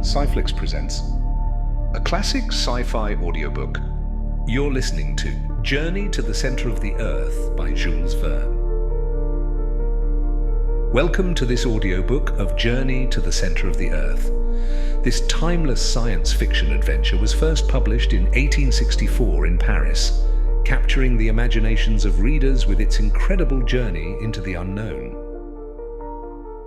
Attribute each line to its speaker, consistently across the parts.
Speaker 1: Sci-Flix presents a classic sci-fi audiobook. You're listening to Journey to the Center of the Earth by Jules Verne. Welcome to this audiobook of Journey to the Center of the Earth. This timeless science fiction adventure was first published in 1864 in Paris, capturing the imaginations of readers with its incredible journey into the unknown.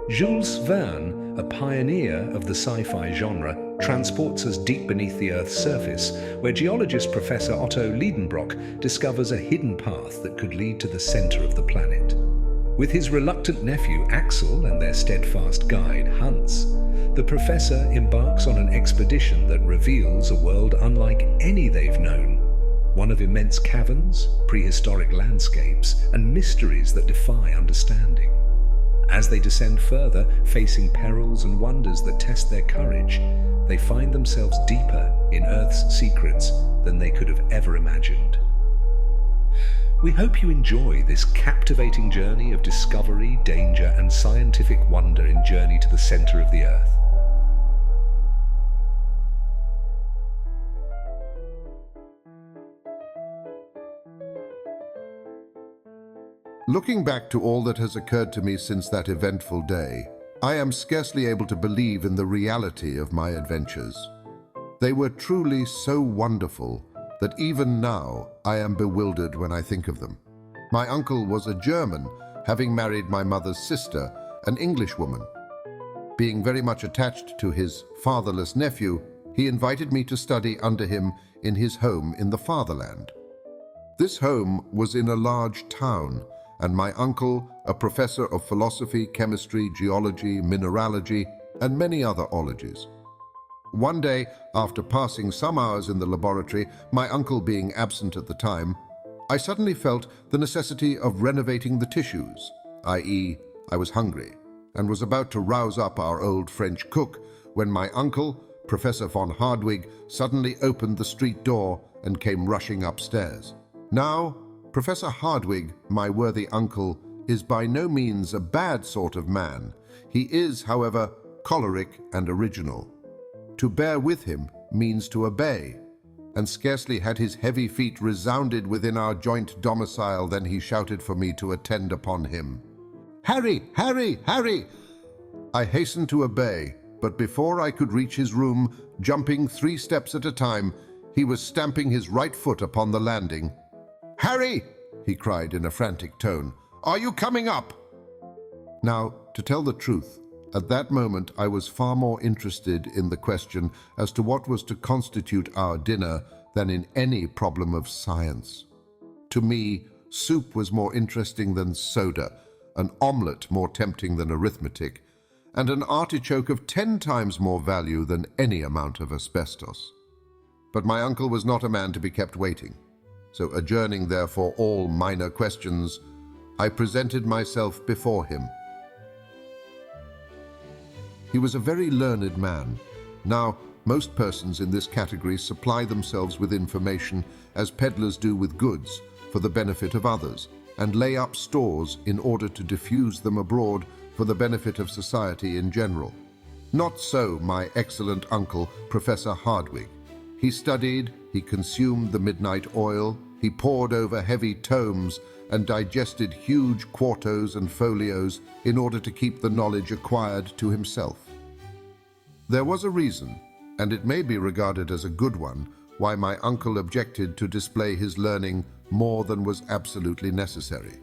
Speaker 1: Jules Verne, a pioneer of the sci-fi genre, transports us deep beneath the Earth's surface, where geologist Professor Otto Lidenbrock discovers a hidden path that could lead to the center of the planet. With his reluctant nephew Axel and their steadfast guide Hans, the professor embarks on an expedition that reveals a world unlike any they've known. One of immense caverns, prehistoric landscapes, and mysteries that defy understanding. As they descend further, facing perils and wonders that test their courage, they find themselves deeper in Earth's secrets than they could have ever imagined. We hope you enjoy this captivating journey of discovery, danger, and scientific wonder in Journey to the Center of the Earth.
Speaker 2: Looking back to all that has occurred to me since that eventful day, I am scarcely able to believe in the reality of my adventures. They were truly so wonderful that even now I am bewildered when I think of them. My uncle was a German, having married my mother's sister, an Englishwoman. Being very much attached to his fatherless nephew, he invited me to study under him in his home in the fatherland. This home was in a large town, and my uncle, a professor of philosophy, chemistry, geology, mineralogy, and many other ologies. One day, after passing some hours in the laboratory, my uncle being absent at the time, I suddenly felt the necessity of renovating the tissues, i.e., I was hungry, and was about to rouse up our old French cook when my uncle, Professor von Hardwigg, suddenly opened the street door and came rushing upstairs. Now, Professor Hardwigg, my worthy uncle, is by no means a bad sort of man. He is, however, choleric and original. To bear with him means to obey, and scarcely had his heavy feet resounded within our joint domicile than he shouted for me to attend upon him. "Harry! Harry! Harry!" I hastened to obey, but before I could reach his room, jumping 3 steps at a time, he was stamping his right foot upon the landing. "Harry!" he cried in a frantic tone. "Are you coming up?" Now, to tell the truth, at that moment I was far more interested in the question as to what was to constitute our dinner than in any problem of science. To me, soup was more interesting than soda, an omelette more tempting than arithmetic, and an artichoke of 10 times more value than any amount of asbestos. But my uncle was not a man to be kept waiting. So adjourning therefore all minor questions, I presented myself before him. He was a very learned man. Now, most persons in this category supply themselves with information as peddlers do with goods for the benefit of others, and lay up stores in order to diffuse them abroad for the benefit of society in general. Not so my excellent uncle, Professor Hardwigg. He studied, he consumed the midnight oil, he pored over heavy tomes and digested huge quartos and folios in order to keep the knowledge acquired to himself. There was a reason, and it may be regarded as a good one, why my uncle objected to display his learning more than was absolutely necessary.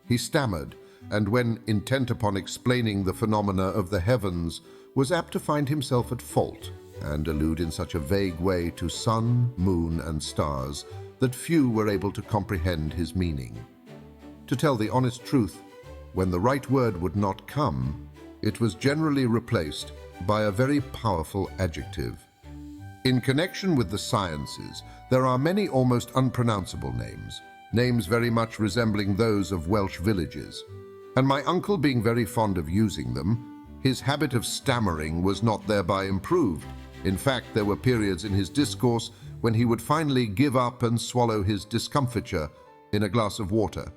Speaker 2: He stammered, and when intent upon explaining the phenomena of the heavens, was apt to find himself at fault, and allude in such a vague way to sun, moon, and stars that few were able to comprehend his meaning. To tell the honest truth, when the right word would not come, it was generally replaced by a very powerful adjective. In connection with the sciences, there are many almost unpronounceable names very much resembling those of Welsh villages, and my uncle being very fond of using them, his habit of stammering was not thereby improved. In fact, there were periods in his discourse when he would finally give up and swallow his discomfiture in a glass of water.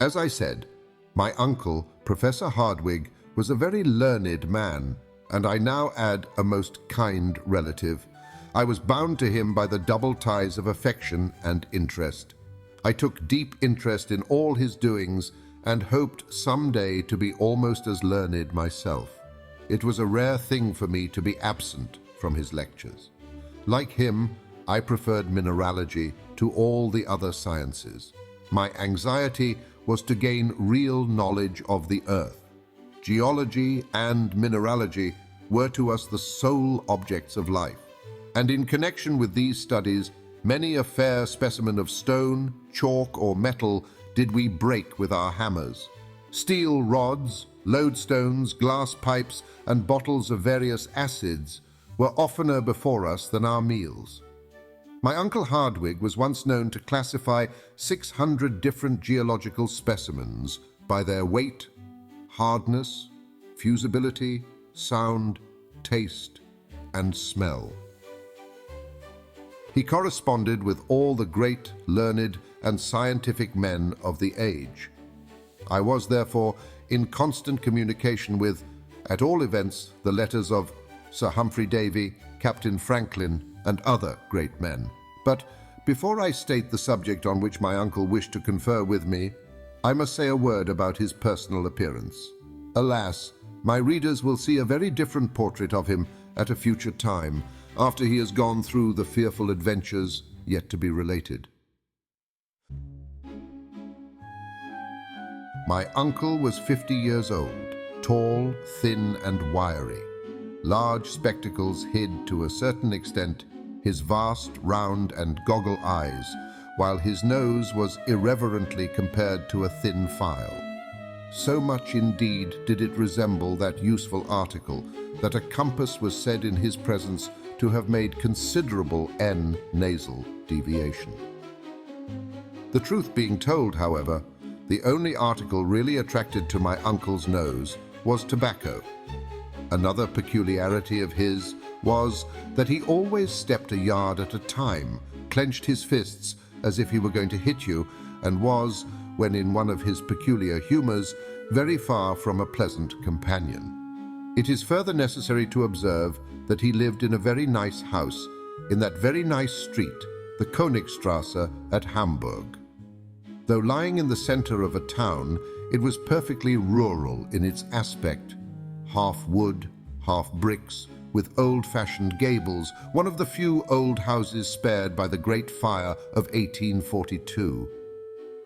Speaker 2: As I said, my uncle, Professor Hardwigg, was a very learned man, and I now add a most kind relative. I was bound to him by the double ties of affection and interest. I took deep interest in all his doings and hoped someday to be almost as learned myself. It was a rare thing for me to be absent from his lectures. Like him, I preferred mineralogy to all the other sciences. My anxiety was to gain real knowledge of the earth. Geology and mineralogy were to us the sole objects of life, and in connection with these studies, many a fair specimen of stone, chalk, or metal did we break with our hammers. Steel rods, lodestones, glass pipes, and bottles of various acids were oftener before us than our meals. My uncle Hardwigg was once known to classify 600 different geological specimens by their weight, hardness, fusibility, sound, taste, and smell. He corresponded with all the great, learned, and scientific men of the age. I was, therefore, in constant communication with, at all events, the letters of Sir Humphrey Davy, Captain Franklin, and other great men. But before I state the subject on which my uncle wished to confer with me, I must say a word about his personal appearance. Alas, my readers will see a very different portrait of him at a future time, after he has gone through the fearful adventures yet to be related. My uncle was 50 years old, tall, thin, and wiry. Large spectacles hid, to a certain extent, his vast, round, and goggle eyes, while his nose was irreverently compared to a thin file. So much indeed did it resemble that useful article that a compass was said in his presence to have made considerable nasal deviation. The truth being told, however, the only article really attracted to my uncle's nose was tobacco. Another peculiarity of his was that he always stepped a yard at a time, clenched his fists as if he were going to hit you, and was, when in one of his peculiar humors, very far from a pleasant companion. It is further necessary to observe that he lived in a very nice house in that very nice street, the Königstrasse at Hamburg. Though lying in the center of a town, it was perfectly rural in its aspect, half wood, half bricks, with old-fashioned gables, one of the few old houses spared by the Great Fire of 1842.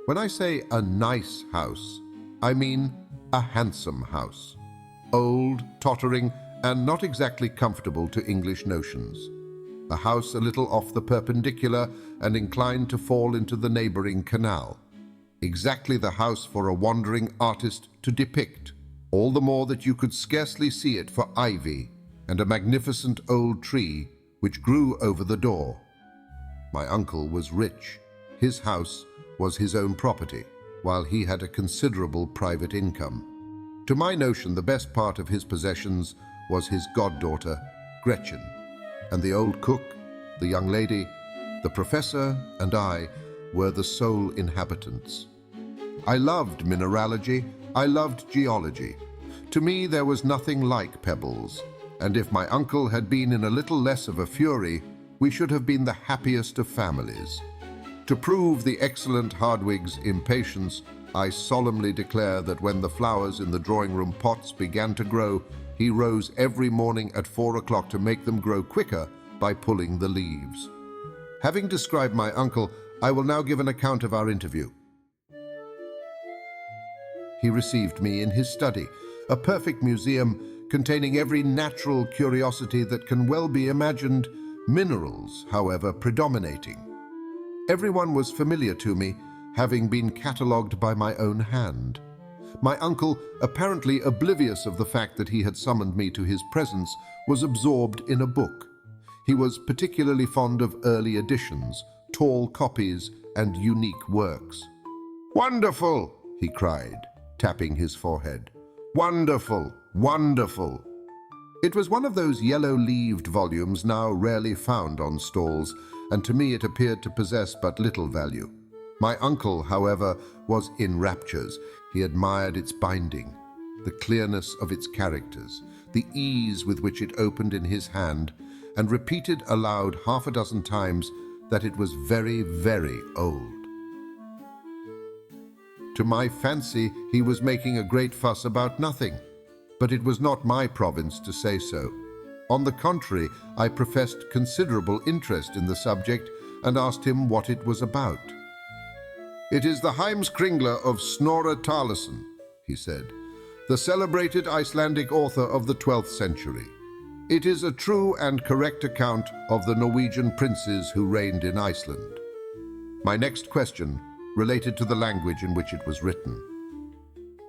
Speaker 2: When I say a nice house, I mean a handsome house. Old, tottering, and not exactly comfortable to English notions. A house a little off the perpendicular and inclined to fall into the neighboring canal. Exactly the house for a wandering artist to depict, all the more that you could scarcely see it for ivy and a magnificent old tree which grew over the door. My uncle was rich. His house was his own property, while he had a considerable private income. To my notion, the best part of his possessions was his goddaughter, Gretchen, and the old cook, the young lady, the professor, and I were the sole inhabitants. I loved mineralogy, I loved geology. To me there was nothing like pebbles, and if my uncle had been in a little less of a fury, we should have been the happiest of families. To prove the excellent Hardwigg's impatience, I solemnly declare that when the flowers in the drawing-room pots began to grow, he rose every morning at 4 o'clock to make them grow quicker by pulling the leaves. Having described my uncle, I will now give an account of our interview. He received me in his study, a perfect museum containing every natural curiosity that can well be imagined, minerals, however, predominating. Everyone was familiar to me, having been catalogued by my own hand. My uncle, apparently oblivious of the fact that he had summoned me to his presence, was absorbed in a book. He was particularly fond of early editions, tall copies, and unique works. "Wonderful!" he cried, tapping his forehead. "Wonderful! Wonderful!" It was one of those yellow-leaved volumes now rarely found on stalls, and to me it appeared to possess but little value. My uncle, however, was in raptures. He admired its binding. the clearness of its characters, the ease with which it opened in his hand, and repeated aloud half a dozen times that it was very, very old. To my fancy, he was making a great fuss about nothing, but it was not my province to say so. On the contrary, I professed considerable interest in the subject and asked him what it was about. "It is the Heimskringla of Snorre Tarleson," he said, "the celebrated Icelandic author of the 12th century. It is a true and correct account of the Norwegian princes who reigned in Iceland." My next question related to the language in which it was written.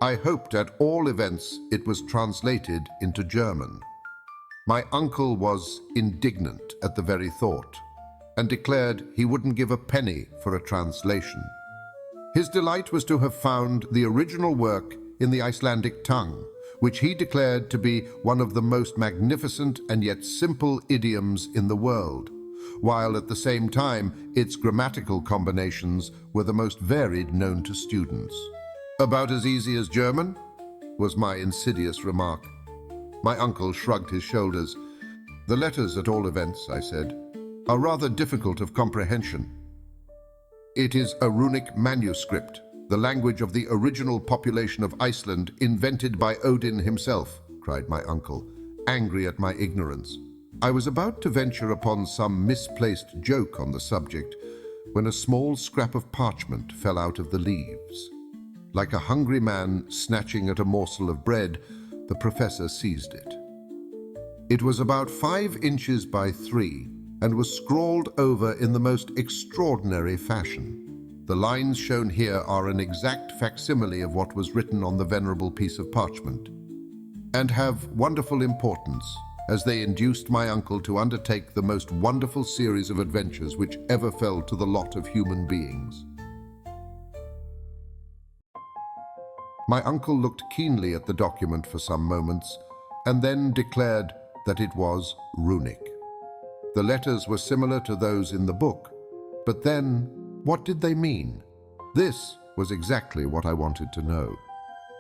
Speaker 2: I hoped at all events it was translated into German. My uncle was indignant at the very thought, and declared he wouldn't give a penny for a translation. His delight was to have found the original work in the Icelandic tongue, which he declared to be one of the most magnificent and yet simple idioms in the world, while at the same time its grammatical combinations were the most varied known to students. "About as easy as German?" was my insidious remark. My uncle shrugged his shoulders. "The letters, at all events," I said, "are rather difficult of comprehension." "It is a runic manuscript, the language of the original population of Iceland, invented by Odin himself," cried my uncle, angry at my ignorance. I was about to venture upon some misplaced joke on the subject when a small scrap of parchment fell out of the leaves. Like a hungry man snatching at a morsel of bread, the professor seized it. It was about 5 inches by 3 and was scrawled over in the most extraordinary fashion. The lines shown here are an exact facsimile of what was written on the venerable piece of parchment, and have wonderful importance, as they induced my uncle to undertake the most wonderful series of adventures which ever fell to the lot of human beings. My uncle looked keenly at the document for some moments, and then declared that it was runic. The letters were similar to those in the book, but then, what did they mean? This was exactly what I wanted to know.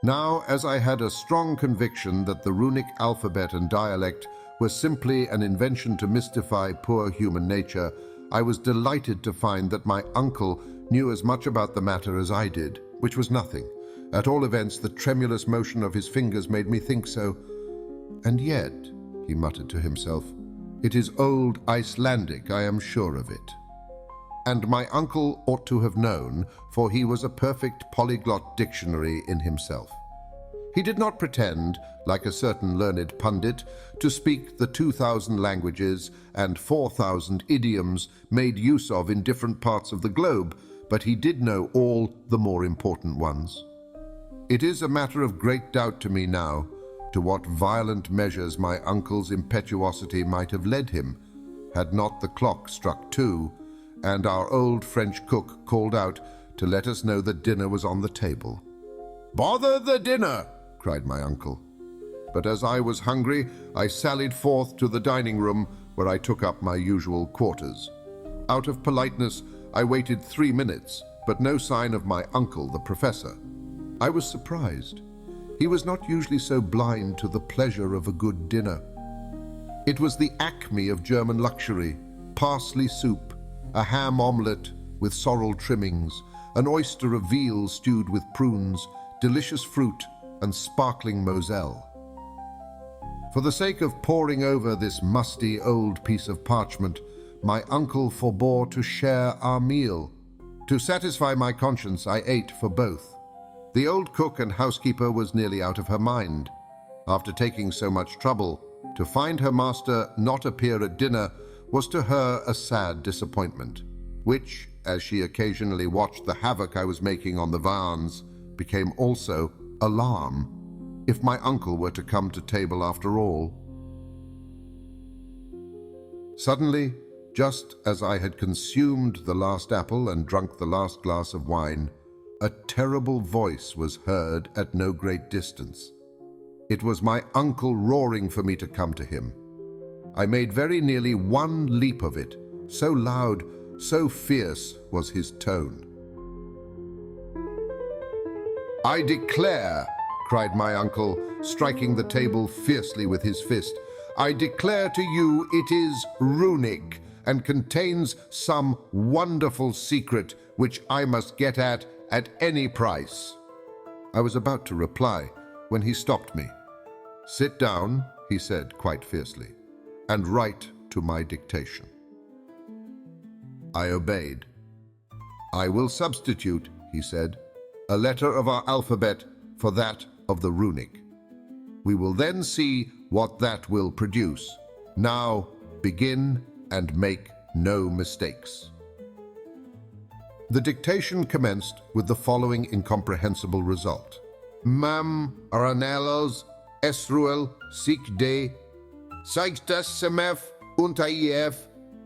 Speaker 2: Now, as I had a strong conviction that the runic alphabet and dialect were simply an invention to mystify poor human nature, I was delighted to find that my uncle knew as much about the matter as I did, which was nothing. At all events, the tremulous motion of his fingers made me think so. "And yet," he muttered to himself, "it is old Icelandic, I am sure of it." And my uncle ought to have known, for he was a perfect polyglot dictionary in himself. He did not pretend, like a certain learned pundit, to speak the 2,000 languages and 4,000 idioms made use of in different parts of the globe, but he did know all the more important ones. It is a matter of great doubt to me now to what violent measures my uncle's impetuosity might have led him, had not the clock struck 2, and our old French cook called out to let us know that dinner was on the table. "Bother the dinner!" cried my uncle. But as I was hungry, I sallied forth to the dining room, where I took up my usual quarters. Out of politeness, I waited 3 minutes, but no sign of my uncle, the professor. I was surprised. He was not usually so blind to the pleasure of a good dinner. It was the acme of German luxury: parsley soup, a ham omelette with sorrel trimmings, an oyster of veal stewed with prunes, delicious fruit, and sparkling Moselle. For the sake of poring over this musty old piece of parchment, my uncle forbore to share our meal. To satisfy my conscience, I ate for both. The old cook and housekeeper was nearly out of her mind. After taking so much trouble, to find her master not appear at dinner was to her a sad disappointment, which, as she occasionally watched the havoc I was making on the viands, became also alarm if my uncle were to come to table after all. Suddenly, just as I had consumed the last apple and drunk the last glass of wine, a terrible voice was heard at no great distance. It was my uncle roaring for me to come to him. I made very nearly one leap of it, so loud, so fierce was his tone. "I declare cried my uncle, striking the table fiercely with his fist. "I declare to you it is runic and contains some wonderful secret which I must get at any price." I was about to reply when he stopped me. "Sit down," he said quite fiercely, "and write to my dictation." I obeyed. "I will substitute," he said, "a letter of our alphabet for that of the runic. We will then see what that will produce. Now begin and make no mistakes." The dictation commenced with the following incomprehensible result. "Mam Ranelos Esruel Sikde Seigstas Semef Untaief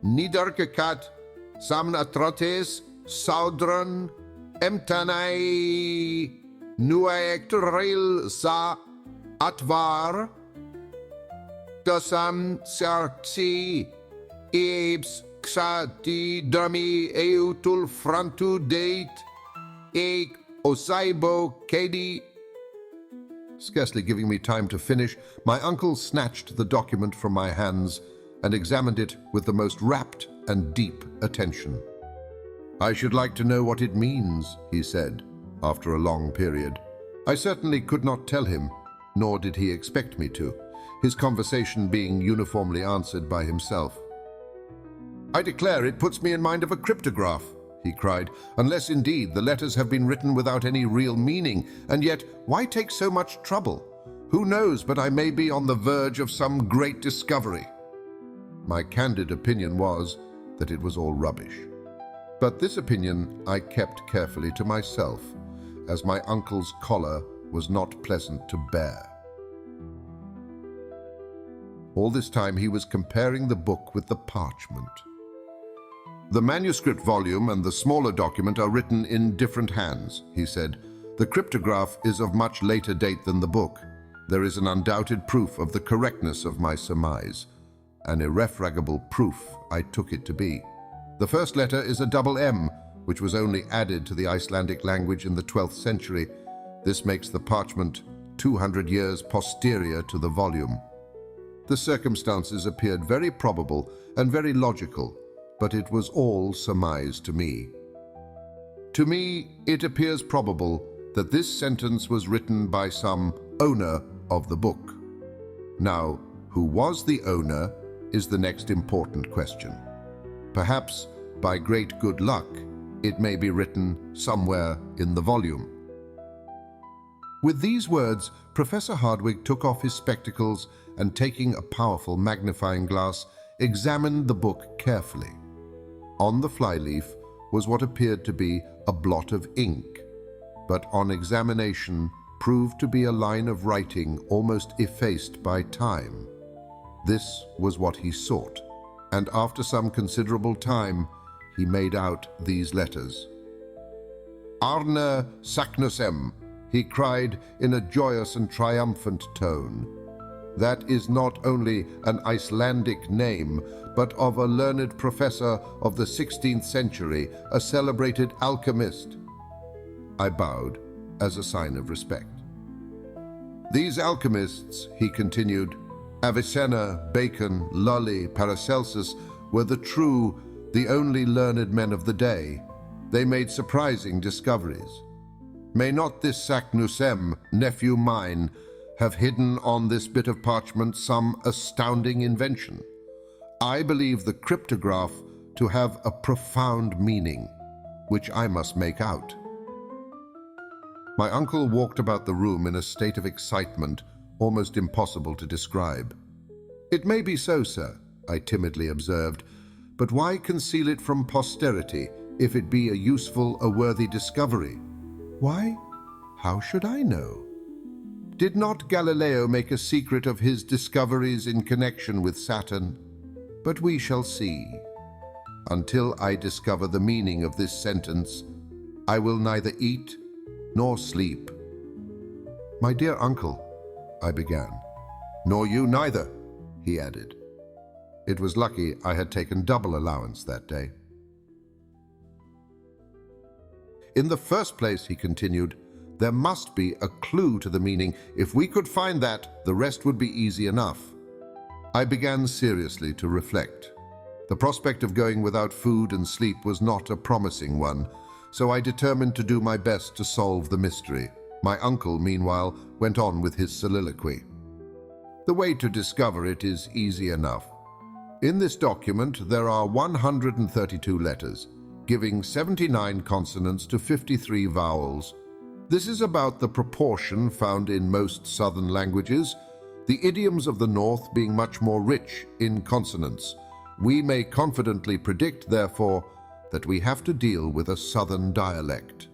Speaker 2: Niedergekat Samnatrotes Saudran Emtanai Nuaektoril Sa Atvar Dasam Sarksi Ebs Xati Drami Eutul Frantu Date Ek Osaibo Kedi." Scarcely giving me time to finish, my uncle snatched the document from my hands and examined it with the most rapt and deep attention. "I should like to know what it means," he said, after a long period. I certainly could not tell him, nor did he expect me to, his conversation being uniformly answered by himself. "I declare it puts me in mind of a cryptograph," he cried, "unless indeed the letters have been written without any real meaning, and yet why take so much trouble? Who knows but I may be on the verge of some great discovery?" My candid opinion was that it was all rubbish. But this opinion I kept carefully to myself, as my uncle's choler was not pleasant to bear. All this time he was comparing the book with the parchment. "The manuscript volume and the smaller document are written in different hands," he said. "The cryptograph is of much later date than the book. There is an undoubted proof of the correctness of my surmise. An irrefragable proof I took it to be. The first letter is a double M, which was only added to the Icelandic language in the 12th century. This makes the parchment 200 years posterior to the volume. The circumstances appeared very probable and very logical, but it was all surmise to me. To me, it appears probable that this sentence was written by some owner of the book. Now, who was the owner is the next important question. Perhaps, by great good luck, it may be written somewhere in the volume." With these words, Professor Hardwigg took off his spectacles and, taking a powerful magnifying glass, examined the book carefully. On the flyleaf was what appeared to be a blot of ink, but on examination proved to be a line of writing almost effaced by time. This was what he sought, and after some considerable time he made out these letters. "Arne Saknussemm," he cried in a joyous and triumphant tone. "That is not only an Icelandic name, but of a learned professor of the 16th century, a celebrated alchemist." I bowed as a sign of respect. "These alchemists," he continued, "Avicenna, Bacon, Lully, Paracelsus, were the only learned men of the day. They made surprising discoveries. May not this Saknussemm, nephew mine, have hidden on this bit of parchment some astounding invention? I believe the cryptograph to have a profound meaning, which I must make out." My uncle walked about the room in a state of excitement almost impossible to describe. "It may be so, sir," I timidly observed, "but why conceal it from posterity if it be a useful, a worthy discovery?" "Why? How should I know? Did not Galileo make a secret of his discoveries in connection with Saturn? But we shall see. Until I discover the meaning of this sentence, I will neither eat nor sleep." "My dear uncle," I began. "Nor you neither," he added. It was lucky I had taken double allowance that day. "In the first place," he continued, There must be a clue to the meaning. If we could find that, the rest would be easy enough. I began seriously to reflect. The prospect of going without food and sleep was not a promising one, so I determined to do my best to solve the mystery. My uncle, meanwhile, went on with his soliloquy. The way to discover it is easy enough. In this document, there are 132 letters, giving 79 consonants to 53 vowels. This is about the proportion found in most southern languages, the idioms of the north being much more rich in consonants. We may confidently predict, therefore, that we have to deal with a southern dialect.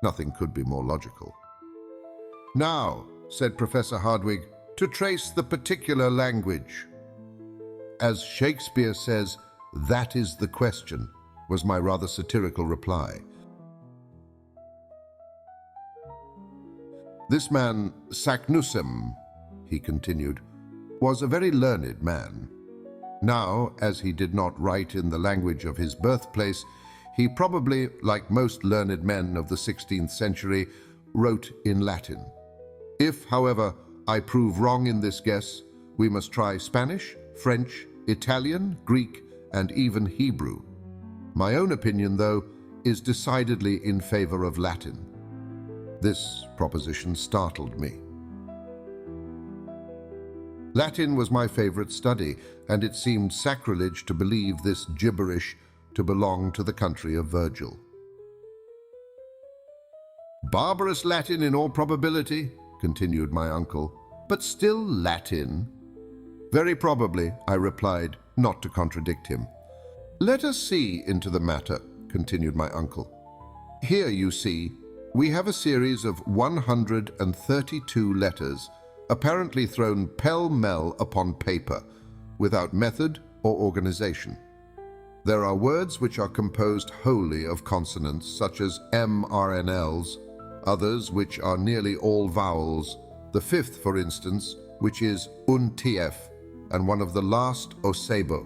Speaker 2: Nothing could be more logical. Now, said Professor Hardwigg, to trace the particular language. As Shakespeare says, that is the question, was my rather satirical reply. This man, Saknussemm, he continued, was a very learned man. Now, as he did not write in the language of his birthplace, he probably, like most learned men of the 16th century, wrote in Latin. If, however, I prove wrong in this guess, we must try Spanish, French, Italian, Greek, and even Hebrew. My own opinion, though, is decidedly in favor of Latin. This proposition startled me. Latin was my favorite study, and it seemed sacrilege to believe this gibberish to belong to the country of Virgil. Barbarous Latin in all probability, continued my uncle, but still Latin. Very probably, I replied, not to contradict him. Let us see into the matter, continued my uncle. Here, you see, we have a series of 132 letters, apparently thrown pell-mell upon paper, without method or organization. There are words which are composed wholly of consonants, such as mRNLs, others which are nearly all vowels, the fifth, for instance, which is untf, and one of the last osebo.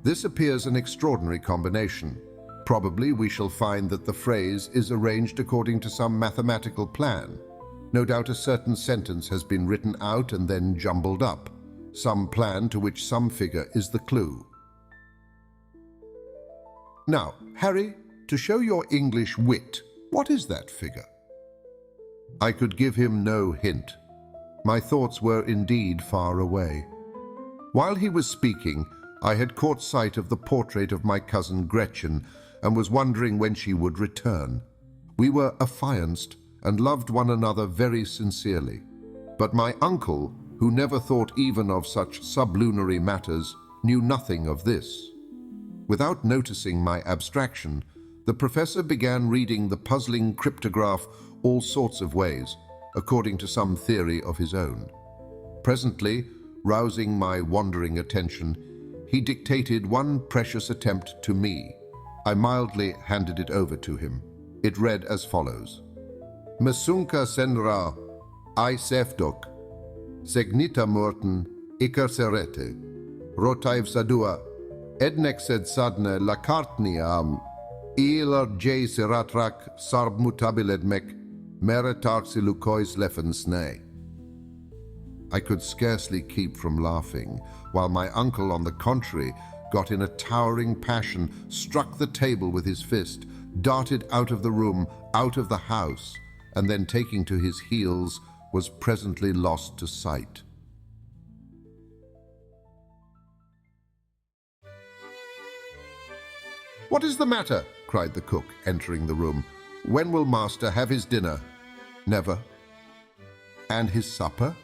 Speaker 2: This appears an extraordinary combination. Probably we shall find that the phrase is arranged according to some mathematical plan. No doubt a certain sentence has been written out and then jumbled up, some plan to which some figure is the clue. Now, Harry, to show your English wit, what is that figure? I could give him no hint. My thoughts were indeed far away. While he was speaking, I had caught sight of the portrait of my cousin Gretchen and was wondering when she would return. We were affianced and loved one another very sincerely. But my uncle, who never thought even of such sublunary matters, knew nothing of this. Without noticing my abstraction, the professor began reading the puzzling cryptograph all sorts of ways, according to some theory of his own. Presently, rousing my wandering attention, he dictated one precious attempt to me. I mildly handed it over to him. It read as follows. Mesunka senra, I sefdok, segnita morten, ikerserete, rotaiv sadua, ednexed sadne lakartniam, ilar j seratrak sarb mutabiledmek, meritarxi lukois lefensne. I could scarcely keep from laughing, while my uncle, on the contrary, got in a towering passion, struck the table with his fist, darted out of the room, out of the house, and then taking to his heels, was presently lost to sight. What is the matter? Cried the cook, entering the room. When will master have his dinner? Never. And his supper?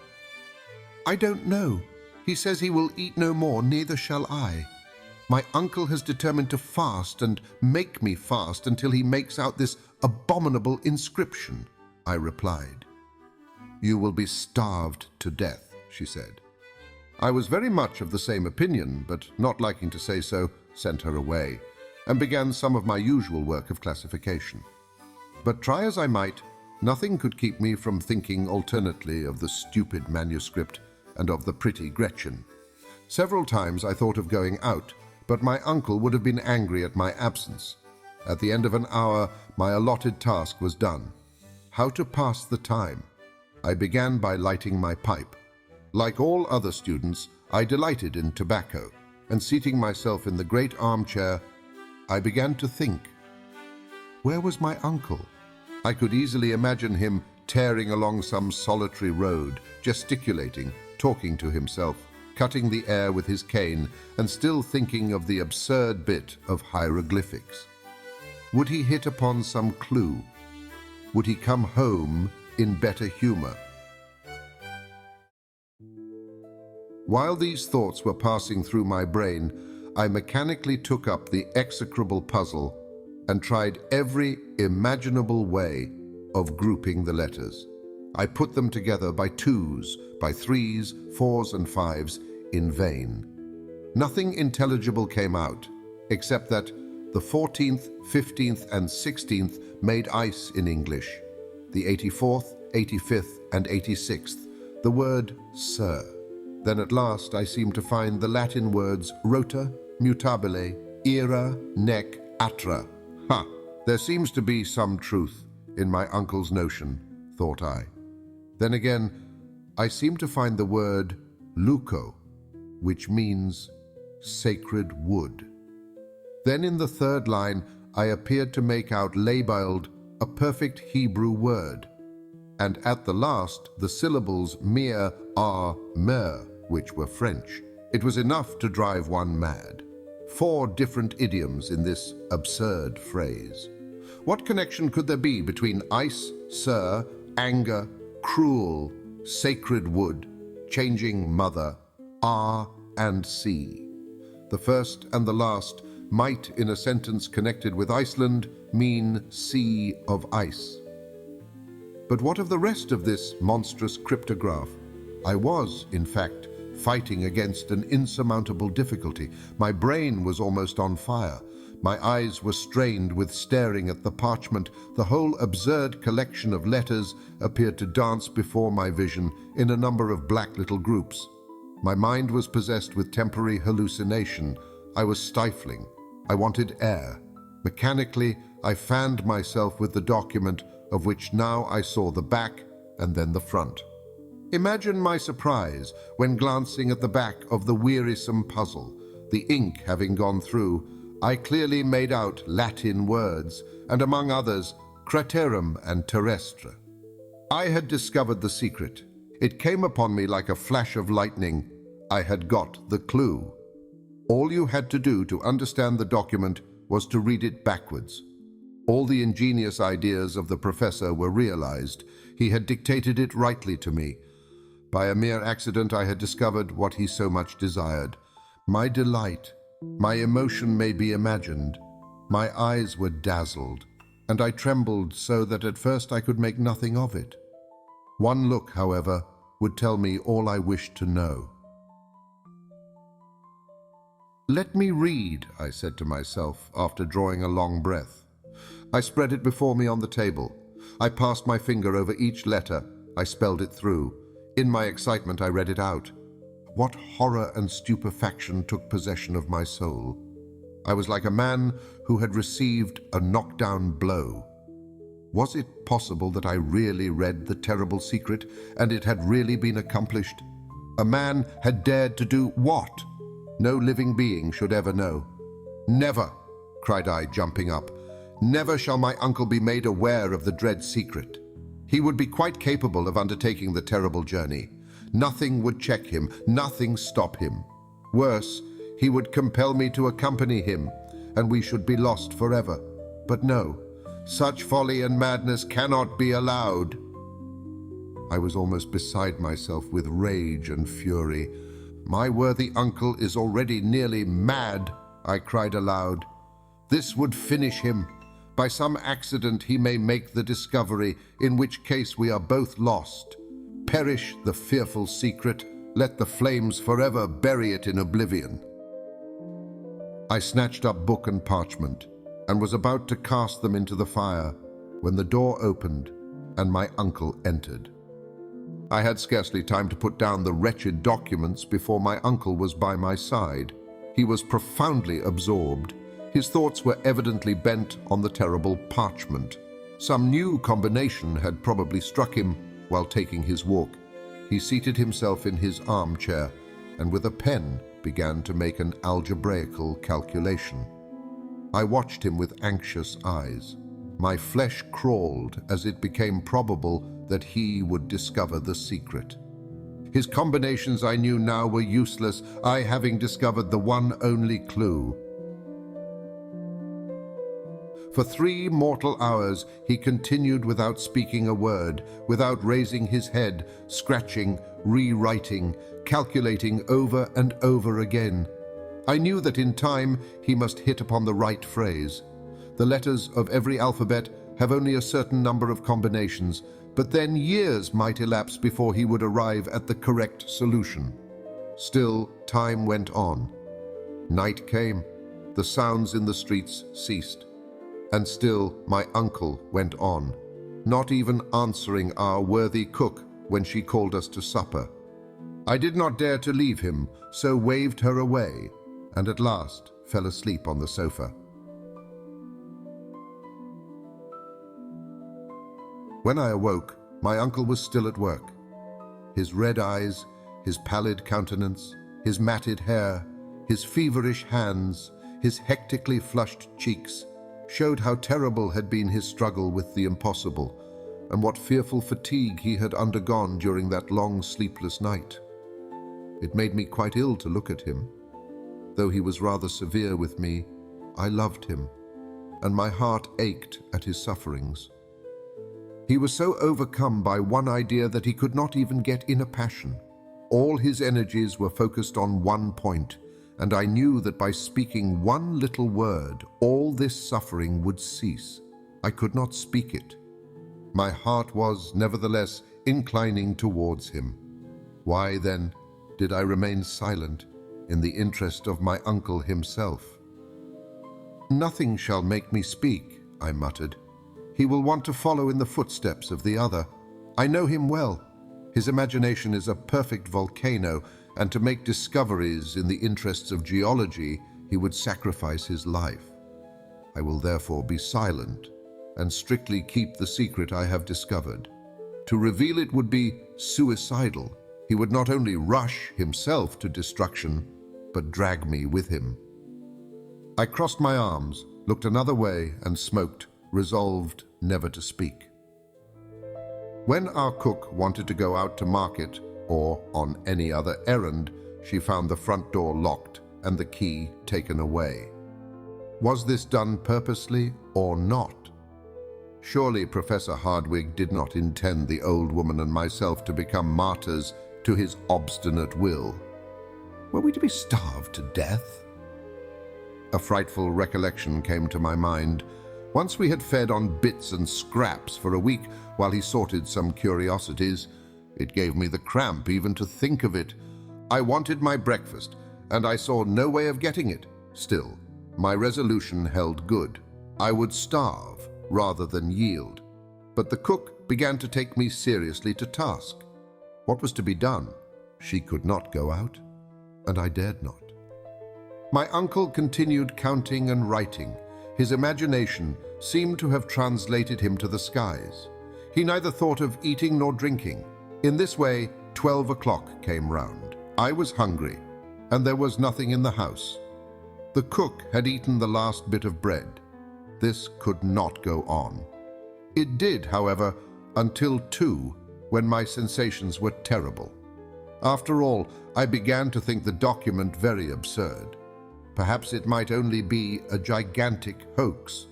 Speaker 2: I don't know. He says he will eat no more, neither shall I. My uncle has determined to fast and make me fast until he makes out this abominable inscription, I replied. You will be starved to death, she said. I was very much of the same opinion, but not liking to say so, sent her away, and began some of my usual work of classification. But try as I might, nothing could keep me from thinking alternately of the stupid manuscript and of the pretty Gretchen. Several times I thought of going out, but my uncle would have been angry at my absence. At the end of an hour, my allotted task was done. how to pass the time. I began by lighting my pipe. Like all other students, I delighted in tobacco, and seating myself in the great armchair, I began to think. Where was my uncle? I could easily imagine him tearing along some solitary road, gesticulating, talking to himself, cutting the air with his cane, and still thinking of the absurd bit of hieroglyphics. Would he hit upon some clue? Would he come home in better humor? While these thoughts were passing through my brain, I mechanically took up the execrable puzzle and tried every imaginable way of grouping the letters. I put them together by twos, by threes, fours, and fives in vain. Nothing intelligible came out, except that the 14th, 15th, and 16th made ice in English. The 84th, 85th, and 86th, the word sir. Then at last I seemed to find the Latin words rota, mutabile, era, nec, atra. Ha! There seems to be some truth in my uncle's notion, thought I. Then again, I seemed to find the word luco, which means sacred wood. Then in the third line, I appeared to make out labeled a perfect Hebrew word, and at the last, the syllables mir, ar, mer, which were French. It was enough to drive one mad. 4 different idioms in this absurd phrase. What connection could there be between ice, sir, anger, cruel, sacred wood, changing mother, R and C? The first and the last might, in a sentence connected with Iceland, mean sea of ice. But what of the rest of this monstrous cryptograph? I was, in fact, fighting against an insurmountable difficulty. My brain was almost on fire. My eyes were strained with staring at the parchment. The whole absurd collection of letters appeared to dance before my vision in a number of black little groups. My mind was possessed with temporary hallucination. I was stifling. I wanted air. Mechanically, I fanned myself with the document, of which now I saw the back and then the front. Imagine my surprise when glancing at the back of the wearisome puzzle. The ink having gone through, I clearly made out Latin words, and among others, craterum and terrestre. I had discovered the secret. It came upon me like a flash of lightning. I had got the clue. All you had to do to understand the document was to read it backwards. All the ingenious ideas of the professor were realized. He had dictated it rightly to me. By a mere accident I had discovered what he so much desired. My delight, my emotion may be imagined. My eyes were dazzled, and I trembled so that at first I could make nothing of it. One look, however, would tell me all I wished to know. Let me read, I said to myself, after drawing a long breath. I spread it before me on the table. I passed my finger over each letter. I spelled it through. In my excitement, I read it out. What horror and stupefaction took possession of my soul. I was like a man who had received a knockdown blow. Was it possible that I really read the terrible secret, and it had really been accomplished? A man had dared to do what? No living being should ever know. Never, cried I, jumping up. Never shall my uncle be made aware of the dread secret. He would be quite capable of undertaking the terrible journey. Nothing would check him, nothing stop him. Worse, he would compel me to accompany him, and we should be lost forever. But no, such folly and madness cannot be allowed. I was almost beside myself with rage and fury. My worthy uncle is already nearly mad, I cried aloud. This would finish him. By some accident he may make the discovery, in which case we are both lost. Perish the fearful secret, let the flames forever bury it in oblivion. I snatched up book and parchment, and was about to cast them into the fire, when the door opened, and my uncle entered. I had scarcely time to put down the wretched documents before my uncle was by my side. He was profoundly absorbed. His thoughts were evidently bent on the terrible parchment. Some new combination had probably struck him while taking his walk. He seated himself in his armchair and with a pen began to make an algebraical calculation. I watched him with anxious eyes. My flesh crawled as it became probable that he would discover the secret. His combinations, I knew now, were useless, I having discovered the one only clue. For 3 mortal hours he continued without speaking a word, without raising his head, scratching, rewriting, calculating over and over again. I knew that in time he must hit upon the right phrase. The letters of every alphabet have only a certain number of combinations, but then years might elapse before he would arrive at the correct solution. Still, time went on. Night came. The sounds in the streets ceased. And still my uncle went on, not even answering our worthy cook when she called us to supper. I did not dare to leave him, so waved her away, and at last fell asleep on the sofa. When I awoke, my uncle was still at work. His red eyes, his pallid countenance, his matted hair, his feverish hands, his hectically flushed cheeks, showed how terrible had been his struggle with the impossible, and what fearful fatigue he had undergone during that long sleepless night. It made me quite ill to look at him. Though he was rather severe with me, I loved him, and my heart ached at his sufferings. He was so overcome by one idea that he could not even get in a passion. All his energies were focused on one point, and I knew that by speaking one little word, all this suffering would cease. I could not speak it. My heart was, nevertheless, inclining towards him. Why, then, did I remain silent in the interest of my uncle himself? "Nothing shall make me speak," I muttered. "He will want to follow in the footsteps of the other. I know him well. His imagination is a perfect volcano, and to make discoveries in the interests of geology, he would sacrifice his life. I will therefore be silent and strictly keep the secret I have discovered. To reveal it would be suicidal. He would not only rush himself to destruction, but drag me with him." I crossed my arms, looked another way, and smoked, resolved never to speak. When our cook wanted to go out to market or on any other errand, she found the front door locked and the key taken away. Was this done purposely or not? Surely Professor Hardwigg did not intend the old woman and myself to become martyrs to his obstinate will. Were we to be starved to death? A frightful recollection came to my mind. Once we had fed on bits and scraps for a week while he sorted some curiosities. It gave me the cramp even to think of it. I wanted my breakfast, and I saw no way of getting it. Still, my resolution held good. I would starve rather than yield. But the cook began to take me seriously to task. What was to be done? She could not go out, and I dared not. My uncle continued counting and writing. His imagination seemed to have translated him to the skies. He neither thought of eating nor drinking. In this way, 12 o'clock came round. I was hungry, and there was nothing in the house. The cook had eaten the last bit of bread. This could not go on. It did, however, until 2, when my sensations were terrible. After all, I began to think the document very absurd. Perhaps it might only be a gigantic hoax.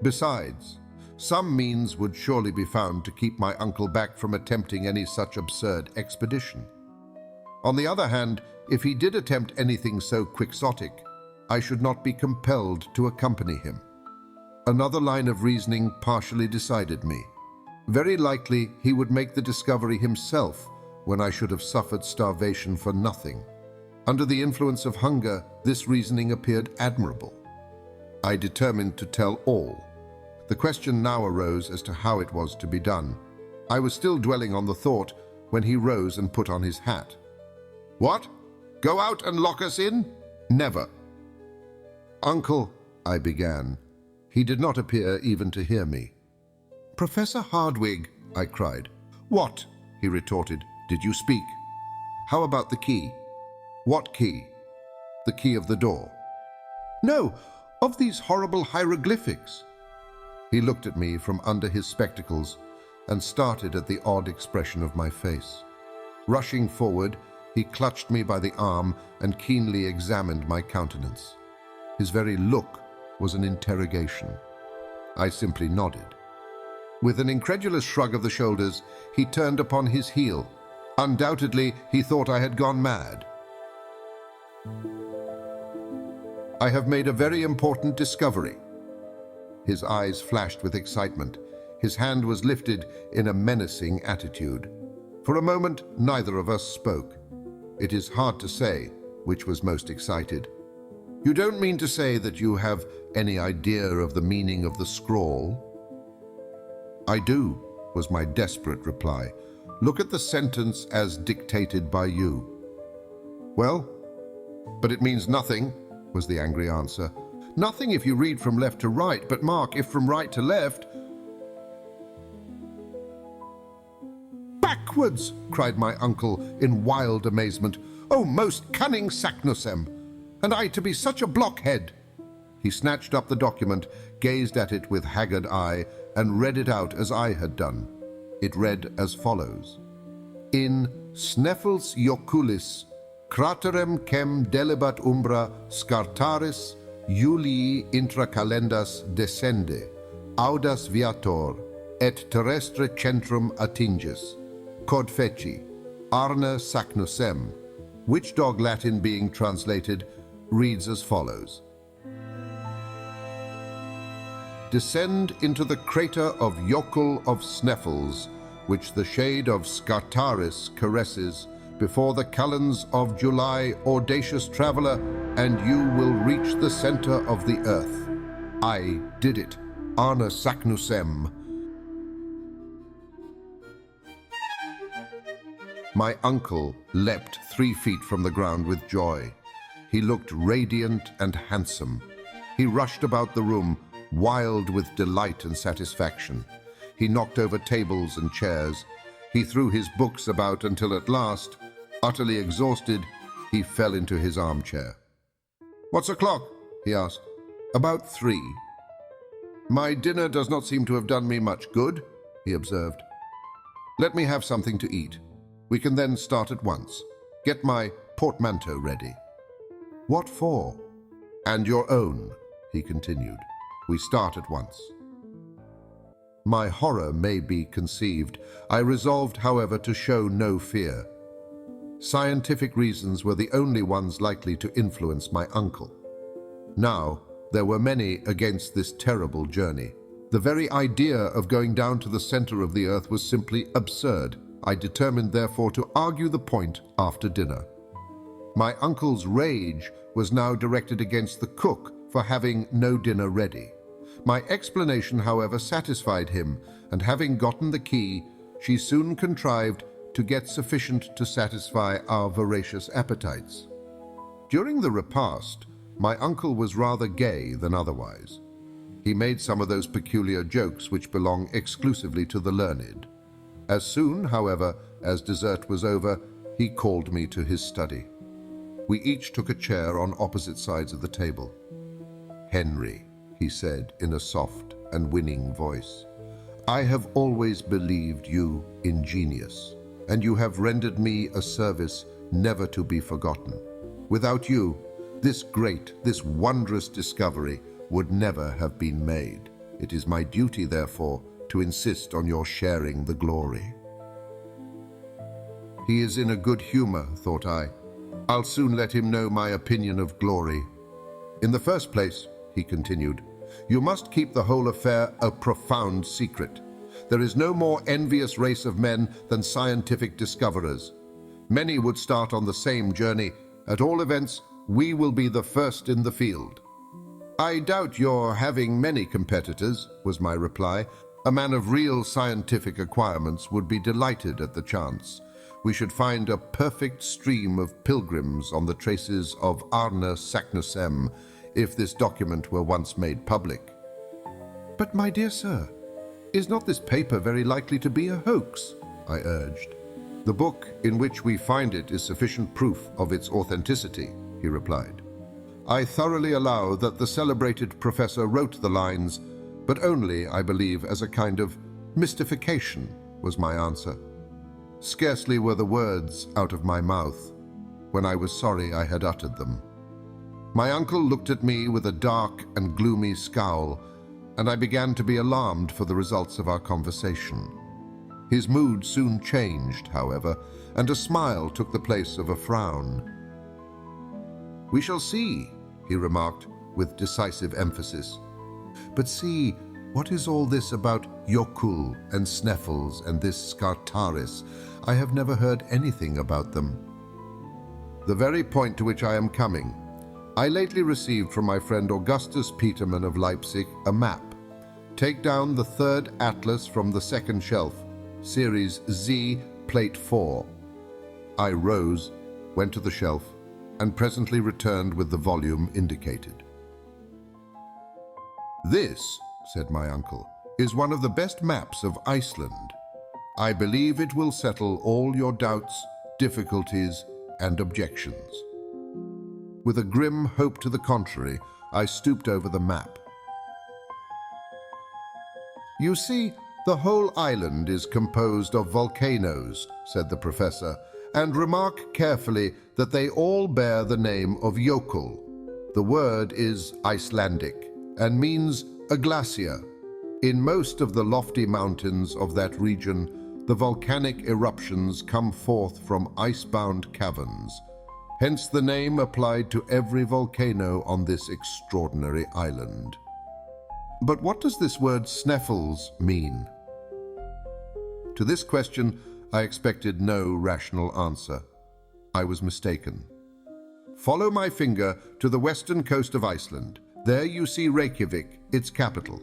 Speaker 2: Besides, some means would surely be found to keep my uncle back from attempting any such absurd expedition. On the other hand, if he did attempt anything so quixotic, I should not be compelled to accompany him. Another line of reasoning partially decided me. Very likely he would make the discovery himself when I should have suffered starvation for nothing. Under the influence of hunger, this reasoning appeared admirable. I determined to tell all. The question now arose as to how it was to be done. I was still dwelling on the thought when he rose and put on his hat. "What? Go out and lock us in? Never." "Uncle," I began. He did not appear even to hear me. "Professor Hardwigg," I cried. "What?" he retorted. "Did you speak? How about the key?" "What key?" "The key of the door." "No, of these horrible hieroglyphics." He looked at me from under his spectacles and started at the odd expression of my face. Rushing forward, he clutched me by the arm and keenly examined my countenance. His very look was an interrogation. I simply nodded. With an incredulous shrug of the shoulders, he turned upon his heel. Undoubtedly, he thought I had gone mad. "I have made a very important discovery." His eyes flashed with excitement. His hand was lifted in a menacing attitude. For a moment, neither of us spoke. It is hard to say which was most excited. "You don't mean to say that you have any idea of the meaning of the scrawl?" "I do," was my desperate reply. "Look at the sentence as dictated by you." "Well, but it means nothing," was the angry answer. "Nothing if you read from left to right, but mark, if from right to left—" "Backwards!" cried my uncle in wild amazement. "Oh, most cunning Saknussemm! And I to be such a blockhead!" He snatched up the document, gazed at it with haggard eye, and read it out as I had done. It read as follows: "In Sneffels Joculis, craterem chem delebat umbra scartaris Julii intra calendas descende, audas viator, et terrestre centrum attingis. Cod feci, Arne Saknussemm," which dog Latin being translated reads as follows: "Descend into the crater of Jokul of Sneffels, which the shade of Scartaris caresses, before the calends of July, audacious traveler, and you will reach the center of the earth. I did it, Arne Saknussemm." My uncle leapt 3 feet from the ground with joy. He looked radiant and handsome. He rushed about the room, wild with delight and satisfaction. He knocked over tables and chairs. He threw his books about until at last, utterly exhausted, he fell into his armchair. "What's o'clock?" he asked. "About 3. "My dinner does not seem to have done me much good," he observed. "Let me have something to eat. We can then start at once. Get my portmanteau ready." "What for?" "And your own," he continued. "We start at once." My horror may be conceived. I resolved, however, to show no fear. Scientific reasons were the only ones likely to influence my uncle. Now, there were many against this terrible journey. The very idea of going down to the center of the earth was simply absurd. I determined, therefore, to argue the point after dinner. My uncle's rage was now directed against the cook for having no dinner ready. My explanation, however, satisfied him, and having gotten the key, she soon contrived to get sufficient to satisfy our voracious appetites. During the repast, my uncle was rather gay than otherwise. He made some of those peculiar jokes which belong exclusively to the learned. As soon, however, as dessert was over, he called me to his study. We each took a chair on opposite sides of the table. "Henry," he said in a soft and winning voice, "I have always believed you ingenious, and you have rendered me a service never to be forgotten. Without you, this great, this wondrous discovery would never have been made. It is my duty, therefore, to insist on your sharing the glory." He is in a good humor, thought I. I'll soon let him know my opinion of glory. "In the first place," he continued, "you must keep the whole affair a profound secret. There is no more envious race of men than scientific discoverers. Many would start on the same journey. At all events, we will be the first in the field." "I doubt your having many competitors," was my reply. "A man of real scientific acquirements would be delighted at the chance. We should find a perfect stream of pilgrims on the traces of Arne Saknussemm if this document were once made public." "But, my dear sir, Is not this paper very likely to be a hoax? I urged. The book in which we find it is sufficient proof of its authenticity, he replied. I thoroughly allow that the celebrated professor wrote the lines, but only, I believe, as a kind of mystification, was my answer. Scarcely were the words out of my mouth when I was sorry I had uttered them. My uncle looked at me with a dark and gloomy scowl, and I began to be alarmed for the results of our conversation. His mood soon changed, however, and a smile took the place of a frown. "We shall see," he remarked with decisive emphasis. "But see, what is all this about Yocul and Sneffels and this Scartaris? I have never heard anything about them." "The very point to which I am coming. I lately received from my friend Augustus Petermann of Leipzig a map. Take down the third atlas from the second shelf, Series Z, Plate 4. I rose, went to the shelf, and presently returned with the volume indicated. "This," said my uncle, "is one of the best maps of Iceland. I believe it will settle all your doubts, difficulties, and objections." With a grim hope to the contrary, I stooped over the map. "You see, the whole island is composed of volcanoes," said the professor, "and remark carefully that they all bear the name of Yocul. The word is Icelandic and means a glacier. In most of the lofty mountains of that region, the volcanic eruptions come forth from ice-bound caverns. Hence the name applied to every volcano on this extraordinary island." "But what does this word Sneffels mean?" To this question, I expected no rational answer. I was mistaken. "Follow my finger to the western coast of Iceland. There you see Reykjavik, its capital.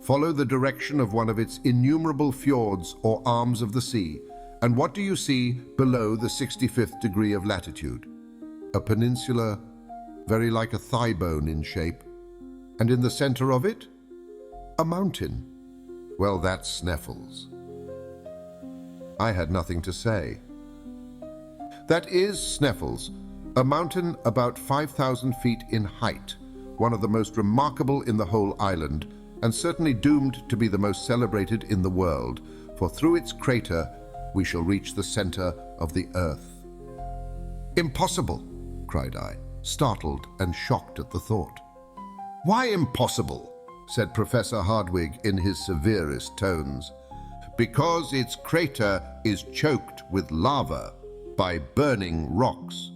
Speaker 2: Follow the direction of one of its innumerable fjords or arms of the sea, and what do you see below the 65th degree of latitude? A peninsula, very like a thigh bone in shape, and in the center of it, a mountain. Well, that's Sneffels." I had nothing to say. "That is Sneffels, a mountain about 5,000 feet in height, one of the most remarkable in the whole island, and certainly doomed to be the most celebrated in the world, for through its crater we shall reach the center of the earth." "Impossible!" cried I, startled and shocked at the thought. "Why impossible?" said Professor Hardwigg in his severest tones. "Because its crater is choked with lava, by burning rocks,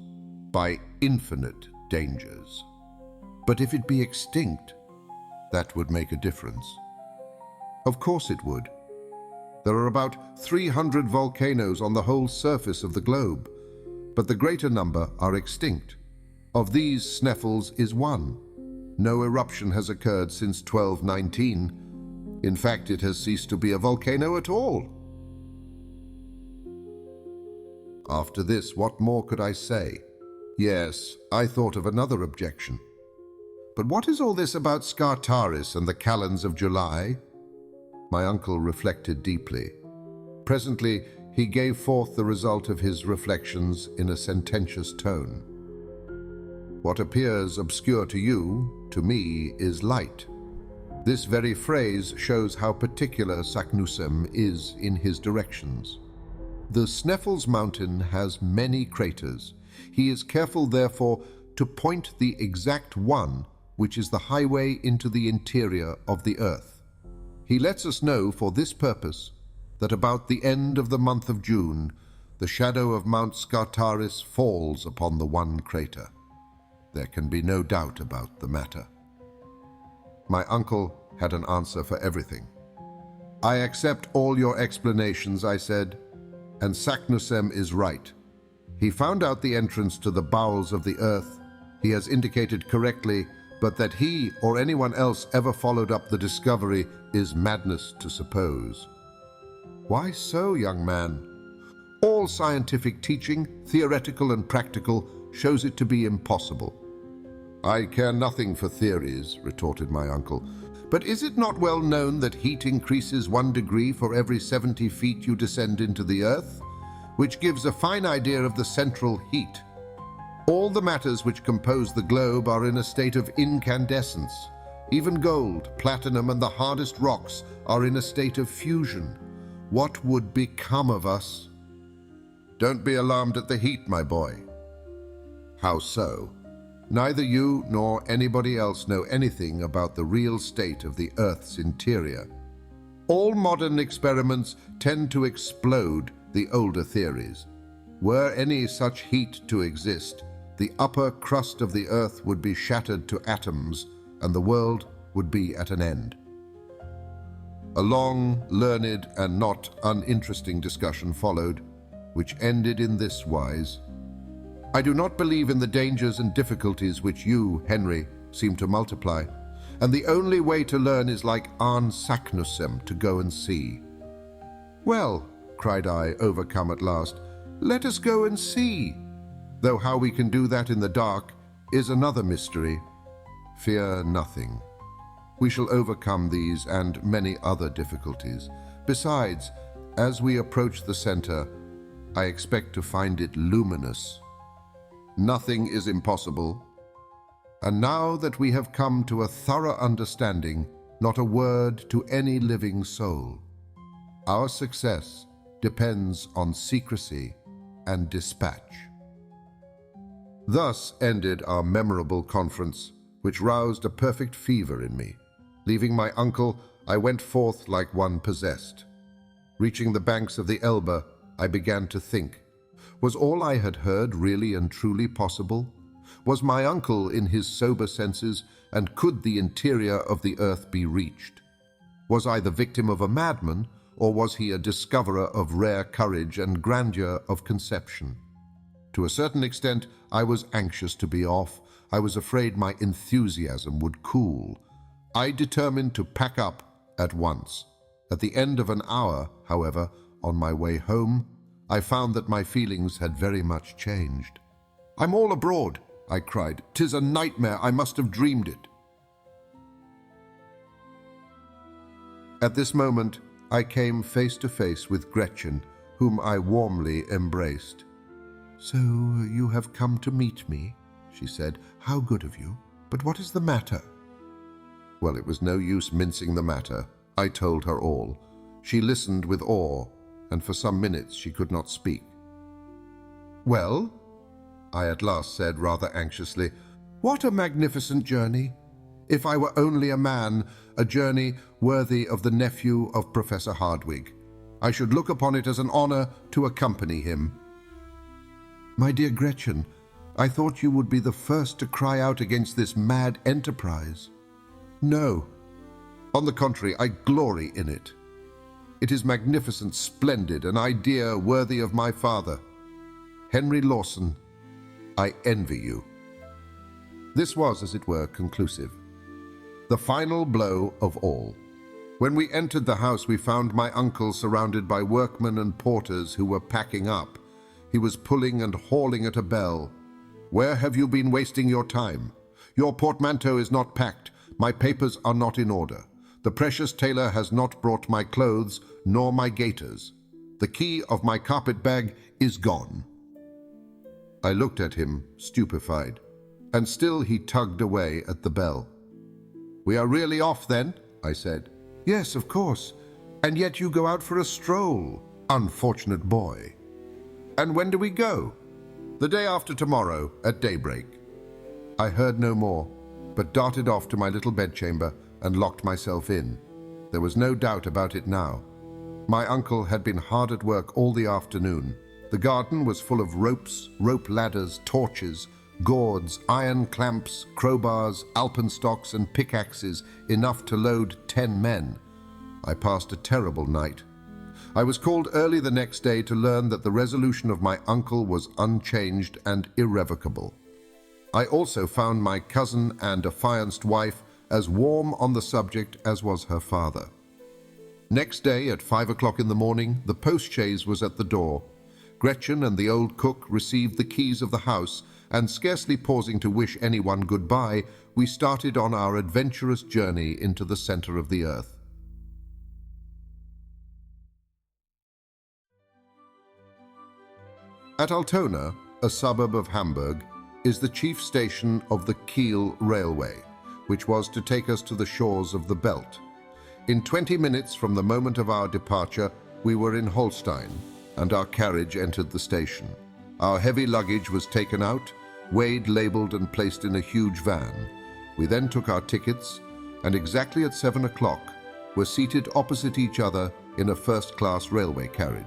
Speaker 2: by infinite dangers." "But if it be extinct, that would make a difference." "Of course it would. There are about 300 volcanoes on the whole surface of the globe, but the greater number are extinct. Of these, Sneffels is one. No eruption has occurred since 1219. In fact, it has ceased to be a volcano at all." After this, what more could I say? Yes, I thought of another objection. "But what is all this about Scartaris and the calends of July?" My uncle reflected deeply. Presently, he gave forth the result of his reflections in a sententious tone. "What appears obscure to you, to me is light. This very phrase shows how particular Saknussemm is in his directions. The Sneffels mountain has many craters. He is careful, therefore, to point the exact one which is the highway into the interior of the earth. He lets us know for this purpose that about the end of the month of June, the shadow of Mount Scartaris falls upon the one crater. There can be no doubt about the matter." My uncle had an answer for everything. "I accept all your explanations," I said, "and Saknussemm is right. He found out the entrance to the bowels of the earth. He has indicated correctly, but that he or anyone else ever followed up the discovery is madness to suppose." "Why so, young man?" "All scientific teaching, theoretical and practical, shows it to be impossible." "I care nothing for theories," retorted my uncle, But is it not well known that heat increases 1 degree for every 70 feet you descend into the earth, which gives a fine idea of the central heat? All the matters which compose the globe are in a state of incandescence. Even gold, platinum, and the hardest rocks are in a state of fusion. What would become of us? Don't be alarmed at the heat, my boy. How so? Neither you nor anybody else know anything about the real state of the Earth's interior. All modern experiments tend to explode the older theories. Were any such heat to exist, the upper crust of the Earth would be shattered to atoms, and the world would be at an end. A long, learned, and not uninteresting discussion followed, which ended in this wise. I do not believe in the dangers and difficulties which you, Henry, seem to multiply, and the only way to learn is like Arne Saknussemm, to go and see. Well, cried I, overcome at last, let us go and see. Though how we can do that in the dark is another mystery. Fear nothing. We shall overcome these and many other difficulties. Besides, as we approach the center, I expect to find it luminous. Nothing is impossible. And now that we have come to a thorough understanding, not a word to any living soul. Our success depends on secrecy and dispatch. Thus ended our memorable conference, which roused a perfect fever in me. Leaving my uncle, I went forth like one possessed. Reaching the banks of the Elbe, I began to think. Was all I had heard really and truly possible? Was my uncle in his sober senses, and could the interior of the earth be reached? Was I the victim of a madman, or was he a discoverer of rare courage and grandeur of conception? To a certain extent, I was anxious to be off. I was afraid my enthusiasm would cool. I determined to pack up at once. At the end of an hour, however, on my way home, I found that my feelings had very much changed. I'm all abroad, I cried. 'Tis a nightmare. I must have dreamed it. At this moment, I came face to face with Gretchen, whom I warmly embraced. So you have come to meet me, she said. How good of you. But what is the matter? Well, it was no use mincing the matter. I told her all. She listened with awe, and for some minutes she could not speak. Well, I at last said rather anxiously, what a magnificent journey! If I were only a man, a journey worthy of the nephew of Professor Hardwigg. I should look upon it as an honor to accompany him. My dear Gretchen, I thought you would be the first to cry out against this mad enterprise. No. On the contrary, I glory in it. It is magnificent, splendid, an idea worthy of my father. Henry Lawson, I envy you. This was, as it were, conclusive. The final blow of all. When we entered the house, we found my uncle surrounded by workmen and porters who were packing up. He was pulling and hauling at a bell. Where have you been wasting your time? Your portmanteau is not packed. My papers are not in order. The precious tailor has not brought my clothes, nor my gaiters. The key of my carpet bag is gone. I looked at him, stupefied, and still he tugged away at the bell. We are really off, then? I said. Yes, of course. And yet you go out for a stroll, unfortunate boy. And when do we go? The day after tomorrow, at daybreak. I heard no more, but darted off to my little bedchamber and locked myself in. There was no doubt about it now. My uncle had been hard at work all the afternoon. The garden was full of ropes, rope ladders, torches, gourds, iron clamps, crowbars, alpenstocks, and pickaxes, enough to load 10 men. I passed a terrible night. I was called early the next day to learn that the resolution of my uncle was unchanged and irrevocable. I also found my cousin and affianced wife as warm on the subject as was her father. Next day at 5 o'clock in the morning, the post-chaise was at the door. Gretchen and the old cook received the keys of the house, and scarcely pausing to wish anyone goodbye, we started on our adventurous journey into the center of the earth. At Altona, a suburb of Hamburg, is the chief station of the Kiel Railway, which was to take us to the shores of the Belt. In 20 minutes from the moment of our departure, we were in Holstein, and our carriage entered the station. Our heavy luggage was taken out, weighed, labeled, and placed in a huge van. We then took our tickets, and exactly at 7 o'clock were seated opposite each other in a first-class railway carriage.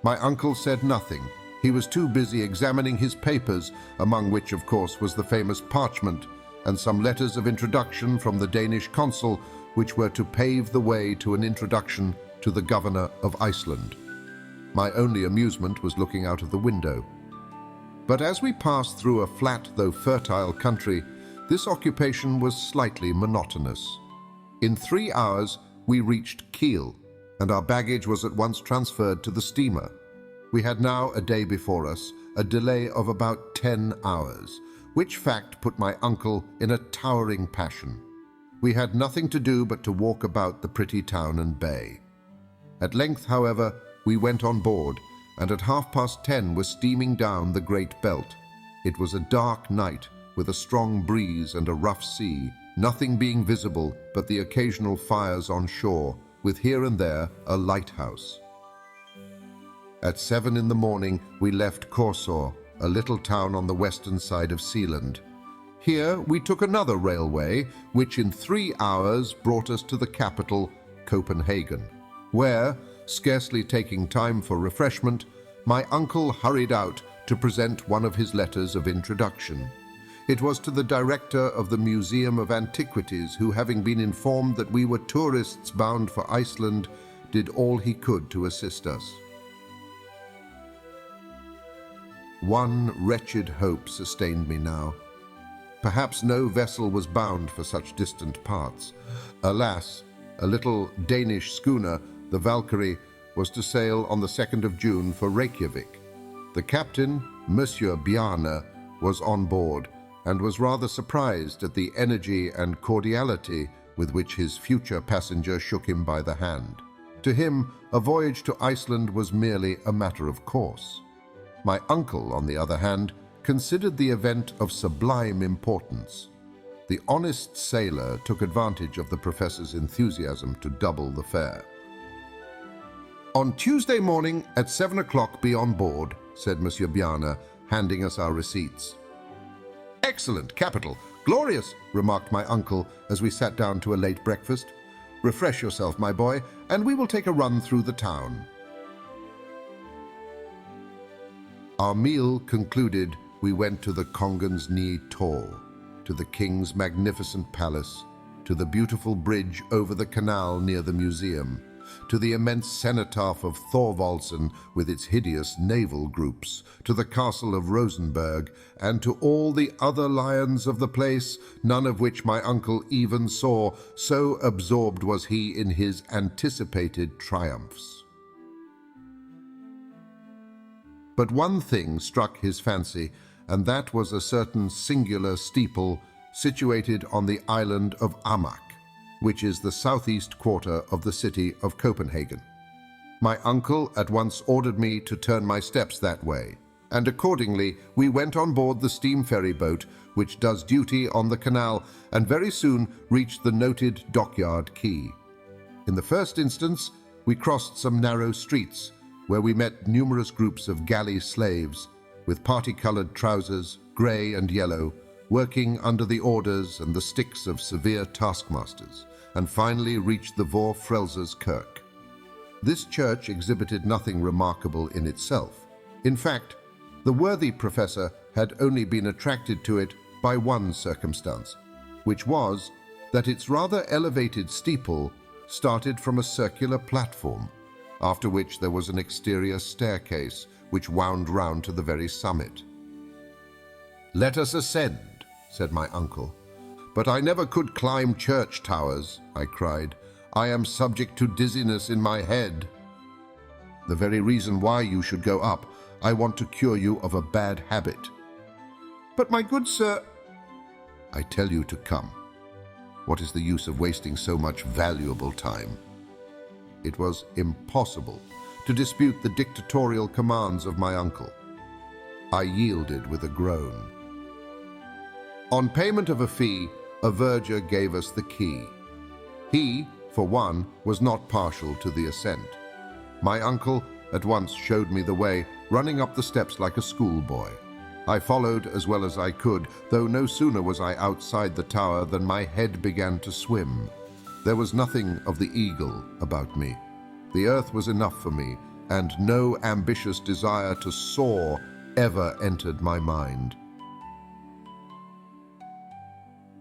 Speaker 2: My uncle said nothing. He was too busy examining his papers, among which, of course, was the famous parchment and some letters of introduction from the Danish consul, which were to pave the way to an introduction to the governor of Iceland. My only amusement was looking out of the window. But as we passed through a flat though fertile country, this occupation was slightly monotonous. In 3 hours, we reached Kiel, and our baggage was at once transferred to the steamer. We had now a day before us, a delay of about 10 hours, which fact put my uncle in a towering passion. We had nothing to do but to walk about the pretty town and bay. At length, however, we went on board, and at 10:30 were steaming down the Great Belt. It was a dark night, with a strong breeze and a rough sea, nothing being visible but the occasional fires on shore, with here and there a lighthouse. At 7 in the morning, we left Korsør, a little town on the western side of Sealand. Here we took another railway, which in 3 hours brought us to the capital, Copenhagen, where, scarcely taking time for refreshment, my uncle hurried out to present one of his letters of introduction. It was to the director of the Museum of Antiquities, who, having been informed that we were tourists bound for Iceland, did all he could to assist us. One wretched hope sustained me now. Perhaps no vessel was bound for such distant parts. Alas, a little Danish schooner, the Valkyrie, was to sail on the 2nd of June for Reykjavik. The captain, Monsieur Bjarne, was on board, and was rather surprised at the energy and cordiality with which his future passenger shook him by the hand. To him, a voyage to Iceland was merely a matter of course. My uncle, on the other hand, considered the event of sublime importance. The honest sailor took advantage of the professor's enthusiasm to double the fare. "On Tuesday morning at 7 o'clock be on board," said Monsieur Bjarne, handing us our receipts. "Excellent, capital, glorious," remarked my uncle as we sat down to a late breakfast. "Refresh yourself, my boy, and we will take a run through the town." Our meal concluded, we went to the Kongens Nye Torv, to the king's magnificent palace, to the beautiful bridge over the canal near the museum, to the immense cenotaph of Thorvaldsen with its hideous naval groups, to the castle of Rosenberg, and to all the other lions of the place, none of which my uncle even saw, so absorbed was he in his anticipated triumphs. But one thing struck his fancy, and that was a certain singular steeple situated on the island of Amak, which is the southeast quarter of the city of Copenhagen. My uncle at once ordered me to turn my steps that way, and accordingly we went on board the steam ferry boat which does duty on the canal, and very soon reached the noted dockyard quay. In the first instance, we crossed some narrow streets, where we met numerous groups of galley slaves, with party-colored trousers, grey and yellow, working under the orders and the sticks of severe taskmasters, and finally reached the Vor Frelsers Kirk. This church exhibited nothing remarkable in itself. In fact, the worthy professor had only been attracted to it by one circumstance, which was that its rather elevated steeple started from a circular platform, after which there was an exterior staircase which wound round to the very summit. "Let us ascend," said my uncle. "But I never could climb church towers," I cried. "I am subject to dizziness in my head." the very reason why you should go up. I want to cure you of a bad habit." "But my good sir—" "I tell you to come. What is the use of wasting so much valuable time?" It was impossible to dispute the dictatorial commands of my uncle. I yielded with a groan. On payment of a fee, a verger gave us the key. He, for one, was not partial to the ascent. My uncle at once showed me the way, running up the steps like a schoolboy. I followed as well as I could, though no sooner was I outside the tower than my head began to swim. There was nothing of the eagle about me. The earth was enough for me, and no ambitious desire to soar ever entered my mind.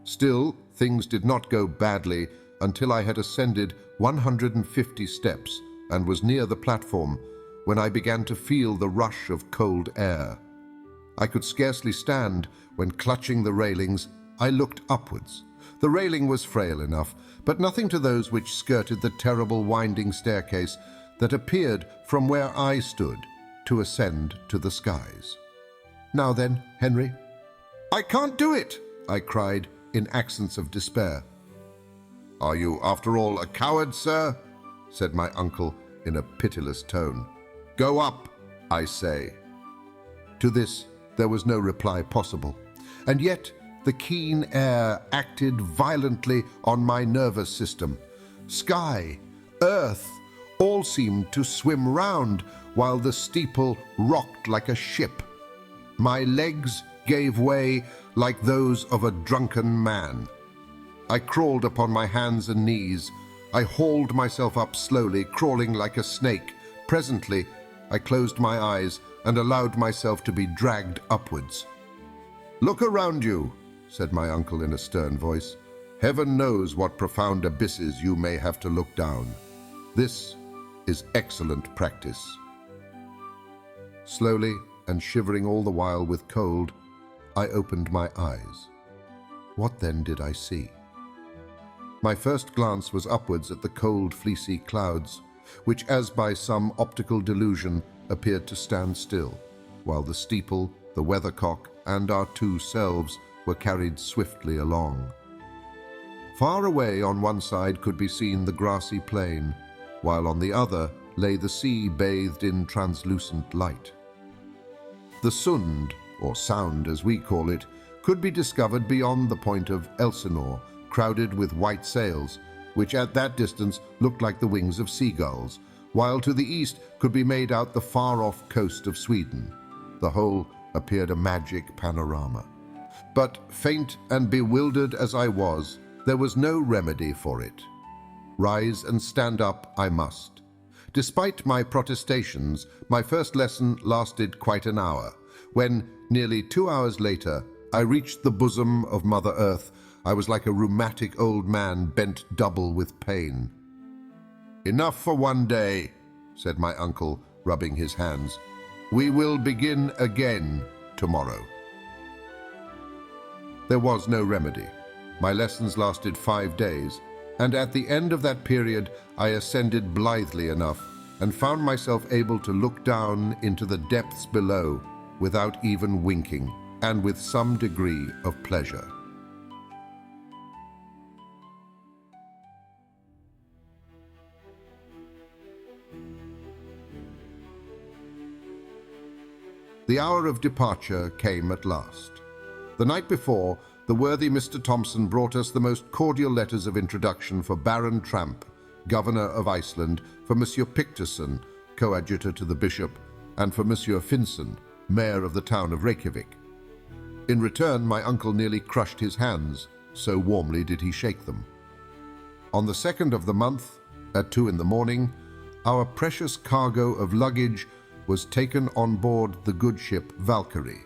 Speaker 2: Still, things did not go badly until I had ascended 150 steps and was near the platform when I began to feel the rush of cold air. I could scarcely stand when, clutching the railings, I looked upwards. The railing was frail enough, but nothing to those which skirted the terrible winding staircase that appeared from where I stood to ascend to the skies. "Now then, Henry." "I can't do it," I cried in accents of despair. "Are you, after all, a coward, sir?" said my uncle in a pitiless tone. "Go up, I say." To this there was no reply possible, and yet the keen air acted violently on my nervous system. Sky, earth, all seemed to swim round, while the steeple rocked like a ship. My legs gave way like those of a drunken man. I crawled upon my hands and knees. I hauled myself up slowly, crawling like a snake. Presently, I closed my eyes and allowed myself to be dragged upwards. "Look around you," said my uncle in a stern voice. "Heaven knows what profound abysses you may have to look down. This is excellent practice." Slowly, and shivering all the while with cold, I opened my eyes. What then did I see? My first glance was upwards at the cold, fleecy clouds, which, as by some optical delusion, appeared to stand still, while the steeple, the weathercock, and our two selves were carried swiftly along. Far away on one side could be seen the grassy plain, while on the other lay the sea bathed in translucent light. The Sund, or Sound as we call it, could be discovered beyond the point of Elsinore, crowded with white sails, which at that distance looked like the wings of seagulls, while to the east could be made out the far-off coast of Sweden. The whole appeared a magic panorama. But faint and bewildered as I was, there was no remedy for it. Rise and stand up I must. Despite my protestations, my first lesson lasted quite an hour. When, nearly 2 hours later, I reached the bosom of Mother Earth, I was like a rheumatic old man bent double with pain. "Enough for one day," said my uncle, rubbing his hands. "We will begin again tomorrow." There was no remedy. My lessons lasted 5 days, and at the end of that period I ascended blithely enough and found myself able to look down into the depths below without even winking, and with some degree of pleasure. The hour of departure came at last. The night before, the worthy Mr. Thompson brought us the most cordial letters of introduction for Baron Tramp, Governor of Iceland, for Monsieur Picterson, coadjutor to the bishop, and for Monsieur Finson, mayor of the town of Reykjavik. In return, my uncle nearly crushed his hands, so warmly did he shake them. On the 2nd of the month, at 2 in the morning, our precious cargo of luggage was taken on board the good ship Valkyrie.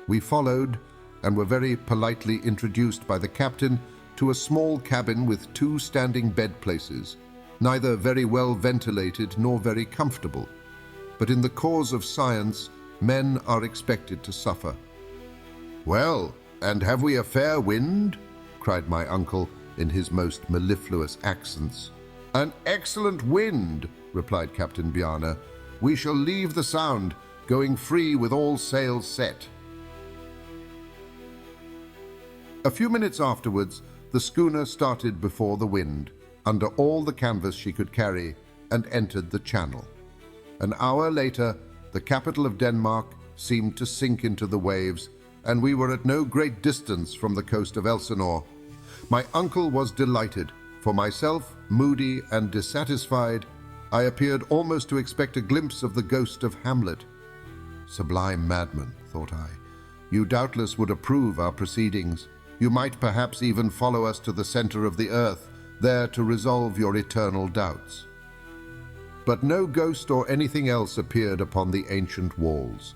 Speaker 2: We followed, and were very politely introduced by the captain to a small cabin with 2 standing bed places, neither very well ventilated nor very comfortable. But in the cause of science, men are expected to suffer. "Well, and have we a fair wind?" cried my uncle in his most mellifluous accents. "An excellent wind," replied Captain Bjarne, We shall leave the Sound, going free with all sails set." A few minutes afterwards, the schooner started before the wind, under all the canvas she could carry, and entered the channel. An hour later, the capital of Denmark seemed to sink into the waves, and we were at no great distance from the coast of Elsinore. My uncle was delighted. For myself, moody and dissatisfied, I appeared almost to expect a glimpse of the ghost of Hamlet. "Sublime madman," thought I, "you doubtless would approve our proceedings. You might perhaps even follow us to the center of the earth, there to resolve your eternal doubts." But no ghost or anything else appeared upon the ancient walls.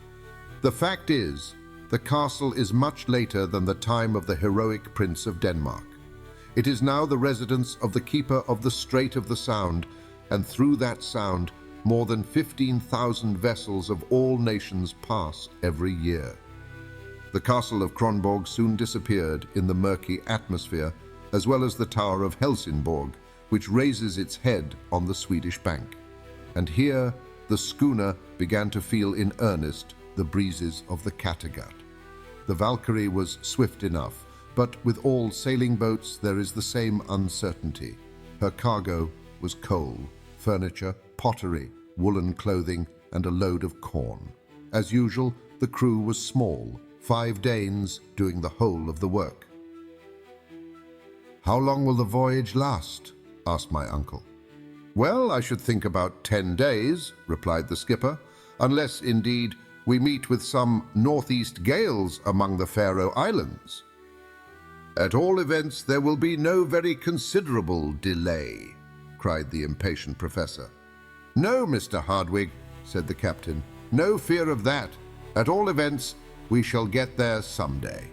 Speaker 2: The fact is, the castle is much later than the time of the heroic Prince of Denmark. It is now the residence of the keeper of the Strait of the Sound, and through that sound, more than 15,000 vessels of all nations pass every year. The castle of Kronborg soon disappeared in the murky atmosphere, as well as the Tower of Helsingborg, which raises its head on the Swedish bank. And here, the schooner began to feel in earnest the breezes of the Kattegat. The Valkyrie was swift enough, but with all sailing boats there is the same uncertainty. Her cargo was coal, furniture, pottery, woolen clothing, and a load of corn. As usual, the crew was small, 5 Danes doing the whole of the work. "How long will the voyage last?" asked my uncle. "Well, I should think about 10 days," replied the skipper, "unless, indeed, we meet with some northeast gales among the Faroe Islands." "At all events, there will be no very considerable delay," cried the impatient professor. "No, Mr. Hardwigg," said the captain, "no fear of that. At all events, we shall get there someday."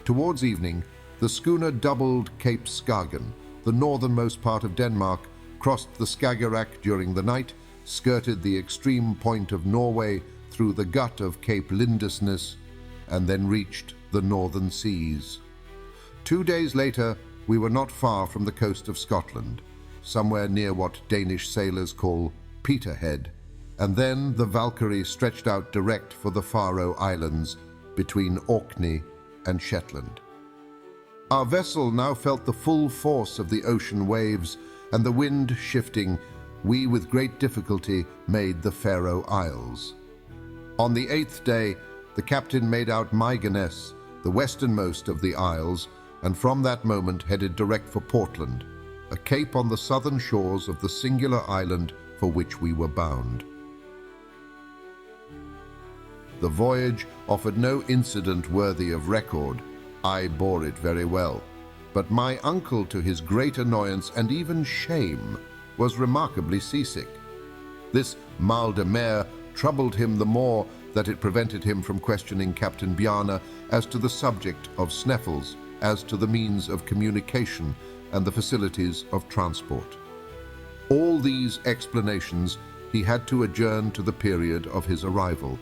Speaker 2: Towards evening, the schooner doubled Cape Skagen, the northernmost part of Denmark, crossed the Skagerrak during the night, skirted the extreme point of Norway through the gut of Cape Lindesnes, and then reached the northern seas. 2 days later, we were not far from the coast of Scotland, somewhere near what Danish sailors call Peterhead, and then the Valkyrie stretched out direct for the Faroe Islands between Orkney and Shetland. Our vessel now felt the full force of the ocean waves, and the wind shifting, we with great difficulty made the Faroe Isles. On the 8th day, the captain made out Meigenes, the westernmost of the isles, and from that moment headed direct for Portland, a cape on the southern shores of the singular island for which we were bound. The voyage offered no incident worthy of record. I bore it very well, but my uncle, to his great annoyance and even shame, was remarkably seasick. This mal de mer troubled him the more that it prevented him from questioning Captain Bjarne as to the subject of Sneffels, as to the means of communication and the facilities of transport. All these explanations he had to adjourn to the period of his arrival.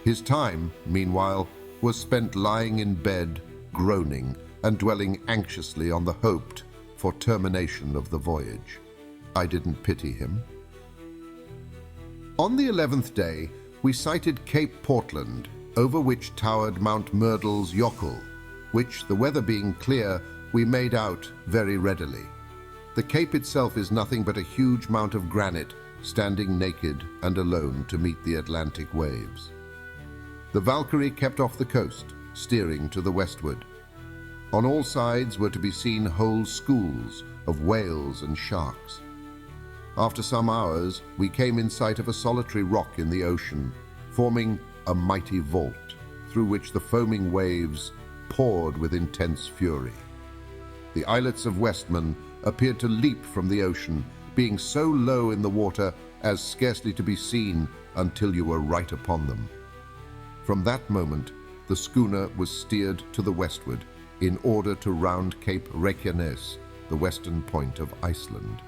Speaker 2: His time, meanwhile, was spent lying in bed, groaning, and dwelling anxiously on the hoped for termination of the voyage. I didn't pity him. On the 11th day, we sighted Cape Portland, over which towered Mount Myrtle's Jokul, which, the weather being clear, we made out very readily. The cape itself is nothing but a huge mount of granite, standing naked and alone to meet the Atlantic waves. The Valkyrie kept off the coast, steering to the westward. On all sides were to be seen whole schools of whales and sharks. After some hours, we came in sight of a solitary rock in the ocean, forming a mighty vault, through which the foaming waves poured with intense fury. The islets of Westman appeared to leap from the ocean, being so low in the water as scarcely to be seen until you were right upon them. From that moment, the schooner was steered to the westward in order to round Cape Reykjanes, the western point of Iceland.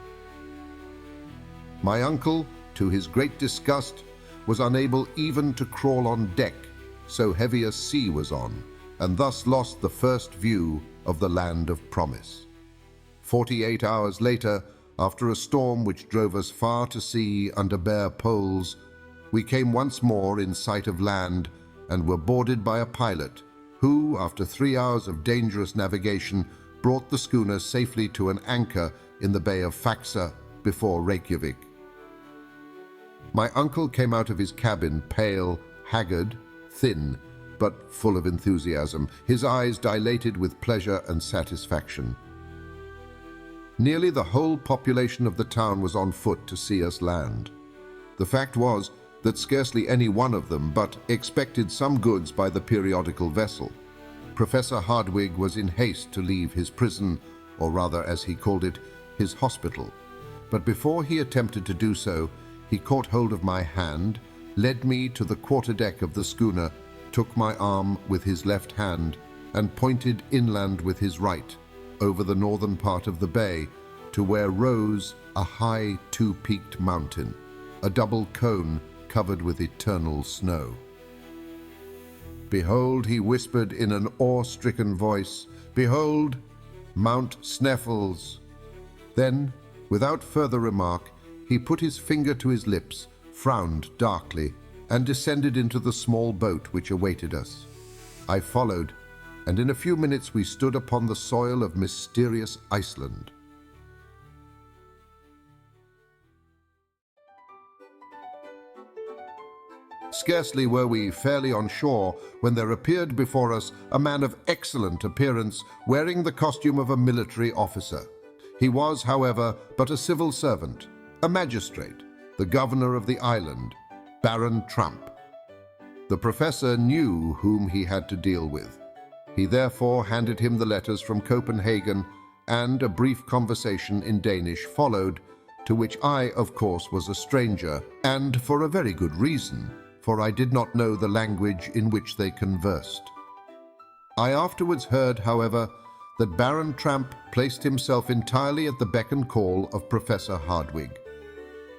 Speaker 2: My uncle, to his great disgust, was unable even to crawl on deck, so heavy a sea was on, and thus lost the first view of the land of promise. 48 hours later, after a storm which drove us far to sea under bare poles, we came once more in sight of land and were boarded by a pilot who, after 3 hours of dangerous navigation, brought the schooner safely to an anchor in the Bay of Faxa before Reykjavik. My uncle came out of his cabin pale, haggard, thin, but full of enthusiasm, his eyes dilated with pleasure and satisfaction. Nearly the whole population of the town was on foot to see us land. The fact was that scarcely any one of them but expected some goods by the periodical vessel. Professor Hardwigg was in haste to leave his prison, or rather, as he called it, his hospital. But before he attempted to do so, he caught hold of my hand, led me to the quarterdeck of the schooner, took my arm with his left hand, and pointed inland with his right, over the northern part of the bay, to where rose a high two-peaked mountain, a double cone covered with eternal snow. "Behold," he whispered in an awe-stricken voice, "behold, Mount Sneffels." Then, without further remark, he put his finger to his lips, frowned darkly, and descended into the small boat which awaited us. I followed, and in a few minutes we stood upon the soil of mysterious Iceland. Scarcely were we fairly on shore when there appeared before us a man of excellent appearance, wearing the costume of a military officer. He was, however, but a civil servant, a magistrate, the governor of the island, Baron Tramp. The professor knew whom he had to deal with. He therefore handed him the letters from Copenhagen, and a brief conversation in Danish followed, to which I, of course, was a stranger, and for a very good reason, for I did not know the language in which they conversed. I afterwards heard, however, that Baron Tramp placed himself entirely at the beck and call of Professor Hardwigg.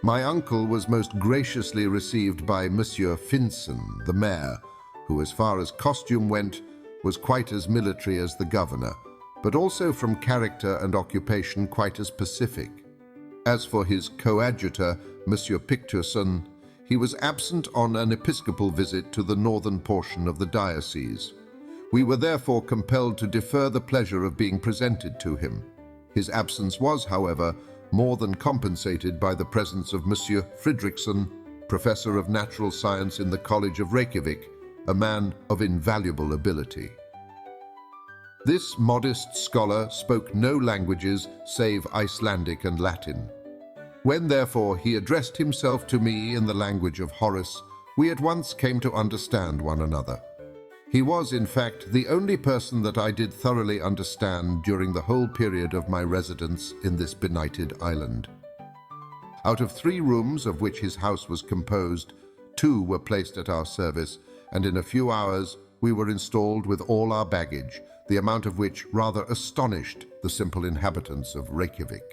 Speaker 2: My uncle was most graciously received by Monsieur Finson, the mayor, who, as far as costume went, was quite as military as the governor, but also from character and occupation quite as pacific. As for his coadjutor, Monsieur Picturson, he was absent on an episcopal visit to the northern portion of the diocese. We were therefore compelled to defer the pleasure of being presented to him. His absence was, however, more than compensated by the presence of Monsieur Fridriksson, professor of natural science in the College of Reykjavik, a man of invaluable ability. This modest scholar spoke no languages save Icelandic and Latin. When, therefore, he addressed himself to me in the language of Horace, we at once came to understand one another. He was, in fact, the only person that I did thoroughly understand during the whole period of my residence in this benighted island. Out of 3 rooms of which his house was composed, 2 were placed at our service, and in a few hours we were installed with all our baggage, the amount of which rather astonished the simple inhabitants of Reykjavik.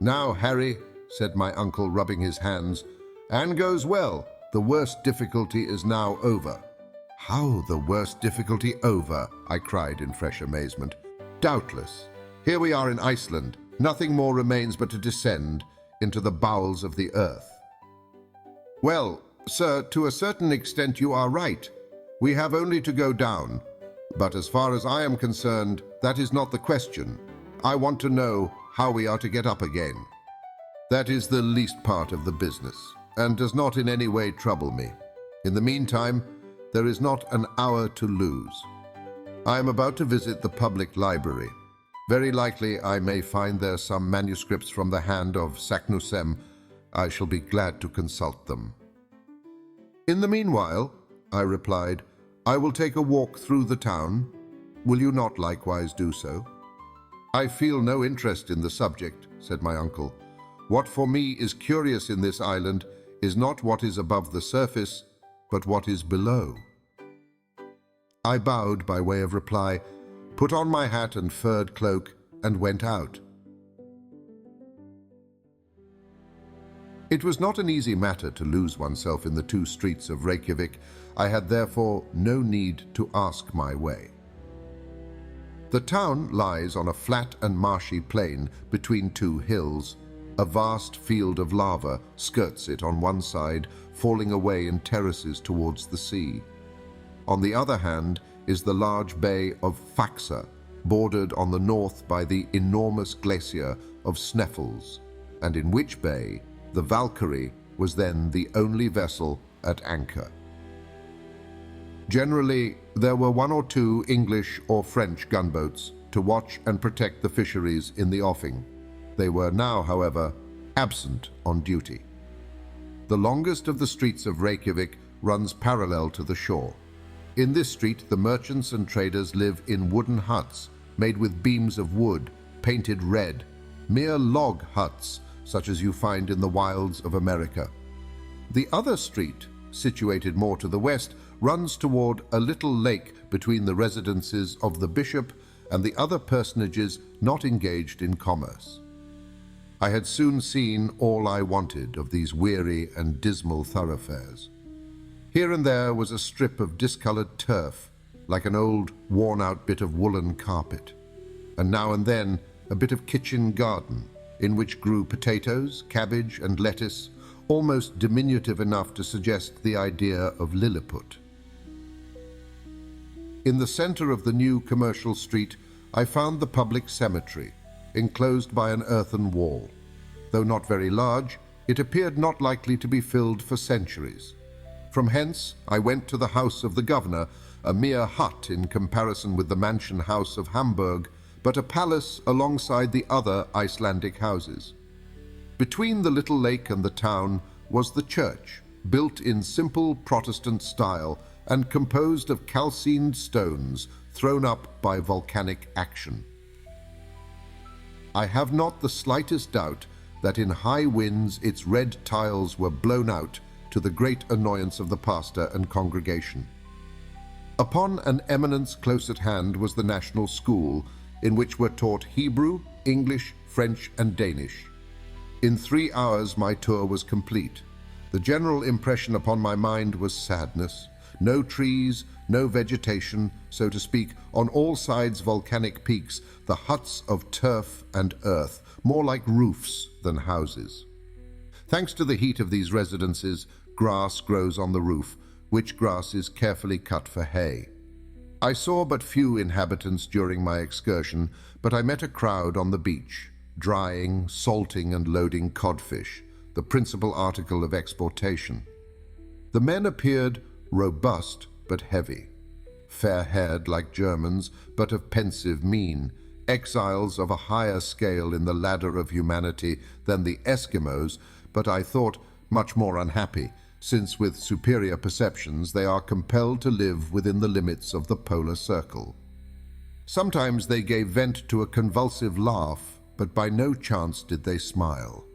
Speaker 2: "Now, Harry," said my uncle, rubbing his hands, "and goes well. The worst difficulty is now over." "How the worst difficulty over?" I cried in fresh amazement. "Doubtless. Here we are in Iceland. Nothing more remains but to descend into the bowels of the earth." "Well, sir, to a certain extent you are right. We have only to go down. But as far as I am concerned, that is not the question. I want to know how we are to get up again. That is the least part of the business, and does not in any way trouble me. In the meantime, there is not an hour to lose. I am about to visit the public library. Very likely I may find there some manuscripts from the hand of Saknussemm. I shall be glad to consult them." "In the meanwhile," I replied, "I will take a walk through the town. Will you not likewise do so?" "I feel no interest in the subject," said my uncle. "What for me is curious in this island is not what is above the surface, but what is below." I bowed by way of reply, put on my hat and furred cloak, and went out. It was not an easy matter to lose oneself in the 2 streets of Reykjavik. I had therefore no need to ask my way. The town lies on a flat and marshy plain between two hills. A vast field of lava skirts it on one side, falling away in terraces towards the sea. On the other hand is the large bay of Faxa, bordered on the north by the enormous glacier of Sneffels, and in which bay the Valkyrie was then the only vessel at anchor. Generally, there were one or two English or French gunboats to watch and protect the fisheries in the offing. They were now, however, absent on duty. The longest of the streets of Reykjavik runs parallel to the shore. In this street, the merchants and traders live in wooden huts made with beams of wood, painted red, mere log huts such as you find in the wilds of America. The other street, situated more to the west, runs toward a little lake between the residences of the bishop and the other personages not engaged in commerce. I had soon seen all I wanted of these weary and dismal thoroughfares. Here and there was a strip of discolored turf, like an old, worn-out bit of woolen carpet, and now and then a bit of kitchen garden, in which grew potatoes, cabbage, and lettuce, almost diminutive enough to suggest the idea of Lilliput. In the center of the new commercial street, I found the public cemetery, enclosed by an earthen wall. Though not very large, it appeared not likely to be filled for centuries. From hence, I went to the house of the governor, a mere hut in comparison with the mansion house of Hamburg, but a palace alongside the other Icelandic houses. Between the little lake and the town was the church, built in simple Protestant style and composed of calcined stones thrown up by volcanic action. I have not the slightest doubt that in high winds its red tiles were blown out, to the great annoyance of the pastor and congregation. Upon an eminence close at hand was the national school, in which were taught Hebrew, English, French, and Danish. In 3 hours my tour was complete. The general impression upon my mind was sadness. No trees, no vegetation, so to speak, on all sides volcanic peaks, the huts of turf and earth, more like roofs than houses. Thanks to the heat of these residences, grass grows on the roof, which grass is carefully cut for hay. I saw but few inhabitants during my excursion, but I met a crowd on the beach, drying, salting, and loading codfish, the principal article of exportation. The men appeared robust but heavy, fair-haired like Germans, but of pensive mien, exiles of a higher scale in the ladder of humanity than the Eskimos, but I thought much more unhappy, since with superior perceptions they are compelled to live within the limits of the polar circle. Sometimes they gave vent to a convulsive laugh, but by no chance did they smile.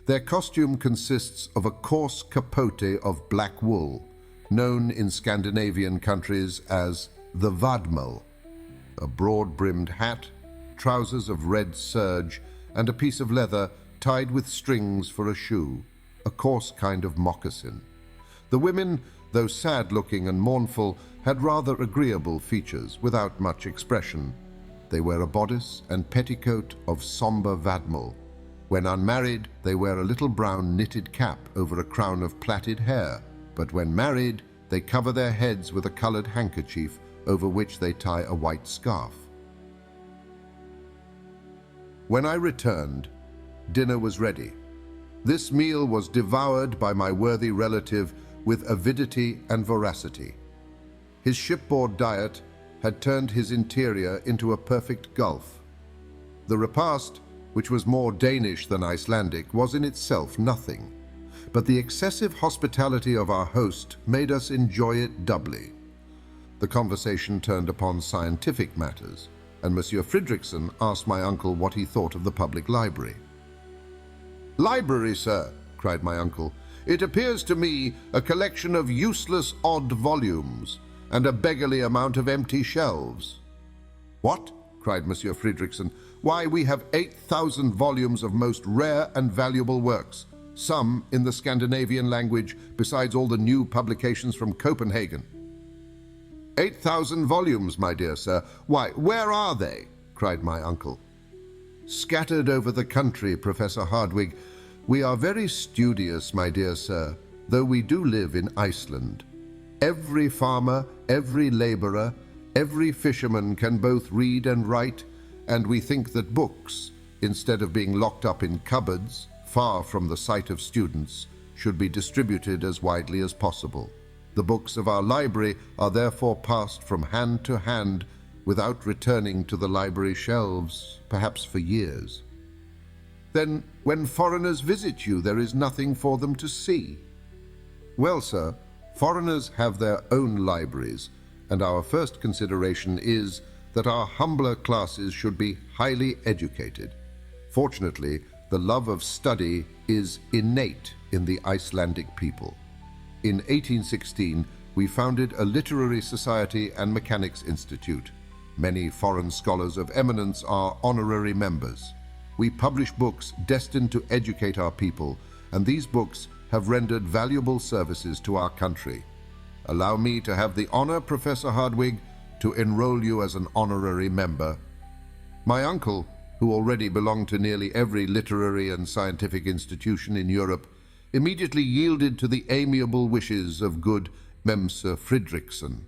Speaker 2: Their costume consists of a coarse capote of black wool, known in Scandinavian countries as the vadmal, a broad-brimmed hat, trousers of red serge, and a piece of leather tied with strings for a shoe, a coarse kind of moccasin. The women, though sad-looking and mournful, had rather agreeable features, without much expression. They wear a bodice and petticoat of sombre vadmal. When unmarried, they wear a little brown knitted cap over a crown of plaited hair, but when married, they cover their heads with a colored handkerchief over which they tie a white scarf. When I returned, dinner was ready. This meal was devoured by my worthy relative with avidity and voracity. His shipboard diet had turned his interior into a perfect gulf. The repast, which was more Danish than Icelandic, was in itself nothing, but the excessive hospitality of our host made us enjoy it doubly. The conversation turned upon scientific matters, and Monsieur Fridriksson asked my uncle what he thought of the public library. "Library, sir," cried my uncle. "It appears to me a collection of useless odd volumes, and a beggarly amount of empty shelves." "What?" cried Monsieur Fridriksson. "Why, we have 8,000 volumes of most rare and valuable works, some in the Scandinavian language, besides all the new publications from Copenhagen." 8,000 volumes, my dear sir. Why, where are they? Cried my uncle. Scattered over the country, Professor Hardwigg. We are very studious, my dear sir, though we do live in Iceland. Every farmer, every labourer, every fisherman can both read and write, and we think that books, instead of being locked up in cupboards, far from the sight of students, should be distributed as widely as possible. The books of our library are therefore passed from hand to hand without returning to the library shelves, perhaps for years. Then, when foreigners visit you, there is nothing for them to see. Well, sir, foreigners have their own libraries, and our first consideration is that our humbler classes should be highly educated. Fortunately, the love of study is innate in the Icelandic people. In 1816, we founded a literary society and mechanics institute. Many foreign scholars of eminence are honorary members. We publish books destined to educate our people, and these books have rendered valuable services to our country. Allow me to have the honor, Professor Hardwigg, to enroll you as an honorary member. My uncle, who already belonged to nearly every literary and scientific institution in Europe, immediately yielded to the amiable wishes of good Memser Fridriksson.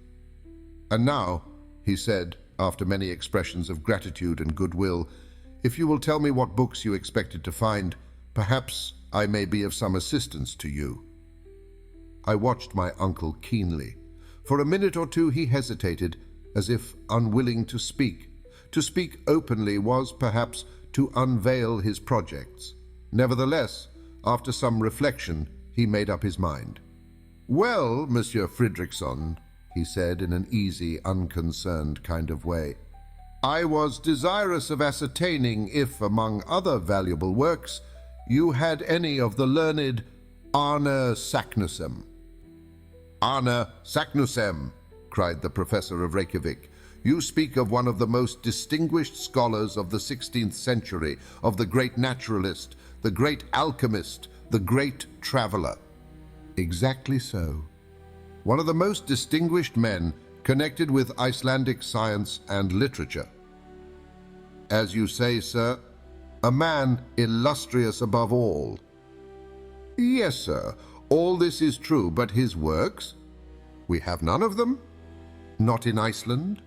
Speaker 2: And now, he said, after many expressions of gratitude and goodwill, if you will tell me what books you expected to find, perhaps I may be of some assistance to you. I watched my uncle keenly. For a minute or two he hesitated, as if unwilling to speak. To speak openly was, perhaps, to unveil his projects. Nevertheless, after some reflection, he made up his mind. "Well, Monsieur Fridriksson," he said in an easy, unconcerned kind of way, "I was desirous of ascertaining if, among other valuable works, you had any of the learned Arne Saknussemm." "Arne Saknussemm," cried the professor of Reykjavik. "You speak of one of the most distinguished scholars of the 16th century, of the great naturalist, the great alchemist, the great traveler." "Exactly so. One of the most distinguished men connected with Icelandic science and literature. As you say, sir, a man illustrious above all." "Yes, sir, all this is true, but his works? We have none of them? Not in Iceland?"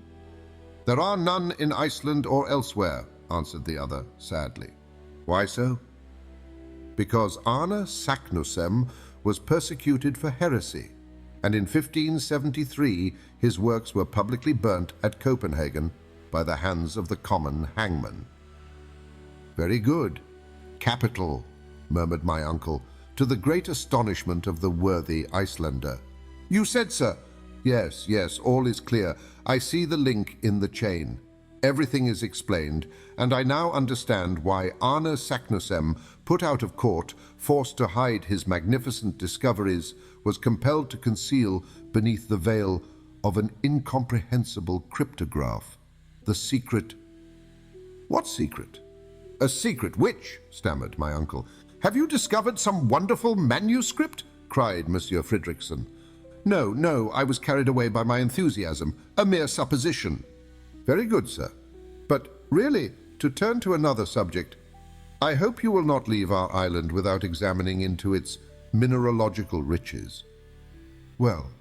Speaker 2: "There are none in Iceland or elsewhere," answered the other sadly. "Why so?" "Because Arne Saknussemm was persecuted for heresy, and in 1573 his works were publicly burnt at Copenhagen by the hands of the common hangman." "Very good. Capital," murmured my uncle, to the great astonishment of the worthy Icelander. "You said, sir—" Yes, all is clear. I see the link in the chain. Everything is explained, and I now understand why Arne Saknussemm, put out of court, forced to hide his magnificent discoveries, was compelled to conceal beneath the veil of an incomprehensible cryptograph the secret— "What secret?" "A secret which," stammered my uncle. "Have you discovered some wonderful manuscript?" cried Monsieur Fridriksson. No, I was carried away by my enthusiasm. A mere supposition." "Very good, sir. But really, to turn to another subject, I hope you will not leave our island without examining into its mineralogical riches." "Well,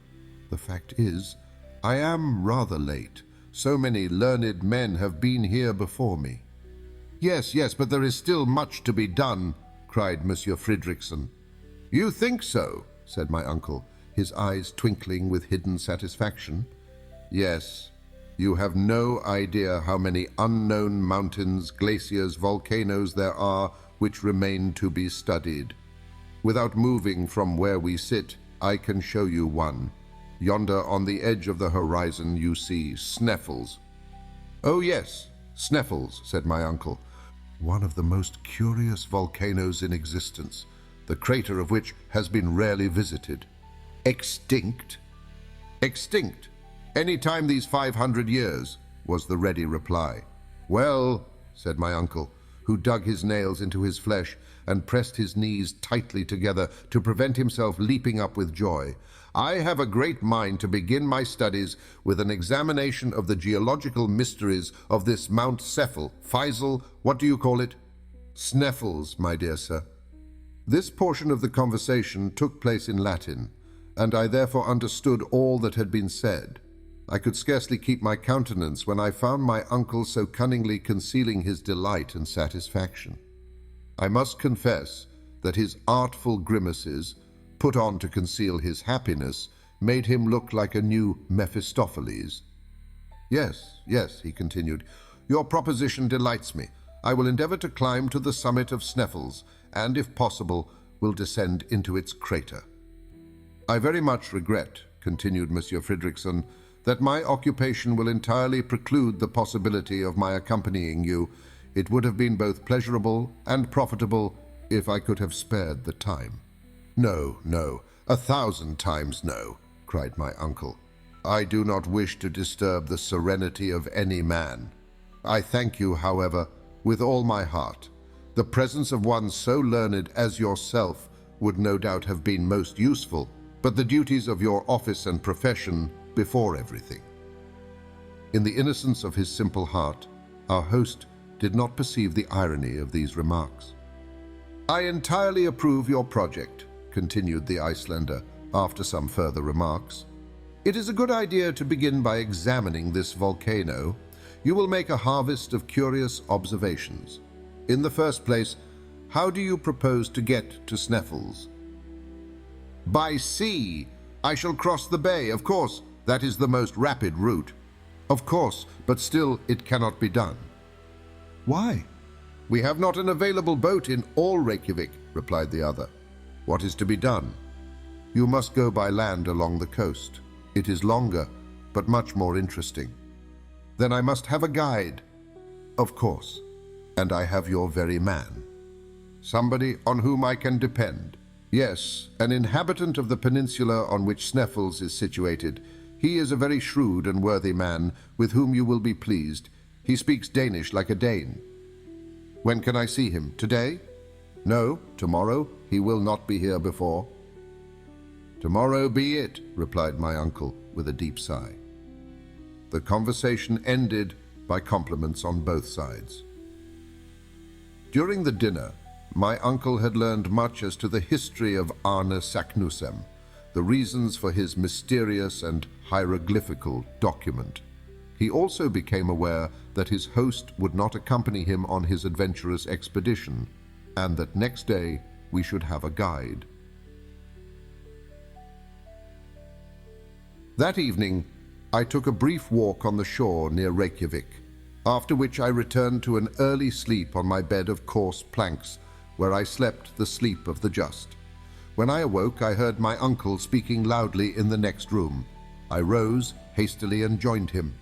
Speaker 2: the fact is, I am rather late. So many learned men have been here before me." Yes, but there is still much to be done," cried Monsieur Fridriksson. "You think so?" said my uncle, his eyes twinkling with hidden satisfaction. "Yes. You have no idea how many unknown mountains, glaciers, volcanoes there are which remain to be studied. Without moving from where we sit, I can show you one. Yonder on the edge of the horizon you see Sneffels." "Oh yes, Sneffels," said my uncle. "One of the most curious volcanoes in existence, the crater of which has been rarely visited." "Extinct?" "Extinct. Any time these 500 years," was the ready reply. "Well," said my uncle, who dug his nails into his flesh and pressed his knees tightly together to prevent himself leaping up with joy. "I have a great mind to begin my studies with an examination of the geological mysteries of this Mount Cephal. Faisal, what do you call it?" "Sneffels, my dear sir." This portion of the conversation took place in Latin, and I therefore understood all that had been said. I could scarcely keep my countenance when I found my uncle so cunningly concealing his delight and satisfaction. I must confess that his artful grimaces, put on to conceal his happiness, made him look like a new Mephistopheles. Yes, he continued, "your proposition delights me. I will endeavor to climb to the summit of Sneffels, and, if possible, will descend into its crater. I very much regret," continued Monsieur Fridriksson, "that my occupation will entirely preclude the possibility of my accompanying you. It would have been both pleasurable and profitable if I could have spared the time." "No, 1,000 times no," cried my uncle. "I do not wish to disturb the serenity of any man. I thank you, however, with all my heart. The presence of one so learned as yourself would no doubt have been most useful, but the duties of your office and profession before everything." In the innocence of his simple heart, our host did not perceive the irony of these remarks. "I entirely approve your project," continued the Icelander, after some further remarks. "It is a good idea to begin by examining this volcano. You will make a harvest of curious observations. In the first place, how do you propose to get to Sneffels?" "By sea. I shall cross the bay, of course. That is the most rapid route." "Of course, but still it cannot be done." "Why?" "We have not an available boat in all Reykjavik," replied the other. "What is to be done?" "You must go by land along the coast. It is longer, but much more interesting." "Then I must have a guide." "Of course, and I have your very man." "Somebody on whom I can depend." "Yes, an inhabitant of the peninsula on which Sneffels is situated. He is a very shrewd and worthy man, with whom you will be pleased. He speaks Danish like a Dane." "When can I see him? Today?" "No, tomorrow. He will not be here before." "Tomorrow be it," replied my uncle with a deep sigh. The conversation ended by compliments on both sides. During the dinner, my uncle had learned much as to the history of Arne Saknussemm, the reasons for his mysterious and hieroglyphical document. He also became aware that his host would not accompany him on his adventurous expedition, and that next day we should have a guide. That evening, I took a brief walk on the shore near Reykjavik, after which I returned to an early sleep on my bed of coarse planks, where I slept the sleep of the just. When I awoke, I heard my uncle speaking loudly in the next room. I rose hastily and joined him.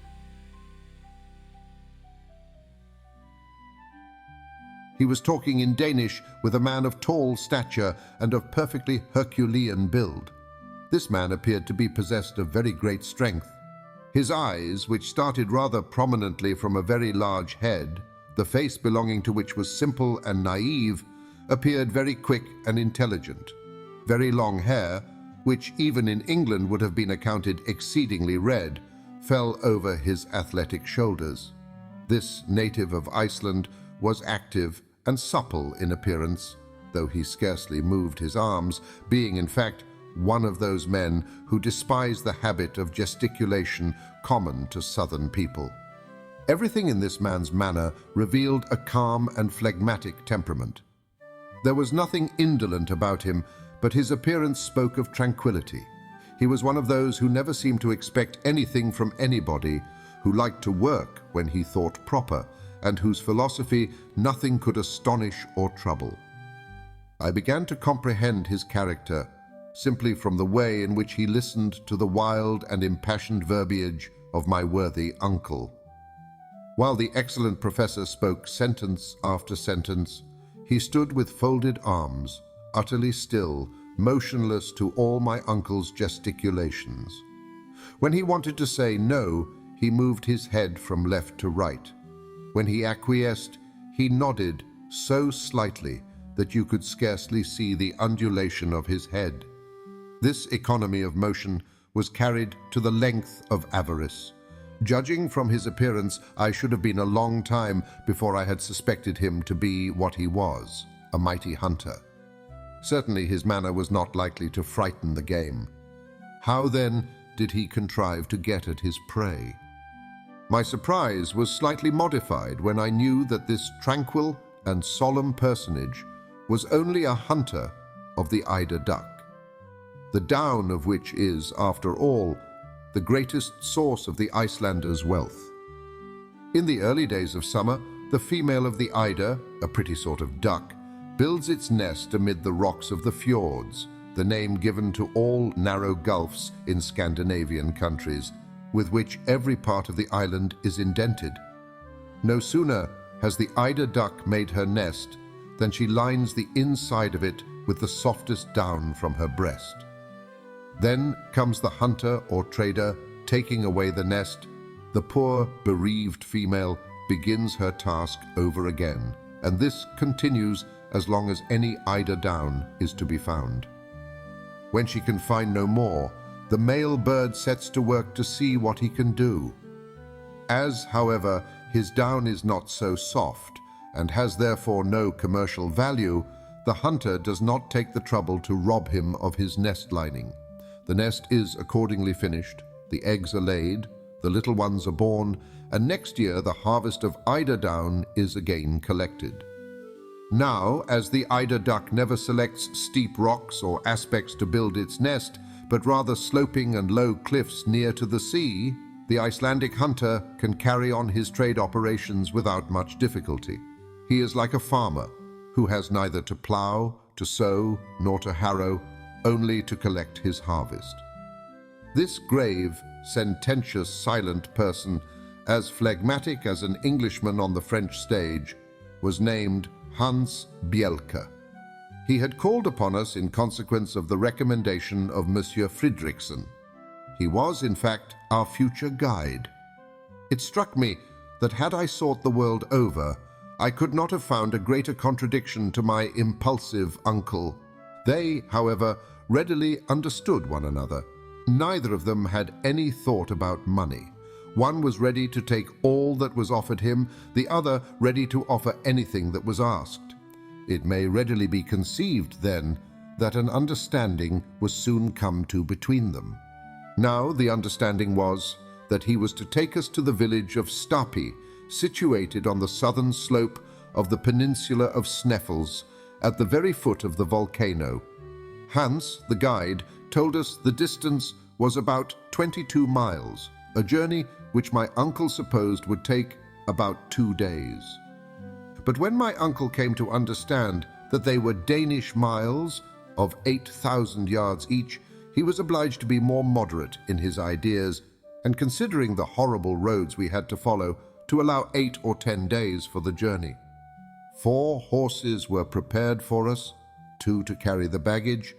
Speaker 2: He was talking in Danish with a man of tall stature and of perfectly Herculean build. This man appeared to be possessed of very great strength. His eyes, which started rather prominently from a very large head, the face belonging to which was simple and naive, appeared very quick and intelligent. Very long hair, which even in England would have been accounted exceedingly red, fell over his athletic shoulders. This native of Iceland was active and supple in appearance, though he scarcely moved his arms, being in fact one of those men who despise the habit of gesticulation common to southern people. Everything in this man's manner revealed a calm and phlegmatic temperament. There was nothing indolent about him, but his appearance spoke of tranquility. He was one of those who never seemed to expect anything from anybody, who liked to work when he thought proper, and whose philosophy nothing could astonish or trouble. I began to comprehend his character simply from the way in which he listened to the wild and impassioned verbiage of my worthy uncle. While the excellent professor spoke sentence after sentence, he stood with folded arms, utterly still, motionless to all my uncle's gesticulations. When he wanted to say no, he moved his head from left to right. When he acquiesced, he nodded so slightly that you could scarcely see the undulation of his head. This economy of motion was carried to the length of avarice. Judging from his appearance, I should have been a long time before I had suspected him to be what he was, a mighty hunter. Certainly his manner was not likely to frighten the game. How then did he contrive to get at his prey? My surprise was slightly modified when I knew that this tranquil and solemn personage was only a hunter of the eider duck, the down of which is, after all, the greatest source of the Icelanders' wealth. In the early days of summer, the female of the eider, a pretty sort of duck, builds its nest amid the rocks of the fjords, the name given to all narrow gulfs in Scandinavian countries, with which every part of the island is indented. No sooner has the eider duck made her nest than she lines the inside of it with the softest down from her breast. Then comes the hunter or trader taking away the nest. The poor, bereaved female begins her task over again, and this continues as long as any eider down is to be found. When she can find no more, the male bird sets to work to see what he can do. As, however, his down is not so soft and has therefore no commercial value, the hunter does not take the trouble to rob him of his nest lining. The nest is accordingly finished, the eggs are laid, the little ones are born, and next year the harvest of eider down is again collected. Now, as the eider duck never selects steep rocks or aspects to build its nest, but rather sloping and low cliffs near to the sea, the Icelandic hunter can carry on his trade operations without much difficulty. He is like a farmer who has neither to plow, to sow, nor to harrow, only to collect his harvest. This grave, sententious, silent person, as phlegmatic as an Englishman on the French stage, was named Hans Bielke. He had called upon us in consequence of the recommendation of Monsieur Fridriksson. He was, in fact, our future guide. It struck me that had I sought the world over, I could not have found a greater contradiction to my impulsive uncle. They, however, readily understood one another. Neither of them had any thought about money. One was ready to take all that was offered him, the other ready to offer anything that was asked. It may readily be conceived, then, that an understanding was soon come to between them. Now the understanding was that he was to take us to the village of Stapi, situated on the southern slope of the peninsula of Sneffels, at the very foot of the volcano. Hans, the guide, told us the distance was about 22 miles, a journey which my uncle supposed would take about 2 days. But when my uncle came to understand that they were Danish miles of 8,000 yards each, he was obliged to be more moderate in his ideas, and considering the horrible roads we had to follow, to allow 8 or 10 days for the journey. 4 horses were prepared for us, 2 to carry the baggage,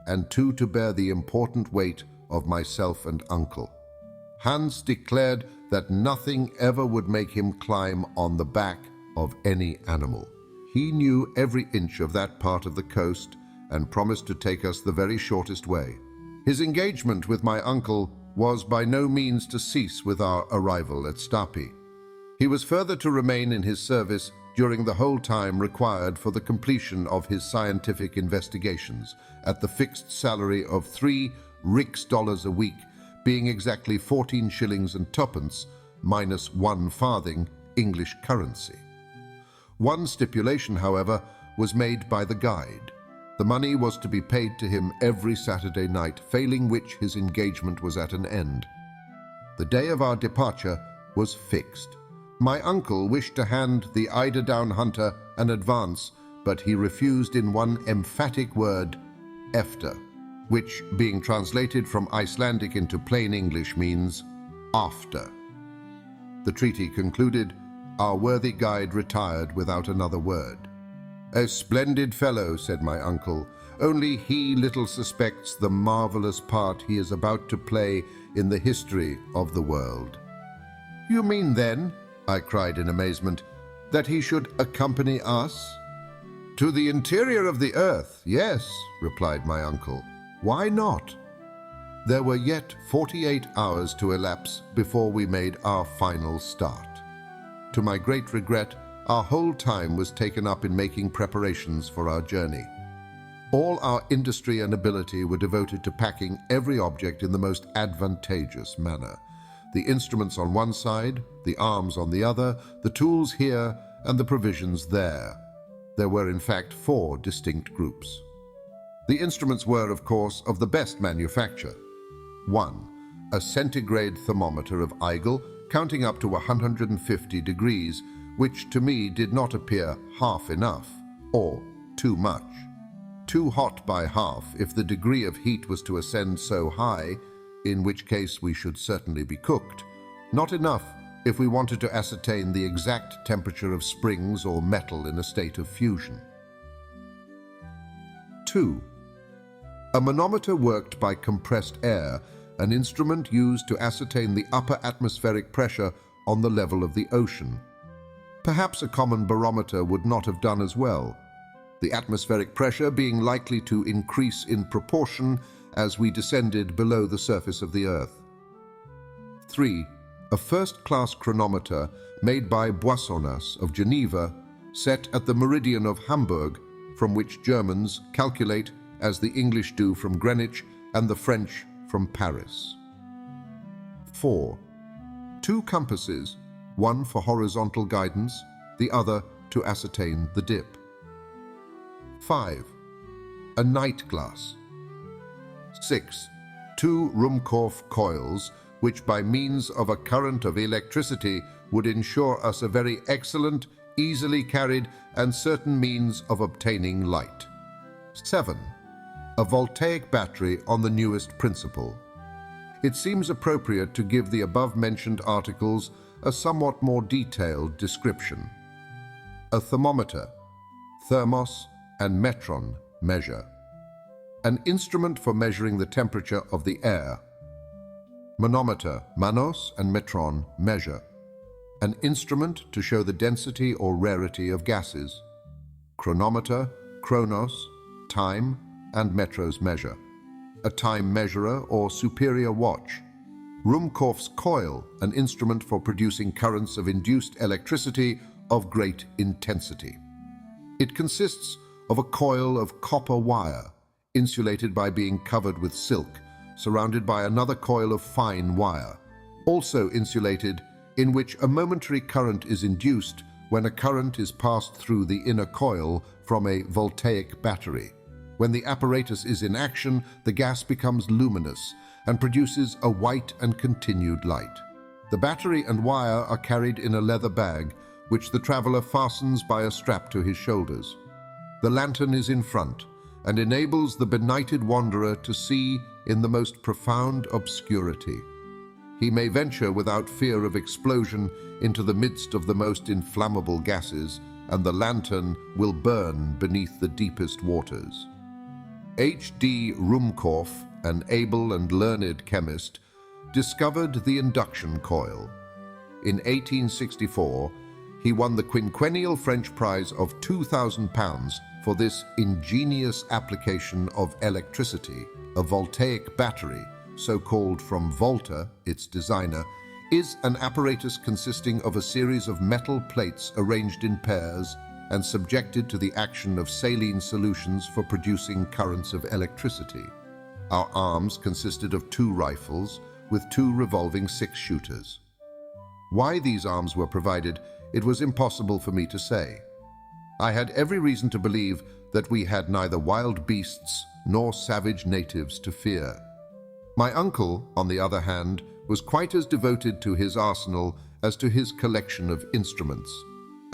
Speaker 2: and 2 to bear the important weight of myself and uncle. Hans declared that nothing ever would make him climb on the back of any animal. He knew every inch of that part of the coast and promised to take us the very shortest way. His engagement with my uncle was by no means to cease with our arrival at Stapi. He was further to remain in his service during the whole time required for the completion of his scientific investigations, at the fixed salary of 3 riksdollars a week, being exactly 14 shillings and twopence, minus 1 farthing English currency. One stipulation, however, was made by the guide. The money was to be paid to him every Saturday night, failing which his engagement was at an end. The day of our departure was fixed. My uncle wished to hand the eider-down hunter an advance, but he refused in one emphatic word, "efter," which, being translated from Icelandic into plain English, means after. The treaty concluded, our worthy guide retired without another word. "A splendid fellow," said my uncle, "only he little suspects the marvelous part he is about to play in the history of the world." "You mean, then," I cried in amazement, "that he should accompany us?" To the interior of the earth, yes, replied my uncle. Why not? There were yet 48 hours to elapse before we made our final start. To my great regret, our whole time was taken up in making preparations for our journey. All our industry and ability were devoted to packing every object in the most advantageous manner. The instruments on one side, the arms on the other, the tools here, and the provisions there. There were in fact 4 distinct groups. The instruments were, of course, of the best manufacture. 1. A centigrade thermometer of Eigel, counting up to 150 degrees, which to me did not appear half enough, or too much. Too hot by half if the degree of heat was to ascend so high, in which case we should certainly be cooked. Not enough if we wanted to ascertain the exact temperature of springs or metal in a state of fusion. 2. A manometer worked by compressed air, an instrument used to ascertain the upper atmospheric pressure on the level of the ocean. Perhaps a common barometer would not have done as well, the atmospheric pressure being likely to increase in proportion as we descended below the surface of the Earth. 3. A first-class chronometer made by Boissonnas of Geneva, set at the meridian of Hamburg, from which Germans calculate as the English do from Greenwich and the French from Paris. 4. 2 compasses, one for horizontal guidance, the other to ascertain the dip. 5. A night glass. 6. 2 Ruhmkorff coils, which by means of a current of electricity would ensure us a very excellent, easily carried and certain means of obtaining light. 7. A voltaic battery on the newest principle. It seems appropriate to give the above-mentioned articles a somewhat more detailed description. A thermometer, thermos and metron measure. An instrument for measuring the temperature of the air. Manometer, manos and metron measure. An instrument to show the density or rarity of gases. Chronometer, chronos, time, and metros measure. A time measurer or superior watch. Ruhmkorff's coil, an instrument for producing currents of induced electricity of great intensity. It consists of a coil of copper wire, insulated by being covered with silk, surrounded by another coil of fine wire, also insulated, in which a momentary current is induced when a current is passed through the inner coil from a voltaic battery. When the apparatus is in action, the gas becomes luminous and produces a white and continued light. The battery and wire are carried in a leather bag, which the traveler fastens by a strap to his shoulders. The lantern is in front and enables the benighted wanderer to see in the most profound obscurity. He may venture without fear of explosion into the midst of the most inflammable gases, and the lantern will burn beneath the deepest waters. H.D. Ruhmkorff, an able and learned chemist, discovered the induction coil. In 1864, he won the quinquennial French prize of £2,000 for this ingenious application of electricity. A voltaic battery, so called from Volta, its designer, is an apparatus consisting of a series of metal plates arranged in pairs and subjected to the action of saline solutions for producing currents of electricity. Our arms consisted of 2 rifles with 2 revolving 6-shooters. Why these arms were provided, it was impossible for me to say. I had every reason to believe that we had neither wild beasts nor savage natives to fear. My uncle, on the other hand, was quite as devoted to his arsenal as to his collection of instruments,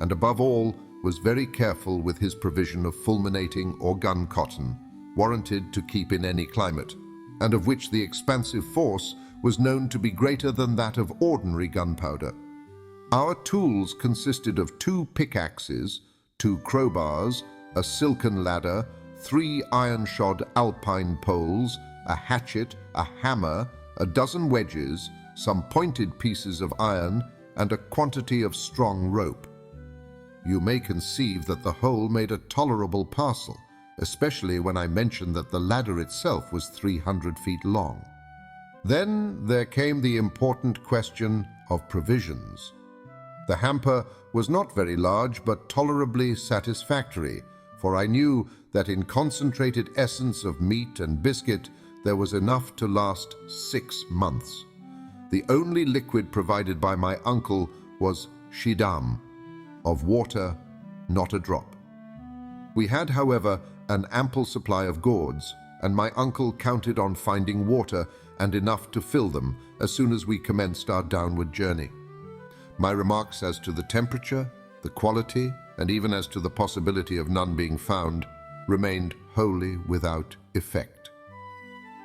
Speaker 2: and above all was very careful with his provision of fulminating or gun cotton, warranted to keep in any climate, and of which the expansive force was known to be greater than that of ordinary gunpowder. Our tools consisted of 2 pickaxes, 2 crowbars, a silken ladder, 3 iron-shod alpine poles, a hatchet, a hammer, a dozen wedges, some pointed pieces of iron, and a quantity of strong rope. you may conceive that the whole made a tolerable parcel, especially when I mentioned that the ladder itself was 300 feet long. Then there came the important question of provisions. The hamper was not very large, but tolerably satisfactory, for I knew that in concentrated essence of meat and biscuit there was enough to last 6 months. The only liquid provided by my uncle was Schiedam. Of water, not a drop. We had, however, an ample supply of gourds, and my uncle counted on finding water and enough to fill them as soon as we commenced our downward journey. My remarks as to the temperature, the quality, and even as to the possibility of none being found remained wholly without effect.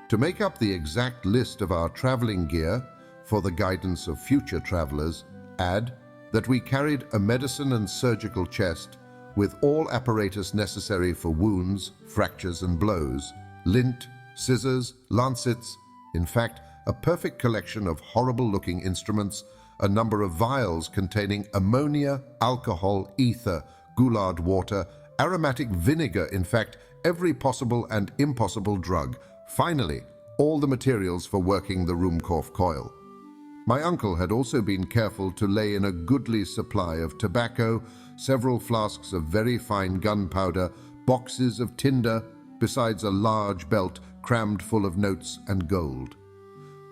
Speaker 2: To make up the exact list of our traveling gear for the guidance of future travelers, add that we carried a medicine and surgical chest with all apparatus necessary for wounds, fractures, and blows, lint, scissors, lancets, in fact, a perfect collection of horrible-looking instruments, a number of vials containing ammonia, alcohol, ether, Goulard water, aromatic vinegar, in fact, every possible and impossible drug. Finally, all the materials for working the Ruhmkorff coil. My uncle had also been careful to lay in a goodly supply of tobacco, several flasks of very fine gunpowder, boxes of tinder, besides a large belt crammed full of notes and gold.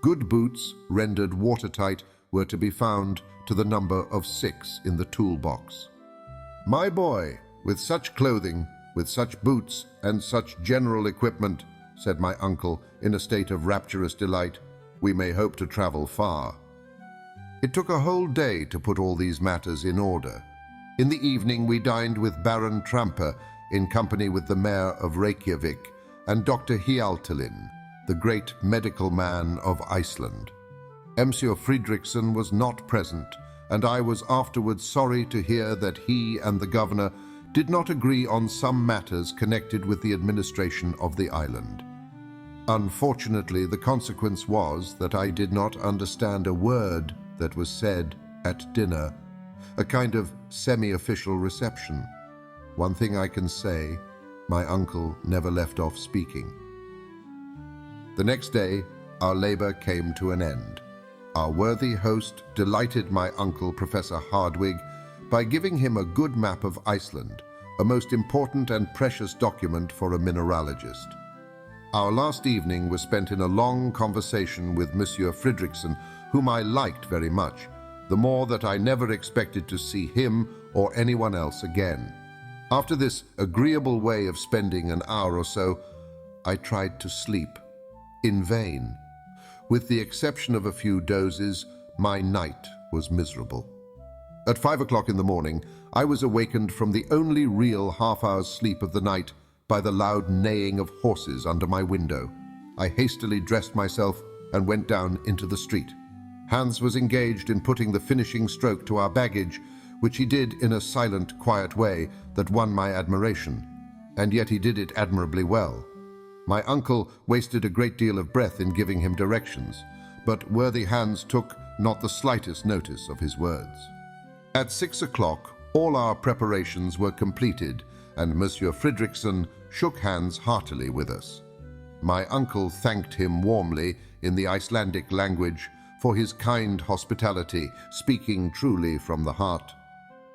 Speaker 2: Good boots, rendered watertight, were to be found to the number of 6 in the toolbox. My boy, with such clothing, with such boots, and such general equipment, said my uncle in a state of rapturous delight, we may hope to travel far. It took a whole day to put all these matters in order. In the evening we dined with Baron Trampe in company with the Mayor of Reykjavik and Dr. Hjaltelin, the great medical man of Iceland. Monsieur Fridriksson was not present, and I was afterwards sorry to hear that he and the governor did not agree on some matters connected with the administration of the island. Unfortunately, the consequence was that I did not understand a word that was said at dinner, a kind of semi-official reception. One thing I can say, my uncle never left off speaking. The next day, our labor came to an end. Our worthy host delighted my uncle, Professor Hardwig, by giving him a good map of Iceland, a most important and precious document for a mineralogist. Our last evening was spent in a long conversation with Monsieur Fridriksson, whom I liked very much, the more that I never expected to see him or anyone else again. After this agreeable way of spending an hour or so, I tried to sleep. In vain. With the exception of a few dozes, my night was miserable. At 5 o'clock in the morning, I was awakened from the only real half-hour's sleep of the night by the loud neighing of horses under my window. I hastily dressed myself and went down into the street. Hans was engaged in putting the finishing stroke to our baggage, which he did in a silent, quiet way that won my admiration, and yet he did it admirably well. My uncle wasted a great deal of breath in giving him directions, but worthy Hans took not the slightest notice of his words. At 6 o'clock, all our preparations were completed, and Monsieur Fridriksson shook hands heartily with us. My uncle thanked him warmly in the Icelandic language for his kind hospitality, speaking truly from the heart.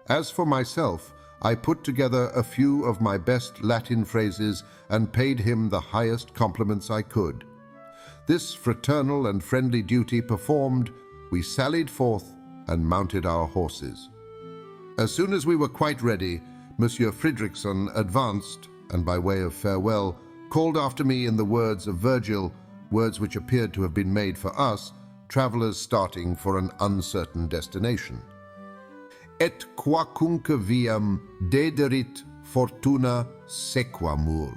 Speaker 2: As for myself, I put together a few of my best Latin phrases and paid him the highest compliments I could. This fraternal and friendly duty performed, we sallied forth and mounted our horses. As soon as we were quite ready, Monsieur Fridriksson advanced, and by way of farewell, called after me in the words of Virgil, words which appeared to have been made for us, travelers starting for an uncertain destination. Et quacunque viam dederit fortuna sequamur.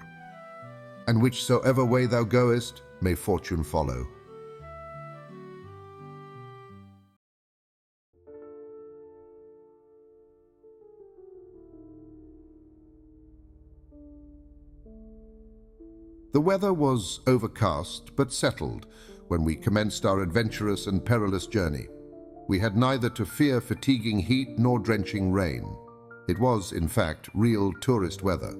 Speaker 2: And whichsoever way thou goest, may fortune follow. The weather was overcast but settled when we commenced our adventurous and perilous journey. We had neither to fear fatiguing heat nor drenching rain. It was, in fact, real tourist weather.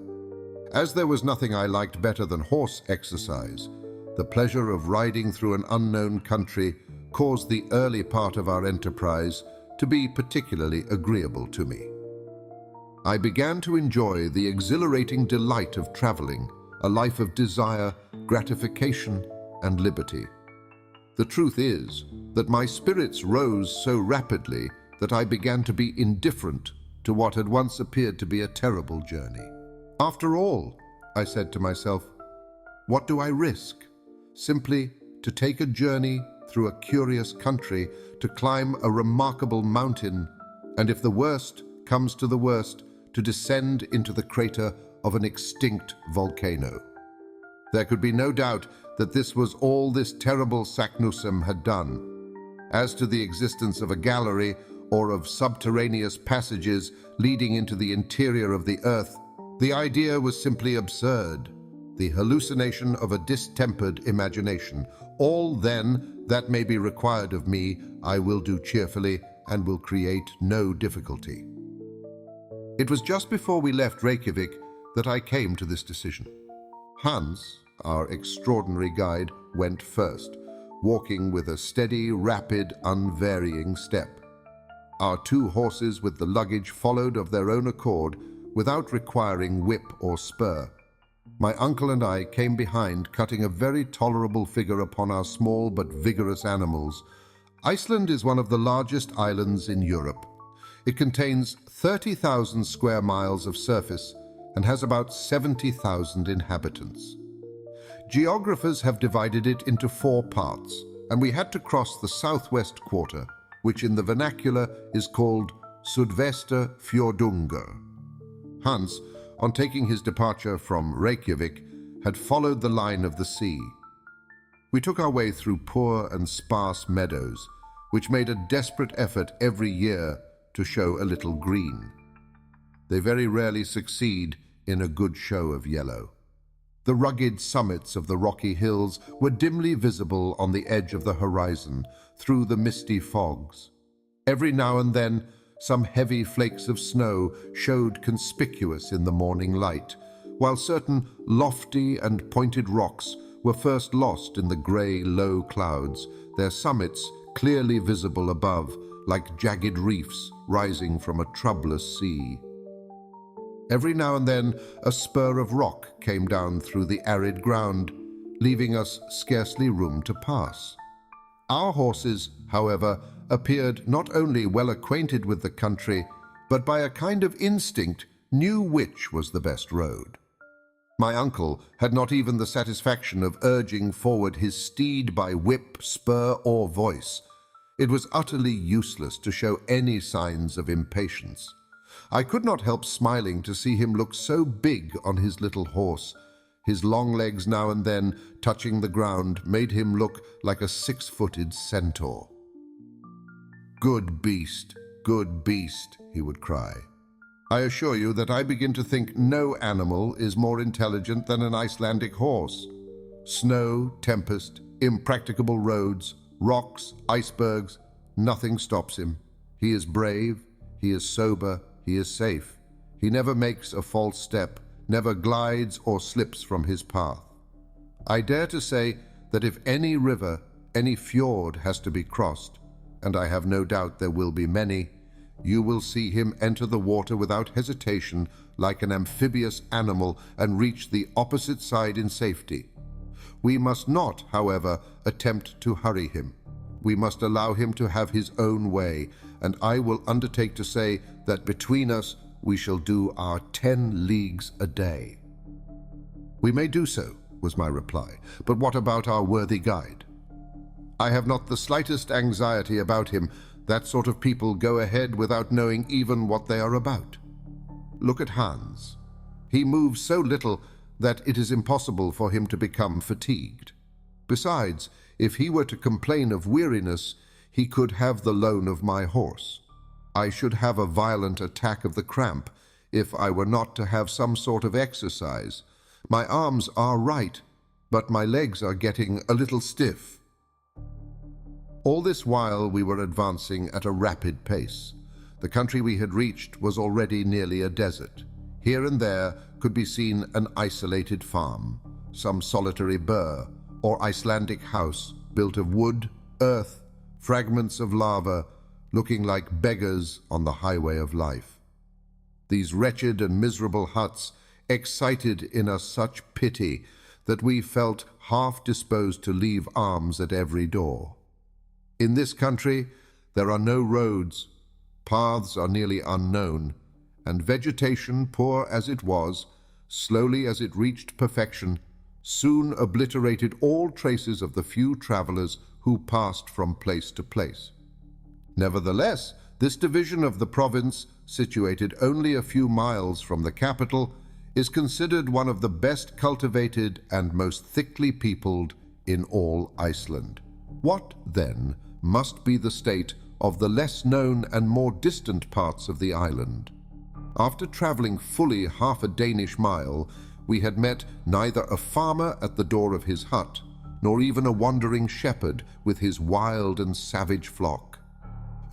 Speaker 2: As there was nothing I liked better than horse exercise, the pleasure of riding through an unknown country caused the early part of our enterprise to be particularly agreeable to me. I began to enjoy the exhilarating delight of traveling, a life of desire, gratification, and liberty. The truth is that my spirits rose so rapidly that I began to be indifferent to what had once appeared to be a terrible journey. After all, I said to myself, what do I risk? Simply to take a journey through a curious country, to climb a remarkable mountain, and if the worst comes to the worst, to descend into the crater of an extinct volcano. There could be no doubt that this was all this terrible Saknussemm had done. As to the existence of a gallery or of subterraneous passages leading into the interior of the earth, the idea was simply absurd, the hallucination of a distempered imagination. All, then, that may be required of me, I will do cheerfully and will create no difficulty. It was just before we left Reykjavik that I came to this decision. Hans, our extraordinary guide, went first, walking with a steady, rapid, unvarying step. Our 2 horses with the luggage followed of their own accord, without requiring whip or spur. My uncle and I came behind, cutting a very tolerable figure upon our small but vigorous animals. Iceland is one of the largest islands in Europe. It contains 30,000 square miles of surface and has about 70,000 inhabitants. Geographers have divided it into 4 parts, and we had to cross the southwest quarter, which in the vernacular is called Sudvester Fjordungur. Hans, on taking his departure from Reykjavik, had followed the line of the sea. We took our way through poor and sparse meadows, which made a desperate effort every year to show a little green. They very rarely succeed in a good show of yellow. The rugged summits of the rocky hills were dimly visible on the edge of the horizon through the misty fogs. Every now and then, some heavy flakes of snow showed conspicuous in the morning light, while certain lofty and pointed rocks were first lost in the grey, low clouds, their summits clearly visible above, like jagged reefs rising from a troublous sea. Every now and then, a spur of rock came down through the arid ground, leaving us scarcely room to pass. Our horses, however, appeared not only well acquainted with the country, but by a kind of instinct knew which was the best road. My uncle had not even the satisfaction of urging forward his steed by whip, spur, or voice. It was utterly useless to show any signs of impatience. I could not help smiling to see him look so big on his little horse. His long legs now and then touching the ground made him look like a 6-footed centaur. Good beast, he would cry. I assure you that I begin to think no animal is more intelligent than an Icelandic horse. Snow, tempest, impracticable roads, rocks, icebergs, nothing stops him. He is brave, he is sober, he is safe. He never makes a false step, never glides or slips from his path. I dare to say that if any river, any fjord has to be crossed, and I have no doubt there will be many, you will see him enter the water without hesitation like an amphibious animal and reach the opposite side in safety. We must not, however, attempt to hurry him. We must allow him to have his own way, and I will undertake to say that between us we shall do our 10 leagues a day. We may do so, was my reply, but what about our worthy guide? I have not the slightest anxiety about him. That sort of people go ahead without knowing even what they are about. Look at Hans. He moves so little that it is impossible for him to become fatigued. Besides, if he were to complain of weariness, he could have the loan of my horse. I should have a violent attack of the cramp if I were not to have some sort of exercise. My arms are right, but my legs are getting a little stiff. All this while we were advancing at a rapid pace. The country we had reached was already nearly a desert. Here and there could be seen an isolated farm, some solitary burgh or Icelandic house built of wood, earth, fragments of lava, looking like beggars on the highway of life. These wretched and miserable huts excited in us such pity that we felt half disposed to leave alms at every door. In this country, there are no roads, paths are nearly unknown, and vegetation, poor as it was, slowly as it reached perfection, soon obliterated all traces of the few travelers who passed from place to place. Nevertheless, this division of the province, situated only a few miles from the capital, is considered one of the best cultivated and most thickly peopled in all Iceland. What, then, must be the state of the less known and more distant parts of the island? After travelling fully half a Danish mile, we had met neither a farmer at the door of his hut, nor even a wandering shepherd with his wild and savage flock.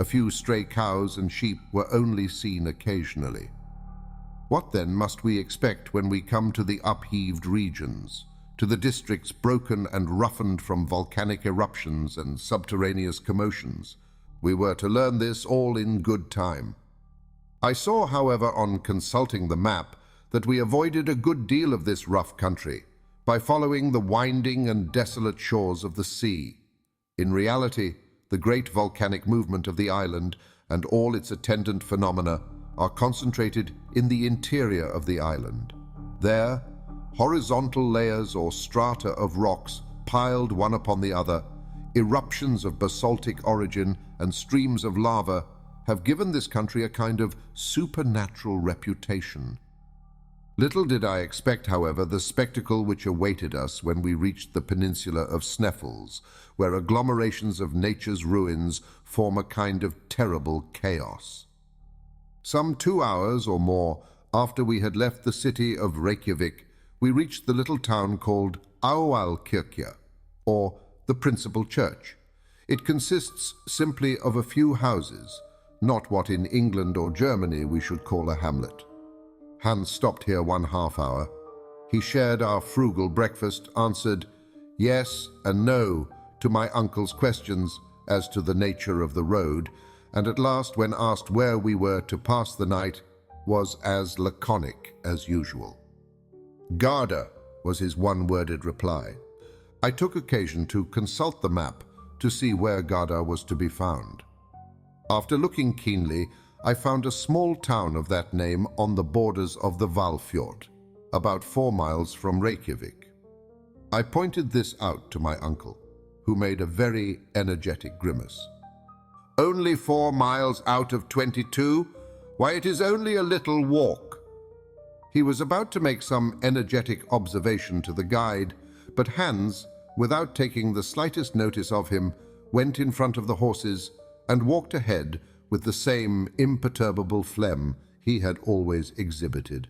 Speaker 2: A few stray cows and sheep were only seen occasionally. What then must we expect when we come to the upheaved regions, to the districts broken and roughened from volcanic eruptions and subterraneous commotions? We were to learn this all in good time. I saw, however, on consulting the map, that we avoided a good deal of this rough country by following the winding and desolate shores of the sea. In reality, the great volcanic movement of the island and all its attendant phenomena are concentrated in the interior of the island. There, horizontal layers or strata of rocks piled one upon the other, eruptions of basaltic origin and streams of lava have given this country a kind of supernatural reputation. Little did I expect, however, the spectacle which awaited us when we reached the peninsula of Sneffels, where agglomerations of nature's ruins form a kind of terrible chaos. Some 2 hours or more after we had left the city of Reykjavik, we reached the little town called Aðalkirkja, or the principal church. It consists simply of a few houses, not what in England or Germany we should call a hamlet. Hans stopped here 1/2 hour. He shared our frugal breakfast, answered yes and no to my uncle's questions as to the nature of the road, and at last, when asked where we were to pass the night, was as laconic as usual. Garda was his one-worded reply. I took occasion to consult the map to see where Garda was to be found. After looking keenly, I found a small town of that name on the borders of the Hvalfjord, about 4 miles from Reykjavik. I pointed this out to my uncle, who made a very energetic grimace. "Only 4 miles out of 22? Why, it is only a little walk." He was about to make some energetic observation to the guide, but Hans, without taking the slightest notice of him, went in front of the horses and walked ahead with the same imperturbable phlegm he had always exhibited.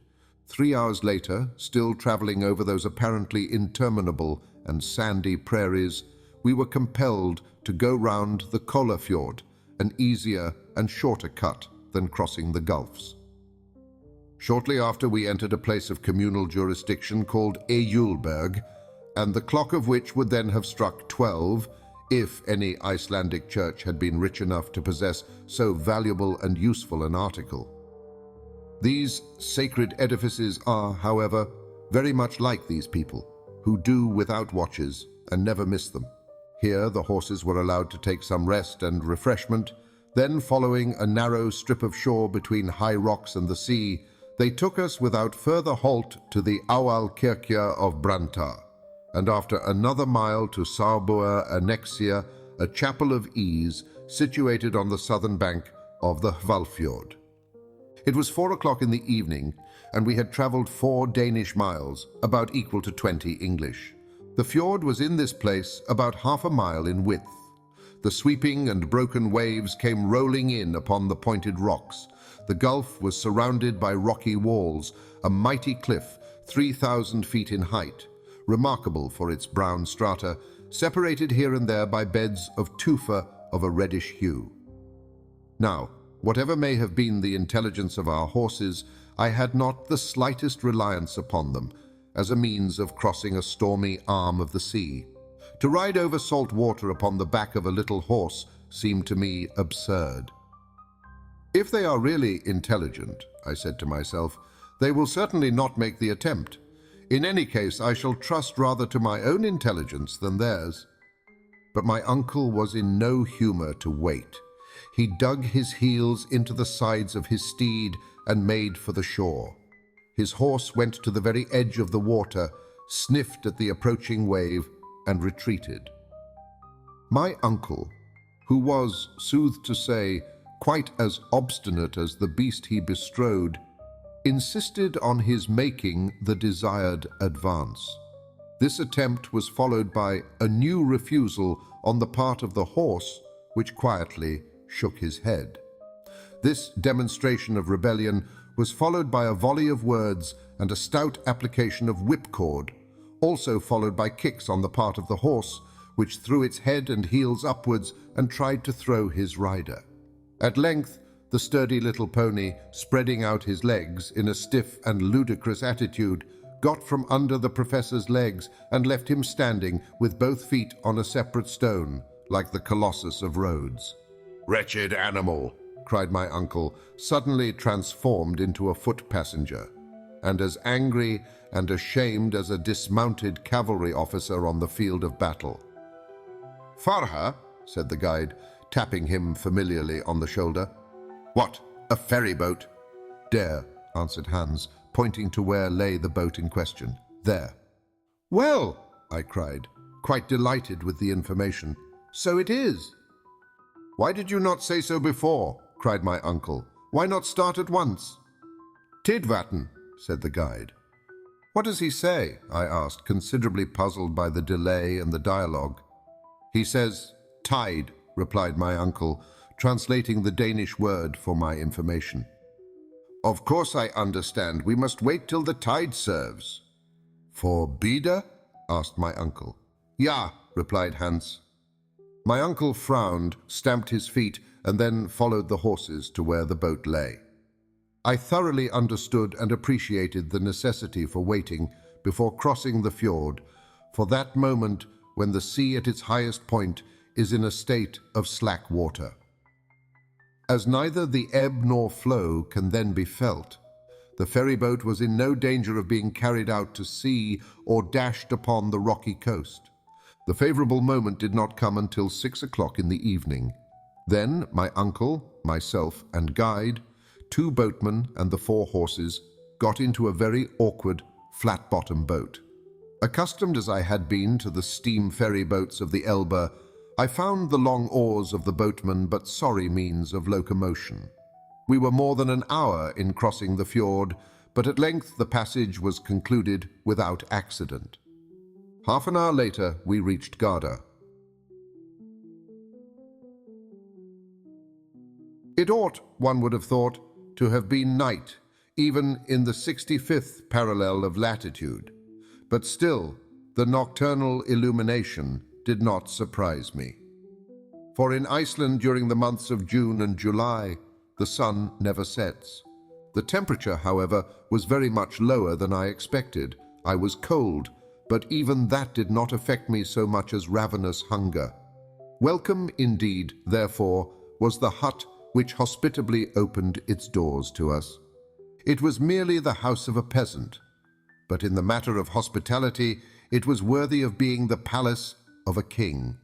Speaker 2: 3 hours later, still travelling over those apparently interminable and sandy prairies, we were compelled to go round the Kollafjord, an easier and shorter cut than crossing the gulfs. Shortly after, we entered a place of communal jurisdiction called Ejulberg, and the clock of which would then have struck 12, if any Icelandic church had been rich enough to possess so valuable and useful an article. These sacred edifices are, however, very much like these people, who do without watches and never miss them. Here the horses were allowed to take some rest and refreshment. Then, following a narrow strip of shore between high rocks and the sea, they took us without further halt to the Aðalkirkja of Brantar, and after another mile to Sárbúar Annexia, a chapel of ease situated on the southern bank of the Hvalfjord. It was 4 o'clock in the evening, and we had travelled 4 Danish miles, about equal to 20 English. The fjord was in this place about half a mile in width. The sweeping and broken waves came rolling in upon the pointed rocks. The gulf was surrounded by rocky walls, a mighty cliff 3,000 feet in height, remarkable for its brown strata, separated here and there by beds of tufa of a reddish hue. Now, Whatever may have been the intelligence of our horses, I had not the slightest reliance upon them as a means of crossing a stormy arm of the sea. To ride over salt water upon the back of a little horse seemed to me absurd. If they are really intelligent, I said to myself, they will certainly not make the attempt. In any case, I shall trust rather to my own intelligence than theirs. But my uncle was in no humor to wait. He dug his heels into the sides of his steed and made for the shore. His horse went to the very edge of the water, sniffed at the approaching wave, and retreated. My uncle, who was, sooth to say, quite as obstinate as the beast he bestrode, insisted on his making the desired advance. This attempt was followed by a new refusal on the part of the horse, which quietly shook his head. This demonstration of rebellion was followed by a volley of words and a stout application of whipcord, also followed by kicks on the part of the horse, which threw its head and heels upwards and tried to throw his rider. At length, the sturdy little pony, spreading out his legs in a stiff and ludicrous attitude, got from under the professor's legs and left him standing with both feet on a separate stone, like the Colossus of Rhodes. "Wretched animal!" cried my uncle, suddenly transformed into a foot passenger, and as angry and ashamed as a dismounted cavalry officer on the field of battle. "Farha," said the guide, tapping him familiarly on the shoulder. "What, a ferry boat?" "There," answered Hans, pointing to where lay the boat in question. "There." "Well," I cried, quite delighted with the information, "so it is." "Why did you not say so before?" cried my uncle. "Why not start at once?" "Tidvatten," said the guide. "What does he say?" I asked, considerably puzzled by the delay and the dialogue. "He says, tide," replied my uncle, translating the Danish word for my information. "Of course I understand. We must wait till the tide serves." "For Bida?" asked my uncle. "Ja," replied Hans. My uncle frowned, stamped his feet, and then followed the horses to where the boat lay. I thoroughly understood and appreciated the necessity for waiting before crossing the fjord, for that moment when the sea at its highest point is in a state of slack water. As neither the ebb nor flow can then be felt, the ferryboat was in no danger of being carried out to sea or dashed upon the rocky coast. The favorable moment did not come until 6 o'clock in the evening. Then my uncle, myself, and guide, 2 boatmen and the 4 horses, got into a very awkward, flat-bottom boat. Accustomed as I had been to the steam ferry boats of the Elbe, I found the long oars of the boatmen but sorry means of locomotion. We were more than an hour in crossing the fjord, but at length the passage was concluded without accident. Half an hour later, we reached Garda. It ought, one would have thought, to have been night, even in the 65th parallel of latitude, but still, the nocturnal illumination did not surprise me. For in Iceland during the months of June and July, the sun never sets. The temperature, however, was very much lower than I expected. I was cold, but even that did not affect me so much as ravenous hunger. Welcome indeed, therefore, was the hut which hospitably opened its doors to us. It was merely the house of a peasant, but in the matter of hospitality, it was worthy of being the palace of a king.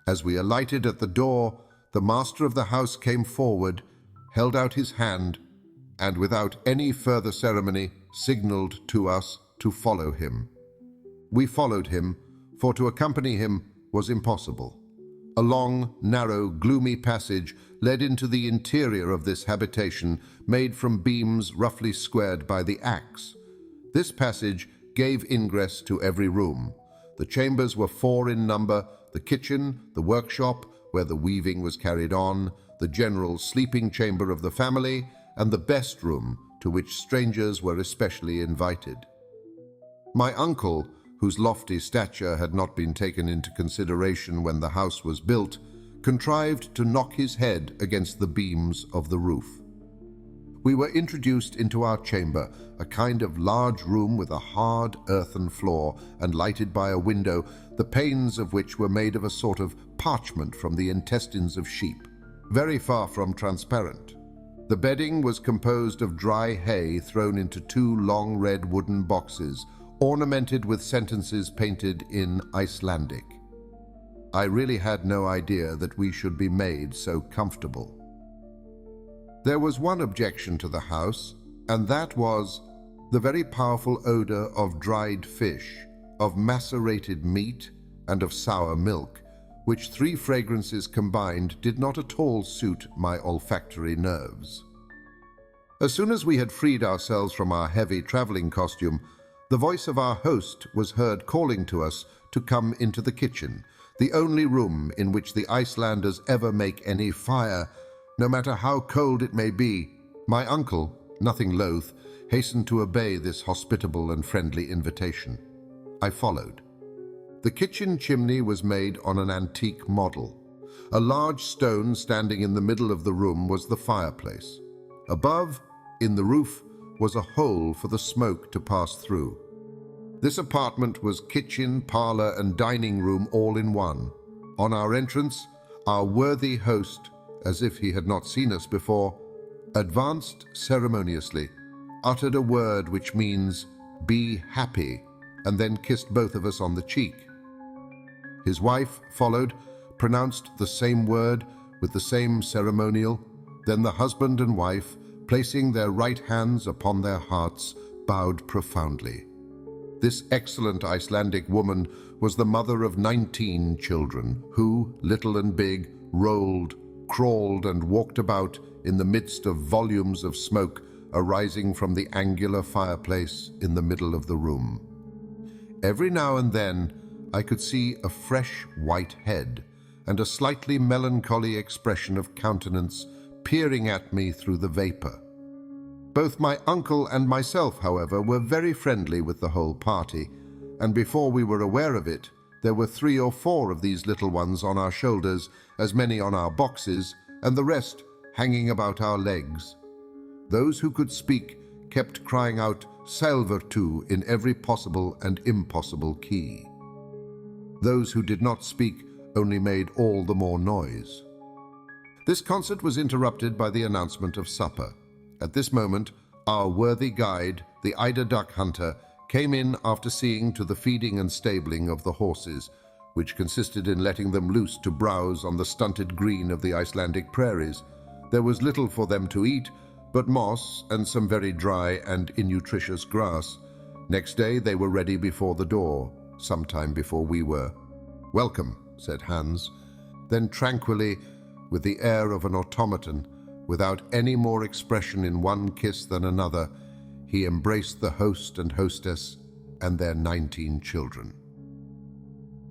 Speaker 2: As we alighted at the door, the master of the house came forward, held out his hand, and without any further ceremony signaled to us to follow him. We followed him, for to accompany him was impossible. A long, narrow, gloomy passage led into the interior of this habitation, made from beams roughly squared by the axe. This passage gave ingress to every room. The chambers were 4 in number: the kitchen, the workshop, where the weaving was carried on, the general sleeping chamber of the family, and the best room, to which strangers were especially invited. My uncle, whose lofty stature had not been taken into consideration when the house was built, contrived to knock his head against the beams of the roof. We were introduced into our chamber, a kind of large room with a hard earthen floor and lighted by a window, the panes of which were made of a sort of parchment from the intestines of sheep, very far from transparent. The bedding was composed of dry hay thrown into two long red wooden boxes, ornamented with sentences painted in Icelandic. I really had no idea that we should be made so comfortable. There was one objection to the house, and that was the very powerful odor of dried fish, of macerated meat, and of sour milk, which three fragrances combined did not at all suit my olfactory nerves. As soon as we had freed ourselves from our heavy traveling costume, the voice of our host was heard calling to us to come into the kitchen, the only room in which the Icelanders ever make any fire, no matter how cold it may be. My uncle, nothing loath, hastened to obey this hospitable and friendly invitation. I followed. The kitchen chimney was made on an antique model. A large stone standing in the middle of the room was the fireplace. Above, in the roof, was a hole for the smoke to pass through. This apartment was kitchen, parlor, and dining room all in one. On our entrance, our worthy host, as if he had not seen us before, advanced ceremoniously, uttered a word which means, "Be happy," and then kissed both of us on the cheek. His wife followed, pronounced the same word with the same ceremonial. Then the husband and wife, placing their right hands upon their hearts, bowed profoundly. This excellent Icelandic woman was the mother of 19 children, who, little and big, rolled, crawled, and walked about in the midst of volumes of smoke arising from the angular fireplace in the middle of the room. Every now and then I could see a fresh white head and a slightly melancholy expression of countenance peering at me through the vapor. Both my uncle and myself, however, were very friendly with the whole party, and before we were aware of it, there were 3 or 4 of these little ones on our shoulders, as many on our boxes, and the rest hanging about our legs. Those who could speak kept crying out "Sælvertu" in every possible and impossible key. Those who did not speak only made all the more noise. This concert was interrupted by the announcement of supper. At this moment, our worthy guide, the eider duck hunter, came in after seeing to the feeding and stabling of the horses, which consisted in letting them loose to browse on the stunted green of the Icelandic prairies. There was little for them to eat, but moss and some very dry and innutritious grass. Next day they were ready before the door, some time before we were. "Welcome," said Hans. Then tranquilly, with the air of an automaton, without any more expression in one kiss than another, he embraced the host and hostess and their 19 children.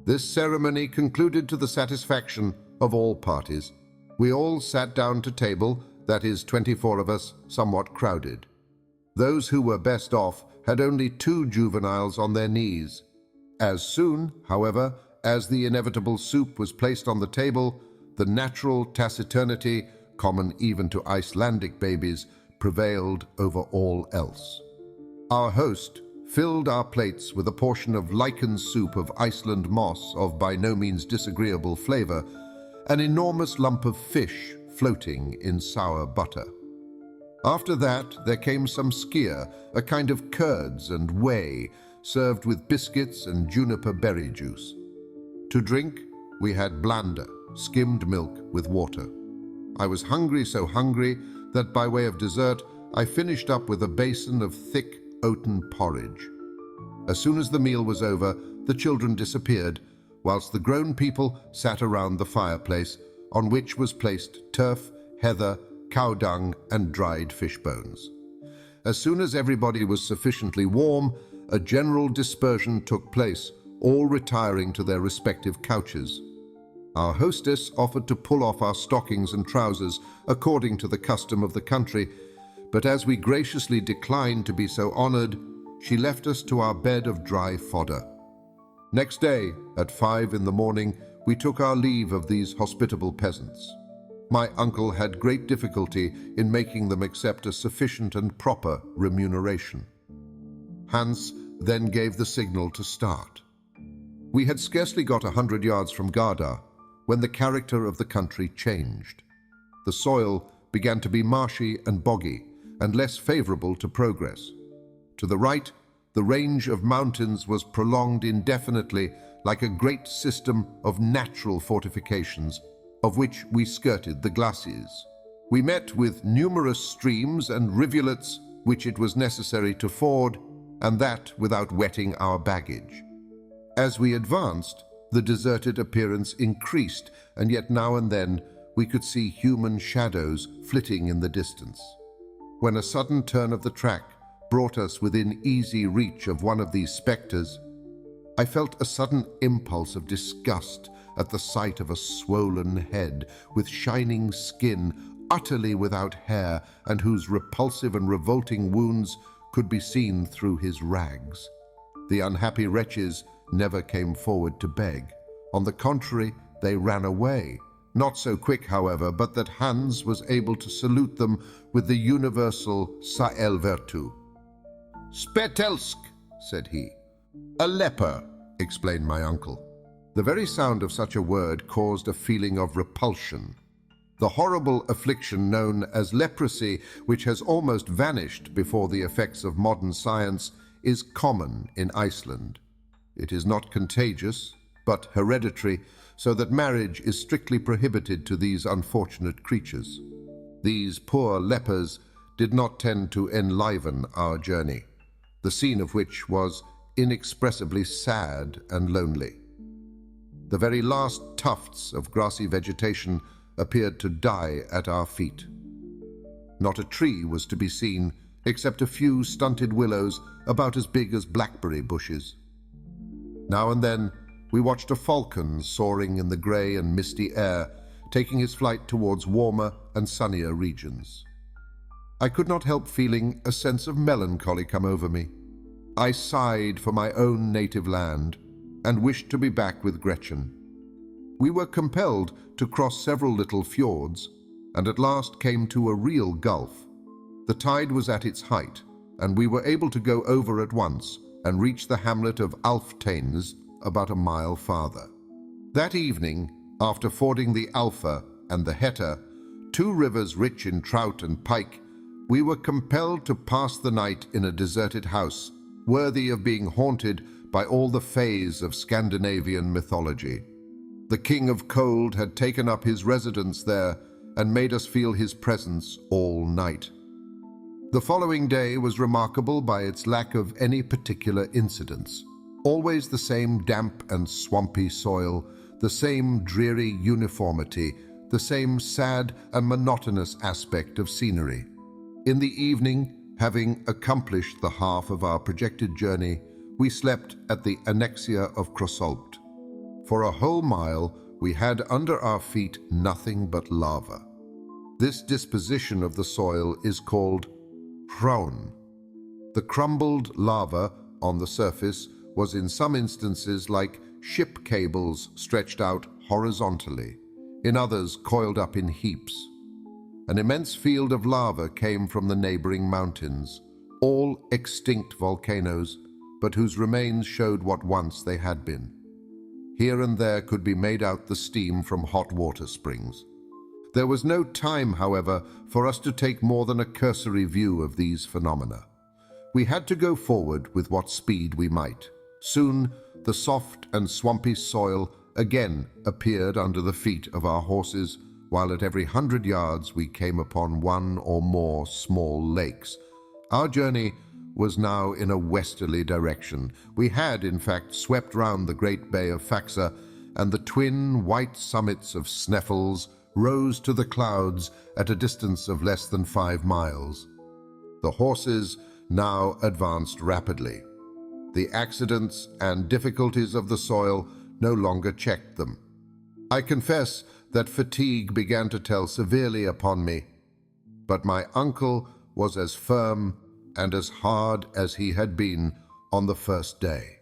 Speaker 2: This ceremony concluded to the satisfaction of all parties. We all sat down to table, that is, 24 of us, somewhat crowded. Those who were best off had only 2 juveniles on their knees. As soon, however, as the inevitable soup was placed on the table, the natural taciturnity, common even to Icelandic babies, prevailed over all else. Our host filled our plates with a portion of lichen soup of Iceland moss of by no means disagreeable flavor, an enormous lump of fish floating in sour butter. After that there came some skyr, a kind of curds and whey, served with biscuits and juniper berry juice. To drink, we had blanda, skimmed milk with water. I was hungry, so hungry that by way of dessert I finished up with a basin of thick oaten porridge. As soon as the meal was over, the children disappeared, whilst the grown people sat around the fireplace, on which was placed turf, heather, cow dung, and dried fish bones. As soon as everybody was sufficiently warm, a general dispersion took place, all retiring to their respective couches. Our hostess offered to pull off our stockings and trousers according to the custom of the country, but as we graciously declined to be so honored, she left us to our bed of dry fodder. Next day, at 5 in the morning, we took our leave of these hospitable peasants. My uncle had great difficulty in making them accept a sufficient and proper remuneration. Hans then gave the signal to start. We had scarcely got 100 yards from Garda when the character of the country changed. The soil began to be marshy and boggy and less favorable to progress. To the right, the range of mountains was prolonged indefinitely like a great system of natural fortifications, of which we skirted the glacis. We met with numerous streams and rivulets which it was necessary to ford, and that without wetting our baggage. As we advanced, the deserted appearance increased, and yet now and then we could see human shadows flitting in the distance. When a sudden turn of the track brought us within easy reach of one of these spectres, I felt a sudden impulse of disgust at the sight of a swollen head with shining skin, utterly without hair, and whose repulsive and revolting wounds could be seen through his rags. The unhappy wretches never came forward to beg. On the contrary, they ran away. Not so quick, however, but that Hans was able to salute them with the universal Sa'el Vertu. "Spetelsk," said he. "A leper," explained my uncle. The very sound of such a word caused a feeling of repulsion. The horrible affliction known as leprosy, which has almost vanished before the effects of modern science, is common in Iceland. It is not contagious, but hereditary, so that marriage is strictly prohibited to these unfortunate creatures. These poor lepers did not tend to enliven our journey, the scene of which was inexpressibly sad and lonely. The very last tufts of grassy vegetation appeared to die at our feet. Not a tree was to be seen, except a few stunted willows about as big as blackberry bushes. Now and then we watched a falcon soaring in the grey and misty air, taking his flight towards warmer and sunnier regions. I could not help feeling a sense of melancholy come over me. I sighed for my own native land and wished to be back with Gretchen. We were compelled to cross several little fjords and at last came to a real gulf. The tide was at its height, and we were able to go over at once and reach the hamlet of Alftanes about a mile farther. That evening, after fording the Alfa and the Hetta, two rivers rich in trout and pike, we were compelled to pass the night in a deserted house, worthy of being haunted by all the fays of Scandinavian mythology. The King of Cold had taken up his residence there and made us feel his presence all night. The following day was remarkable by its lack of any particular incidents. Always the same damp and swampy soil, the same dreary uniformity, the same sad and monotonous aspect of scenery. In the evening, having accomplished the half of our projected journey, we slept at the Annexia of Krossolpt. For a whole mile, we had under our feet nothing but lava. This disposition of the soil is called hraun. The crumbled lava on the surface was in some instances like ship cables stretched out horizontally, in others coiled up in heaps. An immense field of lava came from the neighboring mountains, all extinct volcanoes, but whose remains showed what once they had been. Here and there could be made out the steam from hot water springs. There was no time, however, for us to take more than a cursory view of these phenomena. We had to go forward with what speed we might. Soon, the soft and swampy soil again appeared under the feet of our horses, while at every 100 yards we came upon one or more small lakes. Our journey was now in a westerly direction. We had, in fact, swept round the great bay of Faxa, and the twin white summits of Sneffels rose to the clouds at a distance of less than 5 miles. The horses now advanced rapidly. The accidents and difficulties of the soil no longer checked them. I confess that fatigue began to tell severely upon me, but my uncle was as firm and as hard as he had been on the first day.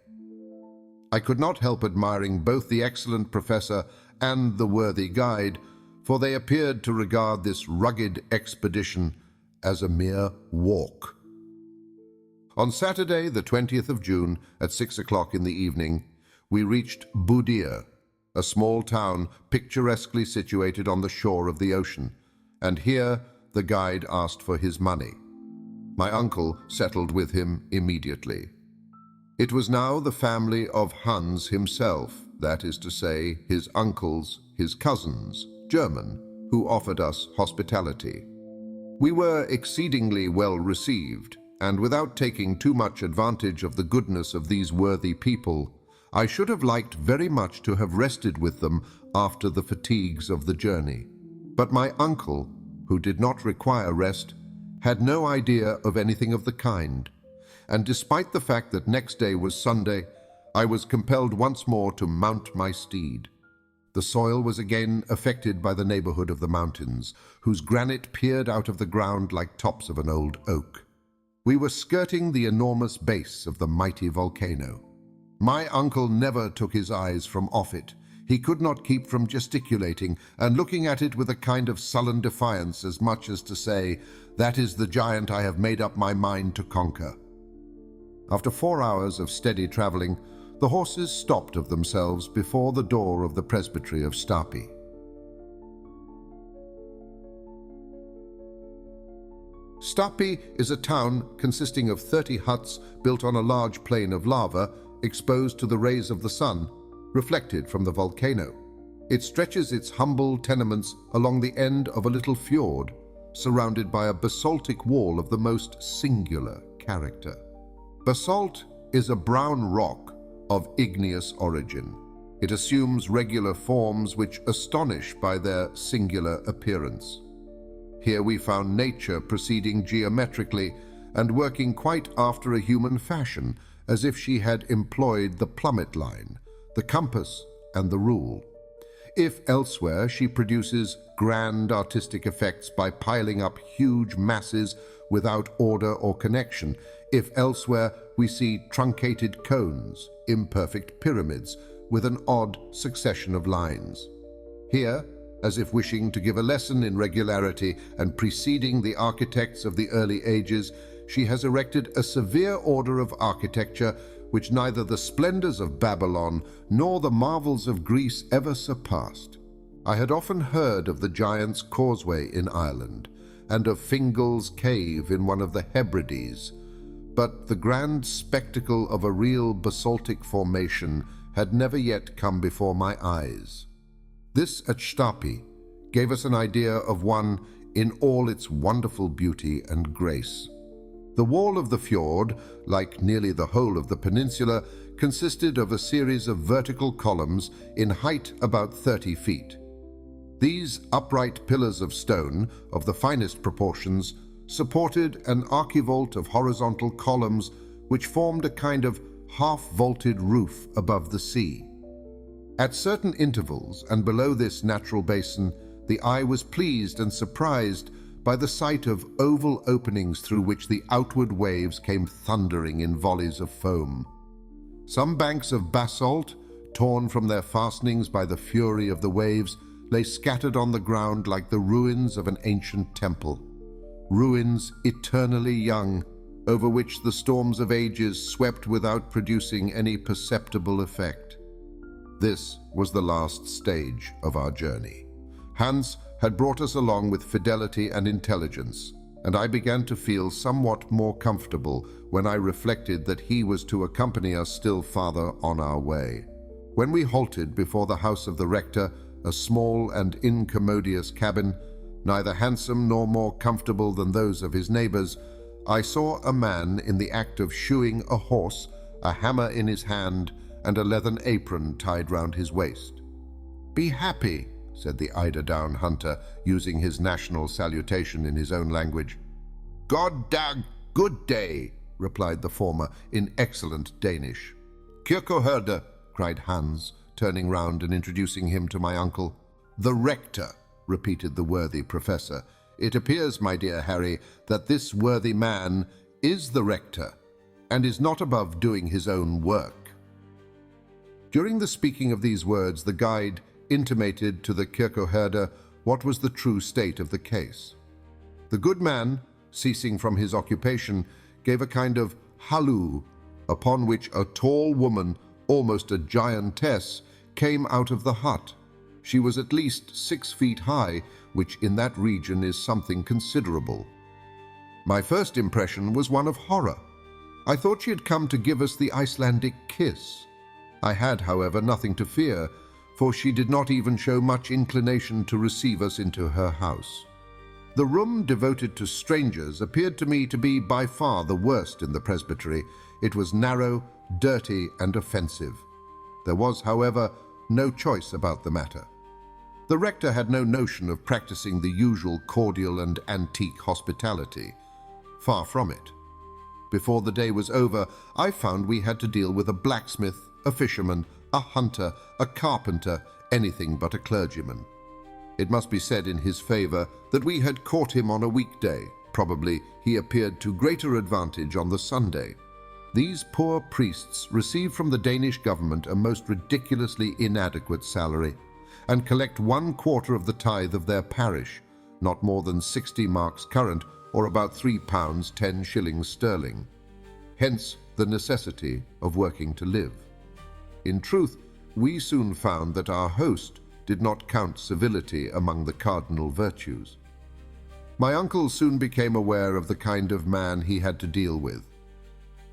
Speaker 2: I could not help admiring both the excellent professor and the worthy guide, for they appeared to regard this rugged expedition as a mere walk. On Saturday, the 20th of June, at 6 o'clock in the evening, we reached Boudir, a small town picturesquely situated on the shore of the ocean, and here the guide asked for his money. My uncle settled with him immediately. It was now the family of Hans himself, that is to say, his uncles, his cousins, German, who offered us hospitality. We were exceedingly well received, and without taking too much advantage of the goodness of these worthy people, I should have liked very much to have rested with them after the fatigues of the journey. But my uncle, who did not require rest, had no idea of anything of the kind, and despite the fact that next day was Sunday, I was compelled once more to mount my steed. The soil was again affected by the neighborhood of the mountains, whose granite peered out of the ground like tops of an old oak. We were skirting the enormous base of the mighty volcano. My uncle never took his eyes from off it. He could not keep from gesticulating and looking at it with a kind of sullen defiance, as much as to say, "That is the giant I have made up my mind to conquer." After 4 hours of steady traveling, the horses stopped of themselves before the door of the presbytery of Stapi. Stapi is a town consisting of 30 huts built on a large plain of lava exposed to the rays of the sun, reflected from the volcano. It stretches its humble tenements along the end of a little fjord, surrounded by a basaltic wall of the most singular character. Basalt is a brown rock of igneous origin. It assumes regular forms which astonish by their singular appearance. Here we found nature proceeding geometrically and working quite after a human fashion, as if she had employed the plummet line, the compass, and the rule. If elsewhere she produces grand artistic effects by piling up huge masses without order or connection, if elsewhere we see truncated cones, imperfect pyramids, with an odd succession of lines. Here, as if wishing to give a lesson in regularity and preceding the architects of the early ages, she has erected a severe order of architecture which neither the splendors of Babylon nor the marvels of Greece ever surpassed. I had often heard of the Giant's Causeway in Ireland, and of Fingal's Cave in one of the Hebrides, but the grand spectacle of a real basaltic formation had never yet come before my eyes. This at Stapi gave us an idea of one in all its wonderful beauty and grace. The wall of the fjord, like nearly the whole of the peninsula, consisted of a series of vertical columns in height about 30 feet. These upright pillars of stone, of the finest proportions, supported an archivolt of horizontal columns which formed a kind of half-vaulted roof above the sea. At certain intervals and below this natural basin, the eye was pleased and surprised by the sight of oval openings through which the outward waves came thundering in volleys of foam. Some banks of basalt, torn from their fastenings by the fury of the waves, lay scattered on the ground like the ruins of an ancient temple. Ruins eternally young, over which the storms of ages swept without producing any perceptible effect. This was the last stage of our journey. Hans had brought us along with fidelity and intelligence, and I began to feel somewhat more comfortable when I reflected that he was to accompany us still farther on our way. When we halted before the house of the rector, a small and incommodious cabin, neither handsome nor more comfortable than those of his neighbors, I saw a man in the act of shoeing a horse, a hammer in his hand, and a leathern apron tied round his waist. "Be happy," said the eider-down hunter, using his national salutation in his own language. "God dag good day," replied the former in excellent Danish. "Kirkoherde," cried Hans, turning round and introducing him to my uncle. "The rector," repeated the worthy professor. "It appears, my dear Harry, that this worthy man is the rector, and is not above doing his own work." During the speaking of these words, the guide intimated to the Kirkoherde what was the true state of the case. The good man, ceasing from his occupation, gave a kind of halloo, upon which a tall woman, almost a giantess, came out of the hut. She was at least 6 feet high, which in that region is something considerable. My first impression was one of horror. I thought she had come to give us the Icelandic kiss. I had, however, nothing to fear, for she did not even show much inclination to receive us into her house. The room devoted to strangers appeared to me to be by far the worst in the presbytery. It was narrow, dirty, and offensive. There was, however, no choice about the matter. The rector had no notion of practicing the usual cordial and antique hospitality. Far from it. Before the day was over, I found we had to deal with a blacksmith, a fisherman, a hunter, a carpenter, anything but a clergyman. It must be said in his favor that we had caught him on a weekday. Probably he appeared to greater advantage on the Sunday. These poor priests receive from the Danish government a most ridiculously inadequate salary, and collect 1/4 of the tithe of their parish, not more than 60 marks current, or about £3 10 shillings sterling. Hence the necessity of working to live. In truth, we soon found that our host did not count civility among the cardinal virtues. My uncle soon became aware of the kind of man he had to deal with.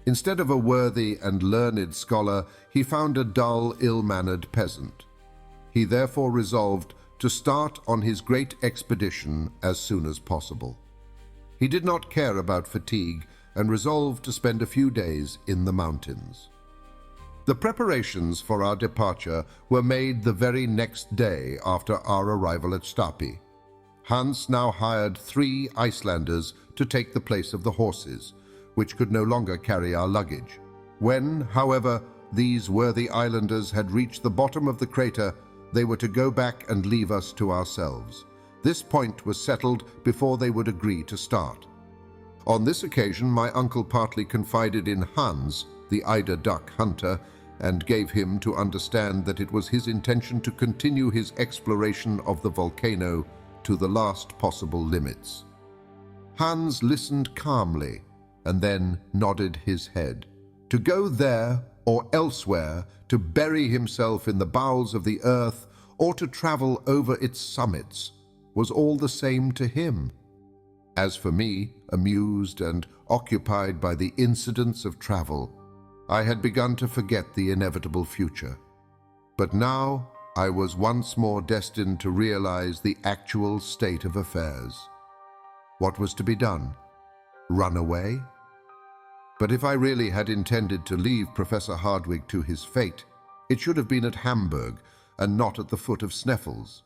Speaker 2: Instead of a worthy and learned scholar, he found a dull, ill-mannered peasant. He therefore resolved to start on his great expedition as soon as possible. He did not care about fatigue and resolved to spend a few days in the mountains. The preparations for our departure were made the very next day after our arrival at Stapi. Hans now hired 3 Icelanders to take the place of the horses, which could no longer carry our luggage. When, however, these worthy islanders had reached the bottom of the crater, they were to go back and leave us to ourselves. This point was settled before they would agree to start. On this occasion, my uncle partly confided in Hans, the eider duck hunter, and gave him to understand that it was his intention to continue his exploration of the volcano to the last possible limits. Hans listened calmly and then nodded his head. To go there or elsewhere, to bury himself in the bowels of the earth, or to travel over its summits, was all the same to him. As for me, amused and occupied by the incidents of travel, I had begun to forget the inevitable future. But now I was once more destined to realize the actual state of affairs. What was to be done? Run away? But if I really had intended to leave Professor Hardwigg to his fate, it should have been at Hamburg and not at the foot of Sneffels.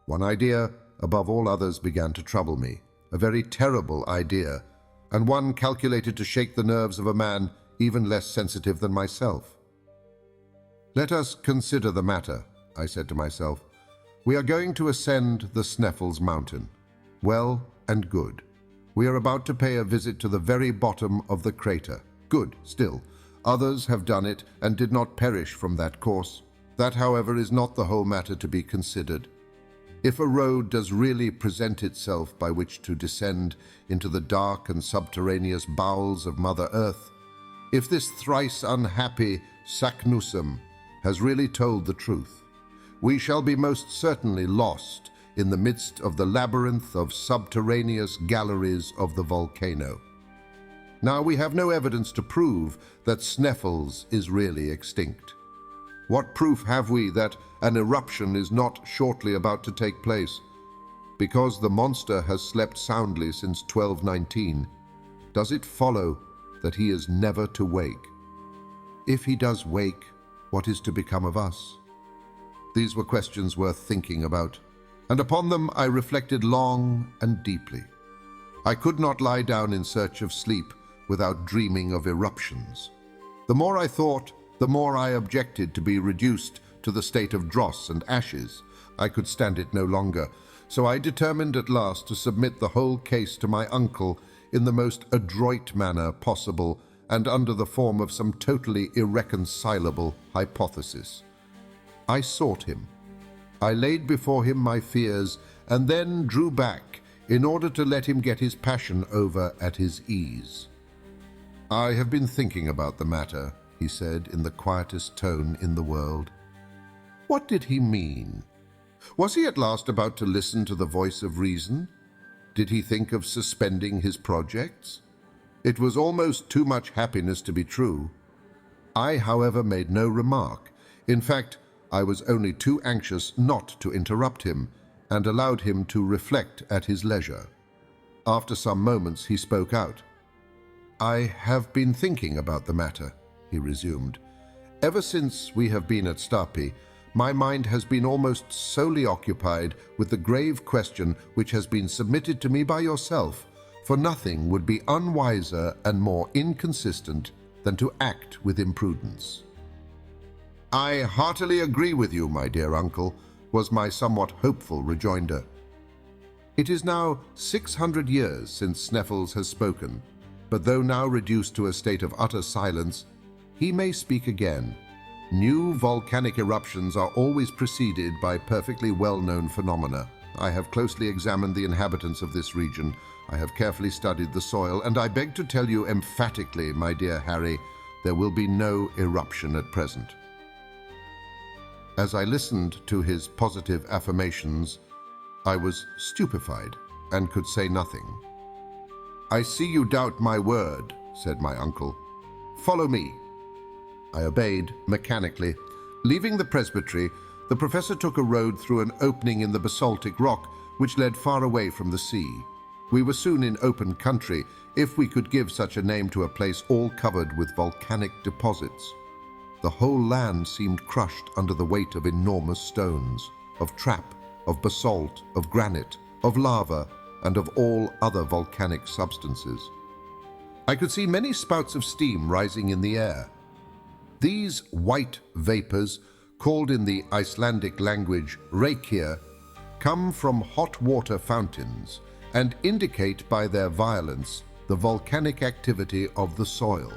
Speaker 2: One idea, above all others, began to trouble me, a very terrible idea, and one calculated to shake the nerves of a man even less sensitive than myself. Let us consider the matter, I said to myself. We are going to ascend the Sneffels mountain. Well and good. We are about to pay a visit to the very bottom of the crater. Good, still. Others have done it and did not perish from that course. That, however, is not the whole matter to be considered. If a road does really present itself by which to descend into the dark and subterraneous bowels of Mother Earth, if this thrice unhappy Saknussemm has really told the truth, we shall be most certainly lost in the midst of the labyrinth of subterraneous galleries of the volcano. Now, we have no evidence to prove that Sneffels is really extinct. What proof have we that an eruption is not shortly about to take place? Because the monster has slept soundly since 1219, does it follow that he is never to wake? If he does wake, what is to become of us? These were questions worth thinking about, and upon them I reflected long and deeply. I could not lie down in search of sleep without dreaming of eruptions. The more I thought, the more I objected to be reduced to the state of dross and ashes. I could stand it no longer, so I determined at last to submit the whole case to my uncle in the most adroit manner possible and under the form of some totally irreconcilable hypothesis. I sought him. I laid before him my fears and then drew back in order to let him get his passion over at his ease. "I have been thinking about the matter," he said in the quietest tone in the world. What did he mean? Was he at last about to listen to the voice of reason? Did he think of suspending his projects? It was almost too much happiness to be true. I, however, made no remark. In fact, I was only too anxious not to interrupt him, and allowed him to reflect at his leisure. After some moments he spoke out. "I have been thinking about the matter," he resumed. "Ever since we have been at Stapi, my mind has been almost solely occupied with the grave question which has been submitted to me by yourself, for nothing would be unwiser and more inconsistent than to act with imprudence." "I heartily agree with you, my dear uncle," was my somewhat hopeful rejoinder. It is now 600 years since Sneffels has spoken, but though now reduced to a state of utter silence, he may speak again. New volcanic eruptions are always preceded by perfectly well-known phenomena. I have closely examined the inhabitants of this region. I have carefully studied the soil, and I beg to tell you emphatically, my dear Harry, there will be no eruption at present. As I listened to his positive affirmations, I was stupefied and could say nothing. "I see you doubt my word," said my uncle. "Follow me." I obeyed mechanically. Leaving the presbytery, the professor took a road through an opening in the basaltic rock which led far away from the sea. We were soon in open country, if we could give such a name to a place all covered with volcanic deposits. The whole land seemed crushed under the weight of enormous stones, of trap, of basalt, of granite, of lava, and of all other volcanic substances. I could see many spouts of steam rising in the air. These white vapors, called in the Icelandic language reykir, come from hot water fountains and indicate by their violence the volcanic activity of the soil.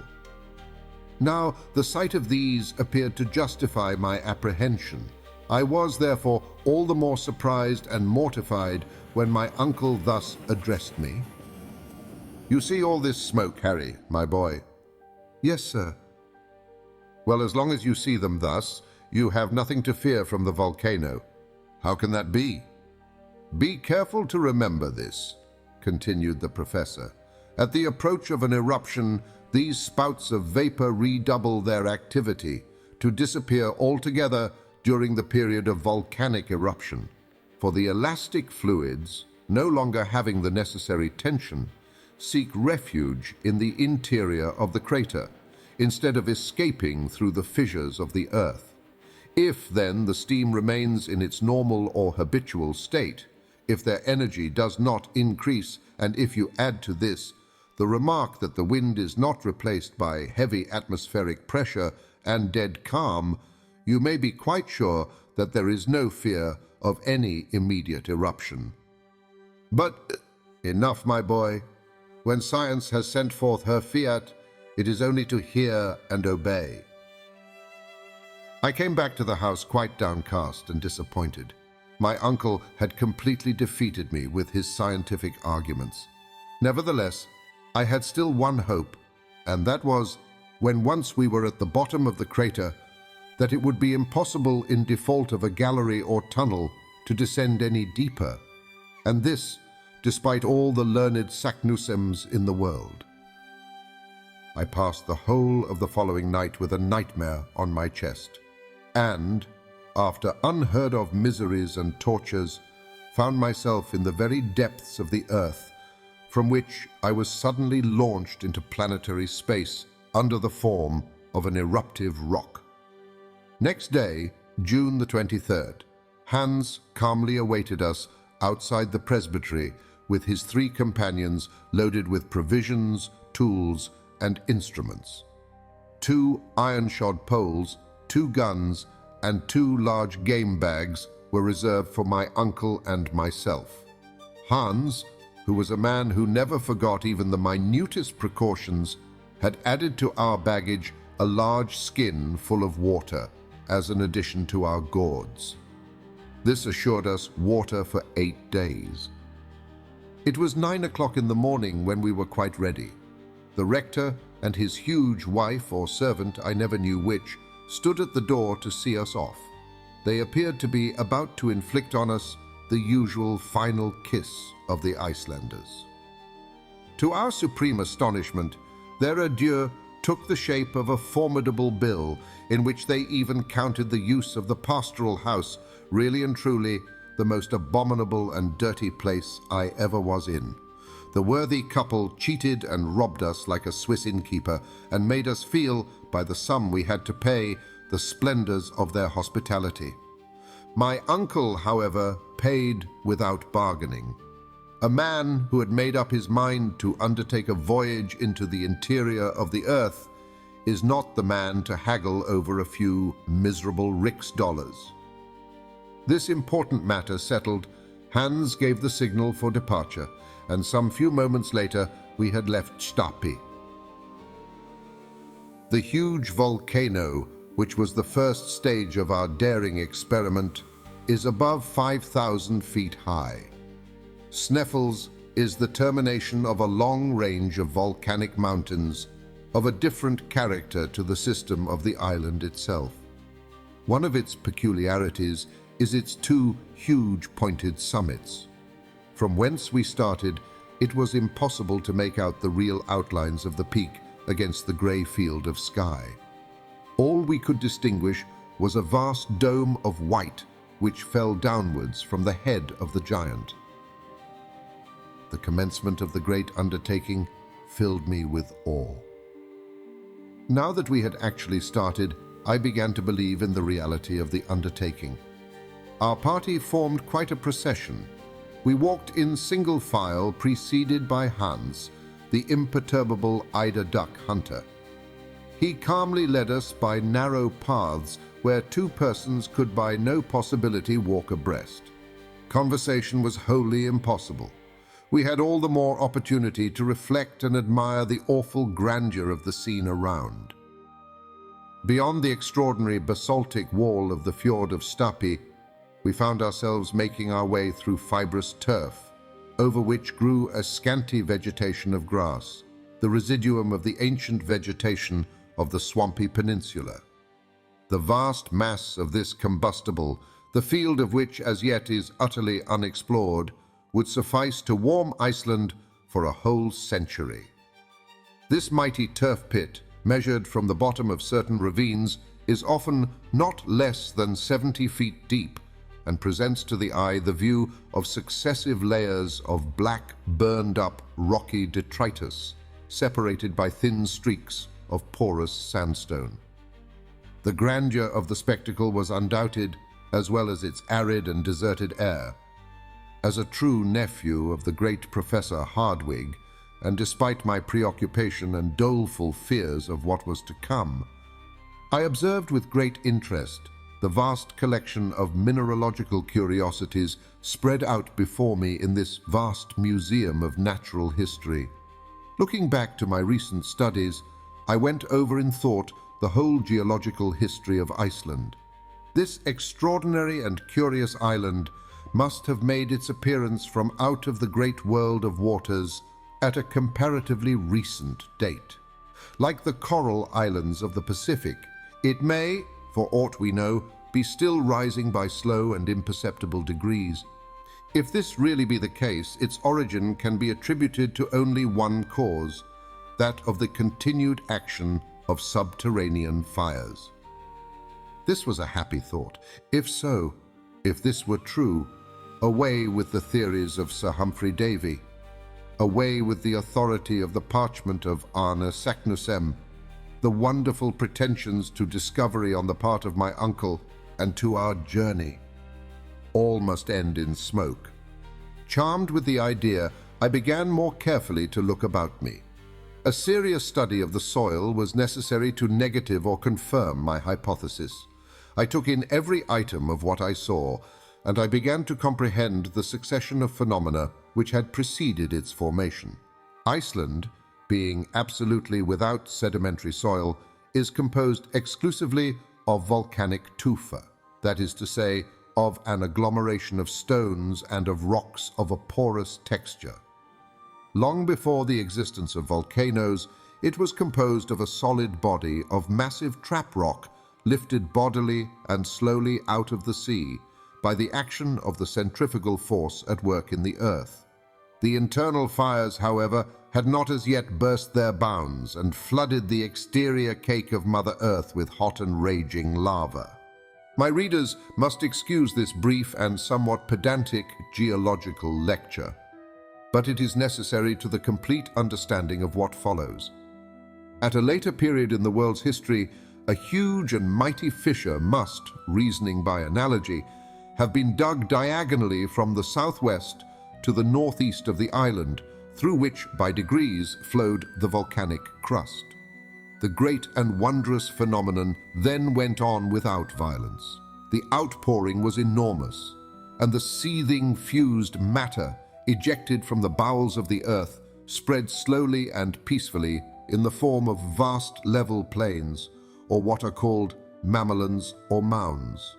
Speaker 2: Now, the sight of these appeared to justify my apprehension. I was, therefore, all the more surprised and mortified when my uncle thus addressed me. "You see all this smoke, Harry, my boy?" "Yes, sir." "Well, as long as you see them thus, you have nothing to fear from the volcano. How can that be? Be careful to remember this," continued the professor. "At the approach of an eruption, these spouts of vapor redouble their activity to disappear altogether during the period of volcanic eruption. For the elastic fluids, no longer having the necessary tension, seek refuge in the interior of the crater, instead of escaping through the fissures of the earth. If, then, the steam remains in its normal or habitual state, if their energy does not increase, and if you add to this the remark that the wind is not replaced by heavy atmospheric pressure and dead calm, you may be quite sure that there is no fear of any immediate eruption. But enough, my boy. When science has sent forth her fiat, it is only to hear and obey." I came back to the house quite downcast and disappointed. My uncle had completely defeated me with his scientific arguments. Nevertheless, I had still one hope, and that was, when once we were at the bottom of the crater, that it would be impossible in default of a gallery or tunnel to descend any deeper, and this despite all the learned Saknussem in the world. I passed the whole of the following night with a nightmare on my chest, and, after unheard of miseries and tortures, found myself in the very depths of the earth, from which I was suddenly launched into planetary space under the form of an eruptive rock. Next day, June the 23rd, Hans calmly awaited us outside the presbytery with his 3 companions loaded with provisions, tools, and instruments. 2 iron-shod poles, 2 guns, and 2 large game bags were reserved for my uncle and myself. Hans, who was a man who never forgot even the minutest precautions, had added to our baggage a large skin full of water, as an addition to our gourds. This assured us water for 8 days. It was 9 o'clock in the morning when we were quite ready. The rector and his huge wife or servant, I never knew which, stood at the door to see us off. They appeared to be about to inflict on us the usual final kiss of the Icelanders. To our supreme astonishment, their adieu took the shape of a formidable bill in which they even counted the use of the pastoral house, really and truly the most abominable and dirty place I ever was in. The worthy couple cheated and robbed us like a Swiss innkeeper and made us feel, by the sum we had to pay, the splendors of their hospitality. My uncle, however, paid without bargaining. A man who had made up his mind to undertake a voyage into the interior of the earth is not the man to haggle over a few miserable rix dollars. This important matter settled, Hans gave the signal for departure, and some few moments later we had left Stapi. The huge volcano, which was the first stage of our daring experiment, is above 5,000 feet high. Sneffels is the termination of a long range of volcanic mountains of a different character to the system of the island itself. One of its peculiarities is its 2 huge pointed summits. From whence we started, it was impossible to make out the real outlines of the peak against the grey field of sky. All we could distinguish was a vast dome of white which fell downwards from the head of the giant. The commencement of the great undertaking filled me with awe. Now that we had actually started, I began to believe in the reality of the undertaking. Our party formed quite a procession. We walked in single file, preceded by Hans, the imperturbable eider duck hunter. He calmly led us by narrow paths where 2 persons could by no possibility walk abreast. Conversation was wholly impossible. We had all the more opportunity to reflect and admire the awful grandeur of the scene around. Beyond the extraordinary basaltic wall of the fjord of Stapi, we found ourselves making our way through fibrous turf, over which grew a scanty vegetation of grass, the residuum of the ancient vegetation of the swampy peninsula. The vast mass of this combustible, the field of which as yet is utterly unexplored, would suffice to warm Iceland for a whole century. This mighty turf pit, measured from the bottom of certain ravines, is often not less than 70 feet deep and presents to the eye the view of successive layers of black, burned-up, rocky detritus, separated by thin streaks of porous sandstone. The grandeur of the spectacle was undoubted, as well as its arid and deserted air. As a true nephew of the great Professor Hardwigg, and despite my preoccupation and doleful fears of what was to come, I observed with great interest the vast collection of mineralogical curiosities spread out before me in this vast museum of natural history. Looking back to my recent studies, I went over in thought the whole geological history of Iceland. This extraordinary and curious island must have made its appearance from out of the great world of waters at a comparatively recent date. Like the coral islands of the Pacific, it may, for aught we know, be still rising by slow and imperceptible degrees. If this really be the case, its origin can be attributed to only one cause, that of the continued action of subterranean fires. This was a happy thought. If so, if this were true, away with the theories of Sir Humphrey Davy, away with the authority of the parchment of Arne Saknussemm, the wonderful pretensions to discovery on the part of my uncle, and to our journey. All must end in smoke. Charmed with the idea, I began more carefully to look about me. A serious study of the soil was necessary to negative or confirm my hypothesis. I took in every item of what I saw, and I began to comprehend the succession of phenomena which had preceded its formation. Iceland, being absolutely without sedimentary soil, is composed exclusively of volcanic tufa, that is to say, of an agglomeration of stones and of rocks of a porous texture. Long before the existence of volcanoes, it was composed of a solid body of massive trap rock lifted bodily and slowly out of the sea by the action of the centrifugal force at work in the earth. The internal fires, however, had not as yet burst their bounds and flooded the exterior cake of Mother Earth with hot and raging lava. My readers must excuse this brief and somewhat pedantic geological lecture, but it is necessary to the complete understanding of what follows. At a later period in the world's history, a huge and mighty fissure must, reasoning by analogy, have been dug diagonally from the southwest to the northeast of the island, through which, by degrees, flowed the volcanic crust. The great and wondrous phenomenon then went on without violence. The outpouring was enormous, and the seething fused matter ejected from the bowels of the earth spread slowly and peacefully in the form of vast level plains, or what are called mamelons or mounds.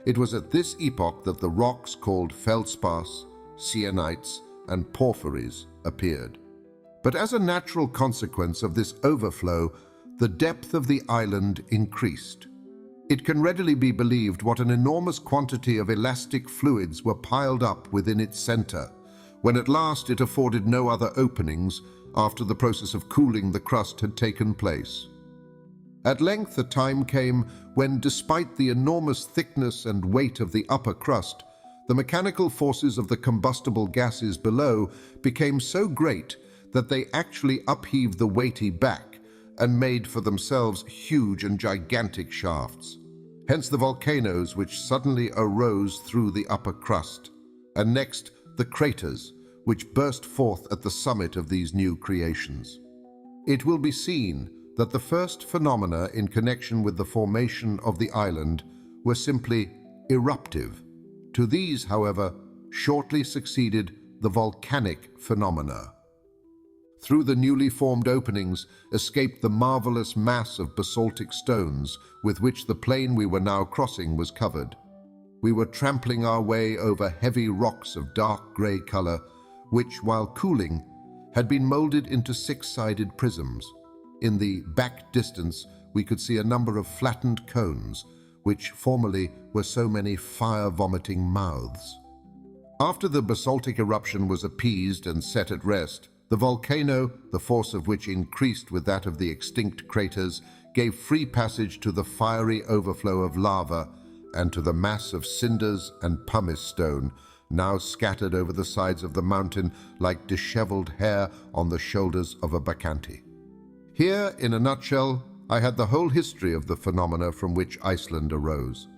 Speaker 2: It was at this epoch that the rocks called feldspars, sienites, and porphyries appeared. But as a natural consequence of this overflow, the depth of the island increased. It can readily be believed what an enormous quantity of elastic fluids were piled up within its center, when at last it afforded no other openings after the process of cooling the crust had taken place. At length a time came when, despite the enormous thickness and weight of the upper crust, the mechanical forces of the combustible gases below became so great that they actually upheaved the weighty back and made for themselves huge and gigantic shafts. Hence the volcanoes which suddenly arose through the upper crust, and next the craters which burst forth at the summit of these new creations. It will be seen that the first phenomena in connection with the formation of the island were simply eruptive. To these, however, shortly succeeded the volcanic phenomena. Through the newly formed openings escaped the marvelous mass of basaltic stones with which the plain we were now crossing was covered. We were trampling our way over heavy rocks of dark grey color, which, while cooling, had been molded into six-sided prisms. In the back distance, we could see a number of flattened cones, which formerly were so many fire-vomiting mouths. After the basaltic eruption was appeased and set at rest, the volcano, the force of which increased with that of the extinct craters, gave free passage to the fiery overflow of lava and to the mass of cinders and pumice stone, now scattered over the sides of the mountain like disheveled hair on the shoulders of a bacchante. Here, in a nutshell, I had the whole history of the phenomena from which Iceland arose.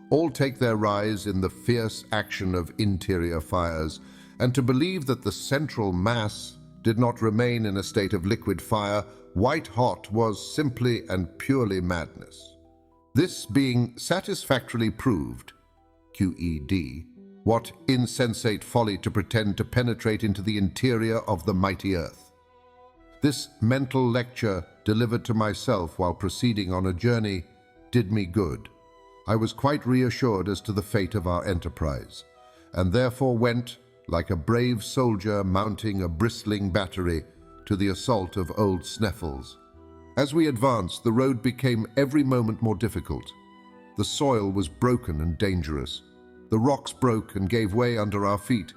Speaker 2: All take their rise in the fierce action of interior fires, and to believe that the central mass did not remain in a state of liquid fire, white hot, was simply and purely madness. This being satisfactorily proved, QED, what insensate folly to pretend to penetrate into the interior of the mighty earth. This mental lecture, delivered to myself while proceeding on a journey, did me good. I was quite reassured as to the fate of our enterprise, and therefore went, like a brave soldier mounting a bristling battery, to the assault of old Sneffels. As we advanced, the road became every moment more difficult. The soil was broken and dangerous. The rocks broke and gave way under our feet,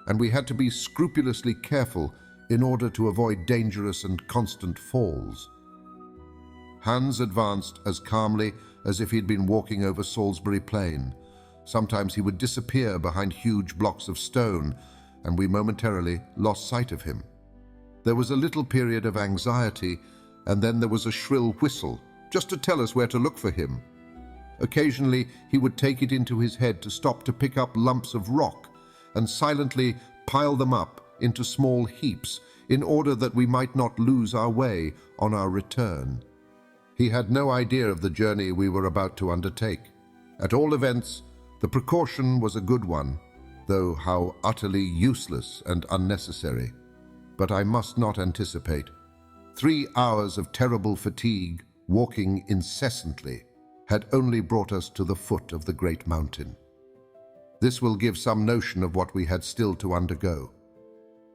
Speaker 2: and we had to be scrupulously careful in order to avoid dangerous and constant falls. Hans advanced as calmly as if he'd been walking over Salisbury Plain. Sometimes he would disappear behind huge blocks of stone, and we momentarily lost sight of him. There was a little period of anxiety, and then there was a shrill whistle, just to tell us where to look for him. Occasionally, he would take it into his head to stop to pick up lumps of rock and silently pile them up into small heaps in order that we might not lose our way on our return. He had no idea of the journey we were about to undertake. At all events, the precaution was a good one, though how utterly useless and unnecessary. But I must not anticipate. 3 hours of terrible fatigue, walking incessantly, had only brought us to the foot of the great mountain. This will give some notion of what we had still to undergo.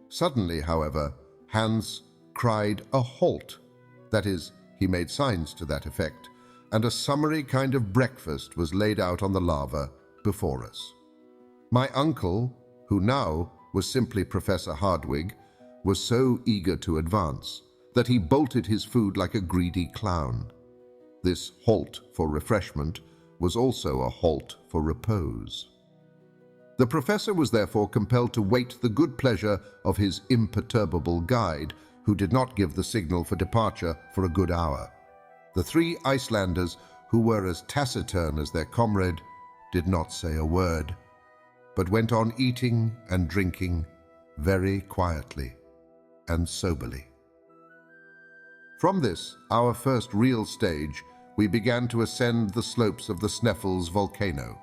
Speaker 2: Suddenly, however, Hans cried a halt. That is, he made signs to that effect, and a summary kind of breakfast was laid out on the lava before us. My uncle, who now was simply Professor Hardwigg, was so eager to advance that he bolted his food like a greedy clown. This halt for refreshment was also a halt for repose. The professor was therefore compelled to wait the good pleasure of his imperturbable guide, who did not give the signal for departure for a good hour. The three Icelanders, who were as taciturn as their comrade, did not say a word, but went on eating and drinking very quietly and soberly. From this, our first real stage, we began to ascend the slopes of the Sneffels volcano.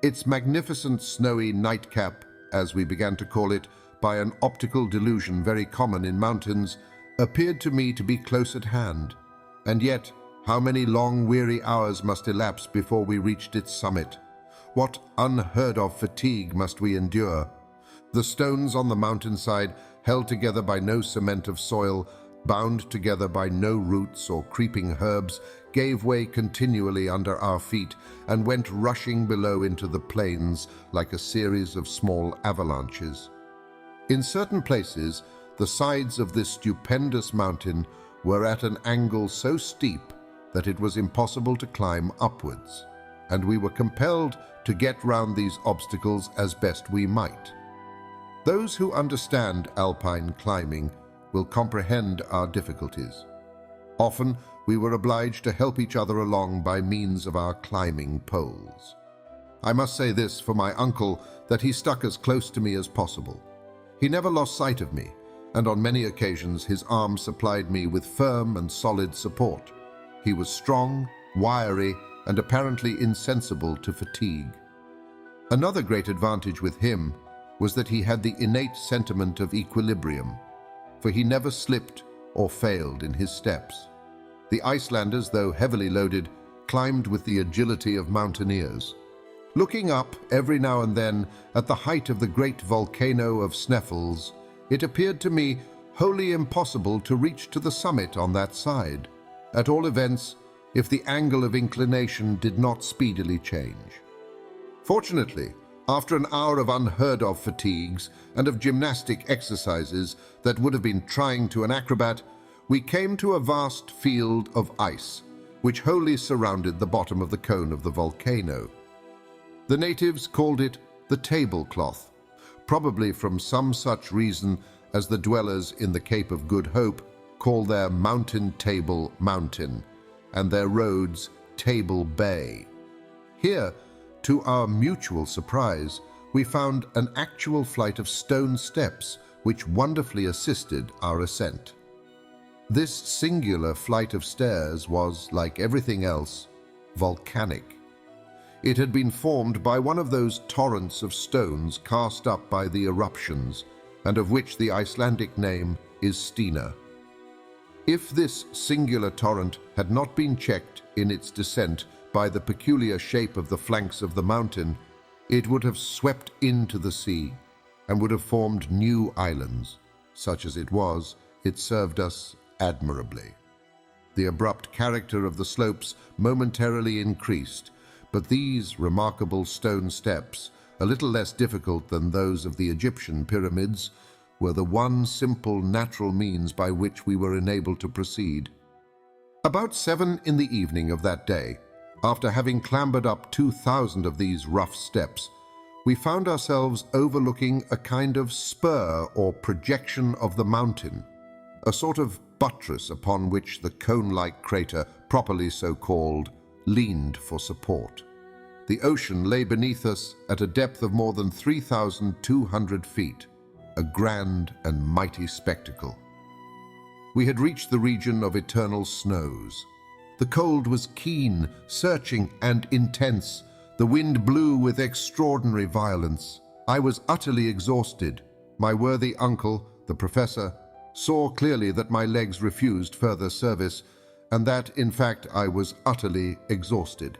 Speaker 2: Its magnificent snowy nightcap, as we began to call it, by an optical delusion very common in mountains, appeared to me to be close at hand. And yet, how many long, weary hours must elapse before we reached its summit? What unheard-of fatigue must we endure? The stones on the mountainside, held together by no cement of soil, bound together by no roots or creeping herbs, gave way continually under our feet and went rushing below into the plains like a series of small avalanches. In certain places, the sides of this stupendous mountain were at an angle so steep that it was impossible to climb upwards, and we were compelled to get round these obstacles as best we might. Those who understand alpine climbing will comprehend our difficulties. Often we were obliged to help each other along by means of our climbing poles. I must say this for my uncle, that he stuck as close to me as possible. He never lost sight of me, and on many occasions his arm supplied me with firm and solid support. He was strong, wiry, and apparently insensible to fatigue. Another great advantage with him was that he had the innate sentiment of equilibrium, for he never slipped or failed in his steps. The Icelanders, though heavily loaded, climbed with the agility of mountaineers. Looking up every now and then at the height of the great volcano of Sneffels, it appeared to me wholly impossible to reach to the summit on that side, at all events, if the angle of inclination did not speedily change. Fortunately, after an hour of unheard-of fatigues and of gymnastic exercises that would have been trying to an acrobat, we came to a vast field of ice, which wholly surrounded the bottom of the cone of the volcano. The natives called it the tablecloth, probably from some such reason as the dwellers in the Cape of Good Hope call their mountain Table Mountain, and their roads Table Bay. Here, to our mutual surprise, we found an actual flight of stone steps which wonderfully assisted our ascent. This singular flight of stairs was, like everything else, volcanic. It had been formed by one of those torrents of stones cast up by the eruptions, and of which the Icelandic name is Stina. If this singular torrent had not been checked in its descent by the peculiar shape of the flanks of the mountain, it would have swept into the sea and would have formed new islands. Such as it was, it served us admirably. The abrupt character of the slopes momentarily increased, but these remarkable stone steps, a little less difficult than those of the Egyptian pyramids, were the one simple natural means by which we were enabled to proceed. About 7 in the evening of that day, after having clambered up 2,000 of these rough steps, we found ourselves overlooking a kind of spur or projection of the mountain, a sort of buttress upon which the cone-like crater, properly so called, leaned for support. The ocean lay beneath us at a depth of more than 3,200 feet, a grand and mighty spectacle. We had reached the region of eternal snows. The cold was keen, searching, and intense. The wind blew with extraordinary violence. I was utterly exhausted. My worthy uncle, the professor, saw clearly that my legs refused further service, and that, in fact, I was utterly exhausted.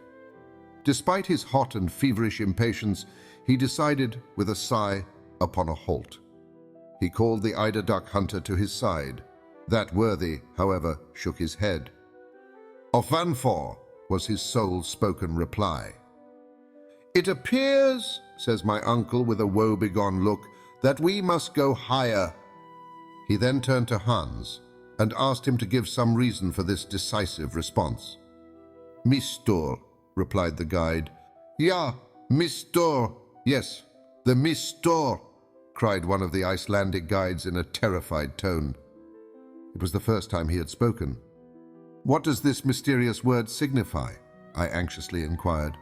Speaker 2: Despite his hot and feverish impatience, he decided, with a sigh, upon a halt. He called the eider duck hunter to his side. That worthy, however, shook his head. "Of Vanfor," was his sole-spoken reply. "It appears," says my uncle with a woe-begone look, "that we must go higher." He then turned to Hans and asked him to give some reason for this decisive response. "Mistur," replied the guide. "Ja, Mistur. Yes, the Mistur," cried one of the Icelandic guides in a terrified tone. It was the first time he had spoken. "What does this mysterious word signify?" I anxiously inquired.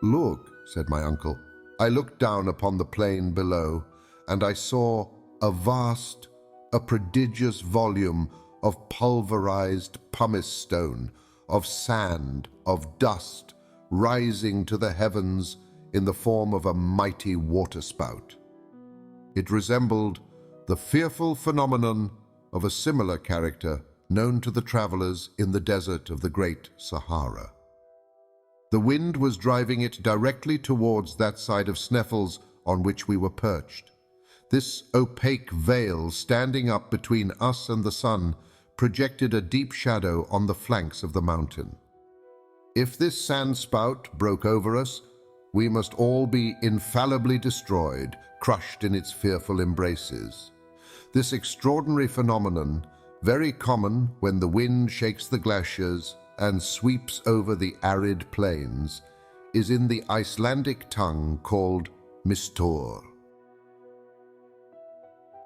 Speaker 2: "Look," said my uncle. I looked down upon the plain below, and I saw a vast, a prodigious volume of pulverized pumice stone, of sand, of dust, rising to the heavens in the form of a mighty waterspout. It resembled the fearful phenomenon of a similar character known to the travelers in the desert of the Great Sahara. The wind was driving it directly towards that side of Sneffels on which we were perched. This opaque veil standing up between us and the sun projected a deep shadow on the flanks of the mountain. If this sand spout broke over us, we must all be infallibly destroyed, crushed in its fearful embraces. This extraordinary phenomenon, very common when the wind shakes the glaciers and sweeps over the arid plains, is in the Icelandic tongue called mistur.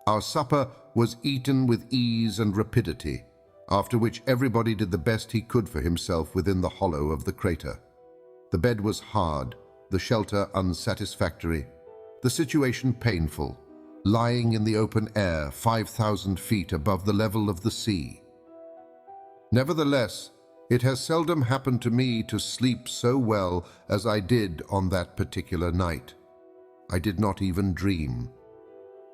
Speaker 2: Our supper was eaten with ease and rapidity, after which everybody did the best he could for himself within the hollow of the crater. The bed was hard, the shelter unsatisfactory, the situation painful, lying in the open air 5,000 feet above the level of the sea. Nevertheless, it has seldom happened to me to sleep so well as I did on that particular night. I did not even dream.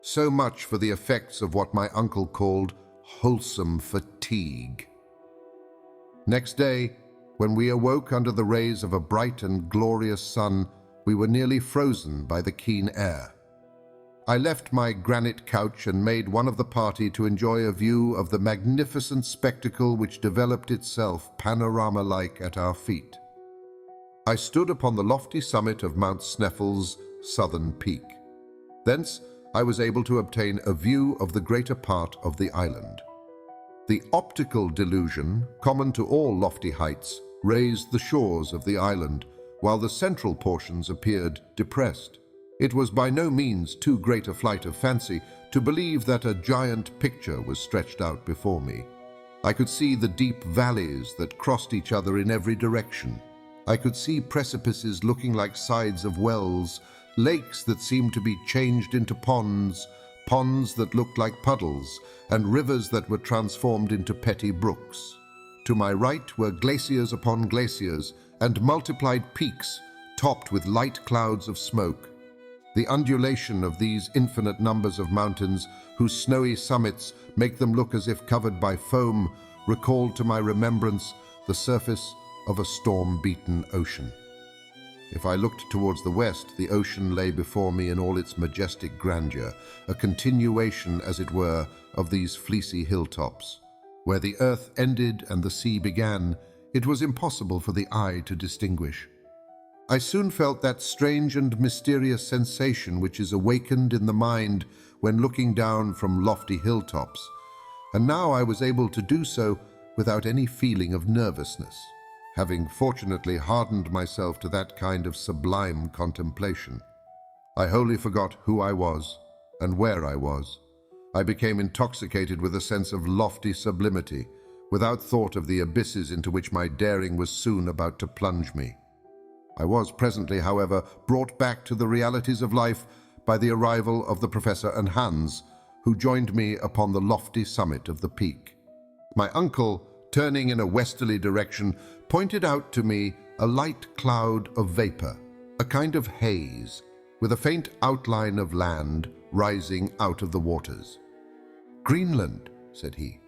Speaker 2: So much for the effects of what my uncle called wholesome fatigue. Next day, when we awoke under the rays of a bright and glorious sun, we were nearly frozen by the keen air. I left my granite couch and made one of the party to enjoy a view of the magnificent spectacle which developed itself panorama-like at our feet. I stood upon the lofty summit of Mount Sneffels' southern peak. Thence I was able to obtain a view of the greater part of the island. The optical delusion, common to all lofty heights, raised the shores of the island, while the central portions appeared depressed. It was by no means too great a flight of fancy to believe that a giant picture was stretched out before me. I could see the deep valleys that crossed each other in every direction. I could see precipices looking like sides of wells, lakes that seemed to be changed into ponds, ponds that looked like puddles, and rivers that were transformed into petty brooks. To my right were glaciers upon glaciers and multiplied peaks topped with light clouds of smoke. The undulation of these infinite numbers of mountains, whose snowy summits make them look as if covered by foam, recalled to my remembrance the surface of a storm-beaten ocean. If I looked towards the west, the ocean lay before me in all its majestic grandeur, a continuation, as it were, of these fleecy hilltops. Where the earth ended and the sea began, it was impossible for the eye to distinguish. I soon felt that strange and mysterious sensation which is awakened in the mind when looking down from lofty hilltops, and now I was able to do so without any feeling of nervousness, having fortunately hardened myself to that kind of sublime contemplation. I wholly forgot who I was and where I was. I became intoxicated with a sense of lofty sublimity, without thought of the abysses into which my daring was soon about to plunge me. I was presently, however, brought back to the realities of life by the arrival of the Professor and Hans, who joined me upon the lofty summit of the peak. My uncle, turning in a westerly direction, pointed out to me a light cloud of vapor, a kind of haze, with a faint outline of land rising out of the waters. "Greenland," said he.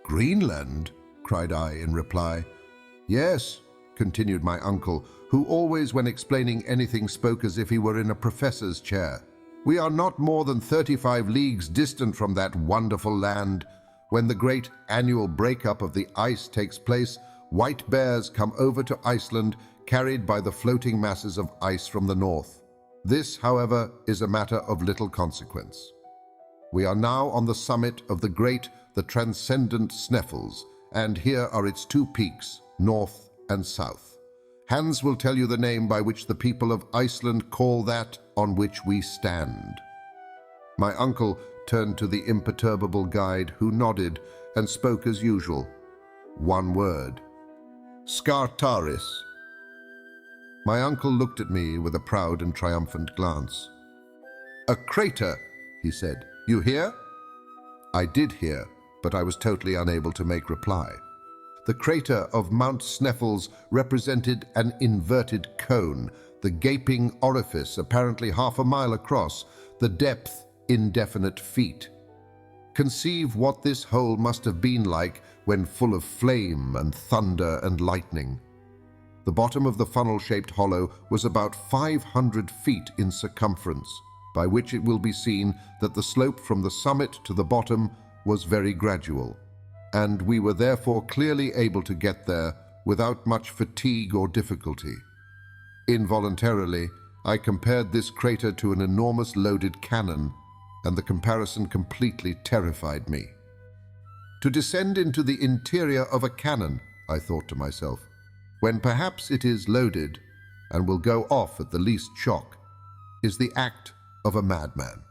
Speaker 2: "Greenland?" cried I in reply. Yes, continued my uncle, who always when explaining anything spoke as if he were in a professor's chair. We are not more than 35 leagues distant from that wonderful land. When the great annual breakup of the ice takes place, white bears come over to Iceland, carried by the floating masses of ice from the north. This, however, is a matter of little consequence. We are now on the summit of the transcendent Sneffels, and here are its two peaks, north and south. Hans will tell you the name by which the people of Iceland call that on which we stand. My uncle turned to the imperturbable guide, who nodded and spoke as usual. One word. Skartaris. My uncle looked at me with a proud and triumphant glance. A crater, he said. You hear? I did hear, but I was totally unable to make reply. The crater of Mount Sneffels represented an inverted cone, the gaping orifice apparently half a mile across, the depth indefinite feet. Conceive what this hole must have been like when full of flame and thunder and lightning. The bottom of the funnel-shaped hollow was about 500 feet in circumference, by which it will be seen that the slope from the summit to the bottom was very gradual, and we were therefore clearly able to get there without much fatigue or difficulty. Involuntarily, I compared this crater to an enormous loaded cannon, and the comparison completely terrified me. To descend into the interior of a cannon, I thought to myself, when perhaps it is loaded and will go off at the least shock, is the act of a madman.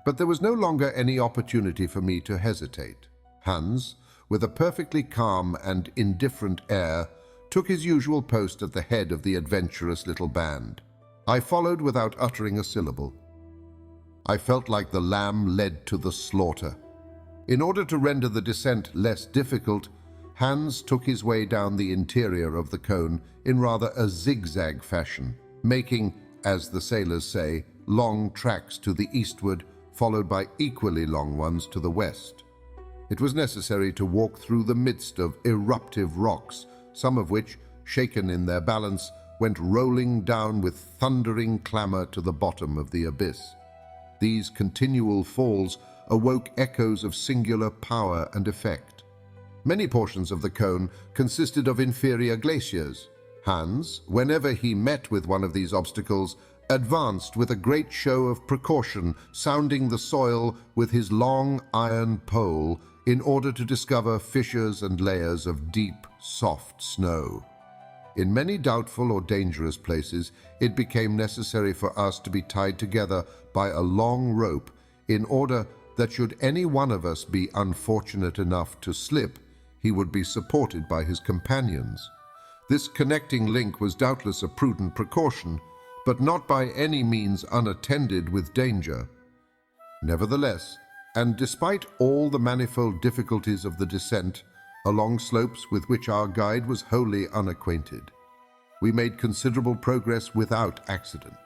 Speaker 2: But there was no longer any opportunity for me to hesitate. Hans, with a perfectly calm and indifferent air, took his usual post at the head of the adventurous little band. I followed without uttering a syllable. I felt like the lamb led to the slaughter. In order to render the descent less difficult, Hans took his way down the interior of the cone in rather a zigzag fashion, making, as the sailors say, long tracks to the eastward, followed by equally long ones to the west. It was necessary to walk through the midst of eruptive rocks, some of which, shaken in their balance, went rolling down with thundering clamor to the bottom of the abyss. These continual falls awoke echoes of singular power and effect. Many portions of the cone consisted of inferior glaciers. Hans, whenever he met with one of these obstacles, advanced with a great show of precaution, sounding the soil with his long iron pole in order to discover fissures and layers of deep, soft snow. In many doubtful or dangerous places, it became necessary for us to be tied together by a long rope in order that should any one of us be unfortunate enough to slip, he would be supported by his companions. This connecting link was doubtless a prudent precaution, but not by any means unattended with danger. Nevertheless, and despite all the manifold difficulties of the descent, along slopes with which our guide was wholly unacquainted, we made considerable progress without accident.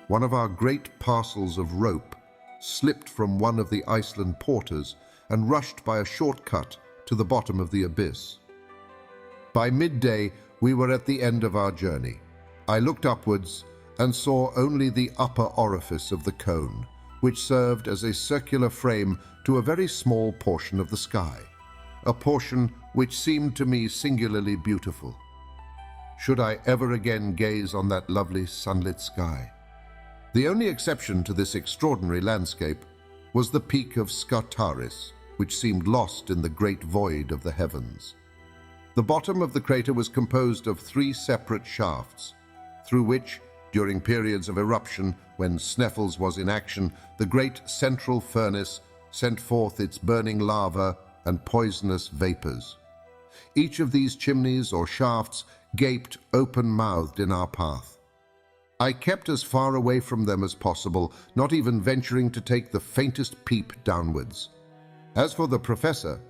Speaker 2: One of our great parcels of rope slipped from one of the Iceland porters and rushed by a shortcut to the bottom of the abyss. By midday, we were at the end of our journey. I looked upwards and saw only the upper orifice of the cone, which served as a circular frame to a very small portion of the sky, a portion which seemed to me singularly beautiful. Should I ever again gaze on that lovely sunlit sky? The only exception to this extraordinary landscape was the peak of Skartaris, which seemed lost in the great void of the heavens. The bottom of the crater was composed of 3 separate shafts, through which, during periods of eruption when Sneffels was in action, the great central furnace sent forth its burning lava and poisonous vapors. Each of these chimneys or shafts gaped open-mouthed in our path. I kept as far away from them as possible, not even venturing to take the faintest peep downwards. As for the professor,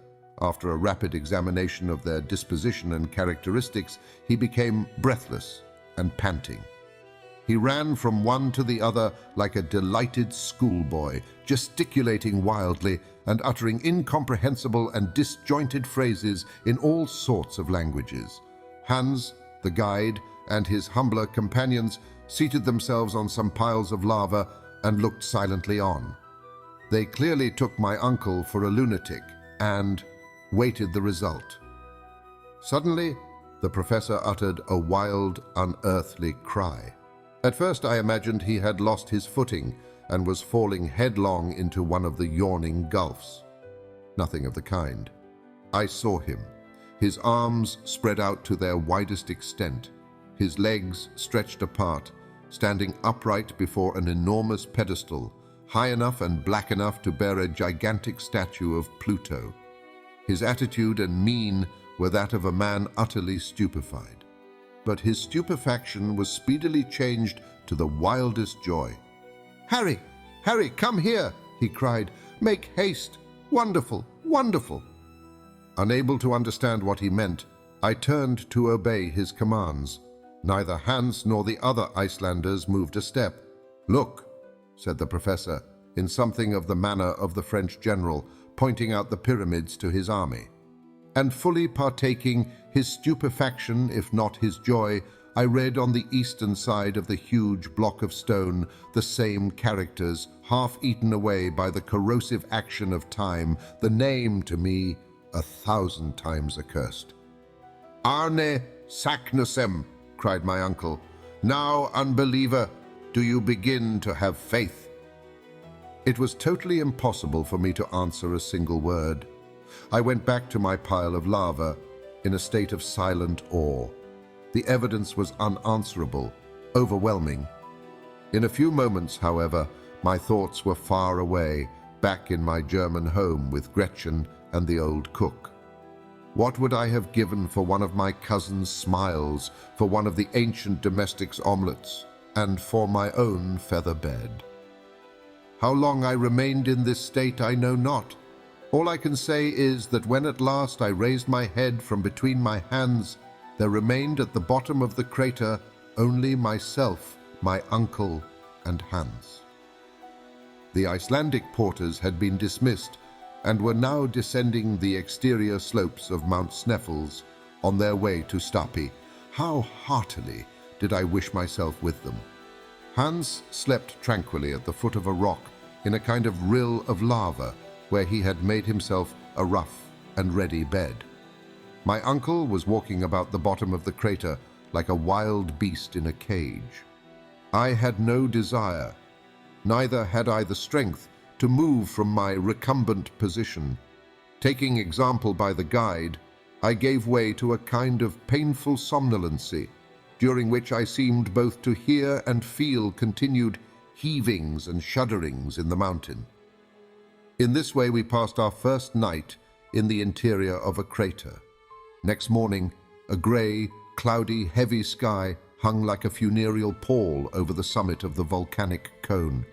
Speaker 2: after a rapid examination of their disposition and characteristics, he became breathless and panting. He ran from one to the other like a delighted schoolboy, gesticulating wildly and uttering incomprehensible and disjointed phrases in all sorts of languages. Hans, the guide, and his humbler companions seated themselves on some piles of lava and looked silently on. They clearly took my uncle for a lunatic and waited the result. Suddenly, the professor uttered a wild, unearthly cry. At first I imagined he had lost his footing and was falling headlong into one of the yawning gulfs. Nothing of the kind. I saw him, his arms spread out to their widest extent, his legs stretched apart, standing upright before an enormous pedestal, high enough and black enough to bear a gigantic statue of Pluto. His attitude and mien were that of a man utterly stupefied. But his stupefaction was speedily changed to the wildest joy. "Harry! Harry, come here!" he cried. "Make haste! Wonderful! Wonderful!" Unable to understand what he meant, I turned to obey his commands. Neither Hans nor the other Icelanders moved a step. "Look," said the professor, in something of the manner of the French general, pointing out the pyramids to his army. And fully partaking his stupefaction, if not his joy, I read on the eastern side of the huge block of stone the same characters, half eaten away by the corrosive action of time, the name to me 1,000 times accursed. "Arne Saknussemm," cried my uncle. "Now, unbeliever, do you begin to have faith?" It was totally impossible for me to answer a single word. I went back to my pile of lava in a state of silent awe. The evidence was unanswerable, overwhelming. In a few moments, however, my thoughts were far away, back in my German home with Gretchen and the old cook. What would I have given for one of my cousin's smiles, for one of the ancient domestic's omelettes, and for my own feather bed? How long I remained in this state I know not. All I can say is that when at last I raised my head from between my hands, there remained at the bottom of the crater only myself, my uncle, and Hans. The Icelandic porters had been dismissed and were now descending the exterior slopes of Mount Sneffels on their way to Stapi. How heartily did I wish myself with them. Hans slept tranquilly at the foot of a rock in a kind of rill of lava where he had made himself a rough and ready bed. My uncle was walking about the bottom of the crater like a wild beast in a cage. I had no desire, neither had I the strength to move from my recumbent position. Taking example by the guide, I gave way to a kind of painful somnolency, during which I seemed both to hear and feel continued heavings and shudderings in the mountain. In this way we passed our first night in the interior of a crater. Next morning, a grey, cloudy, heavy sky hung like a funereal pall over the summit of the volcanic cone.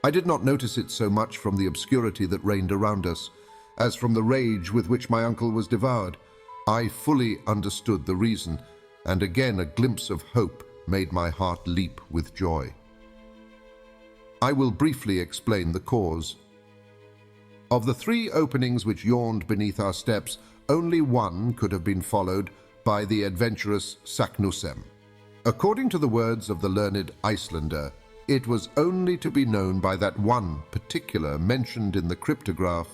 Speaker 2: I did not notice it so much from the obscurity that reigned around us, as from the rage with which my uncle was devoured. I fully understood the reason, and again a glimpse of hope made my heart leap with joy. I will briefly explain the cause. Of the 3 openings which yawned beneath our steps, only one could have been followed by the adventurous Saknussemm. According to the words of the learned Icelander, it was only to be known by that one particular mentioned in the cryptograph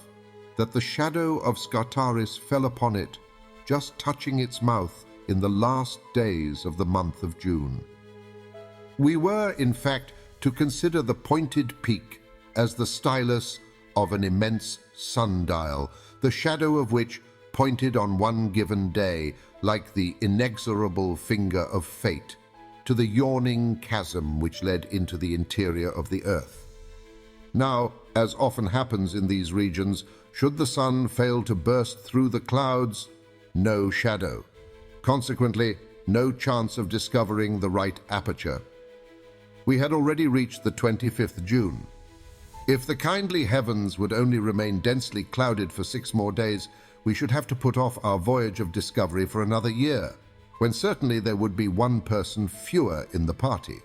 Speaker 2: that the shadow of Scartaris fell upon it, just touching its mouth in the last days of the month of June. We were, in fact, to consider the pointed peak as the stylus of an immense sundial, the shadow of which pointed on one given day, like the inexorable finger of fate, to the yawning chasm which led into the interior of the earth. Now, as often happens in these regions, should the sun fail to burst through the clouds, no shadow. Consequently, no chance of discovering the right aperture. We had already reached the 25th June. If the kindly heavens would only remain densely clouded for 6 more days, we should have to put off our voyage of discovery for another year, when certainly there would be 1 person fewer in the party.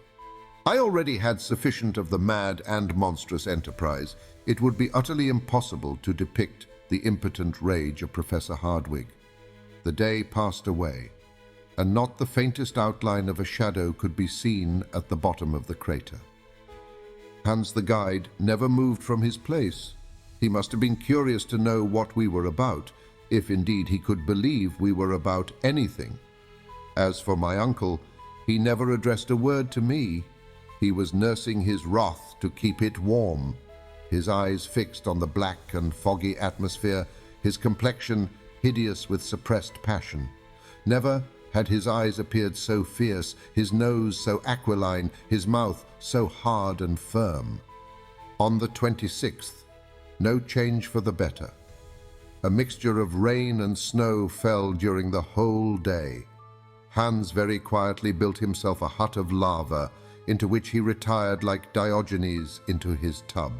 Speaker 2: I already had sufficient of the mad and monstrous enterprise. It would be utterly impossible to depict the impotent rage of Professor Hardwigg. The day passed away, and not the faintest outline of a shadow could be seen at the bottom of the crater. Hans the guide never moved from his place. He must have been curious to know what we were about, if indeed he could believe we were about anything. As for my uncle, he never addressed a word to me. He was nursing his wrath to keep it warm, his eyes fixed on the black and foggy atmosphere, his complexion hideous with suppressed passion. Never had his eyes appeared so fierce, his nose so aquiline, his mouth so hard and firm. On the 26th, no change for the better. A mixture of rain and snow fell during the whole day. Hans very quietly built himself a hut of lava, into which he retired like Diogenes into his tub.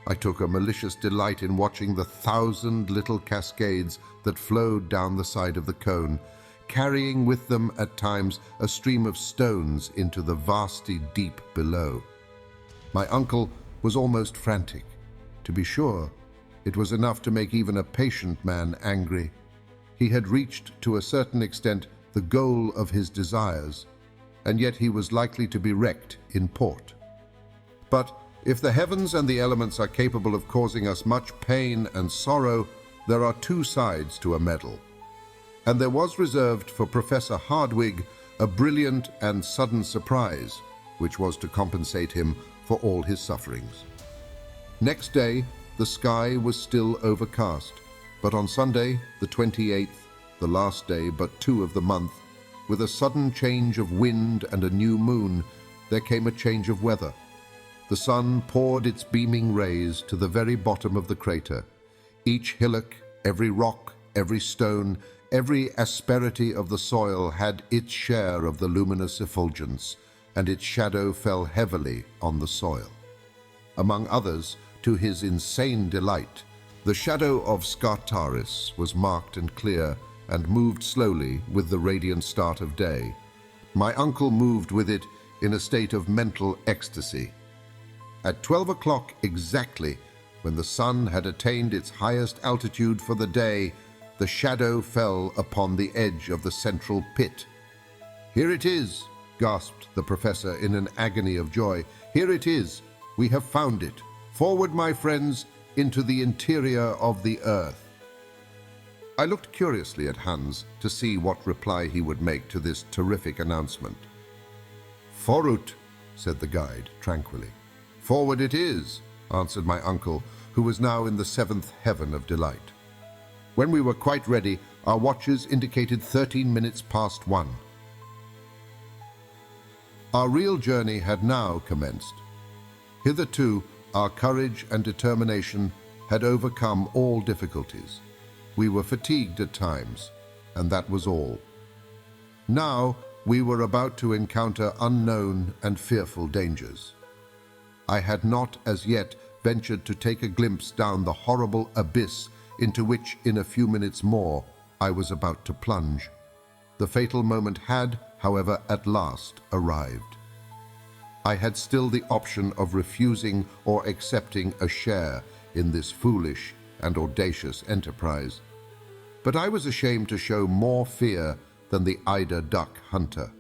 Speaker 2: I took a malicious delight in watching the 1,000 little cascades that flowed down the side of the cone, carrying with them at times a stream of stones into the vasty deep below. My uncle was almost frantic. To be sure, it was enough to make even a patient man angry. He had reached to a certain extent the goal of his desires, and yet he was likely to be wrecked in port. But if the heavens and the elements are capable of causing us much pain and sorrow, there are two sides to a medal. And there was reserved for Professor Hardwigg a brilliant and sudden surprise, which was to compensate him for all his sufferings. Next day, the sky was still overcast, but on Sunday, the 28th, the last day but 2 of the month, with a sudden change of wind and a new moon, there came a change of weather. The sun poured its beaming rays to the very bottom of the crater. Each hillock, every rock, every stone, every asperity of the soil had its share of the luminous effulgence, and its shadow fell heavily on the soil. Among others, to his insane delight, the shadow of Scartaris was marked and clear, and moved slowly with the radiant start of day. My uncle moved with it in a state of mental ecstasy. At 12 o'clock exactly, when the sun had attained its highest altitude for the day, the shadow fell upon the edge of the central pit. "Here it is," gasped the professor in an agony of joy. "Here it is. We have found it. Forward, my friends, into the interior of the earth." I looked curiously at Hans to see what reply he would make to this terrific announcement. "Forut," said the guide tranquilly. "Forward it is," answered my uncle, who was now in the 7th heaven of delight. When we were quite ready, our watches indicated 13 minutes past 1. Our real journey had now commenced. Hitherto, our courage and determination had overcome all difficulties. We were fatigued at times, and that was all. Now we were about to encounter unknown and fearful dangers. I had not as yet ventured to take a glimpse down the horrible abyss into which in a few minutes more I was about to plunge. The fatal moment had, however, at last arrived. I had still the option of refusing or accepting a share in this foolish and audacious enterprise. But I was ashamed to show more fear than the eider duck hunter.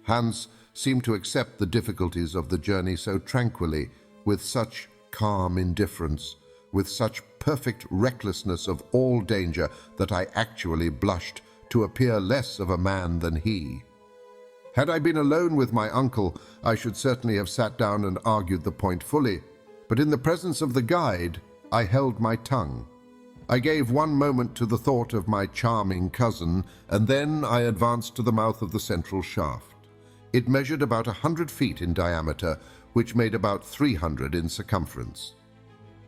Speaker 2: Hans seemed to accept the difficulties of the journey so tranquilly, with such calm indifference, with such perfect recklessness of all danger, that I actually blushed to appear less of a man than he. Had I been alone with my uncle, I should certainly have sat down and argued the point fully, but in the presence of the guide, I held my tongue. I gave one moment to the thought of my charming cousin, and then I advanced to the mouth of the central shaft. It measured about 100 feet in diameter, which made about 300 in circumference.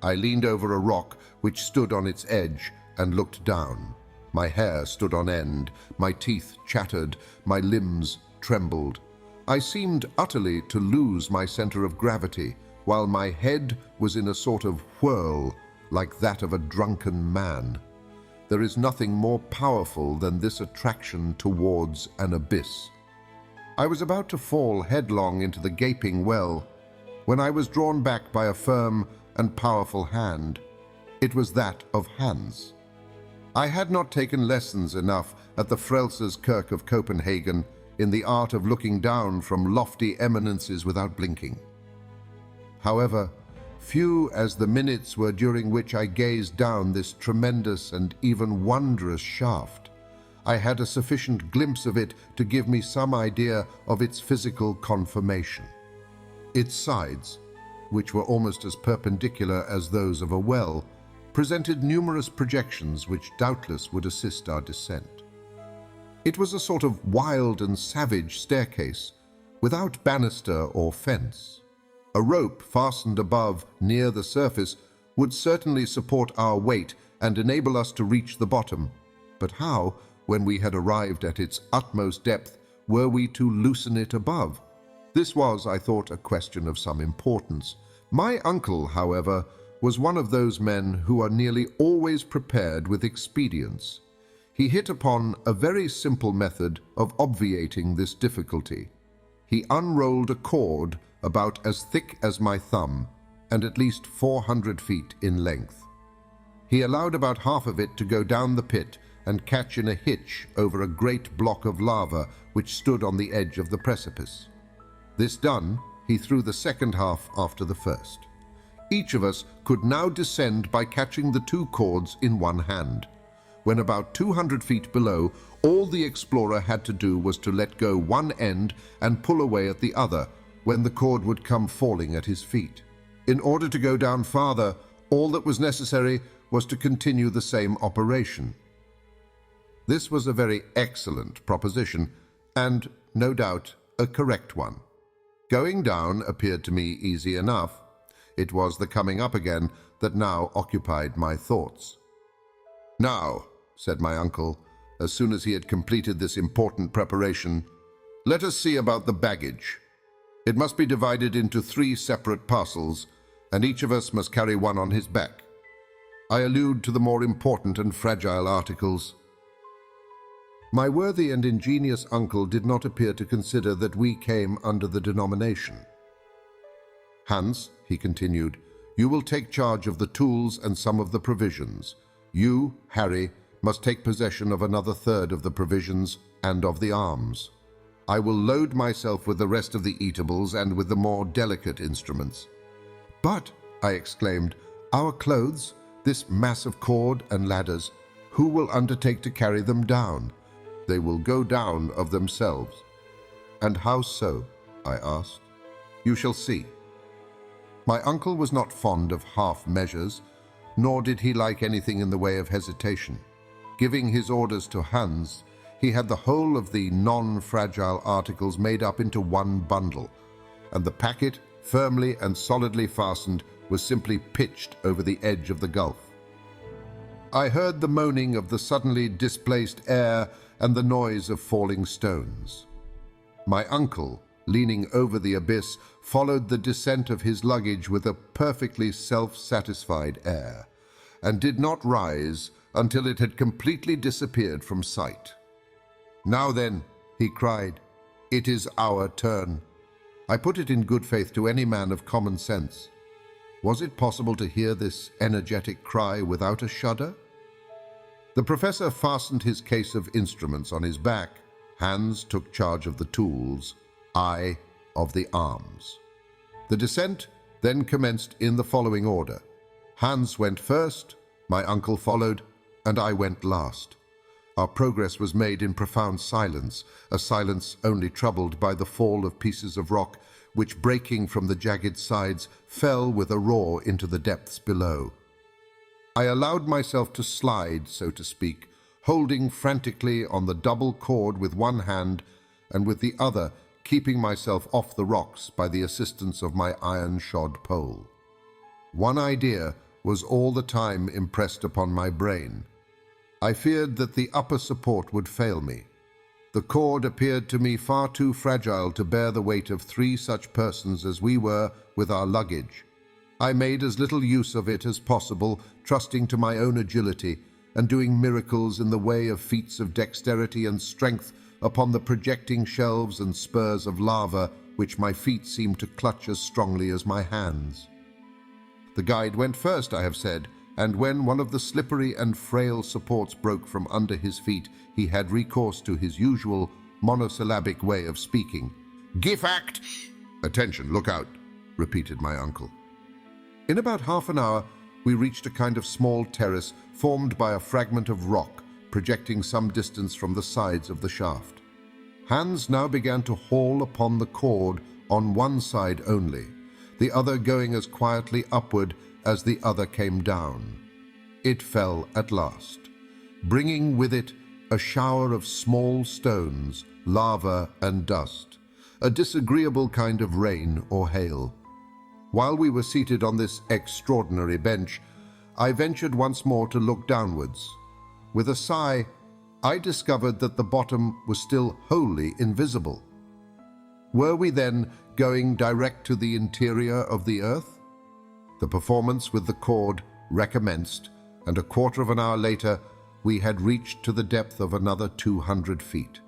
Speaker 2: I leaned over a rock which stood on its edge and looked down. My hair stood on end, my teeth chattered, my limbs trembled. I seemed utterly to lose my center of gravity, while my head was in a sort of whirl, like that of a drunken man. There is nothing more powerful than this attraction towards an abyss. I was about to fall headlong into the gaping well when I was drawn back by a firm and powerful hand. It was that of Hans. I had not taken lessons enough at the Frelsers Kirk of Copenhagen in the art of looking down from lofty eminences without blinking. However, few as the minutes were during which I gazed down this tremendous and even wondrous shaft, I had a sufficient glimpse of it to give me some idea of its physical conformation. Its sides, which were almost as perpendicular as those of a well, presented numerous projections which doubtless would assist our descent. It was a sort of wild and savage staircase, without banister or fence. A rope fastened above near the surface would certainly support our weight and enable us to reach the bottom. But how, when we had arrived at its utmost depth, were we to loosen it above? This was, I thought, a question of some importance. My uncle, however, was one of those men who are nearly always prepared with expedients. He hit upon a very simple method of obviating this difficulty. He unrolled a cord about as thick as my thumb and at least 400 feet in length. He allowed about half of it to go down the pit and catch in a hitch over a great block of lava which stood on the edge of the precipice. This done, he threw the second half after the first. Each of us could now descend by catching the two cords in one hand. When about 200 feet below, all the explorer had to do was to let go one end and pull away at the other, when the cord would come falling at his feet. In order to go down farther, all that was necessary was to continue the same operation. This was a very excellent proposition, and, no doubt, a correct one. Going down appeared to me easy enough. It was the coming up again that now occupied my thoughts. "Now," said my uncle, as soon as he had completed this important preparation, "let us see about the baggage. It must be divided into 3 separate parcels, and each of us must carry one on his back. I allude to the more important and fragile articles." My worthy and ingenious uncle did not appear to consider that we came under the denomination. "Hans," he continued, "you will take charge of the tools and some of the provisions. You, Harry, must take possession of another third of the provisions and of the arms. I will load myself with the rest of the eatables and with the more delicate instruments." "But," I exclaimed, "our clothes, this mass of cord and ladders, who will undertake to carry them down?" "They will go down of themselves." "And how so?" I asked. "You shall see." My uncle was not fond of half measures, nor did he like anything in the way of hesitation. Giving his orders to Hans, he had the whole of the non-fragile articles made up into one bundle, and the packet, firmly and solidly fastened, was simply pitched over the edge of the gulf. I heard the moaning of the suddenly displaced air and the noise of falling stones. My uncle, leaning over the abyss, followed the descent of his luggage with a perfectly self-satisfied air, and did not rise until it had completely disappeared from sight. "Now then," he cried, "it is our turn." I put it in good faith to any man of common sense. Was it possible to hear this energetic cry without a shudder? The professor fastened his case of instruments on his back. Hans took charge of the tools, I of the arms. The descent then commenced in the following order. Hans went first, my uncle followed, and I went last. Our progress was made in profound silence, a silence only troubled by the fall of pieces of rock which, breaking from the jagged sides, fell with a roar into the depths below. I allowed myself to slide, so to speak, holding frantically on the double cord with one hand and with the other keeping myself off the rocks by the assistance of my iron-shod pole. One idea was all the time impressed upon my brain. I feared that the upper support would fail me. The cord appeared to me far too fragile to bear the weight of 3 such persons as we were with our luggage. I made as little use of it as possible, trusting to my own agility and doing miracles in the way of feats of dexterity and strength upon the projecting shelves and spurs of lava which my feet seemed to clutch as strongly as my hands. The guide went first, I have said, and when one of the slippery and frail supports broke from under his feet, he had recourse to his usual monosyllabic way of speaking. "Gifact!" "Attention, look out," repeated my uncle. In about half an hour, we reached a kind of small terrace formed by a fragment of rock projecting some distance from the sides of the shaft. Hans now began to haul upon the cord on one side only, the other going as quietly upward as the other came down. It fell at last, bringing with it a shower of small stones, lava and dust, a disagreeable kind of rain or hail. While we were seated on this extraordinary bench, I ventured once more to look downwards. With a sigh, I discovered that the bottom was still wholly invisible. Were we then going direct to the interior of the earth? The performance with the cord recommenced, and a quarter of an hour later we had reached to the depth of another 200 feet.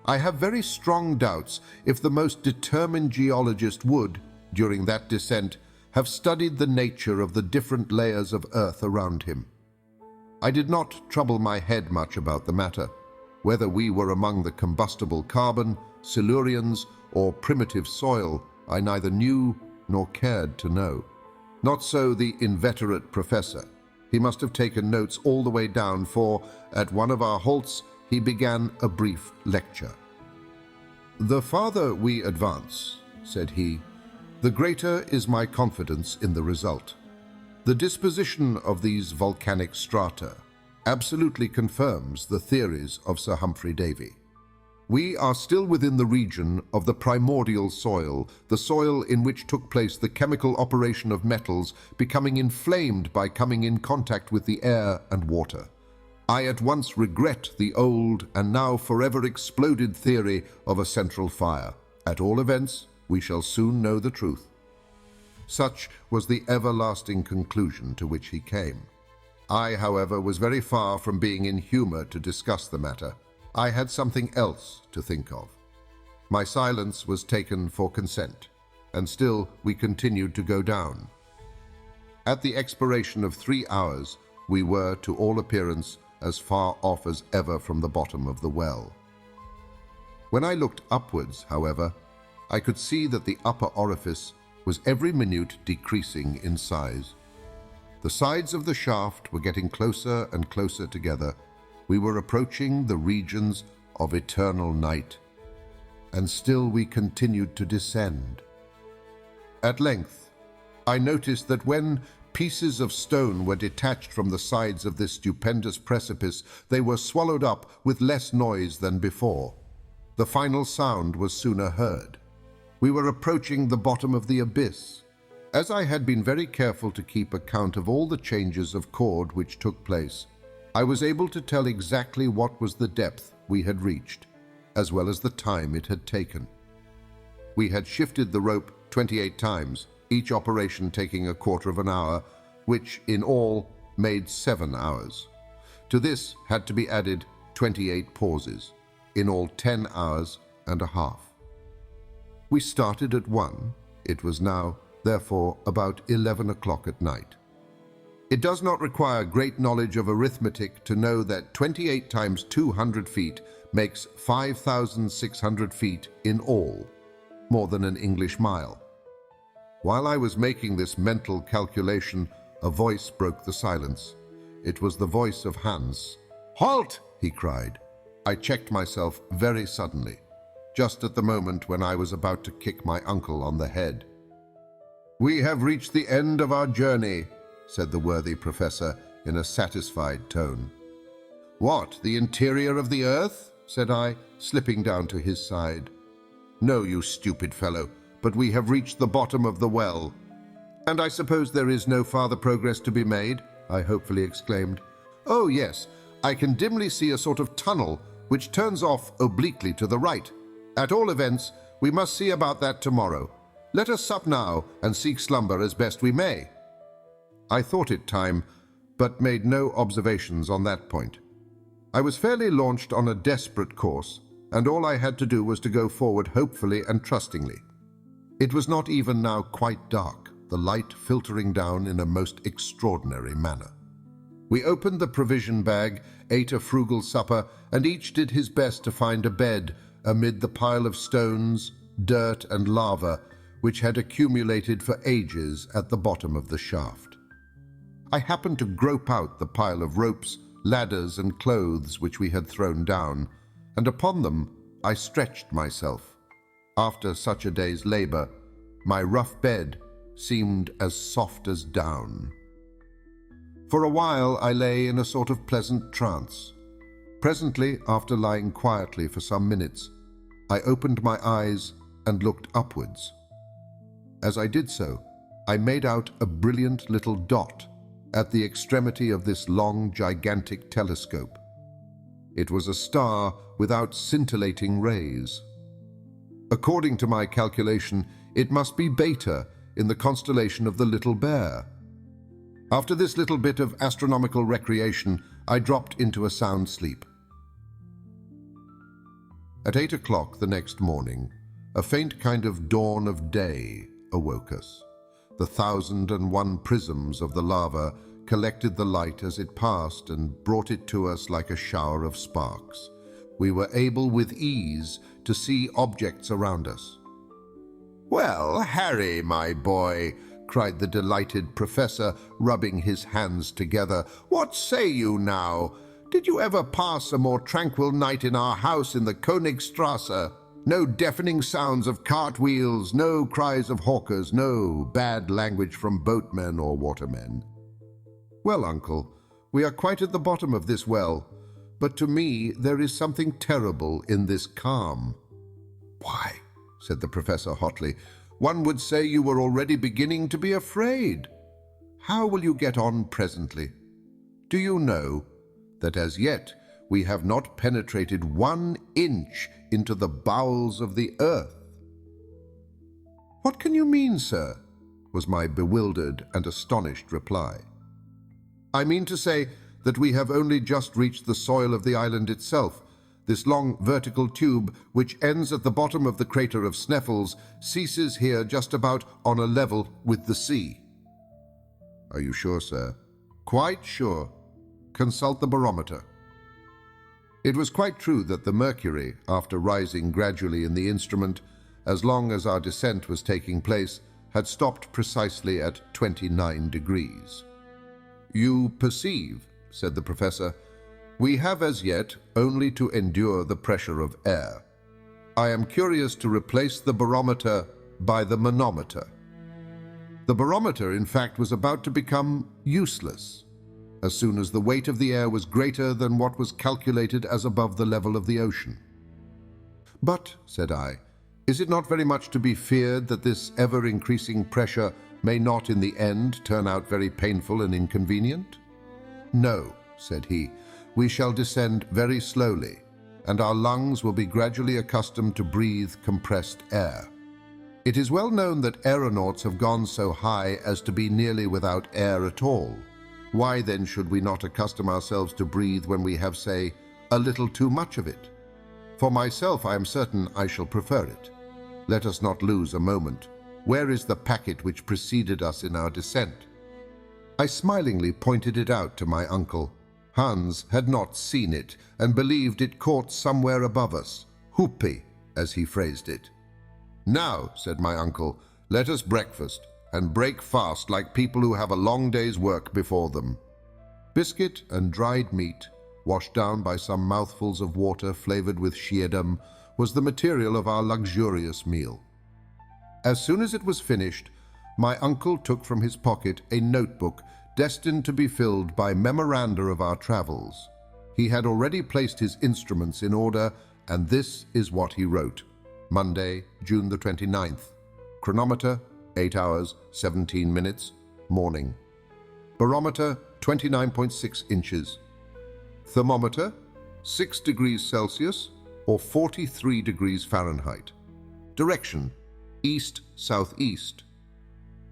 Speaker 2: I have very strong doubts if the most determined geologist would, during that descent, have studied the nature of the different layers of earth around him. I did not trouble my head much about the matter. Whether we were among the combustible carbon, Silurians, or primitive soil, I neither knew nor cared to know. Not so the inveterate professor. He must have taken notes all the way down, for at one of our halts he began a brief lecture. "The farther we advance," said he, "the greater is my confidence in the result. The disposition of these volcanic strata absolutely confirms the theories of Sir Humphrey Davy. We are still within the region of the primordial soil, the soil in which took place the chemical operation of metals becoming inflamed by coming in contact with the air and water. I at once regret the old and now forever exploded theory of a central fire. At all events, we shall soon know the truth." Such was the everlasting conclusion to which he came. I, however, was very far from being in humor to discuss the matter. I had something else to think of. My silence was taken for consent, and still we continued to go down. At the expiration of 3 hours, we were, to all appearance, as far off as ever from the bottom of the well. When I looked upwards, however, I could see that the upper orifice was every minute decreasing in size. The sides of the shaft were getting closer and closer together. We were approaching the regions of eternal night, and still we continued to descend. At length, I noticed that when pieces of stone were detached from the sides of this stupendous precipice, they were swallowed up with less noise than before. The final sound was sooner heard. We were approaching the bottom of the abyss. As I had been very careful to keep account of all the changes of chord which took place, I was able to tell exactly what was the depth we had reached, as well as the time it had taken. We had shifted the rope 28 times, each operation taking a quarter of an hour, which in all made 7 hours. To this had to be added 28 pauses, in all 10 hours and a half. We started at 1. It was now, therefore, about 11 o'clock at night. It does not require great knowledge of arithmetic to know that 28 times 200 feet makes 5,600 feet in all, more than an English mile. While I was making this mental calculation, a voice broke the silence. It was the voice of Hans. "Halt!" he cried. I checked myself very suddenly, just at the moment when I was about to kick my uncle on the head. "We have reached the end of our journey," said the worthy professor in a satisfied tone. "What, the interior of the earth?" said I, slipping down to his side. "No, you stupid fellow, but we have reached the bottom of the well." "And I suppose there is no farther progress to be made?" I hopefully exclaimed. "Oh, yes, I can dimly see a sort of tunnel which turns off obliquely to the right. At all events, we must see about that tomorrow. Let us sup now and seek slumber as best we may." I thought it time, but made no observations on that point. I was fairly launched on a desperate course, and all I had to do was to go forward hopefully and trustingly. It was not even now quite dark, the light filtering down in a most extraordinary manner. We opened the provision bag, ate a frugal supper, and each did his best to find a bed amid the pile of stones, dirt, and lava which had accumulated for ages at the bottom of the shaft. I happened to grope out the pile of ropes, ladders, and clothes which we had thrown down, and upon them I stretched myself. After such a day's labor, my rough bed seemed as soft as down. For a while I lay in a sort of pleasant trance. Presently, after lying quietly for some minutes, I opened my eyes and looked upwards. As I did so, I made out a brilliant little dot at the extremity of this long, gigantic telescope. It was a star without scintillating rays. According to my calculation, it must be Beta in the constellation of the Little Bear. After this little bit of astronomical recreation, I dropped into a sound sleep. At 8 o'clock the next morning, a faint kind of dawn of day awoke us. The 1,001 prisms of the lava collected the light as it passed and brought it to us like a shower of sparks. We were able with ease to see objects around us. "Well, Harry, my boy," cried the delighted professor, rubbing his hands together, "what say you now? Did you ever pass a more tranquil night in our house in the Königstrasse? No deafening sounds of cartwheels, no cries of hawkers, no bad language from boatmen or watermen." "Well, uncle, we are quite at the bottom of this well, but to me there is something terrible in this calm." "Why," said the professor hotly, "one would say you were already beginning to be afraid. How will you get on presently? Do you know that as yet we have not penetrated 1 inch into the bowels of the earth?" "What can you mean, sir?" was my bewildered and astonished reply. "I mean to say that we have only just reached the soil of the island itself. This long vertical tube, which ends at the bottom of the crater of Sneffels, ceases here just about on a level with the sea." "Are you sure, sir?" "Quite sure. Consult the barometer." It was quite true that the mercury, after rising gradually in the instrument, as long as our descent was taking place, had stopped precisely at 29 degrees. "You perceive," said the professor, "we have as yet only to endure the pressure of air. I am curious to replace the barometer by the manometer." The barometer, in fact, was about to become useless as soon as the weight of the air was greater than what was calculated as above the level of the ocean. "But," said I, "is it not very much to be feared that this ever-increasing pressure may not in the end turn out very painful and inconvenient?" "No," said he, "we shall descend very slowly, and our lungs will be gradually accustomed to breathe compressed air. It is well known that aeronauts have gone so high as to be nearly without air at all. Why then should we not accustom ourselves to breathe when we have, say, a little too much of it? For myself, I am certain I shall prefer it. Let us not lose a moment. Where is the packet which preceded us in our descent?" I smilingly pointed it out to my uncle. Hans had not seen it, and believed it caught somewhere above us, "Hupi," as he phrased it. "Now," said my uncle, "let us breakfast, and break fast like people who have a long day's work before them." Biscuit and dried meat, washed down by some mouthfuls of water flavored with schiedam, was the material of our luxurious meal. As soon as it was finished, my uncle took from his pocket a notebook destined to be filled by memoranda of our travels. He had already placed his instruments in order, and this is what he wrote. Monday, June the 29th. Chronometer, 8 hours, 17 minutes, morning. Barometer, 29.6 inches. Thermometer, 6 degrees Celsius or 43 degrees Fahrenheit. Direction, east-southeast.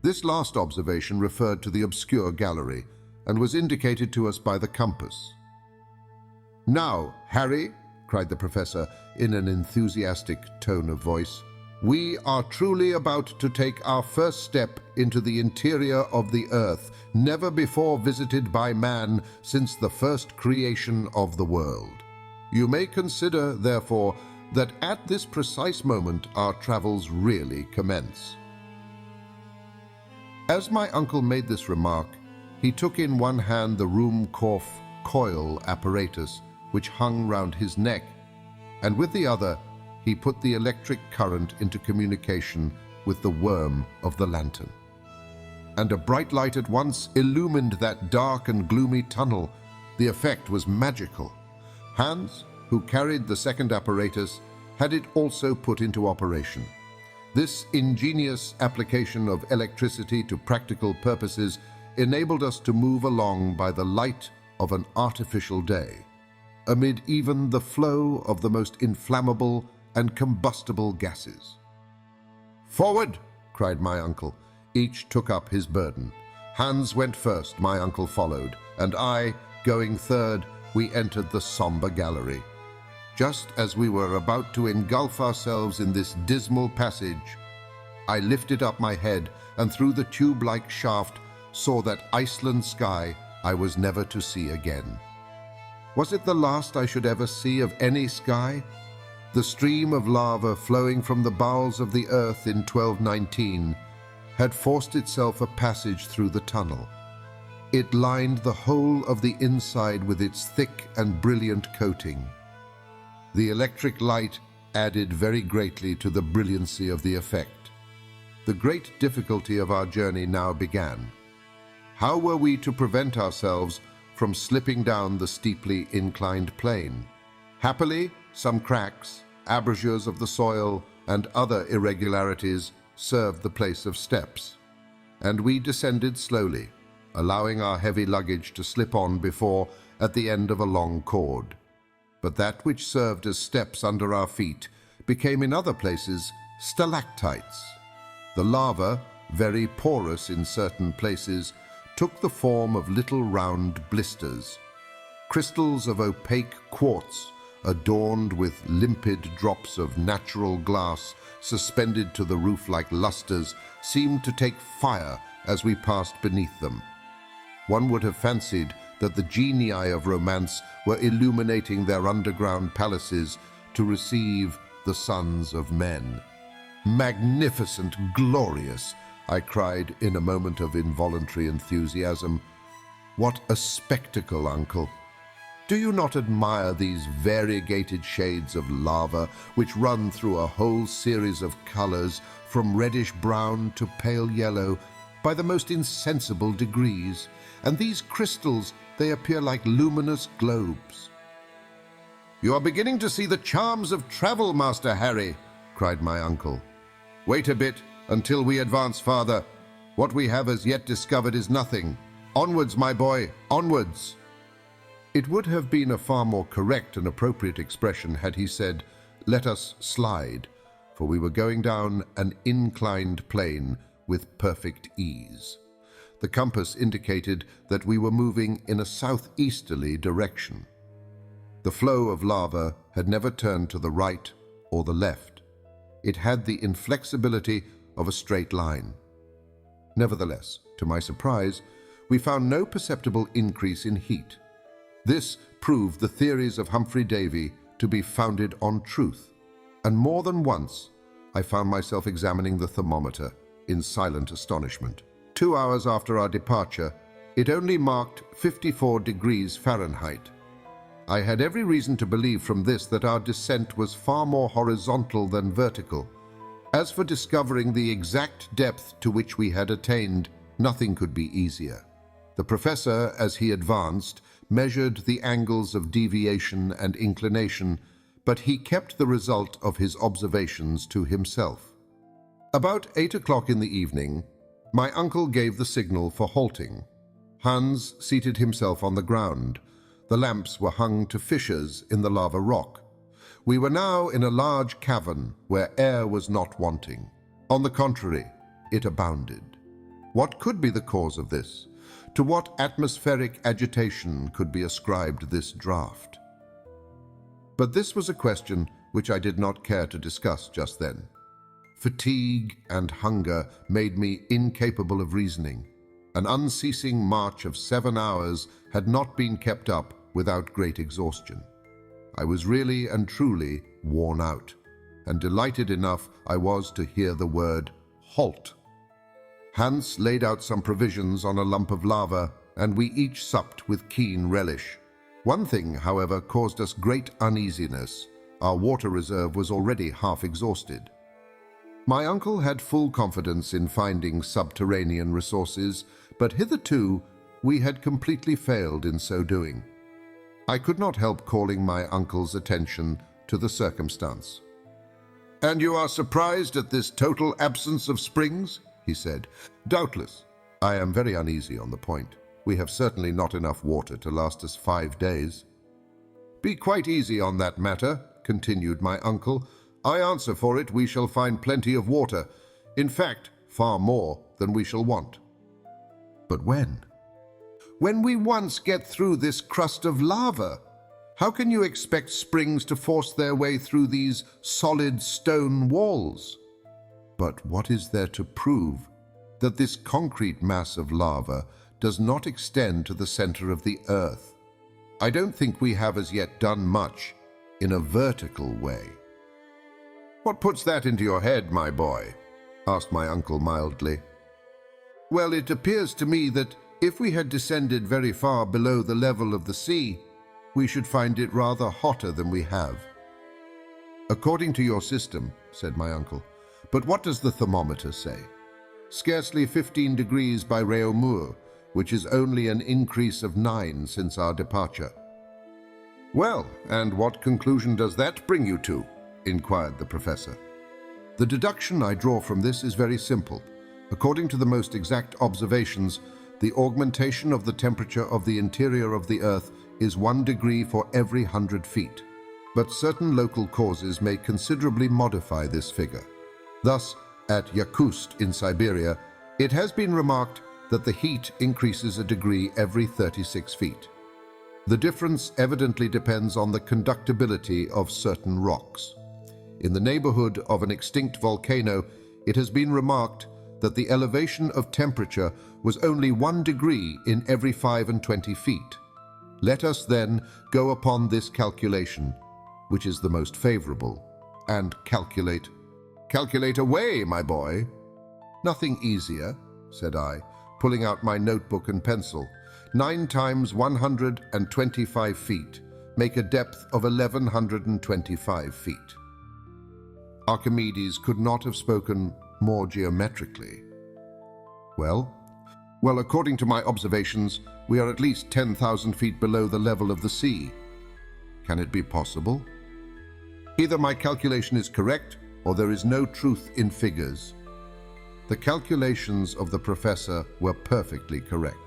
Speaker 2: This last observation referred to the obscure gallery and was indicated to us by the compass. "Now, Harry," cried the professor in an enthusiastic tone of voice. "We are truly about to take our first step into the interior of the earth, never before visited by man since the first creation of the world. You may consider, therefore, that at this precise moment our travels really commence." As my uncle made this remark, he took in one hand the Ruhmkorff coil apparatus which hung round his neck, and with the other he put the electric current into communication with the worm of the lantern. And a bright light at once illumined that dark and gloomy tunnel. The effect was magical. Hans, who carried the second apparatus, had it also put into operation. This ingenious application of electricity to practical purposes enabled us to move along by the light of an artificial day, amid even the flow of the most inflammable and combustible gases. "Forward!" cried my uncle. Each took up his burden. Hans went first, my uncle followed, and I, going third, we entered the somber gallery. Just as we were about to engulf ourselves in this dismal passage, I lifted up my head and through the tube-like shaft saw that Iceland sky I was never to see again. Was it the last I should ever see of any sky? The stream of lava flowing from the bowels of the earth in 1219 had forced itself a passage through the tunnel. It lined the whole of the inside with its thick and brilliant coating. The electric light added very greatly to the brilliancy of the effect. The great difficulty of our journey now began. How were we to prevent ourselves from slipping down the steeply inclined plane? Happily, some cracks, abrasures of the soil, and other irregularities served the place of steps, and we descended slowly, allowing our heavy luggage to slip on before at the end of a long cord. But that which served as steps under our feet became in other places stalactites. The lava, very porous in certain places, took the form of little round blisters. Crystals of opaque quartz, adorned with limpid drops of natural glass suspended to the roof like lustres, seemed to take fire as we passed beneath them. One would have fancied that the genii of romance were illuminating their underground palaces to receive the sons of men. "Magnificent, glorious!" I cried in a moment of involuntary enthusiasm. "What a spectacle, uncle! Do you not admire these variegated shades of lava which run through a whole series of colors from reddish-brown to pale yellow by the most insensible degrees? And these crystals, they appear like luminous globes." "You are beginning to see the charms of travel, Master Harry," cried my uncle. "Wait a bit until we advance farther. What we have as yet discovered is nothing. Onwards, my boy, onwards." It would have been a far more correct and appropriate expression had he said, "Let us slide," for we were going down an inclined plane with perfect ease. The compass indicated that we were moving in a southeasterly direction. The flow of lava had never turned to the right or the left. It had the inflexibility of a straight line. Nevertheless, to my surprise, we found no perceptible increase in heat. This proved the theories of Humphrey Davy to be founded on truth, and more than once I found myself examining the thermometer in silent astonishment. 2 hours after our departure, it only marked 54 degrees Fahrenheit. I had every reason to believe from this that our descent was far more horizontal than vertical. As for discovering the exact depth to which we had attained, nothing could be easier. The professor, as he advanced, measured the angles of deviation and inclination, but he kept the result of his observations to himself. About 8 o'clock in the evening, my uncle gave the signal for halting. Hans seated himself on the ground. The lamps were hung to fissures in the lava rock. We were now in a large cavern where air was not wanting. On the contrary, it abounded. What could be the cause of this? To what atmospheric agitation could be ascribed this draught? But this was a question which I did not care to discuss just then. Fatigue and hunger made me incapable of reasoning. An unceasing march of 7 hours had not been kept up without great exhaustion. I was really and truly worn out, and delighted enough I was to hear the word halt. Hans laid out some provisions on a lump of lava, and we each supped with keen relish. One thing, however, caused us great uneasiness. Our water reserve was already half exhausted. My uncle had full confidence in finding subterranean resources, but hitherto we had completely failed in so doing. I could not help calling my uncle's attention to the circumstance. "And you are surprised at this total absence of springs?" he said. "Doubtless. I am very uneasy on the point. We have certainly not enough water to last us 5 days." "Be quite easy on that matter," continued my uncle. "I answer for it we shall find plenty of water. In fact, far more than we shall want." "But when?" "When we once get through this crust of lava. How can you expect springs to force their way through these solid stone walls?" "But what is there to prove that this concrete mass of lava does not extend to the center of the earth? I don't think we have as yet done much in a vertical way." "What puts that into your head, my boy?" asked my uncle mildly. "Well, it appears to me that if we had descended very far below the level of the sea, we should find it rather hotter than we have." "According to your system," said my uncle. "But what does the thermometer say?" "Scarcely 15 degrees by Réaumur, which is only an increase of 9 since our departure." "Well, and what conclusion does that bring you to?" inquired the professor. "The deduction I draw from this is very simple. According to the most exact observations, the augmentation of the temperature of the interior of the Earth is 1 degree for every 100 feet. But certain local causes may considerably modify this figure. Thus, at Yakutsk in Siberia, it has been remarked that the heat increases a degree every 36 feet. The difference evidently depends on the conductibility of certain rocks. In the neighborhood of an extinct volcano, it has been remarked that the elevation of temperature was only 1 degree in every 25 feet. Let us then go upon this calculation, which is the most favorable, and calculate. Calculate away, my boy." "Nothing easier," said I, pulling out my notebook and pencil. 9 times 125 feet make a depth of 1,125 feet. Archimedes could not have spoken more geometrically. Well, according to my observations, we are at least 10,000 feet below the level of the sea. Can it be possible? Either my calculation is correct, or there is no truth in figures. The calculations of the professor were perfectly correct.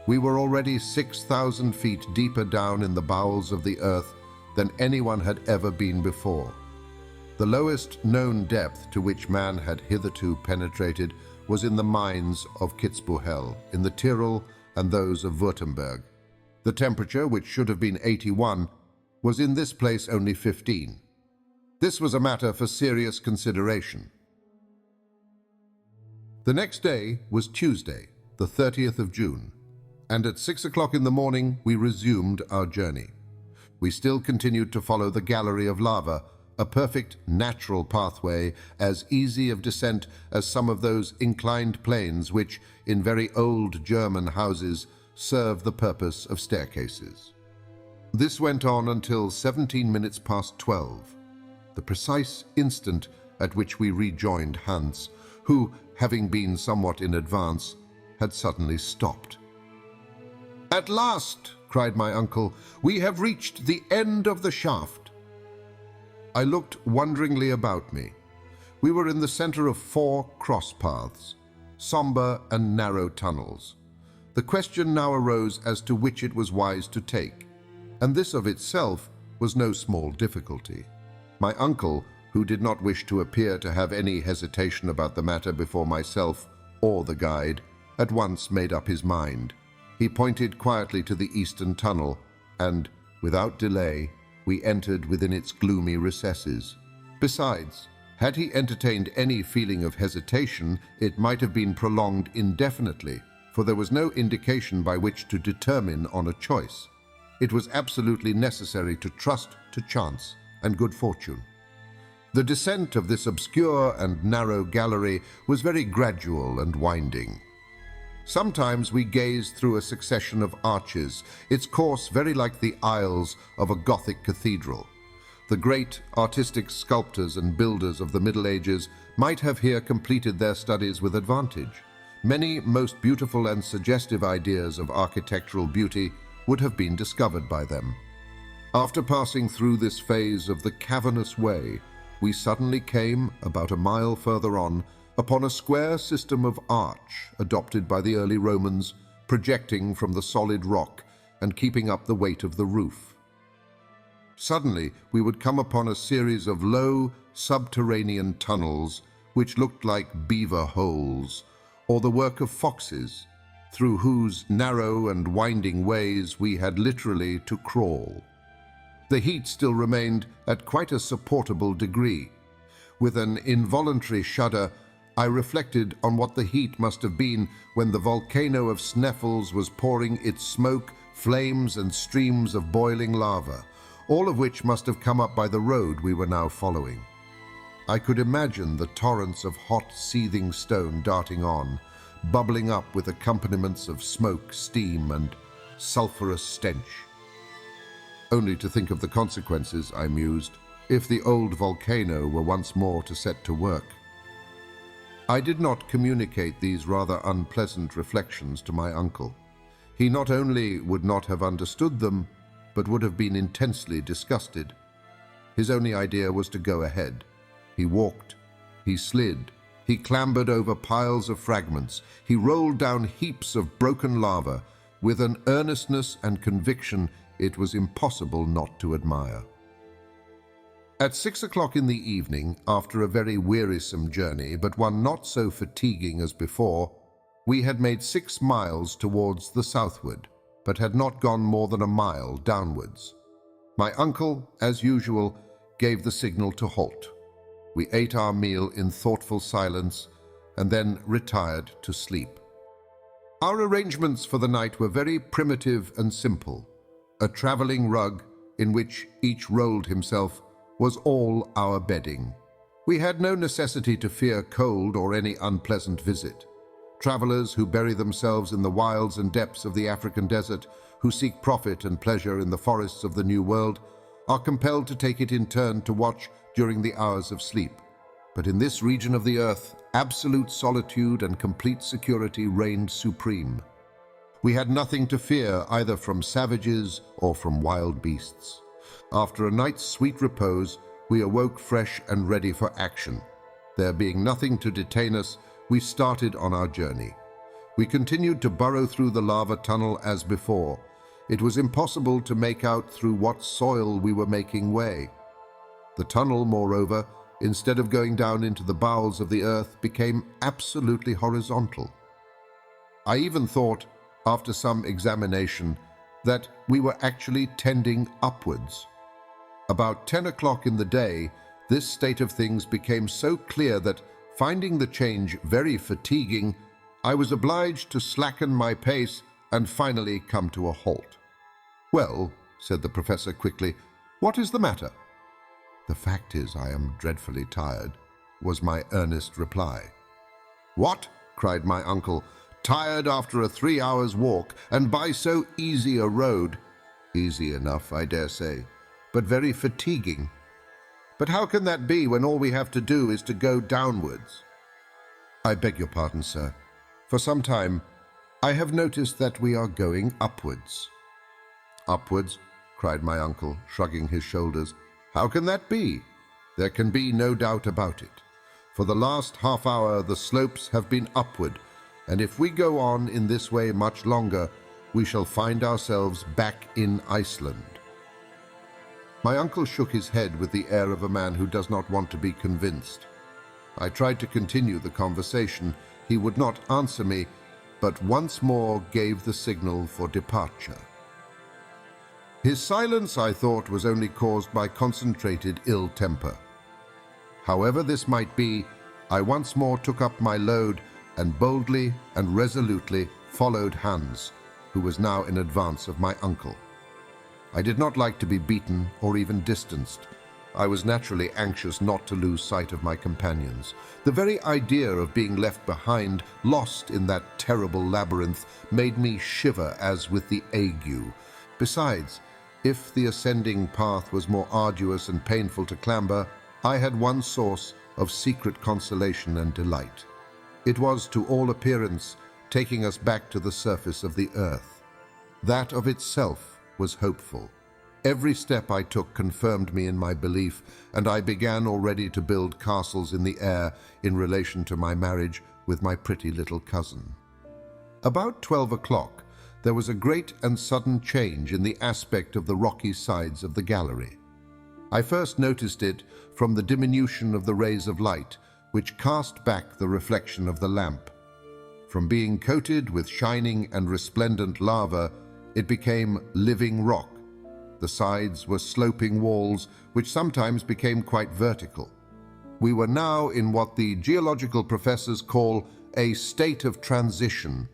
Speaker 2: We were already 6,000 feet deeper down in the bowels of the earth than anyone had ever been before. The lowest known depth to which man had hitherto penetrated was in the mines of Kitzbühel, in the Tyrol, and those of Württemberg. The temperature, which should have been 81, was in this place only 15. This was a matter for serious consideration. The next day was Tuesday, the 30th of June, and at 6 o'clock in the morning we resumed our journey. We still continued to follow the gallery of lava, a perfect natural pathway, as easy of descent as some of those inclined planes which, in very old German houses, serve the purpose of staircases. This went on until 17 minutes past 12, the precise instant at which we rejoined Hans, who, having been somewhat in advance, had suddenly stopped. "At last," cried my uncle, "we have reached the end of the shaft." I looked wonderingly about me. We were in the center of 4 cross paths, somber and narrow tunnels. The question now arose as to which it was wise to take, and this of itself was no small difficulty. My uncle, who did not wish to appear to have any hesitation about the matter before myself or the guide, at once made up his mind. He pointed quietly to the eastern tunnel, and, without delay, we entered within its gloomy recesses. Besides, had he entertained any feeling of hesitation, it might have been prolonged indefinitely, for there was no indication by which to determine on a choice. It was absolutely necessary to trust to chance and good fortune. The descent of this obscure and narrow gallery was very gradual and winding. Sometimes we gazed through a succession of arches, its course very like the aisles of a Gothic cathedral. The great artistic sculptors and builders of the Middle Ages might have here completed their studies with advantage. Many most beautiful and suggestive ideas of architectural beauty would have been discovered by them. After passing through this phase of the cavernous way, we suddenly came, about a mile further on, upon a square system of arch adopted by the early Romans, projecting from the solid rock and keeping up the weight of the roof. Suddenly, we would come upon a series of low, subterranean tunnels which looked like beaver holes, or the work of foxes, through whose narrow and winding ways we had literally to crawl. The heat still remained at quite a supportable degree. With an involuntary shudder, I reflected on what the heat must have been when the volcano of Sneffels was pouring its smoke, flames, and streams of boiling lava, all of which must have come up by the road we were now following. I could imagine the torrents of hot, seething stone darting on, bubbling up with accompaniments of smoke, steam, and sulphurous stench. Only to think of the consequences, I mused, if the old volcano were once more to set to work. I did not communicate these rather unpleasant reflections to my uncle. He not only would not have understood them, but would have been intensely disgusted. His only idea was to go ahead. He walked, he slid, he clambered over piles of fragments, he rolled down heaps of broken lava, with an earnestness and conviction it was impossible not to admire. At 6 o'clock in the evening, after a very wearisome journey, but one not so fatiguing as before, we had made 6 miles towards the southward, but had not gone more than a mile downwards. My uncle, as usual, gave the signal to halt. We ate our meal in thoughtful silence and then retired to sleep. Our arrangements for the night were very primitive and simple. A traveling rug, in which each rolled himself, was all our bedding. We had no necessity to fear cold or any unpleasant visit. Travelers who bury themselves in the wilds and depths of the African desert, who seek profit and pleasure in the forests of the New World, are compelled to take it in turn to watch during the hours of sleep. But in this region of the earth, absolute solitude and complete security reigned supreme. We had nothing to fear either from savages or from wild beasts. After a night's sweet repose, we awoke fresh and ready for action. There being nothing to detain us, we started on our journey. We continued to burrow through the lava tunnel as before. It was impossible to make out through what soil we were making way. The tunnel, moreover, instead of going down into the bowels of the earth, became absolutely horizontal. I even thought, after some examination, that we were actually tending upwards. About 10 o'clock in the day, this state of things became so clear that, finding the change very fatiguing, I was obliged to slacken my pace and finally come to a halt. "Well," said the professor quickly, "what is the matter?" "The fact is, I am dreadfully tired," was my earnest reply. "What?" cried my uncle. "Tired after a 3 hours' walk, and by so easy a road?" "Easy enough, I dare say, but very fatiguing." "But how can that be when all we have to do is to go downwards?" "I beg your pardon, sir. For some time I have noticed that we are going upwards." "Upwards?" cried my uncle, shrugging his shoulders. "How can that be? There can be no doubt about it. For the last half hour the slopes have been upward, and if we go on in this way much longer, we shall find ourselves back in Iceland." My uncle shook his head with the air of a man who does not want to be convinced. I tried to continue the conversation. He would not answer me, but once more gave the signal for departure. His silence, I thought, was only caused by concentrated ill temper. However this might be, I once more took up my load and boldly and resolutely followed Hans, who was now in advance of my uncle. I did not like to be beaten or even distanced. I was naturally anxious not to lose sight of my companions. The very idea of being left behind, lost in that terrible labyrinth, made me shiver as with the ague. Besides, if the ascending path was more arduous and painful to clamber, I had one source of secret consolation and delight. It was, to all appearance, taking us back to the surface of the earth. That of itself was hopeful. Every step I took confirmed me in my belief, and I began already to build castles in the air in relation to my marriage with my pretty little cousin. About 12 o'clock, there was a great and sudden change in the aspect of the rocky sides of the gallery. I first noticed it from the diminution of the rays of light, which cast back the reflection of the lamp. From being coated with shining and resplendent lava, it became living rock. The sides were sloping walls, which sometimes became quite vertical. We were now in what the geological professors call a state of transition,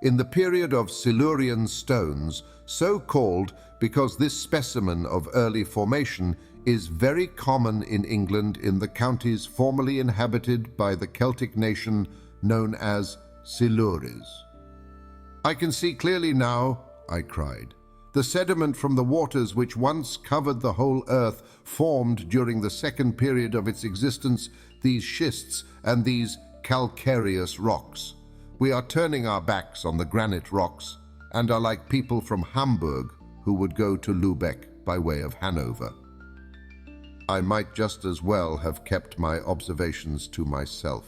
Speaker 2: in the period of Silurian stones, so called because this specimen of early formation is very common in England in the counties formerly inhabited by the Celtic nation known as Silures. "I can see clearly now," I cried. "The sediment from the waters which once covered the whole earth formed during the second period of its existence these schists and these calcareous rocks. We are turning our backs on the granite rocks and are like people from Hamburg who would go to Lübeck by way of Hanover." I might just as well have kept my observations to myself.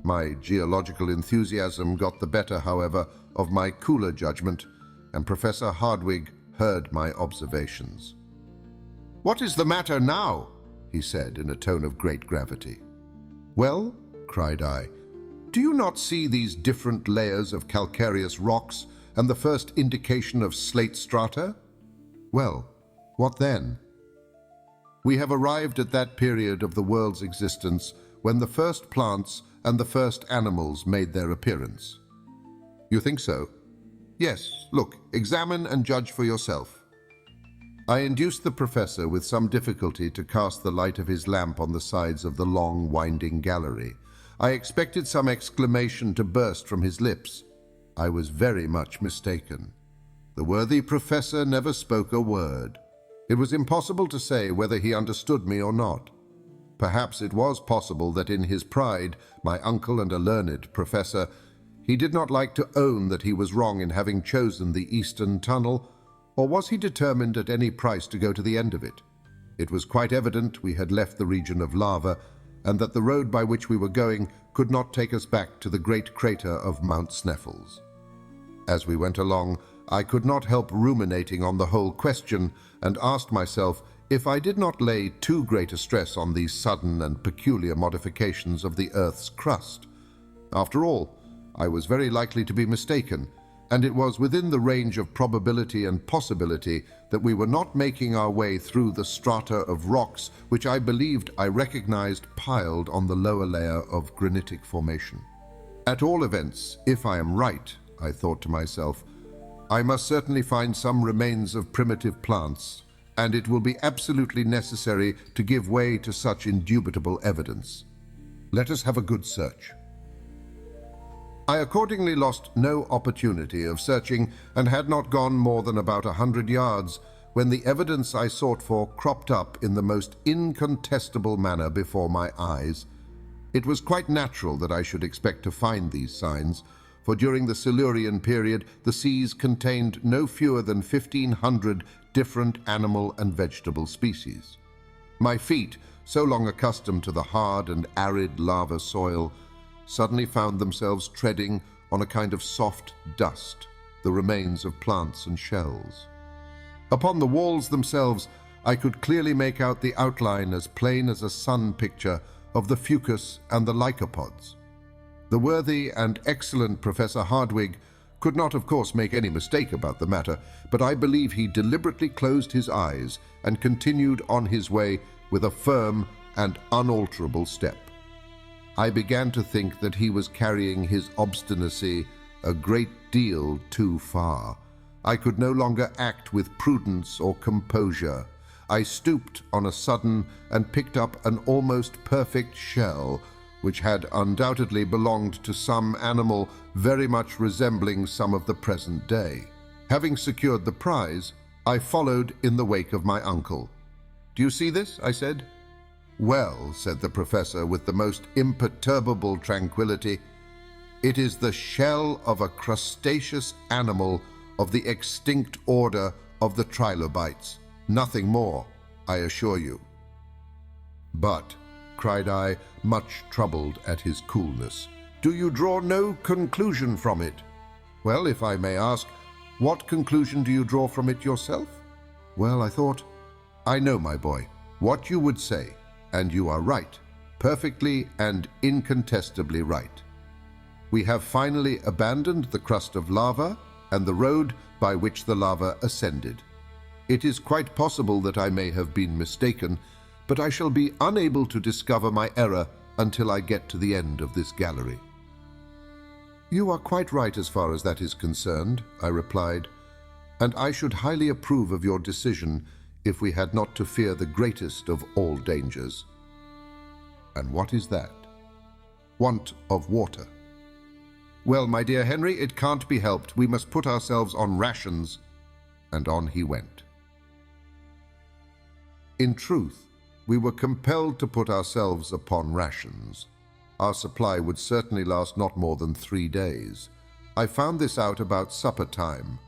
Speaker 2: My geological enthusiasm got the better, however, of my cooler judgment, and Professor Hardwigg heard my observations. "What is the matter now?" he said in a tone of great gravity. "Well," cried I, "do you not see these different layers of calcareous rocks and the first indication of slate strata?" "Well, what then?" "We have arrived at that period of the world's existence when the first plants and the first animals made their appearance." "You think so?" "Yes, look, examine and judge for yourself." I induced the professor with some difficulty to cast the light of his lamp on the sides of the long, winding gallery. I expected some exclamation to burst from his lips. I was very much mistaken. The worthy professor never spoke a word. It was impossible to say whether he understood me or not. Perhaps it was possible that in his pride, my uncle and a learned professor, he did not like to own that he was wrong in having chosen the eastern tunnel, or was he determined at any price to go to the end of it? It was quite evident we had left the region of lava, and that the road by which we were going could not take us back to the great crater of Mount Sneffels. As we went along, I could not help ruminating on the whole question, and asked myself if I did not lay too great a stress on these sudden and peculiar modifications of the Earth's crust. After all, I was very likely to be mistaken, and it was within the range of probability and possibility that we were not making our way through the strata of rocks which I believed I recognized piled on the lower layer of granitic formation. At all events, if I am right, I thought to myself, I must certainly find some remains of primitive plants, and it will be absolutely necessary to give way to such indubitable evidence. Let us have a good search. I accordingly lost no opportunity of searching, and had not gone more than about 100 yards when the evidence I sought for cropped up in the most incontestable manner before my eyes. It was quite natural that I should expect to find these signs, for during the Silurian period the seas contained no fewer than 1,500 different animal and vegetable species. My feet, so long accustomed to the hard and arid lava soil, suddenly found themselves treading on a kind of soft dust, the remains of plants and shells. Upon the walls themselves I could clearly make out the outline as plain as a sun picture of the fucus and the lycopods. The worthy and excellent Professor Hardwigg could not, of course, make any mistake about the matter, but I believe he deliberately closed his eyes and continued on his way with a firm and unalterable step. I began to think that he was carrying his obstinacy a great deal too far. I could no longer act with prudence or composure. I stooped on a sudden and picked up an almost perfect shell, which had undoubtedly belonged to some animal very much resembling some of the present day. Having secured the prize, I followed in the wake of my uncle. "Do you see this?" I said. "Well," said the professor with the most imperturbable tranquility, "it is the shell of a crustaceous animal of the extinct order of the trilobites. Nothing more, I assure you." "But," cried I, much troubled at his coolness, "do you draw no conclusion from it?" "Well, if I may ask, what conclusion do you draw from it yourself?" "Well," I thought, "I know, my boy, what you would say, and you are right, perfectly and incontestably right. We have finally abandoned the crust of lava and the road by which the lava ascended. It is quite possible that I may have been mistaken, but I shall be unable to discover my error until I get to the end of this gallery." "You are quite right as far as that is concerned," I replied, "and I should highly approve of your decision if we had not to fear the greatest of all dangers." "And what is that?" "Want of water." "Well, my dear Henry, it can't be helped. We must put ourselves on rations." And on he went. In truth, we were compelled to put ourselves upon rations. Our supply would certainly last not more than 3 days. I found this out about supper time.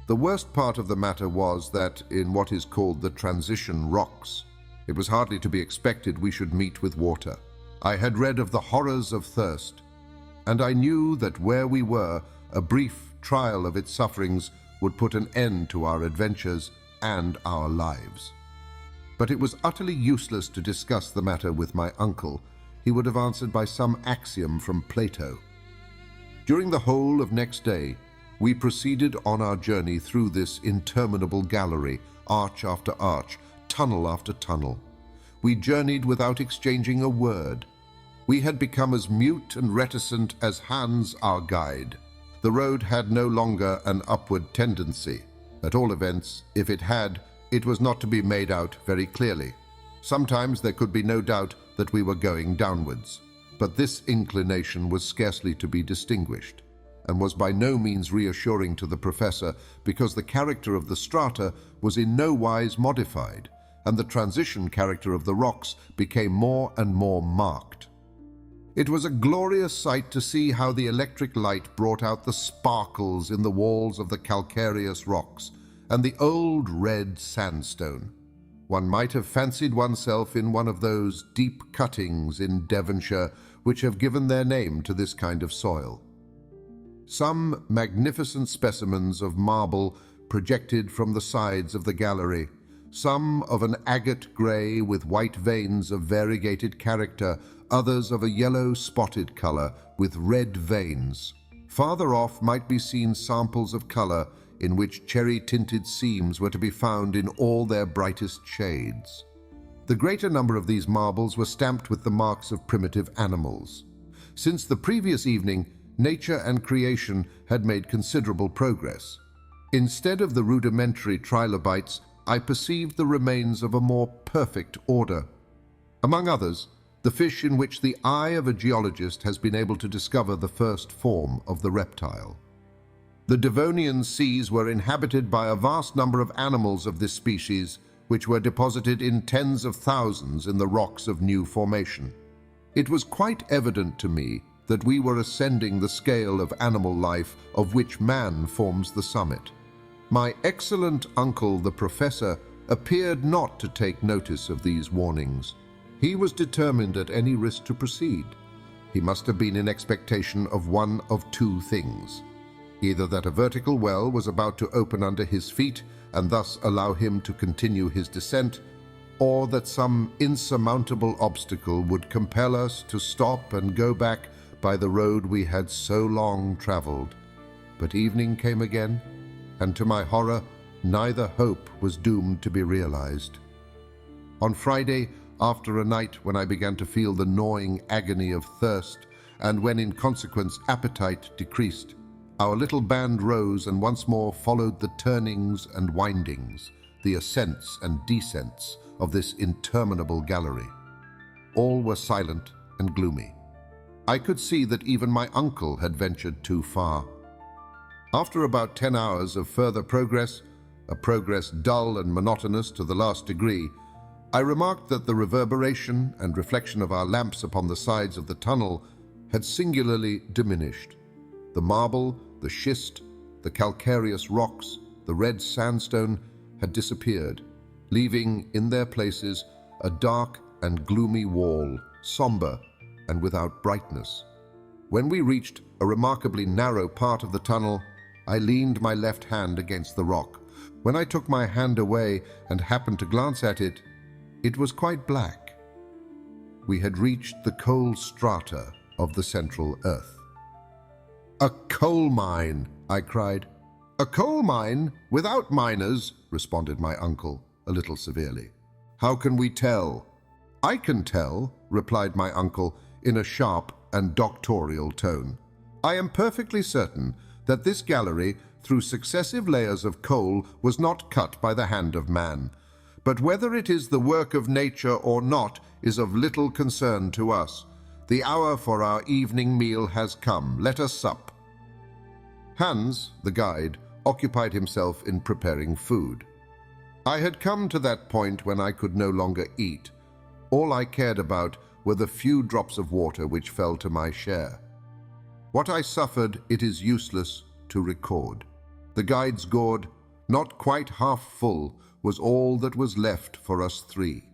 Speaker 2: The worst part of the matter was that in what is called the transition rocks, it was hardly to be expected we should meet with water. I had read of the horrors of thirst, and I knew that where we were, a brief trial of its sufferings would put an end to our adventures and our lives. But it was utterly useless to discuss the matter with my uncle. He would have answered by some axiom from Plato. During the whole of next day, we proceeded on our journey through this interminable gallery, arch after arch, tunnel after tunnel. We journeyed without exchanging a word. We had become as mute and reticent as Hans, our guide. The road had no longer an upward tendency. At all events, if it had, it was not to be made out very clearly. Sometimes there could be no doubt that we were going downwards, but this inclination was scarcely to be distinguished, and was by no means reassuring to the professor, because the character of the strata was in no wise modified, and the transition character of the rocks became more and more marked. It was a glorious sight to see how the electric light brought out the sparkles in the walls of the calcareous rocks and the old red sandstone. One might have fancied oneself in one of those deep cuttings in Devonshire which have given their name to this kind of soil. Some magnificent specimens of marble projected from the sides of the gallery, some of an agate grey with white veins of variegated character, others of a yellow spotted colour with red veins. Farther off might be seen samples of colour in which cherry-tinted seams were to be found in all their brightest shades. The greater number of these marbles were stamped with the marks of primitive animals. Since the previous evening, nature and creation had made considerable progress. Instead of the rudimentary trilobites, I perceived the remains of a more perfect order. Among others, the fish in which the eye of a geologist has been able to discover the first form of the reptile. The Devonian seas were inhabited by a vast number of animals of this species, which were deposited in tens of thousands in the rocks of new formation. It was quite evident to me that we were ascending the scale of animal life of which man forms the summit. My excellent uncle, the professor, appeared not to take notice of these warnings. He was determined at any risk to proceed. He must have been in expectation of one of two things: either that a vertical well was about to open under his feet and thus allow him to continue his descent, or that some insurmountable obstacle would compel us to stop and go back by the road we had so long traveled. But evening came again, and to my horror, neither hope was doomed to be realized. On Friday, after a night when I began to feel the gnawing agony of thirst, and when in consequence appetite decreased, our little band rose and once more followed the turnings and windings, the ascents and descents of this interminable gallery. All were silent and gloomy. I could see that even my uncle had ventured too far. After about 10 hours of further progress, a progress dull and monotonous to the last degree, I remarked that the reverberation and reflection of our lamps upon the sides of the tunnel had singularly diminished. The marble, the schist, the calcareous rocks, the red sandstone had disappeared, leaving in their places a dark and gloomy wall, somber and without brightness. When we reached a remarkably narrow part of the tunnel, I leaned my left hand against the rock. When I took my hand away and happened to glance at it, it was quite black. We had reached the coal strata of the central earth. "A coal mine!" I cried. "A coal mine without miners," responded my uncle, a little severely. "How can we tell?" "I can tell," replied my uncle in a sharp and doctorial tone. "I am perfectly certain that this gallery, through successive layers of coal, was not cut by the hand of man. But whether it is the work of nature or not is of little concern to us. The hour for our evening meal has come. Let us sup." Hans, the guide, occupied himself in preparing food. I had come to that point when I could no longer eat. All I cared about were the few drops of water which fell to my share. What I suffered it is useless to record. The guide's gourd, not quite half full, was all that was left for us three.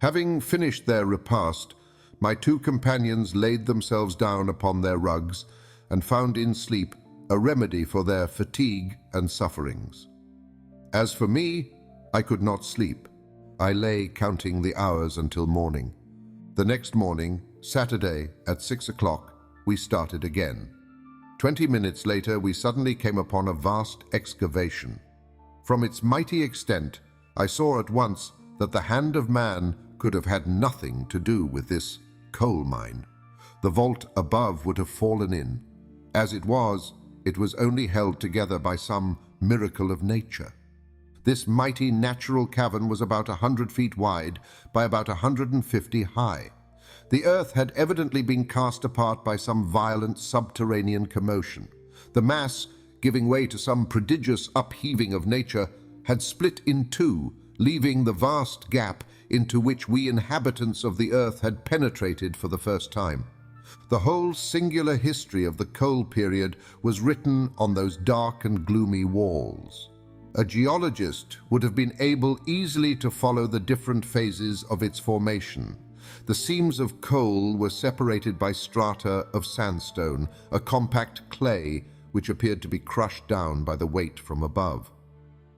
Speaker 2: Having finished their repast, my two companions laid themselves down upon their rugs and found in sleep a remedy for their fatigue and sufferings. As for me, I could not sleep. I lay counting the hours until morning. The next morning, Saturday, at 6 o'clock, we started again. 20 minutes later, we suddenly came upon a vast excavation. From its mighty extent, I saw at once that the hand of man could have had nothing to do with this coal mine. The vault above would have fallen in. As it was only held together by some miracle of nature. This mighty natural cavern was about 100 feet wide by about 150 high. The earth had evidently been cast apart by some violent subterranean commotion. The mass, giving way to some prodigious upheaving of nature, had split in two, leaving the vast gap into which we inhabitants of the earth had penetrated for the first time. The whole singular history of the coal period was written on those dark and gloomy walls. A geologist would have been able easily to follow the different phases of its formation. The seams of coal were separated by strata of sandstone, a compact clay which appeared to be crushed down by the weight from above.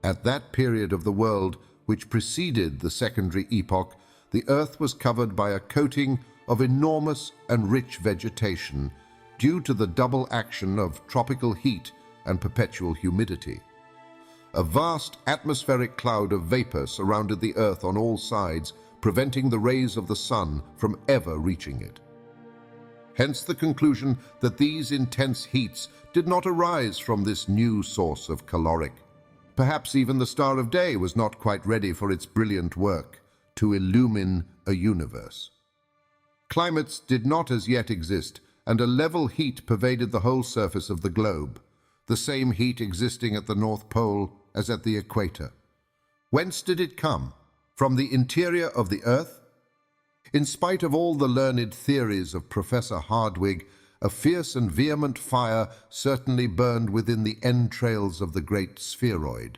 Speaker 2: At that period of the world which preceded the secondary epoch, the earth was covered by a coating of enormous and rich vegetation due to the double action of tropical heat and perpetual humidity. A vast atmospheric cloud of vapor surrounded the earth on all sides, preventing the rays of the sun from ever reaching it. Hence the conclusion that these intense heats did not arise from this new source of caloric. Perhaps even the star of day was not quite ready for its brilliant work to illumine a universe. Climates did not as yet exist, and a level heat pervaded the whole surface of the globe, the same heat existing at the North Pole as at the equator. Whence did it come? From the interior of the earth? In spite of all the learned theories of Professor Hardwigg, a fierce and vehement fire certainly burned within the entrails of the great spheroid.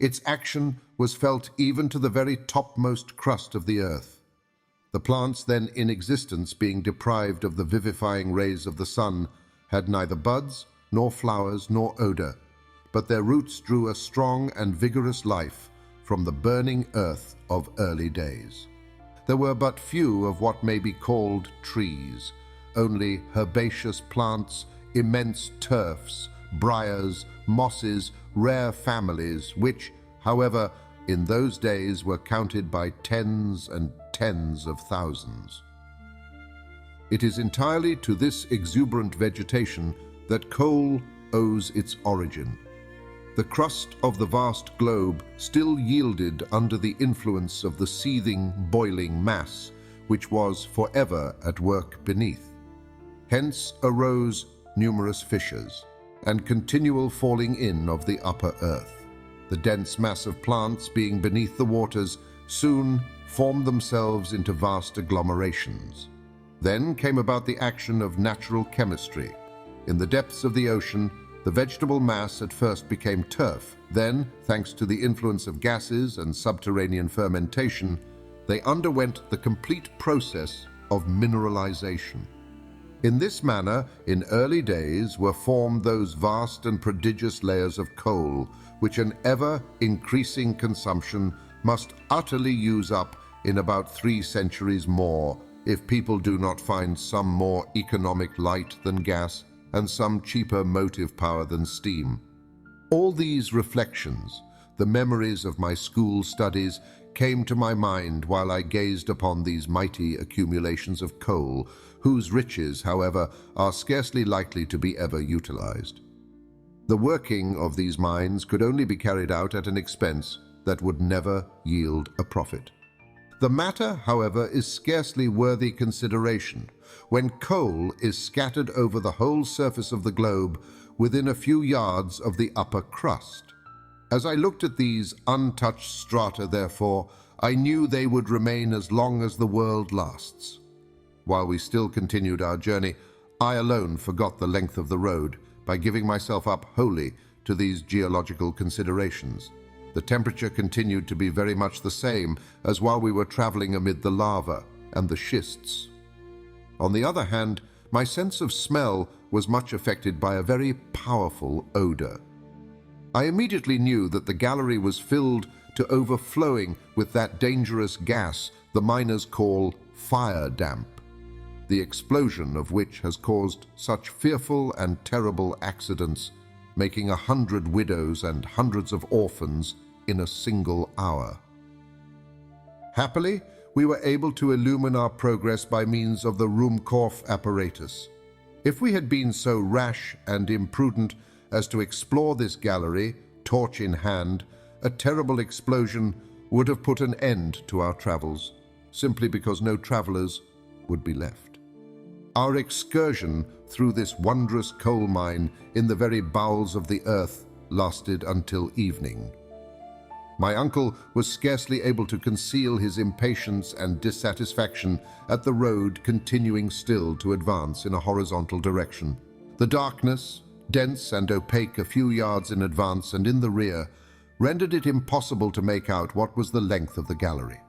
Speaker 2: Its action was felt even to the very topmost crust of the earth. The plants then in existence, being deprived of the vivifying rays of the sun, had neither buds, nor flowers, nor odor, but their roots drew a strong and vigorous life from the burning earth of early days. There were but few of what may be called trees, only herbaceous plants, immense turfs, briars, mosses, rare families, which, however, in those days were counted by tens and tens of thousands. It is entirely to this exuberant vegetation that coal owes its origin. The crust of the vast globe still yielded under the influence of the seething, boiling mass, which was forever at work beneath. Hence arose numerous fissures, and continual falling in of the upper earth. The dense mass of plants being beneath the waters soon formed themselves into vast agglomerations. Then came about the action of natural chemistry. In the depths of the ocean, the vegetable mass at first became turf. Then, thanks to the influence of gases and subterranean fermentation, they underwent the complete process of mineralization. In this manner, in early days, were formed those vast and prodigious layers of coal, which an ever-increasing consumption must utterly use up in about 3 centuries more, if people do not find some more economic light than gas and some cheaper motive power than steam. All these reflections, the memories of my school studies, came to my mind while I gazed upon these mighty accumulations of coal, whose riches, however, are scarcely likely to be ever utilized. The working of these mines could only be carried out at an expense that would never yield a profit. The matter, however, is scarcely worthy consideration when coal is scattered over the whole surface of the globe within a few yards of the upper crust. As I looked at these untouched strata, therefore, I knew they would remain as long as the world lasts. While we still continued our journey, I alone forgot the length of the road by giving myself up wholly to these geological considerations. The temperature continued to be very much the same as while we were traveling amid the lava and the schists. On the other hand, my sense of smell was much affected by a very powerful odor. I immediately knew that the gallery was filled to overflowing with that dangerous gas the miners call fire damp, the explosion of which has caused such fearful and terrible accidents, making 100 widows and hundreds of orphans in a single hour. Happily, we were able to illumine our progress by means of the Ruhmkorff apparatus. If we had been so rash and imprudent as to explore this gallery, torch in hand, a terrible explosion would have put an end to our travels, simply because no travelers would be left. Our excursion through this wondrous coal mine in the very bowels of the earth lasted until evening. My uncle was scarcely able to conceal his impatience and dissatisfaction at the road continuing still to advance in a horizontal direction. The darkness, dense and opaque a few yards in advance and in the rear, rendered it impossible to make out what was the length of the gallery.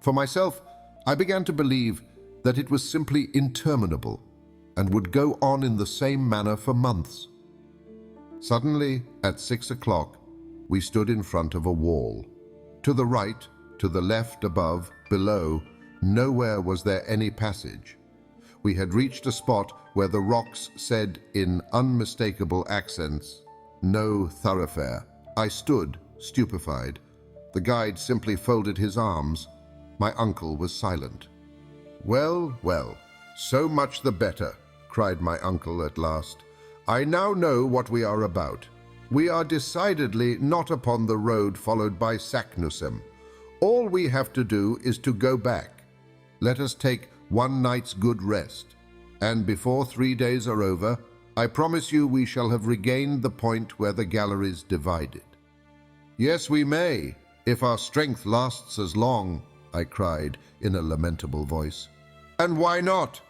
Speaker 2: For myself, I began to believe that it was simply interminable and would go on in the same manner for months. Suddenly, at 6 o'clock, we stood in front of a wall. To the right, to the left, above, below, nowhere was there any passage. We had reached a spot where the rocks said in unmistakable accents, "No thoroughfare." I stood, stupefied. The guide simply folded his arms. My uncle was silent. "Well, well, so much the better," cried my uncle at last. "I now know what we are about. We are decidedly not upon the road followed by Saknussemm. All we have to do is to go back. Let us take one night's good rest, and before 3 days are over, I promise you we shall have regained the point where the galleries divided." "Yes, we may, if our strength lasts as long," I cried in a lamentable voice. "And why not?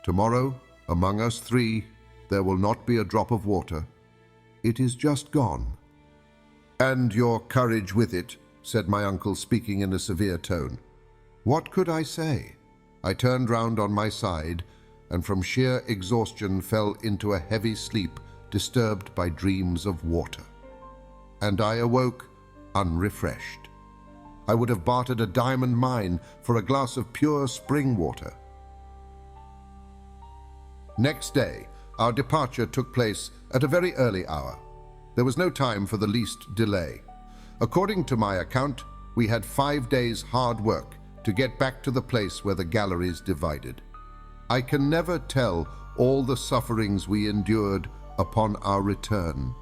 Speaker 2: Tomorrow, among us 3, there will not be a drop of water. It is just gone." "And your courage with it," said my uncle, speaking in a severe tone. What could I say? I turned round on my side, and from sheer exhaustion fell into a heavy sleep disturbed by dreams of water. And I awoke unrefreshed. I would have bartered a diamond mine for a glass of pure spring water. Next day, Our departure took place at a very early hour. There was no time for the least delay. According to my account, we had 5 days' hard work to get back to the place where the galleries divided. I can never tell all the sufferings we endured upon our return.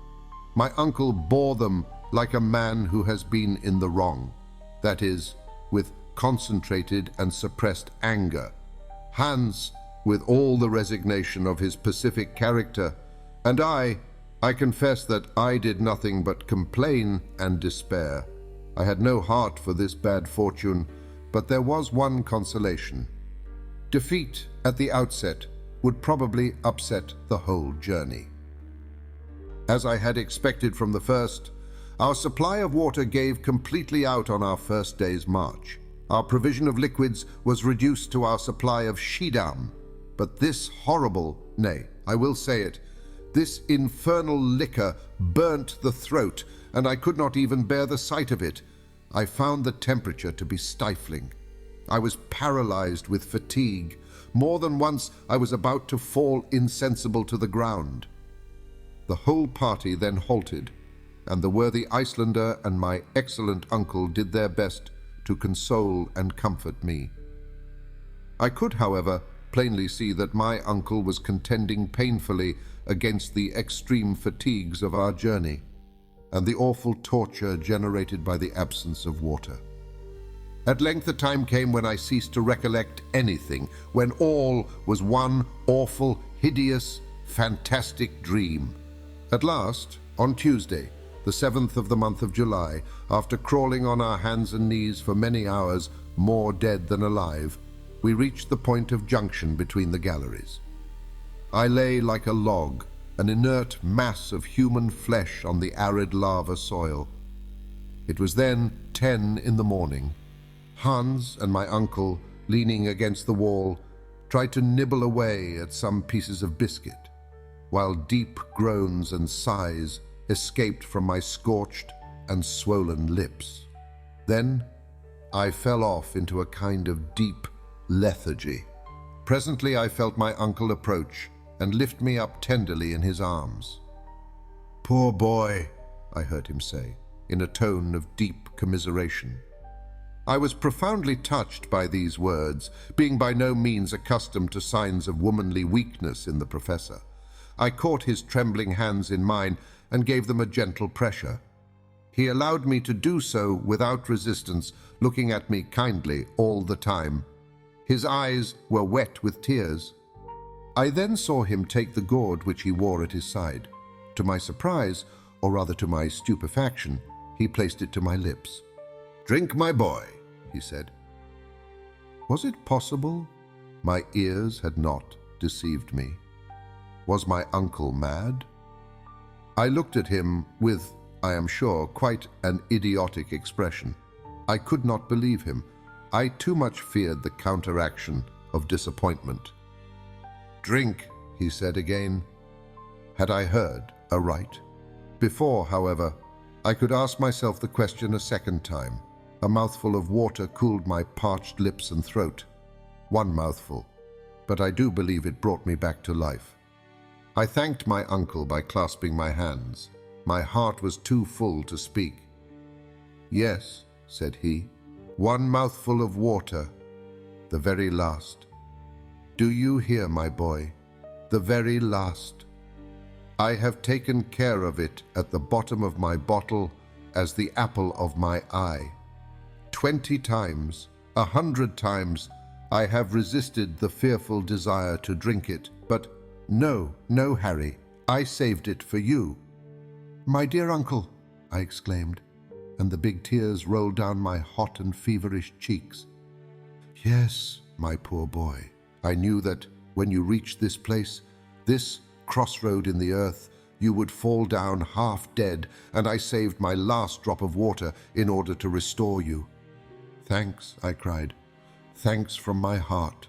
Speaker 2: My uncle bore them like a man who has been in the wrong, that is, with concentrated and suppressed anger. Hans, with all the resignation of his pacific character, and I confess that I did nothing but complain and despair. I had no heart for this bad fortune, but there was one consolation. Defeat at the outset would probably upset the whole journey. As I had expected from the first, our supply of water gave completely out on our first day's march. Our provision of liquids was reduced to our supply of Schiedam, but this horrible, nay, I will say it, this infernal liquor burnt the throat, and I could not even bear the sight of it. I found the temperature to be stifling. I was paralyzed with fatigue. More than once I was about to fall insensible to the ground. The whole party then halted, and the worthy Icelander and my excellent uncle did their best to console and comfort me. I could, however, plainly see that my uncle was contending painfully against the extreme fatigues of our journey and the awful torture generated by the absence of water. At length the time came when I ceased to recollect anything, when all was one awful, hideous, fantastic dream. At last, on Tuesday, the 7th of the month of July, after crawling on our hands and knees for many hours, more dead than alive, we reached the point of junction between the galleries. I lay like a log, an inert mass of human flesh on the arid lava soil. It was then 10 in the morning. Hans and my uncle, leaning against the wall, tried to nibble away at some pieces of biscuit, while deep groans and sighs escaped from my scorched and swollen lips. Then I fell off into a kind of deep lethargy. Presently I felt my uncle approach and lift me up tenderly in his arms. "Poor boy," I heard him say, in a tone of deep commiseration. I was profoundly touched by these words, being by no means accustomed to signs of womanly weakness in the professor. I caught his trembling hands in mine and gave them a gentle pressure. He allowed me to do so without resistance, looking at me kindly all the time. His eyes were wet with tears. I then saw him take the gourd which he wore at his side. To my surprise, or rather to my stupefaction, he placed it to my lips. "Drink, my boy," he said. Was it possible my ears had not deceived me? Was my uncle mad? I looked at him with, I am sure, quite an idiotic expression. I could not believe him. I too much feared the counteraction of disappointment. "Drink," he said again. Had I heard aright? Before, however, I could ask myself the question a second time. A mouthful of water cooled my parched lips and throat. One mouthful, but I do believe it brought me back to life. I thanked my uncle by clasping my hands. My heart was too full to speak. "Yes," said he, "one mouthful of water, the very last. Do you hear, my boy? The very last. I have taken care of it at the bottom of my bottle as the apple of my eye. 20 times, 100 times, I have resisted the fearful desire to drink it, but no, Harry, I saved it for you." "My dear uncle," I exclaimed, and the big tears rolled down my hot and feverish cheeks. "Yes, my poor boy. I knew that when you reached this place, this crossroad in the earth, you would fall down half dead, and I saved my last drop of water in order to restore you." "Thanks," I cried. "Thanks from my heart."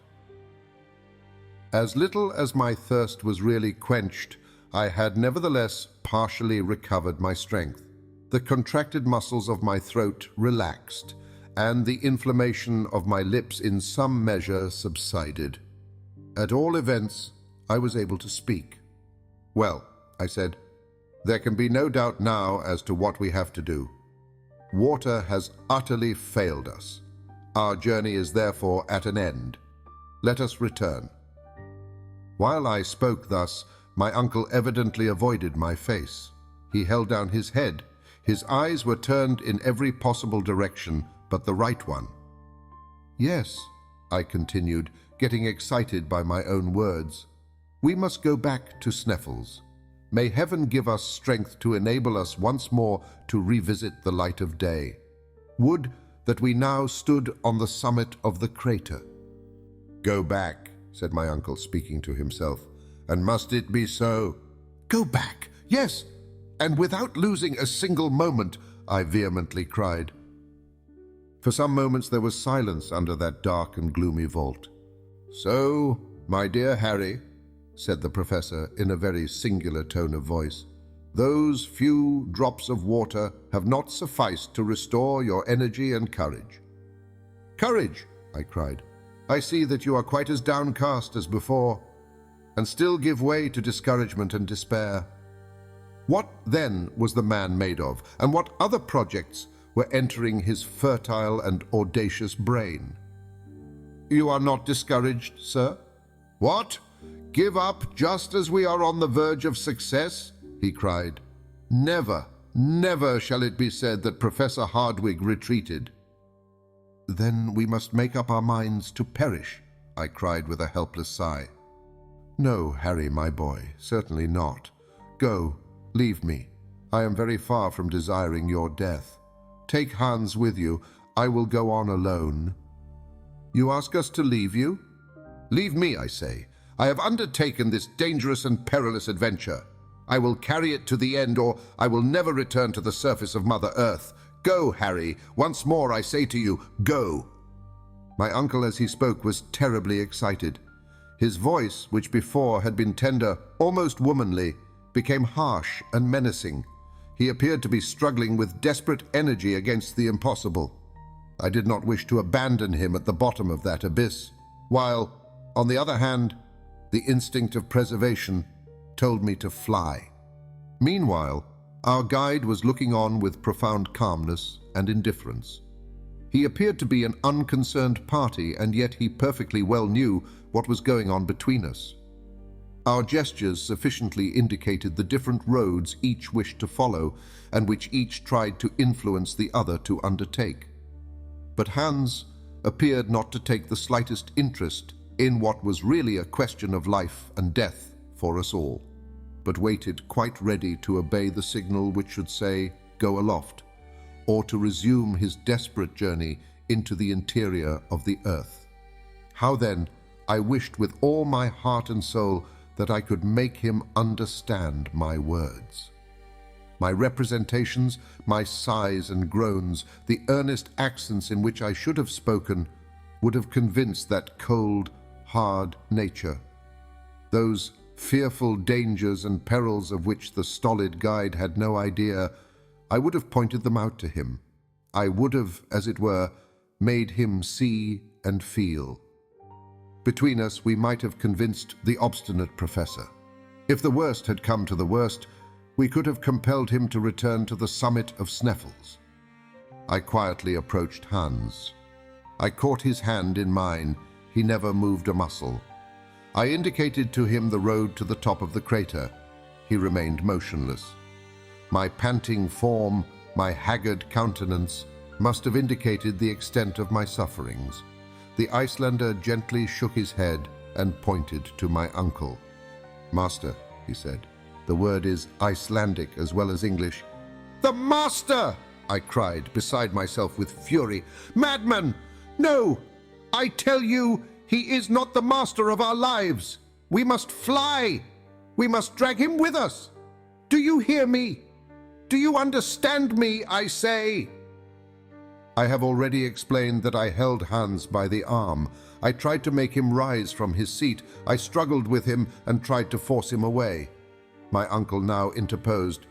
Speaker 2: As little as my thirst was really quenched, I had nevertheless partially recovered my strength. The contracted muscles of my throat relaxed, and the inflammation of my lips in some measure subsided. At all events, I was able to speak. Well, I said, there can be no doubt now as to what we have to do. Water has utterly failed us. Our journey is therefore at an end. Let us return. While I spoke thus, my uncle evidently avoided my face. He held down his head. His eyes were turned in every possible direction but the right one. Yes, I continued, getting excited by my own words. We must go back to Sneffels. May heaven give us strength to enable us once more to revisit the light of day. Would that we now stood on the summit of the crater. Go back, said my uncle, speaking to himself. And must it be so? Go back, yes, and without losing a single moment, I vehemently cried. For some moments there was silence under that dark and gloomy vault. So, my dear Harry, said the professor in a very singular tone of voice, those few drops of water have not sufficed to restore your energy and courage. Courage, I cried. I see that you are quite as downcast as before, and still give way to discouragement and despair. What then was the man made of, and what other projects were entering his fertile and audacious brain? You are not discouraged, sir? What? Give up just as we are on the verge of success? He cried. Never, never shall it be said that Professor Hardwigg retreated. Then we must make up our minds to perish, I cried with a helpless sigh. No, Harry, my boy, certainly not. Go, leave me. I am very far from desiring your death. Take Hans with you. I will go on alone. You ask us to leave you? Leave me, I say. I have undertaken this dangerous and perilous adventure. I will carry it to the end, or I will never return to the surface of Mother Earth. Go, Harry. Once more I say to you, go. My uncle, as he spoke, was terribly excited. His voice, which before had been tender, almost womanly, became harsh and menacing. He appeared to be struggling with desperate energy against the impossible. I did not wish to abandon him at the bottom of that abyss, while, on the other hand, the instinct of preservation told me to fly. Meanwhile, our guide was looking on with profound calmness and indifference. He appeared to be an unconcerned party, and yet he perfectly well knew what was going on between us. Our gestures sufficiently indicated the different roads each wished to follow, and which each tried to influence the other to undertake. But Hans appeared not to take the slightest interest in what was really a question of life and death for us all, but waited quite ready to obey the signal which should say, "Go aloft," or to resume his desperate journey into the interior of the earth. How then I wished with all my heart and soul that I could make him understand my words. My representations, my sighs and groans, the earnest accents in which I should have spoken, would have convinced that cold, hard nature. Those fearful dangers and perils of which the stolid guide had no idea, I would have pointed them out to him. I would have, as it were, made him see and feel. Between us, we might have convinced the obstinate professor. If the worst had come to the worst, we could have compelled him to return to the summit of Sneffels. I quietly approached Hans. I caught his hand in mine. He never moved a muscle. I indicated to him the road to the top of the crater. He remained motionless. My panting form, my haggard countenance, must have indicated the extent of my sufferings. The Icelander gently shook his head and pointed to my uncle. "Master," he said. "The word is Icelandic as well as English." "The master!" I cried, beside myself with fury. "Madman! No! I tell you, he is not the master of our lives. We must fly. We must drag him with us. Do you hear me? Do you understand me, I say?" I have already explained that I held Hans by the arm. I tried to make him rise from his seat. I struggled with him and tried to force him away. My uncle now interposed.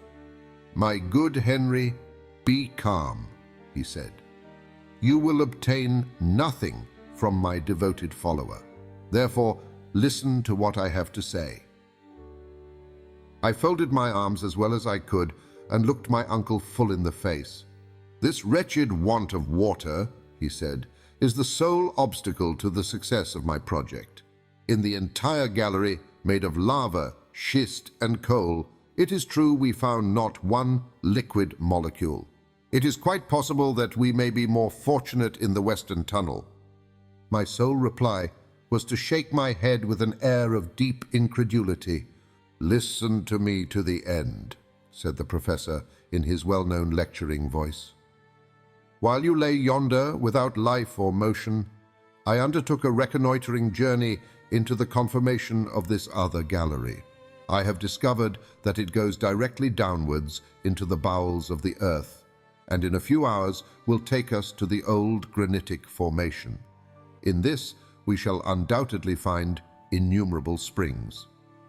Speaker 2: "My good Henry, be calm," he said. "You will obtain nothing from my devoted follower. Therefore, listen to what I have to say. I folded my arms as well as I could and looked my uncle full in the face. "This wretched want of water," he said, "is the sole obstacle to the success of my project. In the entire gallery, made of lava, schist, and coal, it is true we found not one liquid molecule. It is quite possible that we may be more fortunate in the Western Tunnel." My sole reply was to shake my head with an air of deep incredulity. "Listen to me to the end," said the professor in his well-known lecturing voice. "While you lay yonder without life or motion, I undertook a reconnoitering journey into the conformation of this other gallery. I have discovered that it goes directly downwards into the bowels of the earth, and in a few hours will take us to the old granitic formation. In this we shall undoubtedly find innumerable springs.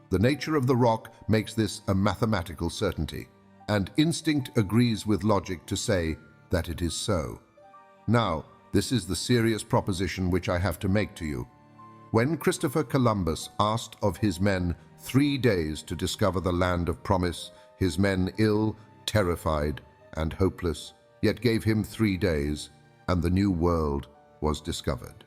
Speaker 2: The nature of the rock makes this a mathematical certainty, and instinct agrees with logic to say that it is so. Now, this is the serious proposition which I have to make to you. When Christopher Columbus asked of his men 3 days to discover the land of promise, his men ill, terrified, and hopeless, yet gave him 3 days, and the new world was discovered.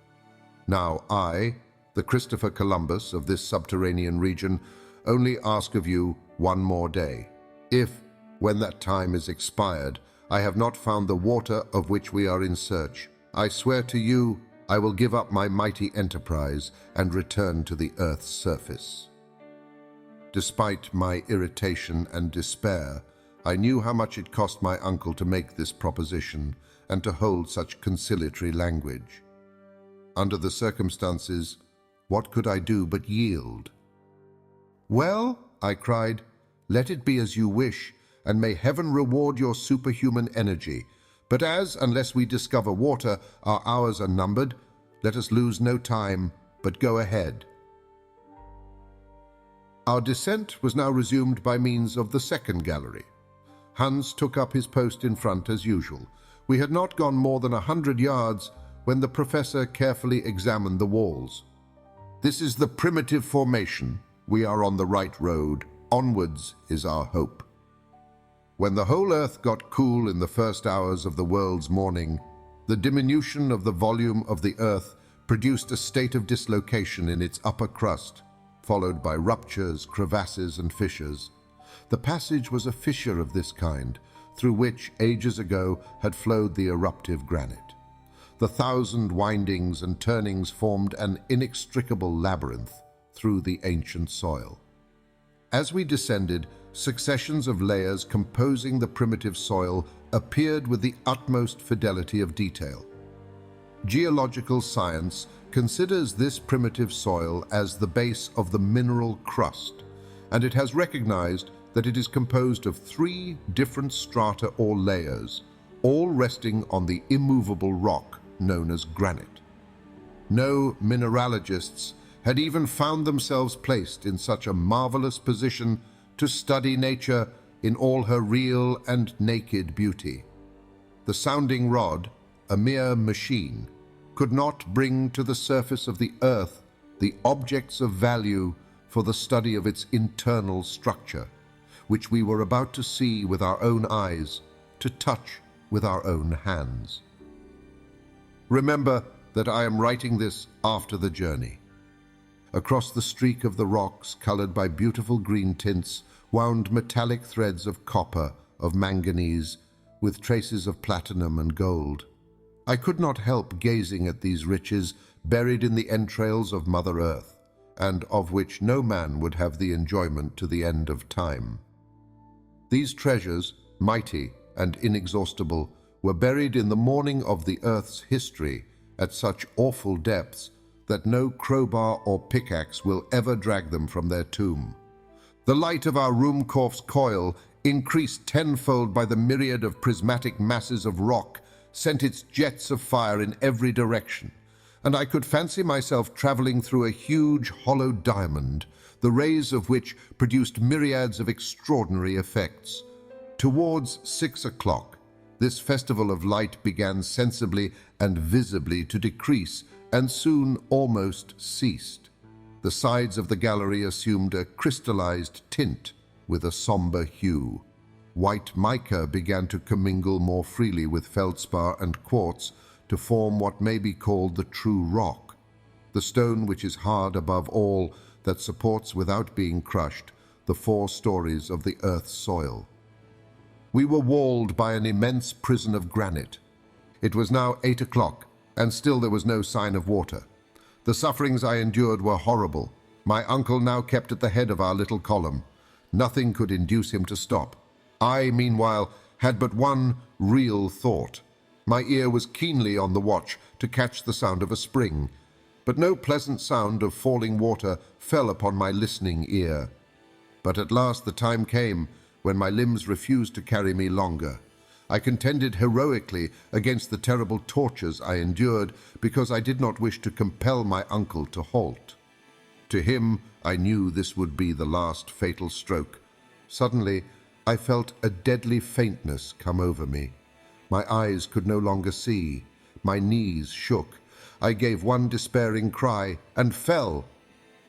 Speaker 2: Now I, the Christopher Columbus of this subterranean region, only ask of you 1 more day. If, when that time is expired, I have not found the water of which we are in search, I swear to you I will give up my mighty enterprise and return to the earth's surface." Despite my irritation and despair, I knew how much it cost my uncle to make this proposition and to hold such conciliatory language. Under the circumstances, what could I do but yield? "Well," I cried, "let it be as you wish, and may heaven reward your superhuman energy. But as, unless we discover water, our hours are numbered, let us lose no time, but go ahead." Our descent was now resumed by means of the second gallery. Hans took up his post in front as usual. We had not gone more than 100 yards when the professor carefully examined the walls. "This is the primitive formation. We are on the right road. Onwards is our hope." When the whole earth got cool in the first hours of the world's morning, the diminution of the volume of the earth produced a state of dislocation in its upper crust, followed by ruptures, crevasses, and fissures. The passage was a fissure of this kind, through which ages ago had flowed the eruptive granite. The 1,000 windings and turnings formed an inextricable labyrinth through the ancient soil. As we descended, successions of layers composing the primitive soil appeared with the utmost fidelity of detail. Geological science considers this primitive soil as the base of the mineral crust, and it has recognized that it is composed of 3 different strata or layers, all resting on the immovable rock known as granite. No mineralogists had even found themselves placed in such a marvelous position to study nature in all her real and naked beauty. The sounding rod, a mere machine, could not bring to the surface of the earth the objects of value for the study of its internal structure, which we were about to see with our own eyes, to touch with our own hands. Remember that I am writing this after the journey. Across the streak of the rocks, colored by beautiful green tints, wound metallic threads of copper, of manganese, with traces of platinum and gold. I could not help gazing at these riches buried in the entrails of Mother Earth, and of which no man would have the enjoyment to the end of time. These treasures, mighty and inexhaustible, were buried in the morning of the earth's history at such awful depths that no crowbar or pickaxe will ever drag them from their tomb. The light of our Ruhmkorff's coil, increased tenfold by the myriad of prismatic masses of rock, sent its jets of fire in every direction, and I could fancy myself traveling through a huge hollow diamond, the rays of which produced myriads of extraordinary effects. Towards 6 o'clock, this festival of light began sensibly and visibly to decrease, and soon almost ceased. The sides of the gallery assumed a crystallized tint, with a somber hue. White mica began to commingle more freely with feldspar and quartz to form what may be called the true rock, the stone which is hard above all, that supports without being crushed the 4 stories of the earth's soil. We were walled by an immense prison of granite. It was now 8 o'clock, and still there was no sign of water. The sufferings I endured were horrible. My uncle now kept at the head of our little column. Nothing could induce him to stop. I, meanwhile, had but one real thought. My ear was keenly on the watch to catch the sound of a spring, but no pleasant sound of falling water fell upon my listening ear. But at last the time came when my limbs refused to carry me longer. I contended heroically against the terrible tortures I endured because I did not wish to compel my uncle to halt. To him, I knew this would be the last fatal stroke. Suddenly, I felt a deadly faintness come over me. My eyes could no longer see. My knees shook. I gave one despairing cry and fell.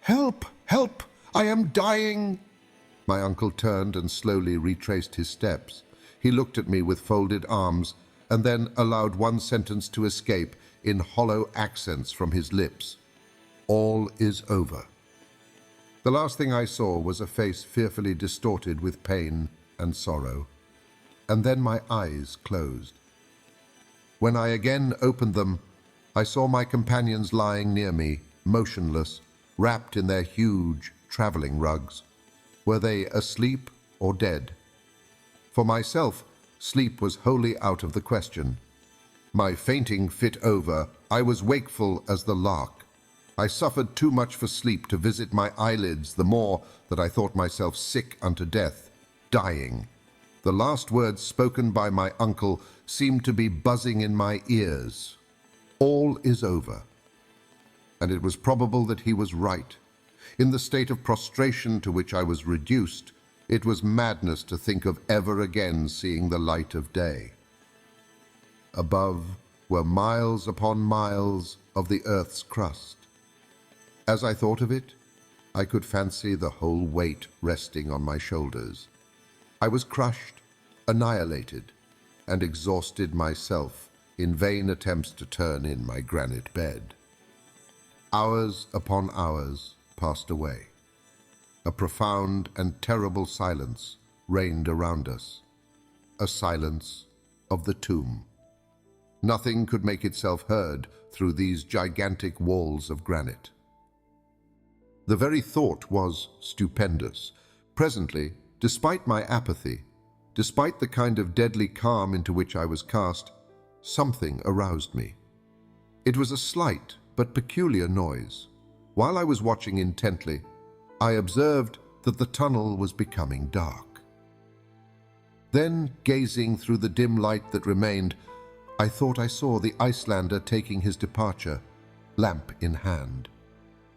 Speaker 2: "Help! Help! I am dying!" My uncle turned and slowly retraced his steps. He looked at me with folded arms and then allowed one sentence to escape in hollow accents from his lips. "All is over." The last thing I saw was a face fearfully distorted with pain and sorrow, and then my eyes closed. When I again opened them, I saw my companions lying near me, motionless, wrapped in their huge traveling rugs. Were they asleep or dead? For myself, sleep was wholly out of the question. My fainting fit over, I was wakeful as the lark. I suffered too much for sleep to visit my eyelids, the more that I thought myself sick unto death, dying. The last words spoken by my uncle seemed to be buzzing in my ears. All is over. And it was probable that he was right. In the state of prostration to which I was reduced, it was madness to think of ever again seeing the light of day. Above were miles upon miles of the earth's crust. As I thought of it, I could fancy the whole weight resting on my shoulders. I was crushed, annihilated, and exhausted myself in vain attempts to turn in my granite bed. Hours upon hours passed away. A profound and terrible silence reigned around us, a silence of the tomb. Nothing could make itself heard through these gigantic walls of granite. The very thought was stupendous. Presently, despite my apathy, despite the kind of deadly calm into which I was cast, something aroused me. It was a slight but peculiar noise. While I was watching intently, I observed that the tunnel was becoming dark. Then, gazing through the dim light that remained, I thought I saw the Icelander taking his departure, lamp in hand.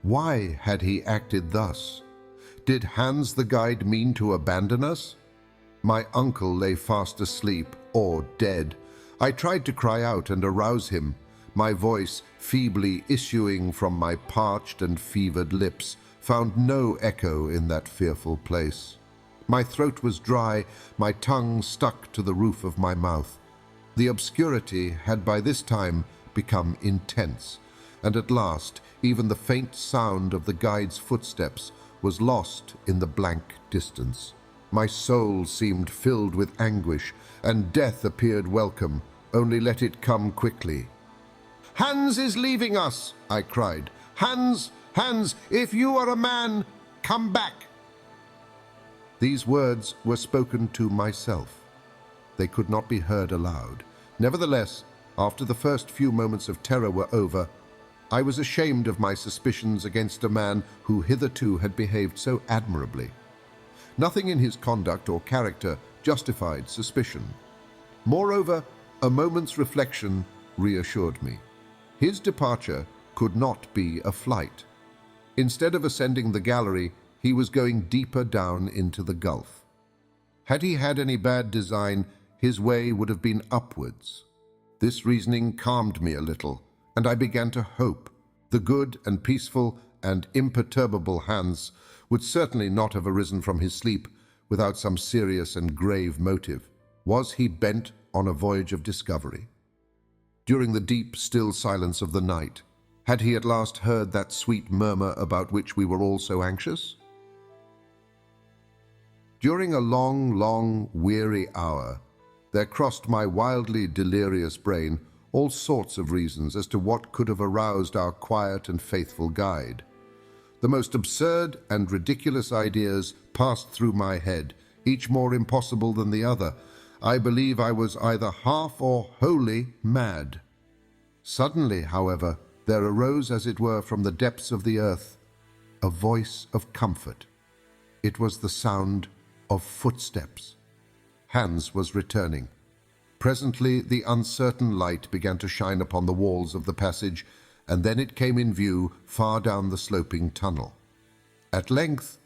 Speaker 2: Why had he acted thus? Did Hans the guide mean to abandon us? My uncle lay fast asleep or dead. I tried to cry out and arouse him, my voice, feebly issuing from my parched and fevered lips, found no echo in that fearful place. My throat was dry, my tongue stuck to the roof of my mouth. The obscurity had by this time become intense, and at last even the faint sound of the guide's footsteps was lost in the blank distance. My soul seemed filled with anguish, and death appeared welcome, only let it come quickly. "Hans is leaving us!" I cried. "Hans, Hans, if you are a man, come back!" These words were spoken to myself. They could not be heard aloud. Nevertheless, after the first few moments of terror were over, I was ashamed of my suspicions against a man who hitherto had behaved so admirably. Nothing in his conduct or character justified suspicion. Moreover, a moment's reflection reassured me. His departure could not be a flight. Instead of ascending the gallery, he was going deeper down into the gulf. Had he had any bad design, his way would have been upwards. This reasoning calmed me a little, and I began to hope. The good and peaceful and imperturbable Hans would certainly not have arisen from his sleep without some serious and grave motive? Was he bent on a voyage of discovery? During the deep, still silence of the night, had he at last heard that sweet murmur about which we were all so anxious? During a long, weary hour, there crossed my wildly delirious brain all sorts of reasons as to what could have aroused our quiet and faithful guide. The most absurd and ridiculous ideas passed through my head, each more impossible than the other. I believe I was either half or wholly mad. Suddenly, however, there arose, as it were, from the depths of the earth, a voice of comfort. It was the sound of footsteps. Hans was returning. Presently the uncertain light began to shine upon the walls of the passage, and then it came in view far down the sloping tunnel. At length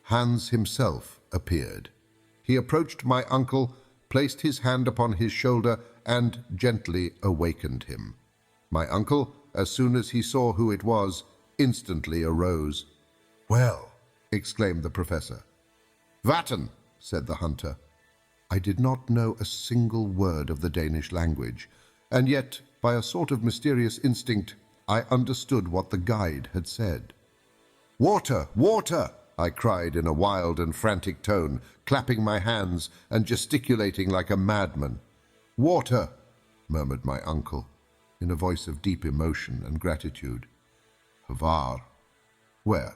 Speaker 2: Hans himself appeared. He approached my uncle, placed his hand upon his shoulder, and gently awakened him. My uncle, as soon as he saw who it was, instantly arose. "Well," exclaimed the professor. "Vatten," said the hunter. I did not know a single word of the Danish language, and yet, by a sort of mysterious instinct, I understood what the guide had said. "Water! Water!" I cried in a wild and frantic tone, clapping my hands and gesticulating like a madman. "Water!" murmured my uncle, in a voice of deep emotion and gratitude. "Var? Where?"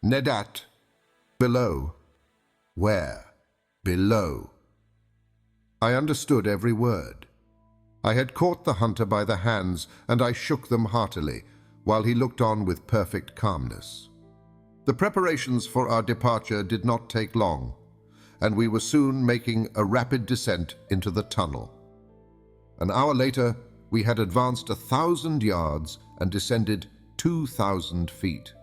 Speaker 2: "Nedat. Below." "Where?" "Below." I understood every word. I had caught the hunter by the hands, and I shook them heartily, while he looked on with perfect calmness. The preparations for our departure did not take long, and we were soon making a rapid descent into the tunnel. An hour later, we had advanced 1,000 yards and descended 2,000 feet.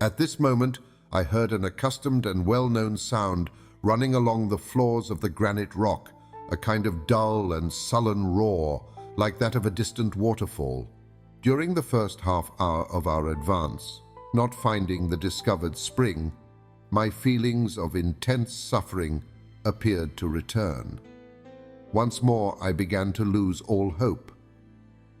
Speaker 2: At this moment, I heard an accustomed and well-known sound running along the floors of the granite rock, a kind of dull and sullen roar, like that of a distant waterfall. During the first half hour of our advance, not finding the discovered spring, my feelings of intense suffering appeared to return. Once more I began to lose all hope.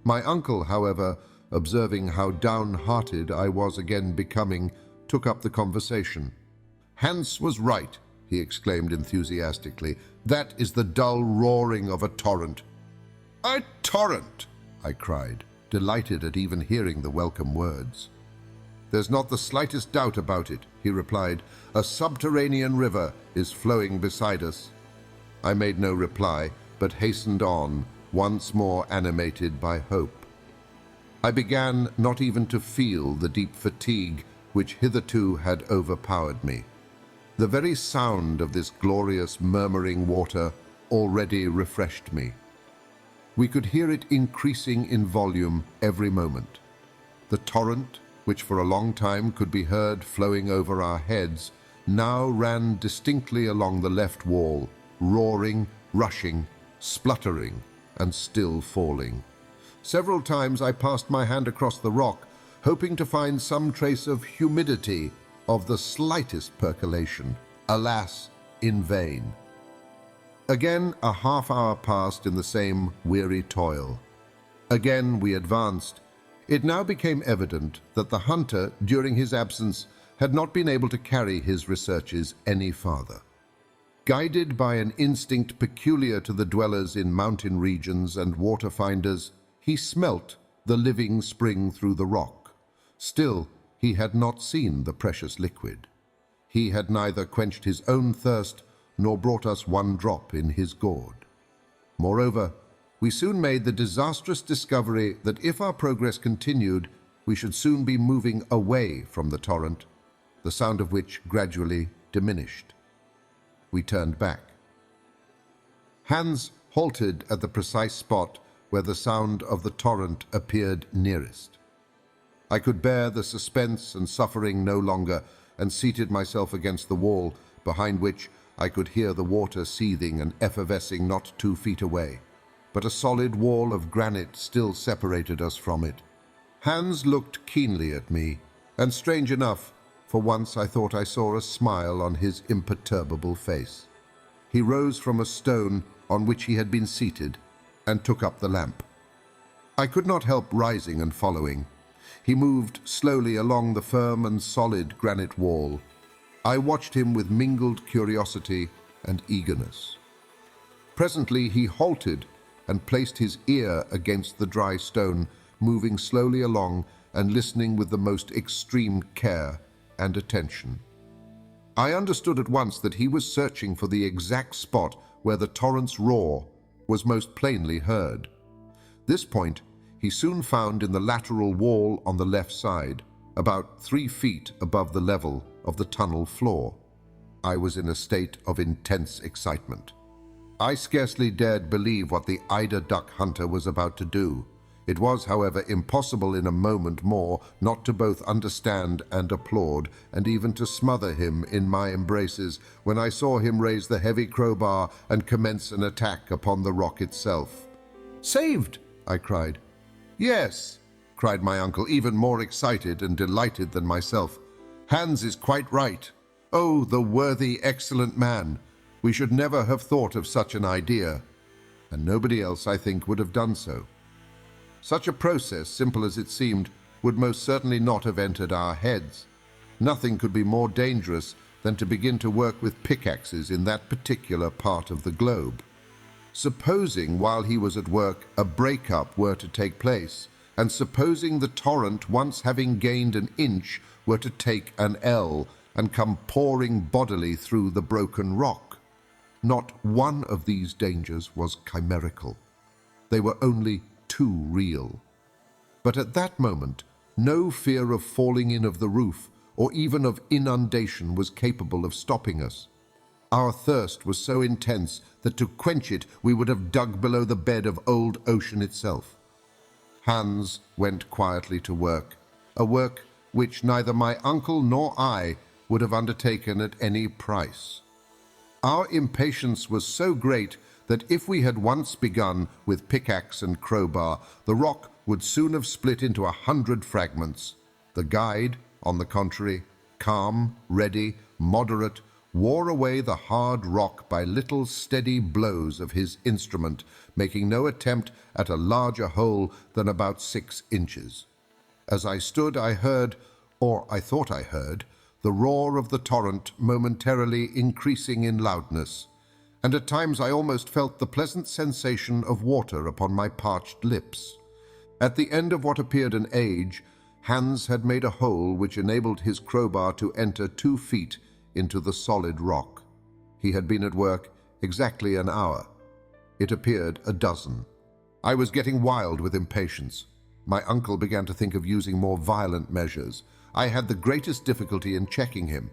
Speaker 2: My uncle, however, observing how downhearted I was again becoming, took up the conversation. "Hans was right," he exclaimed enthusiastically. "That is the dull roaring of a torrent." "A torrent!" I cried, delighted at even hearing the welcome words. "There's not the slightest doubt about it," he replied. "A subterranean river is flowing beside us." I made no reply, but hastened on, once more animated by hope. I began not even to feel the deep fatigue which hitherto had overpowered me. The very sound of this glorious murmuring water already refreshed me. We could hear it increasing in volume every moment. The torrent, which for a long time could be heard flowing over our heads, now ran distinctly along the left wall, roaring, rushing, spluttering, and still falling. Several times I passed my hand across the rock, hoping to find some trace of humidity, of the slightest percolation. Alas, in vain. Again a half hour passed in the same weary toil. Again we advanced. It now became evident that the hunter, during his absence, had not been able to carry his researches any farther. Guided by an instinct peculiar to the dwellers in mountain regions and water-finders, he smelt the living spring through the rock. Still, he had not seen the precious liquid. He had neither quenched his own thirst nor brought us one drop in his gourd. Moreover, we soon made the disastrous discovery that if our progress continued, we should soon be moving away from the torrent, the sound of which gradually diminished. We turned back. Hans halted at the precise spot where the sound of the torrent appeared nearest. I could bear the suspense and suffering no longer, and seated myself against the wall, behind which I could hear the water seething and effervescing not 2 feet away. But a solid wall of granite still separated us from it. Hans looked keenly at me, and strange enough, For once I thought I saw a smile on his imperturbable face. He rose from a stone on which he had been seated and took up the lamp. I could not help rising and following. He moved slowly along the firm and solid granite wall. I watched him with mingled curiosity and eagerness. Presently he halted and placed his ear against the dry stone, moving slowly along and listening with the most extreme care and attention. I understood at once that he was searching for the exact spot where the torrent's roar was most plainly heard. This point he soon found in the lateral wall on the left side, about 3 feet above the level of the tunnel floor. I was in a state of intense excitement. I scarcely dared believe what the eider duck hunter was about to do. It was, however, impossible in a moment more not to both understand and applaud, and even to smother him in my embraces when I saw him raise the heavy crowbar and commence an attack upon the rock itself. "Saved!" I cried. "Yes," cried my uncle, even more excited and delighted than myself. "Hans is quite right. Oh, the worthy, excellent man! We should never have thought of such an idea, and nobody else, I think, would have done so. Such a process, simple as it seemed, would most certainly not have entered our heads. Nothing could be more dangerous than to begin to work with pickaxes in that particular part of the globe. Supposing, while he was at work, a break-up were to take place, and supposing the torrent, once having gained an inch, were to take an ell and come pouring bodily through the broken rock. Not one of these dangers was chimerical. They were only too real. But at that moment, no fear of falling in of the roof or even of inundation was capable of stopping us. Our thirst was so intense that to quench it we would have dug below the bed of old ocean itself. Hans went quietly to work, a work which neither my uncle nor I would have undertaken at any price. Our impatience was so great that if we had once begun with pickaxe and crowbar, the rock would soon have split into 100 fragments. The guide, on the contrary, calm, ready, moderate, wore away the hard rock by little steady blows of his instrument, making no attempt at a larger hole than about 6 inches. As I stood, I heard, or I thought I heard, the roar of the torrent momentarily increasing in loudness, and at times I almost felt the pleasant sensation of water upon my parched lips. At the end of what appeared an age, Hans had made a hole which enabled his crowbar to enter 2 feet into the solid rock. He had been at work exactly an hour. It appeared a dozen. I was getting wild with impatience. My uncle began to think of using more violent measures. I had the greatest difficulty in checking him.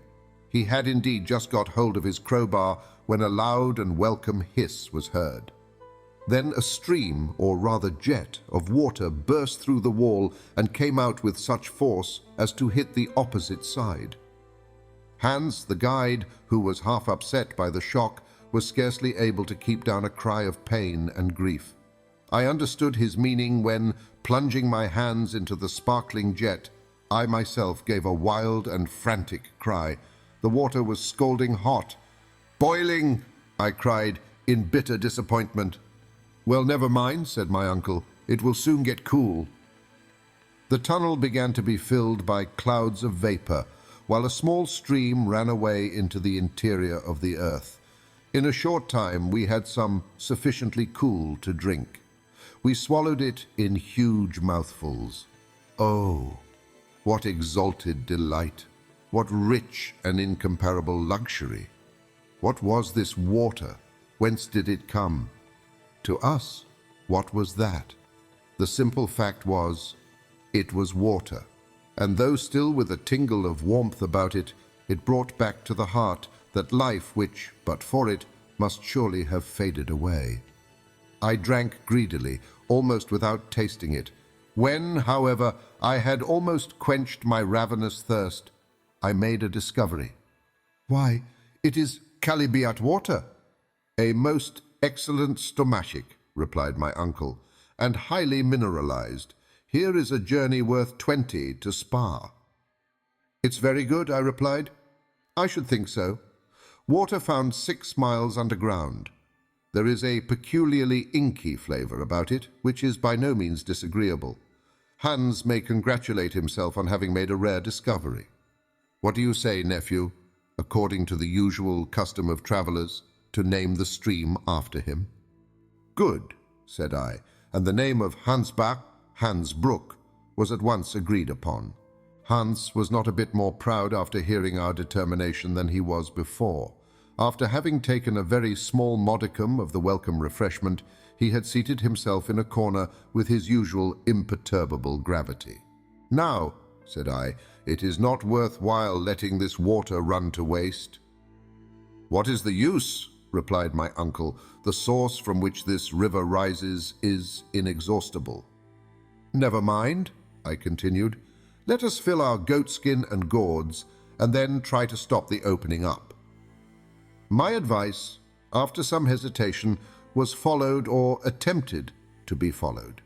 Speaker 2: He had indeed just got hold of his crowbar when a loud and welcome hiss was heard. Then a stream, or rather jet, of water burst through the wall and came out with such force as to hit the opposite side. Hans, the guide, who was half upset by the shock, was scarcely able to keep down a cry of pain and grief. I understood his meaning when, plunging my hands into the sparkling jet, I myself gave a wild and frantic cry. The water was scalding hot. "Boiling!" I cried, in bitter disappointment. "Well, never mind," said my uncle. "It will soon get cool." The tunnel began to be filled by clouds of vapor, while a small stream ran away into the interior of the earth. In a short time we had some sufficiently cool to drink. We swallowed it in huge mouthfuls. Oh, what exalted delight! What rich and incomparable luxury! What was this water? Whence did it come? To us, what was that? The simple fact was, it was water, and though still with a tingle of warmth about it, it brought back to the heart that life which, but for it, must surely have faded away. I drank greedily, almost without tasting it. When, however, I had almost quenched my ravenous thirst, I made a discovery. "Why, it is chalybeate water." "A most excellent stomachic," replied my uncle, "and highly mineralized. Here is a journey worth 20 to Spa." "It's very good," I replied. "I should think so. Water found 6 miles underground. There is a peculiarly inky flavor about it, which is by no means disagreeable. Hans may congratulate himself on having made a rare discovery. What do you say, nephew, according to the usual custom of travelers, to name the stream after him?" "Good," said I, and the name of Hansbach, Hans Brook, was at once agreed upon. Hans was not a bit more proud after hearing our determination than he was before. After having taken a very small modicum of the welcome refreshment, he had seated himself in a corner with his usual imperturbable gravity. "Now," said I, "it is not worthwhile letting this water run to waste." "What is the use?" replied my uncle. "The source from which this river rises is inexhaustible." "Never mind," I continued. "Let us fill our goatskin and gourds, and then try to stop the opening up." My advice, after some hesitation, was followed or attempted to be followed.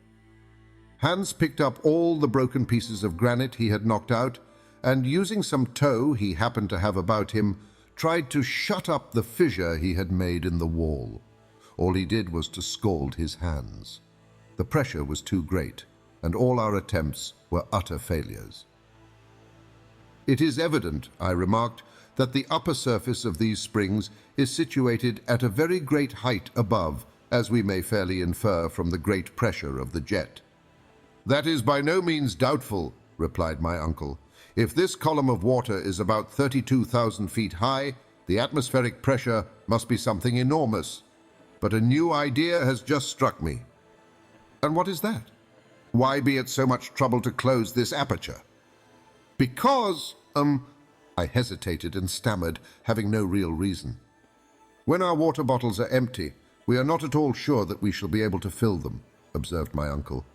Speaker 2: Hans picked up all the broken pieces of granite he had knocked out, and using some tow he happened to have about him, tried to shut up the fissure he had made in the wall. All he did was to scald his hands. The pressure was too great, and all our attempts were utter failures. "It is evident," I remarked, "that the upper surface of these springs is situated at a very great height above, as we may fairly infer from the great pressure of the jet." "That is by no means doubtful," replied my uncle. "If this column of water is about 32,000 feet high, the atmospheric pressure must be something enormous. But a new idea has just struck me." "And what is that?" "Why be at so much trouble to close this aperture?" "Because, I hesitated and stammered, having no real reason. "When our water bottles are empty, we are not at all sure that we shall be able to fill them," observed my uncle.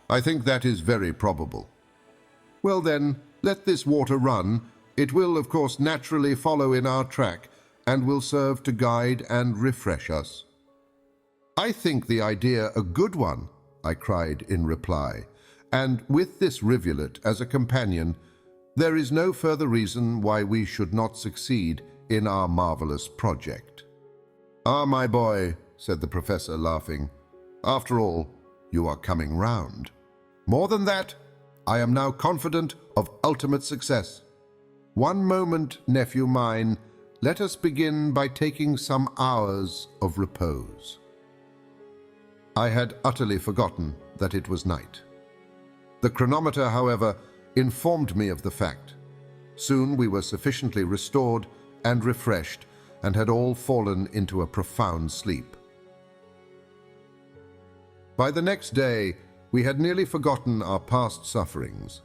Speaker 2: "I think that is very probable." "Well then, let this water run. It will, of course, naturally follow in our track, and will serve to guide and refresh us." "I think the idea a good one," I cried in reply, "and with this rivulet as a companion, there is no further reason why we should not succeed in our marvelous project." "Ah, my boy," said the professor, laughing, "after all, you are coming round. More than that, I am now confident of ultimate success. One moment, nephew mine, let us begin by taking some hours of repose." I had utterly forgotten that it was night. The chronometer, however, informed me of the fact. Soon we were sufficiently restored and refreshed, and had all fallen into a profound sleep. By the next day, we had nearly forgotten our past sufferings.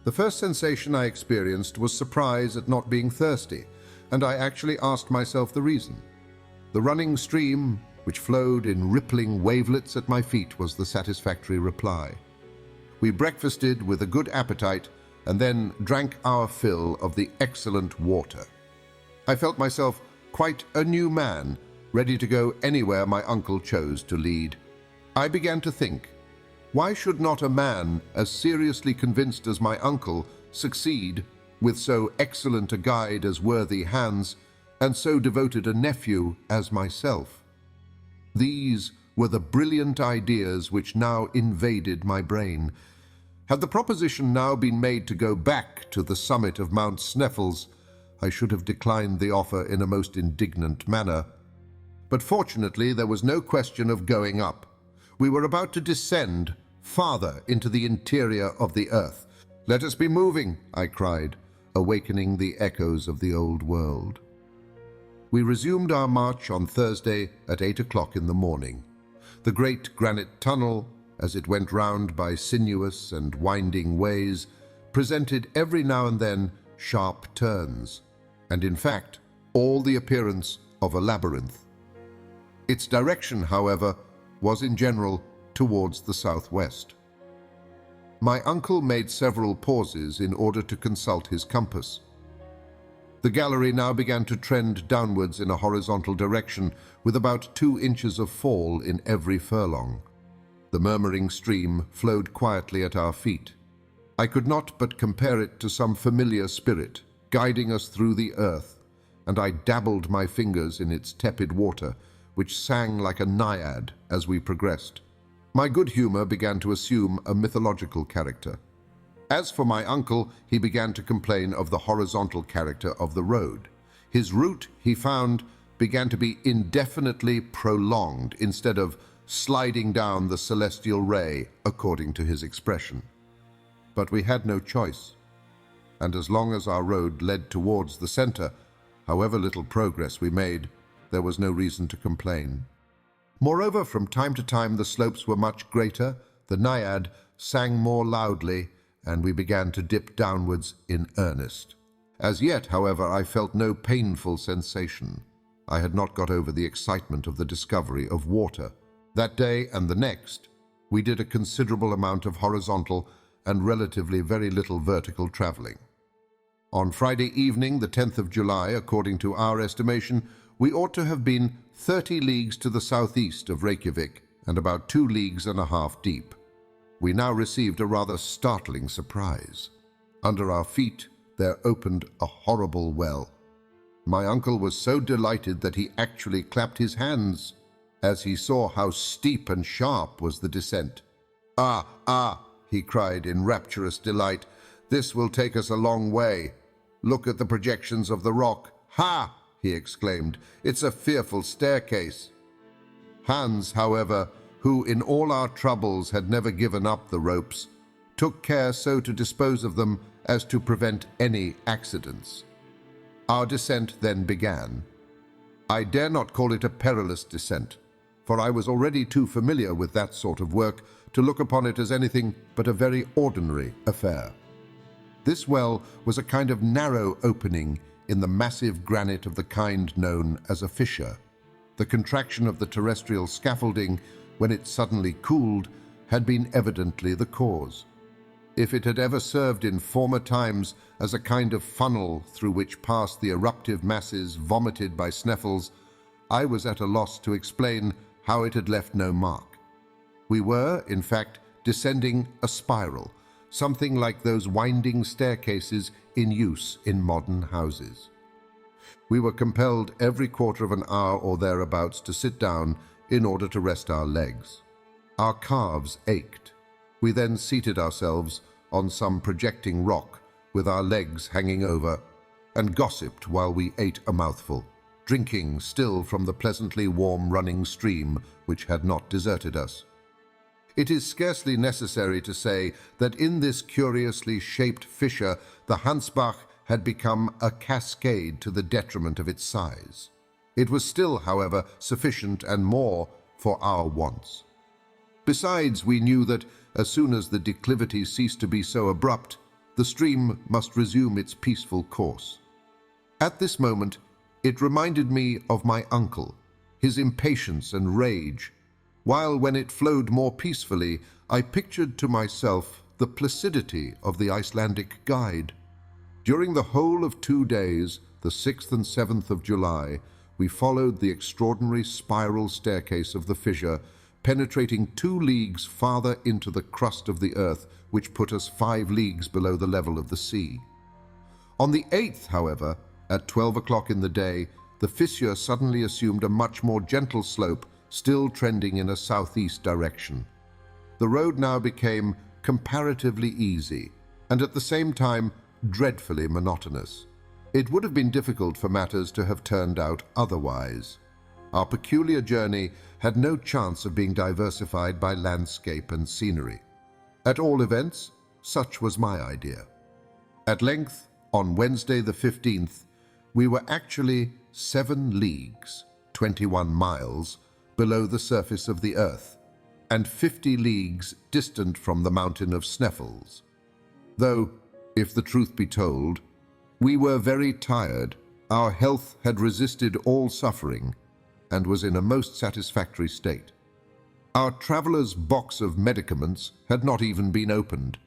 Speaker 2: The first sensation I experienced was surprise at not being thirsty, and I actually asked myself the reason. The running stream, which flowed in rippling wavelets at my feet, was the satisfactory reply. We breakfasted with a good appetite and then drank our fill of the excellent water. I felt myself quite a new man, ready to go anywhere my uncle chose to lead. I began to think, why should not a man as seriously convinced as my uncle succeed with so excellent a guide as worthy Hans, and so devoted a nephew as myself? These were the brilliant ideas which now invaded my brain. Had the proposition now been made to go back to the summit of Mount Sneffels, I should have declined the offer in a most indignant manner. But fortunately there was no question of going up. We were about to descend farther into the interior of the earth. "Let us be moving," I cried, awakening the echoes of the old world. We resumed our march on Thursday at 8 o'clock in the morning. The great granite tunnel, as it went round by sinuous and winding ways, presented every now and then sharp turns, and in fact all the appearance of a labyrinth. Its direction, however, was in general towards the southwest. My uncle made several pauses in order to consult his compass. The gallery now began to trend downwards in a horizontal direction, with about 2 inches of fall in every furlong. The murmuring stream flowed quietly at our feet. I could not but compare it to some familiar spirit guiding us through the earth, and I dabbled my fingers in its tepid water, which sang like a naiad as we progressed. My good humor began to assume a mythological character. As for my uncle, he began to complain of the horizontal character of the road. His route, he found, began to be indefinitely prolonged instead of sliding down the celestial ray, according to his expression. But we had no choice, and as long as our road led towards the center, however little progress we made, there was no reason to complain. Moreover, from time to time the slopes were much greater, the naiad sang more loudly, and we began to dip downwards in earnest. As yet, however, I felt no painful sensation. I had not got over the excitement of the discovery of water. That day and the next, we did a considerable amount of horizontal and relatively very little vertical traveling. On Friday evening, the 10th of July, according to our estimation, we ought to have been 30 leagues to the southeast of Reykjavik and about 2.5 leagues deep. We now received a rather startling surprise. Under our feet there opened a horrible well. My uncle was so delighted that he actually clapped his hands as he saw how steep and sharp was the descent. "Ah," he cried in rapturous delight, "this will take us a long way. Look at the projections of the rock. Ha!" he exclaimed, "it's a fearful staircase." Hans, however, who in all our troubles had never given up the ropes, took care so to dispose of them as to prevent any accidents. Our descent then began. I dare not call it a perilous descent, for I was already too familiar with that sort of work to look upon it as anything but a very ordinary affair. This well was a kind of narrow opening in the massive granite of the kind known as a fissure. The contraction of the terrestrial scaffolding, when it suddenly cooled, had been evidently the cause. If it had ever served in former times as a kind of funnel through which passed the eruptive masses vomited by Sneffels, I was at a loss to explain how it had left no mark. We were, in fact, descending a spiral, something like those winding staircases in use in modern houses. We were compelled every quarter of an hour or thereabouts to sit down in order to rest our legs. Our calves ached. We then seated ourselves on some projecting rock with our legs hanging over and gossiped while we ate a mouthful, drinking still from the pleasantly warm running stream which had not deserted us. It is scarcely necessary to say that in this curiously shaped fissure the Hansbach had become a cascade to the detriment of its size. It was still, however, sufficient and more for our wants. Besides, we knew that as soon as the declivity ceased to be so abrupt, the stream must resume its peaceful course. At this moment, it reminded me of my uncle, his impatience and rage, while when it flowed more peacefully, I pictured to myself the placidity of the Icelandic guide. During the whole of 2 days, the 6th and 7th of July, we followed the extraordinary spiral staircase of the fissure, penetrating 2 leagues farther into the crust of the earth, which put us 5 leagues below the level of the sea. On the 8th, however, at 12 o'clock in the day, the fissure suddenly assumed a much more gentle slope, still trending in a southeast direction. The road now became comparatively easy, and at the same time dreadfully monotonous. It would have been difficult for matters to have turned out otherwise. Our peculiar journey had no chance of being diversified by landscape and scenery. At all events, such was my idea. At length, on Wednesday the 15th, we were actually 7 leagues, 21 miles, below the surface of the earth, and 50 leagues distant from the mountain of Sneffels. Though, if the truth be told, we were very tired, our health had resisted all suffering, and was in a most satisfactory state. Our traveller's box of medicaments had not even been opened.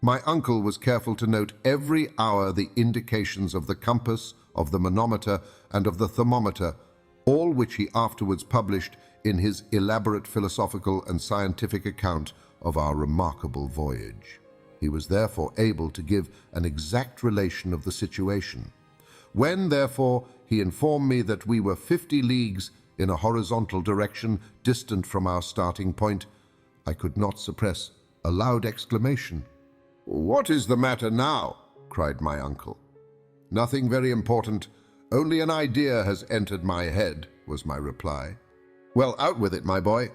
Speaker 2: My uncle was careful to note every hour the indications of the compass, of the manometer, and of the thermometer, all which he afterwards published in his elaborate philosophical and scientific account of our remarkable voyage. He was therefore able to give an exact relation of the situation. When, therefore, he informed me that we were 50 leagues in a horizontal direction distant from our starting point, I could not suppress a loud exclamation. "What is the matter now?" cried my uncle. "Nothing very important. Only an idea has entered my head," was my reply. "Well, out with it, my boy."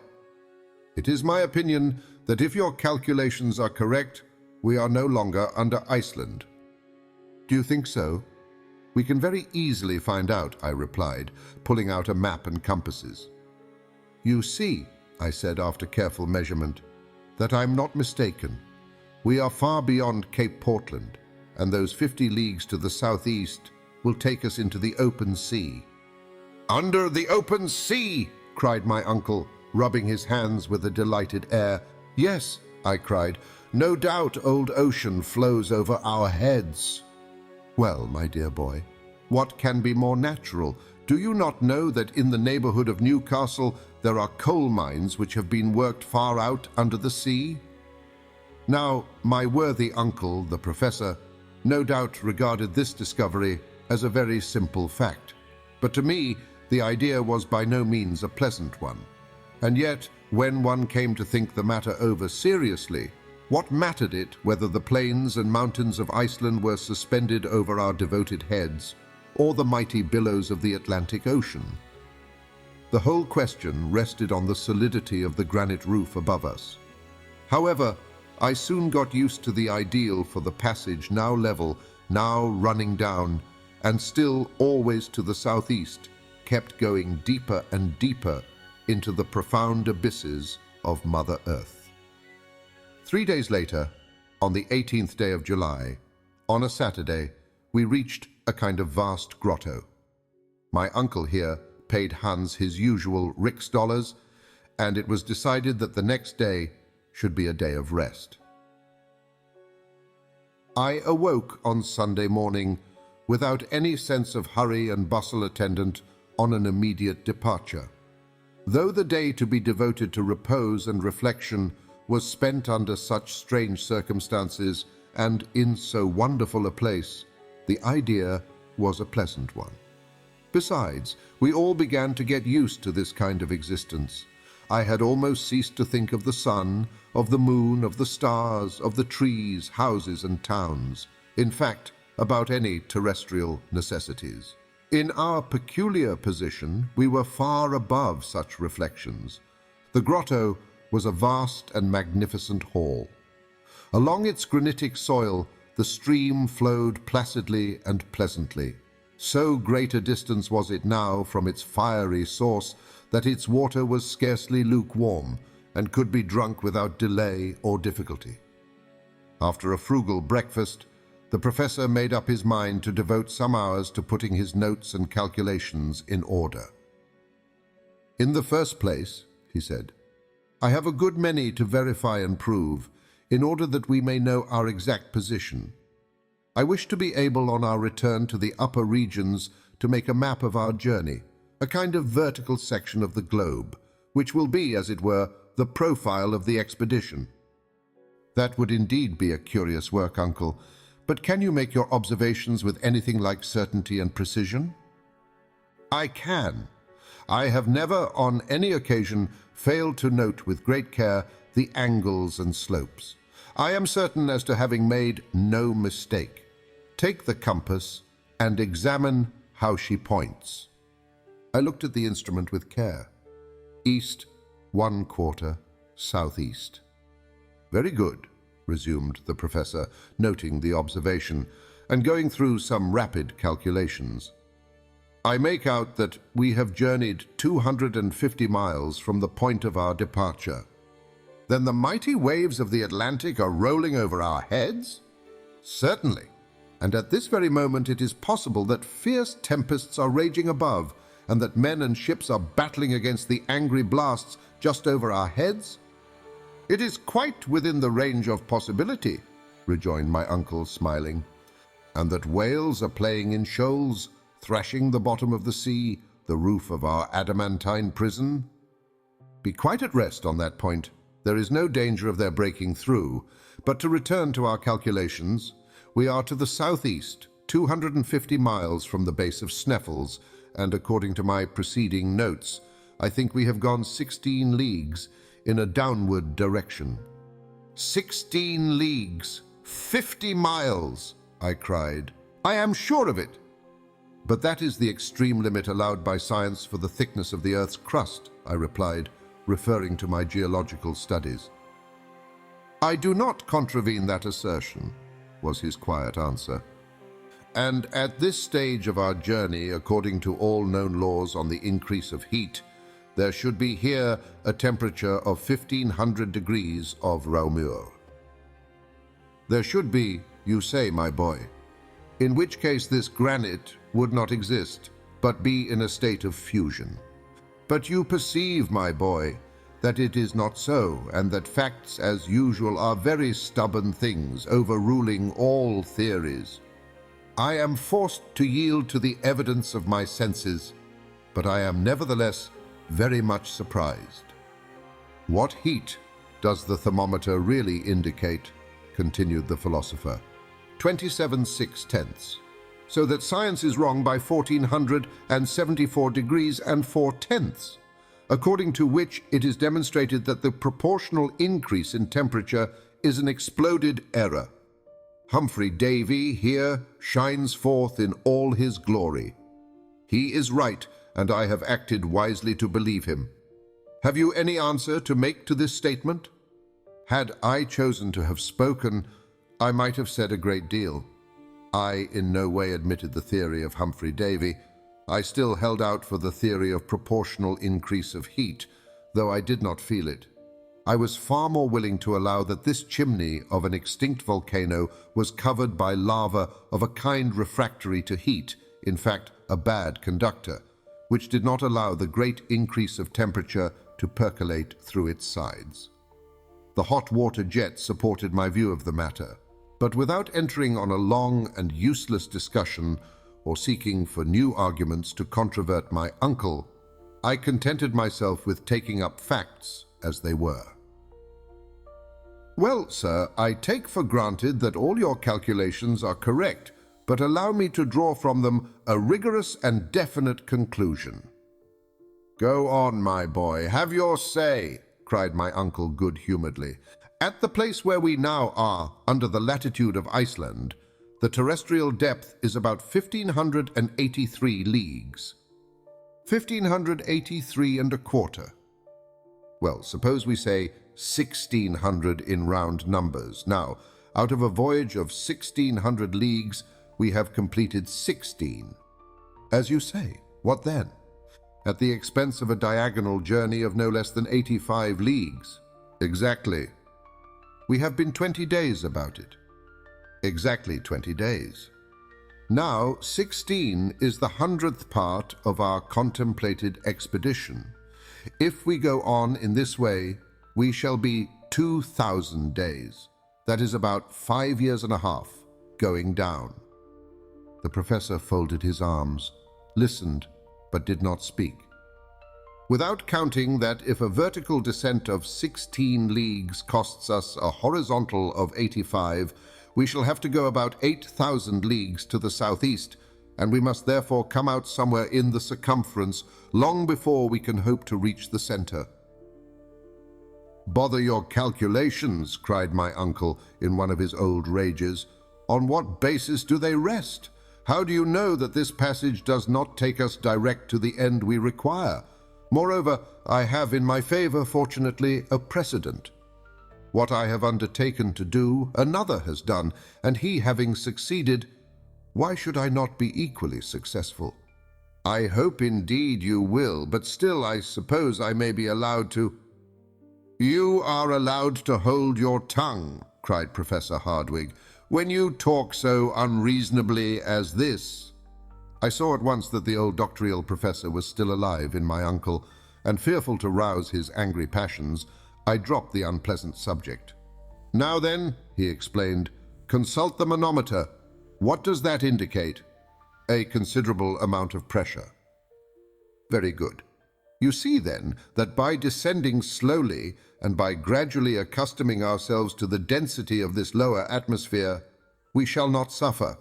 Speaker 2: "It is my opinion that if your calculations are correct, we are no longer under Iceland." "Do you think so?" "We can very easily find out," I replied, pulling out a map and compasses. "You see," I said after careful measurement, "that I'm not mistaken. We are far beyond Cape Portland, and those 50 leagues to the southeast will take us into the open sea." "Under the open sea!" cried my uncle, rubbing his hands with a delighted air. "Yes," I cried, "no doubt old ocean flows over our heads." "Well, my dear boy, what can be more natural? Do you not know that in the neighborhood of Newcastle there are coal mines which have been worked far out under the sea?" Now, my worthy uncle, the professor, no doubt regarded this discovery as a very simple fact, but to me the idea was by no means a pleasant one. And yet, when one came to think the matter over seriously, what mattered it whether the plains and mountains of Iceland were suspended over our devoted heads, or the mighty billows of the Atlantic Ocean? The whole question rested on the solidity of the granite roof above us. However, I soon got used to the ideal for the passage, now level, now running down, and still always to the southeast, kept going deeper and deeper into the profound abysses of Mother Earth. 3 days later, on the 18th day of July, on a Saturday, we reached a kind of vast grotto. My uncle here paid Hans his usual Rix-dollars, and it was decided that the next day should be a day of rest. I awoke on Sunday morning without any sense of hurry and bustle attendant on an immediate departure. Though the day to be devoted to repose and reflection was spent under such strange circumstances and in so wonderful a place, the idea was a pleasant one. Besides, we all began to get used to this kind of existence. I had almost ceased to think of the sun, of the moon, of the stars, of the trees, houses, and towns, in fact, about any terrestrial necessities. In our peculiar position, we were far above such reflections. The grotto was a vast and magnificent hall. Along its granitic soil, the stream flowed placidly and pleasantly. So great a distance was it now from its fiery source that its water was scarcely lukewarm and could be drunk without delay or difficulty. After a frugal breakfast, the professor made up his mind to devote some hours to putting his notes and calculations in order. "In the first place," he said, "I have a good many to verify and prove, in order that we may know our exact position. I wish to be able on our return to the upper regions to make a map of our journey, a kind of vertical section of the globe, which will be, as it were, the profile of the expedition." "That would indeed be a curious work, uncle, but can you make your observations with anything like certainty and precision?" "I can. I have never on any occasion failed to note with great care the angles and slopes. I am certain as to having made no mistake. Take the compass and examine how she points." I looked at the instrument with care. "East, 1/4, southeast." "Very good," resumed the professor, noting the observation and going through some rapid calculations. "I make out that we have journeyed 250 miles from the point of our departure." "Then the mighty waves of the Atlantic are rolling over our heads?" "Certainly. And at this very moment it is possible that fierce tempests are raging above, and that men and ships are battling against the angry blasts just over our heads?" "It is quite within the range of possibility," rejoined my uncle, smiling. "And that whales are playing in shoals, thrashing the bottom of the sea, the roof of our adamantine prison?" "Be quite at rest on that point. There is no danger of their breaking through, but to return to our calculations, we are to the southeast, 250 miles from the base of Sneffels, and according to my preceding notes, I think we have gone 16 leagues in a downward direction. 16 leagues! 50 miles! I cried. I am sure of it! But that is the extreme limit allowed by science for the thickness of the Earth's crust, I replied, referring to my geological studies. I do not contravene that assertion, was his quiet answer. And at this stage of our journey, according to all known laws on the increase of heat, there should be here a temperature of 1500 degrees of Raumur. There should be, you say, my boy, in which case this granite would not exist, but be in a state of fusion. But you perceive, my boy, that it is not so, and that facts as usual are very stubborn things, overruling all theories. I am forced to yield to the evidence of my senses, but I am nevertheless very much surprised. What heat does the thermometer really indicate? Continued the philosopher. 27/6, so that science is wrong by 1474 degrees and 4/10, according to which it is demonstrated that the proportional increase in temperature is an exploded error. Humphrey Davy here shines forth in all his glory. He is right, and I have acted wisely to believe him. Have you any answer to make to this statement? Had I chosen to have spoken, I might have said a great deal. I in no way admitted the theory of Humphrey Davy. I still held out for the theory of proportional increase of heat, though I did not feel it. I was far more willing to allow that this chimney of an extinct volcano was covered by lava of a kind refractory to heat, in fact, a bad conductor, which did not allow the great increase of temperature to percolate through its sides. The hot water jet supported my view of the matter, but without entering on a long and useless discussion or seeking for new arguments to controvert my uncle, I contented myself with taking up facts as they were. Well, sir, I take for granted that all your calculations are correct, but allow me to draw from them a rigorous and definite conclusion. Go on, my boy, have your say, cried my uncle good-humoredly. At the place where we now are, under the latitude of Iceland, the terrestrial depth is about 1,583 leagues. 1,583 and a quarter. Well, suppose we say 1,600 in round numbers. Now, out of a voyage of 1,600 leagues, we have completed 16. As you say, what then? At the expense of a diagonal journey of no less than 85 leagues. Exactly. We have been 20 days about it. Exactly 20 days. Now, 16 is the 100th part of our contemplated expedition. If we go on in this way, we shall be 2,000 days. That is about 5 years and a half, going down. The professor folded his arms, listened, but did not speak. Without counting that if a vertical descent of 16 leagues costs us a horizontal of 85, we shall have to go about 8,000 leagues to the southeast, and we must therefore come out somewhere in the circumference long before we can hope to reach the center. Bother your calculations, cried my uncle in one of his old rages. On what basis do they rest? How do you know that this passage does not take us direct to the end we require? Moreover, I have in my favor, fortunately, a precedent. What I have undertaken to do, another has done, and he having succeeded, why should I not be equally successful? I hope indeed you will, but still I suppose I may be allowed to— You are allowed to hold your tongue, cried Professor Hardwigg, when you talk so unreasonably as this. I saw at once that the old doctorial professor was still alive in my uncle, and fearful to rouse his angry passions, I dropped the unpleasant subject. Now then, he explained, consult the manometer. What does that indicate? A considerable amount of pressure. Very good. You see, then, that by descending slowly and by gradually accustoming ourselves to the density of this lower atmosphere, we shall not suffer.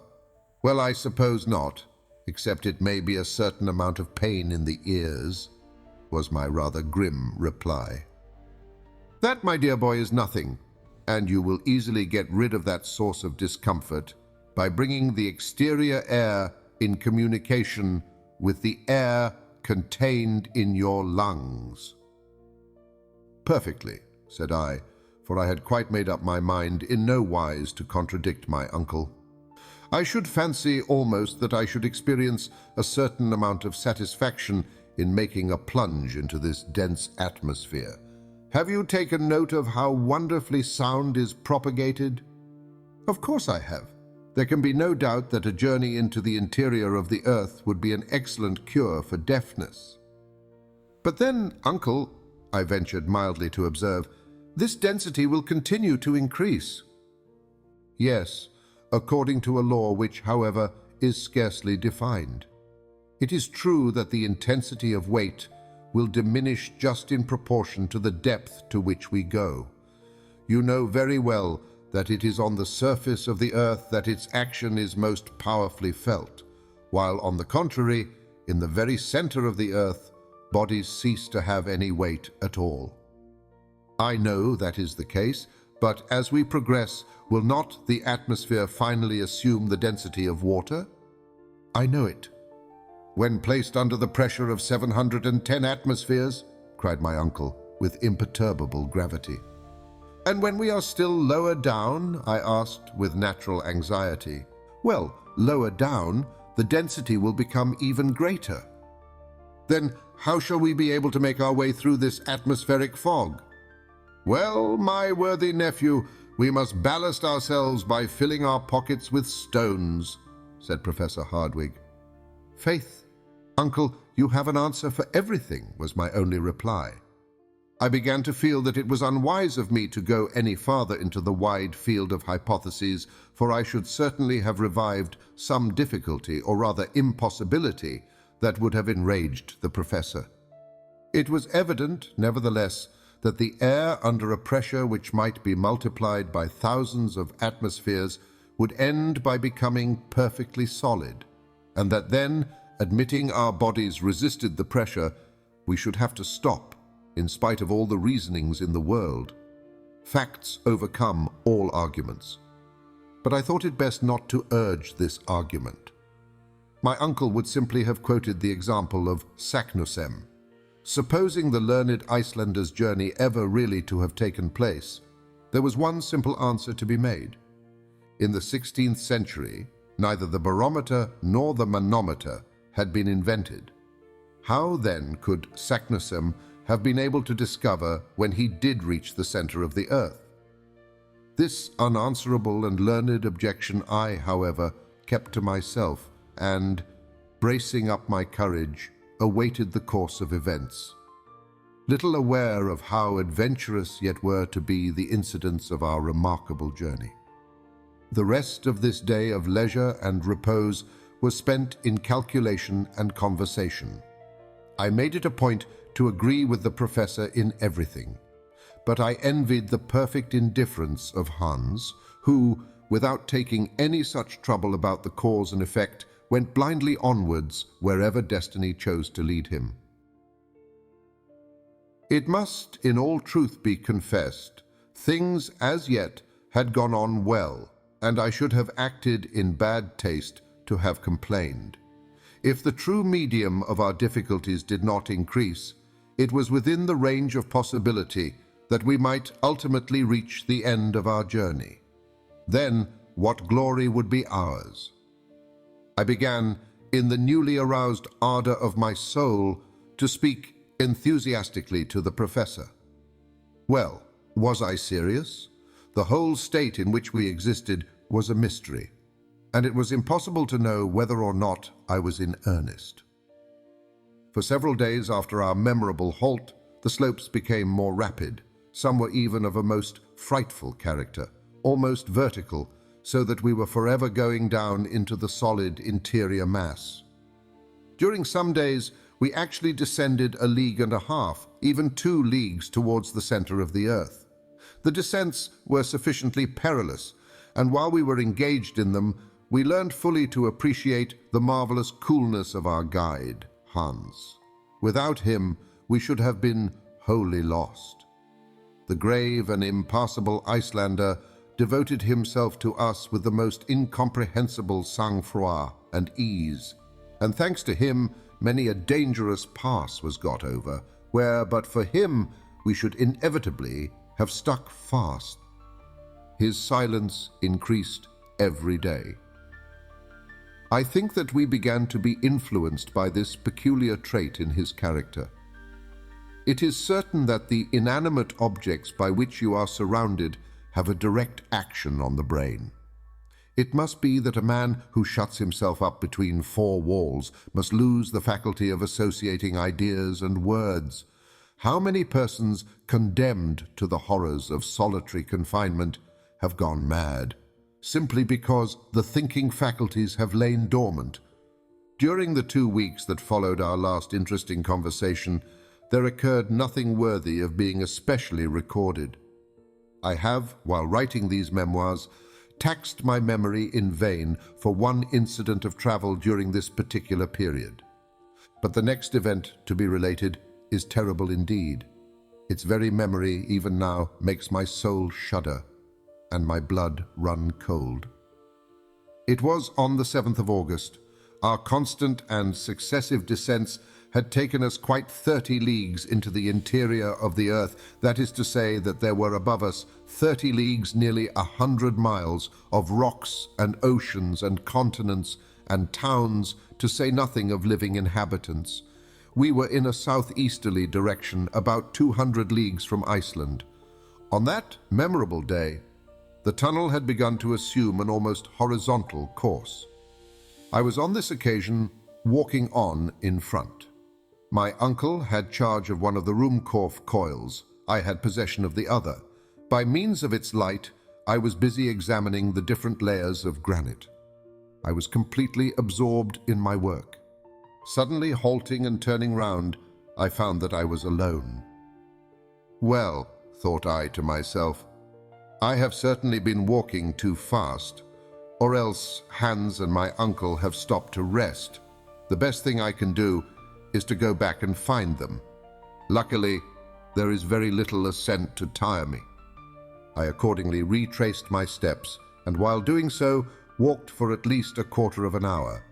Speaker 2: Well, I suppose not, except it may be a certain amount of pain in the ears, was my rather grim reply. That, my dear boy, is nothing, and you will easily get rid of that source of discomfort by bringing the exterior air in communication with the air contained in your lungs. Perfectly, said I, for I had quite made up my mind in no wise to contradict my uncle. I should fancy almost that I should experience a certain amount of satisfaction in making a plunge into this dense atmosphere. Have you taken note of how wonderfully sound is propagated? Of course I have. There can be no doubt that a journey into the interior of the earth would be an excellent cure for deafness. But then, uncle, I ventured mildly to observe, this density will continue to increase. Yes, according to a law which, however, is scarcely defined. It is true that the intensity of weight will diminish just in proportion to the depth to which we go. You know very well that it is on the surface of the earth that its action is most powerfully felt, while on the contrary, in the very center of the earth, bodies cease to have any weight at all. I know that is the case, but as we progress, will not the atmosphere finally assume the density of water? I know it. When placed under the pressure of 710 atmospheres, cried my uncle with imperturbable gravity. And when we are still lower down, I asked with natural anxiety. Well, lower down, the density will become even greater. Then how shall we be able to make our way through this atmospheric fog? Well, my worthy nephew, we must ballast ourselves by filling our pockets with stones, said Professor Hardwigg. Faith, uncle, you have an answer for everything, was my only reply. I began to feel that it was unwise of me to go any farther into the wide field of hypotheses, for I should certainly have revived some difficulty, or rather impossibility, that would have enraged the professor. It was evident, nevertheless, that the air under a pressure which might be multiplied by thousands of atmospheres would end by becoming perfectly solid, and that then, admitting our bodies resisted the pressure, we should have to stop, in spite of all the reasonings in the world. Facts overcome all arguments. But I thought it best not to urge this argument. My uncle would simply have quoted the example of Saknussemm. Supposing the learned Icelander's journey ever really to have taken place, there was one simple answer to be made. In the 16th century, neither the barometer nor the manometer had been invented. How then could Saknussemm have been able to discover when he did reach the center of the earth? This unanswerable and learned objection I, however, kept to myself and, bracing up my courage, awaited the course of events, little aware of how adventurous yet were to be the incidents of our remarkable journey. The rest of this day of leisure and repose was spent in calculation and conversation. I made it a point to agree with the professor in everything, but I envied the perfect indifference of Hans, who, without taking any such trouble about the cause and effect, went blindly onwards wherever destiny chose to lead him. It must in all truth be confessed, things as yet had gone on well, and I should have acted in bad taste to have complained. If the true medium of our difficulties did not increase, it was within the range of possibility that we might ultimately reach the end of our journey. Then what glory would be ours? I began, in the newly aroused ardor of my soul, to speak enthusiastically to the professor. Well, was I serious? The whole state in which we existed was a mystery, and it was impossible to know whether or not I was in earnest. For several days after our memorable halt, the slopes became more rapid. Some were even of a most frightful character, almost vertical, so that we were forever going down into the solid interior mass. During some days, we actually descended 1.5 leagues, even 2 leagues towards the center of the earth. The descents were sufficiently perilous, and while we were engaged in them, we learned fully to appreciate the marvelous coolness of our guide, Hans. Without him, we should have been wholly lost. The grave and impassible Icelander devoted himself to us with the most incomprehensible sang-froid and ease, and thanks to him, many a dangerous pass was got over, where, but for him, we should inevitably have stuck fast. His silence increased every day. I think that we began to be influenced by this peculiar trait in his character. It is certain that the inanimate objects by which you are surrounded have a direct action on the brain. It must be that a man who shuts himself up between 4 walls must lose the faculty of associating ideas and words. How many persons condemned to the horrors of solitary confinement have gone mad, simply because the thinking faculties have lain dormant? During the 2 weeks that followed our last interesting conversation, there occurred nothing worthy of being especially recorded. I have, while writing these memoirs, taxed my memory in vain for one incident of travel during this particular period. But the next event to be related is terrible indeed. Its very memory, even now, makes my soul shudder and my blood run cold. It was on the 7th of August. Our constant and successive descents had taken us quite 30 leagues into the interior of the earth. That is to say that there were above us 30 leagues, nearly 100 miles, of rocks and oceans and continents and towns, to say nothing of living inhabitants. We were in a southeasterly direction, about 200 leagues from Iceland. On that memorable day, the tunnel had begun to assume an almost horizontal course. I was on this occasion walking on in front. My uncle had charge of one of the Ruhmkorff coils. I had possession of the other. By means of its light, I was busy examining the different layers of granite. I was completely absorbed in my work. Suddenly halting and turning round, I found that I was alone. Well, thought I to myself, I have certainly been walking too fast, or else Hans and my uncle have stopped to rest. The best thing I can do is to go back and find them. Luckily, there is very little ascent to tire me. I accordingly retraced my steps, and while doing so, walked for at least a quarter of an hour.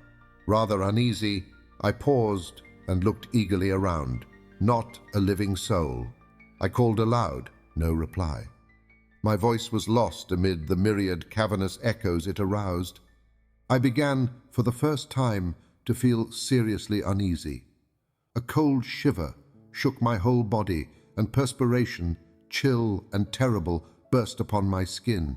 Speaker 2: Rather uneasy, I paused and looked eagerly around. Not a living soul. I called aloud, no reply. My voice was lost amid the myriad cavernous echoes it aroused. I began, for the first time, to feel seriously uneasy. A cold shiver shook my whole body, and perspiration, chill and terrible, burst upon my skin.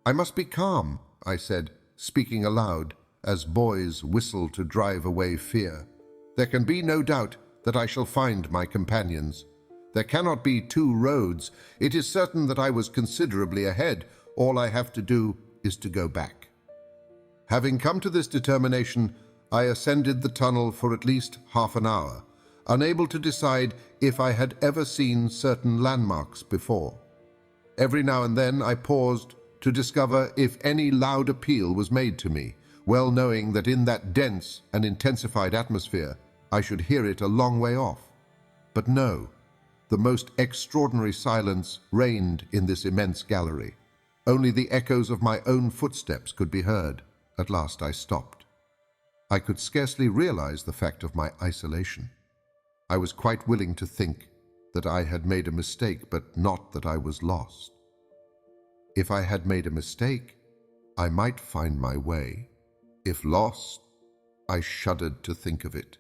Speaker 2: I must be calm, I said, speaking aloud, as boys whistle to drive away fear. There can be no doubt that I shall find my companions. There cannot be 2 roads. It is certain that I was considerably ahead. All I have to do is to go back. Having come to this determination, I ascended the tunnel for at least half an hour, unable to decide if I had ever seen certain landmarks before. Every now and then I paused to discover if any loud appeal was made to me, well knowing that in that dense and intensified atmosphere I should hear it a long way off. But no, the most extraordinary silence reigned in this immense gallery. Only the echoes of my own footsteps could be heard. At last I stopped. I could scarcely realize the fact of my isolation. I was quite willing to think that I had made a mistake, but not that I was lost. If I had made a mistake, I might find my way. If lost, I shuddered to think of it.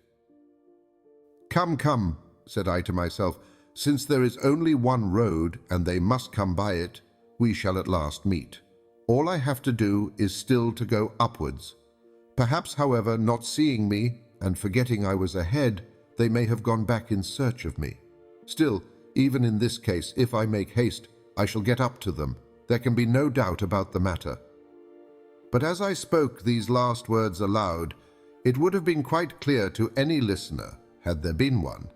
Speaker 2: Come, come, said I to myself, since there is only one road and they must come by it, we shall at last meet. All I have to do is still to go upwards. Perhaps, however, not seeing me and forgetting I was ahead, they may have gone back in search of me. Still, even in this case, if I make haste, I shall get up to them. There can be no doubt about the matter. But as I spoke these last words aloud, it would have been quite clear to any listener had there been one,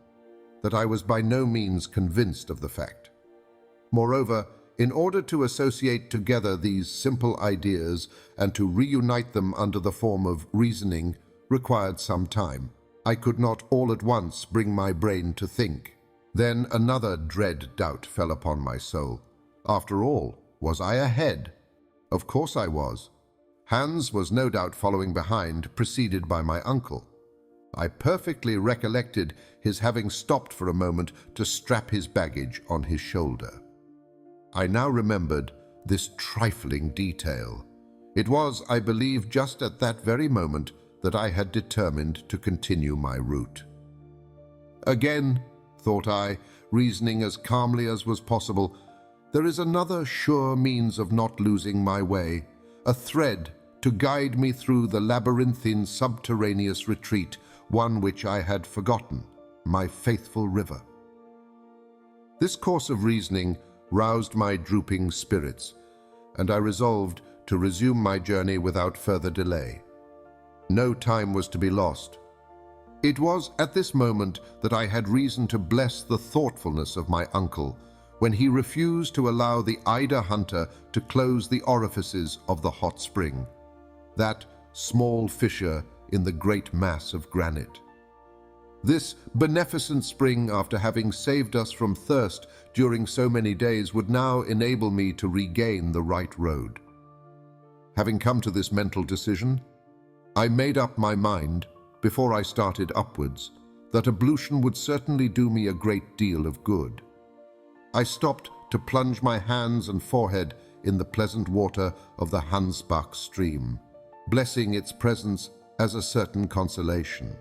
Speaker 2: that I was by no means convinced of the fact. Moreover, in order to associate together these simple ideas and to reunite them under the form of reasoning required some time. I could not all at once bring my brain to think. Then another dread doubt fell upon my soul. After all, was I ahead? Of course I was. Hans was no doubt following behind, preceded by my uncle. I perfectly recollected his having stopped for a moment to strap his baggage on his shoulder. I now remembered this trifling detail. It was, I believe, just at that very moment that I had determined to continue my route. Again, thought I, reasoning as calmly as was possible, there is another sure means of not losing my way, a thread to guide me through the labyrinthine subterraneous retreat, one which I had forgotten, my faithful river. This course of reasoning roused my drooping spirits, and I resolved to resume my journey without further delay. No time was to be lost. It was at this moment that I had reason to bless the thoughtfulness of my uncle, when he refused to allow the eider hunter to close the orifices of the hot spring, that small fissure in the great mass of granite. This beneficent spring, after having saved us from thirst during so many days, would now enable me to regain the right road. Having come to this mental decision, I made up my mind, before I started upwards, that ablution would certainly do me a great deal of good. I stopped to plunge my hands and forehead in the pleasant water of the Hansbach stream, blessing its presence as a certain consolation.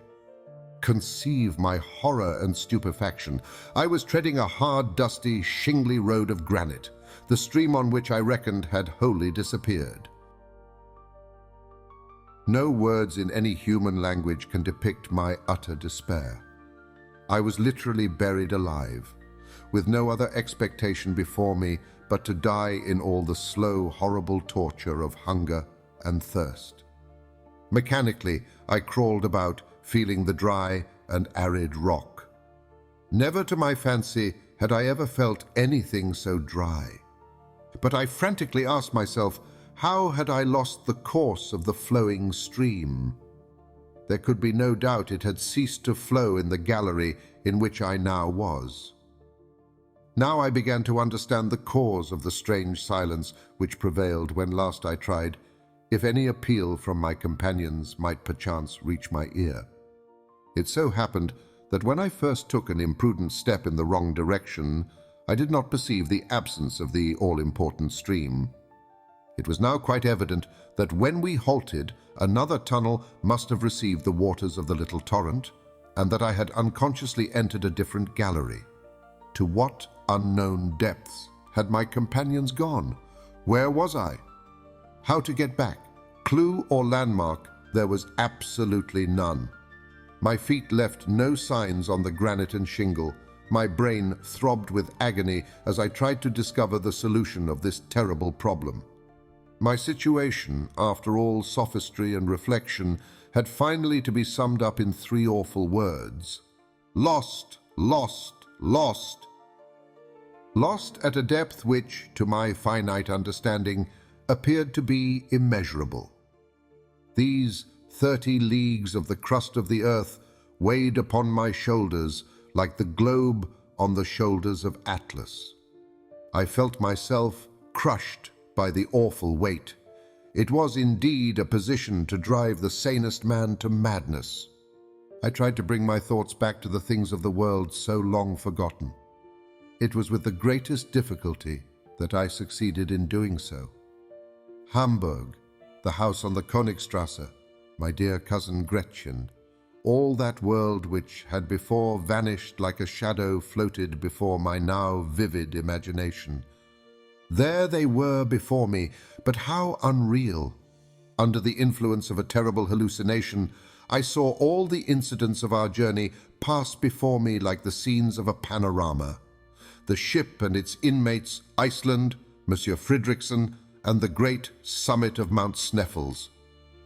Speaker 2: Conceive my horror and stupefaction. I was treading a hard, dusty, shingly road of granite, the stream on which I reckoned had wholly disappeared. No words in any human language can depict my utter despair. I was literally buried alive, with no other expectation before me but to die in all the slow, horrible torture of hunger and thirst. Mechanically, I crawled about, feeling the dry and arid rock. Never to my fancy had I ever felt anything so dry. But I frantically asked myself, how had I lost the course of the flowing stream? There could be no doubt it had ceased to flow in the gallery in which I now was. Now I began to understand the cause of the strange silence which prevailed when last I tried, if any appeal from my companions might perchance reach my ear. It so happened that when I first took an imprudent step in the wrong direction, I did not perceive the absence of the all-important stream. It was now quite evident that when we halted, another tunnel must have received the waters of the little torrent, and that I had unconsciously entered a different gallery. To what unknown depths had my companions gone? Where was I? How to get back? Clue or landmark, there was absolutely none. My feet left no signs on the granite and shingle. My brain throbbed with agony as I tried to discover the solution of this terrible problem. My situation, after all sophistry and reflection, had finally to be summed up in three awful words: lost, lost, lost. Lost at a depth which, to my finite understanding, appeared to be immeasurable. These 30 leagues of the crust of the earth weighed upon my shoulders like the globe on the shoulders of Atlas. I felt myself crushed by the awful weight. It was indeed a position to drive the sanest man to madness. I tried to bring my thoughts back to the things of the world so long forgotten. It was with the greatest difficulty that I succeeded in doing so. Hamburg, the house on the Königstrasse, my dear cousin Gretchen, all that world which had before vanished like a shadow floated before my now vivid imagination. There they were before me, but how unreal! Under the influence of a terrible hallucination, I saw all the incidents of our journey pass before me like the scenes of a panorama. The ship and its inmates, Iceland, Monsieur Fridriksson, and the great summit of Mount Sneffels.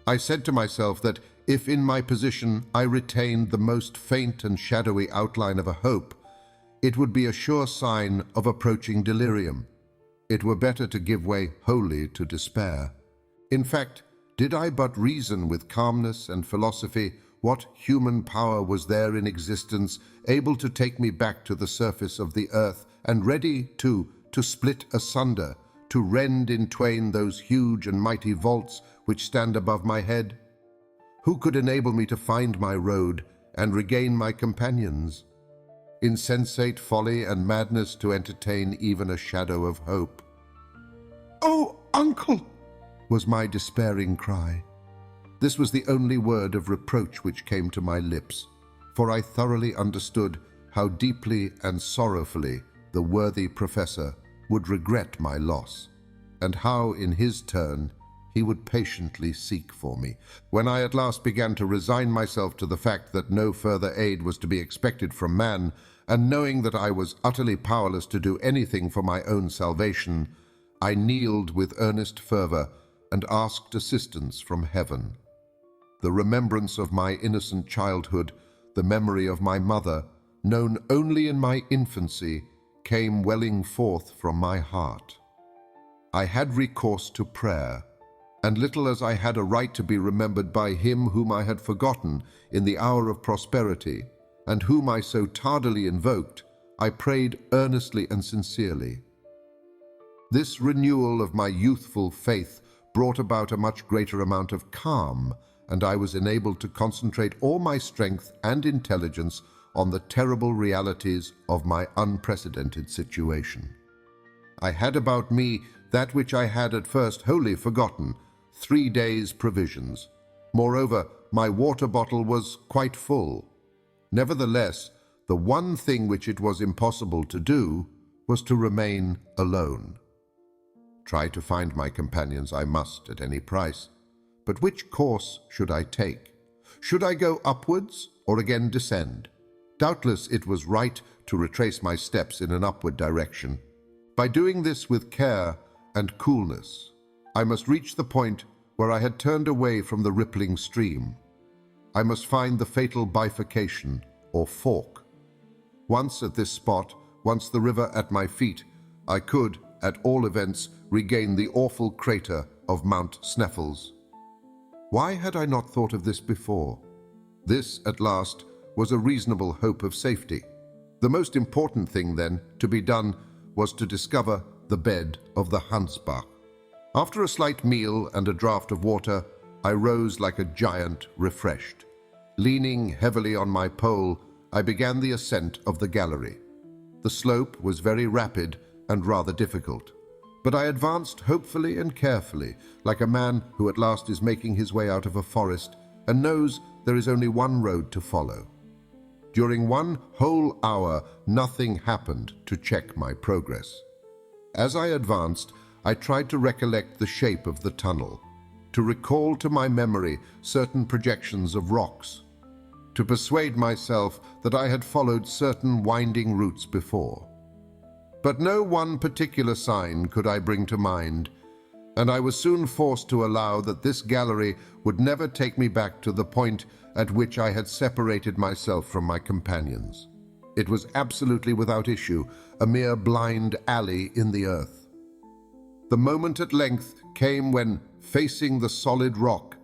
Speaker 2: I said to myself that if in my position I retained the most faint and shadowy outline of a hope, it would be a sure sign of approaching delirium. It were better to give way wholly to despair. In fact, did I but reason with calmness and philosophy, what human power was there in existence able to take me back to the surface of the earth and ready to split asunder, to rend in twain those huge and mighty vaults which stand above my head? Who could enable me to find my road and regain my companions? Insensate folly and madness to entertain even a shadow of hope. "Oh, uncle!" was my despairing cry. This was the only word of reproach which came to my lips, for I thoroughly understood how deeply and sorrowfully the worthy professor would regret my loss, and how, in his turn, he would patiently seek for me. When I at last began to resign myself to the fact that no further aid was to be expected from man, and knowing that I was utterly powerless to do anything for my own salvation, I kneeled with earnest fervor and asked assistance from heaven. The remembrance of my innocent childhood, the memory of my mother, known only in my infancy, came welling forth from my heart. I had recourse to prayer, and little as I had a right to be remembered by him whom I had forgotten in the hour of prosperity, and whom I so tardily invoked, I prayed earnestly and sincerely. This renewal of my youthful faith brought about a much greater amount of calm, and I was enabled to concentrate all my strength and intelligence on the terrible realities of my unprecedented situation. I had about me that which I had at first wholly forgotten, 3 days' provisions. Moreover, my water bottle was quite full. Nevertheless, the one thing which it was impossible to do was to remain alone. Try to find my companions I must at any price, but which course should I take? Should I go upwards or again descend? Doubtless it was right to retrace my steps in an upward direction. By doing this with care and coolness, I must reach the point where I had turned away from the rippling stream. I must find the fatal bifurcation or fork. Once at this spot, once the river at my feet, I could, at all events, regain the awful crater of Mount Sneffels. Why had I not thought of this before? This, at last, was a reasonable hope of safety. The most important thing, then, to be done was to discover the bed of the Hansbach. After a slight meal and a draught of water, I rose like a giant refreshed. Leaning heavily on my pole, I began the ascent of the gallery. The slope was very rapid and rather difficult, but I advanced hopefully and carefully, like a man who at last is making his way out of a forest and knows there is only one road to follow. During 1 whole hour, nothing happened to check my progress. As I advanced, I tried to recollect the shape of the tunnel, to recall to my memory certain projections of rocks, to persuade myself that I had followed certain winding routes before. But no one particular sign could I bring to mind, and I was soon forced to allow that this gallery would never take me back to the point at which I had separated myself from my companions. It was absolutely without issue, a mere blind alley in the earth. The moment at length came when, facing the solid rock,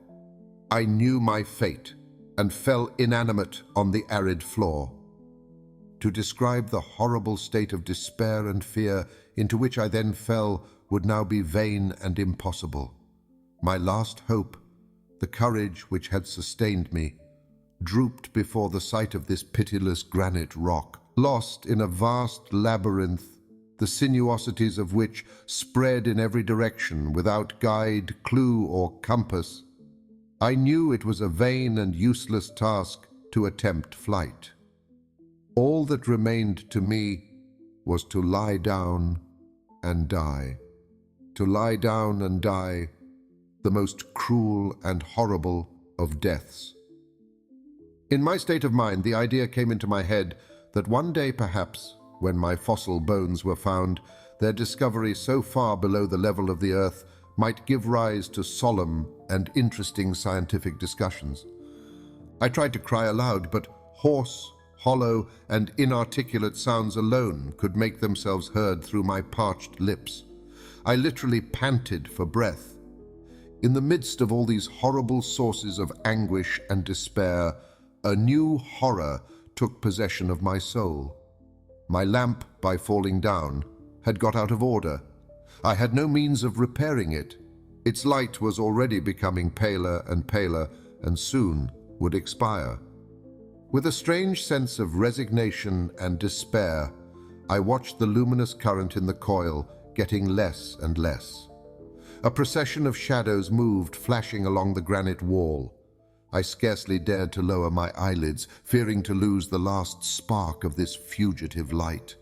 Speaker 2: I knew my fate and fell inanimate on the arid floor. To describe the horrible state of despair and fear into which I then fell would now be vain and impossible. My last hope, the courage which had sustained me, drooped before the sight of this pitiless granite rock, lost in a vast labyrinth, the sinuosities of which spread in every direction without guide, clue, or compass. I knew it was a vain and useless task to attempt flight. All that remained to me was to lie down and die. To lie down and die, the most cruel and horrible of deaths. In my state of mind, the idea came into my head that one day, perhaps, when my fossil bones were found, their discovery so far below the level of the earth might give rise to solemn and interesting scientific discussions. I tried to cry aloud, but hoarse, hollow, and inarticulate sounds alone could make themselves heard through my parched lips. I literally panted for breath. In the midst of all these horrible sources of anguish and despair, a new horror took possession of my soul. My lamp, by falling down, had got out of order. I had no means of repairing it. Its light was already becoming paler, and soon would expire. With a strange sense of resignation and despair, I watched the luminous current in the coil getting less and less. A procession of shadows moved, flashing along the granite wall. I scarcely dared to lower my eyelids, fearing to lose the last spark of this fugitive light.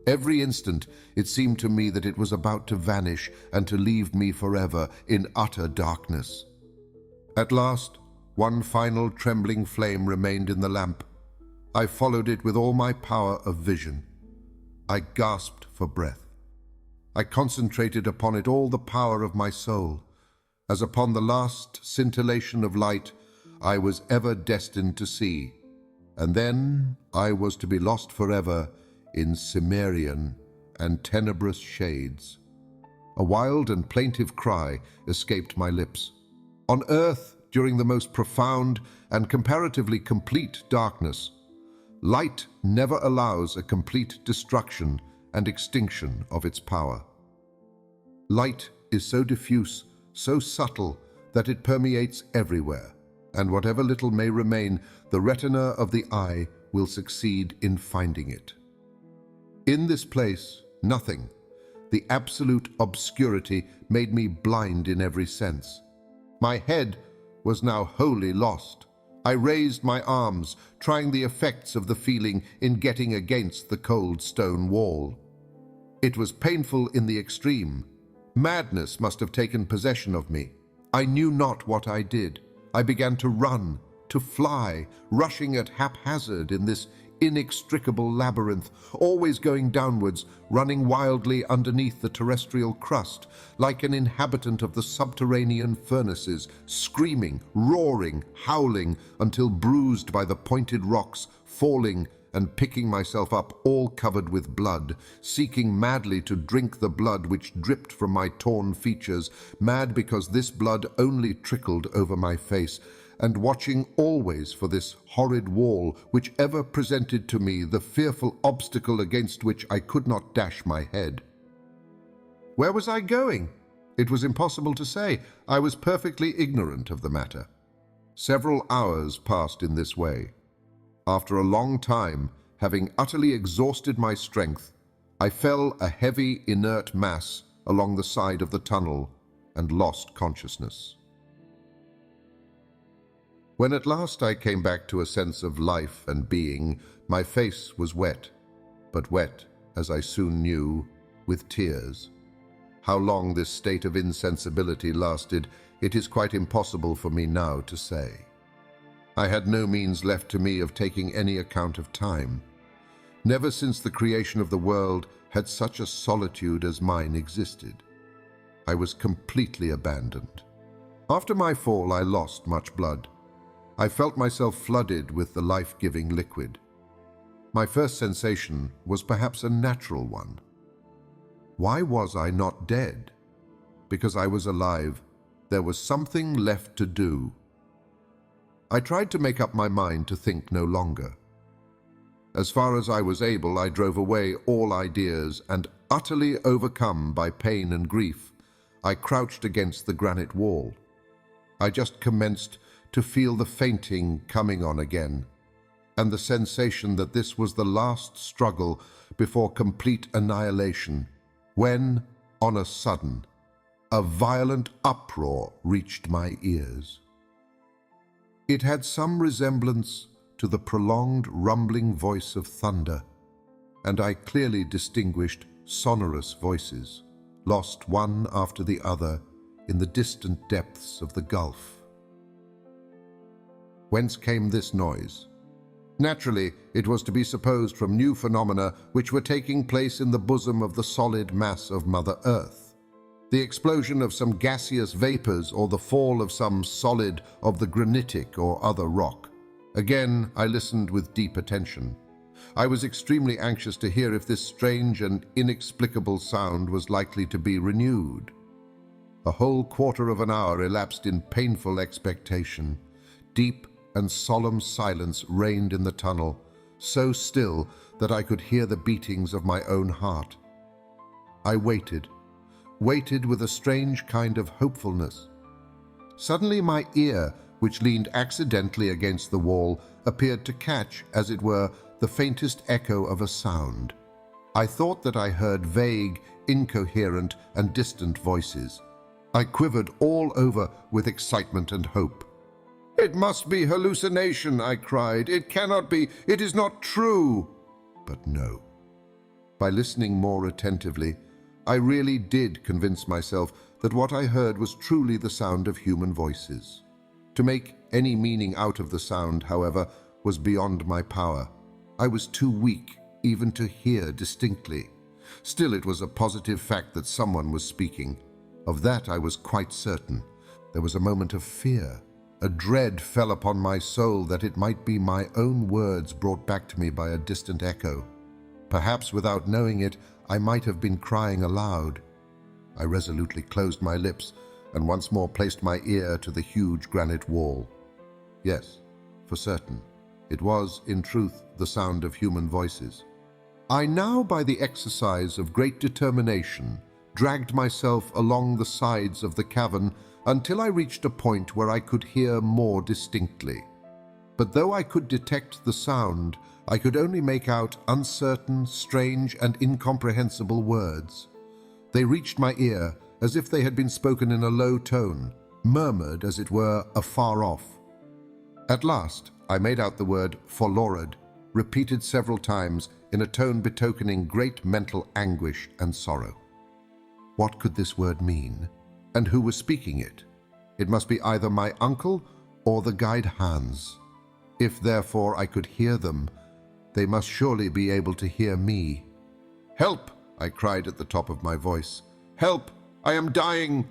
Speaker 2: Every instant, it seemed to me that it was about to vanish and to leave me forever in utter darkness. At last, one final trembling flame remained in the lamp. I followed it with all my power of vision. I gasped for breath. I concentrated upon it all the power of my soul. As upon the last scintillation of light I was ever destined to see, and then I was to be lost forever in Cimmerian and tenebrous shades. A wild and plaintive cry escaped my lips. On earth, during the most profound and comparatively complete darkness, light never allows a complete destruction and extinction of its power. Light is so diffuse, so subtle, that it permeates everywhere, and whatever little may remain, the retina of the eye will succeed in finding it. In this place, nothing, the absolute obscurity, made me blind in every sense. My head was now wholly lost. I raised my arms, trying the effects of the feeling in getting against the cold stone wall. It was painful in the extreme. Madness must have taken possession of me. I knew not what I did. I began to run, to fly, rushing at haphazard in this inextricable labyrinth, always going downwards, running wildly underneath the terrestrial crust, like an inhabitant of the subterranean furnaces, screaming, roaring, howling, until bruised by the pointed rocks, falling and picking myself up, all covered with blood, seeking madly to drink the blood which dripped from my torn features, mad because this blood only trickled over my face, and watching always for this horrid wall which ever presented to me the fearful obstacle against which I could not dash my head. Where was I going? It was impossible to say. I was perfectly ignorant of the matter. Several hours passed in this way. After a long time, having utterly exhausted my strength, I fell a heavy, inert mass along the side of the tunnel and lost consciousness. When at last I came back to a sense of life and being, my face was wet, but wet, as I soon knew, with tears. How long this state of insensibility lasted, it is quite impossible for me now to say. I had no means left to me of taking any account of time. Never since the creation of the world had such a solitude as mine existed. I was completely abandoned. After my fall, I lost much blood. I felt myself flooded with the life-giving liquid. My first sensation was perhaps a natural one. Why was I not dead? Because I was alive, there was something left to do. I tried to make up my mind to think no longer. As far as I was able, I drove away all ideas, and utterly overcome by pain and grief, I crouched against the granite wall. I just commenced to feel the fainting coming on again, and the sensation that this was the last struggle before complete annihilation, when, on a sudden, a violent uproar reached my ears. It had some resemblance to the prolonged rumbling voice of thunder, and I clearly distinguished sonorous voices, lost one after the other in the distant depths of the gulf. Whence came this noise? Naturally, it was to be supposed from new phenomena which were taking place in the bosom of the solid mass of Mother Earth. The explosion of some gaseous vapors or the fall of some solid of the granitic or other rock. Again, I listened with deep attention. I was extremely anxious to hear if this strange and inexplicable sound was likely to be renewed. A whole quarter of an hour elapsed in painful expectation. Deep and solemn silence reigned in the tunnel, so still that I could hear the beatings of my own heart. I waited with a strange kind of hopefulness. Suddenly my ear, which leaned accidentally against the wall, appeared to catch, as it were, the faintest echo of a sound. I thought that I heard vague, incoherent, and distant voices. I quivered all over with excitement and hope. "It must be hallucination," I cried. "It cannot be. It is not true." But no. By listening more attentively, I really did convince myself that what I heard was truly the sound of human voices. To make any meaning out of the sound, however, was beyond my power. I was too weak even to hear distinctly. Still, it was a positive fact that someone was speaking. Of that I was quite certain. There was a moment of fear. A dread fell upon my soul that it might be my own words brought back to me by a distant echo. Perhaps without knowing it, I might have been crying aloud. I resolutely closed my lips and once more placed my ear to the huge granite wall. Yes, for certain, it was, in truth, the sound of human voices. I now, by the exercise of great determination, dragged myself along the sides of the cavern until I reached a point where I could hear more distinctly. But though I could detect the sound, I could only make out uncertain, strange, and incomprehensible words. They reached my ear as if they had been spoken in a low tone, murmured, as it were, afar off. At last, I made out the word "forlorad," repeated several times in a tone betokening great mental anguish and sorrow. What could this word mean? And who was speaking it? It must be either my uncle or the guide Hans. If, therefore, I could hear them, they must surely be able to hear me. "Help!" I cried at the top of my voice. "Help! I am dying!"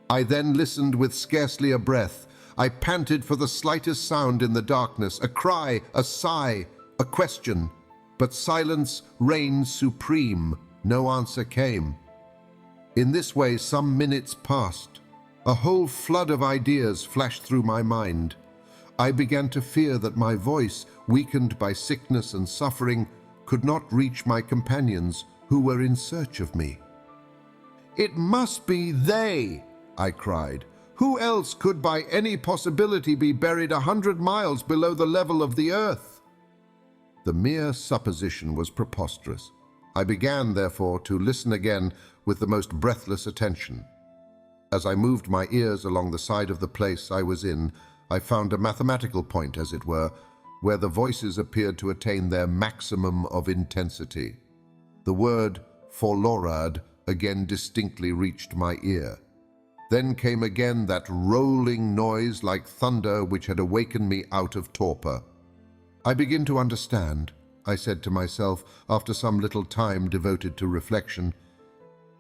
Speaker 2: I then listened with scarcely a breath. I panted for the slightest sound in the darkness, a cry, a sigh, a question. But silence reigned supreme. No answer came. In this way some minutes passed. A whole flood of ideas flashed through my mind. I began to fear that my voice, weakened by sickness and suffering, could not reach my companions who were in search of me. "It must be they!" I cried. "Who else could by any possibility be buried 100 miles below the level of the earth?" The mere supposition was preposterous. I began, therefore, to listen again with the most breathless attention. As I moved my ears along the side of the place I was in, I found a mathematical point, as it were, where the voices appeared to attain their maximum of intensity. The word "forlorad" again distinctly reached my ear. Then came again that rolling noise like thunder which had awakened me out of torpor. "I begin to understand," I said to myself after some little time devoted to reflection.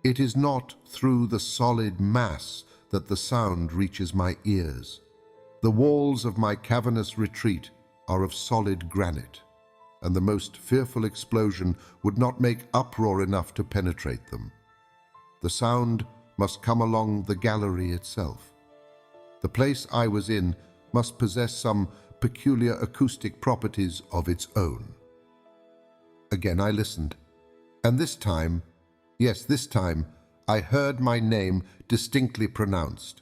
Speaker 2: "It is not through the solid mass that the sound reaches my ears. The walls of my cavernous retreat are of solid granite, and the most fearful explosion would not make uproar enough to penetrate them. The sound must come along the gallery itself. The place I was in must possess some peculiar acoustic properties of its own." Again I listened, and this time, yes, this time, I heard my name distinctly pronounced,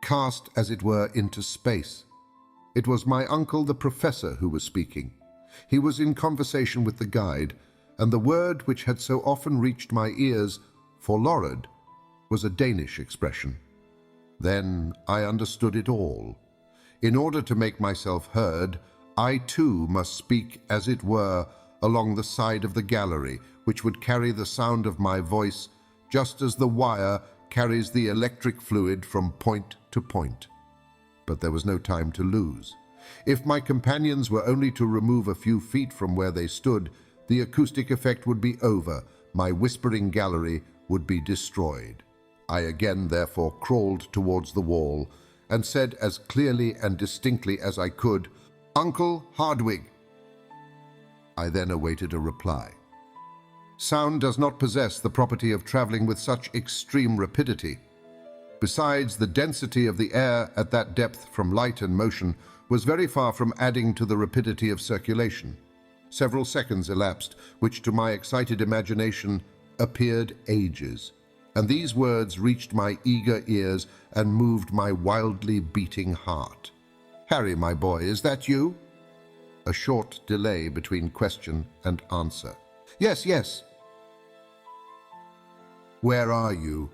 Speaker 2: cast, as it were, into space. It was my uncle the professor who was speaking. He was in conversation with the guide, and the word which had so often reached my ears, "forlorad," was a Danish expression. Then I understood it all. In order to make myself heard, I too must speak, as it were, along the side of the gallery, which would carry the sound of my voice just as the wire carries the electric fluid from point to point. But there was no time to lose. If my companions were only to remove a few feet from where they stood, the acoustic effect would be over, my whispering gallery would be destroyed. I again, therefore, crawled towards the wall, and said as clearly and distinctly as I could, "Uncle Hardwigg." I then awaited a reply. Sound does not possess the property of traveling with such extreme rapidity. Besides, the density of the air at that depth from light and motion was very far from adding to the rapidity of circulation. Several seconds elapsed, which to my excited imagination appeared ages, and these words reached my eager ears and moved my wildly beating heart. "Harry, my boy, is that you?" A short delay between question and answer. "Yes, yes." "Where are you?"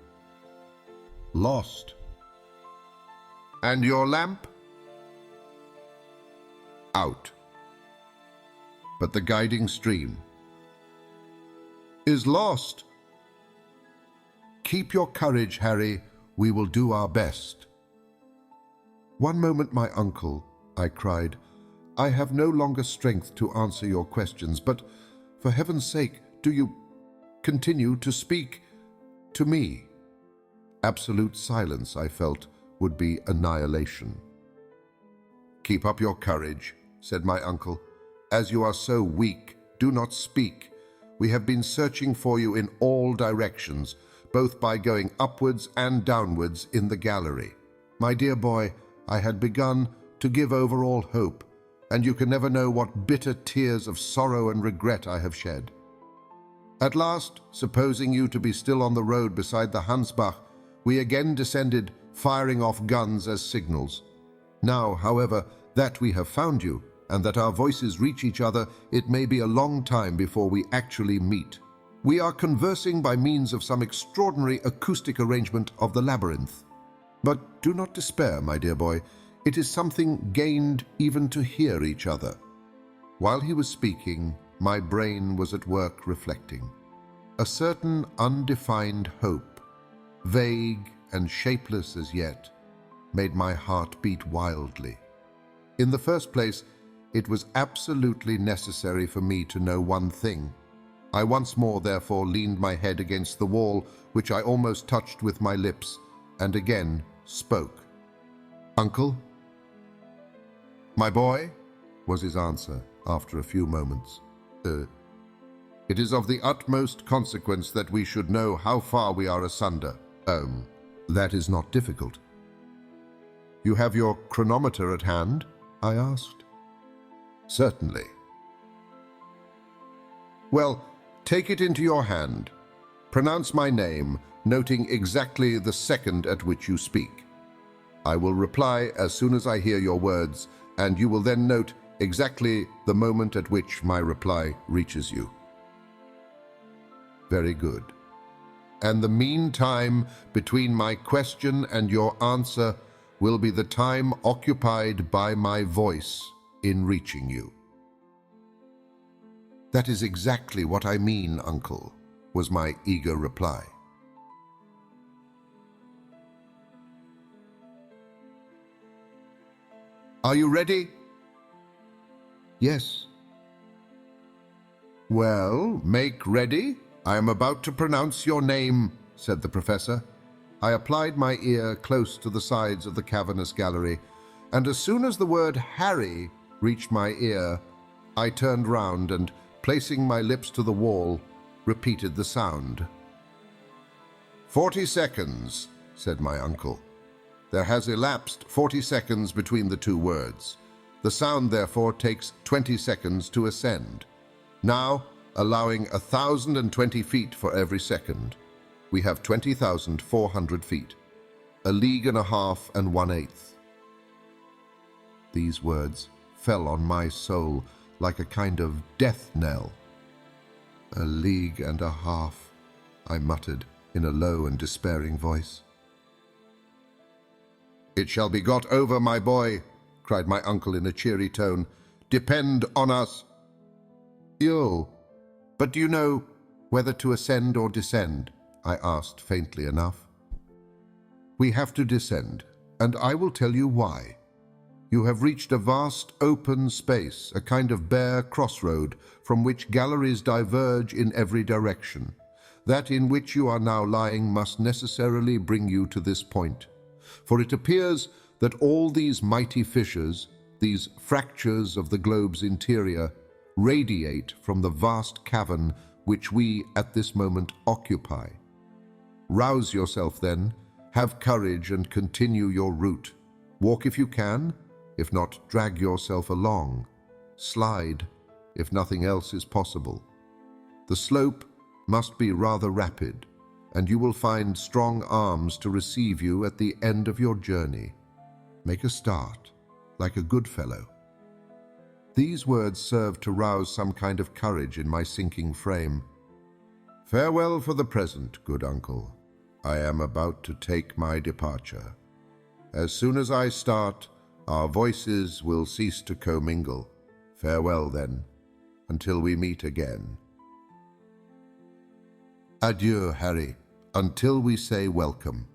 Speaker 2: "Lost." "And your lamp?" "Out." "But the guiding stream?" "Is lost." "Keep your courage, Harry. We will do our best." "One moment, my uncle," I cried. "I have no longer strength to answer your questions, but for heaven's sake, do you continue to speak to me?" Absolute silence, I felt, would be annihilation. "Keep up your courage," said my uncle. "As you are so weak, do not speak. We have been searching for you in all directions, both by going upwards and downwards in the gallery. My dear boy, I had begun to give over all hope, and you can never know what bitter tears of sorrow and regret I have shed. At last, supposing you to be still on the road beside the Hansbach, we again descended, firing off guns as signals. Now, however, that we have found you, and that our voices reach each other, it may be a long time before we actually meet. We are conversing by means of some extraordinary acoustic arrangement of the labyrinth. But do not despair, my dear boy. It is something gained even to hear each other." While he was speaking, my brain was at work reflecting. A certain undefined hope, vague and shapeless as yet, made my heart beat wildly. In the first place, it was absolutely necessary for me to know one thing. I once more, therefore, leaned my head against the wall, which I almost touched with my lips, and again spoke. "Uncle?" "My boy," was his answer after a few moments. It is of the utmost consequence that we should know how far we are asunder." That is not difficult." "You have your chronometer at hand?" I asked. "Certainly." "Well, take it into your hand. Pronounce my name, noting exactly the second at which you speak. I will reply as soon as I hear your words, and you will then note exactly the moment at which my reply reaches you." "Very good. And the mean time between my question and your answer will be the time occupied by my voice in reaching you." "That is exactly what I mean, uncle," was my eager reply. "Are you ready?" "Yes." "Well, make ready. I am about to pronounce your name," said the professor. I applied my ear close to the sides of the cavernous gallery, and as soon as the word "Harry" reached my ear, I turned round and, placing my lips to the wall, repeated the sound. 40 seconds, said my uncle. There has elapsed 40 seconds between the two words. The sound, therefore, takes 20 seconds to ascend. Now, allowing 1,020 feet for every second, we have 20,400 feet, a league and a half and 1/8. These words fell on my soul like a kind of death knell. "A league and a half," I muttered in a low and despairing voice. "It shall be got over, my boy," cried my uncle in a cheery tone. "Depend on us." "Yo, but do you know whether to ascend or descend?" I asked faintly enough. "We have to descend, and I will tell you why. You have reached a vast open space, a kind of bare crossroad from which galleries diverge in every direction. That in which you are now lying must necessarily bring you to this point, for it appears that all these mighty fissures, these fractures of the globe's interior, radiate from the vast cavern which we at this moment occupy. Rouse yourself then, have courage and continue your route. Walk if you can, if not, drag yourself along. Slide, if nothing else is possible. The slope must be rather rapid, and you will find strong arms to receive you at the end of your journey. Make a start, like a good fellow. These words served to rouse some kind of courage in my sinking frame. Farewell for the present, good uncle. I am about to take my departure. As soon as I start, our voices will cease to commingle. Farewell, then, until we meet again. Adieu, Harry, until we say welcome.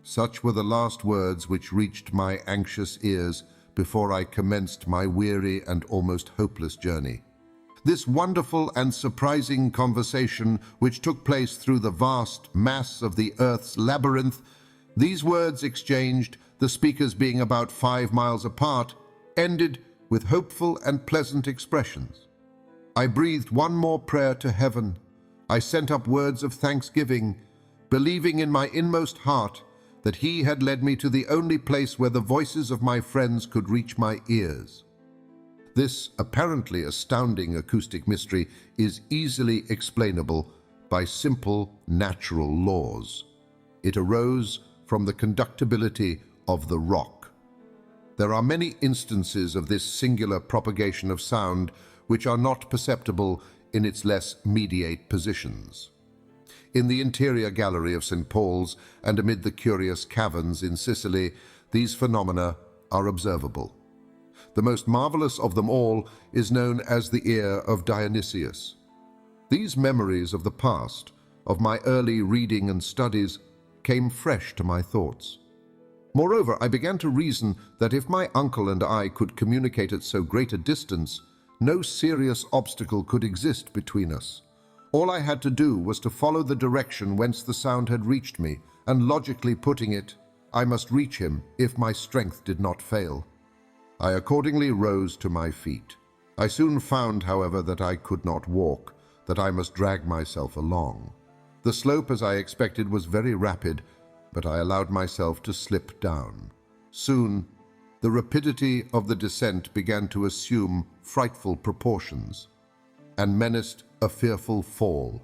Speaker 2: Such were the last words which reached my anxious ears before I commenced my weary and almost hopeless journey. This wonderful and surprising conversation, which took place through the vast mass of the earth's labyrinth, these words exchanged, the speakers being about 5 miles apart, ended with hopeful and pleasant expressions. I breathed one more prayer to heaven. I sent up words of thanksgiving, believing in my inmost heart that he had led me to the only place where the voices of my friends could reach my ears. This apparently astounding acoustic mystery is easily explainable by simple natural laws. It arose from the conductibility of the rock. There are many instances of this singular propagation of sound which are not perceptible in its less mediate positions. In the interior gallery of St. Paul's and amid the curious caverns in Sicily, these phenomena are observable. The most marvelous of them all is known as the ear of Dionysius. These memories of the past, of my early reading and studies, came fresh to my thoughts. Moreover, I began to reason that if my uncle and I could communicate at so great a distance, no serious obstacle could exist between us. All I had to do was to follow the direction whence the sound had reached me, and logically putting it, I must reach him if my strength did not fail. I accordingly rose to my feet. I soon found, however, that I could not walk, that I must drag myself along. The slope, as I expected, was very rapid, but I allowed myself to slip down. Soon, the rapidity of the descent began to assume frightful proportions, and menaced a fearful fall.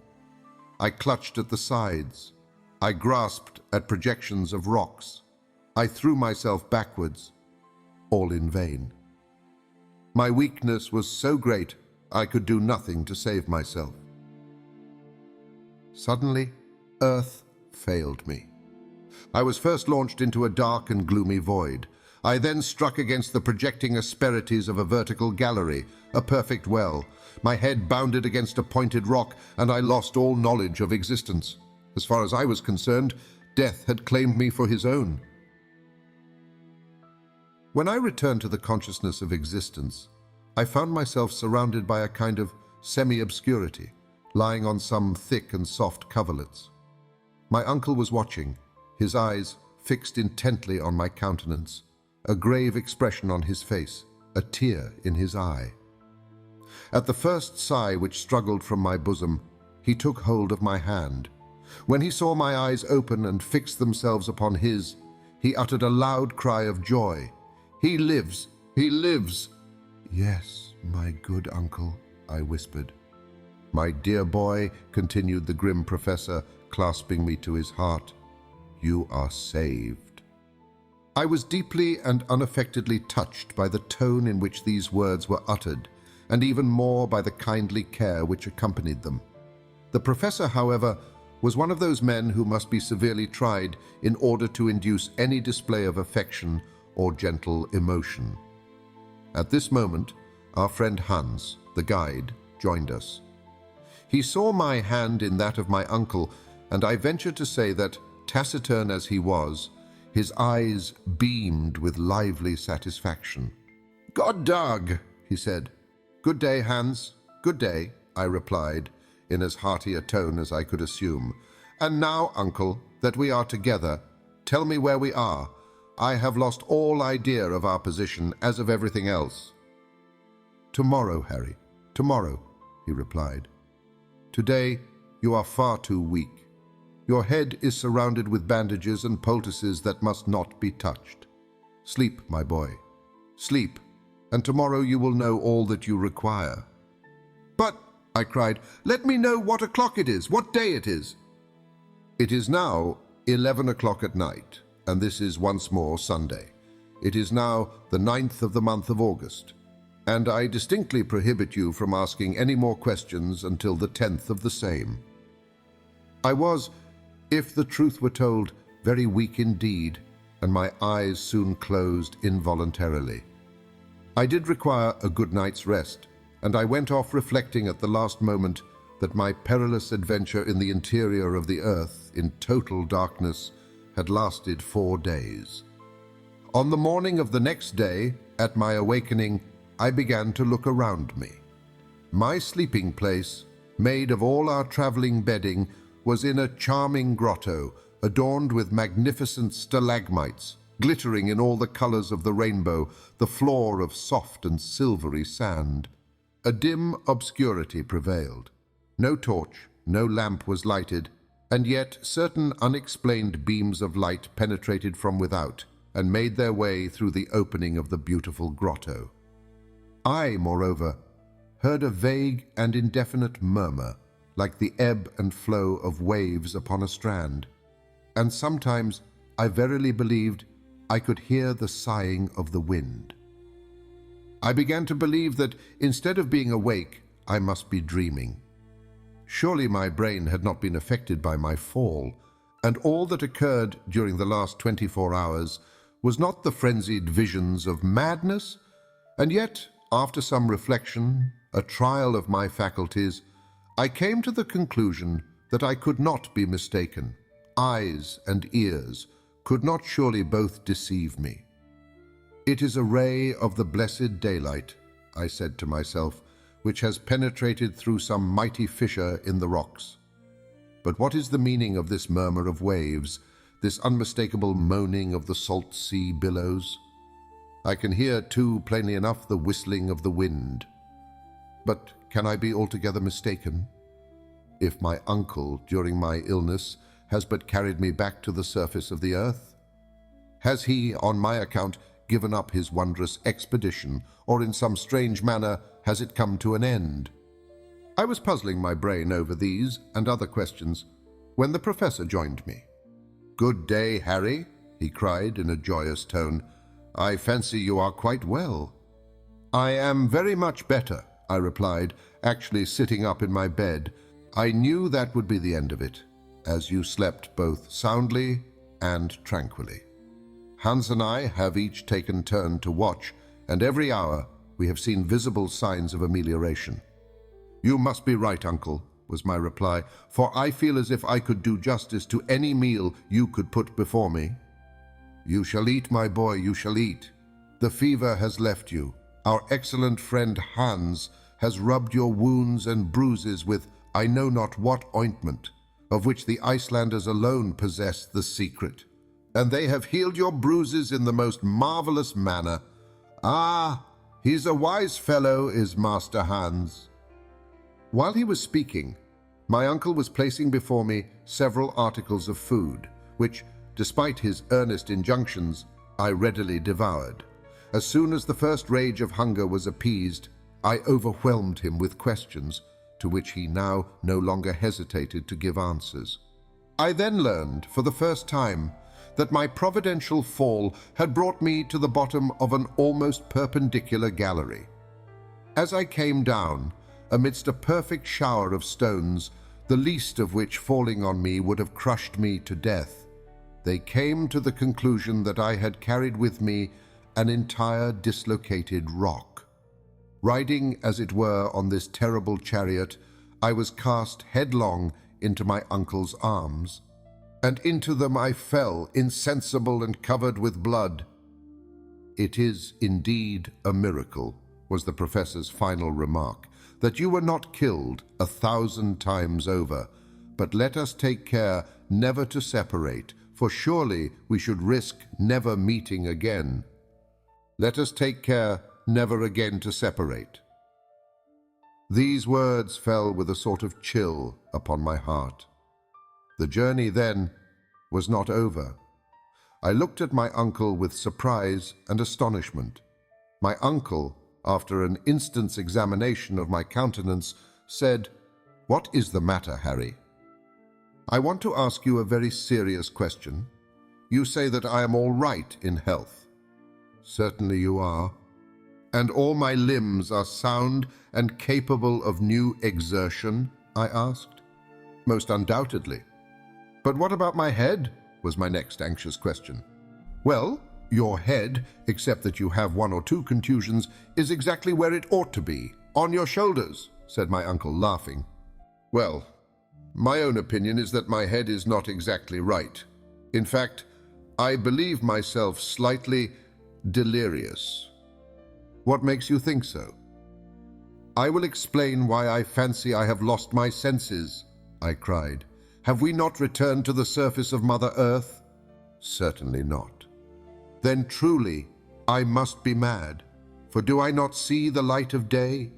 Speaker 2: I clutched at the sides. I grasped at projections of rocks. I threw myself backwards, all in vain. My weakness was so great, I could do nothing to save myself. Suddenly, earth failed me. I was first launched into a dark and gloomy void. I then struck against the projecting asperities of a vertical gallery, a perfect well. My head bounded against a pointed rock, and I lost all knowledge of existence. As far as I was concerned, death had claimed me for his own. When I returned to the consciousness of existence, I found myself surrounded by a kind of semi-obscurity, lying on some thick and soft coverlets. My uncle was watching, his eyes fixed intently on my countenance, a grave expression on his face, a tear in his eye. At the first sigh which struggled from my bosom, he took hold of my hand. When he saw my eyes open and fix themselves upon his, he uttered a loud cry of joy. "He lives! He lives!" "Yes, my good uncle," I whispered. "My dear boy," continued the grim professor, clasping me to his heart, "you are saved." I was deeply and unaffectedly touched by the tone in which these words were uttered, and even more by the kindly care which accompanied them. The professor, however, was one of those men who must be severely tried in order to induce any display of affection or gentle emotion. At this moment, our friend Hans, the guide, joined us. He saw my hand in that of my uncle, and I venture to say that, taciturn as he was, his eyes beamed with lively satisfaction. "God dag," he said. "Good day, Hans. Good day," I replied, in as hearty a tone as I could assume. "And now, uncle, that we are together, tell me where we are. I have lost all idea of our position, as of everything else. Tomorrow, Harry, tomorrow, he replied. Today, you are far too weak. Your head is surrounded with bandages and poultices that must not be touched. Sleep, my boy, sleep, and tomorrow you will know all that you require. But, I cried, let me know what o'clock it is, what day it is. It is now 11 o'clock at night, and this is once more Sunday. It is now the 9th of the month of August, and I distinctly prohibit you from asking any more questions until the 10th of the same. I was, if the truth were told, very weak indeed, and my eyes soon closed involuntarily. I did require a good night's rest, and I went off reflecting at the last moment that my perilous adventure in the interior of the earth in total darkness had lasted 4 days. On the morning of the next day, at my awakening, I began to look around me. My sleeping place, made of all our traveling bedding, was in a charming grotto, adorned with magnificent stalagmites, glittering in all the colors of the rainbow, the floor of soft and silvery sand. A dim obscurity prevailed. No torch, no lamp was lighted, and yet certain unexplained beams of light penetrated from without and made their way through the opening of the beautiful grotto. I, moreover, heard a vague and indefinite murmur, like the ebb and flow of waves upon a strand, and sometimes I verily believed I could hear the sighing of the wind. I began to believe that instead of being awake, I must be dreaming. Surely my brain had not been affected by my fall, and all that occurred during the last 24 hours was not the frenzied visions of madness, and yet, after some reflection, a trial of my faculties, I came to the conclusion that I could not be mistaken. Eyes and ears could not surely both deceive me. It is a ray of the blessed daylight, I said to myself, which has penetrated through some mighty fissure in the rocks. But what is the meaning of this murmur of waves, this unmistakable moaning of the salt sea billows? I can hear, too, plainly enough, the whistling of the wind. But can I be altogether mistaken? If my uncle, during my illness, has but carried me back to the surface of the earth? Has he, on my account, given up his wondrous expedition, or in some strange manner has it come to an end? I was puzzling my brain over these and other questions when the professor joined me. "Good day, Harry," he cried in a joyous tone. "I fancy you are quite well." "I am very much better," I replied, actually sitting up in my bed. "I knew that would be the end of it, as you slept both soundly and tranquilly. Hans and I have each taken turn to watch, and every hour we have seen visible signs of amelioration." "You must be right, uncle," was my reply, "for I feel as if I could do justice to any meal you could put before me." "You shall eat, my boy, you shall eat. The fever has left you. Our excellent friend Hans has rubbed your wounds and bruises with I know not what ointment, of which the Icelanders alone possess the secret. And they have healed your bruises in the most marvelous manner. Ah, he's a wise fellow, is Master Hans." While he was speaking, my uncle was placing before me several articles of food, which, despite his earnest injunctions, I readily devoured. As soon as the first rage of hunger was appeased, I overwhelmed him with questions, to which he now no longer hesitated to give answers. I then learned, for the first time, that my providential fall had brought me to the bottom of an almost perpendicular gallery. As I came down, amidst a perfect shower of stones, the least of which falling on me would have crushed me to death, they came to the conclusion that I had carried with me an entire dislocated rock. Riding, as it were, on this terrible chariot, I was cast headlong into my uncle's arms, and into them I fell, insensible and covered with blood. "It is indeed a miracle," was the professor's final remark, "that you were not killed 1,000 times over, but let us take care never to separate, for surely we should risk never meeting again. Let us take care never again to separate." These words fell with a sort of chill upon my heart. The journey, then, was not over. I looked at my uncle with surprise and astonishment. My uncle, after an instant's examination of my countenance, said, "What is the matter, Harry?" "I want to ask you a very serious question. You say that I am all right in health." "Certainly you are." "And all my limbs are sound and capable of new exertion?" I asked. "Most undoubtedly." "But what about my head?" was my next anxious question. "Well, your head, except that you have 1 or 2 contusions, is exactly where it ought to be, on your shoulders," said my uncle, laughing. "Well, my own opinion is that my head is not exactly right. In fact, I believe myself slightly delirious." "What makes you think so?" "I will explain why I fancy I have lost my senses," I cried. "Have we not returned to the surface of Mother Earth?" "Certainly not." "Then truly I must be mad, for do I not see the light of day?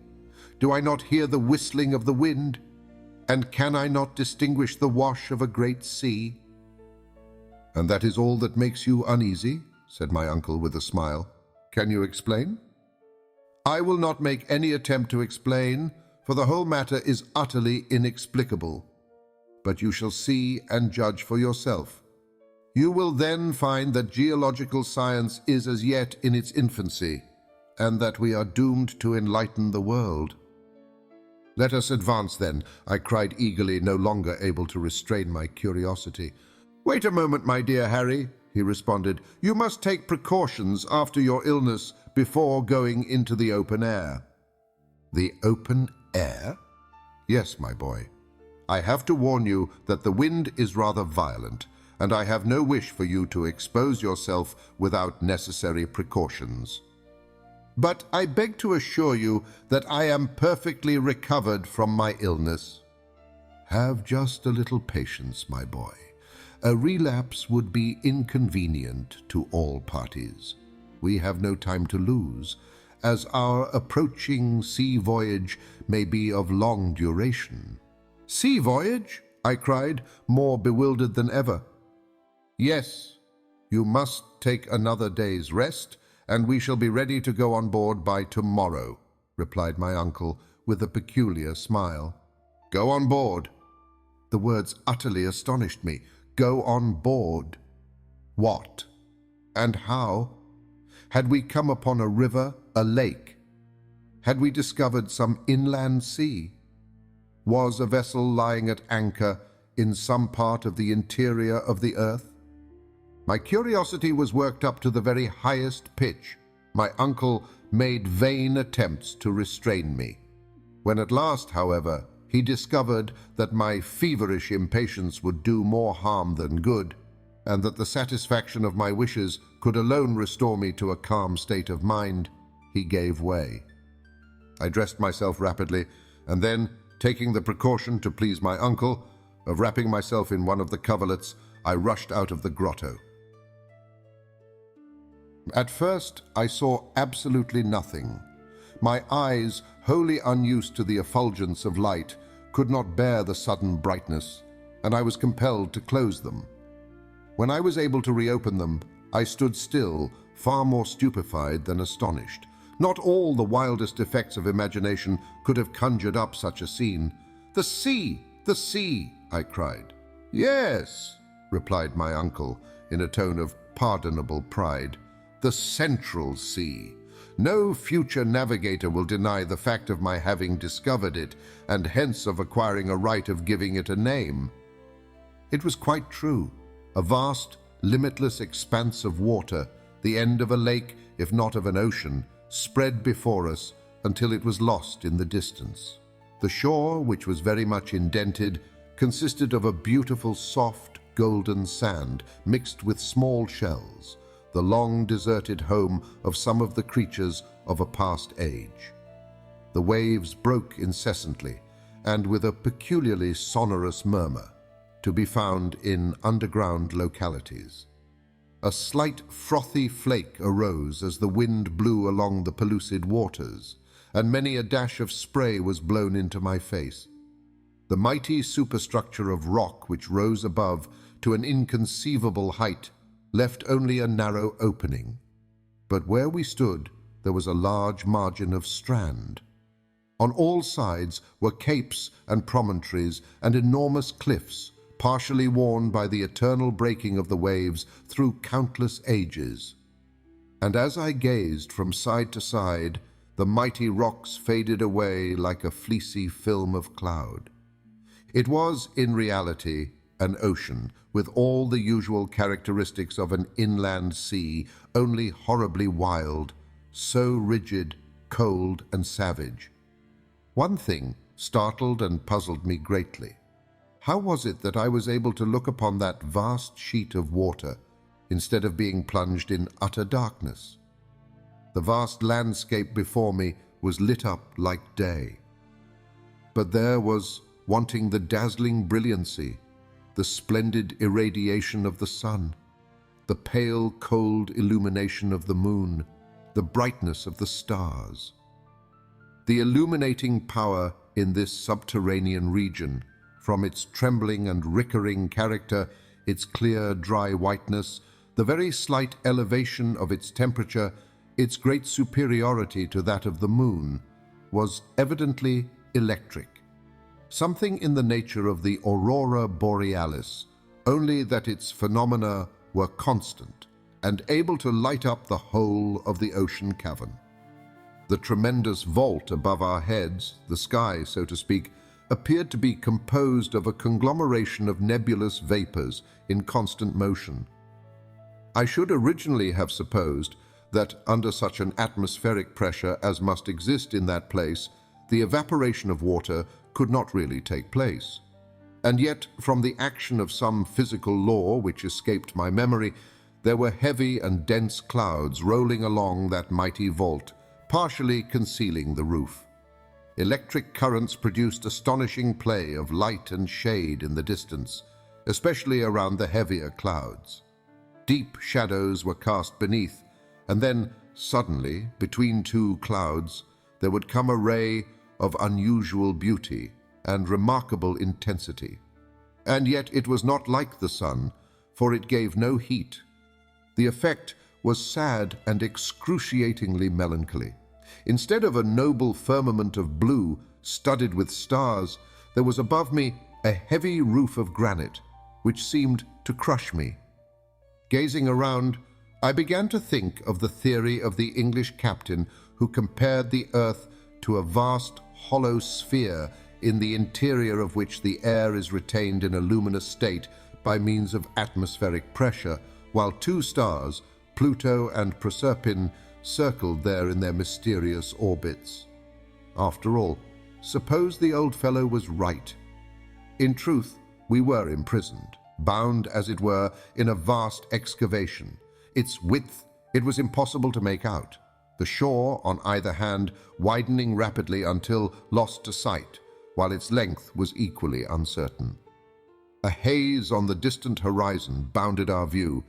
Speaker 2: Do I not hear the whistling of the wind? And can I not distinguish the wash of a great sea?" "And that is all that makes you uneasy?" said my uncle with a smile. "Can you explain?" "I will not make any attempt to explain, for the whole matter is utterly inexplicable. But you shall see and judge for yourself. You will then find that geological science is as yet in its infancy, and that we are doomed to enlighten the world." "Let us advance, then," I cried eagerly, no longer able to restrain my curiosity. "Wait a moment, my dear Harry," he responded. "You must take precautions after your illness before going into the open air." "The open air?" "Yes, my boy. I have to warn you that the wind is rather violent, and I have no wish for you to expose yourself without necessary precautions. But I beg to assure you that I am perfectly recovered from my illness." "Have just a little patience, my boy. A relapse would be inconvenient to all parties. We have no time to lose, as our approaching sea voyage may be of long duration." "Sea voyage?" I cried, more bewildered than ever. "Yes, you must take another day's rest, and we shall be ready to go on board by tomorrow," replied my uncle with a peculiar smile. "Go on board?" The words utterly astonished me. Go on board? What? And how? Had we come upon a river, a lake? Had we discovered some inland sea? Was a vessel lying at anchor in some part of the interior of the earth? My curiosity was worked up to the very highest pitch. My uncle made vain attempts to restrain me. When at last, however, he discovered that my feverish impatience would do more harm than good, and that the satisfaction of my wishes could alone restore me to a calm state of mind, he gave way. I dressed myself rapidly, and then, taking the precaution to please my uncle, of wrapping myself in one of the coverlets, I rushed out of the grotto. At first, I saw absolutely nothing. My eyes, wholly unused to the effulgence of light, could not bear the sudden brightness, and I was compelled to close them. When I was able to reopen them, I stood still, far more stupefied than astonished. Not all the wildest effects of imagination could have conjured up such a scene. "The sea! The sea!" I cried. "Yes," replied my uncle, in a tone of pardonable pride. "The Central Sea. No future navigator will deny the fact of my having discovered it, and hence of acquiring a right of giving it a name." It was quite true. A vast, limitless expanse of water, the end of a lake, if not of an ocean, spread before us until it was lost in the distance. The shore, which was very much indented, consisted of a beautiful soft golden sand mixed with small shells, the long deserted home of some of the creatures of a past age. The waves broke incessantly, and with a peculiarly sonorous murmur. to be found in underground localities. A slight frothy flake arose as the wind blew along the pellucid waters, and many a dash of spray was blown into my face. The mighty superstructure of rock which rose above to an inconceivable height left only a narrow opening. But where we stood, there was a large margin of strand. On all sides were capes and promontories and enormous cliffs, partially worn by the eternal breaking of the waves through countless ages. And as I gazed from side to side, the mighty rocks faded away like a fleecy film of cloud. It was, in reality, an ocean, with all the usual characteristics of an inland sea, only horribly wild, so rigid, cold, and savage. One thing startled and puzzled me greatly. How was it that I was able to look upon that vast sheet of water instead of being plunged in utter darkness? The vast landscape before me was lit up like day. But there was wanting the dazzling brilliancy, the splendid irradiation of the sun, the pale, cold illumination of the moon, the brightness of the stars. The illuminating power in this subterranean region, from its trembling and rickering character, its clear, dry whiteness, the very slight elevation of its temperature, its great superiority to that of the moon, was evidently electric. Something in the nature of the aurora borealis, only that its phenomena were constant and able to light up the whole of the ocean cavern. The tremendous vault above our heads, the sky, so to speak, appeared to be composed of a conglomeration of nebulous vapors in constant motion. I should originally have supposed that under such an atmospheric pressure as must exist in that place, the evaporation of water could not really take place. And yet, from the action of some physical law which escaped my memory, there were heavy and dense clouds rolling along that mighty vault, partially concealing the roof. Electric currents produced astonishing play of light and shade in the distance, especially around the heavier clouds. Deep shadows were cast beneath, and then, suddenly, between two clouds, there would come a ray of unusual beauty and remarkable intensity. And yet it was not like the sun, for it gave no heat. The effect was sad and excruciatingly melancholy. Instead of a noble firmament of blue studded with stars, there was above me a heavy roof of granite, which seemed to crush me. Gazing around, I began to think of the theory of the English captain who compared the earth to a vast hollow sphere in the interior of which the air is retained in a luminous state by means of atmospheric pressure, while two stars, Pluto and Proserpine, circled there in their mysterious orbits. After all, suppose the old fellow was right. In truth, we were imprisoned, bound, as it were, in a vast excavation. Its width it was impossible to make out, the shore on either hand widening rapidly until lost to sight, while its length was equally uncertain. A haze on the distant horizon bounded our view.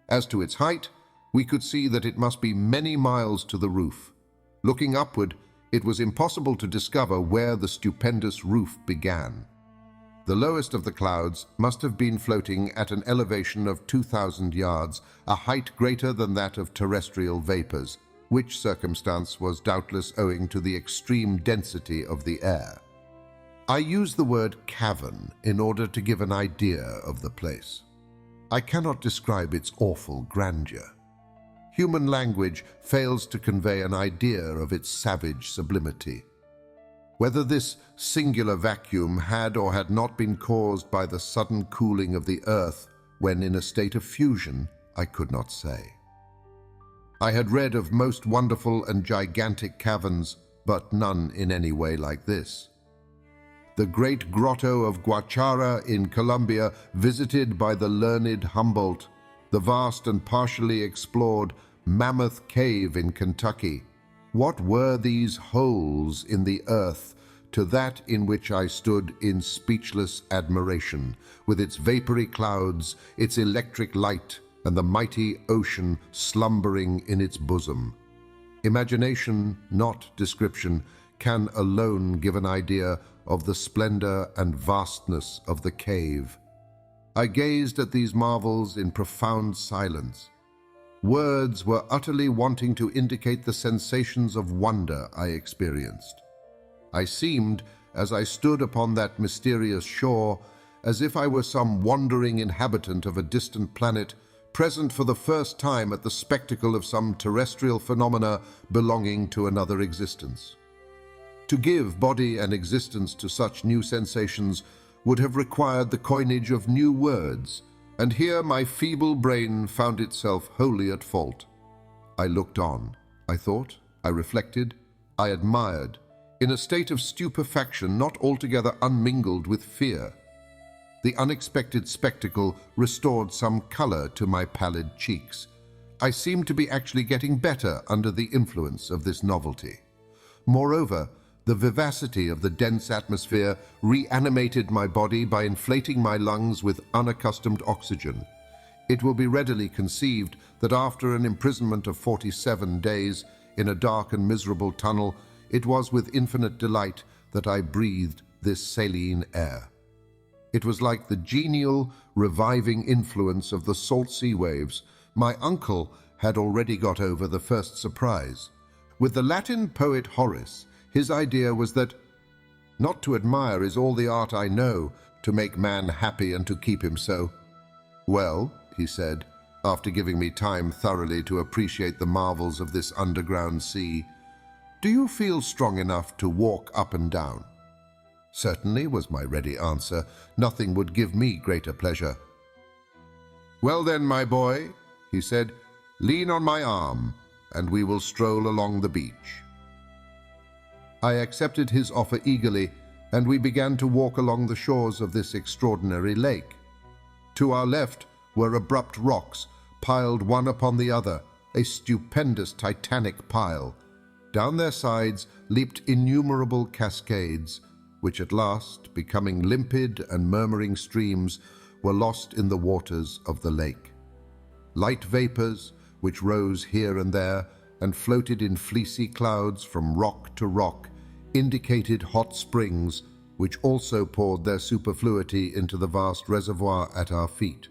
Speaker 2: As to its height, we could see that it must be many miles to the roof. Looking upward, it was impossible to discover where the stupendous roof began. The lowest of the clouds must have been floating at an elevation of 2,000 yards, a height greater than that of terrestrial vapors, which circumstance was doubtless owing to the extreme density of the air. I use the word cavern in order to give an idea of the place. I cannot describe its awful grandeur. Human language fails to convey an idea of its savage sublimity. Whether this singular vacuum had or had not been caused by the sudden cooling of the earth when in a state of fusion, I could not say. I had read of most wonderful and gigantic caverns, but none in any way like this. The great grotto of Guachara in Colombia, visited by the learned Humboldt, the vast and partially explored Mammoth Cave in Kentucky. What were these holes in the earth to that in which I stood in speechless admiration, with its vapory clouds, its electric light, and the mighty ocean slumbering in its bosom. Imagination, not description, can alone give an idea of the splendor and vastness of the cave. I gazed at these marvels in profound silence. Words were utterly wanting to indicate the sensations of wonder I experienced. I seemed, as I stood upon that mysterious shore, as if I were some wandering inhabitant of a distant planet, present for the first time at the spectacle of some terrestrial phenomena belonging to another existence. To give body and existence to such new sensations would have required the coinage of new words, and here my feeble brain found itself wholly at fault. I looked on. I thought. I reflected. I admired, in a state of stupefaction not altogether unmingled with fear. The unexpected spectacle restored some color to my pallid cheeks. I seemed to be actually getting better under the influence of this novelty. Moreover, the vivacity of the dense atmosphere reanimated my body by inflating my lungs with unaccustomed oxygen. It will be readily conceived that after an imprisonment of 47 days in a dark and miserable tunnel, it was with infinite delight that I breathed this saline air. It was like the genial, reviving influence of the salt sea waves. My uncle had already got over the first surprise. With the Latin poet Horace, his idea was that, "Not to admire is all the art I know, to make man happy and to keep him so." "Well," he said, after giving me time thoroughly to appreciate the marvels of this underground sea, "do you feel strong enough to walk up and down?" "Certainly," was my ready answer. "Nothing would give me greater pleasure." "Well then, my boy," he said, "lean on my arm, and we will stroll along the beach." I accepted his offer eagerly, and we began to walk along the shores of this extraordinary lake. To our left were abrupt rocks, piled one upon the other, a stupendous titanic pile. Down their sides leaped innumerable cascades, which at last, becoming limpid and murmuring streams, were lost in the waters of the lake. Light vapors, which rose here and there and floated in fleecy clouds from rock to rock, indicated hot springs, which also poured their superfluity into the vast reservoir at our feet.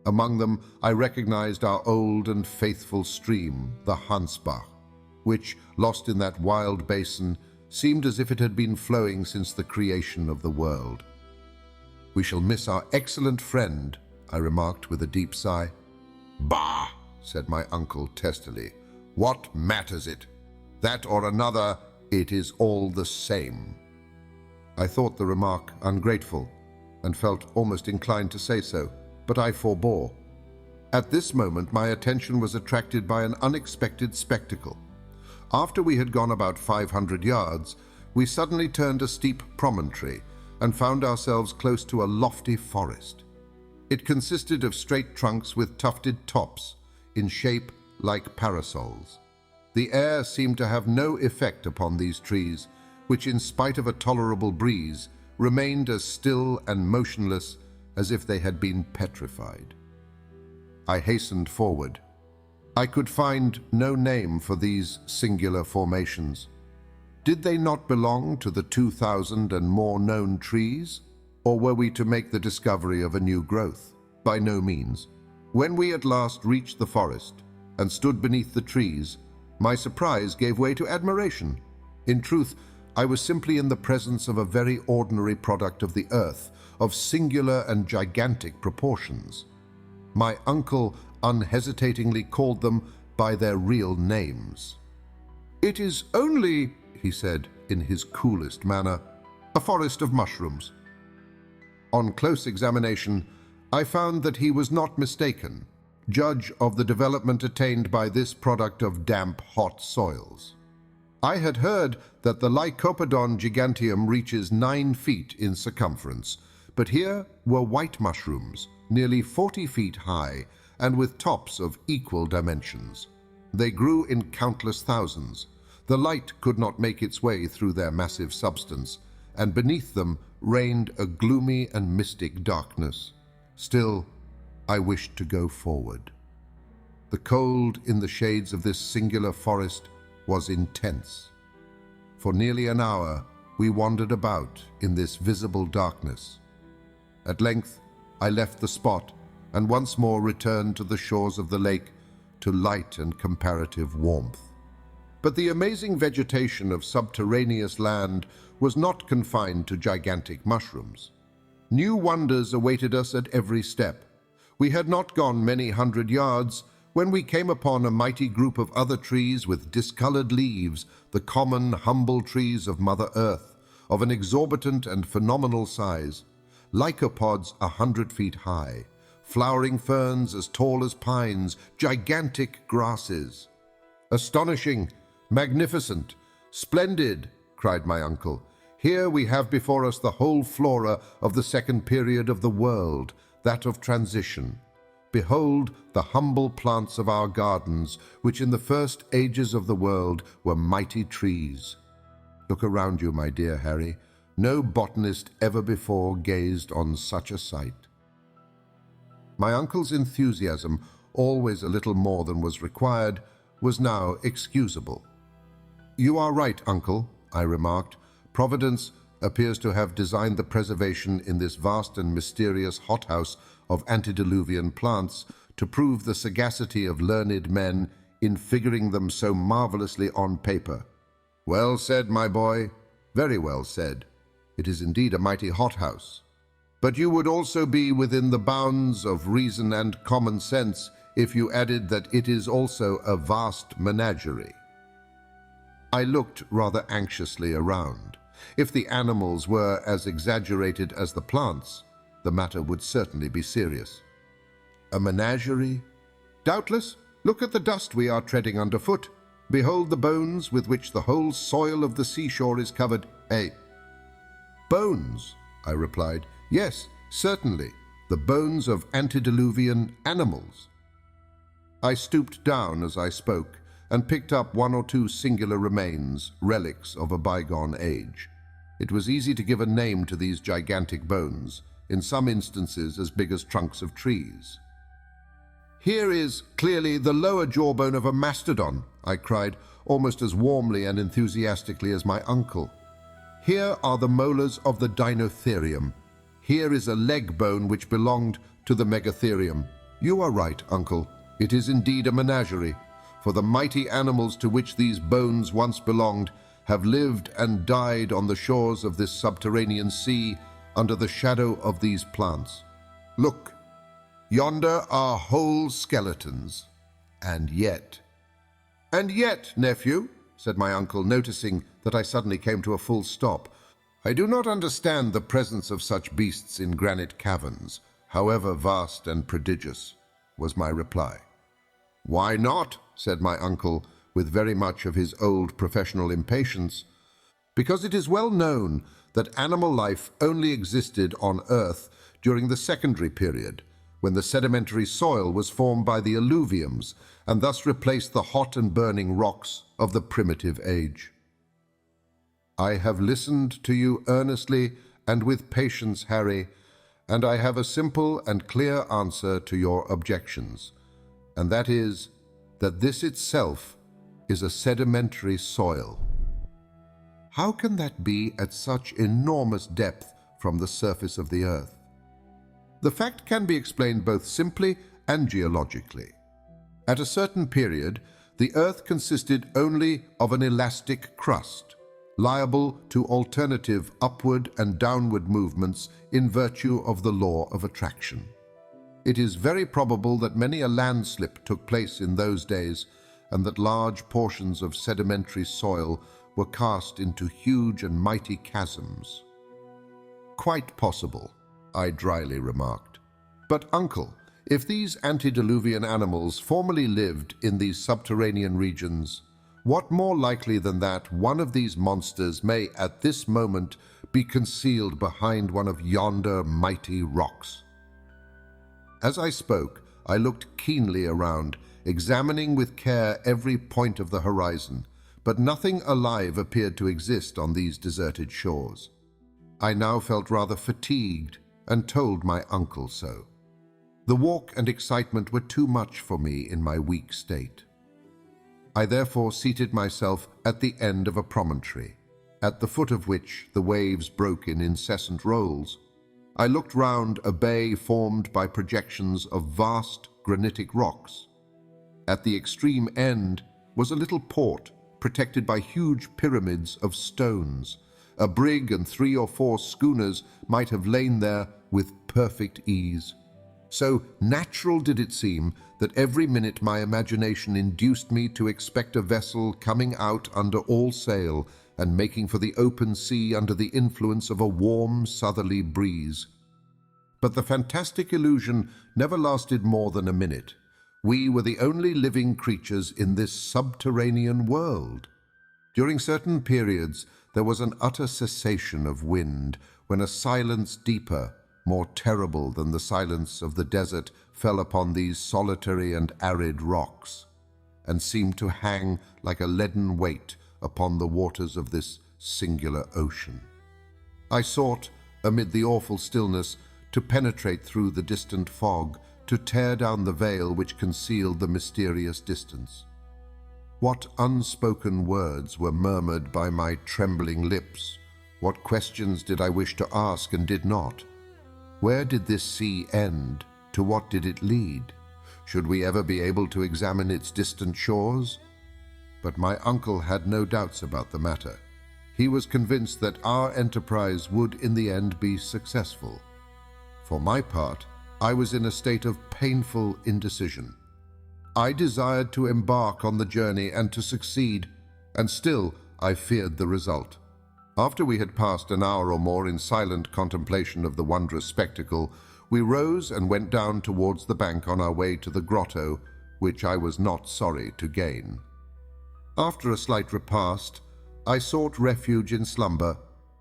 Speaker 2: Among them I recognized our old and faithful stream, the Hansbach, which, lost in that wild basin, seemed as if it had been flowing since the creation of the world. "We shall miss our excellent friend," I remarked with a deep sigh. "Bah!" said my uncle testily. "What matters it? That or another, it is all the same." I thought the remark ungrateful, and felt almost inclined to say so, but I forbore. At this moment my attention was attracted by an unexpected spectacle. After we had gone about 500 yards, we suddenly turned a steep promontory and found ourselves close to a lofty forest. It consisted of straight trunks with tufted tops, in shape like parasols. The air seemed to have no effect upon these trees, which, in spite of a tolerable breeze, remained as still and motionless as if they had been petrified. I hastened forward. I could find no name for these singular formations. Did they not belong to the 2,000 and more known trees? Or were we to make the discovery of a new growth? By no means. When we at last reached the forest and stood beneath the trees, my surprise gave way to admiration. In truth, I was simply in the presence of a very ordinary product of the earth, of singular and gigantic proportions. My uncle unhesitatingly called them by their real names. "It is only," he said in his coolest manner, "a forest of mushrooms." On close examination, I found that he was not mistaken, judge of the development attained by this product of damp, hot soils. I had heard that the Lycopodon giganteum reaches 9 feet in circumference, but here were white mushrooms, nearly 40 feet high, and with tops of equal dimensions. They grew in countless thousands. The light could not make its way through their massive substance, and beneath them reigned a gloomy and mystic darkness. Still, I wished to go forward. The cold in the shades of this singular forest was intense. For nearly an hour, we wandered about in this visible darkness. At length, I left the spot and once more returned to the shores of the lake to light and comparative warmth. But the amazing vegetation of subterraneous land was not confined to gigantic mushrooms. New wonders awaited us at every step. We had not gone many hundred yards when we came upon a mighty group of other trees with discolored leaves, the common, humble trees of Mother Earth, of an exorbitant and phenomenal size, lycopods 100 feet high, flowering ferns as tall as pines, gigantic grasses. "Astonishing, magnificent, splendid," cried my uncle. "Here we have before us the whole flora of the second period of the world, that of transition. Behold the humble plants of our gardens, which in the first ages of the world were mighty trees. Look around you, my dear Harry. No botanist ever before gazed on such a sight." My uncle's enthusiasm, always a little more than was required, was now excusable. "You are right, uncle," I remarked. "Providence appears to have designed the preservation in this vast and mysterious hothouse of antediluvian plants to prove the sagacity of learned men in figuring them so marvelously on paper." "Well said, my boy. Very well said. It is indeed a mighty hothouse. But you would also be within the bounds of reason and common sense if you added that it is also a vast menagerie." I looked rather anxiously around. If the animals were as exaggerated as the plants, the matter would certainly be serious. A menagerie? Doubtless. Look at the dust we are treading underfoot. Behold the bones with which the whole soil of the seashore is covered. Bones, I replied. Yes, certainly. The bones of antediluvian animals. I stooped down as I spoke and picked up one or two singular remains, relics of a bygone age. It was easy to give a name to these gigantic bones, in some instances as big as trunks of trees. "Here is clearly the lower jawbone of a mastodon," I cried, almost as warmly and enthusiastically as my uncle. "Here are the molars of the Dinotherium. Here is a leg bone which belonged to the Megatherium. You are right, uncle. It is indeed a menagerie, for the mighty animals to which these bones once belonged have lived and died on the shores of this subterranean sea under the shadow of these plants. Look, yonder are whole skeletons. And yet, nephew," said my uncle, noticing that I suddenly came to a full stop, "I do not understand the presence of such beasts in granite caverns, however vast and prodigious," was my reply. "Why not?" said my uncle, with very much of his old professional impatience. "Because it is well known that animal life only existed on Earth during the secondary period, when the sedimentary soil was formed by the alluviums and thus replaced the hot and burning rocks of the primitive age." "I have listened to you earnestly and with patience, Harry, and I have a simple and clear answer to your objections, and that is that this itself is a sedimentary soil." "How can that be at such enormous depth from the surface of the Earth?" "The fact can be explained both simply and geologically. At a certain period, the Earth consisted only of an elastic crust, liable to alternative upward and downward movements in virtue of the law of attraction. It is very probable that many a landslip took place in those days, and that large portions of sedimentary soil were cast into huge and mighty chasms." "Quite possible," I dryly remarked. "But, uncle, if these antediluvian animals formerly lived in these subterranean regions, what more likely than that one of these monsters may at this moment be concealed behind one of yonder mighty rocks?" As I spoke, I looked keenly around, examining with care every point of the horizon, but nothing alive appeared to exist on these deserted shores. I now felt rather fatigued and told my uncle so. The walk and excitement were too much for me in my weak state. I therefore seated myself at the end of a promontory, at the foot of which the waves broke in incessant rolls. I looked round a bay formed by projections of vast granitic rocks. At the extreme end was a little port protected by huge pyramids of stones. A brig and 3 or 4 schooners might have lain there with perfect ease. So natural did it seem that every minute my imagination induced me to expect a vessel coming out under all sail and making for the open sea under the influence of a warm southerly breeze. But the fantastic illusion never lasted more than a minute. We were the only living creatures in this subterranean world. During certain periods there was an utter cessation of wind, when a silence deeper, more terrible than the silence of the desert, fell upon these solitary and arid rocks, and seemed to hang like a leaden weight upon the waters of this singular ocean. I sought, amid the awful stillness, to penetrate through the distant fog, to tear down the veil which concealed the mysterious distance. What unspoken words were murmured by my trembling lips? What questions did I wish to ask and did not? Where did this sea end? To what did it lead? Should we ever be able to examine its distant shores? But my uncle had no doubts about the matter. He was convinced that our enterprise would in the end be successful. For my part, I was in a state of painful indecision. I desired to embark on the journey and to succeed, and still I feared the result. After we had passed an hour or more in silent contemplation of the wondrous spectacle, we rose and went down towards the bank on our way to the grotto, which I was not sorry to gain. After a slight repast, I sought refuge in slumber,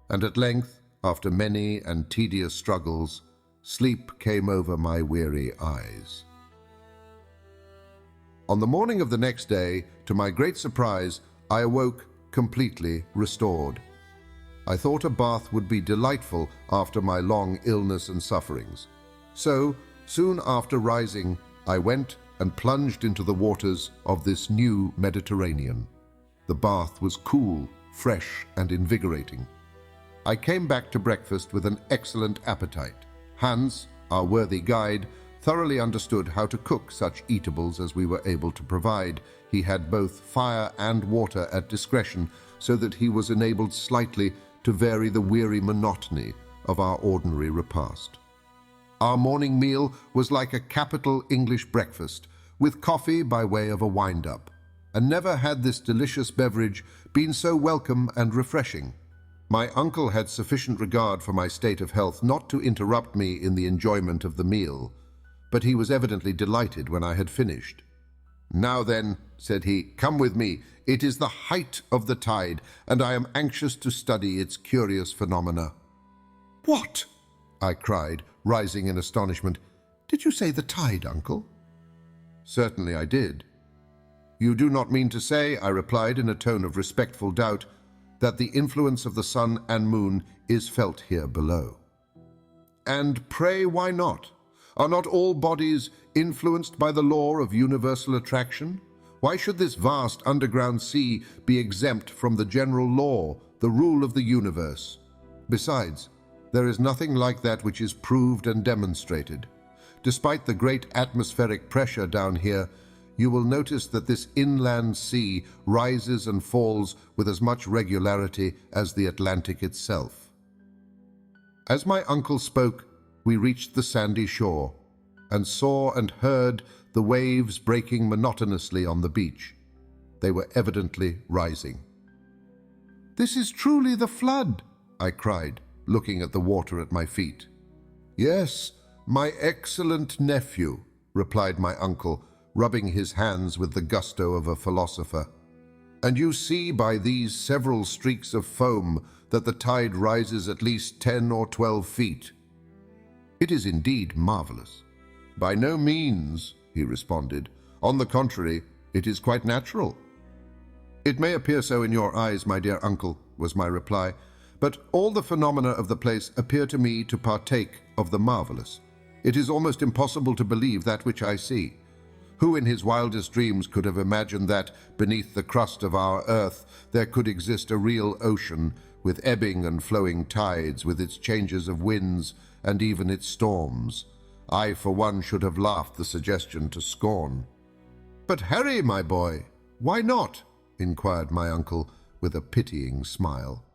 Speaker 2: and at length, after many and tedious struggles, sleep came over my weary eyes. On the morning of the next day, to my great surprise, I awoke completely restored. I thought a bath would be delightful after my long illness and sufferings. So, soon after rising, I went and plunged into the waters of this new Mediterranean. The bath was cool, fresh, and invigorating. I came back to breakfast with an excellent appetite. Hans, our worthy guide, thoroughly understood how to cook such eatables as we were able to provide. He had both fire and water at discretion, so that he was enabled slightly to vary the weary monotony of our ordinary repast. Our morning meal was like a capital English breakfast, with coffee by way of a wind-up, and never had this delicious beverage been so welcome and refreshing. My uncle had sufficient regard for my state of health not to interrupt me in the enjoyment of the meal, but he was evidently delighted when I had finished. "Now then," said he, "come with me. It is the height of the tide, and I am anxious to study its curious phenomena." "What?" I cried, rising in astonishment. "Did you say the tide, uncle?" "Certainly I did." "You do not mean to say," I replied in a tone of respectful doubt, "that the influence of the sun and moon is felt here below?" "And pray why not? Are not all bodies influenced by the law of universal attraction? Why should this vast underground sea be exempt from the general law, the rule of the universe? Besides, there is nothing like that which is proved and demonstrated. Despite the great atmospheric pressure down here, you will notice that this inland sea rises and falls with as much regularity as the Atlantic itself." As my uncle spoke, we reached the sandy shore, and saw and heard the waves breaking monotonously on the beach. They were evidently rising. "This is truly the flood," I cried, looking at the water at my feet. "Yes, my excellent nephew," replied my uncle, rubbing his hands with the gusto of a philosopher. "And you see by these several streaks of foam that the tide rises at least 10 or 12 feet. It is indeed marvelous." "By no means," he responded. "On the contrary, it is quite natural." "It may appear so in your eyes, my dear uncle," was my reply, "but all the phenomena of the place appear to me to partake of the marvelous. It is almost impossible to believe that which I see. Who in his wildest dreams could have imagined that, beneath the crust of our earth, there could exist a real ocean, with ebbing and flowing tides, with its changes of winds, and even its storms? I, for one, should have laughed the suggestion to scorn." "But Harry, my boy, why not?" inquired my uncle with a pitying smile.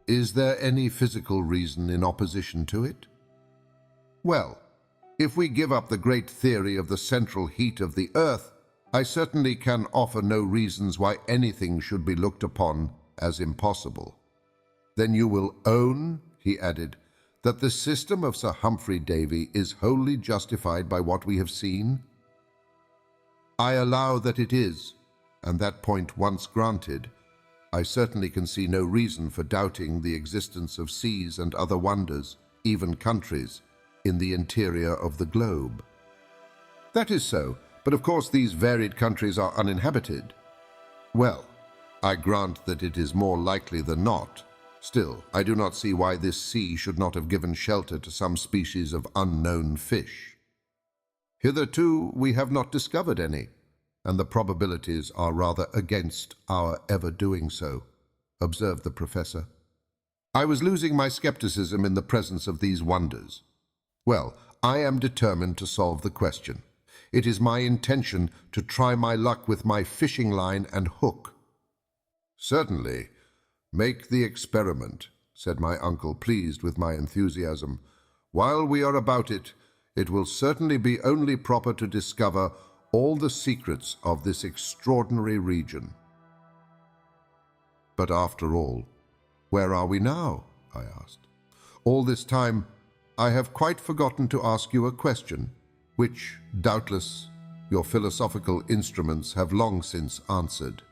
Speaker 2: "Is there any physical reason in opposition to it?" "Well, if we give up the great theory of the central heat of the earth, I certainly can offer no reasons why anything should be looked upon as impossible." "Then you will own," he added, "that the system of Sir Humphrey Davy is wholly justified by what we have seen?" "I allow that it is, and that point once granted, I certainly can see no reason for doubting the existence of seas and other wonders, even countries, in the interior of the globe." "That is so, but of course these varied countries are uninhabited." "Well, I grant that it is more likely than not. Still, I do not see why this sea should not have given shelter to some species of unknown fish." "Hitherto we have not discovered any, and the probabilities are rather against our ever doing so," observed the professor. I was losing my skepticism in the presence of these wonders. "Well, I am determined to solve the question. It is my intention to try my luck with my fishing line and hook." "Certainly. Make the experiment," said my uncle, pleased with my enthusiasm. "While we are about it, it will certainly be only proper to discover all the secrets of this extraordinary region." "But after all, where are we now?" I asked. "All this time, I have quite forgotten to ask you a question, which, doubtless, your philosophical instruments have long since answered."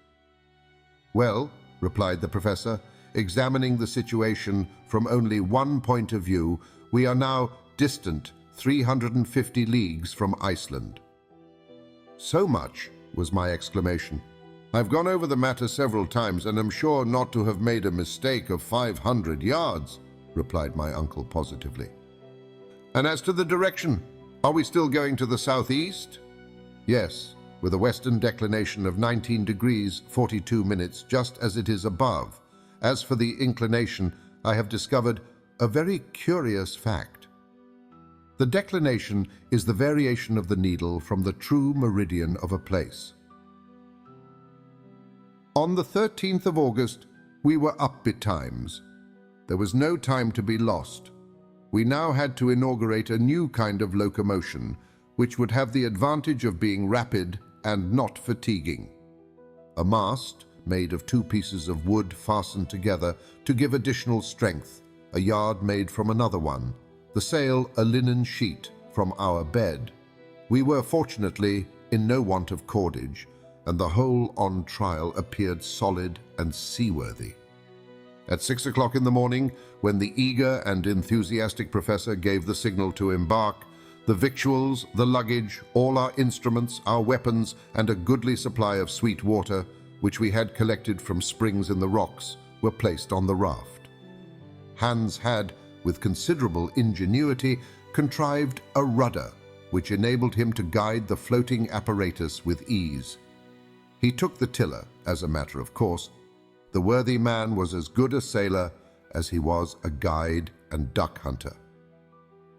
Speaker 2: "Well," replied the professor, "examining the situation from only one point of view, we are now distant 350 leagues from Iceland." "So much?" was my exclamation. "I've gone over the matter several times and am sure not to have made a mistake of 500 yards, replied my uncle positively. "And as to the direction, are we still going to the southeast?" "Yes, with a western declination of 19 degrees 42 minutes, just as it is above. As for the inclination, I have discovered a very curious fact. The declination is the variation of the needle from the true meridian of a place. On the 13th of August, we were up betimes. There was no time to be lost. We now had to inaugurate a new kind of locomotion, which would have the advantage of being rapid and not fatiguing. A mast, made of 2 pieces of wood fastened together to give additional strength, a yard made from another one, the sail a linen sheet from our bed. We were fortunately in no want of cordage, and the whole on trial appeared solid and seaworthy. At 6 o'clock in the morning, when the eager and enthusiastic professor gave the signal to embark, the victuals, the luggage, all our instruments, our weapons, and a goodly supply of sweet water, which we had collected from springs in the rocks, were placed on the raft. Hans had, with considerable ingenuity, contrived a rudder, which enabled him to guide the floating apparatus with ease. He took the tiller, as a matter of course. The worthy man was as good a sailor as he was a guide and duck hunter.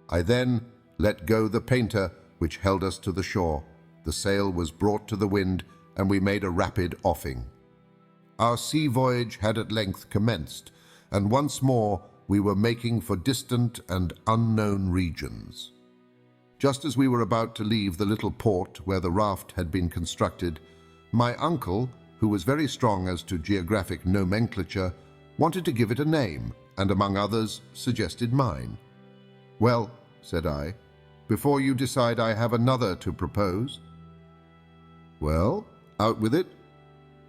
Speaker 2: I then let go the painter, which held us to the shore. The sail was brought to the wind, and we made a rapid offing. Our sea voyage had at length commenced, and once more we were making for distant and unknown regions. Just as we were about to leave the little port where the raft had been constructed, my uncle, who was very strong as to geographic nomenclature, wanted to give it a name, and among others suggested mine. "Well," said I, "before you decide, I have another to propose." "Well, out with it."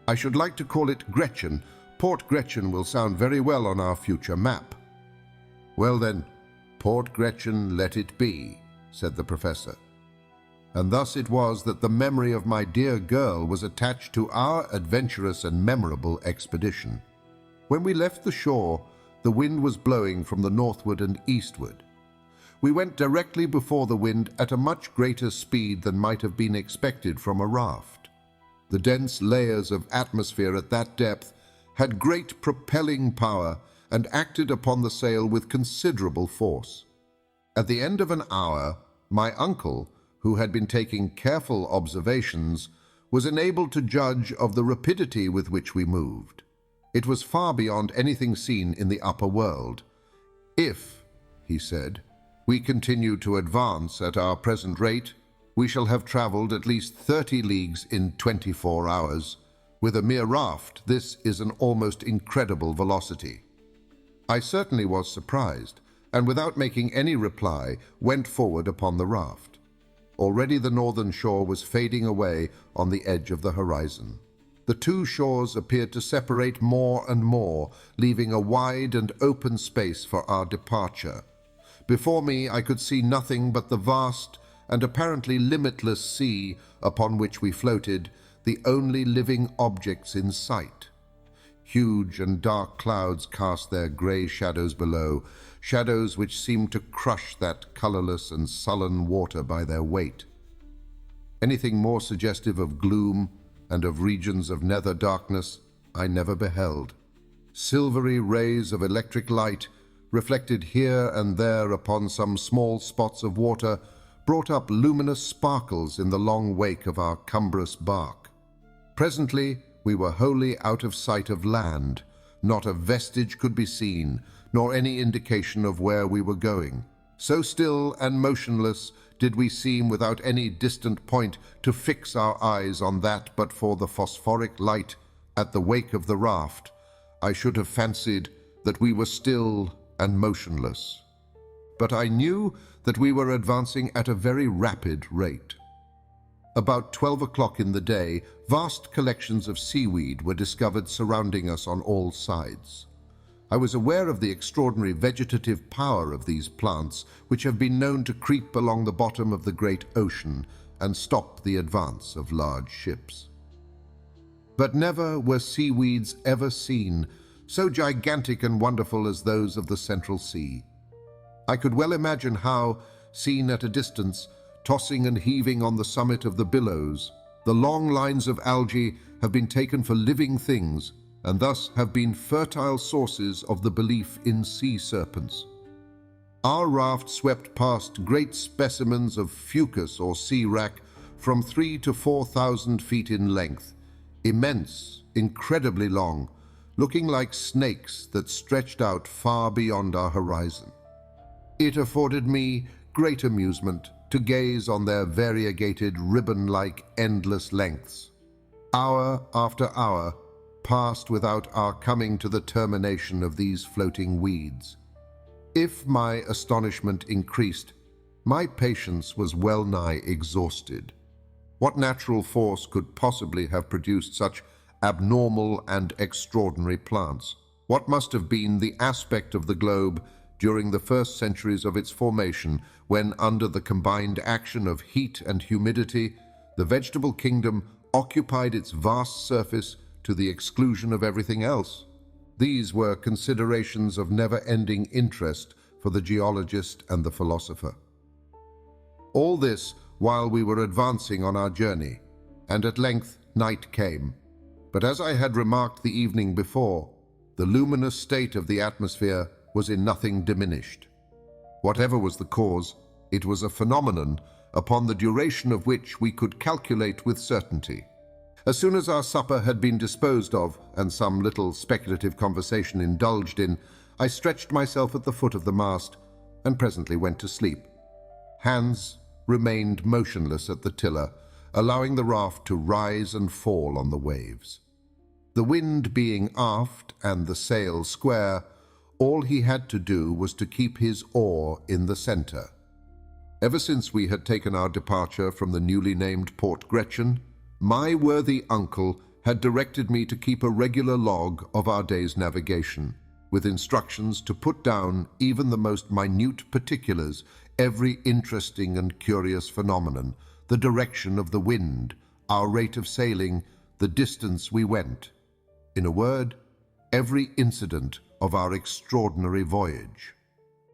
Speaker 2: "I should like to call it Gretchen. Port Gretchen will sound very well on our future map." "Well then, Port Gretchen let it be," said the professor. and thus it was that the memory of my dear girl was attached to our adventurous and memorable expedition. When we left the shore, the wind was blowing from the northward and eastward. We went directly before the wind at a much greater speed than might have been expected from a raft. The dense layers of atmosphere at that depth had great propelling power and acted upon the sail with considerable force. At the end of an hour, my uncle, who had been taking careful observations, was enabled to judge of the rapidity with which we moved. It was far beyond anything seen in the upper world. "If," he said, "we continue to advance at our present rate, we shall have traveled at least 30 leagues in 24 hours. With a mere raft, this is an almost incredible velocity." I certainly was surprised, and without making any reply, went forward upon the raft. Already the northern shore was fading away on the edge of the horizon. The two shores appeared to separate more and more, leaving a wide and open space for our departure. Before me I could see nothing but the vast and apparently limitless sea upon which we floated, the only living objects in sight. Huge and dark clouds cast their grey shadows below, shadows which seemed to crush that colourless and sullen water by their weight. Anything more suggestive of gloom and of regions of nether darkness I never beheld. Silvery rays of electric light, reflected here and there upon some small spots of water, brought up luminous sparkles in the long wake of our cumbrous bark. Presently we were wholly out of sight of land. Not a vestige could be seen, nor any indication of where we were going. So still and motionless did we seem without any distant point to fix our eyes on that but for the phosphoric light at the wake of the raft, I should have fancied that we were still and motionless. But I knew that we were advancing at a very rapid rate. About 12 o'clock in the day, vast collections of seaweed were discovered surrounding us on all sides. I was aware of the extraordinary vegetative power of these plants, which have been known to creep along the bottom of the great ocean and stop the advance of large ships. But never were seaweeds ever seen so gigantic and wonderful as those of the Central Sea. I could well imagine how, seen at a distance, tossing and heaving on the summit of the billows, the long lines of algae have been taken for living things, and thus have been fertile sources of the belief in sea serpents. Our raft swept past great specimens of fucus or sea wrack from 3,000 to 4,000 feet in length, immense, incredibly long, looking like snakes that stretched out far beyond our horizon. It afforded me great amusement to gaze on their variegated, ribbon-like, endless lengths. Hour after hour passed without our coming to the termination of these floating weeds. If my astonishment increased, my patience was well nigh exhausted. What natural force could possibly have produced such abnormal and extraordinary plants? What must have been the aspect of the globe during the first centuries of its formation, when, under the combined action of heat and humidity, the vegetable kingdom occupied its vast surface to the exclusion of everything else? These were considerations of never-ending interest for the geologist and the philosopher. All this while we were advancing on our journey, and at length night came. But as I had remarked the evening before, the luminous state of the atmosphere was in nothing diminished. Whatever was the cause, it was a phenomenon upon the duration of which we could calculate with certainty. As soon as our supper had been disposed of, and some little speculative conversation indulged in, I stretched myself at the foot of the mast, and presently went to sleep. Hans remained motionless at the tiller, allowing the raft to rise and fall on the waves. The wind being aft and the sail square, all he had to do was to keep his oar in the center. Ever since we had taken our departure from the newly named Port Gretchen, my worthy uncle had directed me to keep a regular log of our day's navigation, with instructions to put down even the most minute particulars, every interesting and curious phenomenon the direction of the wind, our rate of sailing, the distance we went. In a word, every incident of our extraordinary voyage.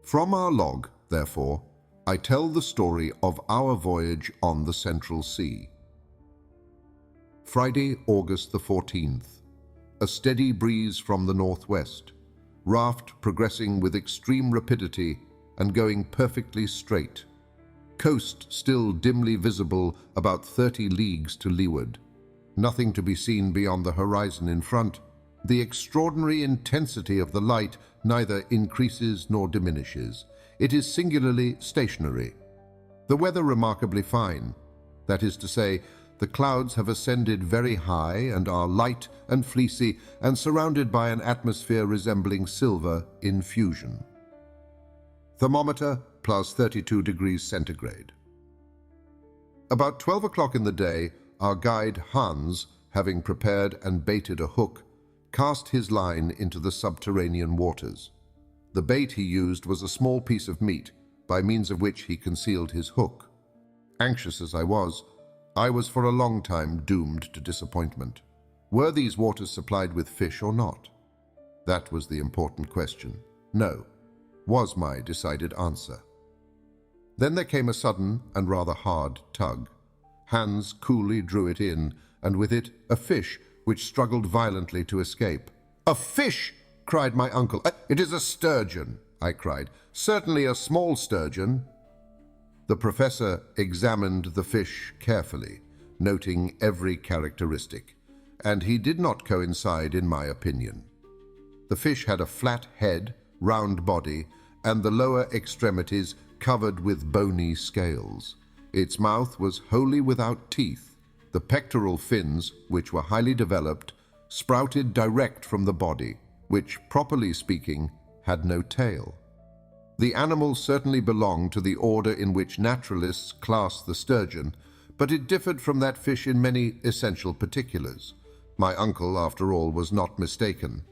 Speaker 2: From our log, therefore, I tell the story of our voyage on the Central Sea. Friday, August the 14th. A steady breeze from the northwest. Raft progressing with extreme rapidity and going perfectly straight. Coast still dimly visible about 30 leagues to leeward. Nothing to be seen beyond the horizon in front. The extraordinary intensity of the light neither increases nor diminishes. It is singularly stationary. The weather remarkably fine. That is to say, the clouds have ascended very high and are light and fleecy and surrounded by an atmosphere resembling silver in fusion. Thermometer plus 32 degrees centigrade. About 12 o'clock in the day, our guide Hans, having prepared and baited a hook, cast his line into the subterranean waters. The bait he used was a small piece of meat, by means of which he concealed his hook. Anxious as I was for a long time doomed to disappointment. Were these waters supplied with fish or not? That was the important question. No, was my decided answer. Then there came a sudden and rather hard tug. Hans coolly drew it in, and with it a fish which struggled violently to escape. "A fish!" cried my uncle. "It is a sturgeon," I cried. "Certainly a small sturgeon." The professor examined the fish carefully, noting every characteristic, and he did not coincide in my opinion. The fish had a flat head, round body, and the lower extremities covered with bony scales. Its mouth was wholly without teeth. The pectoral fins, which were highly developed, sprouted direct from the body, which, properly speaking, had no tail. The animal certainly belonged to the order in which naturalists class the sturgeon, but it differed from that fish in many essential particulars. My uncle, after all, was not mistaken.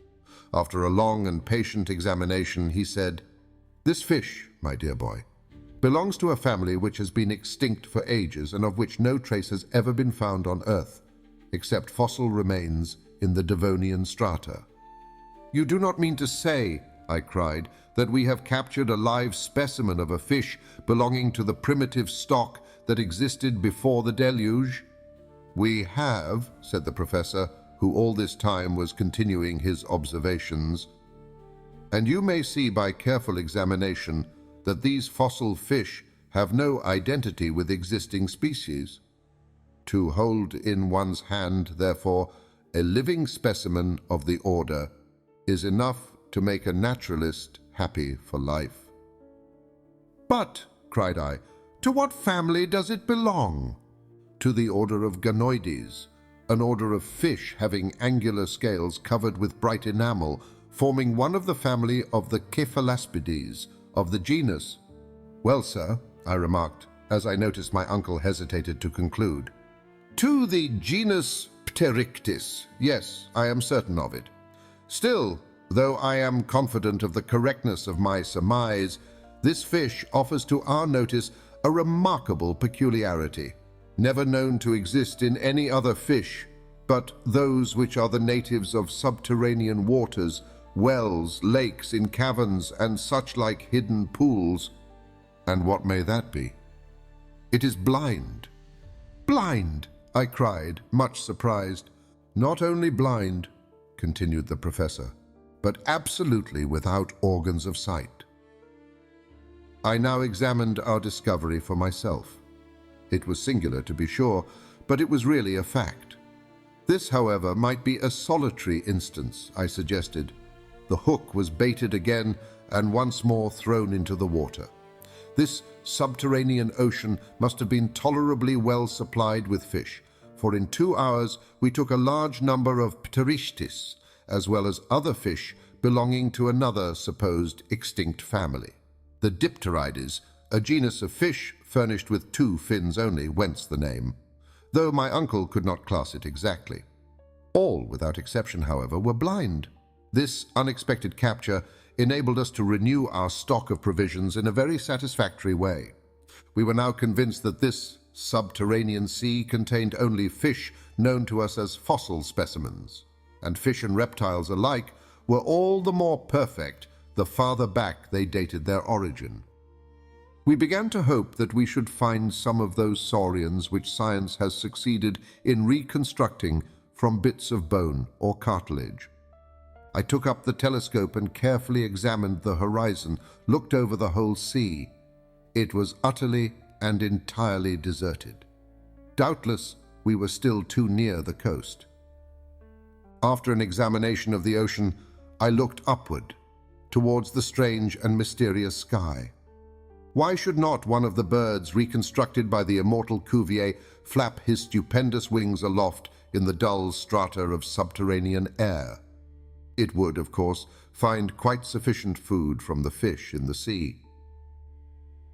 Speaker 2: After a long and patient examination, he said, "This fish, my dear boy, belongs to a family which has been extinct for ages and of which no trace has ever been found on Earth, except fossil remains in the Devonian strata." "You do not mean to say," I cried, "that we have captured a live specimen of a fish belonging to the primitive stock that existed before the deluge?" "We have," said the professor, who all this time was continuing his observations, "and you may see by careful examination that these fossil fish have no identity with existing species. To hold in one's hand, therefore, a living specimen of the order is enough to make a naturalist happy for life." "But," cried I, "to what family does it belong?" "To the order of Ganoides, an order of fish having angular scales covered with bright enamel, forming one of the family of the Cephalaspides, of the genus—" "Well, sir," I remarked, as I noticed my uncle hesitated to conclude. "To the genus Pterictis. Yes, I am certain of it. Still, though I am confident of the correctness of my surmise, this fish offers to our notice a remarkable peculiarity, never known to exist in any other fish, but those which are the natives of subterranean waters, wells, lakes, in caverns, and such like hidden pools." "And what may that be?" "It is blind." "Blind!" I cried, much surprised. "Not only blind," continued the professor, "but absolutely without organs of sight." I now examined our discovery for myself. It was singular, to be sure, but it was really a fact. This, however, might be a solitary instance, I suggested. The hook was baited again and once more thrown into the water. This subterranean ocean must have been tolerably well supplied with fish, for in 2 hours we took a large number of Pterichtis, as well as other fish belonging to another supposed extinct family, the Dipterides, a genus of fish furnished with 2 fins only, whence the name, though my uncle could not class it exactly. All, without exception, however, were blind. This unexpected capture enabled us to renew our stock of provisions in a very satisfactory way. We were now convinced that this subterranean sea contained only fish known to us as fossil specimens, and fish and reptiles alike were all the more perfect the farther back they dated their origin. We began to hope that we should find some of those saurians which science has succeeded in reconstructing from bits of bone or cartilage. I took up the telescope and carefully examined the horizon, looked over the whole sea. It was utterly and entirely deserted. Doubtless, we were still too near the coast. After an examination of the ocean, I looked upward, towards the strange and mysterious sky. Why should not one of the birds reconstructed by the immortal Cuvier flap his stupendous wings aloft in the dull strata of subterranean air? It would, of course, find quite sufficient food from the fish in the sea.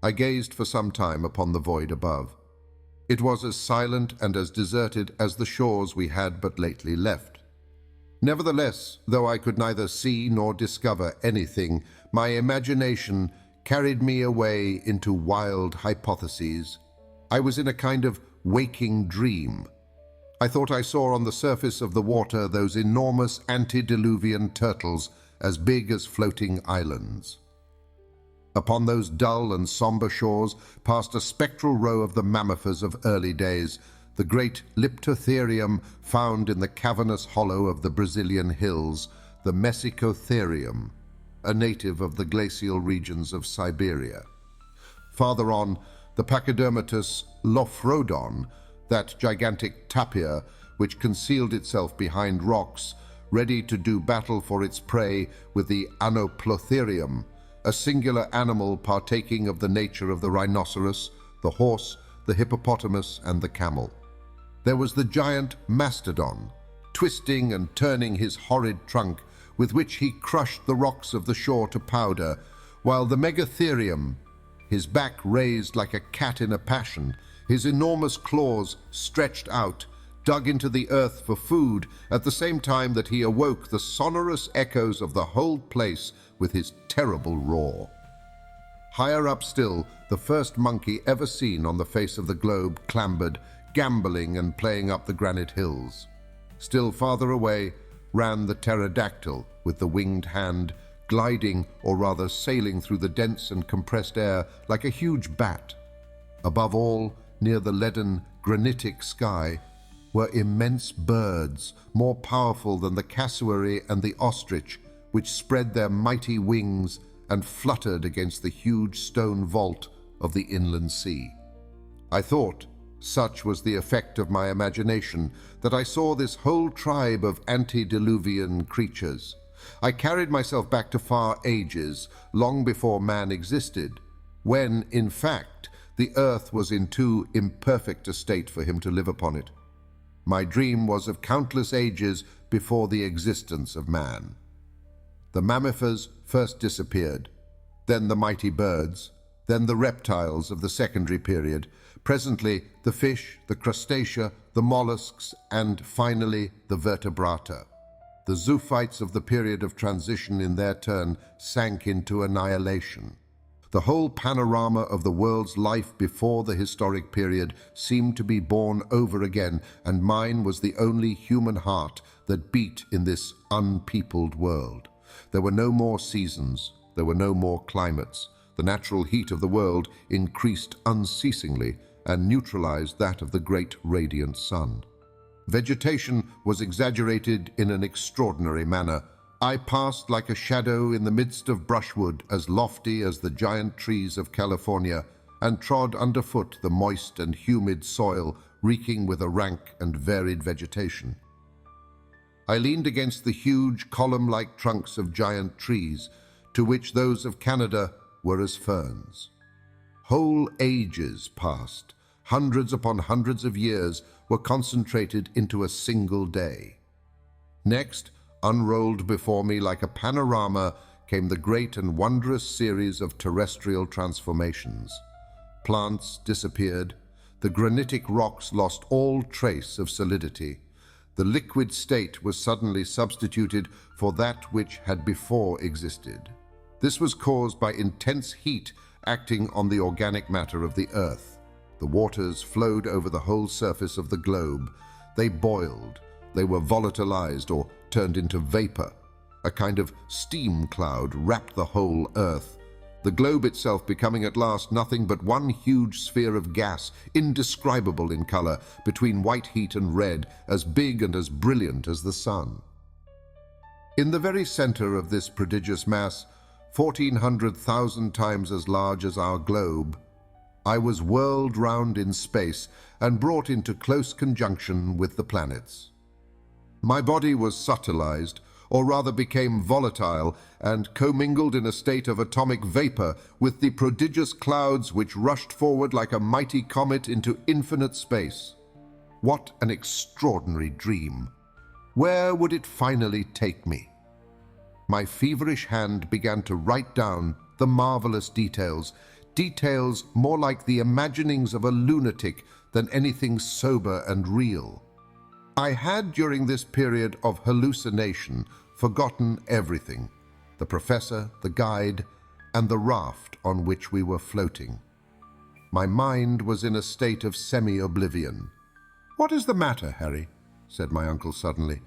Speaker 2: I gazed for some time upon the void above. It was as silent and as deserted as the shores we had but lately left. Nevertheless, though I could neither see nor discover anything, my imagination carried me away into wild hypotheses. I was in a kind of waking dream. I thought I saw on the surface of the water those enormous antediluvian turtles as big as floating islands. Upon those dull and somber shores passed a spectral row of the mammifers of early days, the great Leptotherium found in the cavernous hollow of the Brazilian hills, the Mesicotherium, a native of the glacial regions of Siberia. Farther on, the Pachydermatous Lophrodon, that gigantic tapir which concealed itself behind rocks, ready to do battle for its prey with the Anoplotherium, a singular animal partaking of the nature of the rhinoceros, the horse, the hippopotamus, and the camel. There was the giant Mastodon, twisting and turning his horrid trunk, with which he crushed the rocks of the shore to powder, while the Megatherium, his back raised like a cat in a passion, his enormous claws stretched out, dug into the earth for food, at the same time that he awoke the sonorous echoes of the whole place with his terrible roar. Higher up still, the first monkey ever seen on the face of the globe clambered, gambolling and playing up the granite hills. Still farther away ran the pterodactyl with the winged hand, gliding or rather sailing through the dense and compressed air like a huge bat. Above all, near the leaden, granitic sky, were immense birds, more powerful than the cassowary and the ostrich, which spread their mighty wings and fluttered against the huge stone vault of the inland sea. I thought, such was the effect of my imagination, that I saw this whole tribe of antediluvian creatures. I carried myself back to far ages, long before man existed, when, in fact, the earth was in too imperfect a state for him to live upon it. My dream was of countless ages before the existence of man. The mammifers first disappeared, then the mighty birds, then the reptiles of the secondary period, presently the fish, the crustacea, the mollusks, and finally the vertebrata. The zoophytes of the period of transition in their turn sank into annihilation. The whole panorama of the world's life before the historic period seemed to be born over again, and mine was the only human heart that beat in this unpeopled world. There were no more seasons, there were no more climates. The natural heat of the world increased unceasingly and neutralized that of the great radiant sun. Vegetation was exaggerated in an extraordinary manner. I passed like a shadow in the midst of brushwood as lofty as the giant trees of California, and trod underfoot the moist and humid soil reeking with a rank and varied vegetation. I leaned against the huge column-like trunks of giant trees, to which those of Canada were as ferns. Whole ages passed. Hundreds upon hundreds of years were concentrated into a single day. Next, unrolled before me like a panorama, came the great and wondrous series of terrestrial transformations. Plants disappeared. The granitic rocks lost all trace of solidity. The liquid state was suddenly substituted for that which had before existed. This was caused by intense heat acting on the organic matter of the earth. The waters flowed over the whole surface of the globe. They boiled. They were volatilized or turned into vapor. A kind of steam cloud wrapped the whole earth, the globe itself becoming at last nothing but one huge sphere of gas, indescribable in color, between white heat and red, as big and as brilliant as the sun. In the very center of this prodigious mass, 1,400,000 times as large as our globe, I was whirled round in space and brought into close conjunction with the planets. My body was subtilized, or rather became volatile, and commingled in a state of atomic vapor with the prodigious clouds which rushed forward like a mighty comet into infinite space. What an extraordinary dream! Where would it finally take me? My feverish hand began to write down the marvelous details, details more like the imaginings of a lunatic than anything sober and real. I had, during this period of hallucination, forgotten everything: the professor, the guide, and the raft on which we were floating. My mind was in a state of semi-oblivion. "What is the matter, Harry?" said my uncle suddenly.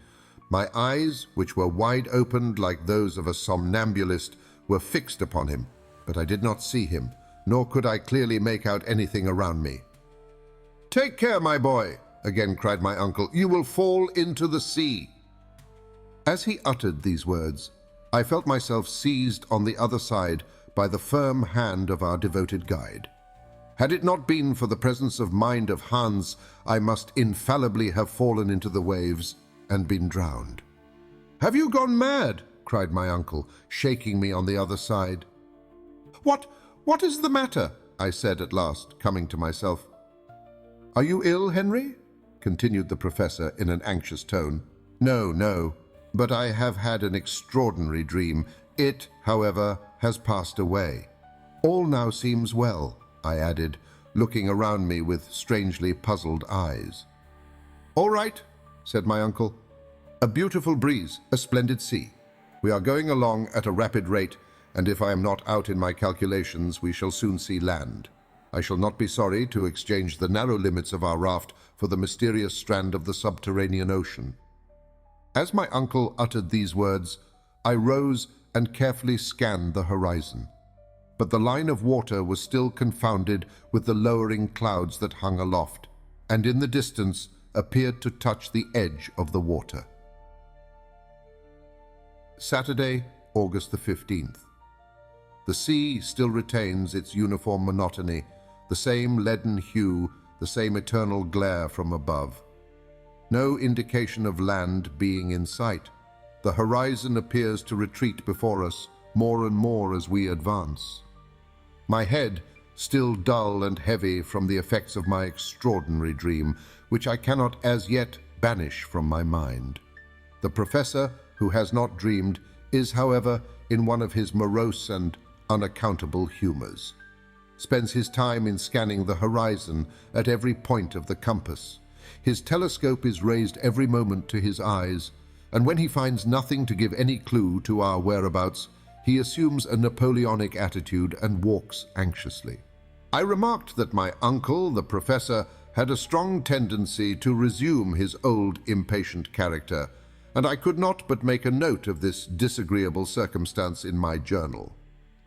Speaker 2: My eyes, which were wide opened like those of a somnambulist, were fixed upon him, but I did not see him, nor could I clearly make out anything around me. "Take care, my boy!" again cried my uncle. "You will fall into the sea." As he uttered these words, I felt myself seized on the other side by the firm hand of our devoted guide. Had it not been for the presence of mind of Hans, I must infallibly have fallen into the waves and been drowned. "Have you gone mad?" cried my uncle, shaking me on the other side. What is the matter?" I said at last, coming to myself. "Are you ill, Henry?" continued the professor in an anxious tone. No, but I have had an extraordinary dream. It, however, has passed away. All now seems well," I added, looking around me with strangely puzzled eyes. "All right," said my uncle. "A beautiful breeze, a splendid sea. We are going along at a rapid rate, and if I am not out in my calculations, we shall soon see land. I shall not be sorry to exchange the narrow limits of our raft for the mysterious strand of the subterranean ocean." As my uncle uttered these words, I rose and carefully scanned the horizon. But the line of water was still confounded with the lowering clouds that hung aloft, and in the distance appeared to touch the edge of the water. Saturday, August the 15th. The sea still retains its uniform monotony, the same leaden hue, the same eternal glare from above. No indication of land being in sight, the horizon appears to retreat before us more and more as we advance. My head, still dull and heavy from the effects of my extraordinary dream, which I cannot as yet banish from my mind. The professor, who has not dreamed, is, however, in one of his morose and unaccountable humors. Spends his time in scanning the horizon at every point of the compass. His telescope is raised every moment to his eyes, and when he finds nothing to give any clue to our whereabouts, he assumes a Napoleonic attitude and walks anxiously. I remarked that my uncle, the professor, had a strong tendency to resume his old impatient character, and I could not but make a note of this disagreeable circumstance in my journal.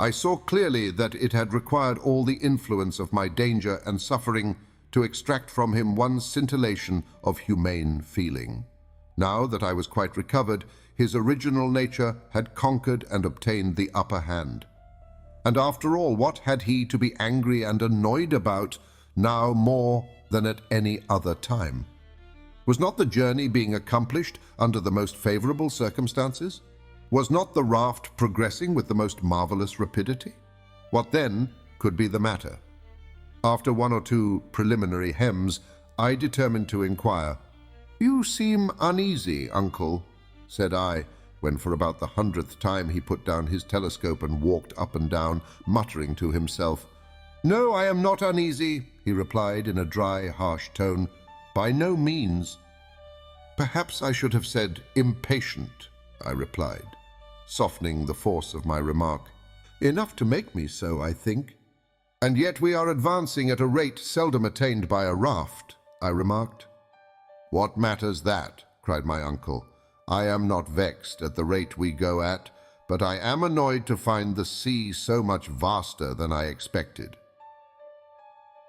Speaker 2: I saw clearly that it had required all the influence of my danger and suffering to extract from him one scintillation of humane feeling. Now that I was quite recovered, his original nature had conquered and obtained the upper hand. And after all, what had he to be angry and annoyed about now more than at any other time? Was not the journey being accomplished under the most favorable circumstances? Was not the raft progressing with the most marvelous rapidity? What then could be the matter? After one or two preliminary hems, I determined to inquire. "You seem uneasy, uncle," said I, when for about the 100th time he put down his telescope and walked up and down, muttering to himself. "No, I am not uneasy," he replied in a dry, harsh tone. "By no means." "Perhaps I should have said impatient," I replied, softening the force of my remark. "Enough to make me so, I think." "And yet we are advancing at a rate seldom attained by a raft," I remarked. "What matters that?" cried my uncle. "I am not vexed at the rate we go at, but I am annoyed to find the sea so much vaster than I expected."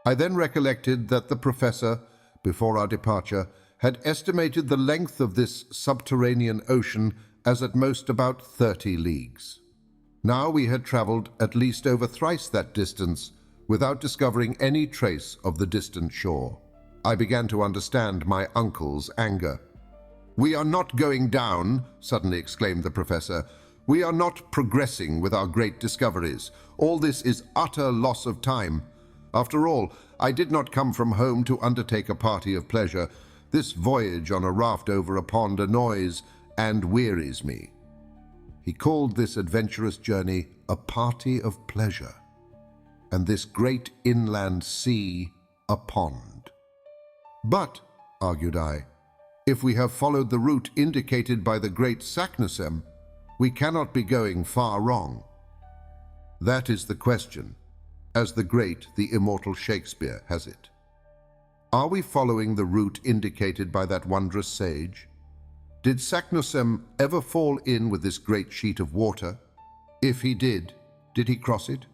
Speaker 2: I then recollected that the professor, before our departure, had estimated the length of this subterranean ocean as at most about 30 leagues. Now we had travelled at least over thrice that distance without discovering any trace of the distant shore. I began to understand my uncle's anger. "We are not going down," suddenly exclaimed the professor. "We are not progressing with our great discoveries. All this is utter loss of time. After all, I did not come from home to undertake a party of pleasure. This voyage on a raft over a pond annoys and wearies me." He called this adventurous journey a party of pleasure, and this great inland sea a pond. "But," argued I, "if we have followed the route indicated by the great Saknussemm, we cannot be going far wrong." "That is the question, as the great, the immortal Shakespeare has it. Are we following the route indicated by that wondrous sage? Did Saknussemm ever fall in with this great sheet of water? If he did he cross it?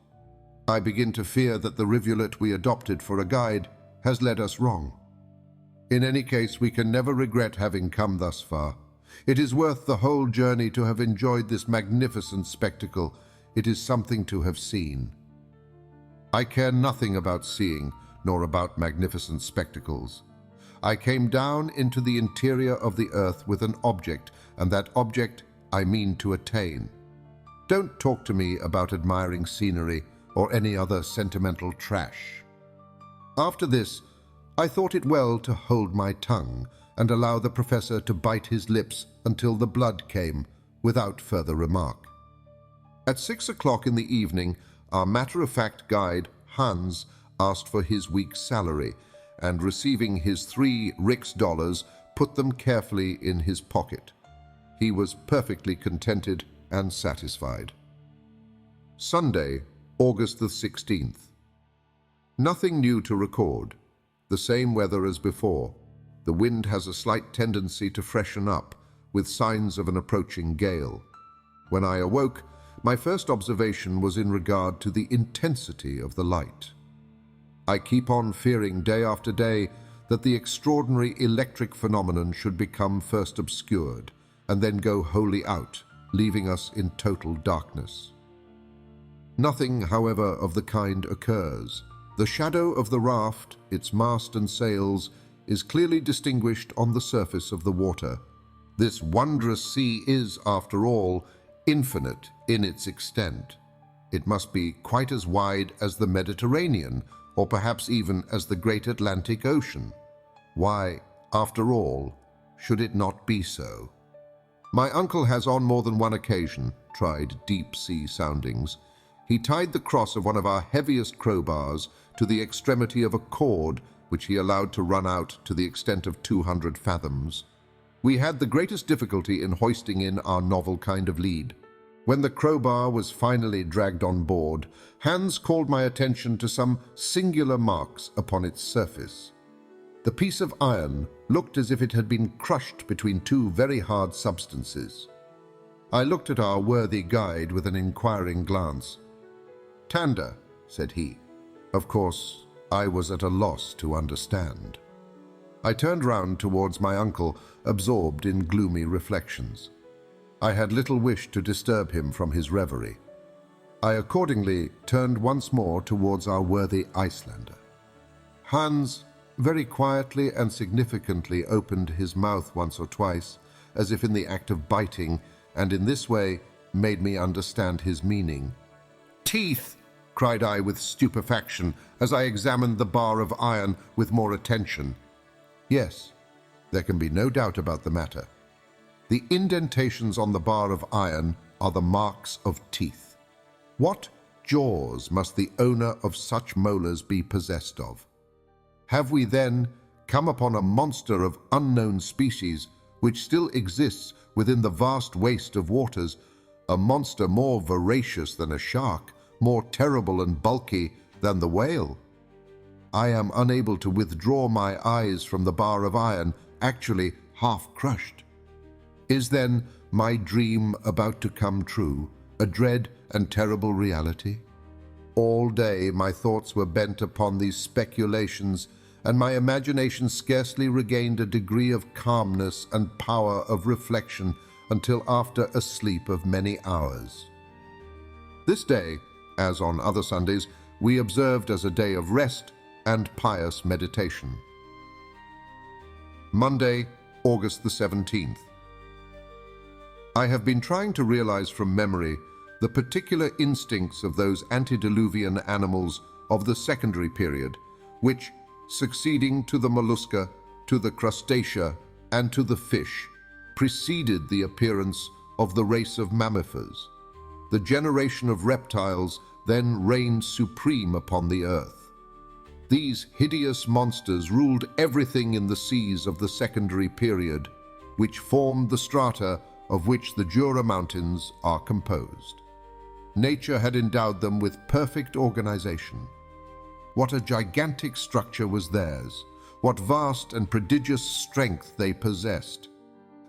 Speaker 2: I begin to fear that the rivulet we adopted for a guide has led us wrong. In any case, we can never regret having come thus far. It is worth the whole journey to have enjoyed this magnificent spectacle. It is something to have seen. I care nothing about seeing, nor about magnificent spectacles. I came down into the interior of the earth with an object, and that object I mean to attain. Don't talk to me about admiring scenery or any other sentimental trash." After this, I thought it well to hold my tongue and allow the professor to bite his lips until the blood came, without further remark. At 6 o'clock in the evening, our matter-of-fact guide, Hans, asked for his week's salary, and receiving his 3 rix dollars, put them carefully in his pocket. He was perfectly contented and satisfied. Sunday, August the 16th. Nothing new to record. The same weather as before. The wind has a slight tendency to freshen up, with signs of an approaching gale. When I awoke, my first observation was in regard to the intensity of the light. I keep on fearing day after day that the extraordinary electric phenomenon should become first obscured and then go wholly out, leaving us in total darkness. Nothing, however, of the kind occurs. The shadow of the raft, its mast and sails, is clearly distinguished on the surface of the water. This wondrous sea is, after all, infinite in its extent. It must be quite as wide as the Mediterranean, or perhaps even as the great Atlantic Ocean. Why, after all, should it not be so? My uncle has on more than one occasion tried deep-sea soundings. He tied the cross of one of our heaviest crowbars to the extremity of a cord which he allowed to run out to the extent of 200 fathoms. We had the greatest difficulty in hoisting in our novel kind of lead. When the crowbar was finally dragged on board, Hans called my attention to some singular marks upon its surface. The piece of iron looked as if it had been crushed between 2 very hard substances. I looked at our worthy guide with an inquiring glance. "Tanda," said he. Of course, I was at a loss to understand. I turned round towards my uncle, absorbed in gloomy reflections. I had little wish to disturb him from his reverie. I accordingly turned once more towards our worthy Icelander. Hans very quietly and significantly opened his mouth once or twice, as if in the act of biting, and in this way made me understand his meaning. "Teeth!" cried I with stupefaction, as I examined the bar of iron with more attention. Yes, there can be no doubt about the matter. The indentations on the bar of iron are the marks of teeth. What jaws must the owner of such molars be possessed of? Have we then come upon a monster of unknown species which still exists within the vast waste of waters, a monster more voracious than a shark, more terrible and bulky than the whale. I am unable to withdraw my eyes from the bar of iron, actually half crushed. Is then my dream about to come true, a dread and terrible reality? All day my thoughts were bent upon these speculations, and my imagination scarcely regained a degree of calmness and power of reflection until after a sleep of many hours. This day, as on other Sundays, we observed as a day of rest and pious meditation. Monday, August the 17th. I have been trying to realize from memory the particular instincts of those antediluvian animals of the secondary period, which, succeeding to the mollusca, to the crustacea, and to the fish, preceded the appearance of the race of mammifers. The generation of reptiles then reigned supreme upon the earth. These hideous monsters ruled everything in the seas of the secondary period, which formed the strata of which the Jura Mountains are composed. Nature had endowed them with perfect organization. What a gigantic structure was theirs! What vast and prodigious strength they possessed!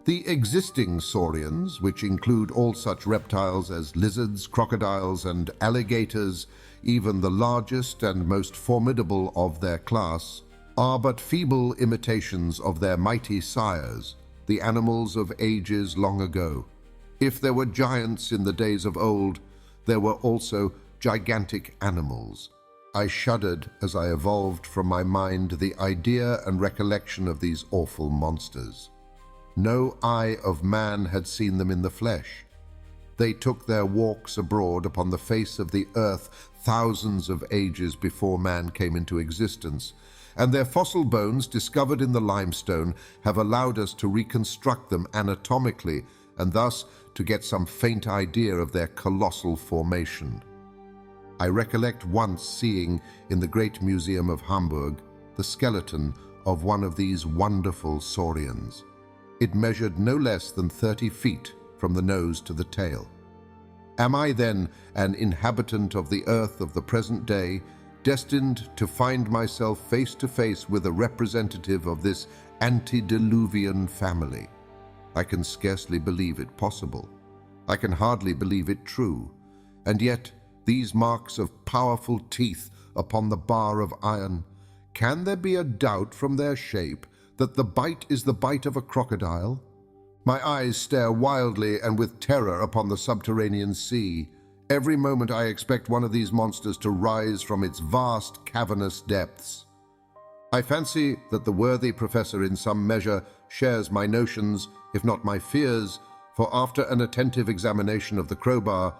Speaker 2: The existing saurians, which include all such reptiles as lizards, crocodiles, and alligators, even the largest and most formidable of their class, are but feeble imitations of their mighty sires, the animals of ages long ago. If there were giants in the days of old, there were also gigantic animals. I shuddered as I evolved from my mind the idea and recollection of these awful monsters. No eye of man had seen them in the flesh. They took their walks abroad upon the face of the earth thousands of ages before man came into existence, and their fossil bones discovered in the limestone have allowed us to reconstruct them anatomically and thus to get some faint idea of their colossal formation. I recollect once seeing in the Great Museum of Hamburg the skeleton of one of these wonderful saurians. It measured no less than 30 feet from the nose to the tail. Am I then an inhabitant of the earth of the present day, destined to find myself face to face with a representative of this antediluvian family? I can scarcely believe it possible. I can hardly believe it true. And yet, these marks of powerful teeth upon the bar of iron, can there be a doubt from their shape that the bite is the bite of a crocodile? My eyes stare wildly and with terror upon the subterranean sea. Every moment I expect one of these monsters to rise from its vast cavernous depths. I fancy that the worthy professor in some measure shares my notions, if not my fears, for after an attentive examination of the crowbar,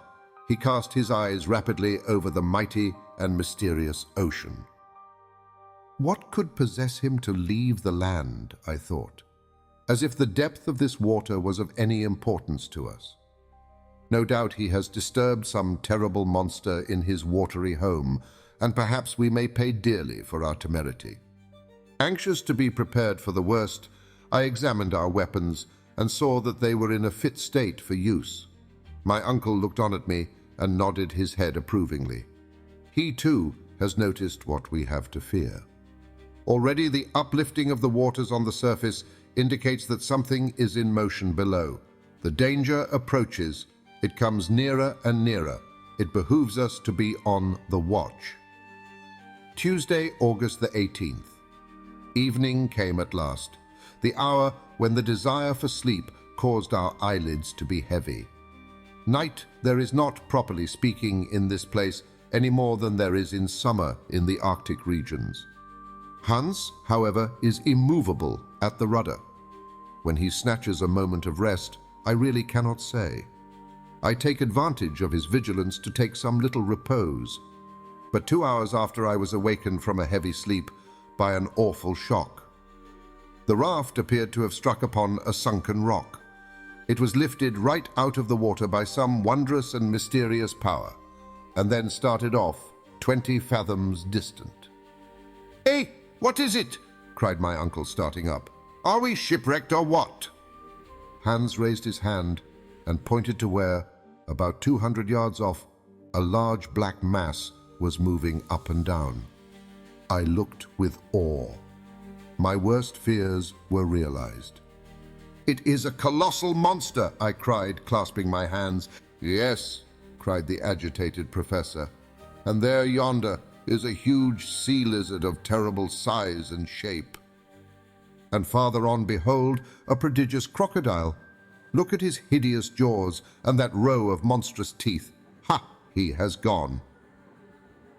Speaker 2: he cast his eyes rapidly over the mighty and mysterious ocean. What could possess him to leave the land, I thought, as if the depth of this water was of any importance to us. No doubt he has disturbed some terrible monster in his watery home, and perhaps we may pay dearly for our temerity. Anxious to be prepared for the worst, I examined our weapons and saw that they were in a fit state for use. My uncle looked on at me and nodded his head approvingly. He, too, has noticed what we have to fear. Already the uplifting of the waters on the surface indicates that something is in motion below. The danger approaches. It comes nearer and nearer. It behooves us to be on the watch. Tuesday, August the 18th. Evening came at last, the hour when the desire for sleep caused our eyelids to be heavy. Night there is not, properly speaking, in this place any more than there is in summer in the Arctic regions. Hans, however, is immovable at the rudder. When he snatches a moment of rest, I really cannot say. I take advantage of his vigilance to take some little repose. But 2 hours after I was awakened from a heavy sleep by an awful shock. The raft appeared to have struck upon a sunken rock. It was lifted right out of the water by some wondrous and mysterious power, and then started off 20 fathoms distant. "Hey, what is it?" cried my uncle, starting up. "Are we shipwrecked or what?" Hans raised his hand and pointed to where, about 200 yards off, a large black mass was moving up and down. I looked with awe. My worst fears were realized. "It is a colossal monster!" I cried, clasping my hands. "Yes," cried the agitated professor, "and there yonder is a huge sea lizard of terrible size and shape. And farther on, behold, a prodigious crocodile. Look at his hideous jaws and that row of monstrous teeth. Ha! He has gone."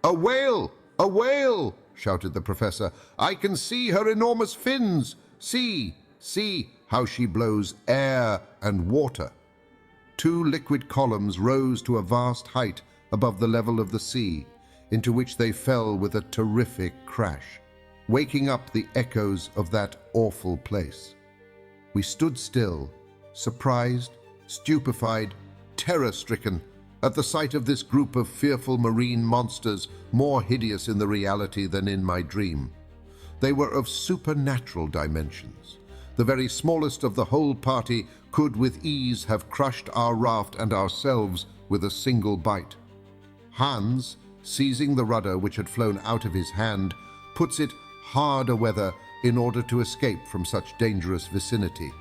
Speaker 2: "A whale! A whale!" shouted the professor. "I can see her enormous fins. See, see how she blows air and water." Two liquid columns rose to a vast height above the level of the sea, into which they fell with a terrific crash, waking up the echoes of that awful place. We stood still, surprised, stupefied, terror-stricken, at the sight of this group of fearful marine monsters, more hideous in the reality than in my dream. They were of supernatural dimensions. The very smallest of the whole party could with ease have crushed our raft and ourselves with a single bite. Hans, seizing the rudder which had flown out of his hand, puts it hard aweather in order to escape from such dangerous vicinity.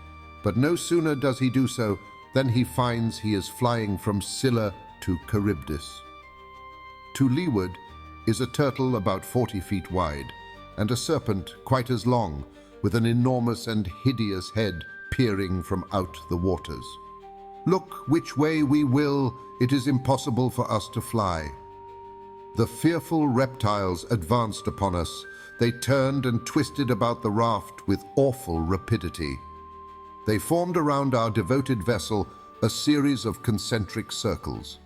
Speaker 2: But no sooner does he do so than he finds he is flying from Scylla to Charybdis. To leeward is a turtle about 40 feet wide, and a serpent quite as long, with an enormous and hideous head peering from out the waters. Look which way we will, it is impossible for us to fly. The fearful reptiles advanced upon us. They turned and twisted about the raft with awful rapidity. They formed around our devoted vessel a series of concentric circles.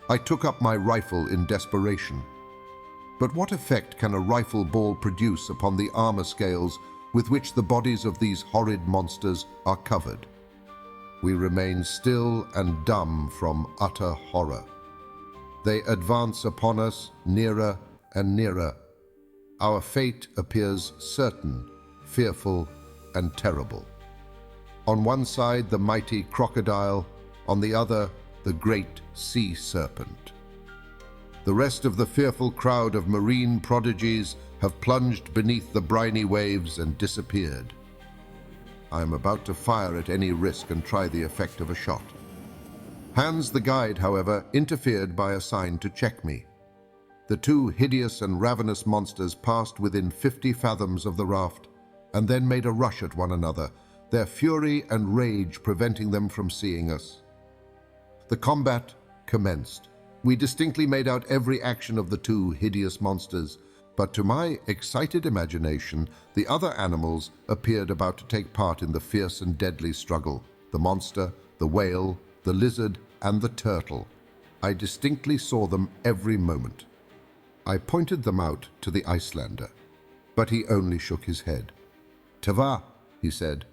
Speaker 2: I took up my rifle in desperation. But what effect can a rifle ball produce upon the armor scales with which the bodies of these horrid monsters are covered? We remain still and dumb from utter horror. They advance upon us nearer and nearer. Our fate appears certain, fearful, and terrible. On one side, the mighty crocodile, on the other, the great sea serpent. The rest of the fearful crowd of marine prodigies have plunged beneath the briny waves and disappeared. I am about to fire at any risk and try the effect of a shot. Hans the guide, however, interfered by a sign to check me. The two hideous and ravenous monsters passed within 50 fathoms of the raft, and then made a rush at one another, their fury and rage preventing them from seeing us. The combat commenced. We distinctly made out every action of the two hideous monsters, but to my excited imagination, the other animals appeared about to take part in the fierce and deadly struggle. The monster, the whale, the lizard, and the turtle. I distinctly saw them every moment. I pointed them out to the Icelander, but he only shook his head. "Tava," he said.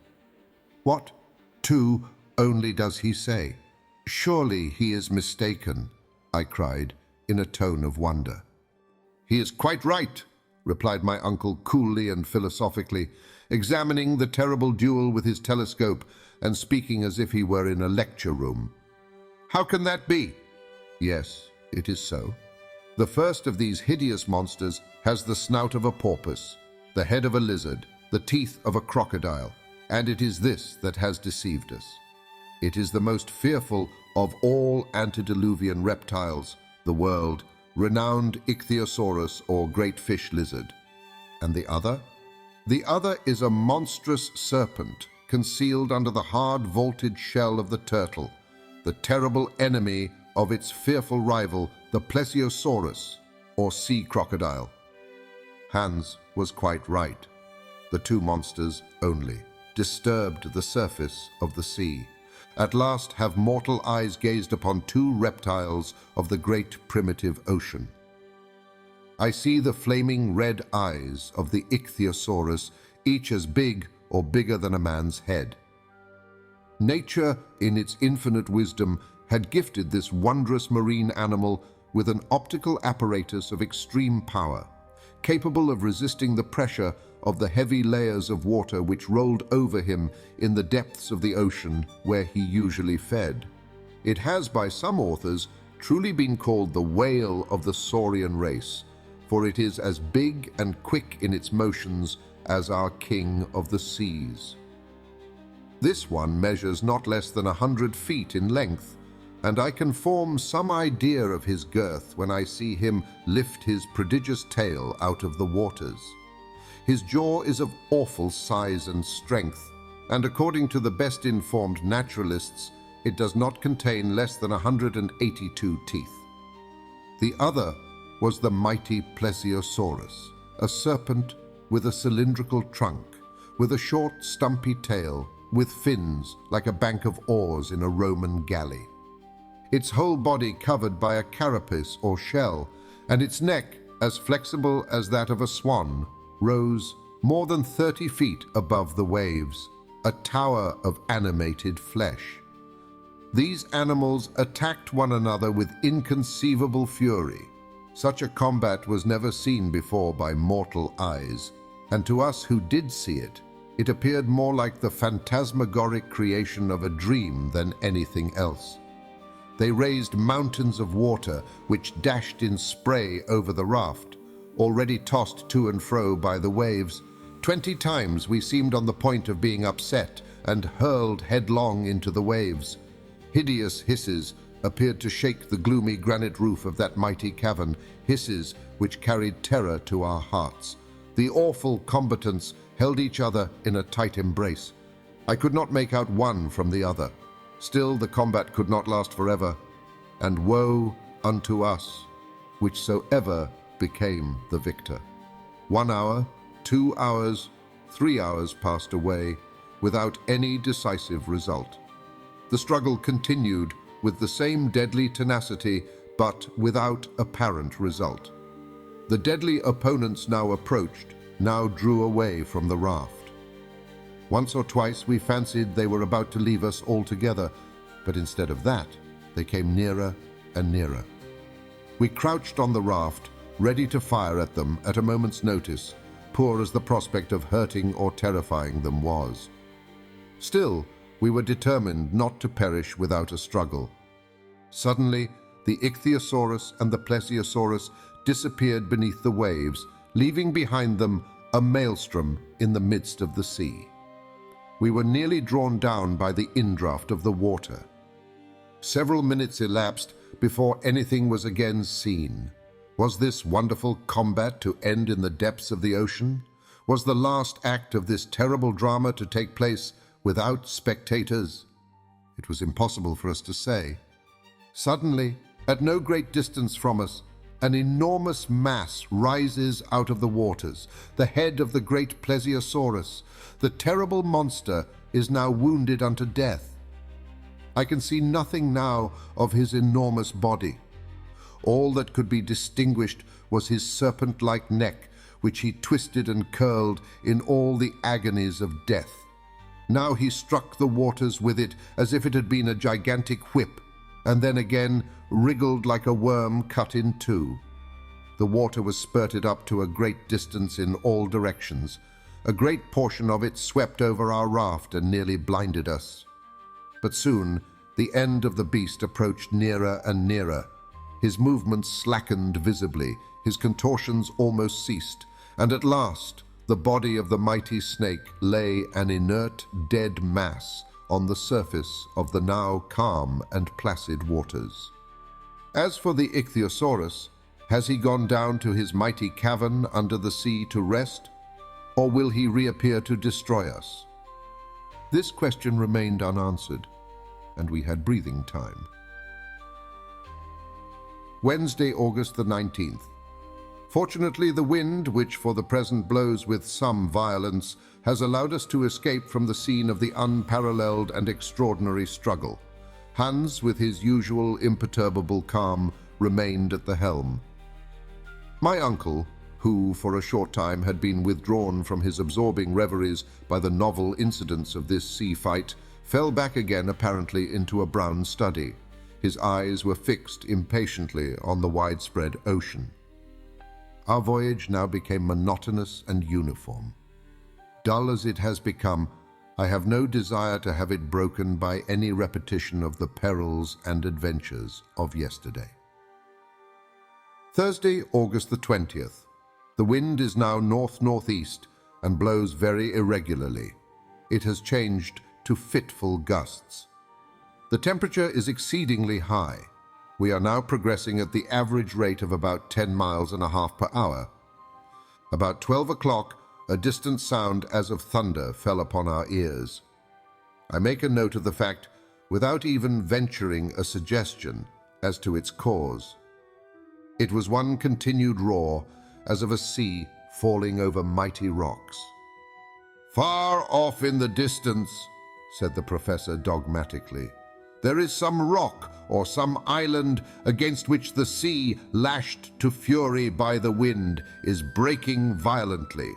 Speaker 2: "What? Two only does he say? Surely he is mistaken," I cried in a tone of wonder. "He is quite right," replied my uncle coolly and philosophically, examining the terrible duel with his telescope and speaking as if he were in a lecture room. "How can that be?" "Yes, it is so. The first of these hideous monsters has the snout of a porpoise, the head of a lizard, the teeth of a crocodile, and it is this that has deceived us. It is the most fearful of all antediluvian reptiles, the world, renowned Ichthyosaurus or great fish lizard. And the other? The other is a monstrous serpent concealed under the hard vaulted shell of the turtle, the terrible enemy of its fearful rival, the Plesiosaurus, or sea crocodile." Hans was quite right. The two monsters only disturbed the surface of the sea. At last have mortal eyes gazed upon two reptiles of the great primitive ocean. I see the flaming red eyes of the Ichthyosaurus, each as big or bigger than a man's head. Nature, in its infinite wisdom, had gifted this wondrous marine animal with an optical apparatus of extreme power, capable of resisting the pressure of the heavy layers of water which rolled over him in the depths of the ocean where he usually fed. It has, by some authors, truly been called the whale of the saurian race, for it is as big and quick in its motions as our king of the seas. This one measures not less than 100 feet in length, and I can form some idea of his girth when I see him lift his prodigious tail out of the waters. His jaw is of awful size and strength, and according to the best informed naturalists, it does not contain less than 182 teeth. The other was the mighty Plesiosaurus, a serpent with a cylindrical trunk, with a short, stumpy tail, with fins like a bank of oars in a Roman galley. Its whole body covered by a carapace or shell, and its neck, as flexible as that of a swan, rose more than 30 feet above the waves, a tower of animated flesh. These animals attacked one another with inconceivable fury. Such a combat was never seen before by mortal eyes, and to us who did see it, it appeared more like the phantasmagoric creation of a dream than anything else. They raised mountains of water which dashed in spray over the raft, already tossed to and fro by the waves. 20 times we seemed on the point of being upset and hurled headlong into the waves. Hideous hisses appeared to shake the gloomy granite roof of that mighty cavern, hisses which carried terror to our hearts. The awful combatants held each other in a tight embrace. I could not make out one from the other. Still the combat could not last forever, and woe unto us, whichsoever became the victor. 1 hour, 2 hours, 3 hours passed away without any decisive result. The struggle continued with the same deadly tenacity, but without apparent result. The deadly opponents now approached, now drew away from the raft. Once or twice we fancied they were about to leave us altogether, but instead of that, they came nearer and nearer. We crouched on the raft, ready to fire at them at a moment's notice, poor as the prospect of hurting or terrifying them was. Still, we were determined not to perish without a struggle. Suddenly, the Ichthyosaurus and the Plesiosaurus disappeared beneath the waves, leaving behind them a maelstrom in the midst of the sea. We were nearly drawn down by the indraft of the water. Several minutes elapsed before anything was again seen. Was this wonderful combat to end in the depths of the ocean? Was the last act of this terrible drama to take place without spectators? It was impossible for us to say. Suddenly, at no great distance from us, an enormous mass rises out of the waters, the head of the great Plesiosaurus. The terrible monster is now wounded unto death. I can see nothing now of his enormous body. All that could be distinguished was his serpent-like neck, which he twisted and curled in all the agonies of death. Now he struck the waters with it as if it had been a gigantic whip, and then again wriggled like a worm cut in two. The water was spurted up to a great distance in all directions. A great portion of it swept over our raft and nearly blinded us. But soon the end of the beast approached nearer and nearer. His movements slackened visibly, his contortions almost ceased, and at last the body of the mighty snake lay an inert, dead mass on the surface of the now calm and placid waters. As for the Ichthyosaurus, has he gone down to his mighty cavern under the sea to rest, or will he reappear to destroy us? This question remained unanswered, and we had breathing time. Wednesday, August the 19th. Fortunately, the wind, which for the present blows with some violence, has allowed us to escape from the scene of the unparalleled and extraordinary struggle. Hans, with his usual imperturbable calm, remained at the helm. My uncle, who for a short time had been withdrawn from his absorbing reveries by the novel incidents of this sea fight, fell back again apparently into a brown study. His eyes were fixed impatiently on the widespread ocean. Our voyage now became monotonous and uniform. Dull as it has become, I have no desire to have it broken by any repetition of the perils and adventures of yesterday. Thursday, August the 20th. The wind is now north-northeast and blows very irregularly. It has changed to fitful gusts. The temperature is exceedingly high. We are now progressing at the average rate of about 10 miles and a half per hour. About 12 o'clock, a distant sound as of thunder fell upon our ears. I make a note of the fact without even venturing a suggestion as to its cause. It was one continued roar as of a sea falling over mighty rocks. "Far off in the distance," said the professor dogmatically, "there is some rock or some island against which the sea, lashed to fury by the wind, is breaking violently."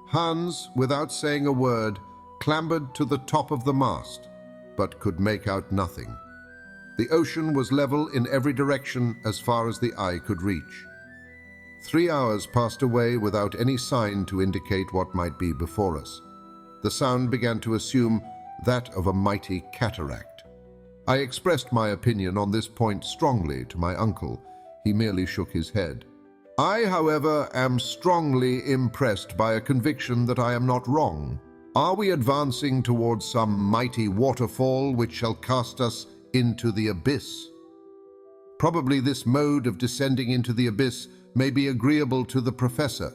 Speaker 2: Hans, without saying a word, clambered to the top of the mast, but could make out nothing. The ocean was level in every direction as far as the eye could reach. 3 hours passed away without any sign to indicate what might be before us. The sound began to assume that of a mighty cataract. I expressed my opinion on this point strongly to my uncle. He merely shook his head. I, however, am strongly impressed by a conviction that I am not wrong. Are we advancing towards some mighty waterfall which shall cast us into the abyss? Probably this mode of descending into the abyss may be agreeable to the professor,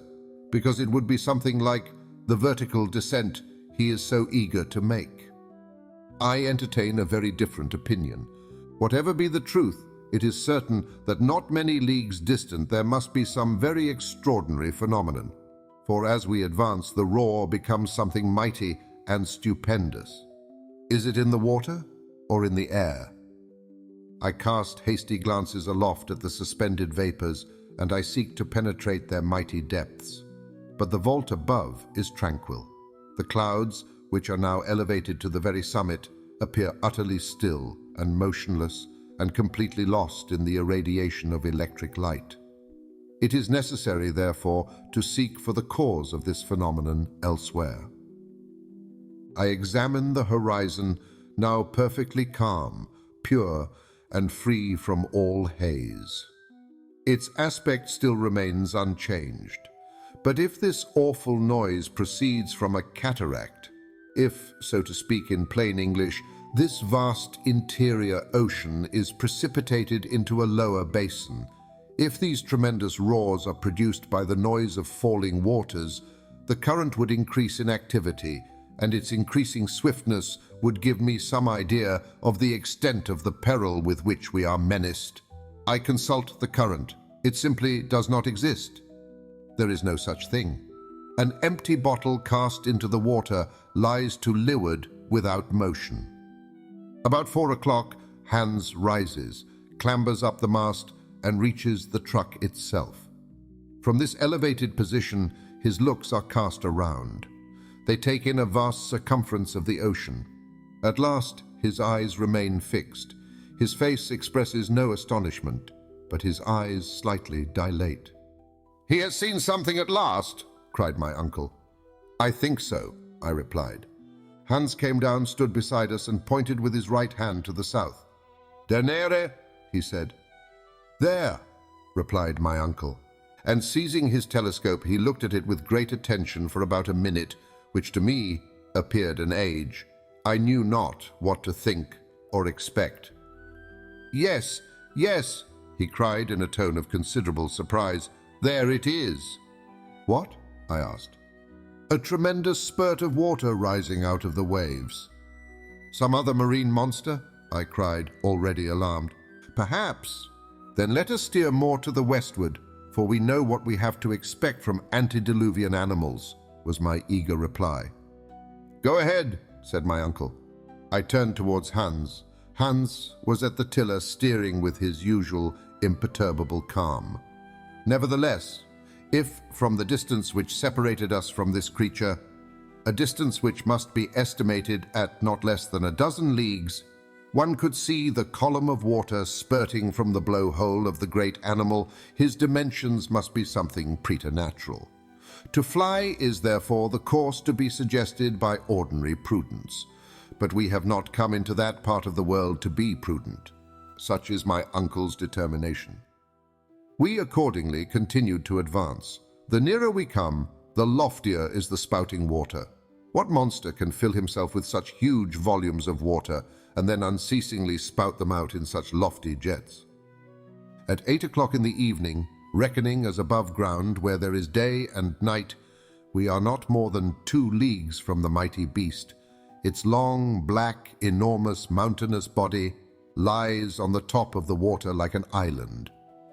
Speaker 2: because it would be something like the vertical descent he is so eager to make. I entertain a very different opinion. Whatever be the truth, it is certain that not many leagues distant there must be some very extraordinary phenomenon, for as we advance the roar becomes something mighty and stupendous. Is it in the water or in the air? I cast hasty glances aloft at the suspended vapors, and I seek to penetrate their mighty depths. But the vault above is tranquil. The clouds, which are now elevated to the very summit, appear utterly still and motionless and completely lost in the irradiation of electric light. It is necessary, therefore, to seek for the cause of this phenomenon elsewhere. I examine the horizon, now perfectly calm, pure, and free from all haze. Its aspect still remains unchanged. But if this awful noise proceeds from a cataract, if, so to speak in plain English, this vast interior ocean is precipitated into a lower basin, if these tremendous roars are produced by the noise of falling waters, the current would increase in activity, and its increasing swiftness would give me some idea of the extent of the peril with which we are menaced. I consult the current. It simply does not exist. There is no such thing. An empty bottle cast into the water lies to leeward without motion. About 4 o'clock, Hans rises, clambers up the mast, and reaches the truck itself. From this elevated position, his looks are cast around. They take in a vast circumference of the ocean. At last, his eyes remain fixed. His face expresses no astonishment, but his eyes slightly dilate. "He has seen something at last," cried my uncle. "I think so," I replied. Hans came down, stood beside us, and pointed with his right hand to the south. "Der Nere," he said. "There," replied my uncle, and seizing his telescope he looked at it with great attention for about a minute, which to me appeared an age. I knew not what to think or expect. "Yes, yes," he cried in a tone of considerable surprise. "There it is." "What?" I asked. "A tremendous spurt of water rising out of the waves." "Some other marine monster?" I cried, already alarmed. "Perhaps. Then let us steer more to the westward, for we know what we have to expect from antediluvian animals," was my eager reply. "Go ahead," said my uncle. I turned towards Hans. Hans was at the tiller, steering with his usual imperturbable calm. Nevertheless, if from the distance which separated us from this creature, a distance which must be estimated at not less than a dozen leagues, one could see the column of water spurting from the blowhole of the great animal, his dimensions must be something preternatural. To fly is therefore the course to be suggested by ordinary prudence. But we have not come into that part of the world to be prudent. Such is my uncle's determination. We accordingly continued to advance. The nearer we come, the loftier is the spouting water. What monster can fill himself with such huge volumes of water and then unceasingly spout them out in such lofty jets? At 8 o'clock in the evening, reckoning as above ground where there is day and night, we are not more than 2 leagues from the mighty beast. Its long, black, enormous, mountainous body lies on the top of the water like an island.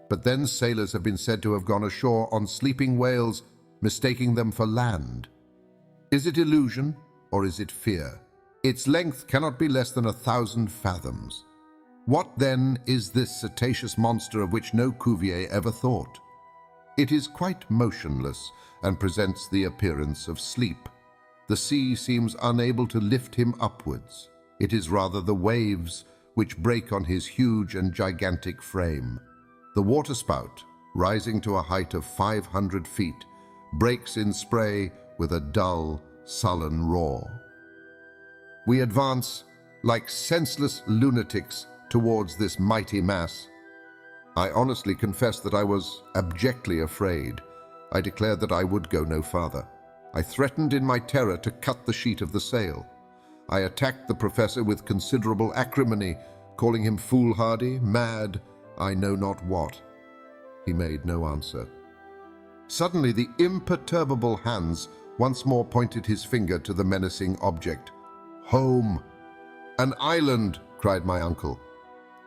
Speaker 2: But then sailors have been said to have gone ashore on sleeping whales, mistaking them for land. Is it illusion, or is it fear? Its length cannot be less than 1,000 fathoms. What, then, is this cetaceous monster of which no Cuvier ever thought? It is quite motionless and presents the appearance of sleep. The sea seems unable to lift him upwards. It is rather the waves which break on his huge and gigantic frame. The waterspout, rising to a height of 500 feet, breaks in spray with a dull, sullen roar. We advance like senseless lunatics towards this mighty mass. I honestly confess that I was abjectly afraid. I declared that I would go no farther. I threatened in my terror to cut the sheet of the sail. I attacked the professor with considerable acrimony, calling him foolhardy, mad, I know not what. He made no answer. Suddenly the imperturbable Hans once more pointed his finger to the menacing object. Home! An island! Cried my uncle.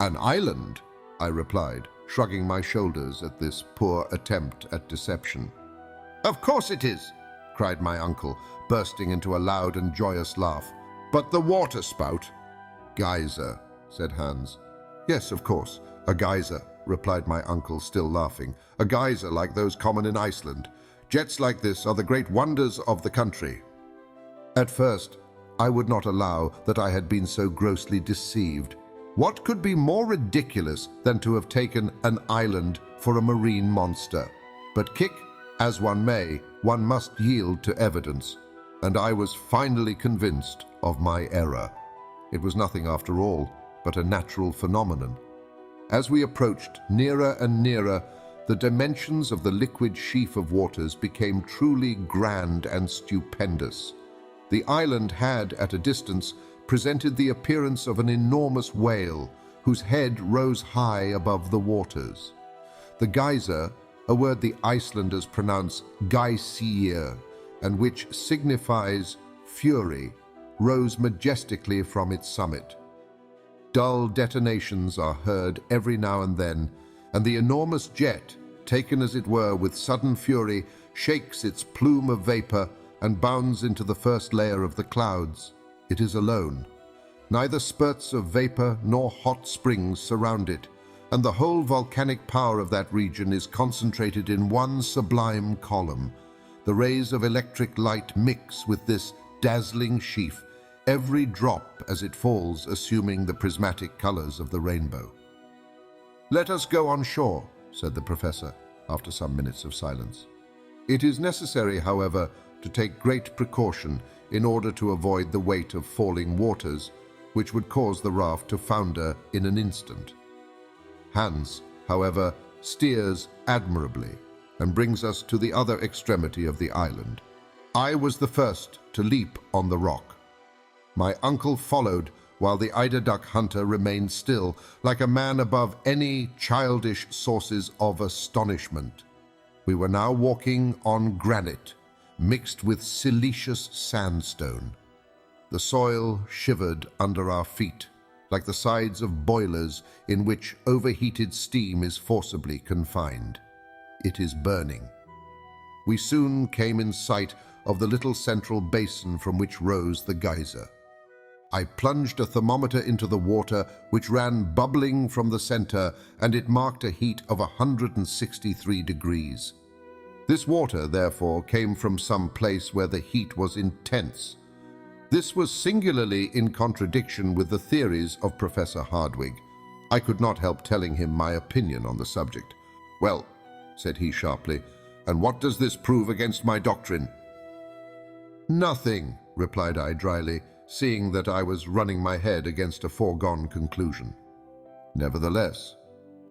Speaker 2: An island? I replied, shrugging my shoulders at this poor attempt at deception. Of course it is! Cried my uncle, bursting into a loud and joyous laugh. But the water spout? Geyser, said Hans. Yes, of course, a geyser, replied my uncle, still laughing. A geyser like those common in Iceland. Jets like this are the great wonders of the country. At first, I would not allow that I had been so grossly deceived. What could be more ridiculous than to have taken an island for a marine monster? But kick as one may, one must yield to evidence, and I was finally convinced of my error. It was nothing after all, but a natural phenomenon. As we approached nearer and nearer, the dimensions of the liquid sheaf of waters became truly grand and stupendous. The island had, at a distance, presented the appearance of an enormous whale, whose head rose high above the waters. The geyser, a word the Icelanders pronounce geysir, and which signifies fury, rose majestically from its summit. Dull detonations are heard every now and then, and the enormous jet, taken as it were with sudden fury, shakes its plume of vapor and bounds into the first layer of the clouds. It is alone. Neither spurts of vapor nor hot springs surround it, and the whole volcanic power of that region is concentrated in one sublime column. The rays of electric light mix with this dazzling sheaf, every drop as it falls assuming the prismatic colors of the rainbow. Let us go on shore, said the professor, after some minutes of silence. It is necessary, however, to take great precaution in order to avoid the weight of falling waters, which would cause the raft to founder in an instant. Hans, however, steers admirably and brings us to the other extremity of the island. I was the first to leap on the rock. My uncle followed, while the eider duck hunter remained still, like a man above any childish sources of astonishment. We were now walking on granite, mixed with siliceous sandstone. The soil shivered under our feet, like the sides of boilers in which overheated steam is forcibly confined. It is burning. We soon came in sight of the little central basin from which rose the geyser. I plunged a thermometer into the water, which ran bubbling from the center, and it marked a heat of 163 degrees. This water, therefore, came from some place where the heat was intense. This was singularly in contradiction with the theories of Professor Hardwigg. I could not help telling him my opinion on the subject. Well, said he sharply, And what does this prove against my doctrine?" "Nothing," replied I dryly, seeing that I was running my head against a foregone conclusion. "Nevertheless,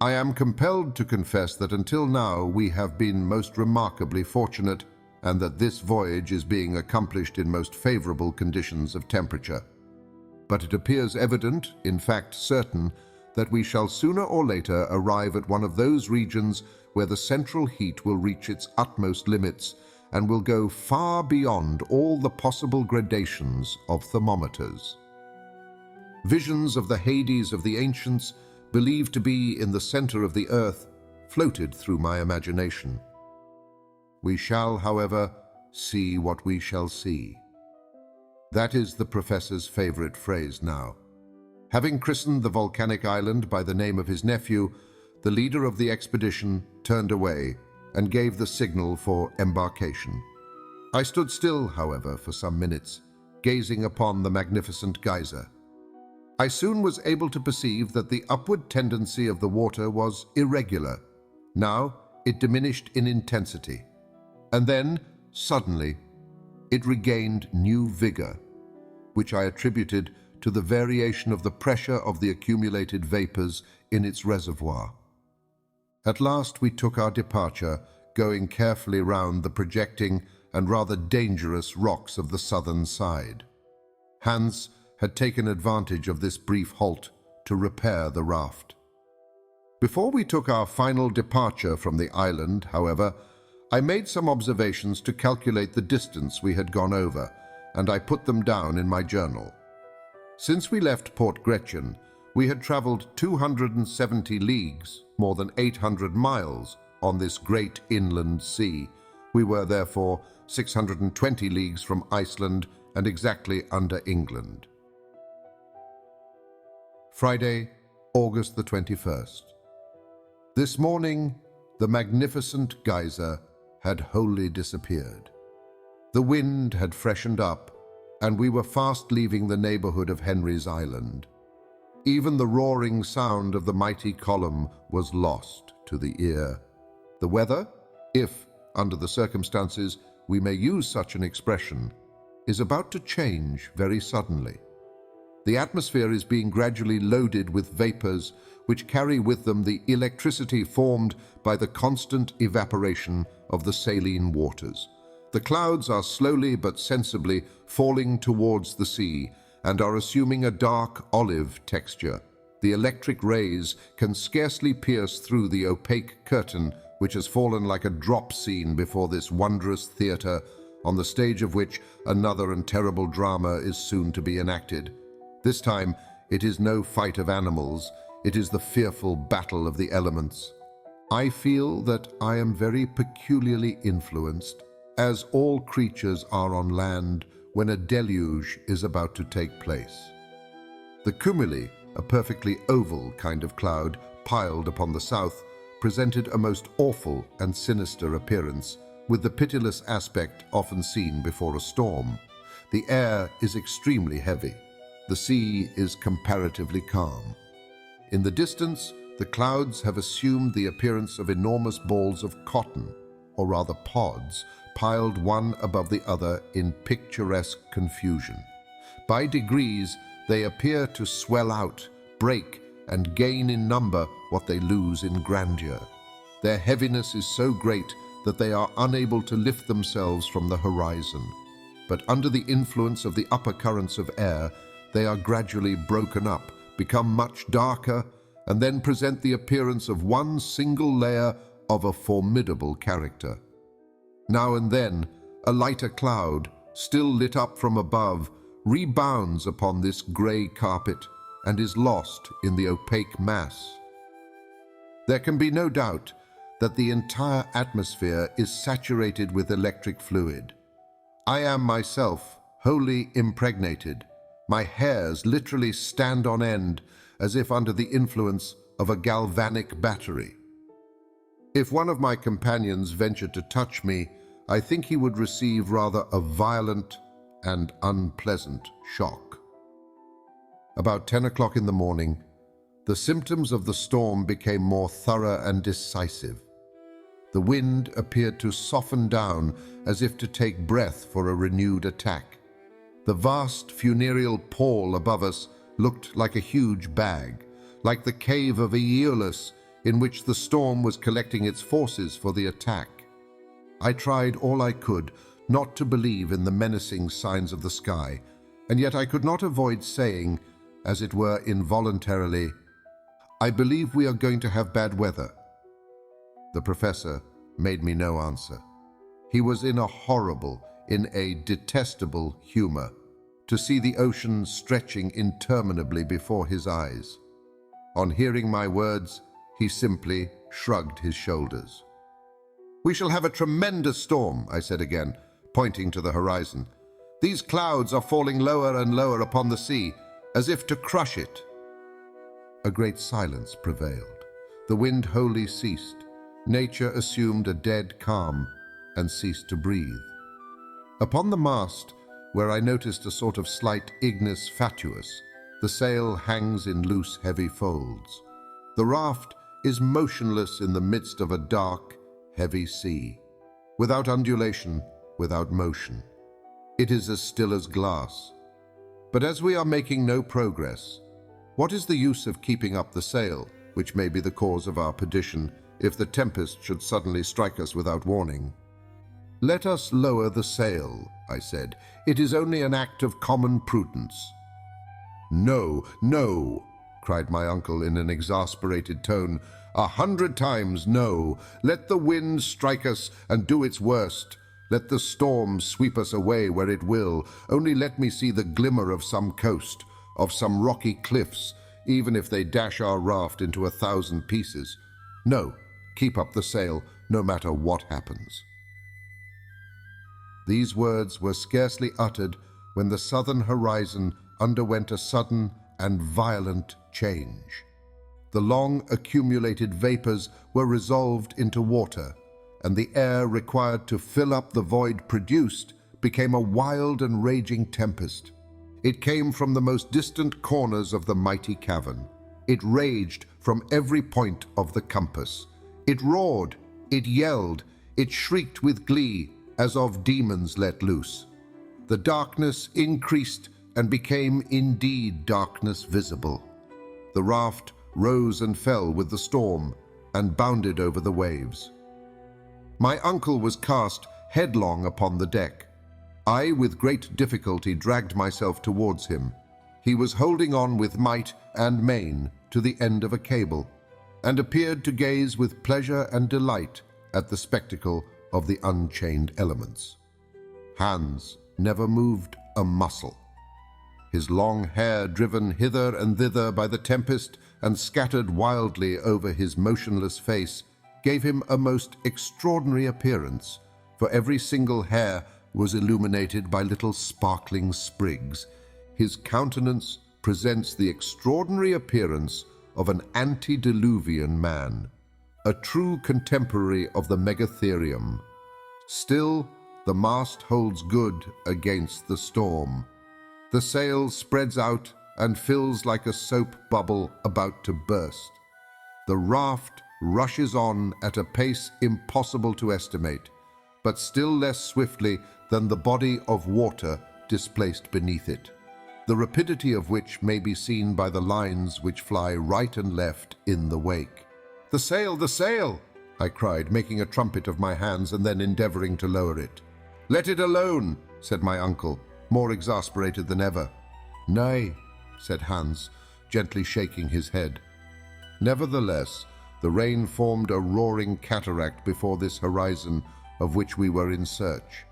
Speaker 2: I am compelled to confess that until now we have been most remarkably fortunate, and that this voyage is being accomplished in most favorable conditions of temperature. But it appears evident, in fact certain, that we shall sooner or later arrive at one of those regions where the central heat will reach its utmost limits and will go far beyond all the possible gradations of thermometers. Visions of the Hades of the ancients, believed to be in the center of the earth, floated through my imagination. We shall, however, see what we shall see. That is the professor's favorite phrase now. Having christened the volcanic island by the name of his nephew, the leader of the expedition turned away and gave the signal for embarkation. I stood still, however, for some minutes, gazing upon the magnificent geyser. I soon was able to perceive that the upward tendency of the water was irregular. Now it diminished in intensity, and then, suddenly, it regained new vigor, which I attributed to the variation of the pressure of the accumulated vapors in its reservoir. At last we took our departure, going carefully round the projecting and rather dangerous rocks of the southern side. Hans had taken advantage of this brief halt to repair the raft. Before we took our final departure from the island, however, I made some observations to calculate the distance we had gone over, and I put them down in my journal. Since we left Port Gretchen, we had traveled 270 leagues, more than 800 miles, on this great inland sea. We were therefore 620 leagues from Iceland and exactly under England. Friday, August the 21st. This morning, the magnificent geyser had wholly disappeared. The wind had freshened up, and we were fast leaving the neighborhood of Henry's Island. Even the roaring sound of the mighty column was lost to the ear. The weather, if, under the circumstances, we may use such an expression, is about to change very suddenly. The atmosphere is being gradually loaded with vapors which carry with them the electricity formed by the constant evaporation of the saline waters. The clouds are slowly but sensibly falling towards the sea and are assuming a dark olive texture. The electric rays can scarcely pierce through the opaque curtain which has fallen like a drop scene before this wondrous theater, on the stage of which another and terrible drama is soon to be enacted. This time, it is no fight of animals, it is the fearful battle of the elements. I feel that I am very peculiarly influenced, as all creatures are on land when a deluge is about to take place. The cumuli, a perfectly oval kind of cloud piled upon the south, presented a most awful and sinister appearance, with the pitiless aspect often seen before a storm. The air is extremely heavy. The sea is comparatively calm. In the distance, the clouds have assumed the appearance of enormous balls of cotton, or rather pods, piled one above the other in picturesque confusion. By degrees, they appear to swell out, break, and gain in number what they lose in grandeur. Their heaviness is so great that they are unable to lift themselves from the horizon. But under the influence of the upper currents of air, they are gradually broken up, become much darker, and then present the appearance of one single layer of a formidable character. Now and then, a lighter cloud, still lit up from above, rebounds upon this grey carpet and is lost in the opaque mass. There can be no doubt that the entire atmosphere is saturated with electric fluid. I am myself wholly impregnated. My hairs literally stand on end as if under the influence of a galvanic battery. If one of my companions ventured to touch me, I think he would receive rather a violent and unpleasant shock. About 10 o'clock in the morning, the symptoms of the storm became more thorough and decisive. The wind appeared to soften down as if to take breath for a renewed attack. The vast funereal pall above us looked like a huge bag, like the cave of Aeolus in which the storm was collecting its forces for the attack. I tried all I could not to believe in the menacing signs of the sky, and yet I could not avoid saying, as it were involuntarily, "I believe we are going to have bad weather." The professor made me no answer. He was in a horrible, in a detestable humor, to see the ocean stretching interminably before his eyes. On hearing my words, he simply shrugged his shoulders. "We shall have a tremendous storm," I said again, pointing to the horizon. "These clouds are falling lower and lower upon the sea, as if to crush it." A great silence prevailed. The wind wholly ceased. Nature assumed a dead calm and ceased to breathe. Upon the mast, where I noticed a sort of slight ignis fatuus, the sail hangs in loose, heavy folds. The raft is motionless in the midst of a dark, heavy sea, without undulation, without motion. It is as still as glass. But as we are making no progress, what is the use of keeping up the sail, which may be the cause of our perdition, if the tempest should suddenly strike us without warning? "Let us lower the sail," I said. "It is only an act of common prudence." "No, no," cried my uncle in an exasperated tone. "100 times no. Let the wind strike us and do its worst. Let the storm sweep us away where it will. Only let me see the glimmer of some coast, of some rocky cliffs, even if they dash our raft into 1,000 pieces. No, keep up the sail, no matter what happens." These words were scarcely uttered when the southern horizon underwent a sudden and violent change. The long accumulated vapors were resolved into water, and the air required to fill up the void produced became a wild and raging tempest. It came from the most distant corners of the mighty cavern. It raged from every point of the compass. It roared, it yelled, it shrieked with glee, as of demons let loose. The darkness increased and became indeed darkness visible. The raft rose and fell with the storm and bounded over the waves. My uncle was cast headlong upon the deck. I, with great difficulty, dragged myself towards him. He was holding on with might and main to the end of a cable, and appeared to gaze with pleasure and delight at the spectacle of the unchained elements. Hans never moved a muscle. His long hair, driven hither and thither by the tempest and scattered wildly over his motionless face, gave him a most extraordinary appearance, for every single hair was illuminated by little sparkling sprigs. His countenance presents the extraordinary appearance of an antediluvian man, a true contemporary of the megatherium. Still, the mast holds good against the storm. The sail spreads out and fills like a soap bubble about to burst. The raft rushes on at a pace impossible to estimate, but still less swiftly than the body of water displaced beneath it, the rapidity of which may be seen by the lines which fly right and left in the wake. "The sail, the sail!" I cried, making a trumpet of my hands and then endeavoring to lower it. "Let it alone," said my uncle, more exasperated than ever. "Nay," said Hans, gently shaking his head. Nevertheless, the rain formed a roaring cataract before this horizon of which we were in search,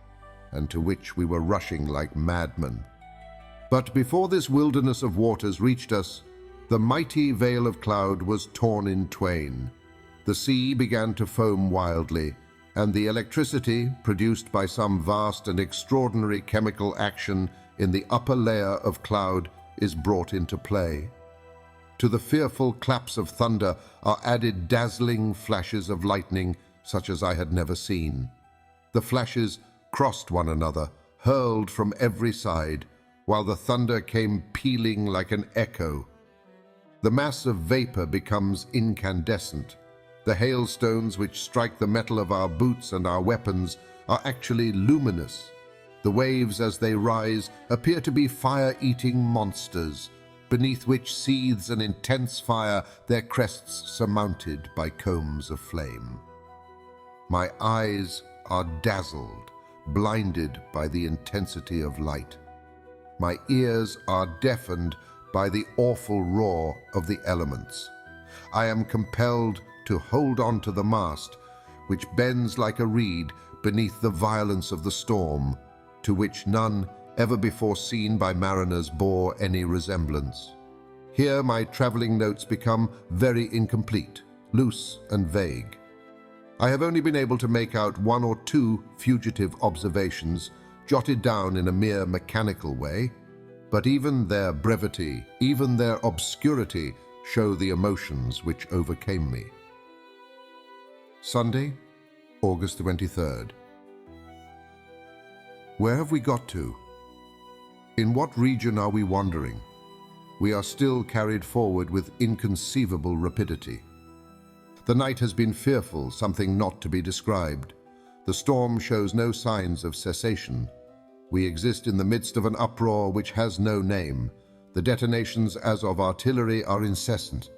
Speaker 2: and to which we were rushing like madmen. But before this wilderness of waters reached us, the mighty veil of cloud was torn in twain. The sea began to foam wildly, and the electricity, produced by some vast and extraordinary chemical action in the upper layer of cloud, is brought into play. To the fearful claps of thunder are added dazzling flashes of lightning such as I had never seen. The flashes crossed one another, hurled from every side, while the thunder came pealing like an echo. The mass of vapor becomes incandescent, The hailstones which strike the metal of our boots and our weapons are actually luminous. The waves as they rise appear to be fire-eating monsters, beneath which seethes an intense fire, their crests surmounted by combs of flame. My eyes are dazzled, blinded by the intensity of light. My ears are deafened by the awful roar of the elements. I am compelled to hold on to the mast, which bends like a reed beneath the violence of the storm, to which none ever before seen by mariners bore any resemblance. Here my traveling notes become very incomplete, loose and vague. I have only been able to make out 1 or 2 fugitive observations, jotted down in a mere mechanical way, but even their brevity, even their obscurity, show the emotions which overcame me. Sunday, August 23rd. Where have we got to? In what region are we wandering? We are still carried forward with inconceivable rapidity. The night has been fearful, something not to be described. The storm shows no signs of cessation. We exist in the midst of an uproar which has no name. The detonations as of artillery are incessant.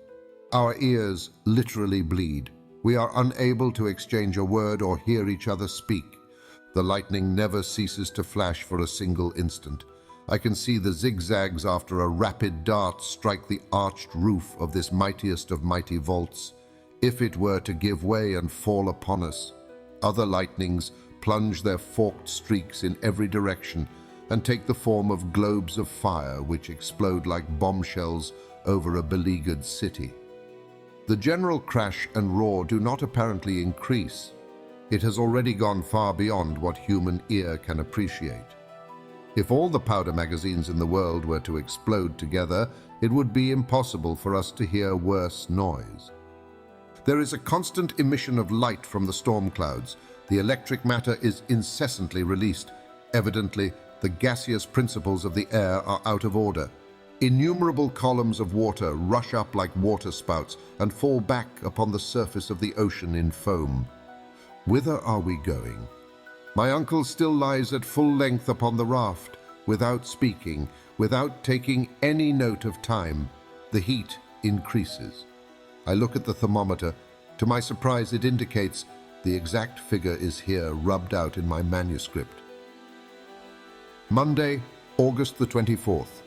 Speaker 2: Our ears literally bleed. We are unable to exchange a word or hear each other speak. The lightning never ceases to flash for a single instant. I can see the zigzags after a rapid dart strike the arched roof of this mightiest of mighty vaults. If it were to give way and fall upon us, other lightnings plunge their forked streaks in every direction and take the form of globes of fire which explode like bombshells over a beleaguered city. The general crash and roar do not apparently increase. It has already gone far beyond what human ear can appreciate. If all the powder magazines in the world were to explode together, it would be impossible for us to hear worse noise. There is a constant emission of light from the storm clouds. The electric matter is incessantly released. Evidently, the gaseous principles of the air are out of order. Innumerable columns of water rush up like water spouts and fall back upon the surface of the ocean in foam. Whither are we going? My uncle still lies at full length upon the raft, without speaking, without taking any note of time. The heat increases. I look at the thermometer. To my surprise, it indicates the exact figure is here rubbed out in my manuscript. Monday, August the 24th.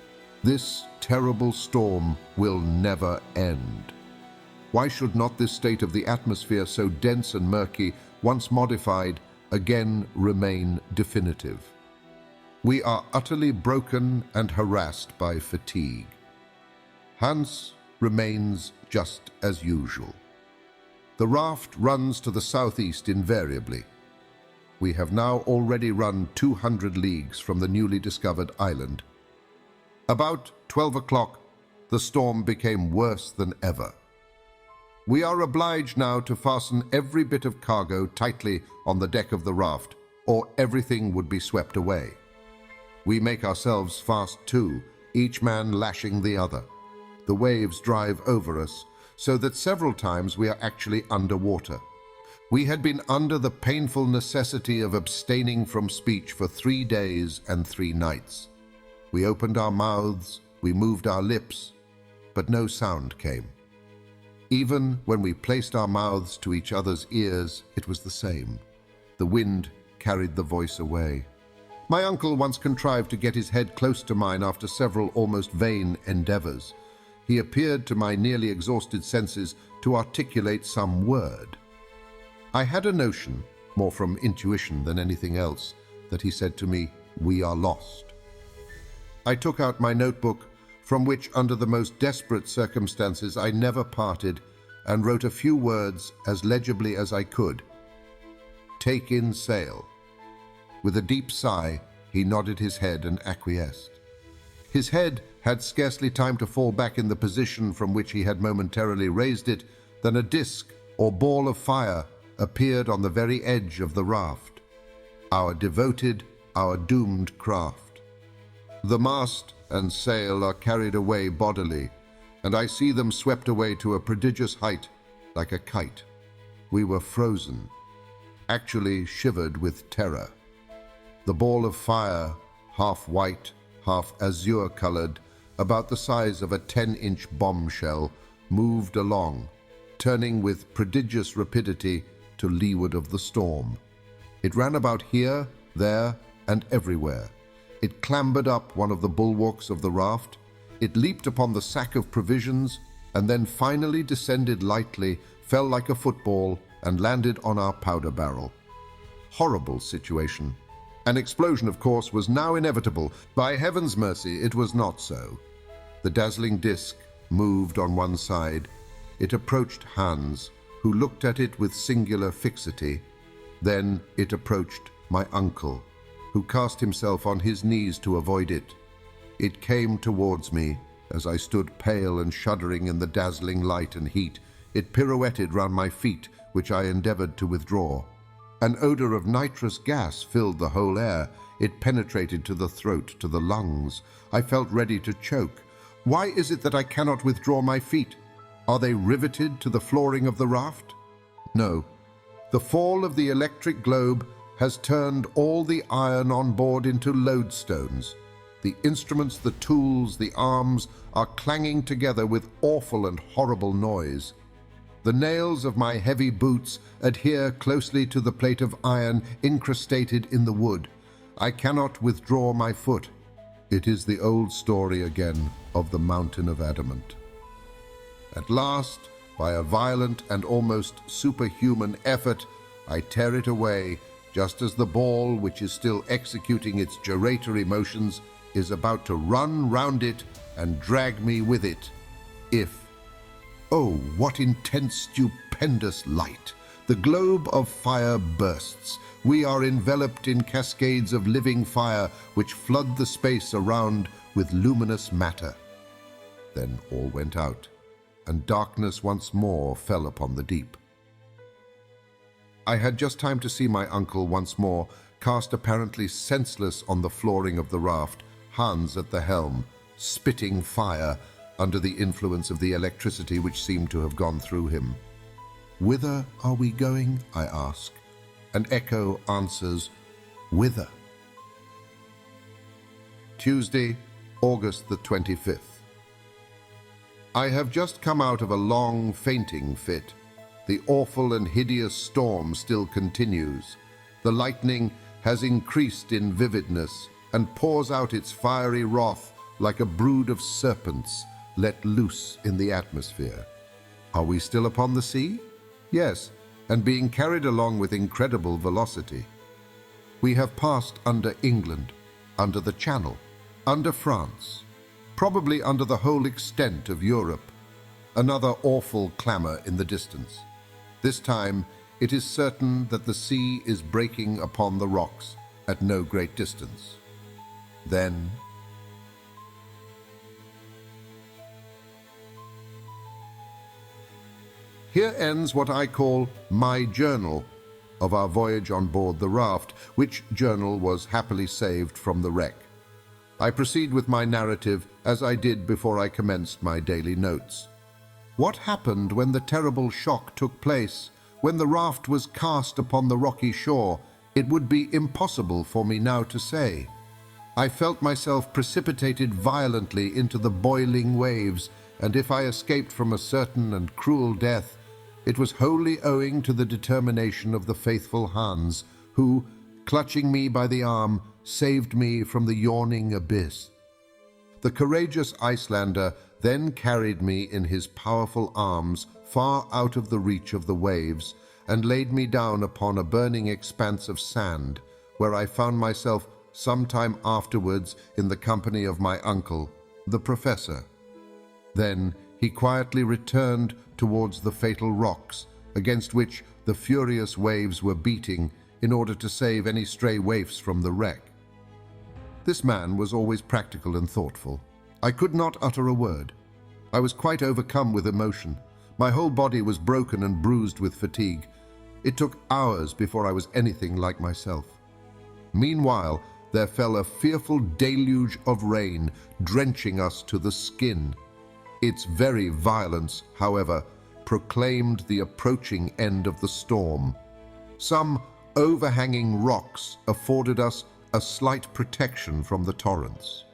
Speaker 2: This terrible storm will never end. Why should not this state of the atmosphere, so dense and murky, once modified, again remain definitive? We are utterly broken and harassed by fatigue. Hans remains just as usual. The raft runs to the southeast invariably. We have now already run 200 leagues from the newly discovered island. About 12 o'clock, the storm became worse than ever. We are obliged now to fasten every bit of cargo tightly on the deck of the raft, or everything would be swept away. We make ourselves fast too, each man lashing the other. The waves drive over us, so that several times we are actually underwater. We had been under the painful necessity of abstaining from speech for 3 days and 3 nights. We opened our mouths, we moved our lips, but no sound came. Even when we placed our mouths to each other's ears, it was the same. The wind carried the voice away. My uncle once contrived to get his head close to mine after several almost vain endeavors. He appeared to my nearly exhausted senses to articulate some word. I had a notion, more from intuition than anything else, that he said to me, "We are lost." I took out my notebook, from which under the most desperate circumstances I never parted, and wrote a few words as legibly as I could. "Take in sail." With a deep sigh, he nodded his head and acquiesced. His head had scarcely time to fall back in the position from which he had momentarily raised it, than a disk or ball of fire appeared on the very edge of the raft. Our devoted, our doomed craft. The mast and sail are carried away bodily, and I see them swept away to a prodigious height, like a kite. we were frozen, actually shivered with terror. The ball of fire, half white, half azure-colored, about the size of a 10-inch bombshell, moved along, turning with prodigious rapidity to leeward of the storm. It ran about here, there, and everywhere. It clambered up one of the bulwarks of the raft. It leaped upon the sack of provisions, and then finally descended lightly, fell like a football, and landed on our powder barrel. Horrible situation. An explosion, of course, was now inevitable. By heaven's mercy, it was not so. The dazzling disk moved on one side. It approached Hans, who looked at it with singular fixity. Then it approached my uncle, who cast himself on his knees to avoid it. It came towards me as I stood pale and shuddering in the dazzling light and heat. It pirouetted round my feet, which I endeavored to withdraw. An odor of nitrous gas filled the whole air. It penetrated to the throat, to the lungs. I felt ready to choke. Why is it that I cannot withdraw my feet? Are they riveted to the flooring of the raft? No. The fall of the electric globe has turned all the iron on board into lodestones. The instruments, the tools, the arms are clanging together with awful and horrible noise. The nails of my heavy boots adhere closely to the plate of iron incrustated in the wood. I cannot withdraw my foot. It is the old story again of the mountain of adamant. At last, by a violent and almost superhuman effort, I tear it away, just as the ball, which is still executing its gyratory motions, is about to run round it and drag me with it. Oh, what intense, stupendous light! The globe of fire bursts. We are enveloped in cascades of living fire which flood the space around with luminous matter. Then all went out, and darkness once more fell upon the deep. I had just time to see my uncle once more, cast apparently senseless on the flooring of the raft, Hans at the helm, spitting fire under the influence of the electricity which seemed to have gone through him. "Whither are we going?" I ask. An echo answers, "Whither?" Tuesday, August the 25th. I have just come out of a long fainting fit. The awful and hideous storm still continues. The lightning has increased in vividness and pours out its fiery wrath like a brood of serpents let loose in the atmosphere. Are we still upon the sea? Yes, and being carried along with incredible velocity. We have passed under England, under the Channel, under France, probably under the whole extent of Europe. Another awful clamor in the distance. This time, it is certain that the sea is breaking upon the rocks at no great distance. Then, here ends what I call my journal of our voyage on board the raft, which journal was happily saved from the wreck. I proceed with my narrative as I did before I commenced my daily notes. What happened when the terrible shock took place, when the raft was cast upon the rocky shore, it would be impossible for me now to say. I felt myself precipitated violently into the boiling waves, and if I escaped from a certain and cruel death, it was wholly owing to the determination of the faithful Hans, who, clutching me by the arm, saved me from the yawning abyss. The courageous Icelander then carried me in his powerful arms far out of the reach of the waves and laid me down upon a burning expanse of sand, where I found myself some time afterwards in the company of my uncle, the professor. Then he quietly returned towards the fatal rocks, against which the furious waves were beating in order to save any stray waifs from the wreck. This man was always practical and thoughtful. I could not utter a word. I was quite overcome with emotion. My whole body was broken and bruised with fatigue. It took hours before I was anything like myself. Meanwhile, there fell a fearful deluge of rain, drenching us to the skin. Its very violence, however, proclaimed the approaching end of the storm. Some overhanging rocks afforded us a slight protection from the torrents.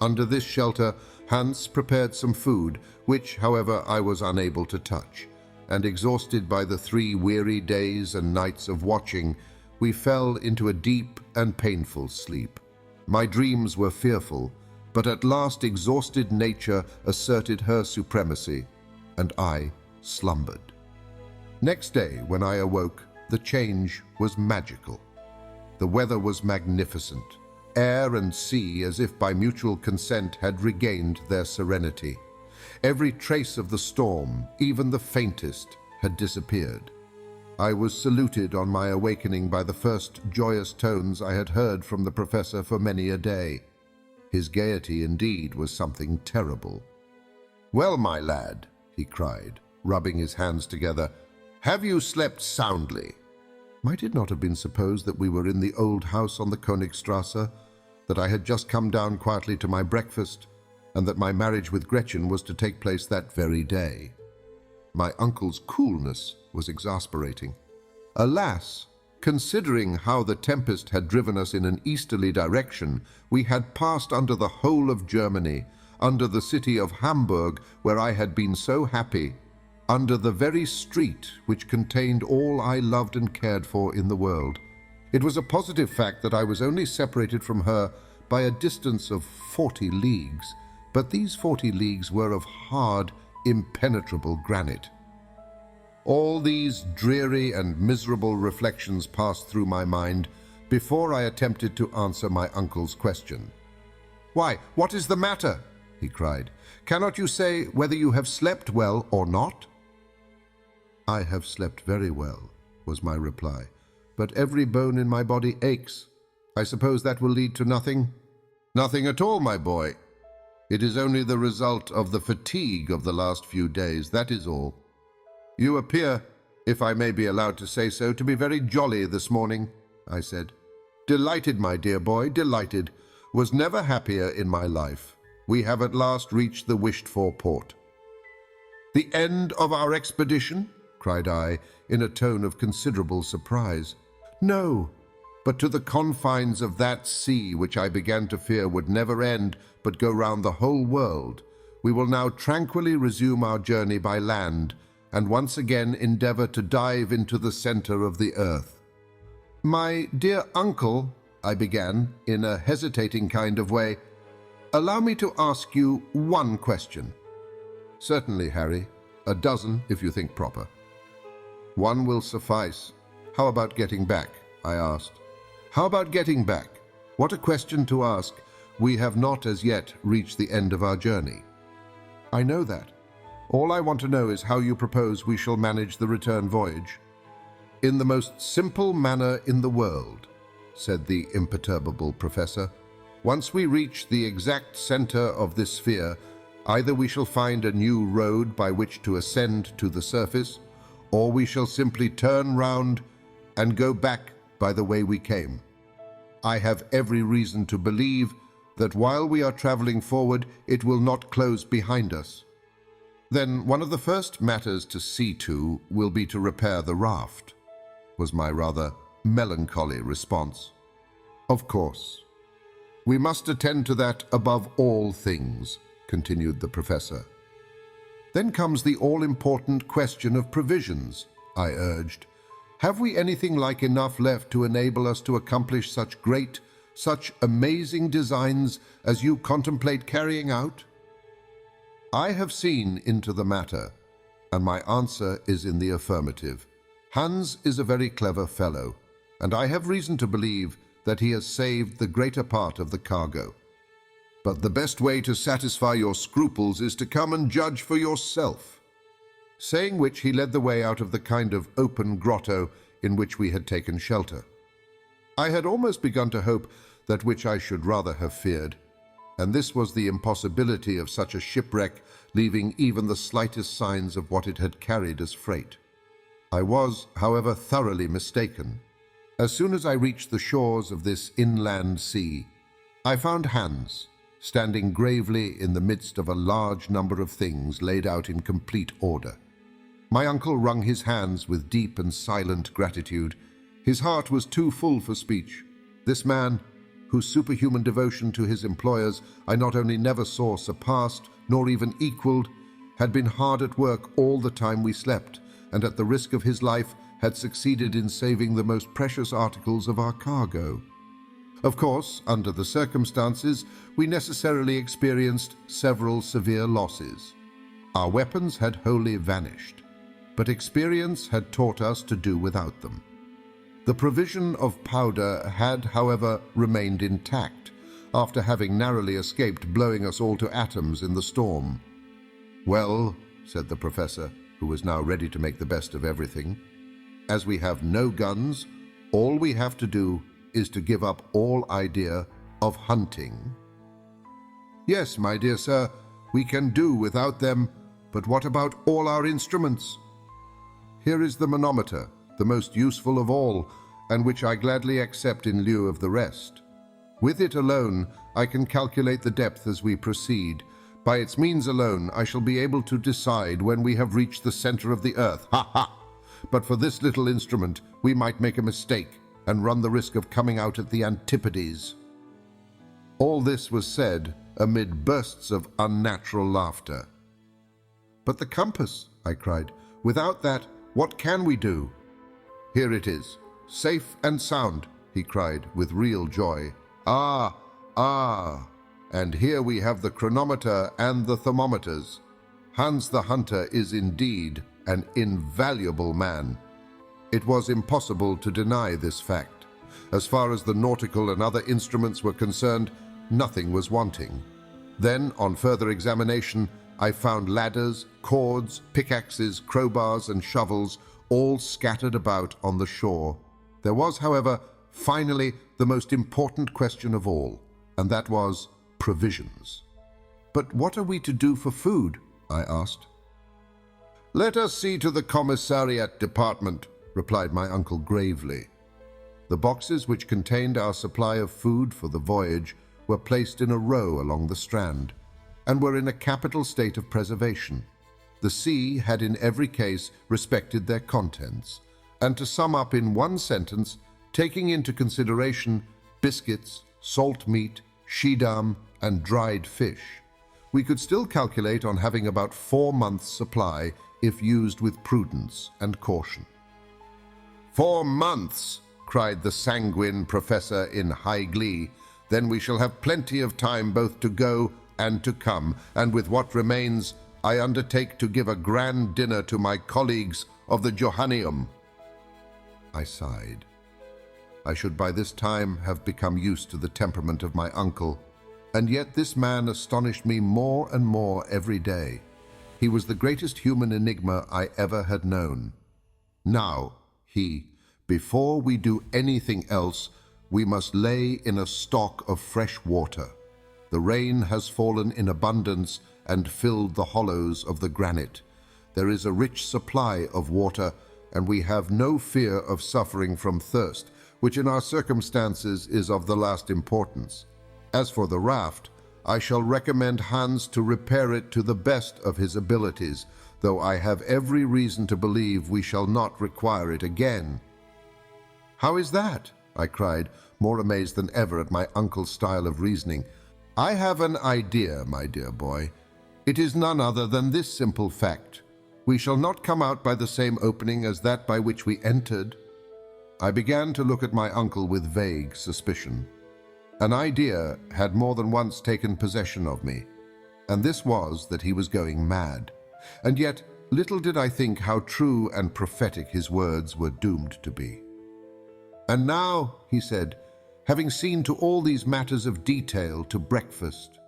Speaker 2: Under this shelter, Hans prepared some food, which, however, I was unable to touch, and exhausted by the 3 weary days and nights of watching, we fell into a deep and painful sleep. My dreams were fearful, but at last exhausted nature asserted her supremacy, and I slumbered. Next day, when I awoke, the change was magical. The weather was magnificent. Air and sea, as if by mutual consent, had regained their serenity. Every trace of the storm, even the faintest, had disappeared. I was saluted on my awakening by the first joyous tones I had heard from the professor for many a day. His gaiety, indeed, was something terrible. "Well, my lad," he cried, rubbing his hands together, "have you slept soundly?" Might it not have been supposed that we were in the old house on the Königstrasse, that I had just come down quietly to my breakfast, and that my marriage with Gretchen was to take place that very day? My uncle's coolness was exasperating. Alas, considering how the tempest had driven us in an easterly direction, we had passed under the whole of Germany, under the city of Hamburg, where I had been so happy, under the very street which contained all I loved and cared for in the world. It was a positive fact that I was only separated from her by a distance of 40 leagues, but these 40 leagues were of hard, impenetrable granite. All these dreary and miserable reflections passed through my mind before I attempted to answer my uncle's question. "Why, what is the matter?" he cried. "Cannot you say whether you have slept well or not?" "I have slept very well," was my reply, "but every bone in my body aches. I suppose that will lead to nothing?" "Nothing at all, my boy. It is only the result of the fatigue of the last few days, that is all. You appear, if I may be allowed to say so, to be very jolly this morning," I said. "Delighted, my dear boy, delighted. Was never happier in my life. We have at last reached the wished-for port." "The end of our expedition?" cried I, in a tone of considerable surprise. "No, but to the confines of that sea which I began to fear would never end, but go round the whole world. We will now tranquilly resume our journey by land, and once again endeavor to dive into the center of the earth." "My dear uncle," I began, in a hesitating kind of way, "allow me to ask you one question." "Certainly, Harry. A dozen, if you think proper." "One will suffice. How about getting back?" I asked. "How about getting back? What a question to ask. We have not as yet reached the end of our journey." "I know that. All I want to know is how you propose we shall manage the return voyage." "In the most simple manner in the world," said the imperturbable professor. "Once we reach the exact center of this sphere, either we shall find a new road by which to ascend to the surface, or we shall simply turn round and go back by the way we came. I have every reason to believe that while we are traveling forward, it will not close behind us. Then one of the first matters to see to will be to repair the raft," was my rather melancholy response. "Of course. We must attend to that above all things," continued the professor. "Then comes the all-important question of provisions," I urged. "Have we anything like enough left to enable us to accomplish such great, such amazing designs as you contemplate carrying out?" I have seen into the matter, and my answer is in the affirmative. Hans is a very clever fellow, and I have reason to believe that he has saved the greater part of the cargo. But the best way to satisfy your scruples is to come and judge for yourself." Saying which, he led the way out of the kind of open grotto in which we had taken shelter. I had almost begun to hope that which I should rather have feared, and this was the impossibility of such a shipwreck leaving even the slightest signs of what it had carried as freight. I was, however, thoroughly mistaken. As soon as I reached the shores of this inland sea, I found Hans standing gravely in the midst of a large number of things laid out in complete order. My uncle wrung his hands with deep and silent gratitude. His heart was too full for speech. This man, whose superhuman devotion to his employers I not only never saw surpassed, nor even equaled, had been hard at work all the time we slept, and at the risk of his life had succeeded in saving the most precious articles of our cargo. Of course, under the circumstances, we necessarily experienced several severe losses. Our weapons had wholly vanished, but experience had taught us to do without them. The provision of powder had, however, remained intact, after having narrowly escaped blowing us all to atoms in the storm. "Well," said the professor, who was now ready to make the best of everything, "as we have no guns, all we have to do is to give up all idea of hunting." "Yes, my dear sir, we can do without them, but what about all our instruments?" "Here is the manometer, the most useful of all, and which I gladly accept in lieu of the rest. With it alone, I can calculate the depth as we proceed. By its means alone, I shall be able to decide when we have reached the center of the earth. Ha ha! But for this little instrument, we might make a mistake and run the risk of coming out at the antipodes." All this was said amid bursts of unnatural laughter. "But the compass," I cried. "Without that, what can we do?" "Here it is, safe and sound," he cried with real joy. "Ah, ah, and here we have the chronometer and the thermometers. Hans the Hunter is indeed an invaluable man." It was impossible to deny this fact. As far as the nautical and other instruments were concerned, nothing was wanting. Then, on further examination, I found ladders, cords, pickaxes, crowbars, and shovels, all scattered about on the shore. There was, however, finally the most important question of all, and that was provisions. "But what are we to do for food?" I asked. "Let us see to the commissariat department," replied my uncle gravely. The boxes which contained our supply of food for the voyage were placed in a row along the strand, and were in a capital state of preservation. The sea had in every case respected their contents, and to sum up in one sentence, taking into consideration biscuits, salt meat, Schiedam, and dried fish, we could still calculate on having about 4 months' supply if used with prudence and caution. "4 months!" cried the sanguine professor in high glee. "Then we shall have plenty of time both to go and to come, and with what remains, I undertake to give a grand dinner to my colleagues of the Johanneum." I sighed. I should by this time have become used to the temperament of my uncle, and yet this man astonished me more and more every day. He was the greatest human enigma I ever had known. "Now," before we do anything else, we must lay in a stock of fresh water. The rain has fallen in abundance and filled the hollows of the granite. There is a rich supply of water, and we have no fear of suffering from thirst, which in our circumstances is of the last importance. As for the raft, I shall recommend Hans to repair it to the best of his abilities, though I have every reason to believe we shall not require it again." "How is that?" I cried, more amazed than ever at my uncle's style of reasoning. "I have an idea, my dear boy. It is none other than this simple fact. We shall not come out by the same opening as that by which we entered." I began to look at my uncle with vague suspicion. An idea had more than once taken possession of me, and this was that he was going mad. And yet little did I think how true and prophetic his words were doomed to be. "And now," he said, "having seen to all these matters of detail to breakfast."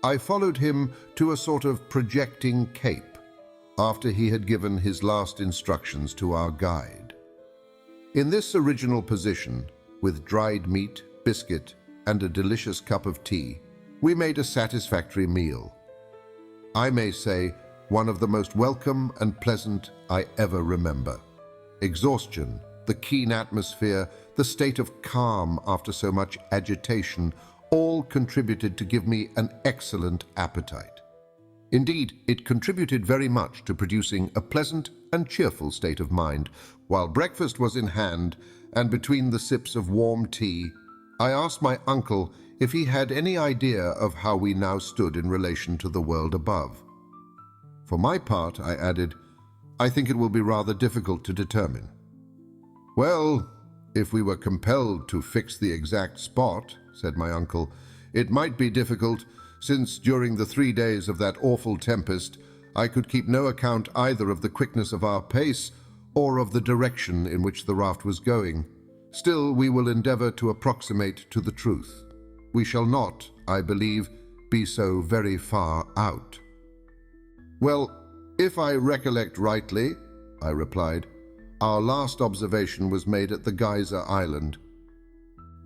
Speaker 2: I followed him to a sort of projecting cape, after he had given his last instructions to our guide. In this original position, with dried meat, biscuit, and a delicious cup of tea, we made a satisfactory meal. I may say, one of the most welcome and pleasant I ever remember. Exhaustion, the keen atmosphere, the state of calm after so much agitation, all contributed to give me an excellent appetite. Indeed, it contributed very much to producing a pleasant and cheerful state of mind. While breakfast was in hand, and between the sips of warm tea, I asked my uncle if he had any idea of how we now stood in relation to the world above. For my part, I added, I think it will be rather difficult to determine. Well, if we were compelled to fix the exact spot, said my uncle, it might be difficult, since during the 3 days of that awful tempest, I could keep no account either of the quickness of our pace or of the direction in which the raft was going. Still, we will endeavor to approximate to the truth. We shall not, I believe, be so very far out. Well, if I recollect rightly, I replied, our last observation was made at the Geyser Island.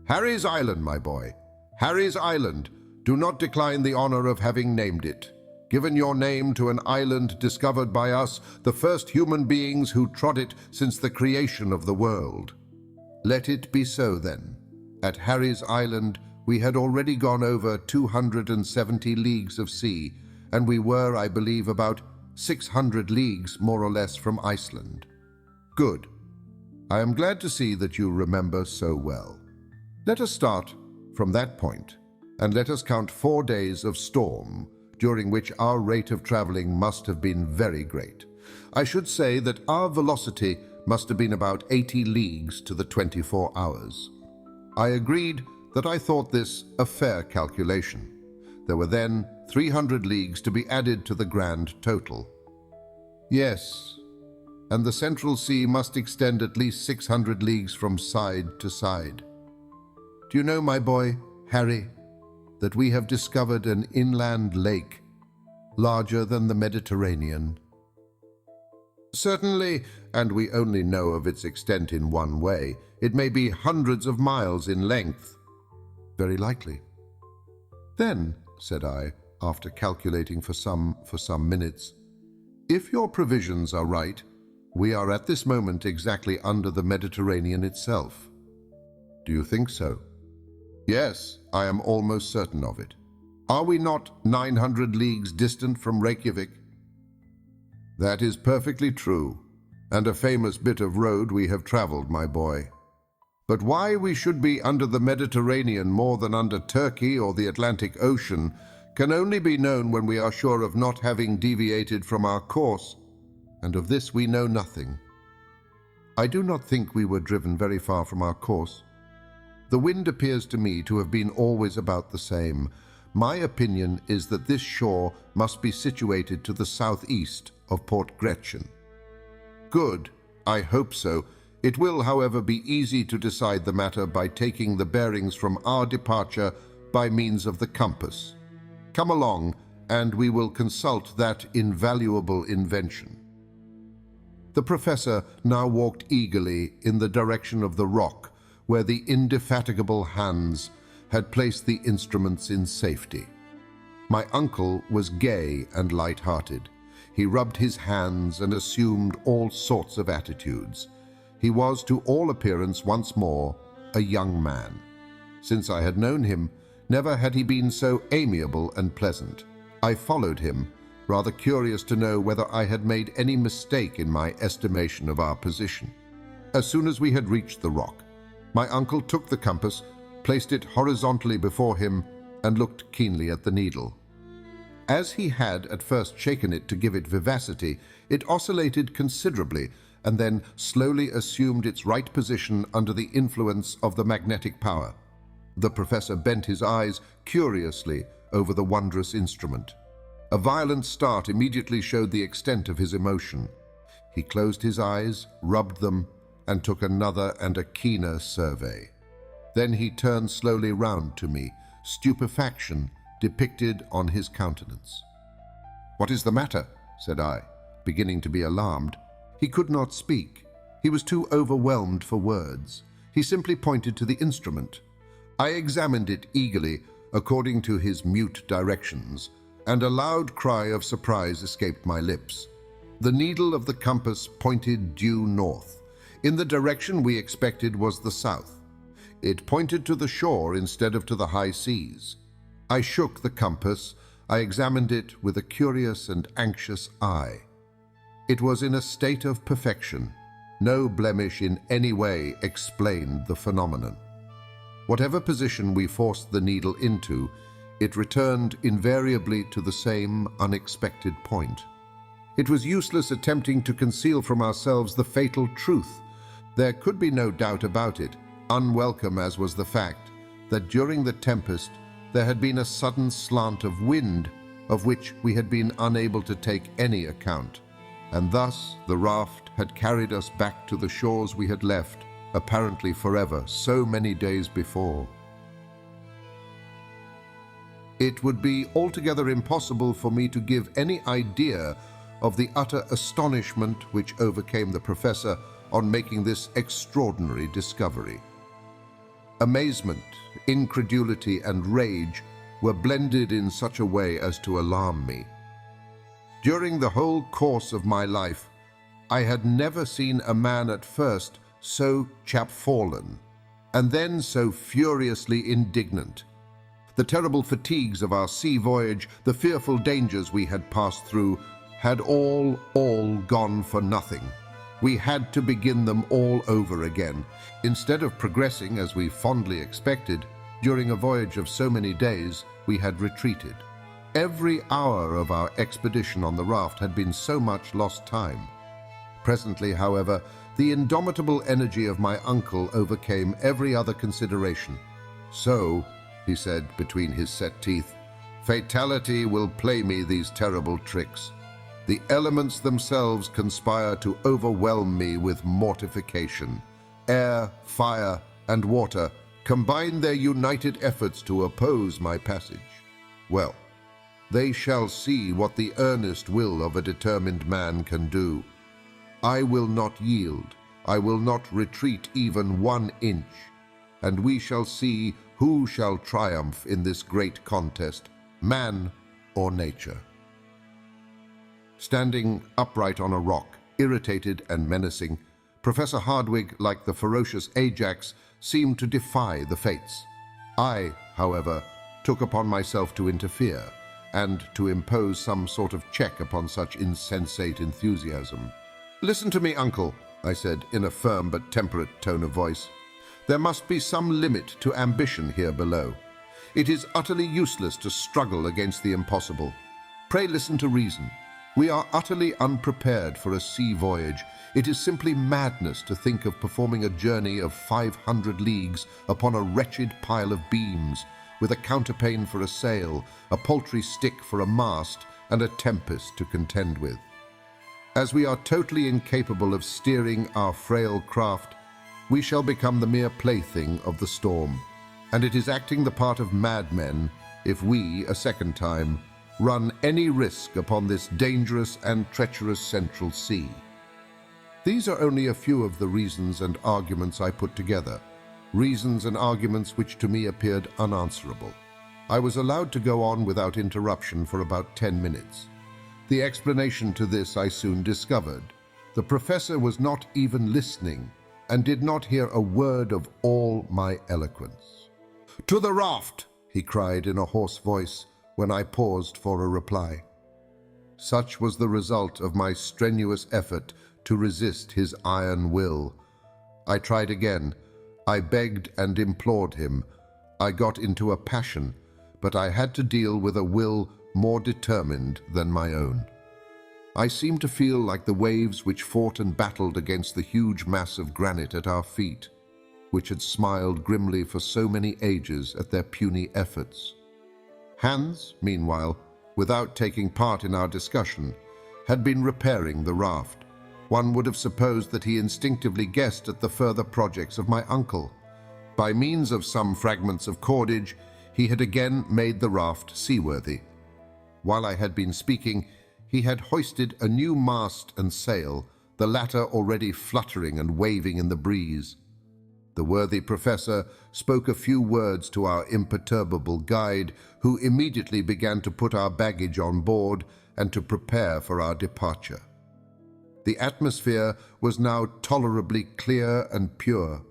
Speaker 2: Harry's Island, my boy. Harry's Island. Do not decline the honor of having named it. Given your name to an island discovered by us, the first human beings who trod it since the creation of the world. Let it be so, then. At Harry's Island, we had already gone over 270 leagues of sea, and we were, I believe, about 600 leagues, more or less, from Iceland. Good. I am glad to see that you remember so well. Let us start from that point, and let us count 4 days of storm, during which our rate of traveling must have been very great. I should say that our velocity must have been about 80 leagues to the 24 hours. I agreed that I thought this a fair calculation. There were then 300 leagues to be added to the grand total. Yes, and the Central Sea must extend at least 600 leagues from side to side. Do you know, my boy, Harry, that we have discovered an inland lake larger than the Mediterranean? Certainly, and we only know of its extent in one way. It may be hundreds of miles in length. Very likely. Then, said I, after calculating for some minutes, if your provisions are right, we are at this moment exactly under the Mediterranean itself. Do you think so? Yes, I am almost certain of it. Are we not 900 leagues distant from Reykjavik? That is perfectly true, and a famous bit of road we have traveled, my boy. But why we should be under the Mediterranean more than under Turkey or the Atlantic Ocean can only be known when we are sure of not having deviated from our course, and of this we know nothing. I do not think we were driven very far from our course. The wind appears to me to have been always about the same. My opinion is that this shore must be situated to the southeast of Port Gretchen. Good, I hope so. It will, however, be easy to decide the matter by taking the bearings from our departure by means of the compass. Come along, and we will consult that invaluable invention. The professor now walked eagerly in the direction of the rock where the indefatigable Hans had placed the instruments in safety. My uncle was gay and light-hearted. He rubbed his hands and assumed all sorts of attitudes. He was, to all appearance, once more a young man. Since I had known him, never had he been so amiable and pleasant. I followed him, rather curious to know whether I had made any mistake in my estimation of our position. As soon as we had reached the rock, my uncle took the compass, placed it horizontally before him, and looked keenly at the needle. As he had at first shaken it to give it vivacity, it oscillated considerably and then slowly assumed its right position under the influence of the magnetic power. The professor bent his eyes curiously over the wondrous instrument. A violent start immediately showed the extent of his emotion. He closed his eyes, rubbed them, and took another and a keener survey. Then he turned slowly round to me, stupefaction depicted on his countenance. "What is the matter?" said I, beginning to be alarmed. He could not speak. He was too overwhelmed for words. He simply pointed to the instrument. I examined it eagerly, according to his mute directions, and a loud cry of surprise escaped my lips. The needle of the compass pointed due north. In the direction we expected was the south. It pointed to the shore instead of to the high seas. I shook the compass, I examined it with a curious and anxious eye. It was in a state of perfection. No blemish in any way explained the phenomenon. Whatever position we forced the needle into, it returned invariably to the same unexpected point. It was useless attempting to conceal from ourselves the fatal truth. There could be no doubt about it, unwelcome as was the fact that during the tempest there had been a sudden slant of wind of which we had been unable to take any account, and thus the raft had carried us back to the shores we had left, apparently forever, so many days before. It would be altogether impossible for me to give any idea of the utter astonishment which overcame the professor on making this extraordinary discovery. Amazement, incredulity, and rage were blended in such a way as to alarm me. During the whole course of my life, I had never seen a man at first so chapfallen, and then so furiously indignant. The terrible fatigues of our sea voyage, the fearful dangers we had passed through, had all gone for nothing. We had to begin them all over again. Instead of progressing as we fondly expected, during a voyage of so many days, we had retreated. Every hour of our expedition on the raft had been so much lost time. Presently, however, the indomitable energy of my uncle overcame every other consideration. "So," he said between his set teeth, "fatality will play me these terrible tricks. The elements themselves conspire to overwhelm me with mortification. Air, fire, and water combine their united efforts to oppose my passage. Well, they shall see what the earnest will of a determined man can do. I will not yield. I will not retreat even 1 inch, and we shall see who shall triumph in this great contest, man or nature." Standing upright on a rock, irritated and menacing, Professor Hardwigg, like the ferocious Ajax, seemed to defy the fates. I, however, took upon myself to interfere and to impose some sort of check upon such insensate enthusiasm. "Listen to me, uncle," I said in a firm but temperate tone of voice. "There must be some limit to ambition here below. It is utterly useless to struggle against the impossible. Pray listen to reason. We are utterly unprepared for a sea voyage. It is simply madness to think of performing a journey of 500 leagues upon a wretched pile of beams, with a counterpane for a sail, a paltry stick for a mast, and a tempest to contend with. As we are totally incapable of steering our frail craft, we shall become the mere plaything of the storm, and it is acting the part of madmen if we, a second time, run any risk upon this dangerous and treacherous central sea." These are only a few of the reasons and arguments I put together, reasons and arguments which to me appeared unanswerable. I was allowed to go on without interruption for about 10 minutes. The explanation to this I soon discovered. The professor was not even listening and did not hear a word of all my eloquence. "To the raft!" he cried in a hoarse voice when I paused for a reply. Such was the result of my strenuous effort to resist his iron will. I tried again. I begged and implored him. I got into a passion, but I had to deal with a will more determined than my own. I seemed to feel like the waves which fought and battled against the huge mass of granite at our feet, which had smiled grimly for so many ages at their puny efforts. Hans, meanwhile, without taking part in our discussion, had been repairing the raft. One would have supposed that he instinctively guessed at the further projects of my uncle. By means of some fragments of cordage, he had again made the raft seaworthy. While I had been speaking, he had hoisted a new mast and sail, the latter already fluttering and waving in the breeze. The worthy professor spoke a few words to our imperturbable guide, who immediately began to put our baggage on board and to prepare for our departure. The atmosphere was now tolerably clear and pure,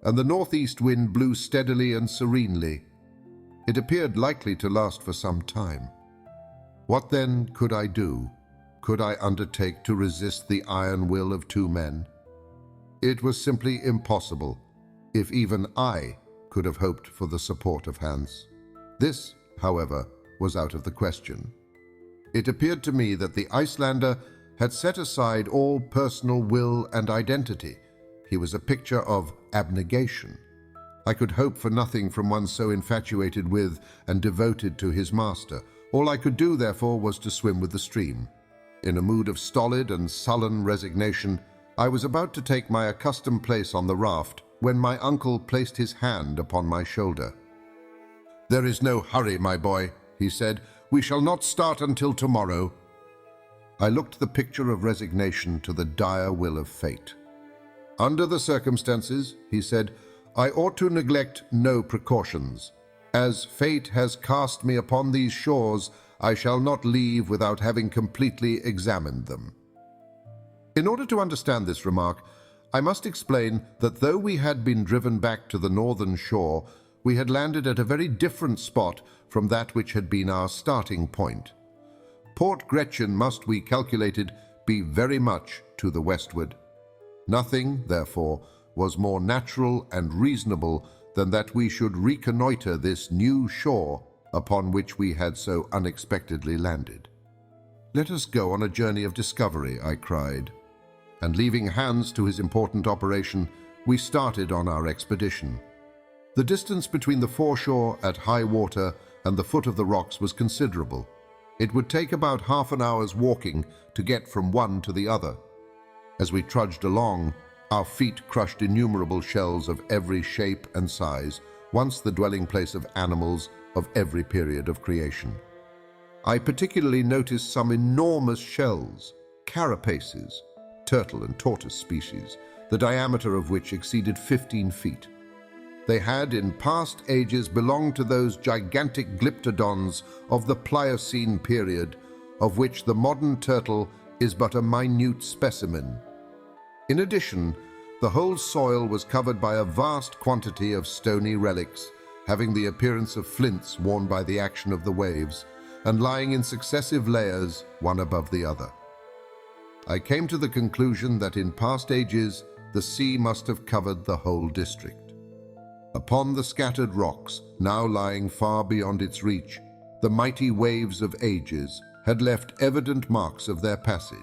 Speaker 2: and the northeast wind blew steadily and serenely. It appeared likely to last for some time. What then could I do? Could I undertake to resist the iron will of two men? It was simply impossible, if even I could have hoped for the support of Hans. This, however, was out of the question. It appeared to me that the Icelander had set aside all personal will and identity. He was a picture of abnegation. I could hope for nothing from one so infatuated with and devoted to his master. All I could do, therefore, was to swim with the stream. In a mood of stolid and sullen resignation, I was about to take my accustomed place on the raft when my uncle placed his hand upon my shoulder. "There is no hurry, my boy," he said. "We shall not start until tomorrow." I looked the picture of resignation to the dire will of fate. "Under the circumstances," he said, "I ought to neglect no precautions. As fate has cast me upon these shores, I shall not leave without having completely examined them." In order to understand this remark, I must explain that though we had been driven back to the northern shore, we had landed at a very different spot from that which had been our starting point. Port Gretchen must, we calculated, be very much to the westward. Nothing, therefore, was more natural and reasonable than that we should reconnoiter this new shore upon which we had so unexpectedly landed. "Let us go on a journey of discovery," I cried. And leaving Hans to his important operation, we started on our expedition. The distance between the foreshore at high water and the foot of the rocks was considerable. It would take about half an hour's walking to get from one to the other. As we trudged along, our feet crushed innumerable shells of every shape and size, once the dwelling place of animals of every period of creation. I particularly noticed some enormous shells, carapaces, turtle and tortoise species, the diameter of which exceeded 15 feet. They had in past ages belonged to those gigantic glyptodons of the Pliocene period, of which the modern turtle is but a minute specimen. In addition, the whole soil was covered by a vast quantity of stony relics, having the appearance of flints worn by the action of the waves, and lying in successive layers, one above the other. I came to the conclusion that in past ages the sea must have covered the whole district. Upon the scattered rocks, now lying far beyond its reach, the mighty waves of ages had left evident marks of their passage.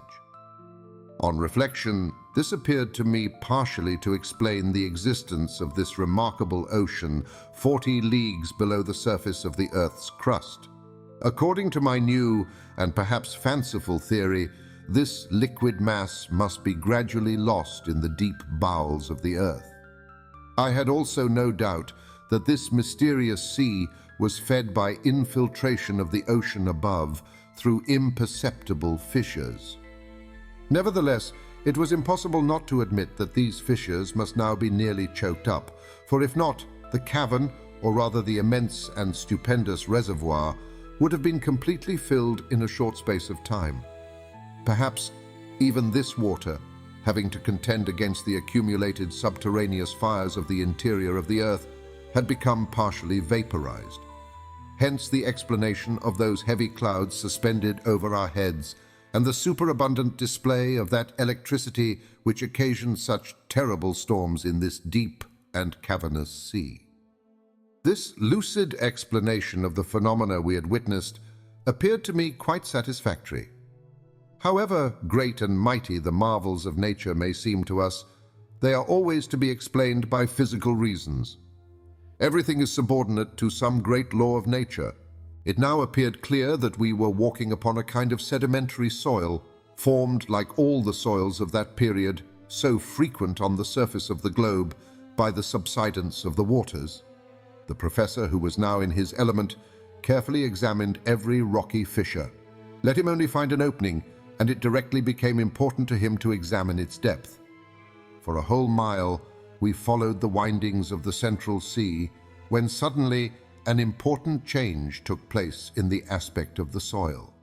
Speaker 2: On reflection, this appeared to me partially to explain the existence of this remarkable ocean 40 leagues below the surface of the Earth's crust. According to my new and perhaps fanciful theory, this liquid mass must be gradually lost in the deep bowels of the earth. I had also no doubt that this mysterious sea was fed by infiltration of the ocean above through imperceptible fissures. Nevertheless, it was impossible not to admit that these fissures must now be nearly choked up, for if not, the cavern, or rather the immense and stupendous reservoir, would have been completely filled in a short space of time. Perhaps even this water, having to contend against the accumulated subterraneous fires of the interior of the earth, had become partially vaporized. Hence the explanation of those heavy clouds suspended over our heads and the superabundant display of that electricity which occasioned such terrible storms in this deep and cavernous sea. This lucid explanation of the phenomena we had witnessed appeared to me quite satisfactory. However great and mighty the marvels of nature may seem to us, they are always to be explained by physical reasons. Everything is subordinate to some great law of nature. It now appeared clear that we were walking upon a kind of sedimentary soil, formed like all the soils of that period, so frequent on the surface of the globe, by the subsidence of the waters. The professor, who was now in his element, carefully examined every rocky fissure. Let him only find an opening, and it directly became important to him to examine its depth. For a whole mile, we followed the windings of the Central Sea, when suddenly an important change took place in the aspect of the soil.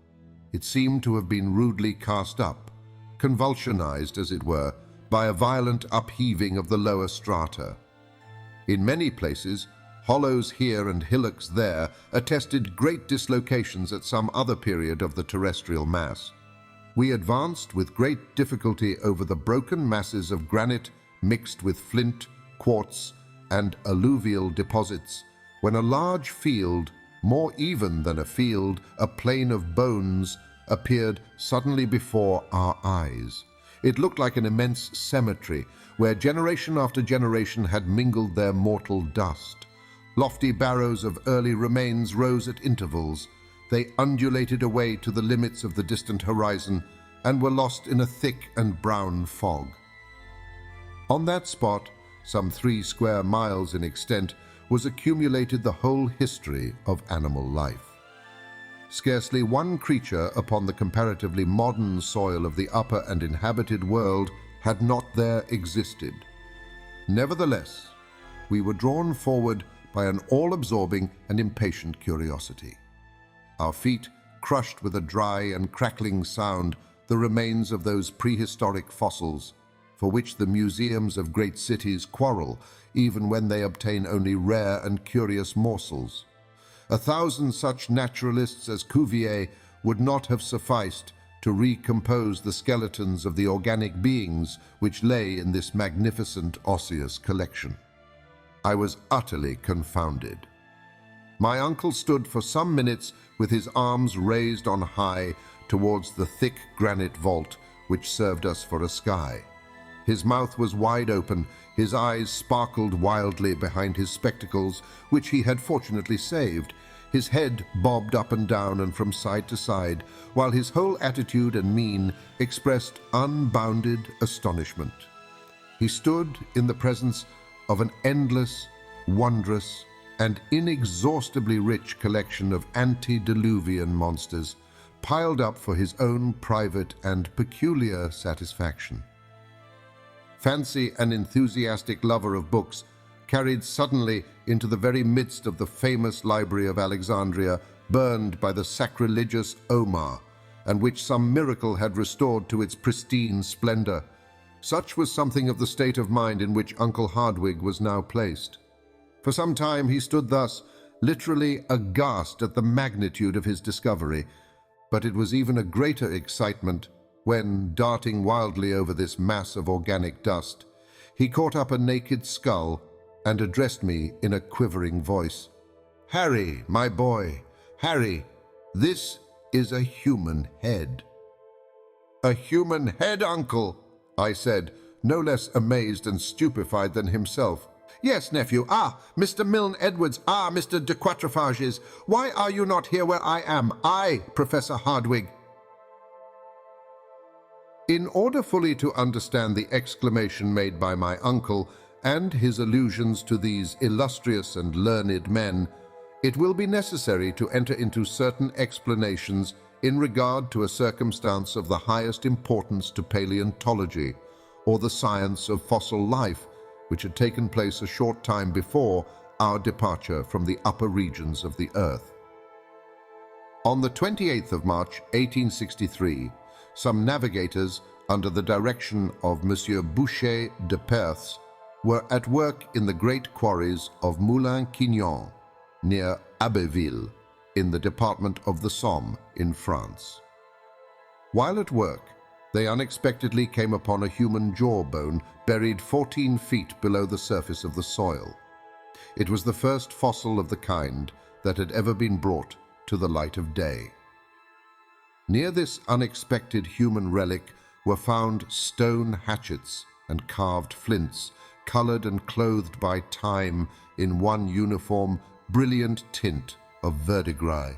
Speaker 2: It seemed to have been rudely cast up, convulsionized, as it were, by a violent upheaving of the lower strata. In many places, Hollows here and hillocks there attested great dislocations at some other period of the terrestrial mass. We advanced with great difficulty over the broken masses of granite mixed with flint, quartz, and alluvial deposits, when a large field, more even than a field, a plain of bones, appeared suddenly before our eyes. It looked like an immense cemetery, where generation after generation had mingled their mortal dust. Lofty barrows of early remains rose at intervals. They undulated away to the limits of the distant horizon and were lost in a thick and brown fog. On that spot, some 3 square miles in extent, was accumulated the whole history of animal life. Scarcely one creature upon the comparatively modern soil of the upper and inhabited world had not there existed. Nevertheless, we were drawn forward by an all-absorbing and impatient curiosity. Our feet crushed with a dry and crackling sound the remains of those prehistoric fossils, for which the museums of great cities quarrel, even when they obtain only rare and curious morsels. 1,000 such naturalists as Cuvier would not have sufficed to recompose the skeletons of the organic beings which lay in this magnificent osseous collection. I was utterly confounded. My uncle stood for some minutes with his arms raised on high towards the thick granite vault which served us for a sky. His mouth was wide open, his eyes sparkled wildly behind his spectacles, which he had fortunately saved. His head bobbed up and down and from side to side, while his whole attitude and mien expressed unbounded astonishment. He stood in the presence of an endless, wondrous, and inexhaustibly rich collection of antediluvian monsters, piled up for his own private and peculiar satisfaction. Fancy, an enthusiastic lover of books, carried suddenly into the very midst of the famous library of Alexandria, burned by the sacrilegious Omar, and which some miracle had restored to its pristine splendor. Such was something of the state of mind in which Uncle Hardwigg was now placed. For some time he stood thus, literally aghast at the magnitude of his discovery, but it was even a greater excitement when, darting wildly over this mass of organic dust, he caught up a naked skull and addressed me in a quivering voice. "Harry, my boy, Harry, this is a human head." "A human head, Uncle?" I said, no less amazed and stupefied than himself. "Yes, nephew. Mr. Milne Edwards. Mr. de Quatrefages. Why are you not here where I am? I, Professor Hardwigg." In order fully to understand the exclamation made by my uncle and his allusions to these illustrious and learned men, it will be necessary to enter into certain explanations in regard to a circumstance of the highest importance to paleontology, or the science of fossil life, which had taken place a short time before our departure from the upper regions of the earth. On the 28th of March, 1863, some navigators, under the direction of Monsieur Boucher de Perthes, were at work in the great quarries of Moulin-Quignon, near Abbeville, in the department of the Somme, in France. While at work, they unexpectedly came upon a human jawbone buried 14 feet below the surface of the soil. It was the first fossil of the kind that had ever been brought to the light of day. Near this unexpected human relic were found stone hatchets and carved flints, colored and clothed by time in one uniform, brilliant tint of verdigris.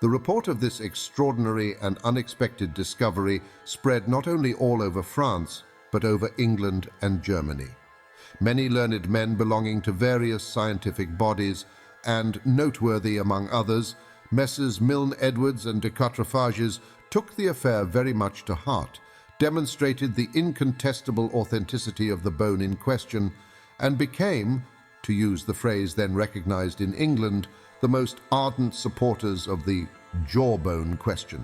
Speaker 2: The report of this extraordinary and unexpected discovery spread not only all over France, but over England and Germany. Many learned men belonging to various scientific bodies, and noteworthy among others, Messrs. Milne Edwards and de Quatrefages, took the affair very much to heart, demonstrated the incontestable authenticity of the bone in question, and became, to use the phrase then recognized in England, the most ardent supporters of the jawbone question.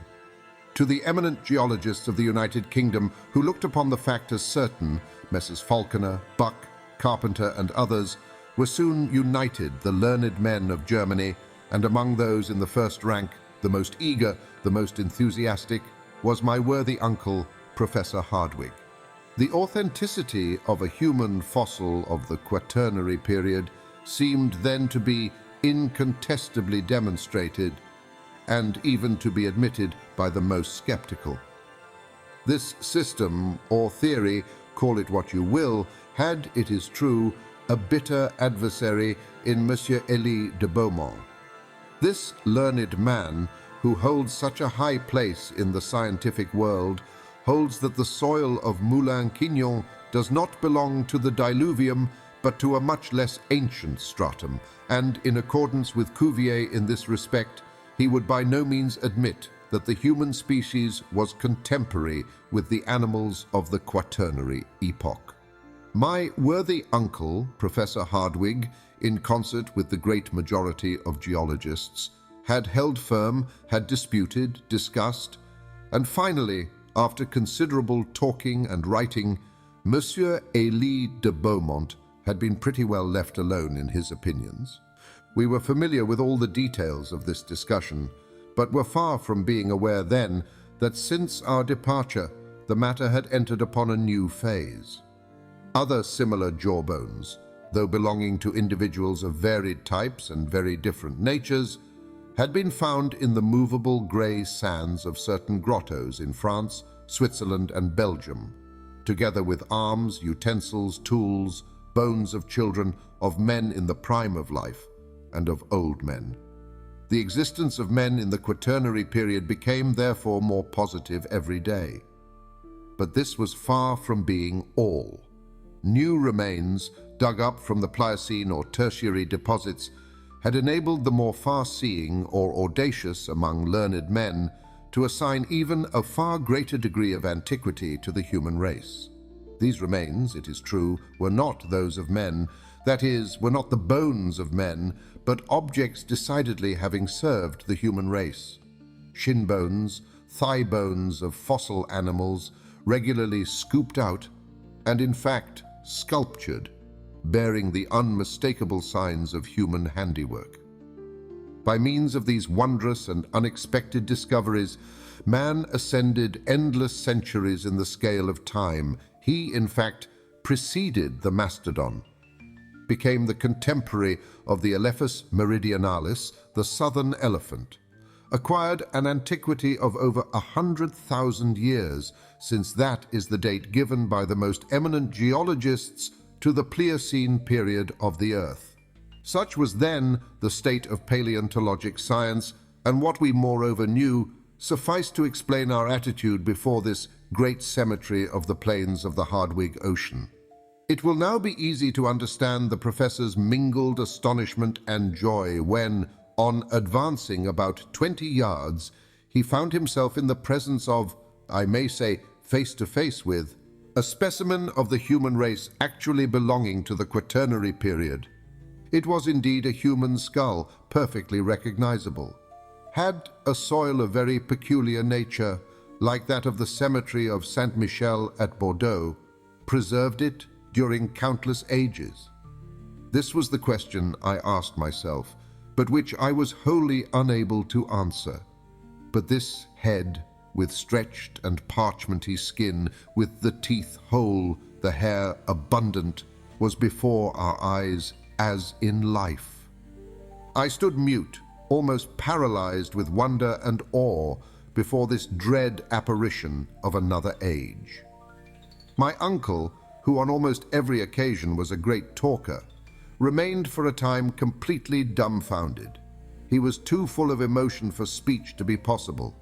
Speaker 2: To the eminent geologists of the United Kingdom, who looked upon the fact as certain, Messrs. Falconer, Buck, Carpenter, and others, were soon united the learned men of Germany, and among those in the first rank, the most eager, the most enthusiastic, was my worthy uncle, Professor Hardwigg. The authenticity of a human fossil of the Quaternary period seemed then to be incontestably demonstrated, and even to be admitted by the most skeptical. This system, or theory, call it what you will, had, it is true, a bitter adversary in Monsieur Élie de Beaumont. This learned man, who holds such a high place in the scientific world, holds that the soil of Moulin-Quignon does not belong to the diluvium, but to a much less ancient stratum, and in accordance with Cuvier in this respect, he would by no means admit that the human species was contemporary with the animals of the Quaternary epoch. My worthy uncle, Professor Hardwigg, in concert with the great majority of geologists, had held firm, had disputed, discussed, and finally, after considerable talking and writing, Monsieur Élie de Beaumont had been pretty well left alone in his opinions. We were familiar with all the details of this discussion, but were far from being aware then that since our departure, the matter had entered upon a new phase. Other similar jawbones, though belonging to individuals of varied types and very different natures, had been found in the movable grey sands of certain grottos in France, Switzerland, and Belgium, together with arms, utensils, tools, bones of children, of men in the prime of life, and of old men. The existence of men in the Quaternary period became therefore more positive every day. But this was far from being all. New remains, dug up from the Pliocene or Tertiary deposits, had enabled the more far-seeing or audacious among learned men to assign even a far greater degree of antiquity to the human race. These remains, it is true, were not those of men, that is, were not the bones of men, but objects decidedly having served the human race. Shin bones, thigh bones of fossil animals, regularly scooped out, and in fact sculptured, bearing the unmistakable signs of human handiwork. By means of these wondrous and unexpected discoveries, man ascended endless centuries in the scale of time. He, in fact, preceded the mastodon, became the contemporary of the Elephas meridionalis, the southern elephant, acquired an antiquity of over 100,000 years, since that is the date given by the most eminent geologists to the Pliocene period of the Earth. Such was then the state of paleontologic science, and what we moreover knew sufficed to explain our attitude before this great cemetery of the plains of the Hardwigg Ocean. It will now be easy to understand the professor's mingled astonishment and joy when, on advancing about 20 yards, he found himself in the presence of, I may say, face to face with, a specimen of the human race actually belonging to the Quaternary period. It was indeed a human skull, perfectly recognizable. Had a soil of very peculiar nature, like that of the cemetery of Saint-Michel at Bordeaux, preserved it during countless ages? This was the question I asked myself, but which I was wholly unable to answer. But this head, with stretched and parchmenty skin, with the teeth whole, the hair abundant, was before our eyes as in life. I stood mute, almost paralyzed with wonder and awe before this dread apparition of another age. My uncle, who on almost every occasion was a great talker, remained for a time completely dumbfounded. He was too full of emotion for speech to be possible.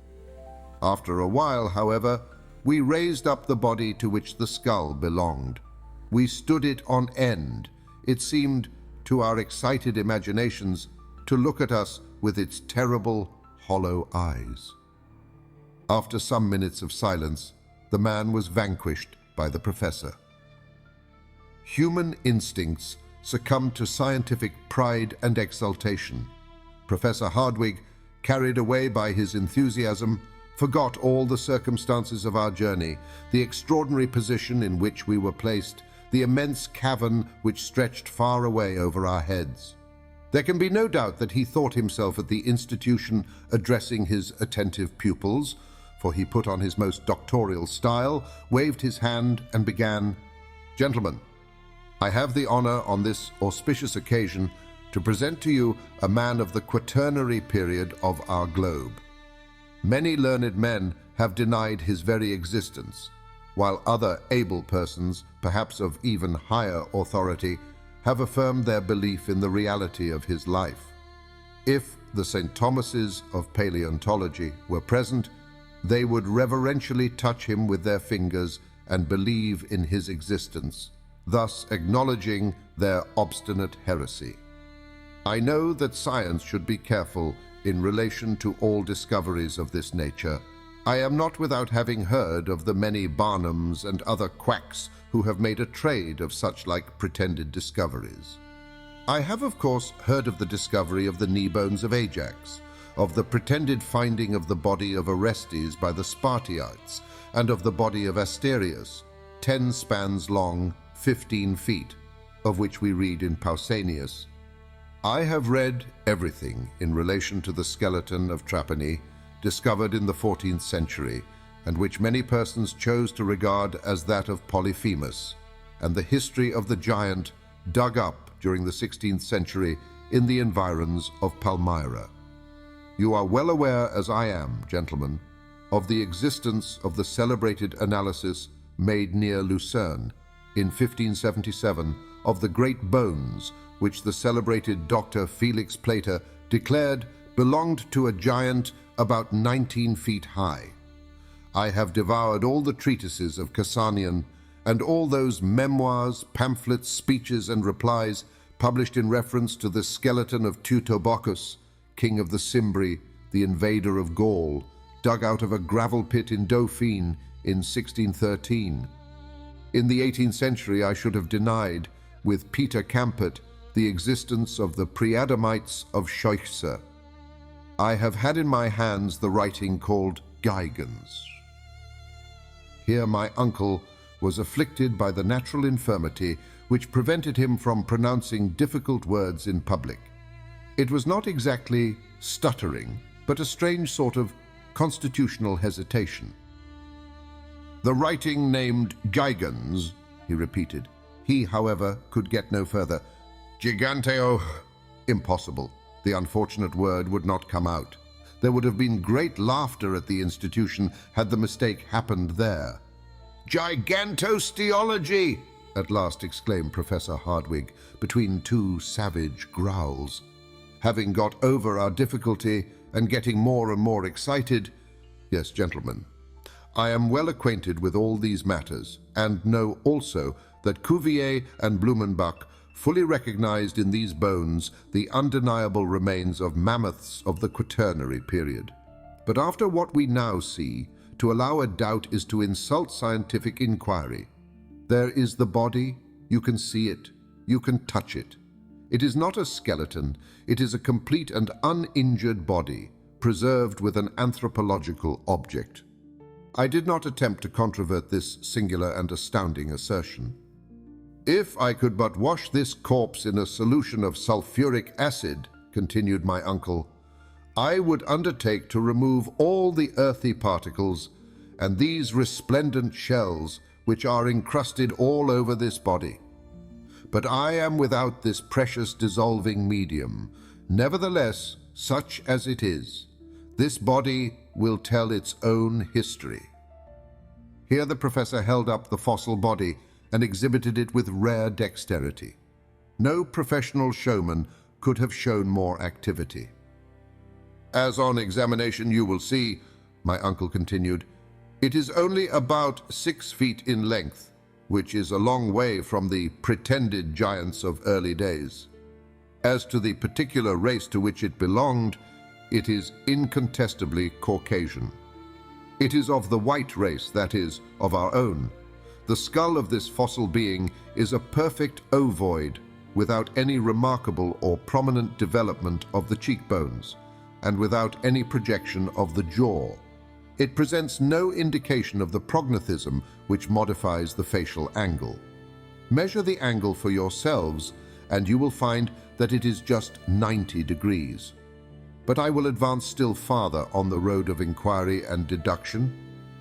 Speaker 2: After a while, however, we raised up the body to which the skull belonged. We stood it on end. It seemed, to our excited imaginations, to look at us with its terrible, hollow eyes. After some minutes of silence, the man was vanquished by the professor. Human instincts succumbed to scientific pride and exultation. Professor Hardwigg, carried away by his enthusiasm, forgot all the circumstances of our journey, the extraordinary position in which we were placed, the immense cavern which stretched far away over our heads. There can be no doubt that he thought himself at the institution addressing his attentive pupils, for he put on his most doctorial style, waved his hand, and began, "Gentlemen, I have the honor on this auspicious occasion to present to you a man of the Quaternary period of our globe. Many learned men have denied his very existence, while other able persons, perhaps of even higher authority, have affirmed their belief in the reality of his life. If the St. Thomases of paleontology were present, they would reverentially touch him with their fingers and believe in his existence, thus acknowledging their obstinate heresy. I know that science should be careful in relation to all discoveries of this nature. I am not without having heard of the many Barnums and other quacks who have made a trade of such like pretended discoveries. I have, of course, heard of the discovery of the knee bones of Ajax, of the pretended finding of the body of Orestes by the Spartiates, and of the body of Asterius, 10 spans long, 15 feet, of which we read in Pausanias. I have read everything in relation to the skeleton of Trapani, discovered in the 14th century, and which many persons chose to regard as that of Polyphemus, and the history of the giant dug up during the 16th century in the environs of Palmyra. You are well aware, as I am, gentlemen, of the existence of the celebrated analysis made near Lucerne in 1577 of the great bones which the celebrated Dr. Felix Plater declared belonged to a giant about 19 feet high. I have devoured all the treatises of Cassanian and all those memoirs, pamphlets, speeches, and replies published in reference to the skeleton of Teutobochus, king of the Cimbri, the invader of Gaul, dug out of a gravel pit in Dauphine in 1613. In the 18th century I should have denied, with Peter Campert, the existence of the Preadamites of Scheuchzer. I have had in my hands the writing called Geigens. Here my uncle was afflicted by the natural infirmity which prevented him from pronouncing difficult words in public. It was not exactly stuttering, but a strange sort of constitutional hesitation. "The writing named Geigens," he repeated. He, however, could get no further. "Giganteo..." Impossible. The unfortunate word would not come out. There would have been great laughter at the institution had the mistake happened there. "Gigantosteology!" at last exclaimed Professor Hardwigg, between two savage growls. Having got over our difficulty and getting more and more excited, "Yes, gentlemen, I am well acquainted with all these matters, and know also that Cuvier and Blumenbach fully recognized in these bones the undeniable remains of mammoths of the Quaternary period. But after what we now see, to allow a doubt is to insult scientific inquiry. There is the body, you can see it, you can touch it. It is not a skeleton, it is a complete and uninjured body, preserved with an anthropological object." I did not attempt to controvert this singular and astounding assertion. "If I could but wash this corpse in a solution of sulfuric acid," continued my uncle, "I would undertake to remove all the earthy particles and these resplendent shells which are encrusted all over this body. But I am without this precious dissolving medium. Nevertheless, such as it is, this body will tell its own history." Here the professor held up the fossil body and exhibited it with rare dexterity. No professional showman could have shown more activity. "As on examination you will see," my uncle continued, "it is only about 6 feet in length, which is a long way from the pretended giants of early days. As to the particular race to which it belonged, it is incontestably Caucasian. It is of the white race, that is, of our own. The skull of this fossil being is a perfect ovoid, without any remarkable or prominent development of the cheekbones, and without any projection of the jaw. It presents no indication of the prognathism which modifies the facial angle. Measure the angle for yourselves, and you will find that it is just 90 degrees. But I will advance still farther on the road of inquiry and deduction,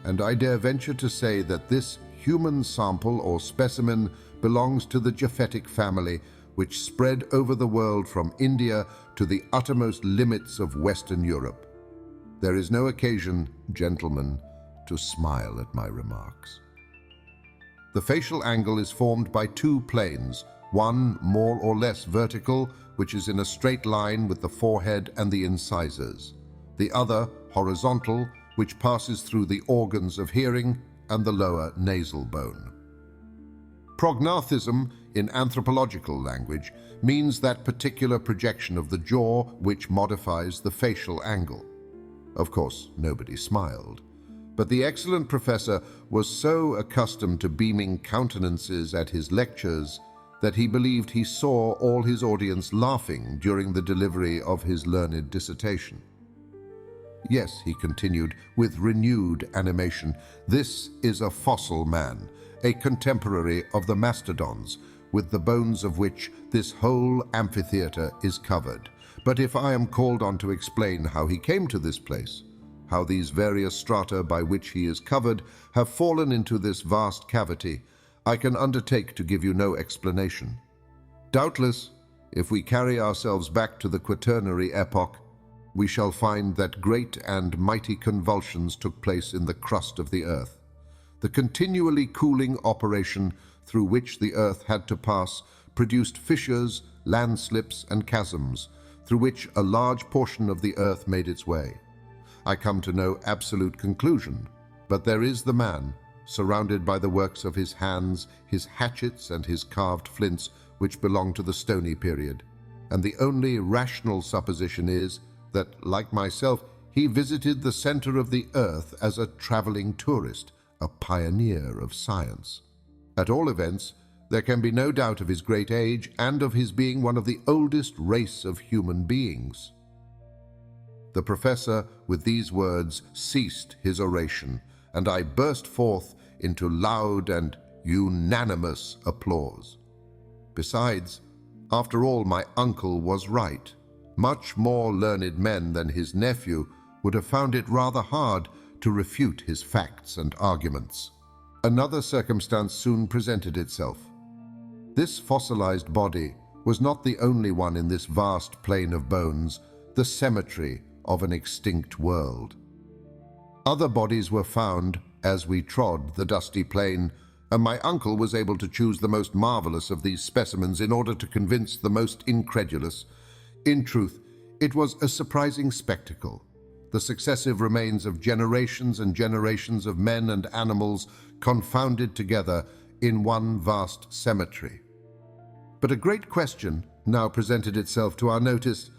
Speaker 2: and I dare venture to say that this human sample or specimen belongs to the Japhetic family, which spread over the world from India to the uttermost limits of Western Europe. There is no occasion, gentlemen, to smile at my remarks. The facial angle is formed by two planes, one more or less vertical, which is in a straight line with the forehead and the incisors, the other horizontal, which passes through the organs of hearing and the lower nasal bone. Prognathism, in anthropological language, means that particular projection of the jaw which modifies the facial angle. Of course, nobody smiled, but the excellent professor was so accustomed to beaming countenances at his lectures that he believed he saw all his audience laughing during the delivery of his learned dissertation. Yes, he continued with renewed animation, this is a fossil man, a contemporary of the mastodons, with the bones of which this whole amphitheater is covered. But if I am called on to explain how he came to this place, how these various strata by which he is covered have fallen into this vast cavity, I can undertake to give you no explanation. Doubtless, if we carry ourselves back to the Quaternary epoch, we shall find that great and mighty convulsions took place in the crust of the earth. The continually cooling operation through which the earth had to pass produced fissures, landslips, and chasms, through which a large portion of the earth made its way. I come to no absolute conclusion, but there is the man, surrounded by the works of his hands, his hatchets and his carved flints, which belong to the Stony period. And the only rational supposition is that, like myself, he visited the center of the earth as a traveling tourist, a pioneer of science. At all events, there can be no doubt of his great age and of his being one of the oldest race of human beings. The professor, with these words, ceased his oration, and I burst forth into loud and unanimous applause. Besides, after all, my uncle was right. Much more learned men than his nephew would have found it rather hard to refute his facts and arguments. Another circumstance soon presented itself. This fossilized body was not the only one in this vast plain of bones, the cemetery of an extinct world. Other bodies were found as we trod the dusty plain, and my uncle was able to choose the most marvelous of these specimens in order to convince the most incredulous. In truth, it was a surprising spectacle, the successive remains of generations and generations of men and animals confounded together in one vast cemetery. But a great question now presented itself to our notice,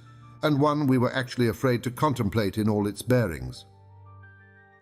Speaker 2: and one we were actually afraid to contemplate in all its bearings.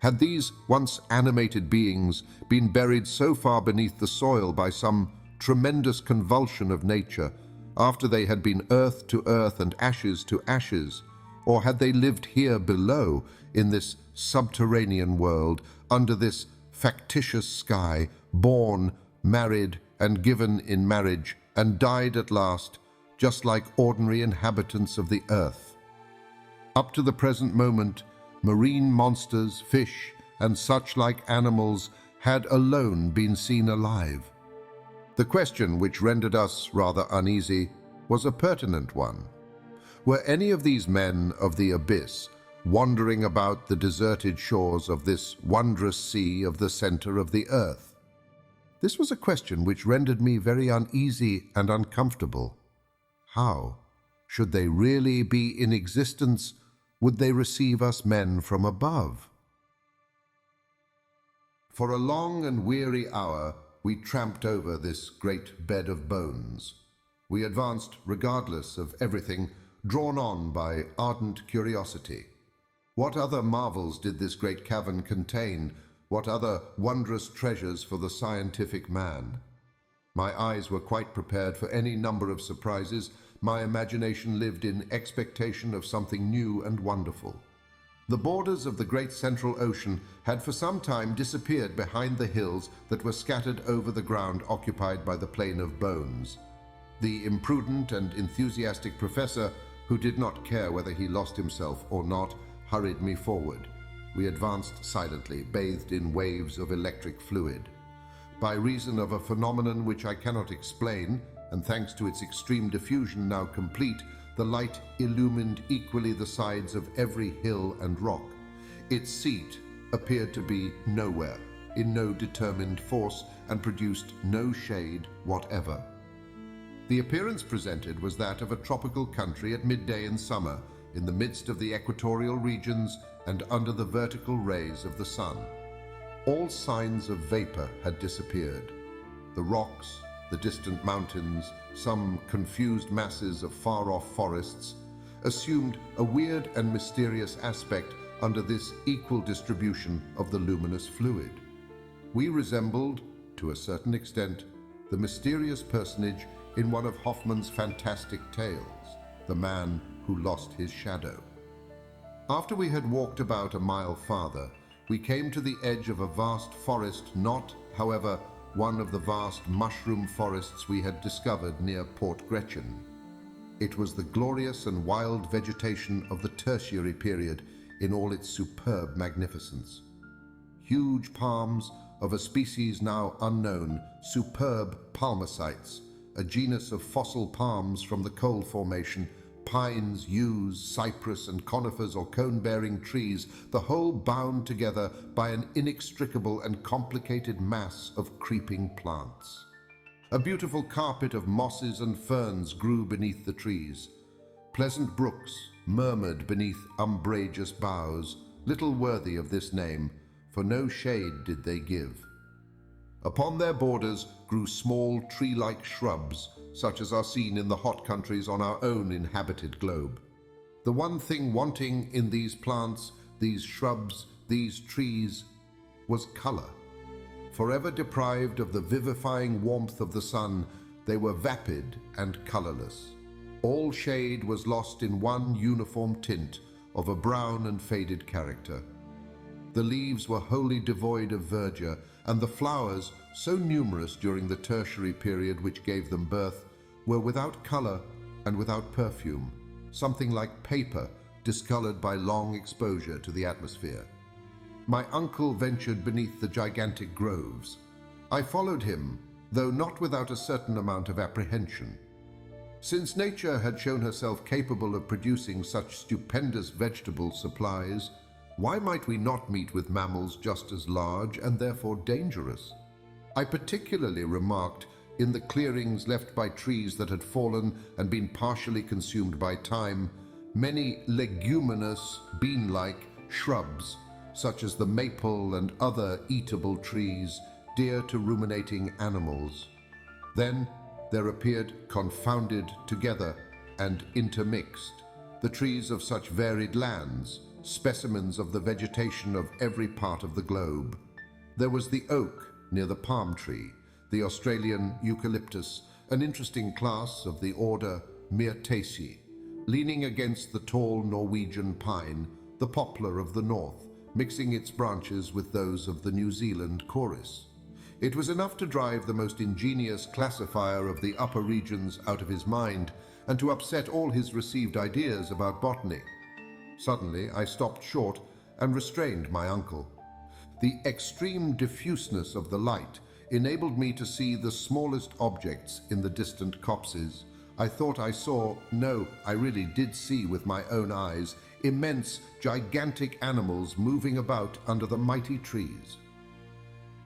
Speaker 2: Had these once animated beings been buried so far beneath the soil by some tremendous convulsion of nature, after they had been earth to earth and ashes to ashes, or had they lived here below in this subterranean world, under this factitious sky, born, married, and given in marriage, and died at last, just like ordinary inhabitants of the earth? Up to the present moment, marine monsters, fish, and such like animals had alone been seen alive. The question which rendered us rather uneasy was a pertinent one. Were any of these men of the abyss wandering about the deserted shores of this wondrous sea of the center of the earth? This was a question which rendered me very uneasy and uncomfortable. How? Should they really be in existence, would they receive us men from above? For a long and weary hour, we tramped over this great bed of bones. We advanced regardless of everything, drawn on by ardent curiosity. What other marvels did this great cavern contain? What other wondrous treasures for the scientific man? My eyes were quite prepared for any number of surprises. My imagination lived in expectation of something new and wonderful. The borders of the great central ocean had for some time disappeared behind the hills that were scattered over the ground occupied by the plain of bones. The imprudent and enthusiastic professor, who did not care whether he lost himself or not, hurried me forward. We advanced silently, bathed in waves of electric fluid. By reason of a phenomenon which I cannot explain, and thanks to its extreme diffusion now complete, the light illumined equally the sides of every hill and rock. Its seat appeared to be nowhere, in no determined force, and produced no shade whatever. The appearance presented was that of a tropical country at midday in summer, in the midst of the equatorial regions and under the vertical rays of the sun. All signs of vapor had disappeared. The rocks, the distant mountains, some confused masses of far-off forests, assumed a weird and mysterious aspect under this equal distribution of the luminous fluid. We resembled, to a certain extent, the mysterious personage in one of Hoffmann's fantastic tales, the man who lost his shadow. After we had walked about a mile farther, we came to the edge of a vast forest, not, however, one of the vast mushroom forests we had discovered near Port Gretchen. It was the glorious and wild vegetation of the Tertiary period in all its superb magnificence. Huge palms of a species now unknown, superb palmacites, a genus of fossil palms from the coal formation, pines, yews, cypress and conifers or cone-bearing trees, the whole bound together by an inextricable and complicated mass of creeping plants. A beautiful carpet of mosses and ferns grew beneath the trees. Pleasant brooks murmured beneath umbrageous boughs, little worthy of this name, for no shade did they give. Upon their borders grew small tree-like shrubs, such as are seen in the hot countries on our own inhabited globe. The one thing wanting in these plants, these shrubs, these trees, was color. Forever deprived of the vivifying warmth of the sun, they were vapid and colorless. All shade was lost in one uniform tint of a brown and faded character. The leaves were wholly devoid of verdure, and the flowers, so numerous during the tertiary period which gave them birth, were without color and without perfume, something like paper discolored by long exposure to the atmosphere. My uncle ventured beneath the gigantic groves. I followed him, though not without a certain amount of apprehension. Since nature had shown herself capable of producing such stupendous vegetable supplies, why might we not meet with mammals just as large and therefore dangerous? I particularly remarked in the clearings left by trees that had fallen and been partially consumed by time, many leguminous, bean-like shrubs, such as the maple and other eatable trees, dear to ruminating animals. Then there appeared confounded together and intermixed the trees of such varied lands, specimens of the vegetation of every part of the globe. There was the oak near the palm tree, the Australian eucalyptus, an interesting class of the order Myrtaceae, leaning against the tall Norwegian pine, the poplar of the north, mixing its branches with those of the New Zealand chorus. It was enough to drive the most ingenious classifier of the upper regions out of his mind and to upset all his received ideas about botany. Suddenly I stopped short and restrained my uncle. The extreme diffuseness of the light enabled me to see the smallest objects in the distant copses. I thought I saw, no, I really did see with my own eyes, immense, gigantic animals moving about under the mighty trees.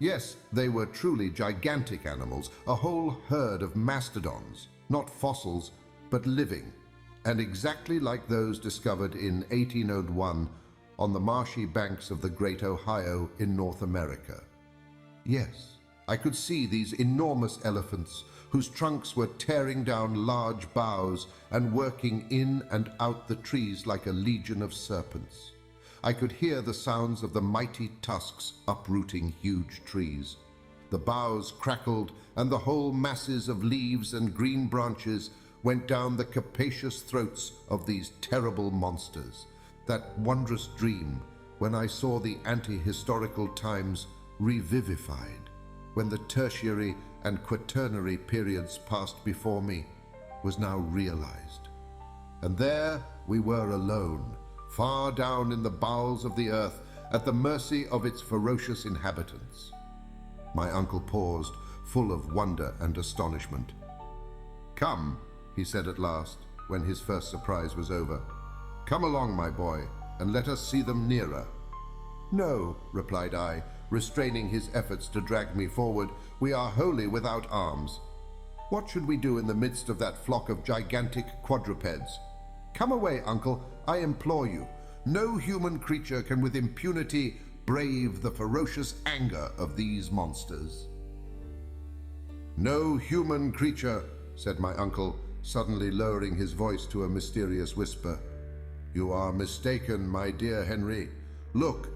Speaker 2: Yes, they were truly gigantic animals, a whole herd of mastodons, not fossils, but living, and exactly like those discovered in 1801 on the marshy banks of the Great Ohio in North America. Yes, I could see these enormous elephants whose trunks were tearing down large boughs and working in and out the trees like a legion of serpents. I could hear the sounds of the mighty tusks uprooting huge trees. The boughs crackled, and the whole masses of leaves and green branches went down the capacious throats of these terrible monsters. that wondrous dream when I saw the ante-historical times revivified, when the tertiary and quaternary periods passed before me, was now realized. And there we were alone, far down in the bowels of the earth, at the mercy of its ferocious inhabitants. My uncle paused, full of wonder and astonishment. "Come," he said at last, when his first surprise was over. "Come along, my boy, and let us see them nearer." "No," replied I, restraining his efforts to drag me forward. "We are wholly without arms. What should we do in the midst of that flock of gigantic quadrupeds? Come away, uncle, I implore you. No human creature can with impunity brave the ferocious anger of these monsters." "No human creature," said my uncle, suddenly lowering his voice to a mysterious whisper. "You are mistaken, my dear Henry. Look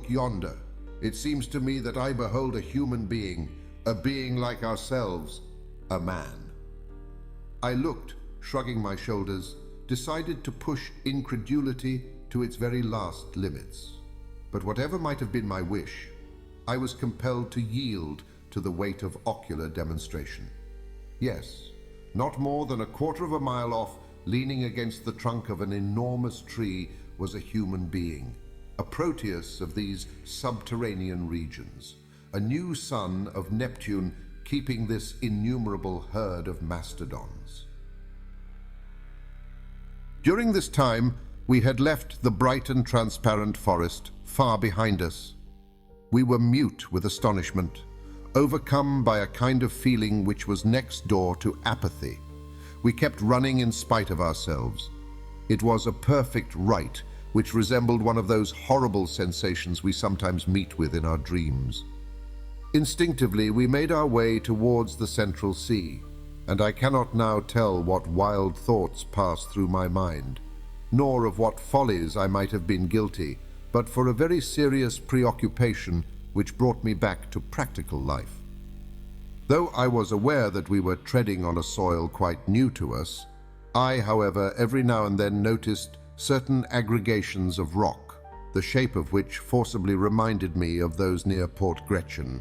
Speaker 2: yonder. It seems to me that I behold a human being, a being like ourselves, a man." I looked, shrugging my shoulders, decided to push incredulity to its very last limits. But whatever might have been my wish, I was compelled to yield to the weight of ocular demonstration. Yes, not more than a quarter of a mile off, leaning against the trunk of an enormous tree, was a human being, a Proteus of these subterranean regions, a new son of Neptune keeping this innumerable herd of mastodons. During this time, we had left the bright and transparent forest far behind us. We were mute with astonishment, overcome by a kind of feeling which was next door to apathy. We kept running in spite of ourselves. It was a perfect right, which resembled one of those horrible sensations we sometimes meet with in our dreams. Instinctively, we made our way towards the Central Sea, and I cannot now tell what wild thoughts passed through my mind, nor of what follies I might have been guilty, but for a very serious preoccupation which brought me back to practical life. Though I was aware that we were treading on a soil quite new to us, I, however, every now and then noticed certain aggregations of rock, the shape of which forcibly reminded me of those near Port Gretchen.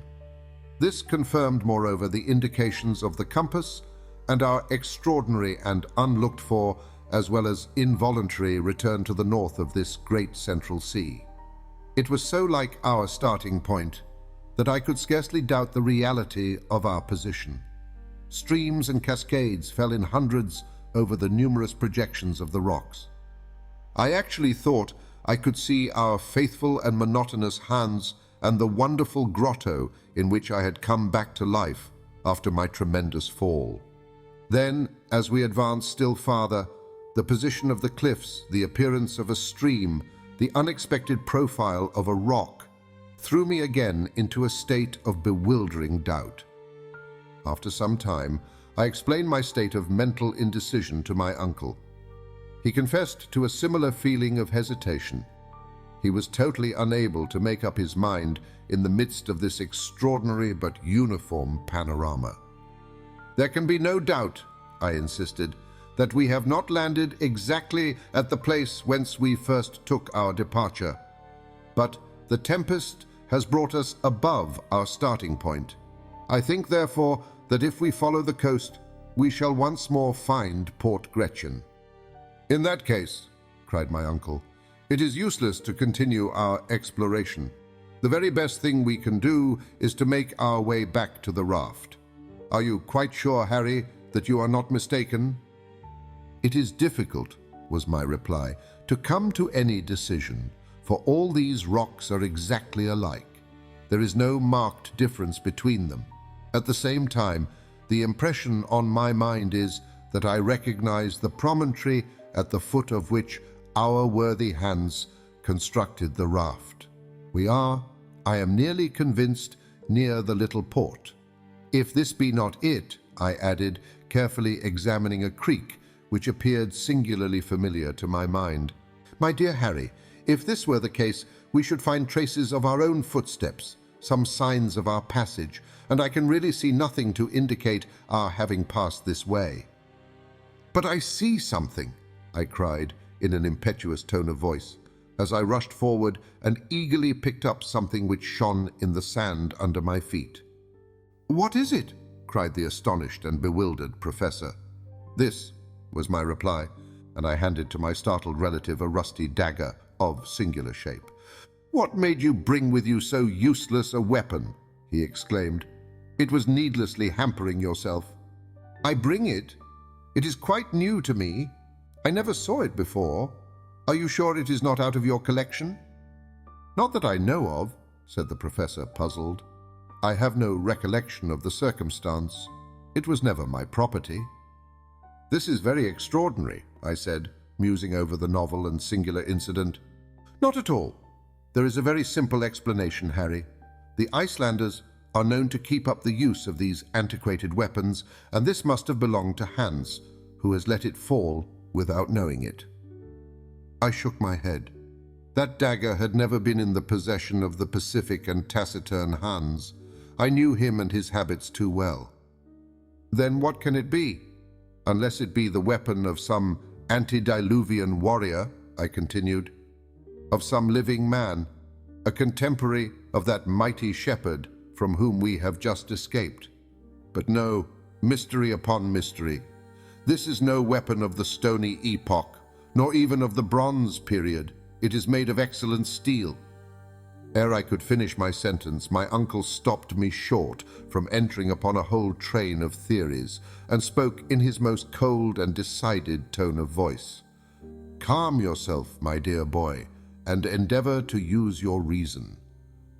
Speaker 2: This confirmed, moreover, the indications of the compass and our extraordinary and unlooked-for, as well as involuntary, return to the north of this great Central Sea. It was so like our starting point that I could scarcely doubt the reality of our position. Streams and cascades fell in hundreds over the numerous projections of the rocks. I actually thought I could see our faithful and monotonous Hans and the wonderful grotto in which I had come back to life after my tremendous fall. Then, as we advanced still farther, the position of the cliffs, the appearance of a stream, the unexpected profile of a rock, threw me again into a state of bewildering doubt. After some time, I explained my state of mental indecision to my uncle. He confessed to a similar feeling of hesitation. He was totally unable to make up his mind in the midst of this extraordinary but uniform panorama. "There can be no doubt," I insisted, "that we have not landed exactly at the place whence we first took our departure. But the tempest has brought us above our starting point. I think, therefore, that if we follow the coast, we shall once more find Port Gretchen." "In that case," cried my uncle, "it is useless to continue our exploration. The very best thing we can do is to make our way back to the raft. Are you quite sure, Harry, that you are not mistaken?" "It is difficult," was my reply, "to come to any decision, for all these rocks are exactly alike. There is no marked difference between them. At the same time, the impression on my mind is that I recognize the promontory at the foot of which our worthy Hans constructed the raft. We are, I am nearly convinced, near the little port. If this be not it," I added, carefully examining a creek which appeared singularly familiar to my mind. "My dear Harry, if this were the case, we should find traces of our own footsteps, some signs of our passage, and I can really see nothing to indicate our having passed this way." "But I see something," I cried in an impetuous tone of voice. as I rushed forward and eagerly picked up something which shone in the sand under my feet. "What is it?" cried the astonished and bewildered professor. "This," was my reply, and I handed to my startled relative a rusty dagger of singular shape. "What made you bring with you so useless a weapon?" he exclaimed. "It was needlessly hampering yourself." "I bring it? It is quite new to me. I never saw it before. Are you sure it is not out of your collection?" "Not that I know of," said the professor, puzzled. "I have no recollection of the circumstance. It was never my property." "This is very extraordinary," I said, musing over the novel and singular incident. "Not at all. There is a very simple explanation, Harry. The Icelanders are known to keep up the use of these antiquated weapons, and this must have belonged to Hans, who has let it fall without knowing it." I shook my head. That dagger had never been in the possession of the pacific and taciturn Hans. I knew him and his habits too well. "Then what can it be? Unless it be the weapon of some antediluvian warrior," I continued, "of some living man, a contemporary of that mighty shepherd from whom we have just escaped. But no, mystery upon mystery. This is no weapon of the stony epoch, nor even of the Bronze period. It is made of excellent steel." Ere I could finish my sentence, my uncle stopped me short from entering upon a whole train of theories, and spoke in his most cold and decided tone of voice. "Calm yourself, my dear boy, and endeavor to use your reason.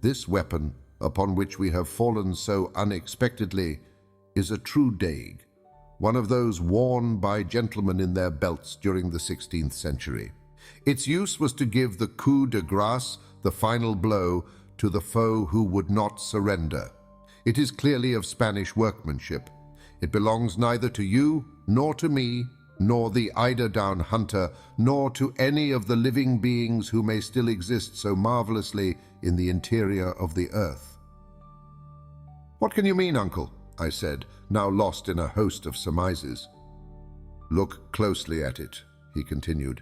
Speaker 2: This weapon, upon which we have fallen so unexpectedly, is a true dague, one of those worn by gentlemen in their belts during the 16th century. Its use was to give the coup de grace, the final blow, to the foe who would not surrender. It is clearly of Spanish workmanship. It belongs neither to you, nor to me, nor the eider-down hunter, nor to any of the living beings who may still exist so marvelously in the interior of the earth." "What can you mean, uncle?" I said, now lost in a host of surmises. "Look closely at it," he continued.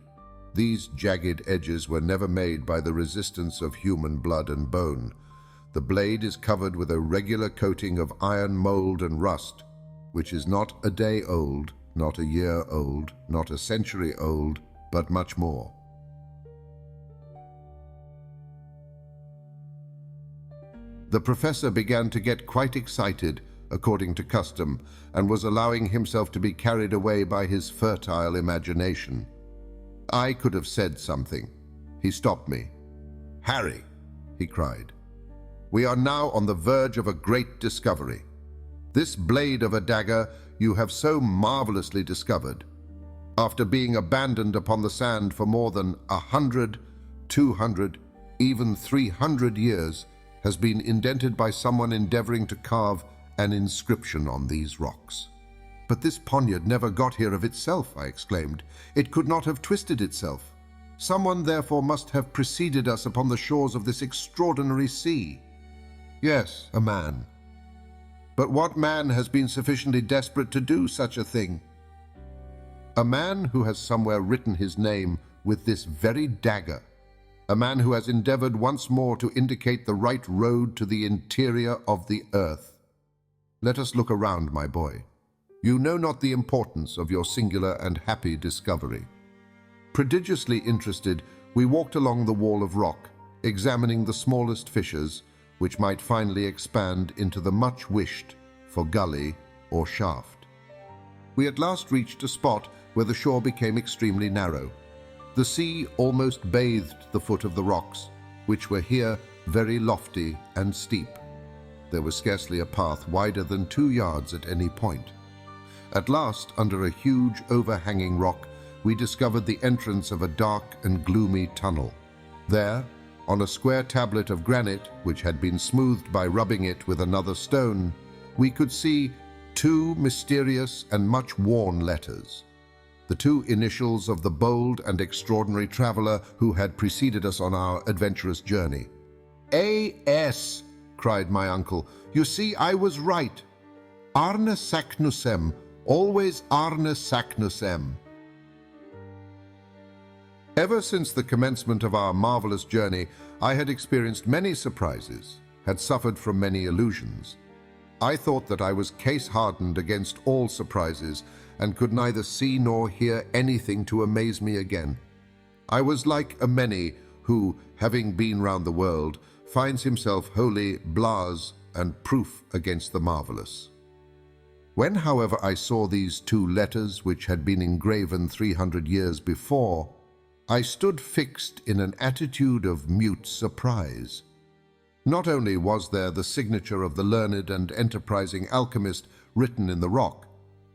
Speaker 2: "These jagged edges were never made by the resistance of human blood and bone. The blade is covered with a regular coating of iron mold and rust, which is not a day old, not a year old, not a century old, but much more." The professor began to get quite excited, according to custom, and was allowing himself to be carried away by his fertile imagination. I could have said something. He stopped me. "Harry," he cried, "we are now on the verge of a great discovery. This blade of a dagger you have so marvelously discovered, after being abandoned upon the sand for more than 100, 200, even 300 years, has been indented by someone endeavoring to carve an inscription on these rocks." "But this poniard never got here of itself," I exclaimed. "It could not have twisted itself. Someone therefore must have preceded us upon the shores of this extraordinary sea." "Yes, a man. But what man has been sufficiently desperate to do such a thing?" "A man who has somewhere written his name with this very dagger. A man who has endeavored once more to indicate the right road to the interior of the earth. Let us look around, my boy. You know not the importance of your singular and happy discovery." Prodigiously interested, we walked along the wall of rock, examining the smallest fissures, which might finally expand into the much-wished for gully or shaft. We at last reached a spot where the shore became extremely narrow. The sea almost bathed the foot of the rocks, which were here very lofty and steep. There was scarcely a path wider than 2 yards at any point. At last, under a huge overhanging rock, we discovered the entrance of a dark and gloomy tunnel. There, on a square tablet of granite, which had been smoothed by rubbing it with another stone, we could see 2 mysterious and much worn letters. The 2 initials of the bold and extraordinary traveler who had preceded us on our adventurous journey. "A.S.," cried my uncle. "You see, I was right. Arne Saknussemm, always Arne Saknussemm." Ever since the commencement of our marvelous journey, I had experienced many surprises, had suffered from many illusions. I thought that I was case-hardened against all surprises and could neither see nor hear anything to amaze me again. I was like a many who, having been round the world, finds himself wholly blasé and proof against the marvelous. When, however, I saw these two letters which had been engraven 300 years before, I stood fixed in an attitude of mute surprise. Not only was there the signature of the learned and enterprising alchemist written in the rock,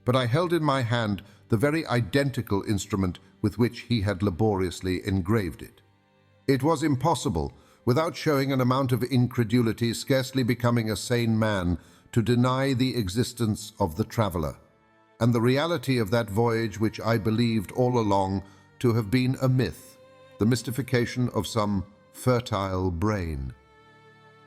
Speaker 2: but I held in my hand the very identical instrument with which he had laboriously engraved it. It was impossible, without showing an amount of incredulity scarcely becoming a sane man, to deny the existence of the traveler, and the reality of that voyage which I believed all along to have been a myth, the mystification of some fertile brain.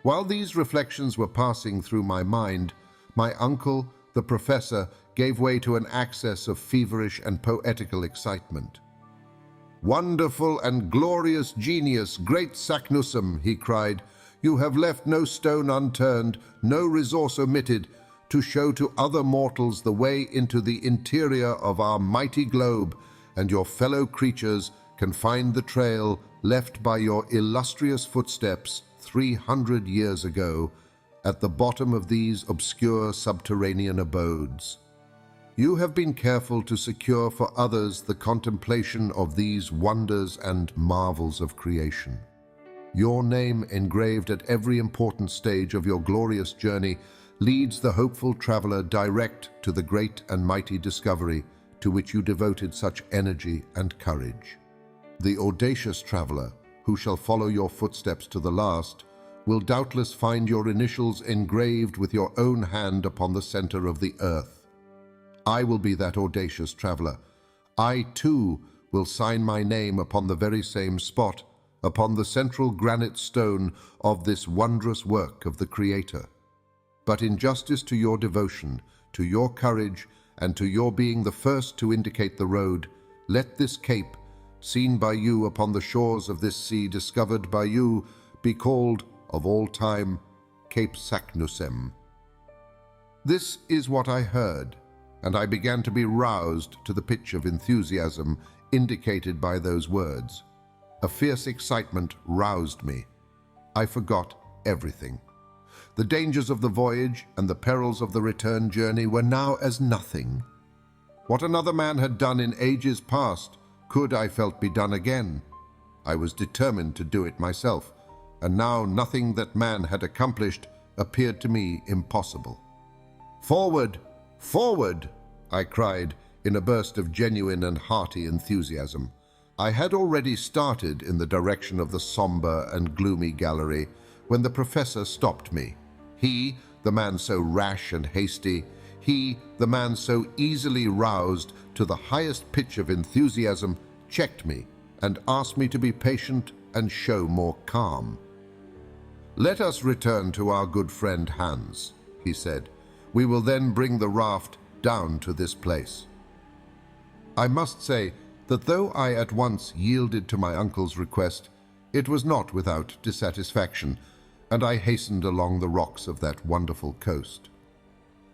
Speaker 2: While these reflections were passing through my mind, my uncle, the professor, gave way to an access of feverish and poetical excitement. "Wonderful and glorious genius, great Saknussemm," he cried, "you have left no stone unturned, no resource omitted, to show to other mortals the way into the interior of our mighty globe, and your fellow creatures can find the trail left by your illustrious footsteps 300 years ago at the bottom of these obscure subterranean abodes. You have been careful to secure for others the contemplation of these wonders and marvels of creation. Your name, engraved at every important stage of your glorious journey, leads the hopeful traveler direct to the great and mighty discovery to which you devoted such energy and courage. The audacious traveler, who shall follow your footsteps to the last, will doubtless find your initials engraved with your own hand upon the center of the earth. I will be that audacious traveler. I, too, will sign my name upon the very same spot, upon the central granite stone of this wondrous work of the Creator. But in justice to your devotion, to your courage, and to your being the first to indicate the road, let this cape, seen by you upon the shores of this sea, discovered by you, be called, of all time, Cape Saknussemm." This is what I heard, and I began to be roused to the pitch of enthusiasm indicated by those words. A fierce excitement roused me. I forgot everything. The dangers of the voyage and the perils of the return journey were now as nothing. What another man had done in ages past could, I felt, be done again. I was determined to do it myself, and now nothing that man had accomplished appeared to me impossible. "Forward! Forward!" I cried in a burst of genuine and hearty enthusiasm. I had already started in the direction of the somber and gloomy gallery when the professor stopped me. He, the man so rash and hasty, he, the man so easily roused to the highest pitch of enthusiasm, checked me and asked me to be patient and show more calm. "Let us return to our good friend Hans," he said. "We will then bring the raft down to this place." I must say that though I at once yielded to my uncle's request, it was not without dissatisfaction, and I hastened along the rocks of that wonderful coast.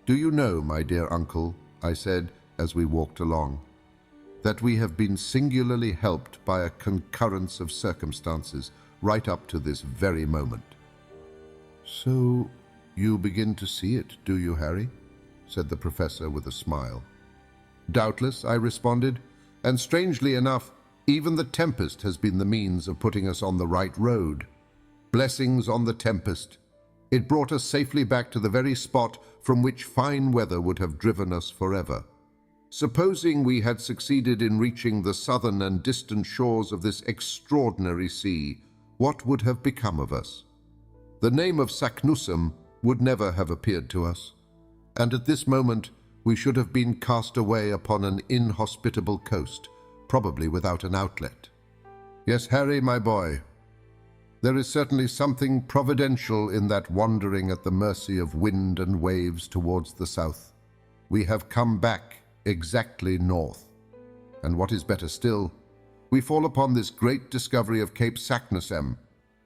Speaker 2: "Do you know, my dear uncle," I said as we walked along, "that we have been singularly helped by a concurrence of circumstances right up to this very moment?" "So you begin to see it, do you, Harry?" said the professor with a smile. "Doubtless," I responded, "and strangely enough, even the tempest has been the means of putting us on the right road. Blessings on the tempest. It brought us safely back to the very spot from which fine weather would have driven us forever. Supposing we had succeeded in reaching the southern and distant shores of this extraordinary sea, what would have become of us? The name of Saknussemm would never have appeared to us, and at this moment we should have been cast away upon an inhospitable coast, probably without an outlet. Yes, Harry, my boy, there is certainly something providential in that wandering at the mercy of wind and waves towards the south. We have come back exactly north, and what is better still, we fall upon this great discovery of Cape Saknussemm.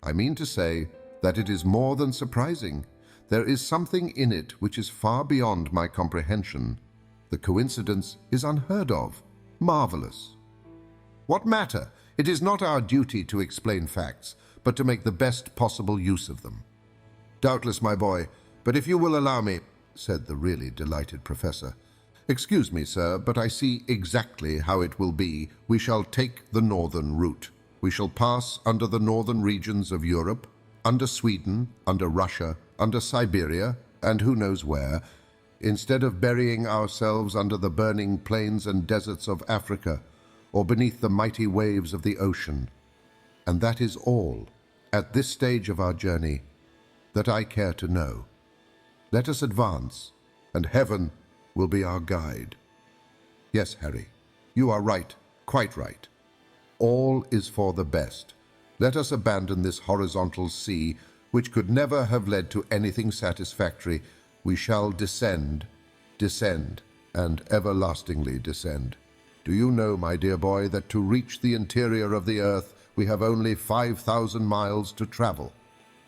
Speaker 2: I mean to say that it is more than surprising. There is something in it which is far beyond my comprehension. The coincidence is unheard of, marvelous. What matter? It is not our duty to explain facts, but to make the best possible use of them. Doubtless, my boy, but if you will allow me, said the really delighted professor. Excuse me, sir, but I see exactly how it will be. We shall take the northern route. We shall pass under the northern regions of Europe, under Sweden, under Russia, under Siberia, and who knows where, instead of burying ourselves under the burning plains and deserts of Africa, or beneath the mighty waves of the ocean. And that is all, at this stage of our journey, that I care to know. Let us advance, and heaven will be our guide. Yes, Harry, you are right, quite right. All is for the best. Let us abandon this horizontal sea, which could never have led to anything satisfactory. We shall descend, descend, and everlastingly descend. Do you know, my dear boy, that to reach the interior of the earth, we have only 5,000 miles to travel?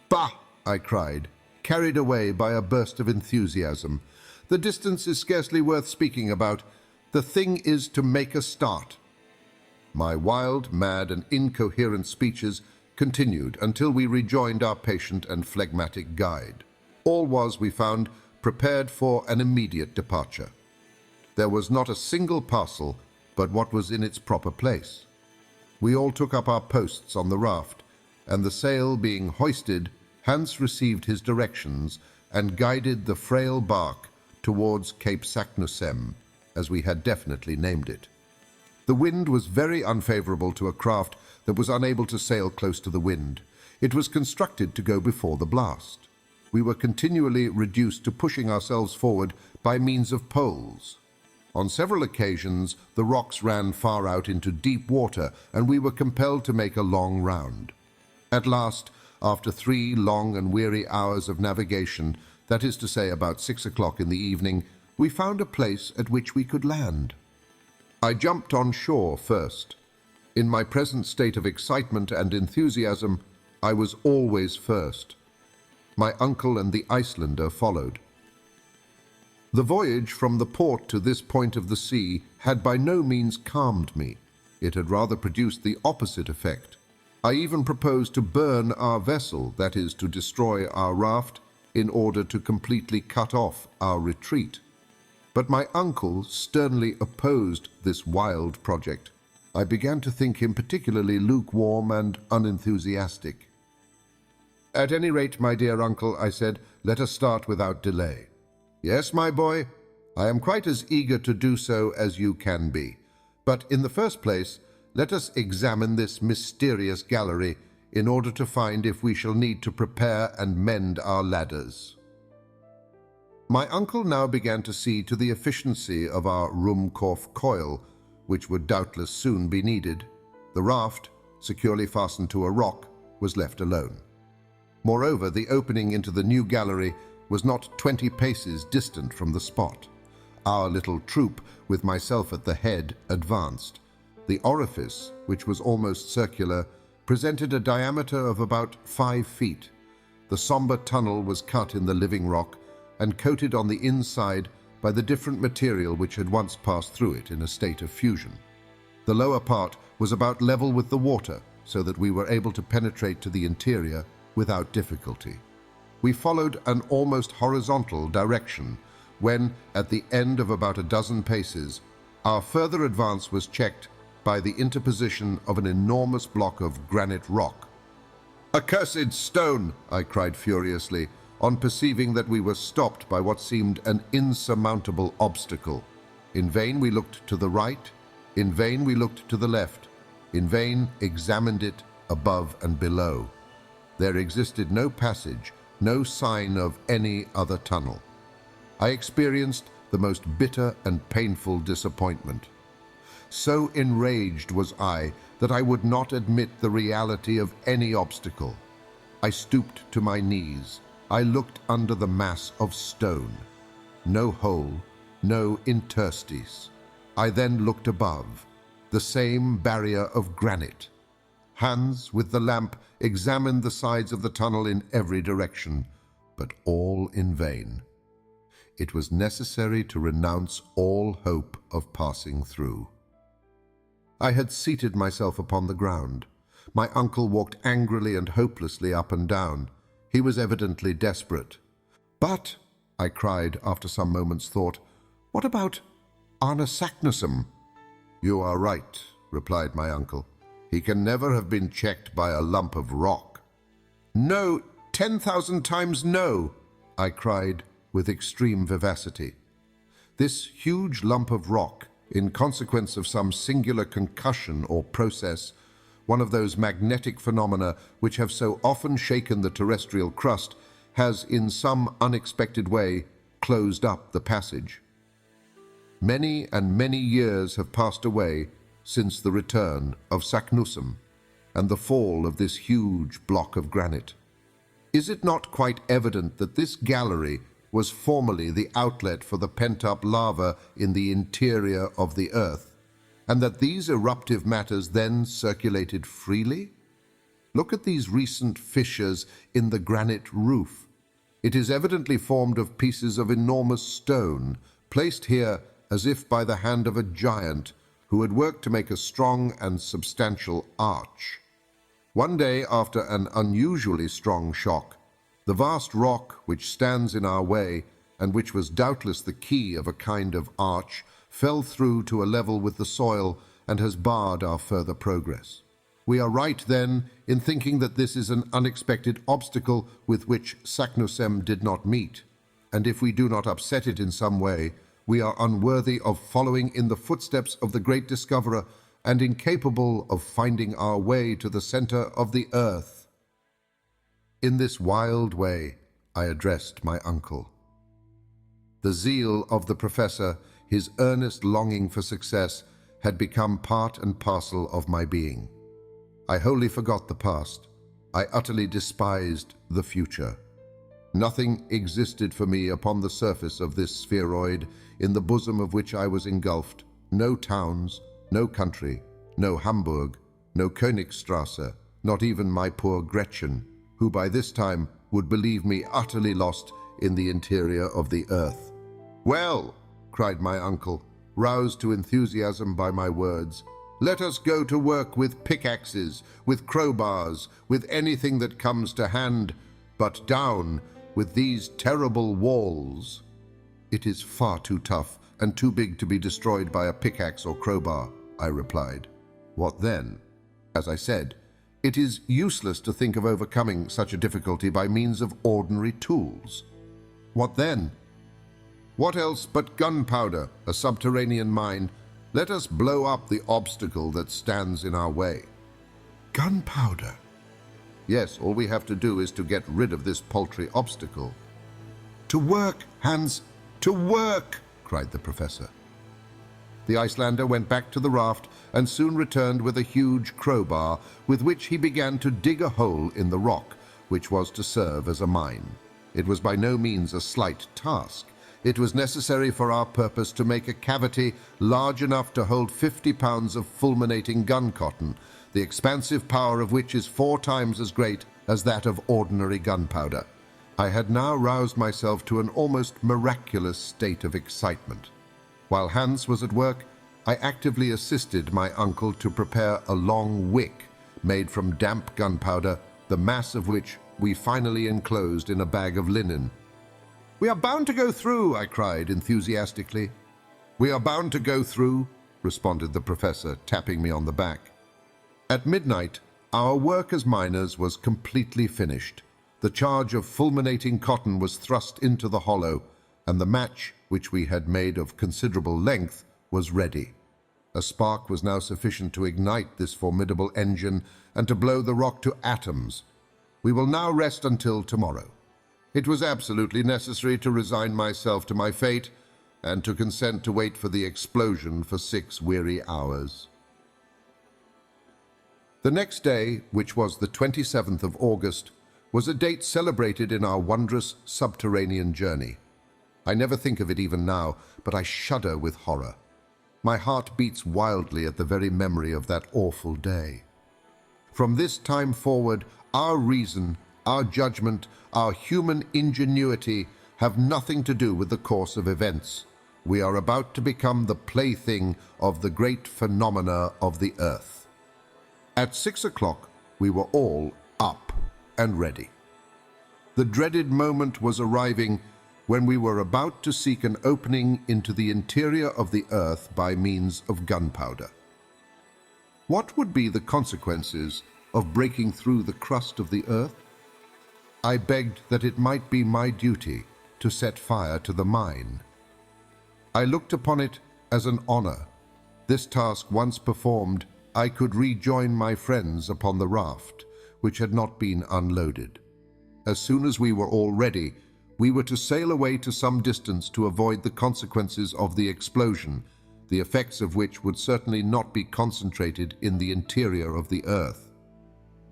Speaker 2: Bah! I cried, carried away by a burst of enthusiasm. The distance is scarcely worth speaking about. The thing is to make a start. My wild, mad, and incoherent speeches continued until we rejoined our patient and phlegmatic guide. All was, we found, prepared for an immediate departure. There was not a single parcel but what was in its proper place. We all took up our posts on the raft, and the sail being hoisted, Hans received his directions and guided the frail bark towards Cape Saknussemm, as we had definitely named it. The wind was very unfavorable to a craft that was unable to sail close to the wind. It was constructed to go before the blast. We were continually reduced to pushing ourselves forward by means of poles. On several occasions, the rocks ran far out into deep water, and we were compelled to make a long round. At last, after 3 long and weary hours of navigation, that is to say about 6 o'clock in the evening, we found a place at which we could land. I jumped on shore first. In my present state of excitement and enthusiasm, I was always first. My uncle and the Icelander followed. The voyage from the port to this point of the sea had by no means calmed me. It had rather produced the opposite effect. I even proposed to burn our vessel, that is, to destroy our raft, in order to completely cut off our retreat. But my uncle sternly opposed this wild project. I began to think him particularly lukewarm and unenthusiastic. At any rate, my dear uncle, I said, let us start without delay. Yes, my boy, I am quite as eager to do so as you can be. But in the first place, let us examine this mysterious gallery in order to find if we shall need to prepare and mend our ladders. My uncle now began to see to the efficiency of our Ruhmkorff coil, which would doubtless soon be needed. The raft, securely fastened to a rock, was left alone. Moreover, the opening into the new gallery was not 20 paces distant from the spot. Our little troop, with myself at the head, advanced. The orifice, which was almost circular, presented a diameter of about 5 feet. The somber tunnel was cut in the living rock and coated on the inside by the different material which had once passed through it in a state of fusion. The lower part was about level with the water, so that we were able to penetrate to the interior without difficulty. We followed an almost horizontal direction when, at the end of about a dozen paces, our further advance was checked by the interposition of an enormous block of granite rock. "Accursed stone!" I cried furiously, on perceiving that we were stopped by what seemed an insurmountable obstacle. In vain we looked to the right, in vain we looked to the left, in vain examined it above and below. There existed no passage, no sign of any other tunnel. I experienced the most bitter and painful disappointment. So enraged was I that I would not admit the reality of any obstacle. I stooped to my knees. I looked under the mass of stone. No hole, no interstice. I then looked above. the same barrier of granite. Hans, with the lamp, examined the sides of the tunnel in every direction, but all in vain. It was necessary to renounce all hope of passing through. I had seated myself upon the ground. My uncle walked angrily and hopelessly up and down. He was evidently desperate. "But," I cried after some moments' thought, "what about Arne Saknussemm?" "You are right," replied my uncle. "He can never have been checked by a lump of rock." "No, 10,000 times no," I cried with extreme vivacity. This huge lump of rock, in consequence of some singular concussion or process, one of those magnetic phenomena which have so often shaken the terrestrial crust, has in some unexpected way closed up the passage. Many and many years have passed away since the return of Saknussemm and the fall of this huge block of granite. Is it not quite evident that this gallery was formerly the outlet for the pent-up lava in the interior of the earth, and that these eruptive matters then circulated freely? Look at these recent fissures in the granite roof. It is evidently formed of pieces of enormous stone, placed here as if by the hand of a giant who had worked to make a strong and substantial arch. One day, after an unusually strong shock, the vast rock which stands in our way, and which was doubtless the key of a kind of arch, fell through to a level with the soil and has barred our further progress. We are right, then, in thinking that this is an unexpected obstacle with which Saknussemm did not meet, and if we do not upset it in some way, we are unworthy of following in the footsteps of the great discoverer and incapable of finding our way to the center of the earth. In this wild way, I addressed my uncle. The zeal of the professor, his earnest longing for success, had become part and parcel of my being. I wholly forgot the past. I utterly despised the future. Nothing existed for me upon the surface of this spheroid, in the bosom of which I was engulfed. No towns, no country, no Hamburg, no Königstrasse, not even my poor Gretchen, who by this time would believe me utterly lost in the interior of the earth. "Well," cried my uncle, roused to enthusiasm by my words, "let us go to work with pickaxes, with crowbars, with anything that comes to hand, but down with these terrible walls." "It is far too tough and too big to be destroyed by a pickaxe or crowbar," I replied. "What then?" "As I said, it is useless to think of overcoming such a difficulty by means of ordinary tools." "What then?" "What else but gunpowder, a subterranean mine? Let us blow up the obstacle that stands in our way." "Gunpowder?" "Yes, all we have to do is to get rid of this paltry obstacle." "To work, Hans, to work!" cried the professor. The Icelander went back to the raft and soon returned with a huge crowbar with which he began to dig a hole in the rock, which was to serve as a mine. It was by no means a slight task. It was necessary for our purpose to make a cavity large enough to hold 50 pounds of fulminating gun cotton, the expansive power of which is 4 times as great as that of ordinary gunpowder. I had now roused myself to an almost miraculous state of excitement. While Hans was at work, I actively assisted my uncle to prepare a long wick made from damp gunpowder, the mass of which we finally enclosed in a bag of linen. "We are bound to go through," I cried enthusiastically. "We are bound to go through," responded the professor, tapping me on the back. At midnight, our work as miners was completely finished. The charge of fulminating cotton was thrust into the hollow, and the match, which we had made of considerable length, was ready. A spark was now sufficient to ignite this formidable engine and to blow the rock to atoms. We will now rest until tomorrow. It was absolutely necessary to resign myself to my fate and to consent to wait for the explosion for 6 weary hours. The next day, which was the 27th of August, was a date celebrated in our wondrous subterranean journey. I never think of it even now, but I shudder with horror. My heart beats wildly at the very memory of that awful day. From this time forward, our reason, our judgment, our human ingenuity have nothing to do with the course of events. We are about to become the plaything of the great phenomena of the earth. At 6 o'clock, we were all up and ready. The dreaded moment was arriving when we were about to seek an opening into the interior of the earth by means of gunpowder. What would be the consequences of breaking through the crust of the earth? I begged that it might be my duty to set fire to the mine. I looked upon it as an honor. This task once performed, I could rejoin my friends upon the raft, which had not been unloaded. As soon as we were all ready, we were to sail away to some distance to avoid the consequences of the explosion, the effects of which would certainly not be concentrated in the interior of the earth.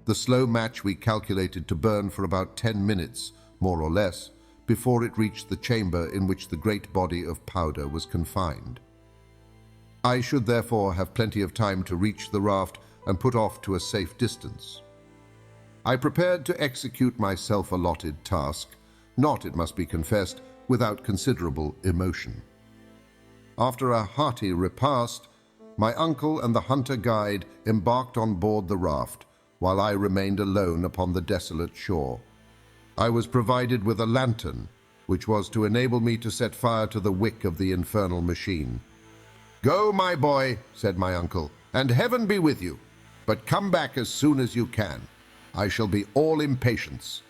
Speaker 2: The slow match we calculated to burn for about 10 minutes, more or less, before it reached the chamber in which the great body of powder was confined. I should therefore have plenty of time to reach the raft and put off to a safe distance. I prepared to execute my self-allotted task, not, it must be confessed, without considerable emotion. After a hearty repast, my uncle and the hunter guide embarked on board the raft, while I remained alone upon the desolate shore. I was provided with a lantern, which was to enable me to set fire to the wick of the infernal machine. "Go, my boy," said my uncle, "and heaven be with you. But come back as soon as you can. I shall be all impatience."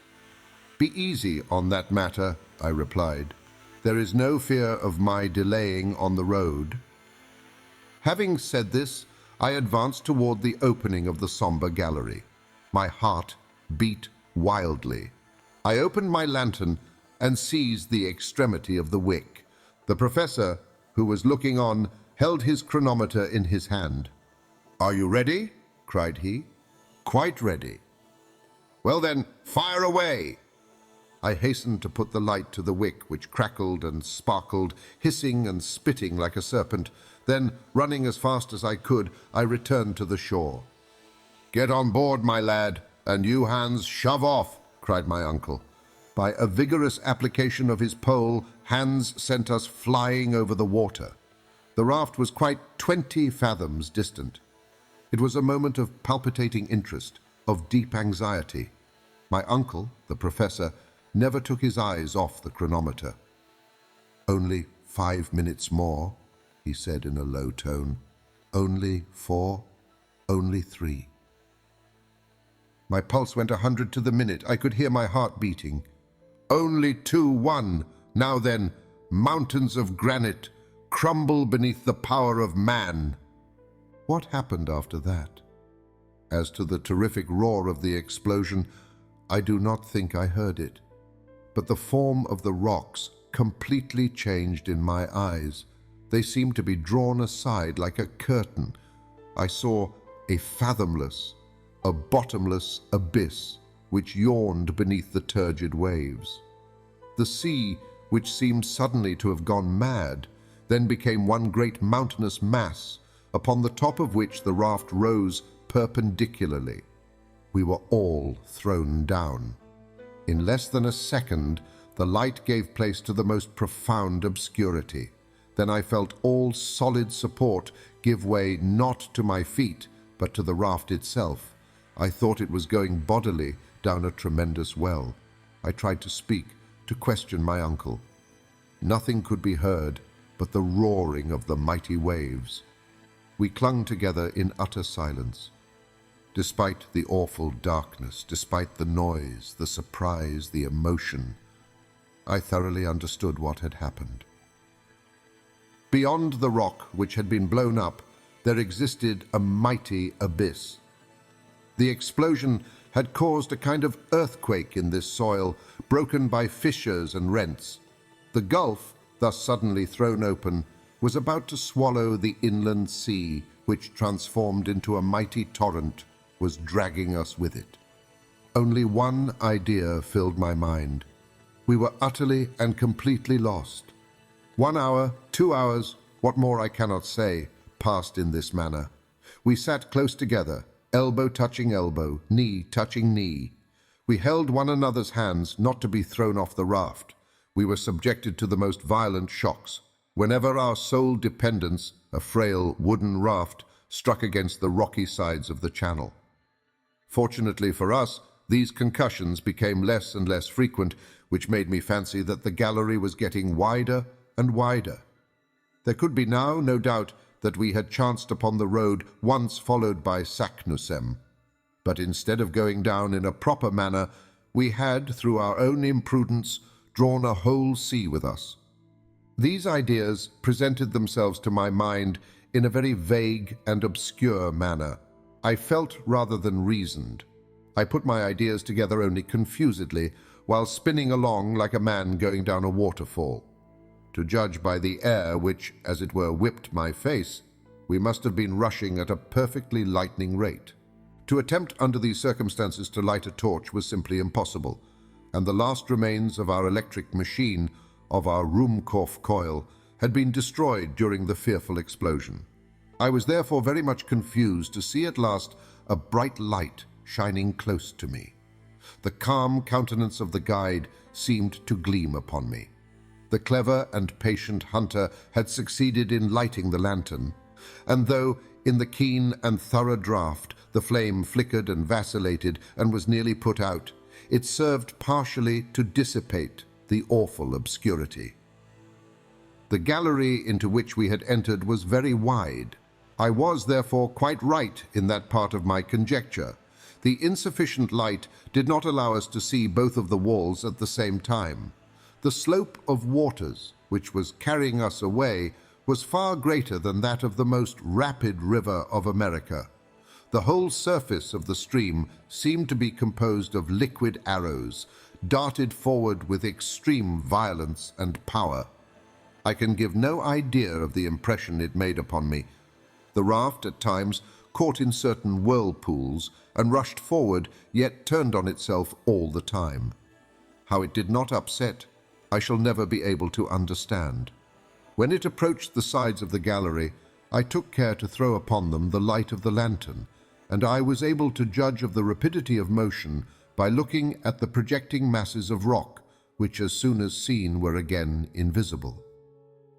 Speaker 2: "Be easy on that matter," I replied. "There is no fear of my delaying on the road." Having said this, I advanced toward the opening of the somber gallery. My heart beat wildly. I opened my lantern and seized the extremity of the wick. The professor, who was looking on, held his chronometer in his hand. "Are you ready?" cried he. "Quite ready." "Well then, fire away!" I hastened to put the light to the wick, which crackled and sparkled, hissing and spitting like a serpent. Then, running as fast as I could, I returned to the shore. "Get on board, my lad, and you, Hans, shove off," cried my uncle. By a vigorous application of his pole, Hans sent us flying over the water. The raft was quite 20 fathoms distant. It was a moment of palpitating interest, of deep anxiety. My uncle, the professor, never took his eyes off the chronometer. "Only 5 minutes more," he said in a low tone. "Only 4, only 3. My pulse went 100 to the minute. I could hear my heart beating. "Only 2-1. Now then, mountains of granite, crumble beneath the power of man." What happened after that? As to the terrific roar of the explosion, I do not think I heard it. But the form of the rocks completely changed in my eyes. They seemed to be drawn aside like a curtain. I saw a fathomless, a bottomless abyss which yawned beneath the turgid waves. The sea, which seemed suddenly to have gone mad, then became one great mountainous mass, upon the top of which the raft rose perpendicularly. We were all thrown down. In less than a second, the light gave place to the most profound obscurity. Then I felt all solid support give way not to my feet, but to the raft itself. I thought it was going bodily down a tremendous well. I tried to speak, to question my uncle. Nothing could be heard but the roaring of the mighty waves. We clung together in utter silence. Despite the awful darkness, despite the noise, the surprise, the emotion, I thoroughly understood what had happened. Beyond the rock which had been blown up, there existed a mighty abyss. The explosion had caused a kind of earthquake in this soil, broken by fissures and rents. The gulf, thus suddenly thrown open, was about to swallow the inland sea, which, transformed into a mighty torrent, was dragging us with it. Only one idea filled my mind. We were utterly and completely lost. 1 hour, 2 hours, What more I cannot say passed in this manner. We sat close together, elbow touching elbow, knee touching knee. We held one another's hands not to be thrown off the raft. We were subjected to the most violent shocks. Whenever our sole dependence, a frail wooden raft, struck against the rocky sides of the channel. Fortunately for us, these concussions became less and less frequent, which made me fancy that the gallery was getting wider and wider. There could be now no doubt that we had chanced upon the road once followed by Saknussemm. But instead of going down in a proper manner, we had, through our own imprudence, drawn a whole sea with us. These ideas presented themselves to my mind in a very vague and obscure manner. I felt rather than reasoned. I put my ideas together only confusedly, while spinning along like a man going down a waterfall. To judge by the air which, as it were, whipped my face, we must have been rushing at a perfectly lightning rate. To attempt under these circumstances to light a torch was simply impossible, and the last remains of our electric machine, of our Ruhmkorff coil, had been destroyed during the fearful explosion. I was therefore very much confused to see at last a bright light shining close to me. The calm countenance of the guide seemed to gleam upon me. The clever and patient hunter had succeeded in lighting the lantern, and though, in the keen and thorough draught, the flame flickered and vacillated and was nearly put out, it served partially to dissipate the awful obscurity. The gallery into which we had entered was very wide. I was, therefore, quite right in that part of my conjecture. The insufficient light did not allow us to see both of the walls at the same time. The slope of waters, which was carrying us away, was far greater than that of the most rapid river of America. The whole surface of the stream seemed to be composed of liquid arrows, darted forward with extreme violence and power. I can give no idea of the impression it made upon me. The raft, at times, caught in certain whirlpools and rushed forward, yet turned on itself all the time. How it did not upset, I shall never be able to understand. When it approached the sides of the gallery, I took care to throw upon them the light of the lantern, and I was able to judge of the rapidity of motion by looking at the projecting masses of rock, which as soon as seen were again invisible.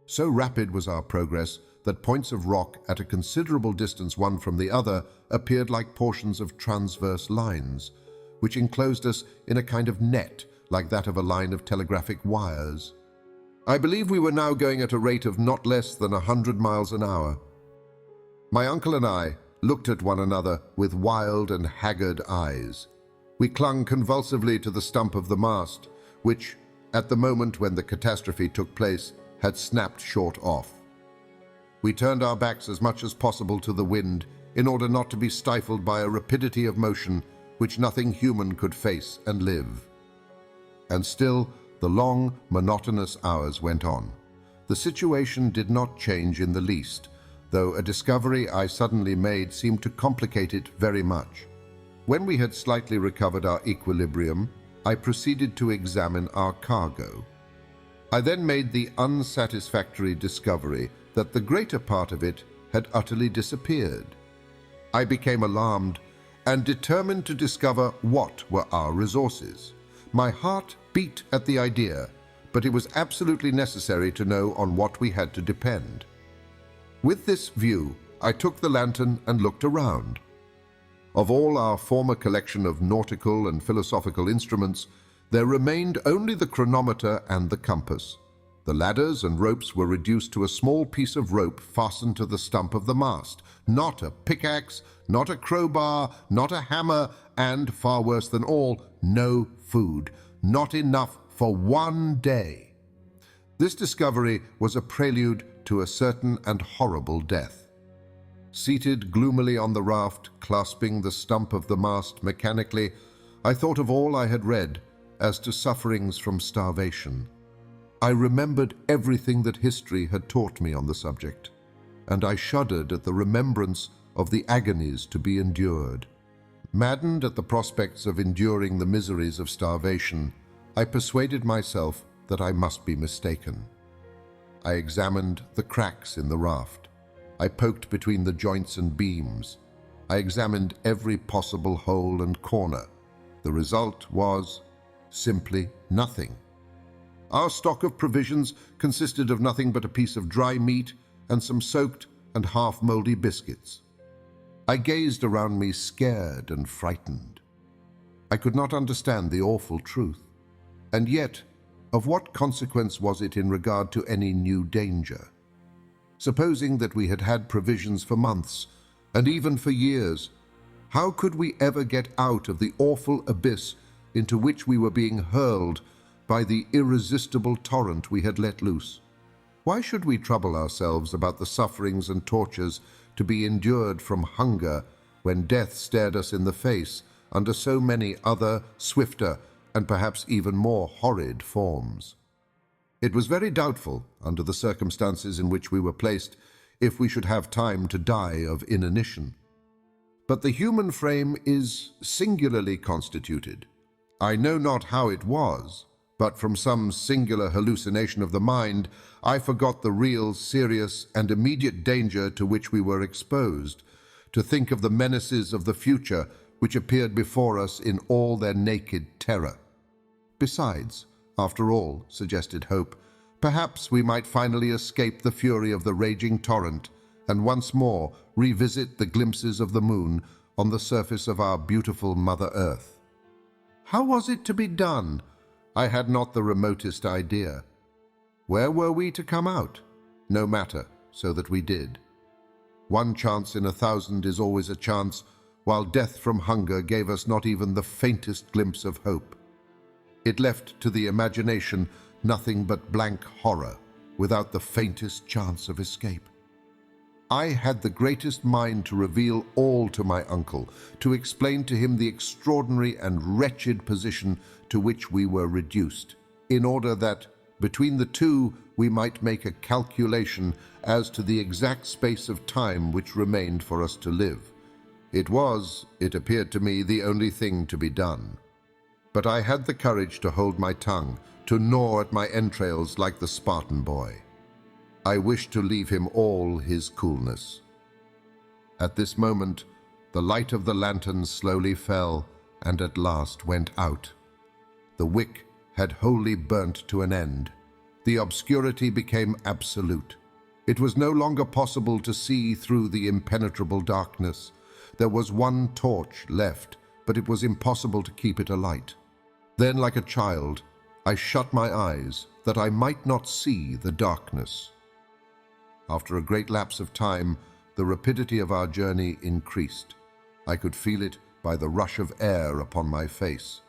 Speaker 2: So rapid was our progress that points of rock at a considerable distance one from the other appeared like portions of transverse lines, which enclosed us in a kind of net like that of a line of telegraphic wires. I believe we were now going at a rate of not less than 100 miles an hour. My uncle and I looked at one another with wild and haggard eyes. We clung convulsively to the stump of the mast, which, at the moment when the catastrophe took place, had snapped short off. We turned our backs as much as possible to the wind in order not to be stifled by a rapidity of motion which nothing human could face and live. And still the long, monotonous hours went on. The situation did not change in the least, though a discovery I suddenly made seemed to complicate it very much. When we had slightly recovered our equilibrium, I proceeded to examine our cargo. I then made the unsatisfactory discovery that the greater part of it had utterly disappeared. I became alarmed and determined to discover what were our resources. My heart beat at the idea, but it was absolutely necessary to know on what we had to depend. With this view, I took the lantern and looked around. Of all our former collection of nautical and philosophical instruments, there remained only the chronometer and the compass. The ladders and ropes were reduced to a small piece of rope fastened to the stump of the mast. Not a pickaxe, not a crowbar, not a hammer, and, far worse than all, no food. Not enough for one day. This discovery was a prelude to a certain and horrible death. Seated gloomily on the raft, clasping the stump of the mast mechanically, I thought of all I had read as to sufferings from starvation. I remembered everything that history had taught me on the subject, and I shuddered at the remembrance of the agonies to be endured. Maddened at the prospects of enduring the miseries of starvation, I persuaded myself that I must be mistaken. I examined the cracks in the raft. I poked between the joints and beams. I examined every possible hole and corner. The result was simply nothing. Our stock of provisions consisted of nothing but a piece of dry meat and some soaked and half-moldy biscuits. I gazed around me, scared and frightened. I could not understand the awful truth. And yet, of what consequence was it in regard to any new danger? Supposing that we had had provisions for months, and even for years, how could we ever get out of the awful abyss into which we were being hurled by the irresistible torrent we had let loose? Why should we trouble ourselves about the sufferings and tortures to be endured from hunger when death stared us in the face under so many other, swifter, and perhaps even more horrid forms? It was very doubtful, under the circumstances in which we were placed, if we should have time to die of inanition. But the human frame is singularly constituted. I know not how it was, but from some singular hallucination of the mind, I forgot the real, serious, and immediate danger to which we were exposed, to think of the menaces of the future which appeared before us in all their naked terror. Besides, after all, suggested Hope, perhaps we might finally escape the fury of the raging torrent and once more revisit the glimpses of the moon on the surface of our beautiful Mother Earth. How was it to be done? I had not the remotest idea. Where were we to come out? No matter, so that we did. One chance in 1,000 is always a chance, while death from hunger gave us not even the faintest glimpse of hope. It left to the imagination nothing but blank horror, without the faintest chance of escape. I had the greatest mind to reveal all to my uncle, to explain to him the extraordinary and wretched position to which we were reduced, in order that, between the two, we might make a calculation as to the exact space of time which remained for us to live. It was, it appeared to me, the only thing to be done. But I had the courage to hold my tongue, to gnaw at my entrails like the Spartan boy. I wished to leave him all his coolness. At this moment, the light of the lantern slowly fell and at last went out. The wick had wholly burnt to an end. The obscurity became absolute. It was no longer possible to see through the impenetrable darkness. There was one torch left, but it was impossible to keep it alight. Then, like a child, I shut my eyes that I might not see the darkness. After a great lapse of time, the rapidity of our journey increased. I could feel it by the rush of air upon my face.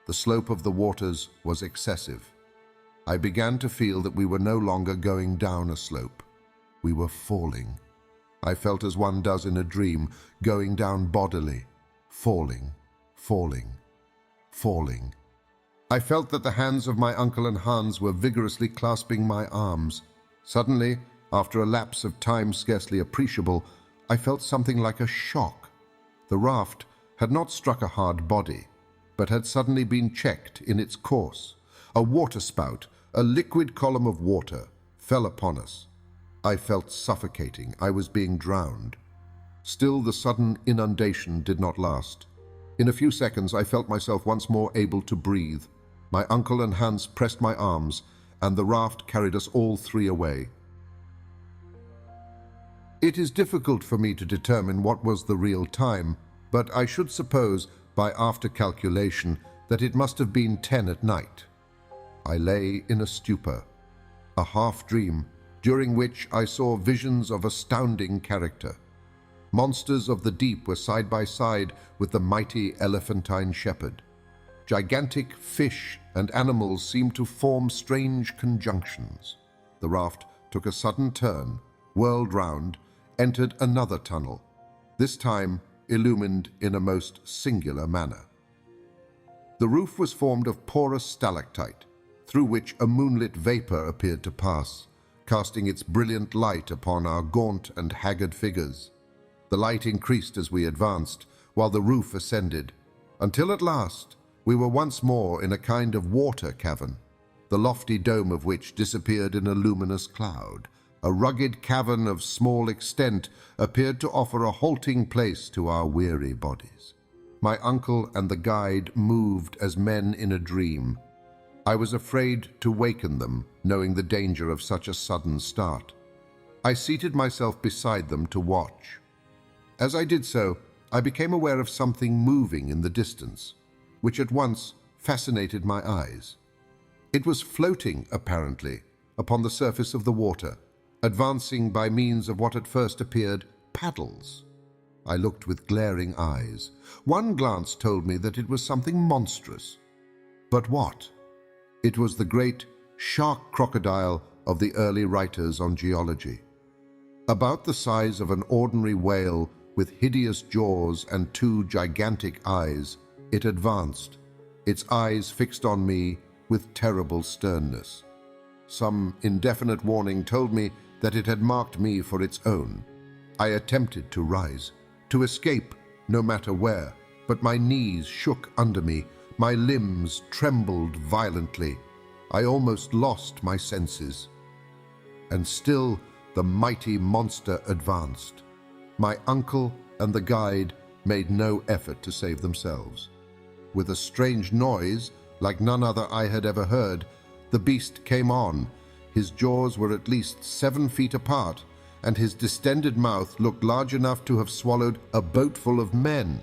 Speaker 2: The slope of the waters was excessive. I began to feel that we were no longer going down a slope. We were falling. I felt as one does in a dream, going down bodily, falling, falling, falling. I felt that the hands of my uncle and Hans were vigorously clasping my arms. Suddenly, after a lapse of time scarcely appreciable, I felt something like a shock. The raft had not struck a hard body, but had suddenly been checked in its course. A waterspout, a liquid column of water, fell upon us. I felt suffocating. I was being drowned. Still, the sudden inundation did not last. In a few seconds, I felt myself once more able to breathe. My uncle and Hans pressed my arms, and the raft carried us all three away. It is difficult for me to determine what was the real time, but I should suppose, by after calculation, that it must have been 10 at night. I lay in a stupor, a half-dream, during which I saw visions of astounding character. Monsters of the deep were side by side with the mighty elephantine shepherd. Gigantic fish and animals seemed to form strange conjunctions. The raft took a sudden turn, whirled round, entered another tunnel, this time illumined in a most singular manner. The roof was formed of porous stalactite, through which a moonlit vapor appeared to pass, casting its brilliant light upon our gaunt and haggard figures. The light increased as we advanced, while the roof ascended, until at last we were once more in a kind of water cavern. the lofty dome of which disappeared in a luminous cloud. A rugged cavern of small extent appeared to offer a halting place to our weary bodies. My uncle and the guide moved as men in a dream. I was afraid to waken them, knowing the danger of such a sudden start. I seated myself beside them to watch. As I did so, I became aware of something moving in the distance, which at once fascinated my eyes. It was floating, apparently, upon the surface of the water, advancing by means of what at first appeared paddles. I looked with glaring eyes. One glance told me that it was something monstrous. But what? It was the great shark crocodile of the early writers on geology. About the size of an ordinary whale with hideous jaws and two gigantic eyes, it advanced, its eyes fixed on me with terrible sternness. Some indefinite warning told me that it had marked me for its own. I attempted to rise, to escape no matter where, but my knees shook under me, my limbs trembled violently. I almost lost my senses. And still the mighty monster advanced. My uncle and the guide made no effort to save themselves. With a strange noise, like none other I had ever heard, the beast came on. His jaws were at least 7 feet apart, and his distended mouth looked large enough to have swallowed a boatful of men.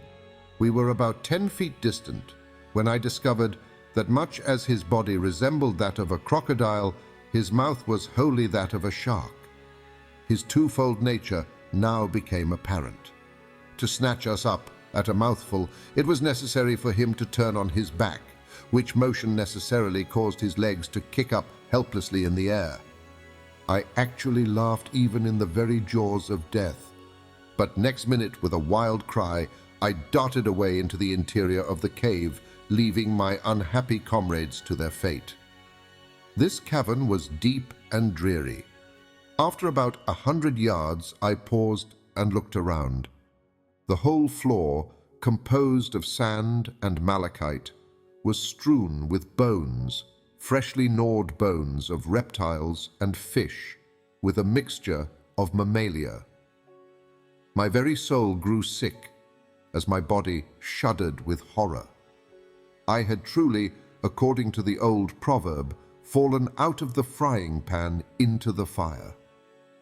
Speaker 2: We were about 10 feet distant when I discovered that much as his body resembled that of a crocodile, his mouth was wholly that of a shark. His twofold nature now became apparent. To snatch us up at a mouthful, it was necessary for him to turn on his back, which motion necessarily caused his legs to kick up helplessly in the air. I actually laughed even in the very jaws of death. But next minute, with a wild cry, I darted away into the interior of the cave, leaving my unhappy comrades to their fate. This cavern was deep and dreary. After about 100 yards, I paused and looked around. The whole floor, composed of sand and malachite, was strewn with bones, freshly gnawed bones of reptiles and fish, with a mixture of mammalia. My very soul grew sick as my body shuddered with horror. I had truly, according to the old proverb, fallen out of the frying pan into the fire.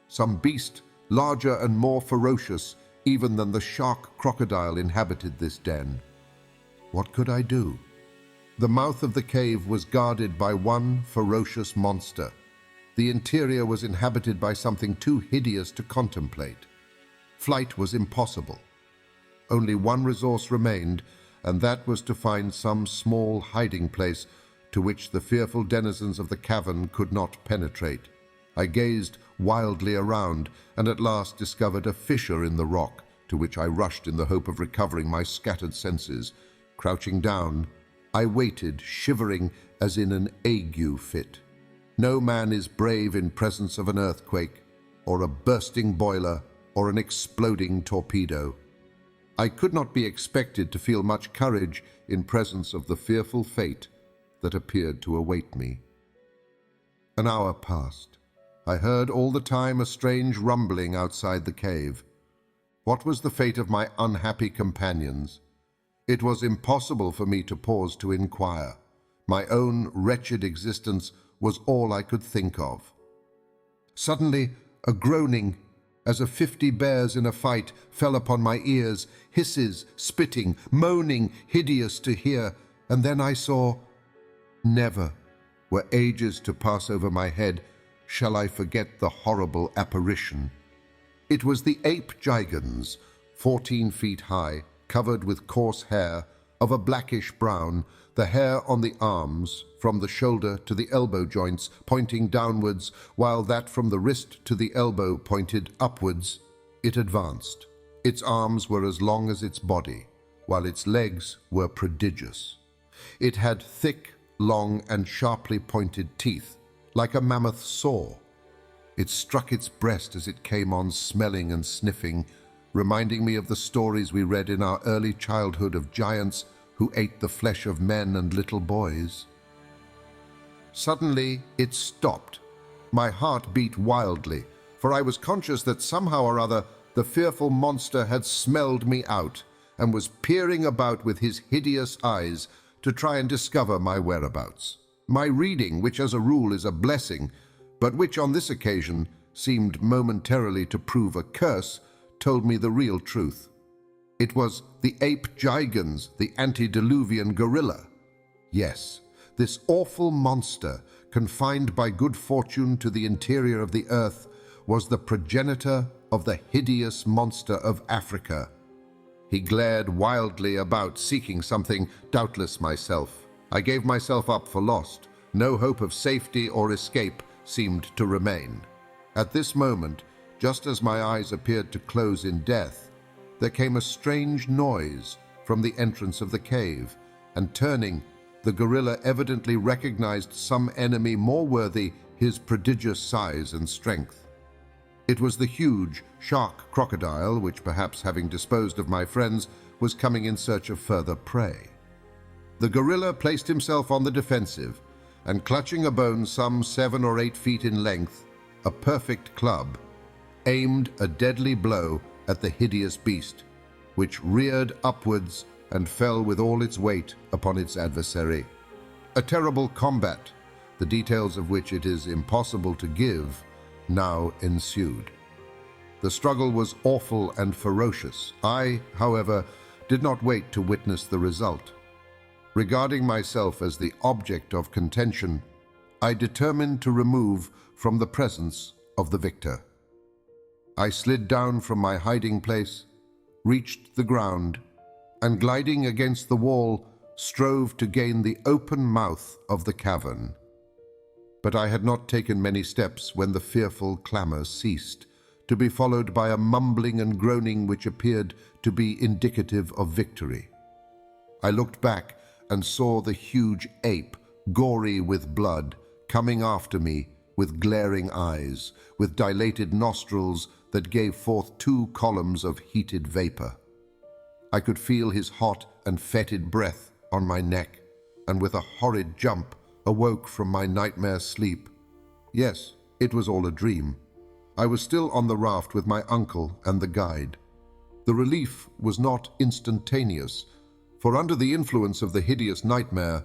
Speaker 2: Some beast, larger and more ferocious even than the shark crocodile, inhabited this den. What could I do? The mouth of the cave was guarded by one ferocious monster. The interior was inhabited by something too hideous to contemplate. Flight was impossible. Only one resource remained, and that was to find some small hiding place to which the fearful denizens of the cavern could not penetrate. I gazed wildly around, and at last discovered a fissure in the rock, to which I rushed in the hope of recovering my scattered senses. Crouching down, I waited, shivering as in an ague fit. No man is brave in presence of an earthquake, or a bursting boiler, or an exploding torpedo. I could not be expected to feel much courage in presence of the fearful fate that appeared to await me. An hour passed. I heard all the time a strange rumbling outside the cave. What was the fate of my unhappy companions? It was impossible for me to pause to inquire. My own wretched existence was all I could think of. Suddenly, a groaning, as of 50 bears in a fight, fell upon my ears, hisses, spitting, moaning, hideous to hear, and then I saw... Never, were ages to pass over my head, shall I forget the horrible apparition. It was the ape gigans, 14 feet high, covered with coarse hair, of a blackish brown, the hair on the arms, from the shoulder to the elbow joints, pointing downwards, while that from the wrist to the elbow pointed upwards. It advanced. Its arms were as long as its body, while its legs were prodigious. It had thick, long, and sharply pointed teeth, like a mammoth saw. It struck its breast as it came on, smelling and sniffing, reminding me of the stories we read in our early childhood of giants who ate the flesh of men and little boys. Suddenly, it stopped. My heart beat wildly, for I was conscious that somehow or other the fearful monster had smelled me out and was peering about with his hideous eyes to try and discover my whereabouts. My reading, which as a rule is a blessing, but which on this occasion seemed momentarily to prove a curse, told me the real truth. It was the ape gigans, the antediluvian gorilla. Yes, this awful monster, confined by good fortune to the interior of the earth, was the progenitor of the hideous monster of Africa. He glared wildly about, seeking something, doubtless myself. I gave myself up for lost. No hope of safety or escape seemed to remain. At this moment, just as my eyes appeared to close in death, there came a strange noise from the entrance of the cave, and turning, the gorilla evidently recognized some enemy more worthy his prodigious size and strength. It was the huge shark crocodile which, perhaps having disposed of my friends, was coming in search of further prey. The gorilla placed himself on the defensive, and clutching a bone some 7 or 8 feet in length, a perfect club, aimed a deadly blow at the hideous beast, which reared upwards and fell with all its weight upon its adversary. A terrible combat, the details of which it is impossible to give, now ensued. The struggle was awful and ferocious. I, however, did not wait to witness the result. Regarding myself as the object of contention, I determined to remove from the presence of the victor. I slid down from my hiding place, reached the ground, and gliding against the wall, strove to gain the open mouth of the cavern. But I had not taken many steps when the fearful clamor ceased, to be followed by a mumbling and groaning which appeared to be indicative of victory. I looked back and saw the huge ape, gory with blood, coming after me with glaring eyes, with dilated nostrils that gave forth 2 columns of heated vapor. I could feel his hot and fetid breath on my neck, and with a horrid jump awoke from my nightmare sleep. Yes, it was all a dream. I was still on the raft with my uncle and the guide. The relief was not instantaneous, for under the influence of the hideous nightmare,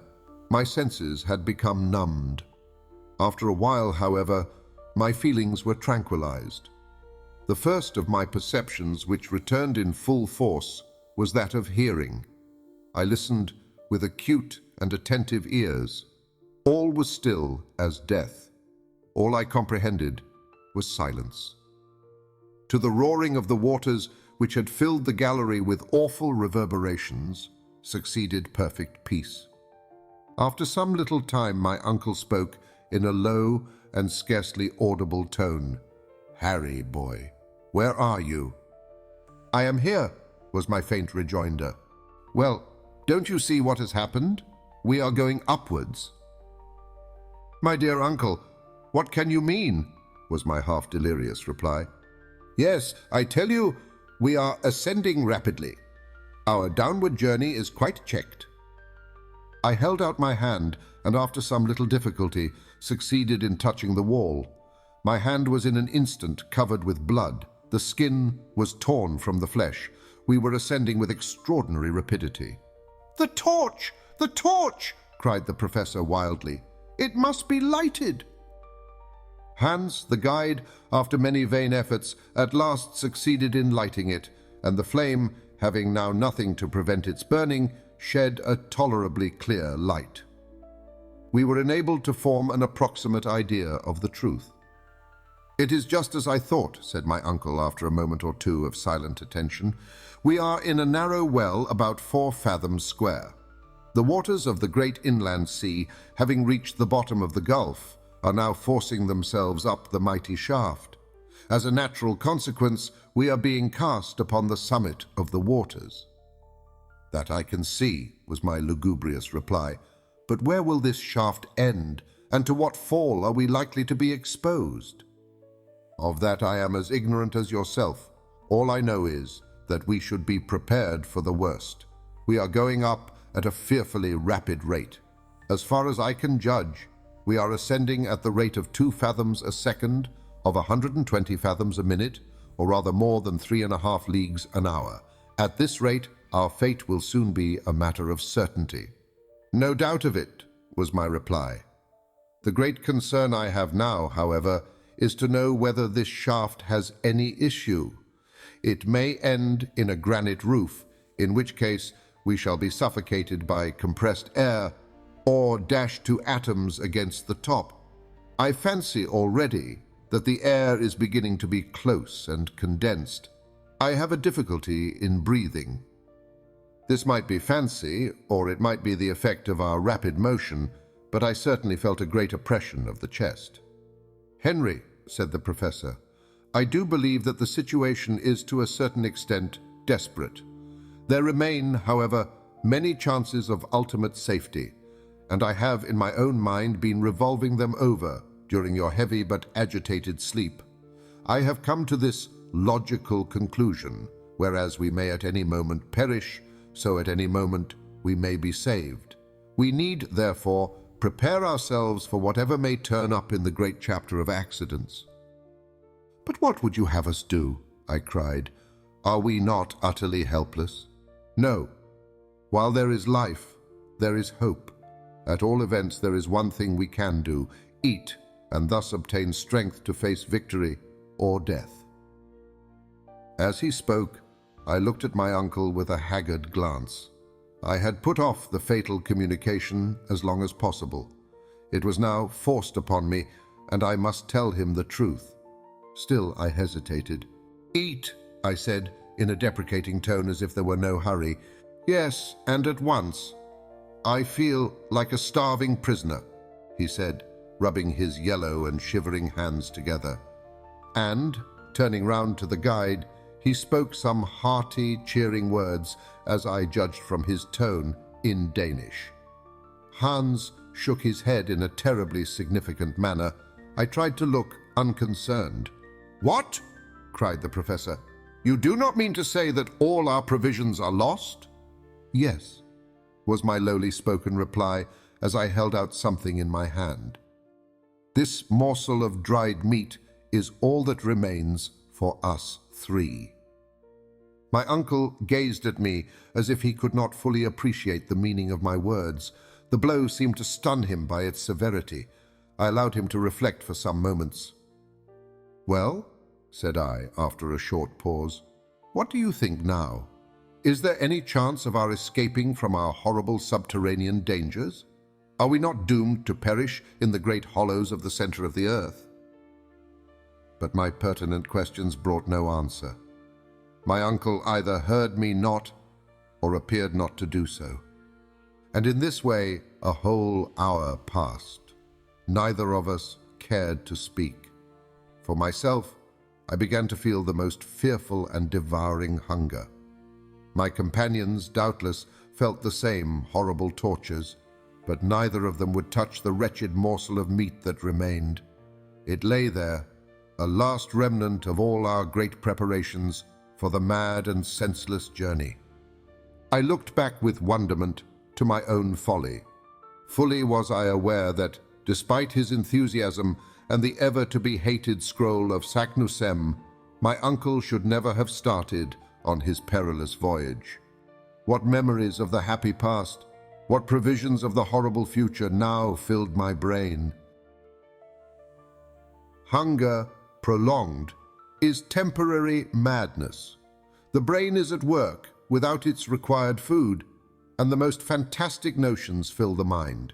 Speaker 2: my senses had become numbed. After a while, however, my feelings were tranquilized. The first of my perceptions which returned in full force was that of hearing. I listened with acute and attentive ears. All was still as death. All I comprehended was silence. To the roaring of the waters which had filled the gallery with awful reverberations succeeded perfect peace. After some little time my uncle spoke in a low and scarcely audible tone. "Harry, boy, where are you?" "I am here," was my faint rejoinder. "Well, don't you see what has happened? We are going upwards." "My dear uncle, what can you mean?" was my half-delirious reply. "Yes, I tell you, we are ascending rapidly. Our downward journey is quite checked." I held out my hand, and after some little difficulty, succeeded in touching the wall. My hand was in an instant covered with blood. The skin was torn from the flesh. We were ascending with extraordinary rapidity. "The torch! The torch!" cried the professor wildly. "It must be lighted." Hans, the guide, after many vain efforts, at last succeeded in lighting it, and the flame, having now nothing to prevent its burning, shed a tolerably clear light. We were enabled to form an approximate idea of the truth. "It is just as I thought," said my uncle after a moment or two of silent attention. "We are in a narrow well about 4 fathoms square. The waters of the great inland sea, having reached the bottom of the gulf, are now forcing themselves up the mighty shaft. As a natural consequence, we are being cast upon the summit of the waters." "That I can see," was my lugubrious reply. "But where will this shaft end, and to what fall are we likely to be exposed?" "Of that I am as ignorant as yourself. All I know is that we should be prepared for the worst. We are going up at a fearfully rapid rate. As far as I can judge, We are ascending at the rate of 2 fathoms a second of 120 fathoms a minute, or rather more than 3.5 leagues an hour. At this rate, our fate will soon be a matter of certainty." "No doubt of it," was my reply. "The great concern I have now, however, is to know whether this shaft has any issue. It may end in a granite roof, in which case we shall be suffocated by compressed air or dashed to atoms against the top. I fancy already that the air is beginning to be close and condensed. I have a difficulty in breathing. This might be fancy, or it might be the effect of our rapid motion, but I certainly felt a great oppression of the chest." "Henry," said the professor, "I do believe that the situation is to a certain extent desperate. There remain, however, many chances of ultimate safety, and I have in my own mind been revolving them over during your heavy but agitated sleep. I have come to this logical conclusion: whereas we may at any moment perish, so at any moment we may be saved. We need, therefore, prepare ourselves for whatever may turn up in the great chapter of accidents." "But what would you have us do?" I cried. "Are we not utterly helpless?" "No. While there is life, there is hope. At all events, there is one thing we can do: eat, and thus obtain strength to face victory or death." As he spoke, I looked at my uncle with a haggard glance. I had put off the fatal communication as long as possible. It was now forced upon me, and I must tell him the truth. Still I hesitated. "Eat," I said, in a deprecating tone as if there were no hurry. "Yes, and at once. I feel like a starving prisoner," he said, rubbing his yellow and shivering hands together. And, turning round to the guide, he spoke some hearty, cheering words, as I judged from his tone, in Danish. Hans shook his head in a terribly significant manner. I tried to look unconcerned. "What?" cried the professor. "You do not mean to say that all our provisions are lost?" "Yes," was my lowly spoken reply, as I held out something in my hand. "This morsel of dried meat is all that remains for us 3. My uncle gazed at me as if he could not fully appreciate the meaning of my words. The blow seemed to stun him by its severity. I allowed him to reflect for some moments. "Well," said I, after a short pause, "what do you think now? Is there any chance of our escaping from our horrible subterranean dangers? Are we not doomed to perish in the great hollows of the center of the earth?" But my pertinent questions brought no answer. My uncle either heard me not or appeared not to do so. And in this way a whole hour passed. Neither of us cared to speak. For myself, I began to feel the most fearful and devouring hunger. My companions, doubtless, felt the same horrible tortures, but neither of them would touch the wretched morsel of meat that remained. It lay there, a last remnant of all our great preparations for the mad and senseless journey. I looked back with wonderment to my own folly. Fully was I aware that, despite his enthusiasm and the ever-to-be-hated scroll of Saknussemm, my uncle should never have started on his perilous voyage. What memories of the happy past, what provisions of the horrible future now filled my brain. Hunger, prolonged, is temporary madness. The brain is at work without its required food, and the most fantastic notions fill the mind.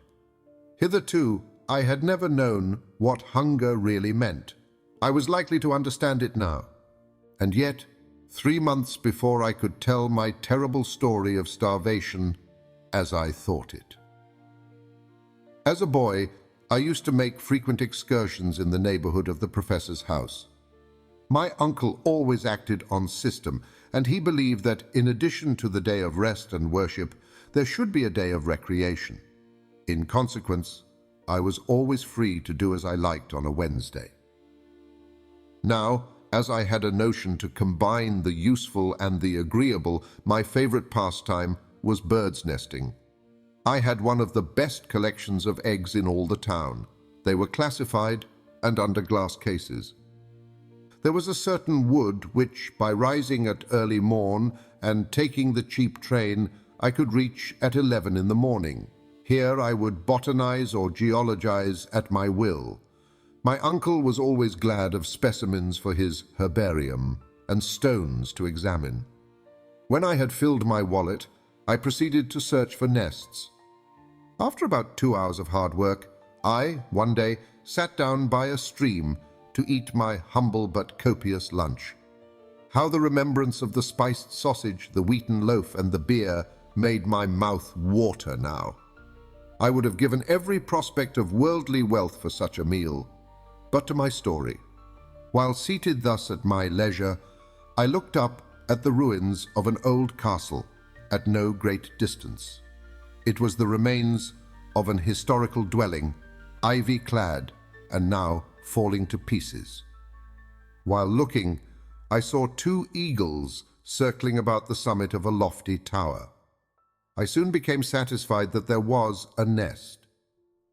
Speaker 2: Hitherto, I had never known what hunger really meant. I was likely to understand it now. And yet, 3 months before I could tell my terrible story of starvation as I thought it. As a boy, I used to make frequent excursions in the neighborhood of the professor's house. My uncle always acted on system, and he believed that in addition to the day of rest and worship, there should be a day of recreation. In consequence, I was always free to do as I liked on a Wednesday. Now, as I had a notion to combine the useful and the agreeable, my favorite pastime was bird's nesting. I had one of the best collections of eggs in all the town. They were classified and under glass cases. There was a certain wood which, by rising at early morn and taking the cheap train, I could reach at 11 in the morning. Here I would botanize or geologize at my will. My uncle was always glad of specimens for his herbarium and stones to examine. When I had filled my wallet, I proceeded to search for nests. After about 2 hours of hard work, I, one day, sat down by a stream to eat my humble but copious lunch. How the remembrance of the spiced sausage, the wheaten loaf, and the beer made my mouth water now. I would have given every prospect of worldly wealth for such a meal. But to my story. While seated thus at my leisure, I looked up at the ruins of an old castle at no great distance. It was the remains of an historical dwelling, ivy-clad and now falling to pieces. While looking, I saw 2 eagles circling about the summit of a lofty tower. I soon became satisfied that there was a nest.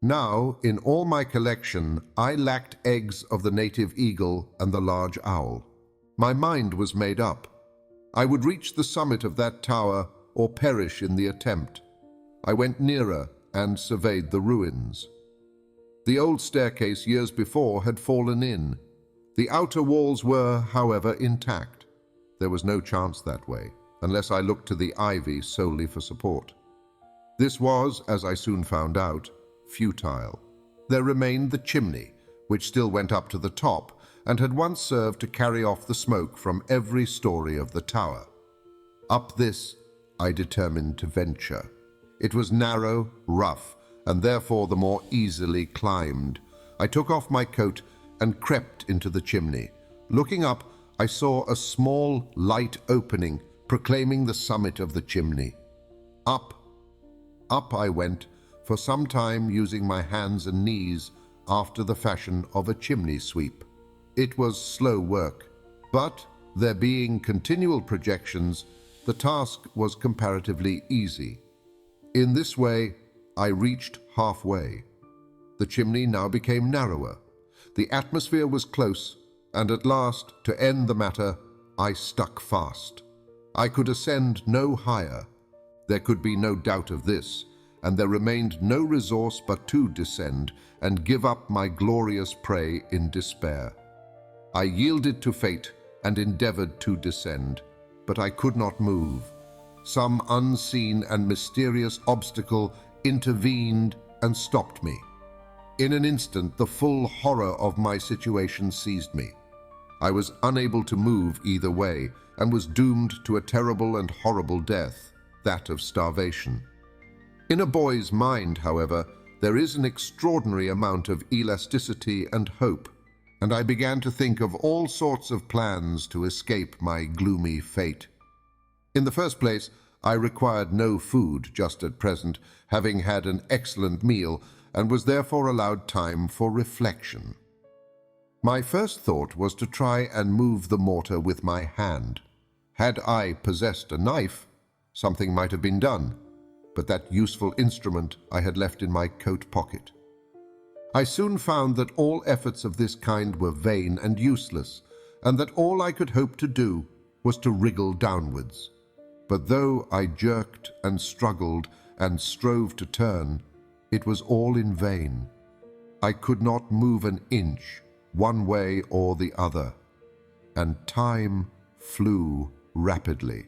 Speaker 2: Now, in all my collection, I lacked eggs of the native eagle and the large owl. My mind was made up. I would reach the summit of that tower or perish in the attempt. I went nearer and surveyed the ruins. The old staircase years before had fallen in. The outer walls were, however, intact. There was no chance that way, unless I looked to the ivy solely for support. This was, as I soon found out, futile. There remained the chimney, which still went up to the top, and had once served to carry off the smoke from every story of the tower. Up this I determined to venture. It was narrow, rough, and therefore the more easily climbed. I took off my coat and crept into the chimney. Looking up, I saw a small, light opening proclaiming the summit of the chimney. Up I went, for some time using my hands and knees after the fashion of a chimney sweep. It was slow work, but there being continual projections, the task was comparatively easy. In this way, I reached halfway. The chimney now became narrower. The atmosphere was close, and at last, to end the matter, I stuck fast. I could ascend no higher. There could be no doubt of this, and there remained no resource but to descend and give up my glorious prey in despair. I yielded to fate and endeavored to descend, but I could not move. Some unseen and mysterious obstacle intervened and stopped me. In an instant, the full horror of my situation seized me. I was unable to move either way and was doomed to a terrible and horrible death, that of starvation. In a boy's mind, however, there is an extraordinary amount of elasticity and hope, and I began to think of all sorts of plans to escape my gloomy fate. In the first place, I required no food just at present, having had an excellent meal, and was therefore allowed time for reflection. My first thought was to try and move the mortar with my hand. Had I possessed a knife, something might have been done, but that useful instrument I had left in my coat pocket. I soon found that all efforts of this kind were vain and useless, and that all I could hope to do was to wriggle downwards. But though I jerked and struggled and strove to turn, it was all in vain. I could not move an inch, one way or the other, and time flew rapidly.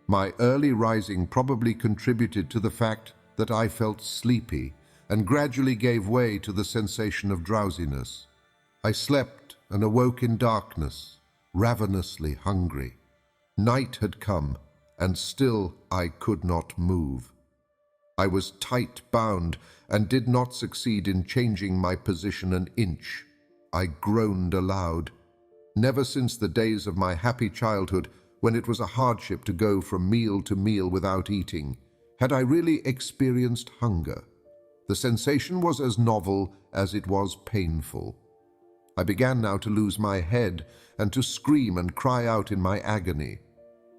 Speaker 2: My early rising probably contributed to the fact that I felt sleepy and gradually gave way to the sensation of drowsiness. I slept and awoke in darkness, ravenously hungry. Night had come, and still I could not move. I was tight bound and did not succeed in changing my position an inch. I groaned aloud. Never since the days of my happy childhood, when it was a hardship to go from meal to meal without eating, had I really experienced hunger. The sensation was as novel as it was painful. I began now to lose my head and to scream and cry out in my agony.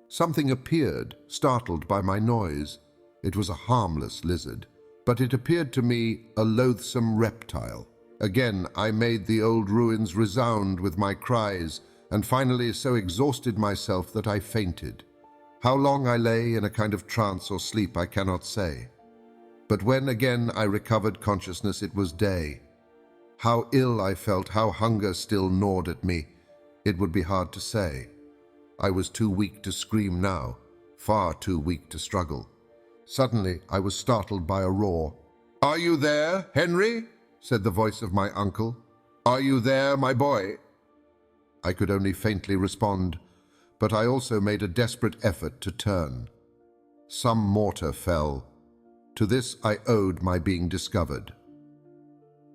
Speaker 2: Something appeared, startled by my noise. It was a harmless lizard, but it appeared to me a loathsome reptile. Again, I made the old ruins resound with my cries, and finally so exhausted myself that I fainted. How long I lay in a kind of trance or sleep I cannot say. But when again I recovered consciousness, it was day. How ill I felt, how hunger still gnawed at me, it would be hard to say. I was too weak to scream now, far too weak to struggle. Suddenly I was startled by a roar. "Are you there, Henry?" said the voice of my uncle. "Are you there, my boy?" I could only faintly respond, but I also made a desperate effort to turn. Some mortar fell. To this I owed my being discovered.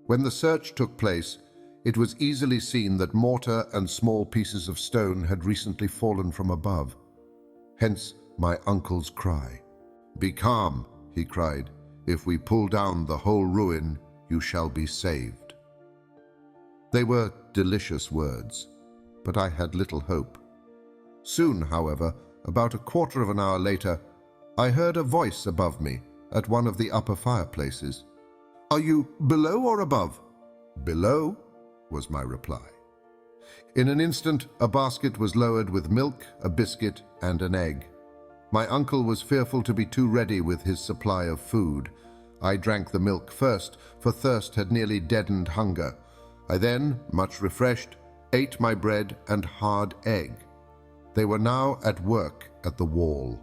Speaker 2: When the search took place, it was easily seen that mortar and small pieces of stone had recently fallen from above. Hence my uncle's cry. "Be calm," he cried. "If we pull down the whole ruin, you shall be saved." They were delicious words, but I had little hope. Soon, however, about a quarter of an hour later, I heard a voice above me at one of the upper fireplaces. "Are you below or above?" "Below," was my reply. In an instant, a basket was lowered with milk, a biscuit, and an egg. My uncle was fearful to be too ready with his supply of food. I drank the milk first, for thirst had nearly deadened hunger. I then, much refreshed, ate my bread and hard egg. They were now at work at the wall.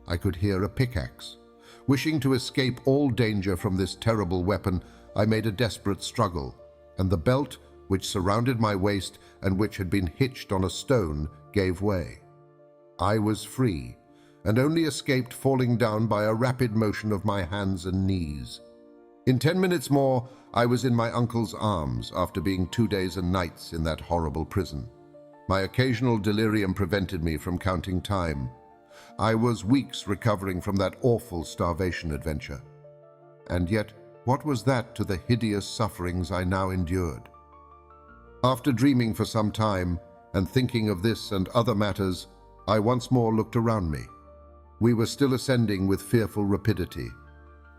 Speaker 2: I could hear a pickaxe. Wishing to escape all danger from this terrible weapon, I made a desperate struggle, and the belt, which surrounded my waist and which had been hitched on a stone, gave way. I was free, and only escaped falling down by a rapid motion of my hands and knees. In 10 minutes more, I was in my uncle's arms after being 2 days and nights in that horrible prison. My occasional delirium prevented me from counting time. I was weeks recovering from that awful starvation adventure. And yet, what was that to the hideous sufferings I now endured? After dreaming for some time, and thinking of this and other matters, I once more looked around me. We were still ascending with fearful rapidity.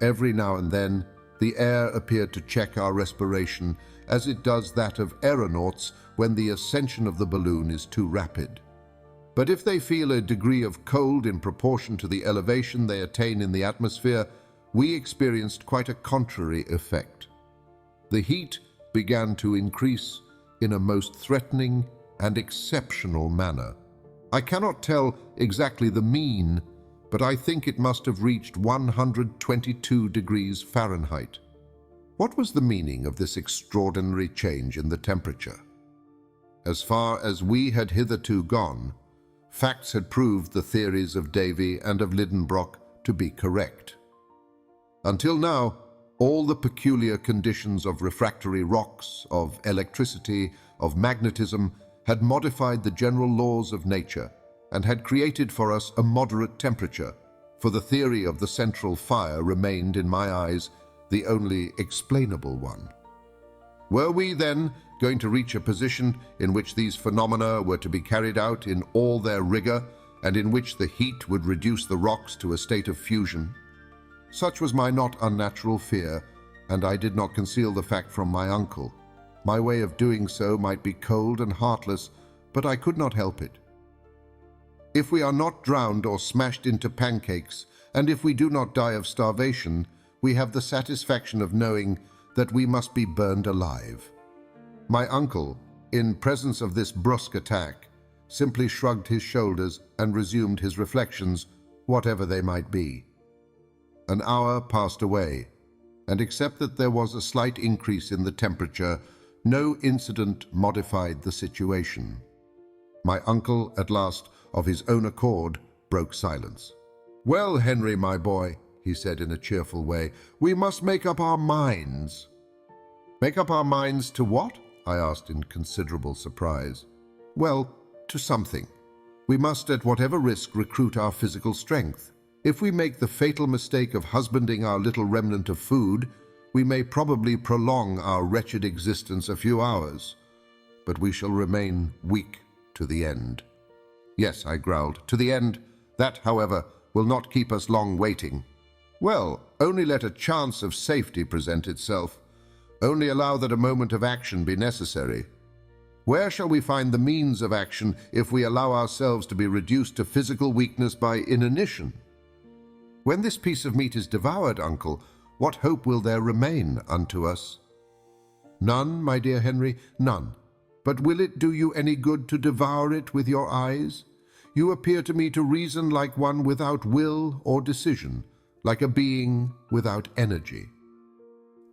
Speaker 2: Every now and then, the air appeared to check our respiration, as it does that of aeronauts when the ascension of the balloon is too rapid. But if they feel a degree of cold in proportion to the elevation they attain in the atmosphere, we experienced quite a contrary effect. The heat began to increase in a most threatening and exceptional manner. I cannot tell exactly the mean, but I think it must have reached 122 degrees Fahrenheit. What was the meaning of this extraordinary change in the temperature? As far as we had hitherto gone, facts had proved the theories of Davy and of Lidenbrock to be correct. Until now, all the peculiar conditions of refractory rocks, of electricity, of magnetism, had modified the general laws of nature and had created for us a moderate temperature, for the theory of the central fire remained, in my eyes, the only explainable one. Were we, then, going to reach a position in which these phenomena were to be carried out in all their rigor, and in which the heat would reduce the rocks to a state of fusion? Such was my not unnatural fear, and I did not conceal the fact from my uncle. My way of doing so might be cold and heartless, but I could not help it. If we are not drowned or smashed into pancakes, and if we do not die of starvation, we have the satisfaction of knowing that we must be burned alive. My uncle, in presence of this brusque attack, simply shrugged his shoulders and resumed his reflections, whatever they might be. An hour passed away, and except that there was a slight increase in the temperature, no incident modified the situation. My uncle, at last, of his own accord, broke silence. "Well, Henry, my boy," he said in a cheerful way, "we must make up our minds." "Make up our minds to what?" I asked in considerable surprise. "Well, to something. We must, at whatever risk, recruit our physical strength. If we make the fatal mistake of husbanding our little remnant of food, we may probably prolong our wretched existence a few hours, but we shall remain weak to the end." "Yes," I growled, "to the end. That, however, will not keep us long waiting." "Well, only let a chance of safety present itself. only allow that a moment of action be necessary. Where shall we find the means of action if we allow ourselves to be reduced to physical weakness by inanition? When this piece of meat is devoured, uncle, what hope will there remain unto us? None, my dear Henry, none. But will it do you any good to devour it with your eyes? You appear to me to reason like one without will or decision, like a being without energy.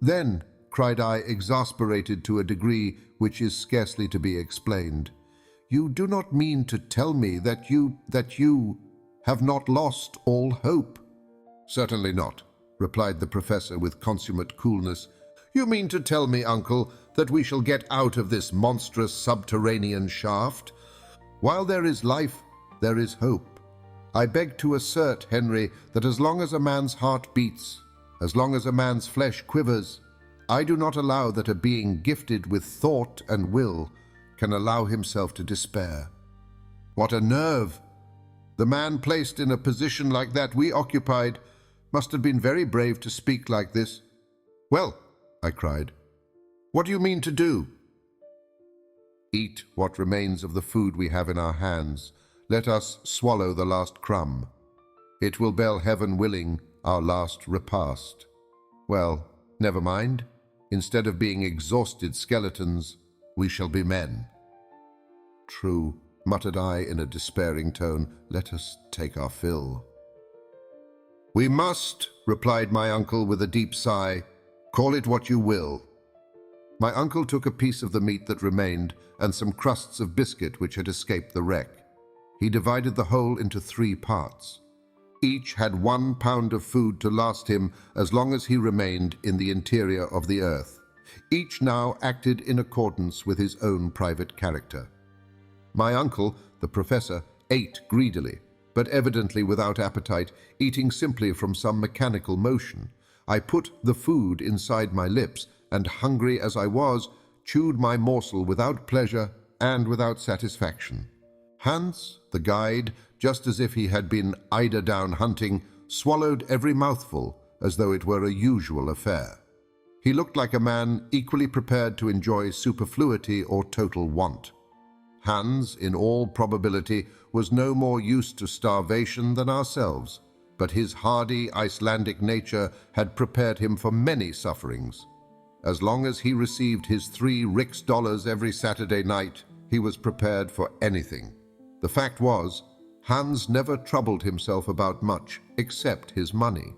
Speaker 2: Then, cried I, exasperated to a degree which is scarcely to be explained, you do not mean to tell me that you have not lost all hope? Certainly not, replied the professor with consummate coolness. You mean to tell me, uncle, that we shall get out of this monstrous subterranean shaft? While there is life, there is hope. I beg to assert, Henry, that as long as a man's heart beats, as long as a man's flesh quivers, I do not allow that a being gifted with thought and will can allow himself to despair. What a nerve! The man placed in a position like that we occupied must have been very brave to speak like this. Well, I cried, what do you mean to do? Eat what remains of the food we have in our hands. Let us swallow the last crumb. It will be, heaven willing, our last repast. Well, never mind. Instead of being exhausted skeletons, we shall be men. True, muttered I in a despairing tone, let us take our fill. We must, replied my uncle with a deep sigh. Call it what you will. My uncle took a piece of the meat that remained and some crusts of biscuit which had escaped the wreck. He divided the whole into 3 parts. Each had 1 pound of food to last him as long as he remained in the interior of the earth. Each now acted in accordance with his own private character. My uncle, the professor, ate greedily, but evidently without appetite, eating simply from some mechanical motion. I put the food inside my lips, and hungry as I was, chewed my morsel without pleasure and without satisfaction. Hans, the guide, just as if he had been eider-down hunting, swallowed every mouthful as though it were a usual affair. He looked like a man equally prepared to enjoy superfluity or total want. Hans, in all probability, was no more used to starvation than ourselves, but his hardy Icelandic nature had prepared him for many sufferings. As long as he received his 3 rix dollars every Saturday night, he was prepared for anything. The fact was, Hans never troubled himself about much except his money.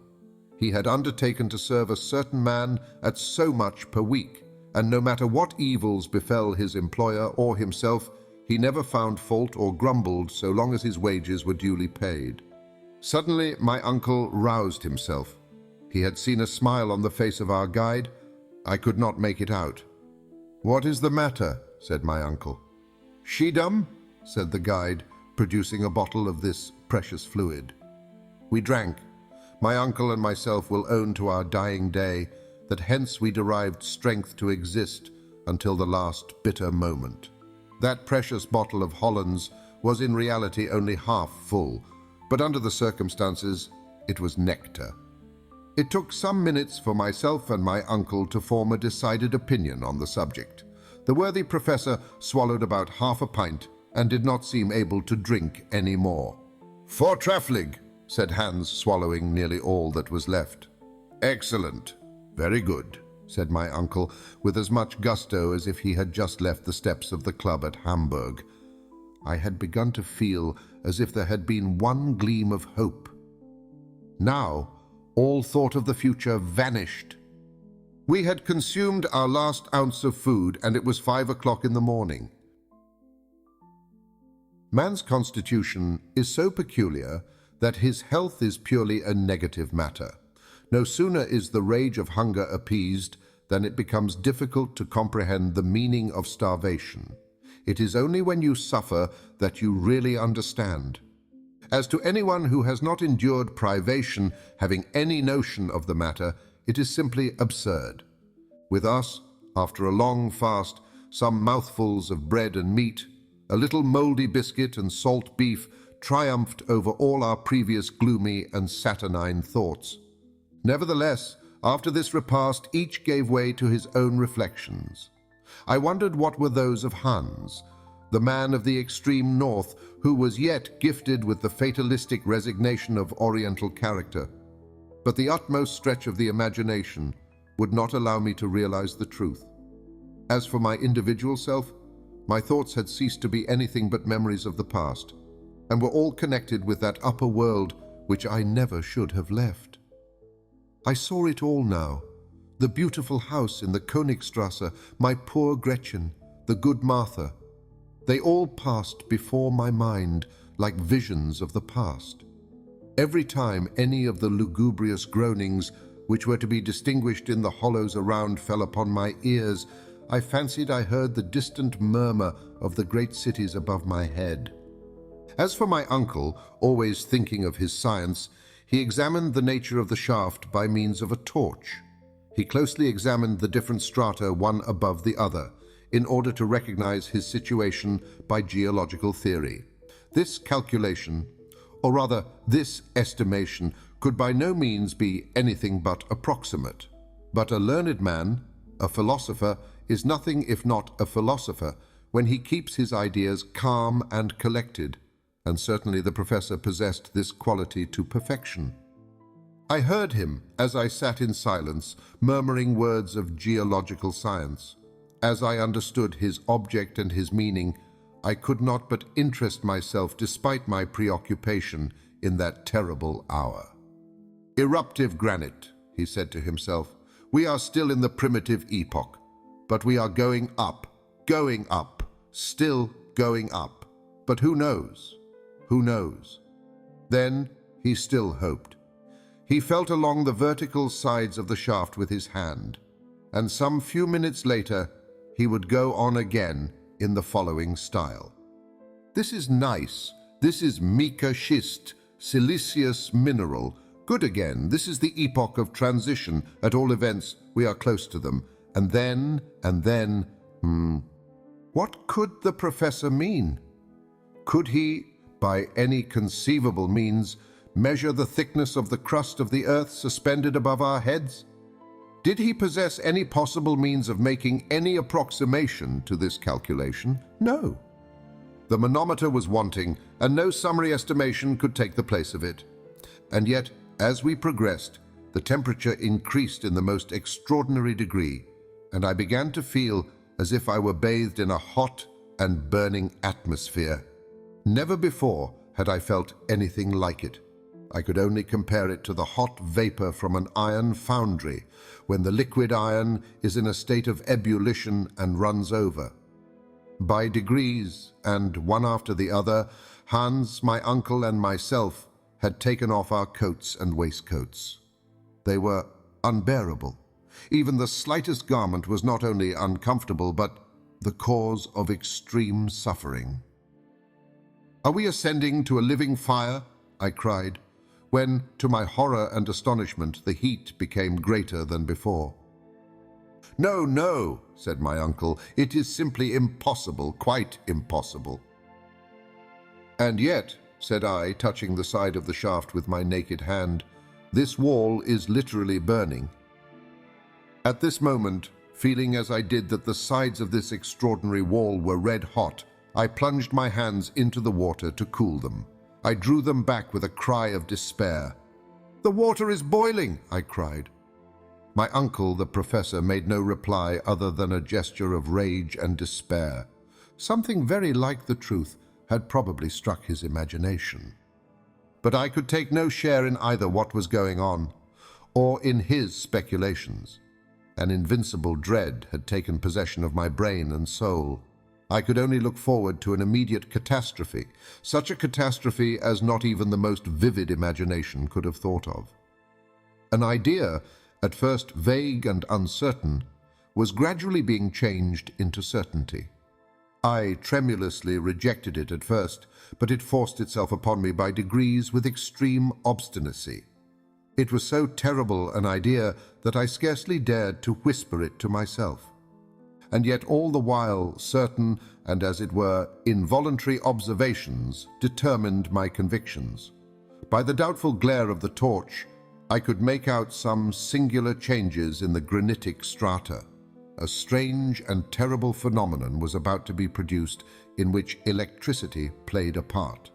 Speaker 2: He had undertaken to serve a certain man at so much per week, and no matter what evils befell his employer or himself, he never found fault or grumbled so long as his wages were duly paid. Suddenly, my uncle roused himself. He had seen a smile on the face of our guide. I could not make it out. "What is the matter?" said my uncle. "Schiedam," said the guide, producing a bottle of this precious fluid. We drank. My uncle and myself will own to our dying day that hence we derived strength to exist until the last bitter moment. That precious bottle of Hollands was in reality only half full, but under the circumstances, it was nectar. It took some minutes for myself and my uncle to form a decided opinion on the subject. The worthy professor swallowed about half a pint and did not seem able to drink any more. "Fortrefflig," said Hans, swallowing nearly all that was left. "Excellent. Very good," said my uncle, with as much gusto as if he had just left the steps of the club at Hamburg. I had begun to feel as if there had been one gleam of hope. Now, all thought of the future vanished. We had consumed our last ounce of food, and it was 5 o'clock in the morning. Man's constitution is so peculiar that his health is purely a negative matter. No sooner is the rage of hunger appeased than it becomes difficult to comprehend the meaning of starvation. It is only when you suffer that you really understand. As to anyone who has not endured privation having any notion of the matter, it is simply absurd. With us, after a long fast, some mouthfuls of bread and meat, a little mouldy biscuit and salt beef triumphed over all our previous gloomy and saturnine thoughts. Nevertheless, After this repast, each gave way to his own reflections. I wondered what were those of Hans, the man of the extreme north, who was yet gifted with the fatalistic resignation of Oriental character. But the utmost stretch of the imagination would not allow me to realize the truth. As for my individual self, my thoughts had ceased to be anything but memories of the past, and were all connected with that upper world which I never should have left. I saw it all now. The beautiful house in the Königstrasse, my poor Gretchen, the good Martha. They all passed before my mind like visions of the past. Every time any of the lugubrious groanings which were to be distinguished in the hollows around fell upon my ears, I fancied I heard the distant murmur of the great cities above my head. As for my uncle, always thinking of his science, he examined the nature of the shaft by means of a torch. He closely examined the different strata one above the other, in order to recognize his situation by geological theory. This calculation, or rather this estimation, could by no means be anything but approximate. But a learned man, a philosopher, is nothing if not a philosopher when he keeps his ideas calm and collected, and certainly the professor possessed this quality to perfection. I heard him, as I sat in silence, murmuring words of geological science. As I understood his object and his meaning, I could not but interest myself despite my preoccupation in that terrible hour. "Eruptive granite," he said to himself. "We are still in the primitive epoch, but we are going up, still going up. But who knows? Who knows?" Then he still hoped. He felt along the vertical sides of the shaft with his hand, and some few minutes later he would go on again in the following style. "This is nice. This is mica schist, siliceous mineral. Good again. This is the epoch of transition. At all events, we are close to them. And then, What could the professor mean? Could he, by any conceivable means, measure the thickness of the crust of the earth suspended above our heads? Did he possess any possible means of making any approximation to this calculation? No. The manometer was wanting, and no summary estimation could take the place of it. And yet, as we progressed, the temperature increased in the most extraordinary degree, and I began to feel as if I were bathed in a hot and burning atmosphere. Never before had I felt anything like it. I could only compare it to the hot vapor from an iron foundry, when the liquid iron is in a state of ebullition and runs over. By degrees, and one after the other, Hans, my uncle, and myself had taken off our coats and waistcoats. They were unbearable. Even the slightest garment was not only uncomfortable, but the cause of extreme suffering. "Are we ascending to a living fire?" I cried, when, to my horror and astonishment, the heat became greater than before. "No, no," said my uncle, "it is simply impossible, quite impossible." "And yet," said I, touching the side of the shaft with my naked hand, "this wall is literally burning." At this moment, feeling as I did that the sides of this extraordinary wall were red hot, I plunged my hands into the water to cool them. I drew them back with a cry of despair. "The water is boiling!" I cried. My uncle, the professor, made no reply other than a gesture of rage and despair. Something very like the truth had probably struck his imagination. But I could take no share in either what was going on, or in his speculations. An invincible dread had taken possession of my brain and soul. I could only look forward to an immediate catastrophe, such a catastrophe as not even the most vivid imagination could have thought of. An idea, at first vague and uncertain, was gradually being changed into certainty. I tremulously rejected it at first, but it forced itself upon me by degrees with extreme obstinacy. It was so terrible an idea that I scarcely dared to whisper it to myself. And yet all the while certain and, as it were, involuntary observations determined my convictions. By the doubtful glare of the torch, I could make out some singular changes in the granitic strata. A strange and terrible phenomenon was about to be produced in which electricity played a part.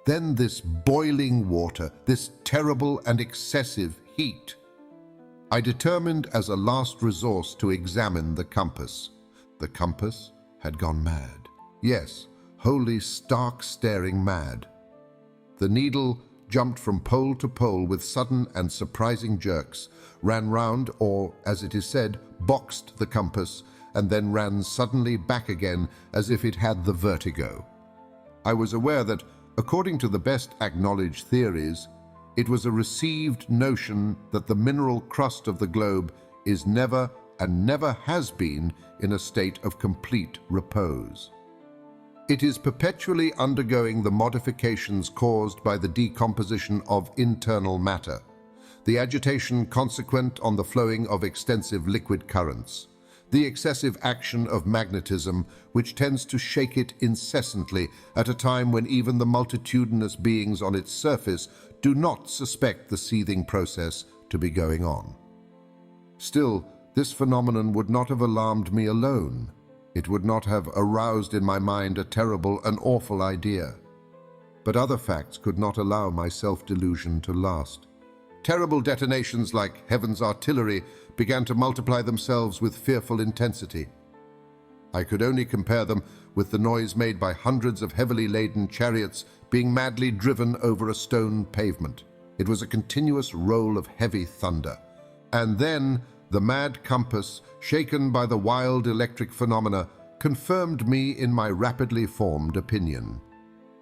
Speaker 2: Then this boiling water, this terrible and excessive heat. I determined as a last resource to examine the compass. The compass had gone mad. Yes, wholly stark staring mad. The needle jumped from pole to pole with sudden and surprising jerks, ran round, or, as it is said, boxed the compass, and then ran suddenly back again as if it had the vertigo. I was aware that, according to the best acknowledged theories, it was a received notion that the mineral crust of the globe is never and never has been in a state of complete repose. It is perpetually undergoing the modifications caused by the decomposition of internal matter, the agitation consequent on the flowing of extensive liquid currents, the excessive action of magnetism which tends to shake it incessantly at a time when even the multitudinous beings on its surface do not suspect the seething process to be going on. Still, this phenomenon would not have alarmed me alone. It would not have aroused in my mind a terrible and awful idea. But other facts could not allow my self-delusion to last. Terrible detonations like heaven's artillery began to multiply themselves with fearful intensity. I could only compare them with the noise made by hundreds of heavily laden chariots being madly driven over a stone pavement. It was a continuous roll of heavy thunder. And then the mad compass, shaken by the wild electric phenomena, confirmed me in my rapidly formed opinion.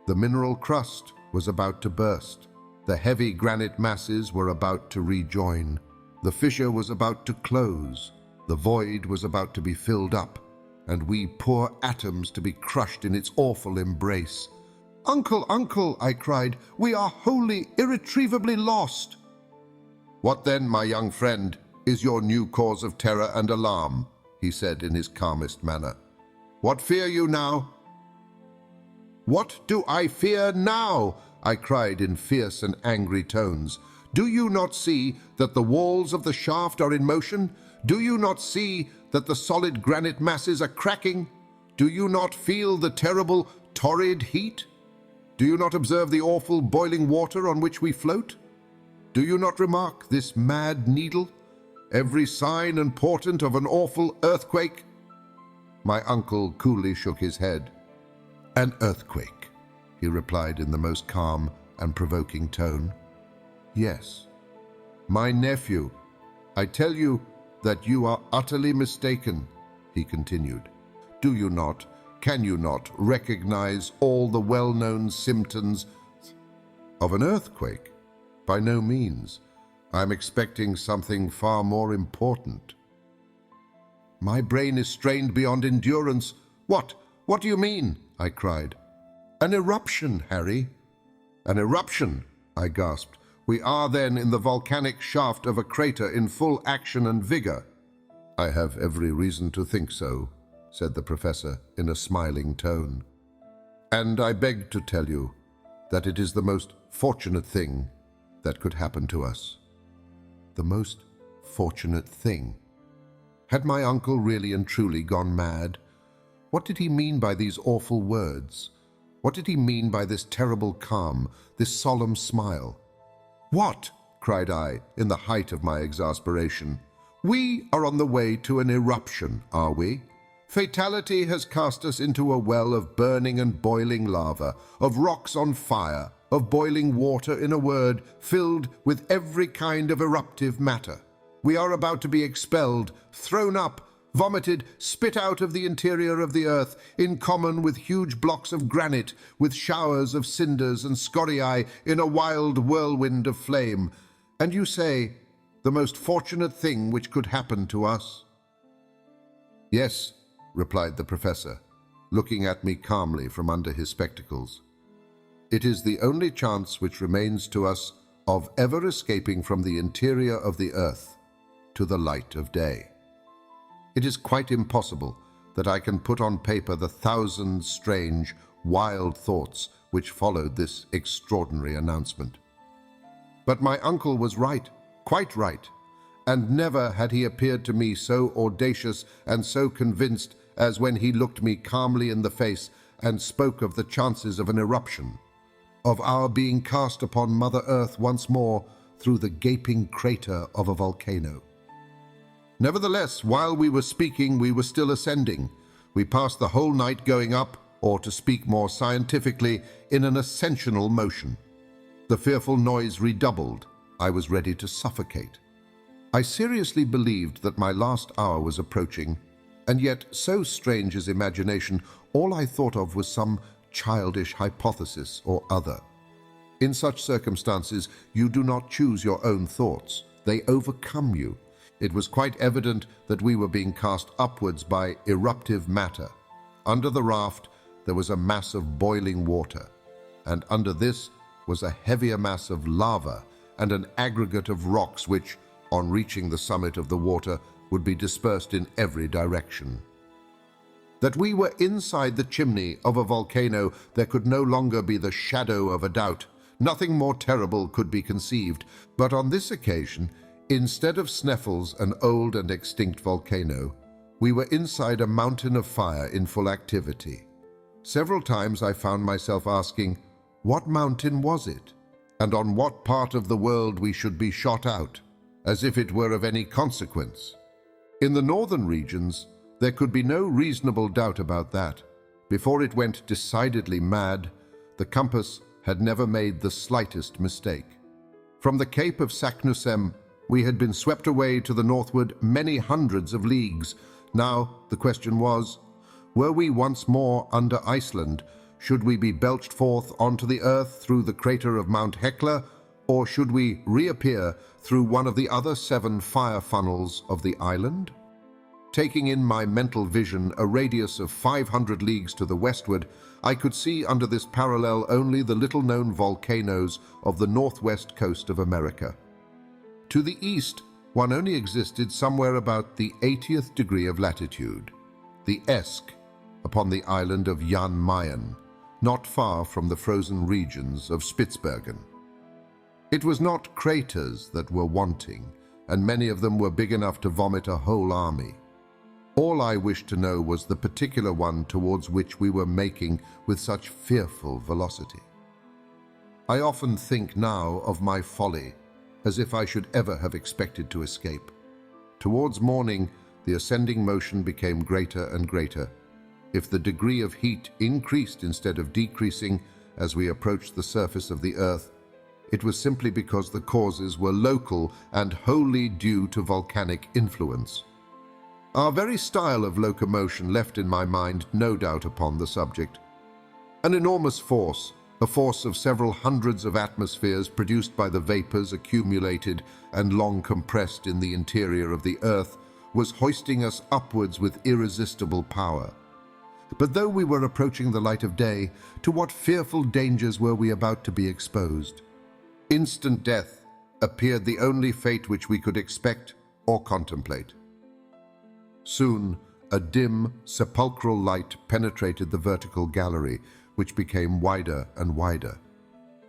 Speaker 2: The mineral crust was about to burst. The heavy granite masses were about to rejoin. The fissure was about to close. The void was about to be filled up, and we poor atoms to be crushed in its awful embrace. "Uncle, uncle," I cried, "we are wholly, irretrievably lost." "What then, my young friend, is your new cause of terror and alarm?" he said in his calmest manner. "What fear you now?" "What do I fear now?" I cried in fierce and angry tones. "Do you not see that the walls of the shaft are in motion? Do you not see that the solid granite masses are cracking? Do you not feel the terrible, torrid heat? Do you not observe the awful boiling water on which we float? Do you not remark this mad needle? Every sign and portent of an awful earthquake?" My uncle coolly shook his head. "An earthquake," he replied in the most calm and provoking tone. "Yes, my nephew, I tell you that you are utterly mistaken," he continued. "Do you not, can you not recognize all the well-known symptoms of an earthquake? By no means. I am expecting something far more important." "My brain is strained beyond endurance. What do you mean?" I cried. "An eruption, Harry." "An eruption?" I gasped. "We are then in the volcanic shaft of a crater in full action and vigor." "I have every reason to think so," said the professor in a smiling tone. "And I beg to tell you that it is the most fortunate thing that could happen to us." The most fortunate thing. Had my uncle really and truly gone mad? What did he mean by these awful words? What did he mean by this terrible calm, this solemn smile? "What?" cried I, in the height of my exasperation. "We are on the way to an eruption, are we? Fatality has cast us into a well of burning and boiling lava, of rocks on fire, of boiling water, in a word, filled with every kind of eruptive matter. We are about to be expelled, thrown up, vomited, spit out of the interior of the earth, in common with huge blocks of granite, with showers of cinders and scoriae in a wild whirlwind of flame. And you say, the most fortunate thing which could happen to us?" "Yes," replied the professor, looking at me calmly from under his spectacles. "It is the only chance which remains to us of ever escaping from the interior of the earth to the light of day. It is quite impossible that I can put on paper the thousand strange, wild thoughts which followed this extraordinary announcement. But my uncle was right. Quite right. And never had he appeared to me so audacious and so convinced as when he looked me calmly in the face and spoke of the chances of an eruption, of our being cast upon Mother Earth once more through the gaping crater of a volcano. Nevertheless, while we were speaking, we were still ascending. We passed the whole night going up, or to speak more scientifically, in an ascensional motion. The fearful noise redoubled. I was ready to suffocate. I seriously believed that my last hour was approaching, and yet, so strange is imagination, all I thought of was some childish hypothesis or other. In such circumstances, you do not choose your own thoughts. They overcome you. It was quite evident that we were being cast upwards by eruptive matter. Under the raft, there was a mass of boiling water, and under this was a heavier mass of lava and an aggregate of rocks which, on reaching the summit of the water, would be dispersed in every direction. That we were inside the chimney of a volcano, there could no longer be the shadow of a doubt. Nothing more terrible could be conceived, but on this occasion, instead of Sneffels, an old and extinct volcano, we were inside a mountain of fire in full activity. Several times I found myself asking, what mountain was it, and on what part of the world we should be shot out, as if it were of any consequence. In the northern regions, there could be no reasonable doubt about that. Before it went decidedly mad, the compass had never made the slightest mistake. From the Cape of Saknussemm, we had been swept away to the northward many hundreds of leagues. Now the question was, were we once more under Iceland? Should we be belched forth onto the earth through the crater of Mount Hekla, or should we reappear through one of the other 7 fire funnels of the island? Taking in my mental vision a radius of 500 leagues to the westward, I could see under this parallel only the little-known volcanoes of the northwest coast of America. To the east, one only existed somewhere about the 80th degree of latitude, the Esk, upon the island of Jan Mayen, not far from the frozen regions of Spitsbergen. It was not craters that were wanting, and many of them were big enough to vomit a whole army. All I wished to know was the particular one towards which we were making with such fearful velocity. I often think now of my folly, as if I should ever have expected to escape. Towards morning, the ascending motion became greater and greater. If the degree of heat increased instead of decreasing as we approached the surface of the earth, it was simply because the causes were local and wholly due to volcanic influence. Our very style of locomotion left in my mind no doubt upon the subject. An enormous force, a force of several hundreds of atmospheres produced by the vapors accumulated and long compressed in the interior of the earth, was hoisting us upwards with irresistible power. But though we were approaching the light of day, to what fearful dangers were we about to be exposed? Instant death appeared the only fate which we could expect or contemplate. Soon, a dim, sepulchral light penetrated the vertical gallery, which became wider and wider.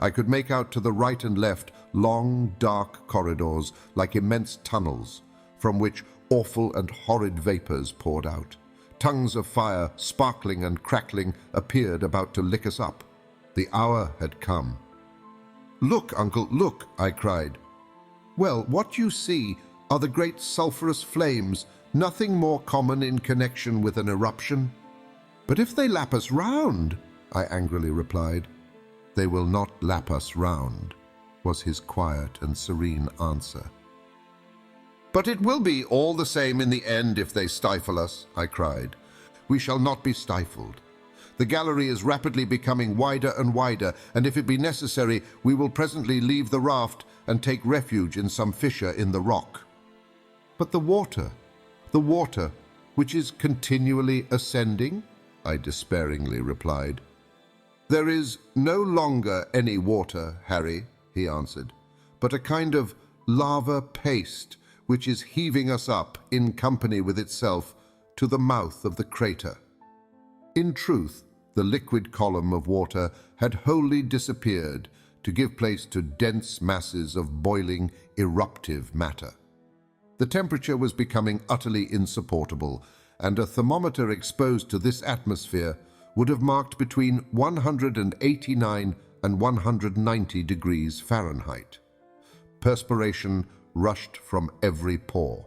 Speaker 2: I could make out to the right and left long, dark corridors like immense tunnels, from which awful and horrid vapors poured out. Tongues of fire, sparkling and crackling, appeared about to lick us up. The hour had come. "Look, Uncle, look!" I cried. "Well, what you see are the great sulphurous flames, nothing more common in connection with an eruption." "But if they lap us round?" I angrily replied. "They will not lap us round," was his quiet and serene answer. "But it will be all the same in the end if they stifle us," I cried. "We shall not be stifled. The gallery is rapidly becoming wider and wider, and if it be necessary, we will presently leave the raft and take refuge in some fissure in the rock." "But the water, which is continually ascending?" I despairingly replied. "There is no longer any water, Harry," he answered, "but a kind of lava paste which is heaving us up, in company with itself, to the mouth of the crater." In truth, the liquid column of water had wholly disappeared, to give place to dense masses of boiling, eruptive matter. The temperature was becoming utterly insupportable, and a thermometer exposed to this atmosphere would have marked between 189 and 190 degrees Fahrenheit. Perspiration rushed from every pore.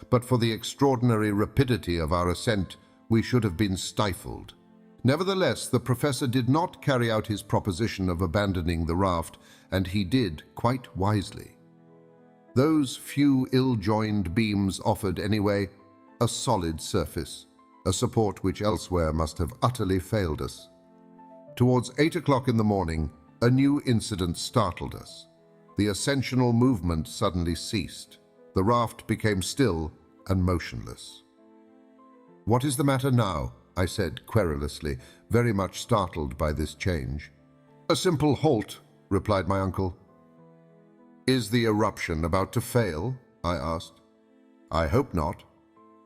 Speaker 2: But for the extraordinary rapidity of our ascent, we should have been stifled. Nevertheless, the professor did not carry out his proposition of abandoning the raft, and he did quite wisely. Those few ill-joined beams offered, anyway, a solid surface, a support which elsewhere must have utterly failed us. Towards 8 o'clock in the morning, a new incident startled us. The ascensional movement suddenly ceased. The raft became still and motionless. "What is the matter now?" I said querulously, very much startled by this change. "A simple halt," replied my uncle. "Is the eruption about to fail?" I asked. "I hope not."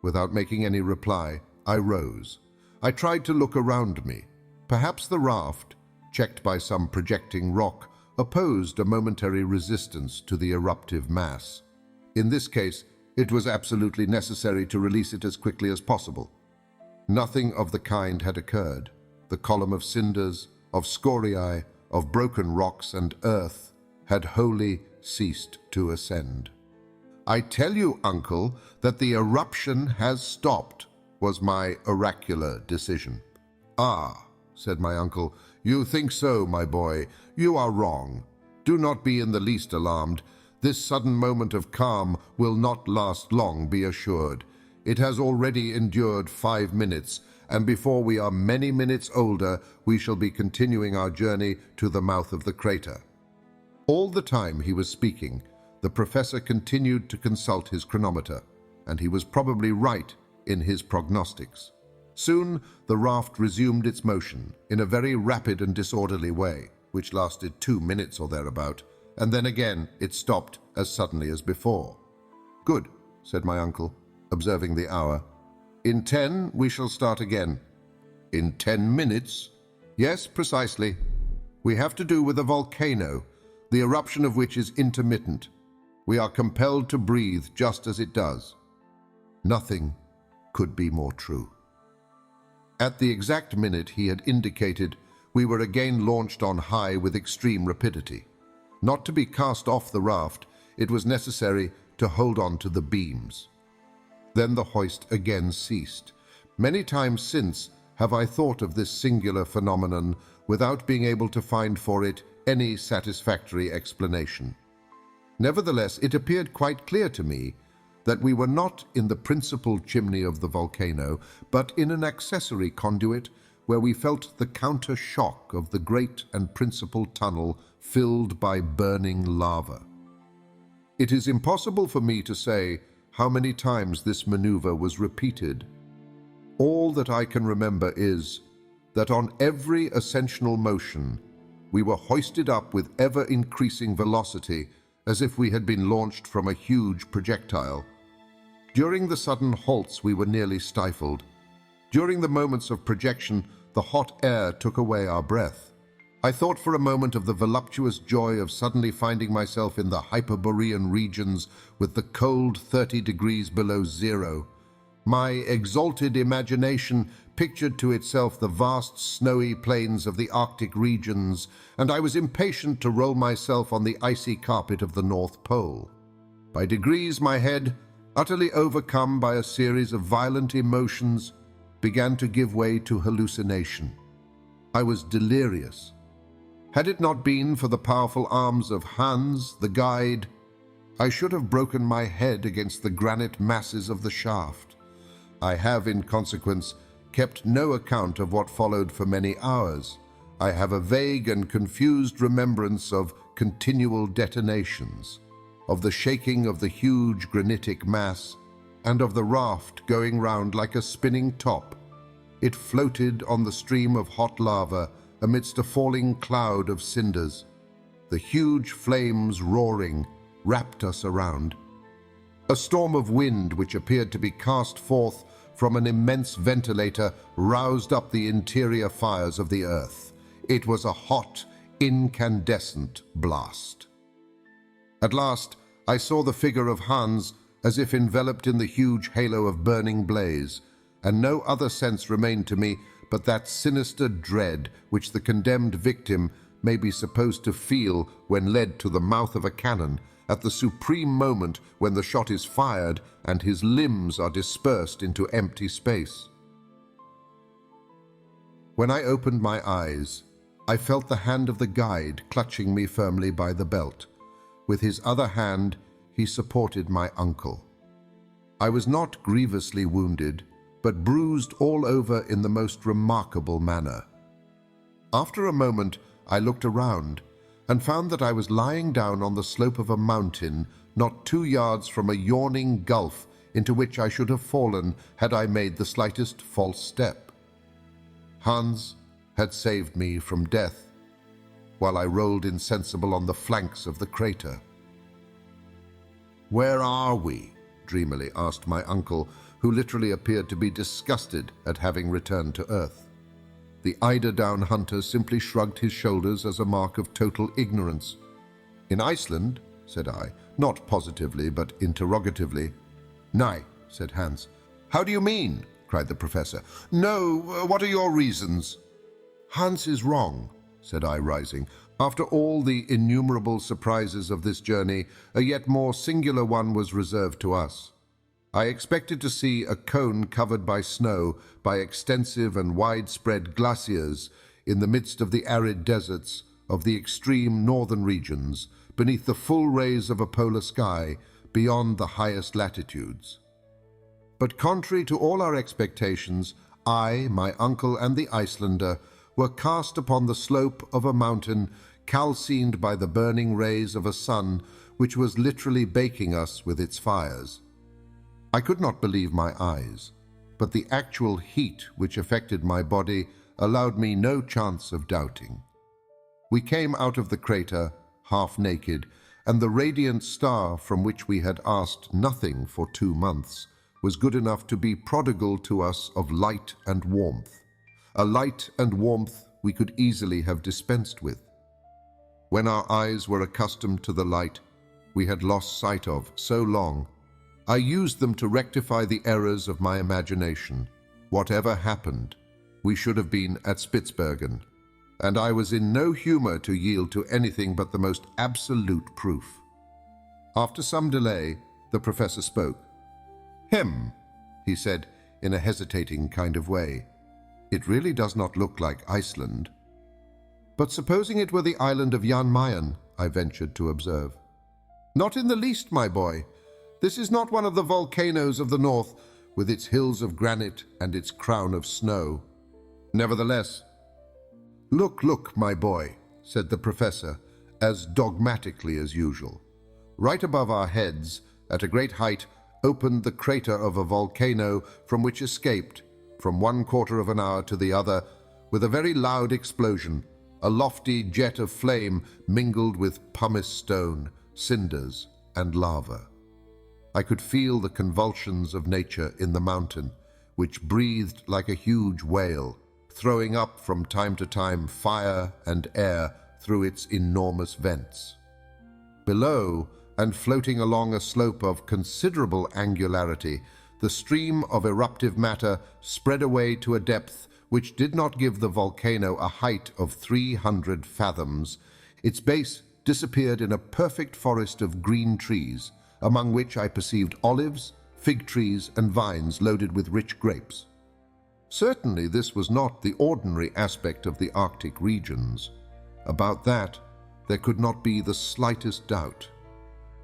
Speaker 2: Without making any reply, I rose. I tried to look around me. Perhaps the raft, checked by some projecting rock, opposed a momentary resistance to the eruptive mass. In this case, it was absolutely necessary to release it as quickly as possible. Nothing of the kind had occurred. The column of cinders, of scoriae, of broken rocks and earth had wholly ceased to ascend. "I tell you, uncle, that the eruption has stopped," was my oracular decision. "Ah," said my uncle, "you think so, my boy. You are wrong. Do not be in the least alarmed. This sudden moment of calm will not last long, be assured. It has already endured 5 minutes, and before we are many minutes older, we shall be continuing our journey to the mouth of the crater." All the time he was speaking, the professor continued to consult his chronometer, and he was probably right in his prognostics. Soon the raft resumed its motion in a very rapid and disorderly way, which lasted 2 minutes or thereabout, and then again it stopped as suddenly as before. "Good," said my uncle, observing the hour. "In 10 we shall start again." "In 10 minutes?" "Yes, precisely. We have to do with a volcano, the eruption of which is intermittent. We are compelled to breathe just as it does." Nothing could be more true. At the exact minute he had indicated, we were again launched on high with extreme rapidity. Not to be cast off the raft, it was necessary to hold on to the beams. Then the hoist again ceased. Many times since have I thought of this singular phenomenon without being able to find for it any satisfactory explanation. Nevertheless, it appeared quite clear to me that we were not in the principal chimney of the volcano, but in an accessory conduit where we felt the counter-shock of the great and principal tunnel filled by burning lava. It is impossible for me to say how many times this maneuver was repeated. All that I can remember is that on every ascensional motion, we were hoisted up with ever-increasing velocity as if we had been launched from a huge projectile. During the sudden halts, we were nearly stifled. During the moments of projection, the hot air took away our breath. I thought for a moment of the voluptuous joy of suddenly finding myself in the Hyperborean regions with the cold 30 degrees below zero. My exalted imagination pictured to itself the vast snowy plains of the Arctic regions, and I was impatient to roll myself on the icy carpet of the North Pole. By degrees, my head, utterly overcome by a series of violent emotions, began to give way to hallucination. I was delirious. Had it not been for the powerful arms of Hans, the guide, I should have broken my head against the granite masses of the shaft. I have, in consequence, kept no account of what followed for many hours. I have a vague and confused remembrance of continual detonations, of the shaking of the huge granitic mass, and of the raft going round like a spinning top. It floated on the stream of hot lava amidst a falling cloud of cinders. The huge flames roaring wrapped us around. A storm of wind, which appeared to be cast forth from an immense ventilator, roused up the interior fires of the earth. It was a hot, incandescent blast. At last, I saw the figure of Hans as if enveloped in the huge halo of burning blaze, and no other sense remained to me but that sinister dread which the condemned victim may be supposed to feel when led to the mouth of a cannon at the supreme moment when the shot is fired and his limbs are dispersed into empty space. When I opened my eyes, I felt the hand of the guide clutching me firmly by the belt. With his other hand, he supported my uncle. I was not grievously wounded, but bruised all over in the most remarkable manner. After a moment, I looked around and found that I was lying down on the slope of a mountain not 2 yards from a yawning gulf into which I should have fallen had I made the slightest false step. Hans had saved me from death, while I rolled insensible on the flanks of the crater. "Where are we?" dreamily asked my uncle, who literally appeared to be disgusted at having returned to Earth. The eider-down hunter simply shrugged his shoulders as a mark of total ignorance. "In Iceland," said I, not positively but interrogatively. "Nay," said Hans. "How do you mean?" cried the professor. "No, what are your reasons?" "Hans is wrong," said I, rising. "After all the innumerable surprises of this journey, a yet more singular one was reserved to us. I expected to see a cone covered by snow, by extensive and widespread glaciers, in the midst of the arid deserts of the extreme northern regions, beneath the full rays of a polar sky, beyond the highest latitudes. But contrary to all our expectations, I, my uncle, and the Icelander were cast upon the slope of a mountain calcined by the burning rays of a sun which was literally baking us with its fires. I could not believe my eyes, but the actual heat which affected my body allowed me no chance of doubting. We came out of the crater half naked, and the radiant star from which we had asked nothing for 2 months was good enough to be prodigal to us of light and warmth, a light and warmth we could easily have dispensed with. When our eyes were accustomed to the light we had lost sight of so long, I used them to rectify the errors of my imagination. Whatever happened, we should have been at Spitzbergen, and I was in no humor to yield to anything but the most absolute proof. After some delay, the professor spoke. He said in a hesitating kind of way. "It really does not look like Iceland." "But supposing it were the island of Jan Mayen," I ventured to observe. "Not in the least, my boy. This is not one of the volcanoes of the north, with its hills of granite and its crown of snow. Nevertheless—" Look, my boy," said the professor, as dogmatically as usual. Right above our heads, at a great height, opened the crater of a volcano from which escaped, from 1/4 of an hour to the other, with a very loud explosion, a lofty jet of flame mingled with pumice stone, cinders, and lava. I could feel the convulsions of nature in the mountain, which breathed like a huge whale, throwing up from time to time fire and air through its enormous vents. Below, and floating along a slope of considerable angularity, the stream of eruptive matter spread away to a depth which did not give the volcano a height of 300 fathoms. Its base disappeared in a perfect forest of green trees, among which I perceived olives, fig trees, and vines loaded with rich grapes. Certainly this was not the ordinary aspect of the Arctic regions. About that there could not be the slightest doubt.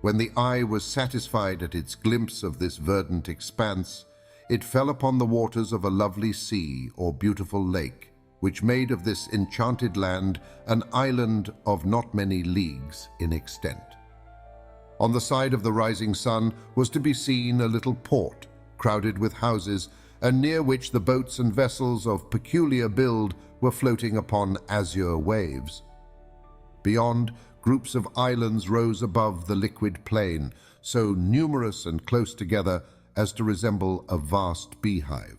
Speaker 2: When the eye was satisfied at its glimpse of this verdant expanse, it fell upon the waters of a lovely sea or beautiful lake, which made of this enchanted land an island of not many leagues in extent. On the side of the rising sun was to be seen a little port, crowded with houses, and near which the boats and vessels of peculiar build were floating upon azure waves. Beyond, groups of islands rose above the liquid plain, so numerous and close together as to resemble a vast beehive.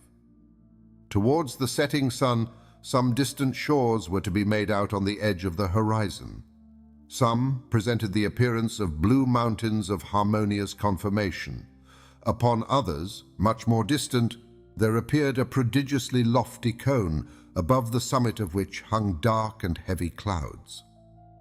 Speaker 2: Towards the setting sun, some distant shores were to be made out on the edge of the horizon. Some presented the appearance of blue mountains of harmonious conformation. Upon others, much more distant, there appeared a prodigiously lofty cone, above the summit of which hung dark and heavy clouds.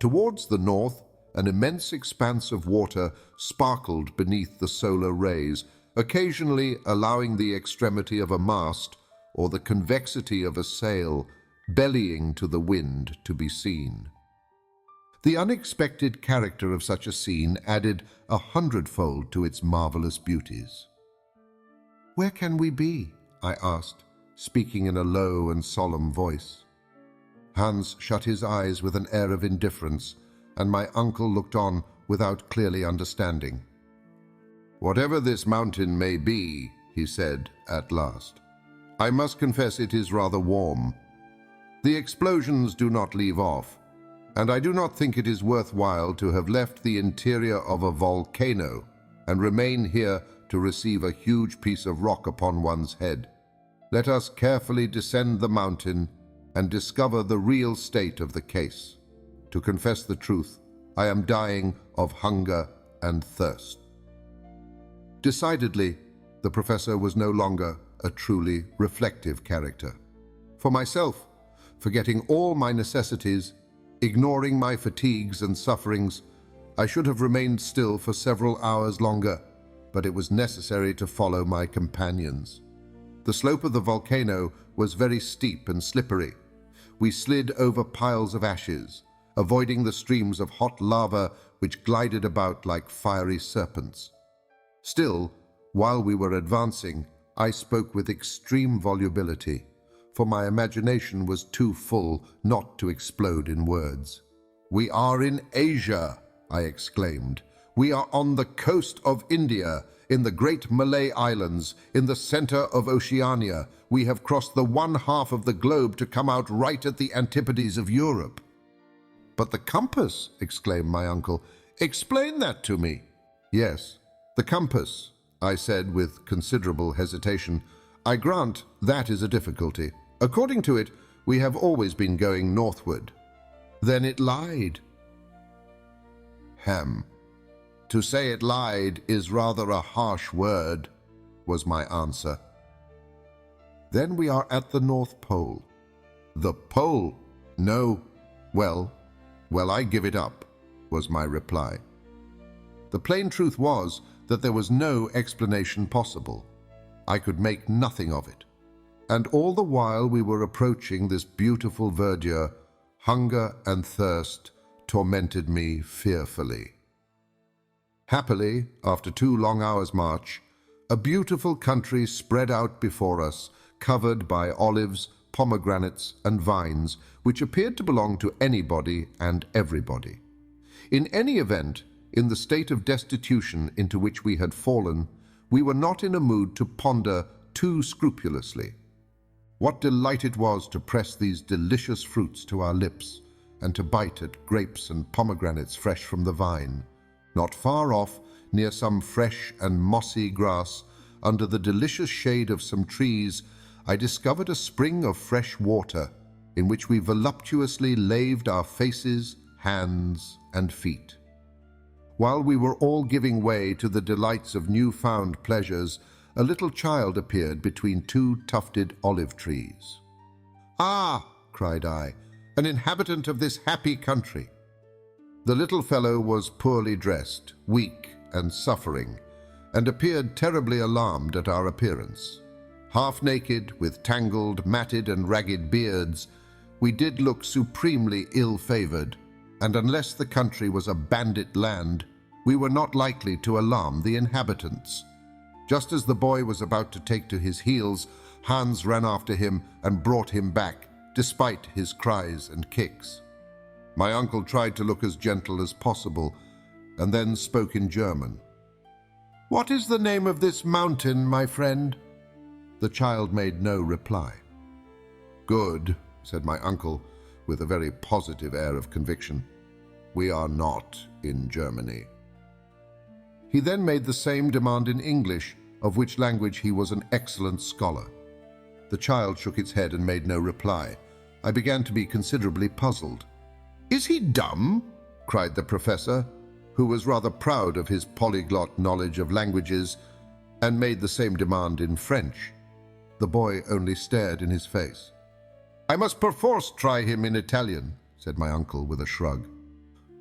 Speaker 2: Towards the north, an immense expanse of water sparkled beneath the solar rays, occasionally allowing the extremity of a mast or the convexity of a sail bellying to the wind to be seen. The unexpected character of such a scene added 100-fold to its marvelous beauties. "Where can we be?" I asked, speaking in a low and solemn voice. Hans shut his eyes with an air of indifference, and my uncle looked on without clearly understanding. "Whatever this mountain may be," he said at last, "I must confess it is rather warm. The explosions do not leave off, and I do not think it is worthwhile to have left the interior of a volcano and remain here to receive a huge piece of rock upon one's head. Let us carefully descend the mountain and discover the real state of the case. To confess the truth, I am dying of hunger and thirst." Decidedly, the professor was no longer a truly reflective character. For myself, forgetting all my necessities, ignoring my fatigues and sufferings, I should have remained still for several hours longer, but it was necessary to follow my companions. The slope of the volcano was very steep and slippery. We slid over piles of ashes, avoiding the streams of hot lava which glided about like fiery serpents. Still, while we were advancing, I spoke with extreme volubility, for my imagination was too full not to explode in words. "We are in Asia," I exclaimed. "We are on the coast of India, in the great Malay Islands, in the center of Oceania. We have crossed the 1/2 of the globe to come out right at the antipodes of Europe." "But the compass!" exclaimed my uncle. "Explain that to me." "Yes, the compass," I said with considerable hesitation. "I grant that is a difficulty. According to it, we have always been going northward." "Then it lied." "Hem. To say it lied is rather a harsh word," was my answer. "Then we are at the North Pole." "The Pole? No. Well, I give it up," was my reply. The plain truth was that there was no explanation possible. I could make nothing of it. And all the while we were approaching this beautiful verdure, hunger and thirst tormented me fearfully. Happily, after 2 long hours' march, a beautiful country spread out before us, covered by olives, pomegranates, and vines, which appeared to belong to anybody and everybody. In any event, in the state of destitution into which we had fallen, we were not in a mood to ponder too scrupulously. What delight it was to press these delicious fruits to our lips, and to bite at grapes and pomegranates fresh from the vine. Not far off, near some fresh and mossy grass, under the delicious shade of some trees, I discovered a spring of fresh water, in which we voluptuously laved our faces, hands, and feet. While we were all giving way to the delights of new-found pleasures, a little child appeared between 2 tufted olive trees. "Ah!" cried I, "an inhabitant of this happy country." The little fellow was poorly dressed, weak and suffering, and appeared terribly alarmed at our appearance. Half naked, with tangled, matted and ragged beards, we did look supremely ill-favored, and unless the country was a bandit land, we were not likely to alarm the inhabitants. Just as the boy was about to take to his heels, Hans ran after him and brought him back, despite his cries and kicks. My uncle tried to look as gentle as possible, and then spoke in German. "What is the name of this mountain, my friend?" The child made no reply. "Good," said my uncle, with a very positive air of conviction. "We are not in Germany." He then made the same demand in English, of which language he was an excellent scholar. The child shook its head and made no reply, I began to be considerably puzzled. "Is he dumb?" cried the professor, who was rather proud of his polyglot knowledge of languages and made the same demand in French. The boy only stared in his face. "I must perforce try him in Italian," said my uncle with a shrug.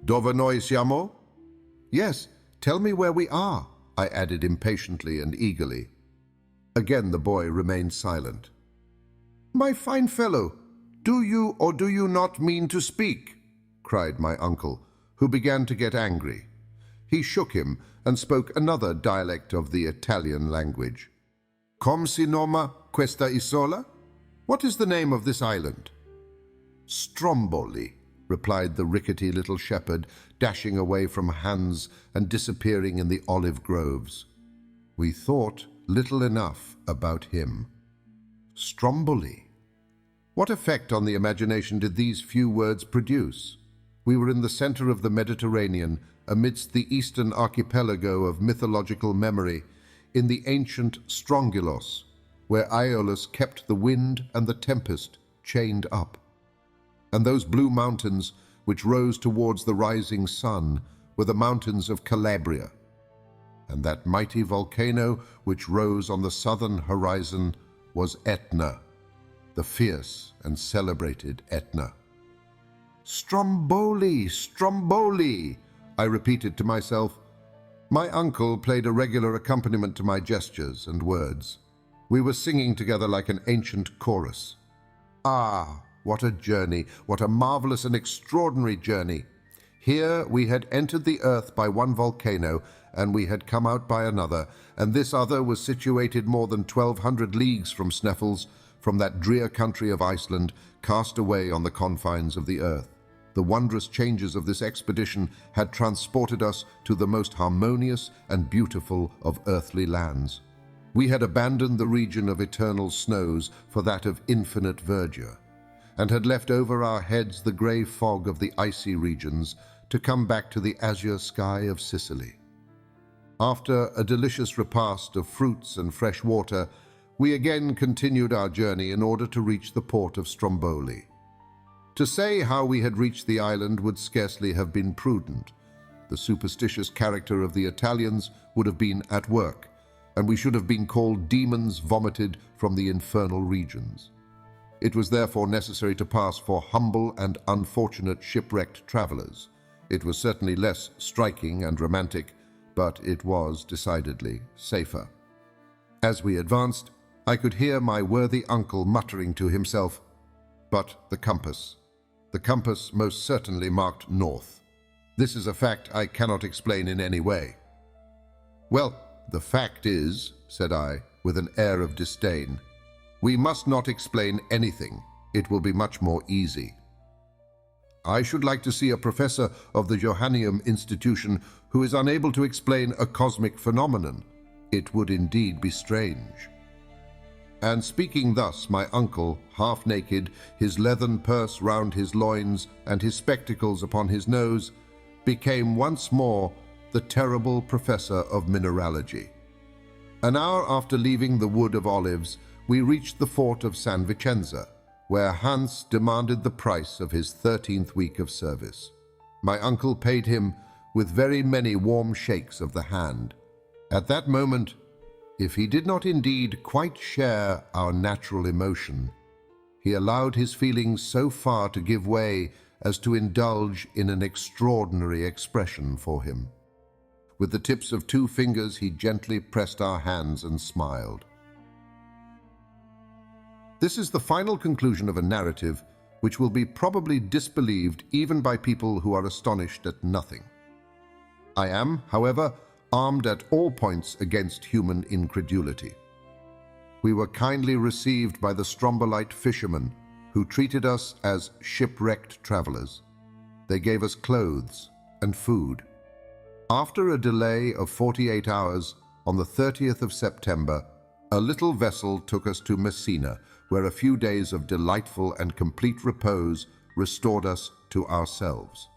Speaker 2: "Dove noi siamo?" "Yes, tell me where we are," I added impatiently and eagerly. Again the boy remained silent. "My fine fellow, do you or do you not mean to speak?" cried my uncle, who began to get angry. He shook him and spoke another dialect of the Italian language. "Come si noma questa isola? What is the name of this island?" "Stromboli," replied the rickety little shepherd, dashing away from Hans and disappearing in the olive groves. We thought little enough about him. Stromboli. What effect on the imagination did these few words produce? We were in the center of the Mediterranean, amidst the eastern archipelago of mythological memory, in the ancient Strongylos, where Aeolus kept the wind and the tempest chained up. And those blue mountains which rose towards the rising sun were the mountains of Calabria. And that mighty volcano which rose on the southern horizon was Etna, the fierce and celebrated Etna. "Stromboli, Stromboli," I repeated to myself. My uncle played a regular accompaniment to my gestures and words. We were singing together like an ancient chorus. Ah, what a journey, what a marvelous and extraordinary journey. Here we had entered the earth by one volcano, and we had come out by another, and this other was situated more than 1,200 leagues from Sneffels, from that drear country of Iceland, cast away on the confines of the earth. The wondrous changes of this expedition had transported us to the most harmonious and beautiful of earthly lands. We had abandoned the region of eternal snows for that of infinite verdure, and had left over our heads the grey fog of the icy regions to come back to the azure sky of Sicily. After a delicious repast of fruits and fresh water, we again continued our journey in order to reach the port of Stromboli. To say how we had reached the island would scarcely have been prudent. The superstitious character of the Italians would have been at work, and we should have been called demons vomited from the infernal regions. It was therefore necessary to pass for humble and unfortunate shipwrecked travelers. It was certainly less striking and romantic, but it was decidedly safer. As we advanced, I could hear my worthy uncle muttering to himself, "But the compass. The compass most certainly marked north. This is a fact I cannot explain in any way." "Well, the fact is," said I, with an air of disdain, "we must not explain anything. It will be much more easy. I should like to see a professor of the Johanneum Institution who is unable to explain a cosmic phenomenon. It would indeed be strange." And speaking thus, my uncle, half naked, his leathern purse round his loins and his spectacles upon his nose, became once more the terrible professor of mineralogy. An hour after leaving the Wood of Olives, we reached the fort of San Vicenza, where Hans demanded the price of his 13th week of service. My uncle paid him with very many warm shakes of the hand. At that moment, if he did not indeed quite share our natural emotion, he allowed his feelings so far to give way as to indulge in an extraordinary expression for him. With the tips of 2 fingers, he gently pressed our hands and smiled. This is the final conclusion of a narrative which will be probably disbelieved even by people who are astonished at nothing. I am, however, armed at all points against human incredulity. We were kindly received by the Strombolite fishermen, who treated us as shipwrecked travelers. They gave us clothes and food. After a delay of 48 hours, on the 30th of September, a little vessel took us to Messina, where a few days of delightful and complete repose restored us to ourselves.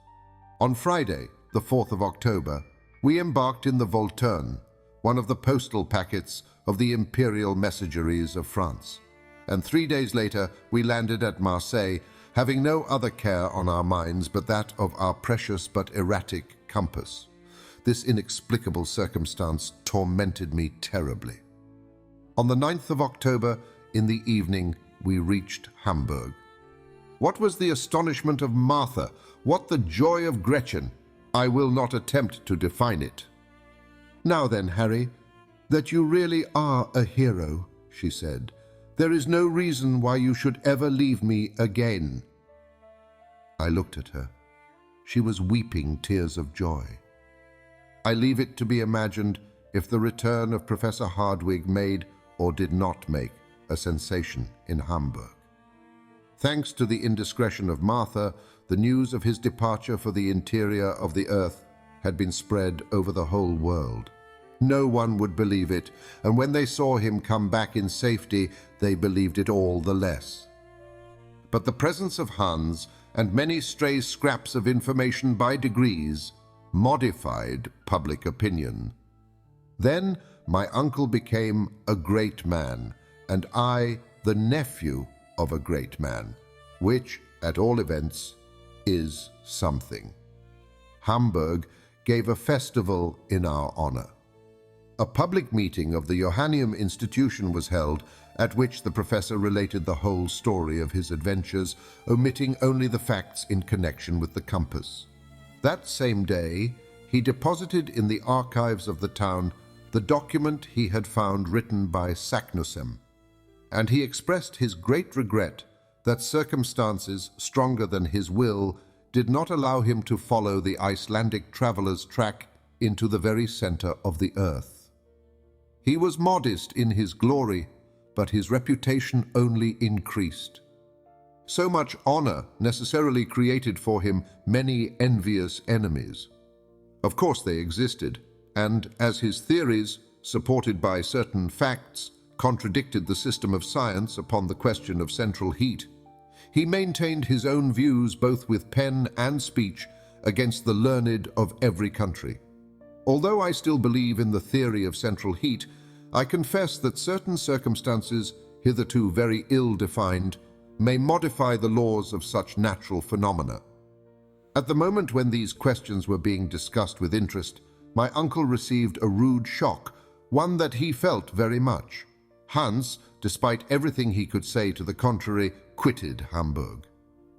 Speaker 2: On Friday, the 4th of October, we embarked in the Volturne, one of the postal packets of the imperial messageries of France. and 3 days later we landed at Marseille, having no other care on our minds but that of our precious but erratic compass. This inexplicable circumstance tormented me terribly. On the 9th of October, in the evening, we reached Hamburg. What was the astonishment of Martha? What the joy of Gretchen? I will not attempt to define it. "Now then, Harry, that you really are a hero," she said. "There is no reason why you should ever leave me again." I looked at her. She was weeping tears of joy. I leave it to be imagined if the return of Professor Hardwigg made or did not make a sensation in Hamburg. Thanks to the indiscretion of Martha, the news of his departure for the interior of the earth had been spread over the whole world. No one would believe it, and when they saw him come back in safety, they believed it all the less. But the presence of Hans and many stray scraps of information by degrees modified public opinion. Then my uncle became a great man, and I the nephew of a great man, which, at all events, is something. Hamburg gave a festival in our honor. A public meeting of the Johanneum Institution was held, at which the professor related the whole story of his adventures, omitting only the facts in connection with the compass. That same day, he deposited in the archives of the town the document he had found written by Saknussemm, and he expressed his great regret that circumstances stronger than his will did not allow him to follow the Icelandic traveler's track into the very center of the earth. He was modest in his glory, but his reputation only increased. So much honor necessarily created for him many envious enemies. Of course they existed, and as his theories, supported by certain facts, contradicted the system of science upon the question of central heat, he maintained his own views both with pen and speech against the learned of every country. Although I still believe in the theory of central heat, I confess that certain circumstances, hitherto very ill-defined, may modify the laws of such natural phenomena. At the moment when these questions were being discussed with interest, my uncle received a rude shock, one that he felt very much. Hans, despite everything he could say to the contrary, quitted Hamburg.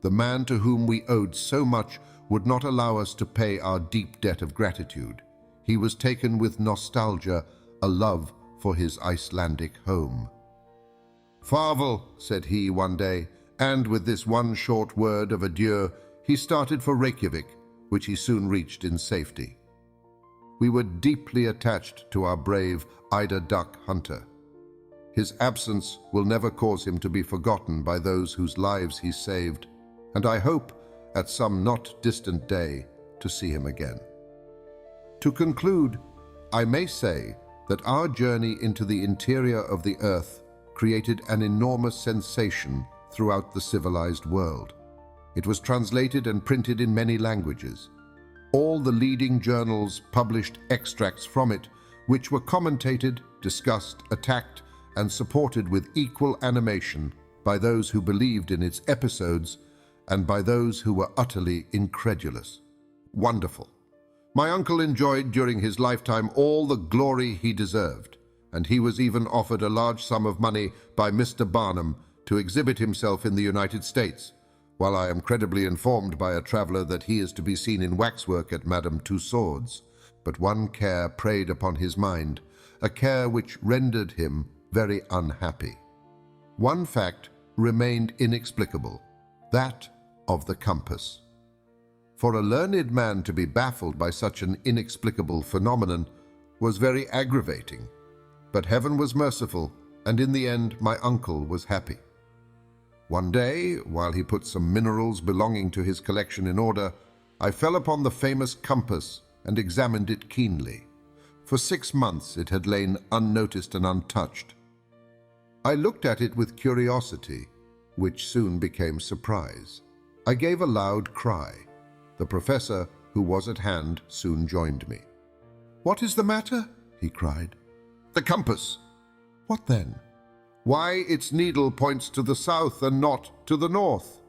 Speaker 2: The man to whom we owed so much would not allow us to pay our deep debt of gratitude. He was taken with nostalgia, a love for his Icelandic home. "Farvel," said he one day, and with this one short word of adieu, he started for Reykjavik, which he soon reached in safety. We were deeply attached to our brave eider duck hunter. His absence will never cause him to be forgotten by those whose lives he saved, and I hope, at some not distant day, to see him again. To conclude, I may say that our journey into the interior of the earth created an enormous sensation throughout the civilized world. It was translated and printed in many languages. All the leading journals published extracts from it, which were commentated, discussed, attacked, and supported with equal animation by those who believed in its episodes and by those who were utterly incredulous. Wonderful. My uncle enjoyed during his lifetime all the glory he deserved, and he was even offered a large sum of money by Mr. Barnum to exhibit himself in the United States, while I am credibly informed by a traveler that he is to be seen in waxwork at Madame Tussauds. But one care preyed upon his mind, a care which rendered him very unhappy. One fact remained inexplicable, that of the compass. For a learned man to be baffled by such an inexplicable phenomenon was very aggravating, but heaven was merciful, and in the end my uncle was happy. One day, while he put some minerals belonging to his collection in order, I fell upon the famous compass and examined it keenly. For 6 months it had lain unnoticed and untouched. I looked at it with curiosity, which soon became surprise. I gave a loud cry. The professor, who was at hand, soon joined me. "What is the matter?" he cried. "The compass." "What then?" Why its needle points to the south and not to the north?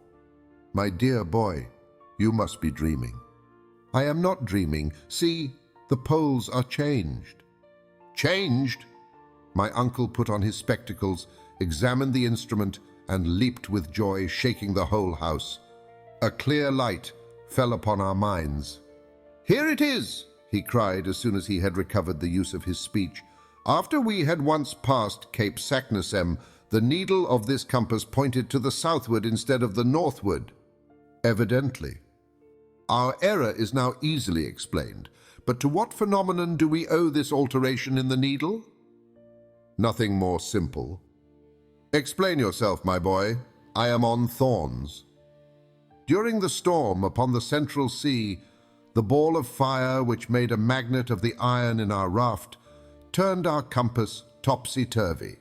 Speaker 2: My dear boy, you must be dreaming. I am not dreaming. See, the poles are changed. Changed? My uncle put on his spectacles, examined the instrument, and leaped with joy, shaking the whole house. A clear light fell upon our minds. "Here it is!" he cried as soon as he had recovered the use of his speech. "After we had once passed Cape Saknussemm, the needle of this compass pointed to the southward instead of the northward." Evidently. Our error is now easily explained, but to what phenomenon do we owe this alteration in the needle? Nothing more simple. Explain yourself, my boy. I am on thorns. During the storm upon the Central Sea, the ball of fire which made a magnet of the iron in our raft turned our compass topsy-turvy.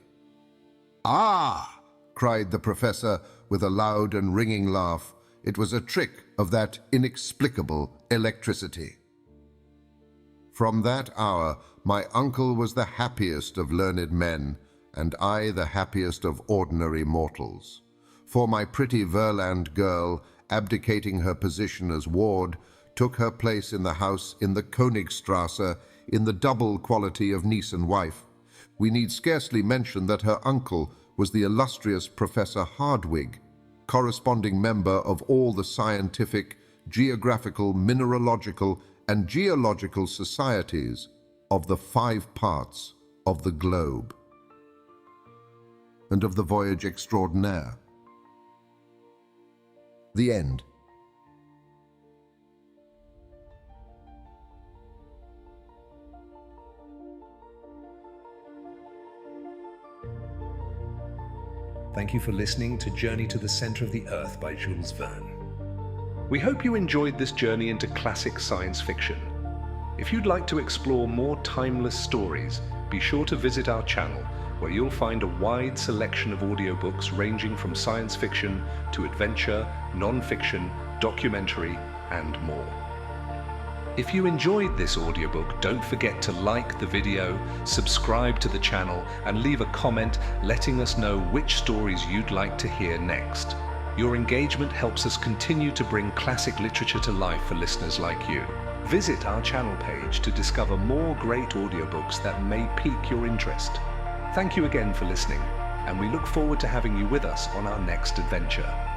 Speaker 2: "Ah!" cried the professor with a loud and ringing laugh. It was a trick of that inexplicable electricity. From that hour, my uncle was the happiest of learned men, and I the happiest of ordinary mortals. For my pretty Verland girl, abdicating her position as ward, took her place in the house in the Königstrasse in the double quality of niece and wife. We need scarcely mention that her uncle was the illustrious Professor Hardwigg, corresponding member of all the scientific, geographical, mineralogical, and geological societies of the 5 parts of the globe, and of the voyage extraordinaire. The end.
Speaker 1: Thank you for listening to Journey to the Center of the Earth by Jules Verne. We hope you enjoyed this journey into classic science fiction. If you'd like to explore more timeless stories, be sure to visit our channel, where you'll find a wide selection of audiobooks ranging from science fiction to adventure, non-fiction, documentary, and more. If you enjoyed this audiobook, don't forget to like the video, subscribe to the channel, and leave a comment letting us know which stories you'd like to hear next. Your engagement helps us continue to bring classic literature to life for listeners like you. Visit our channel page to discover more great audiobooks that may pique your interest. Thank you again for listening, and we look forward to having you with us on our next adventure.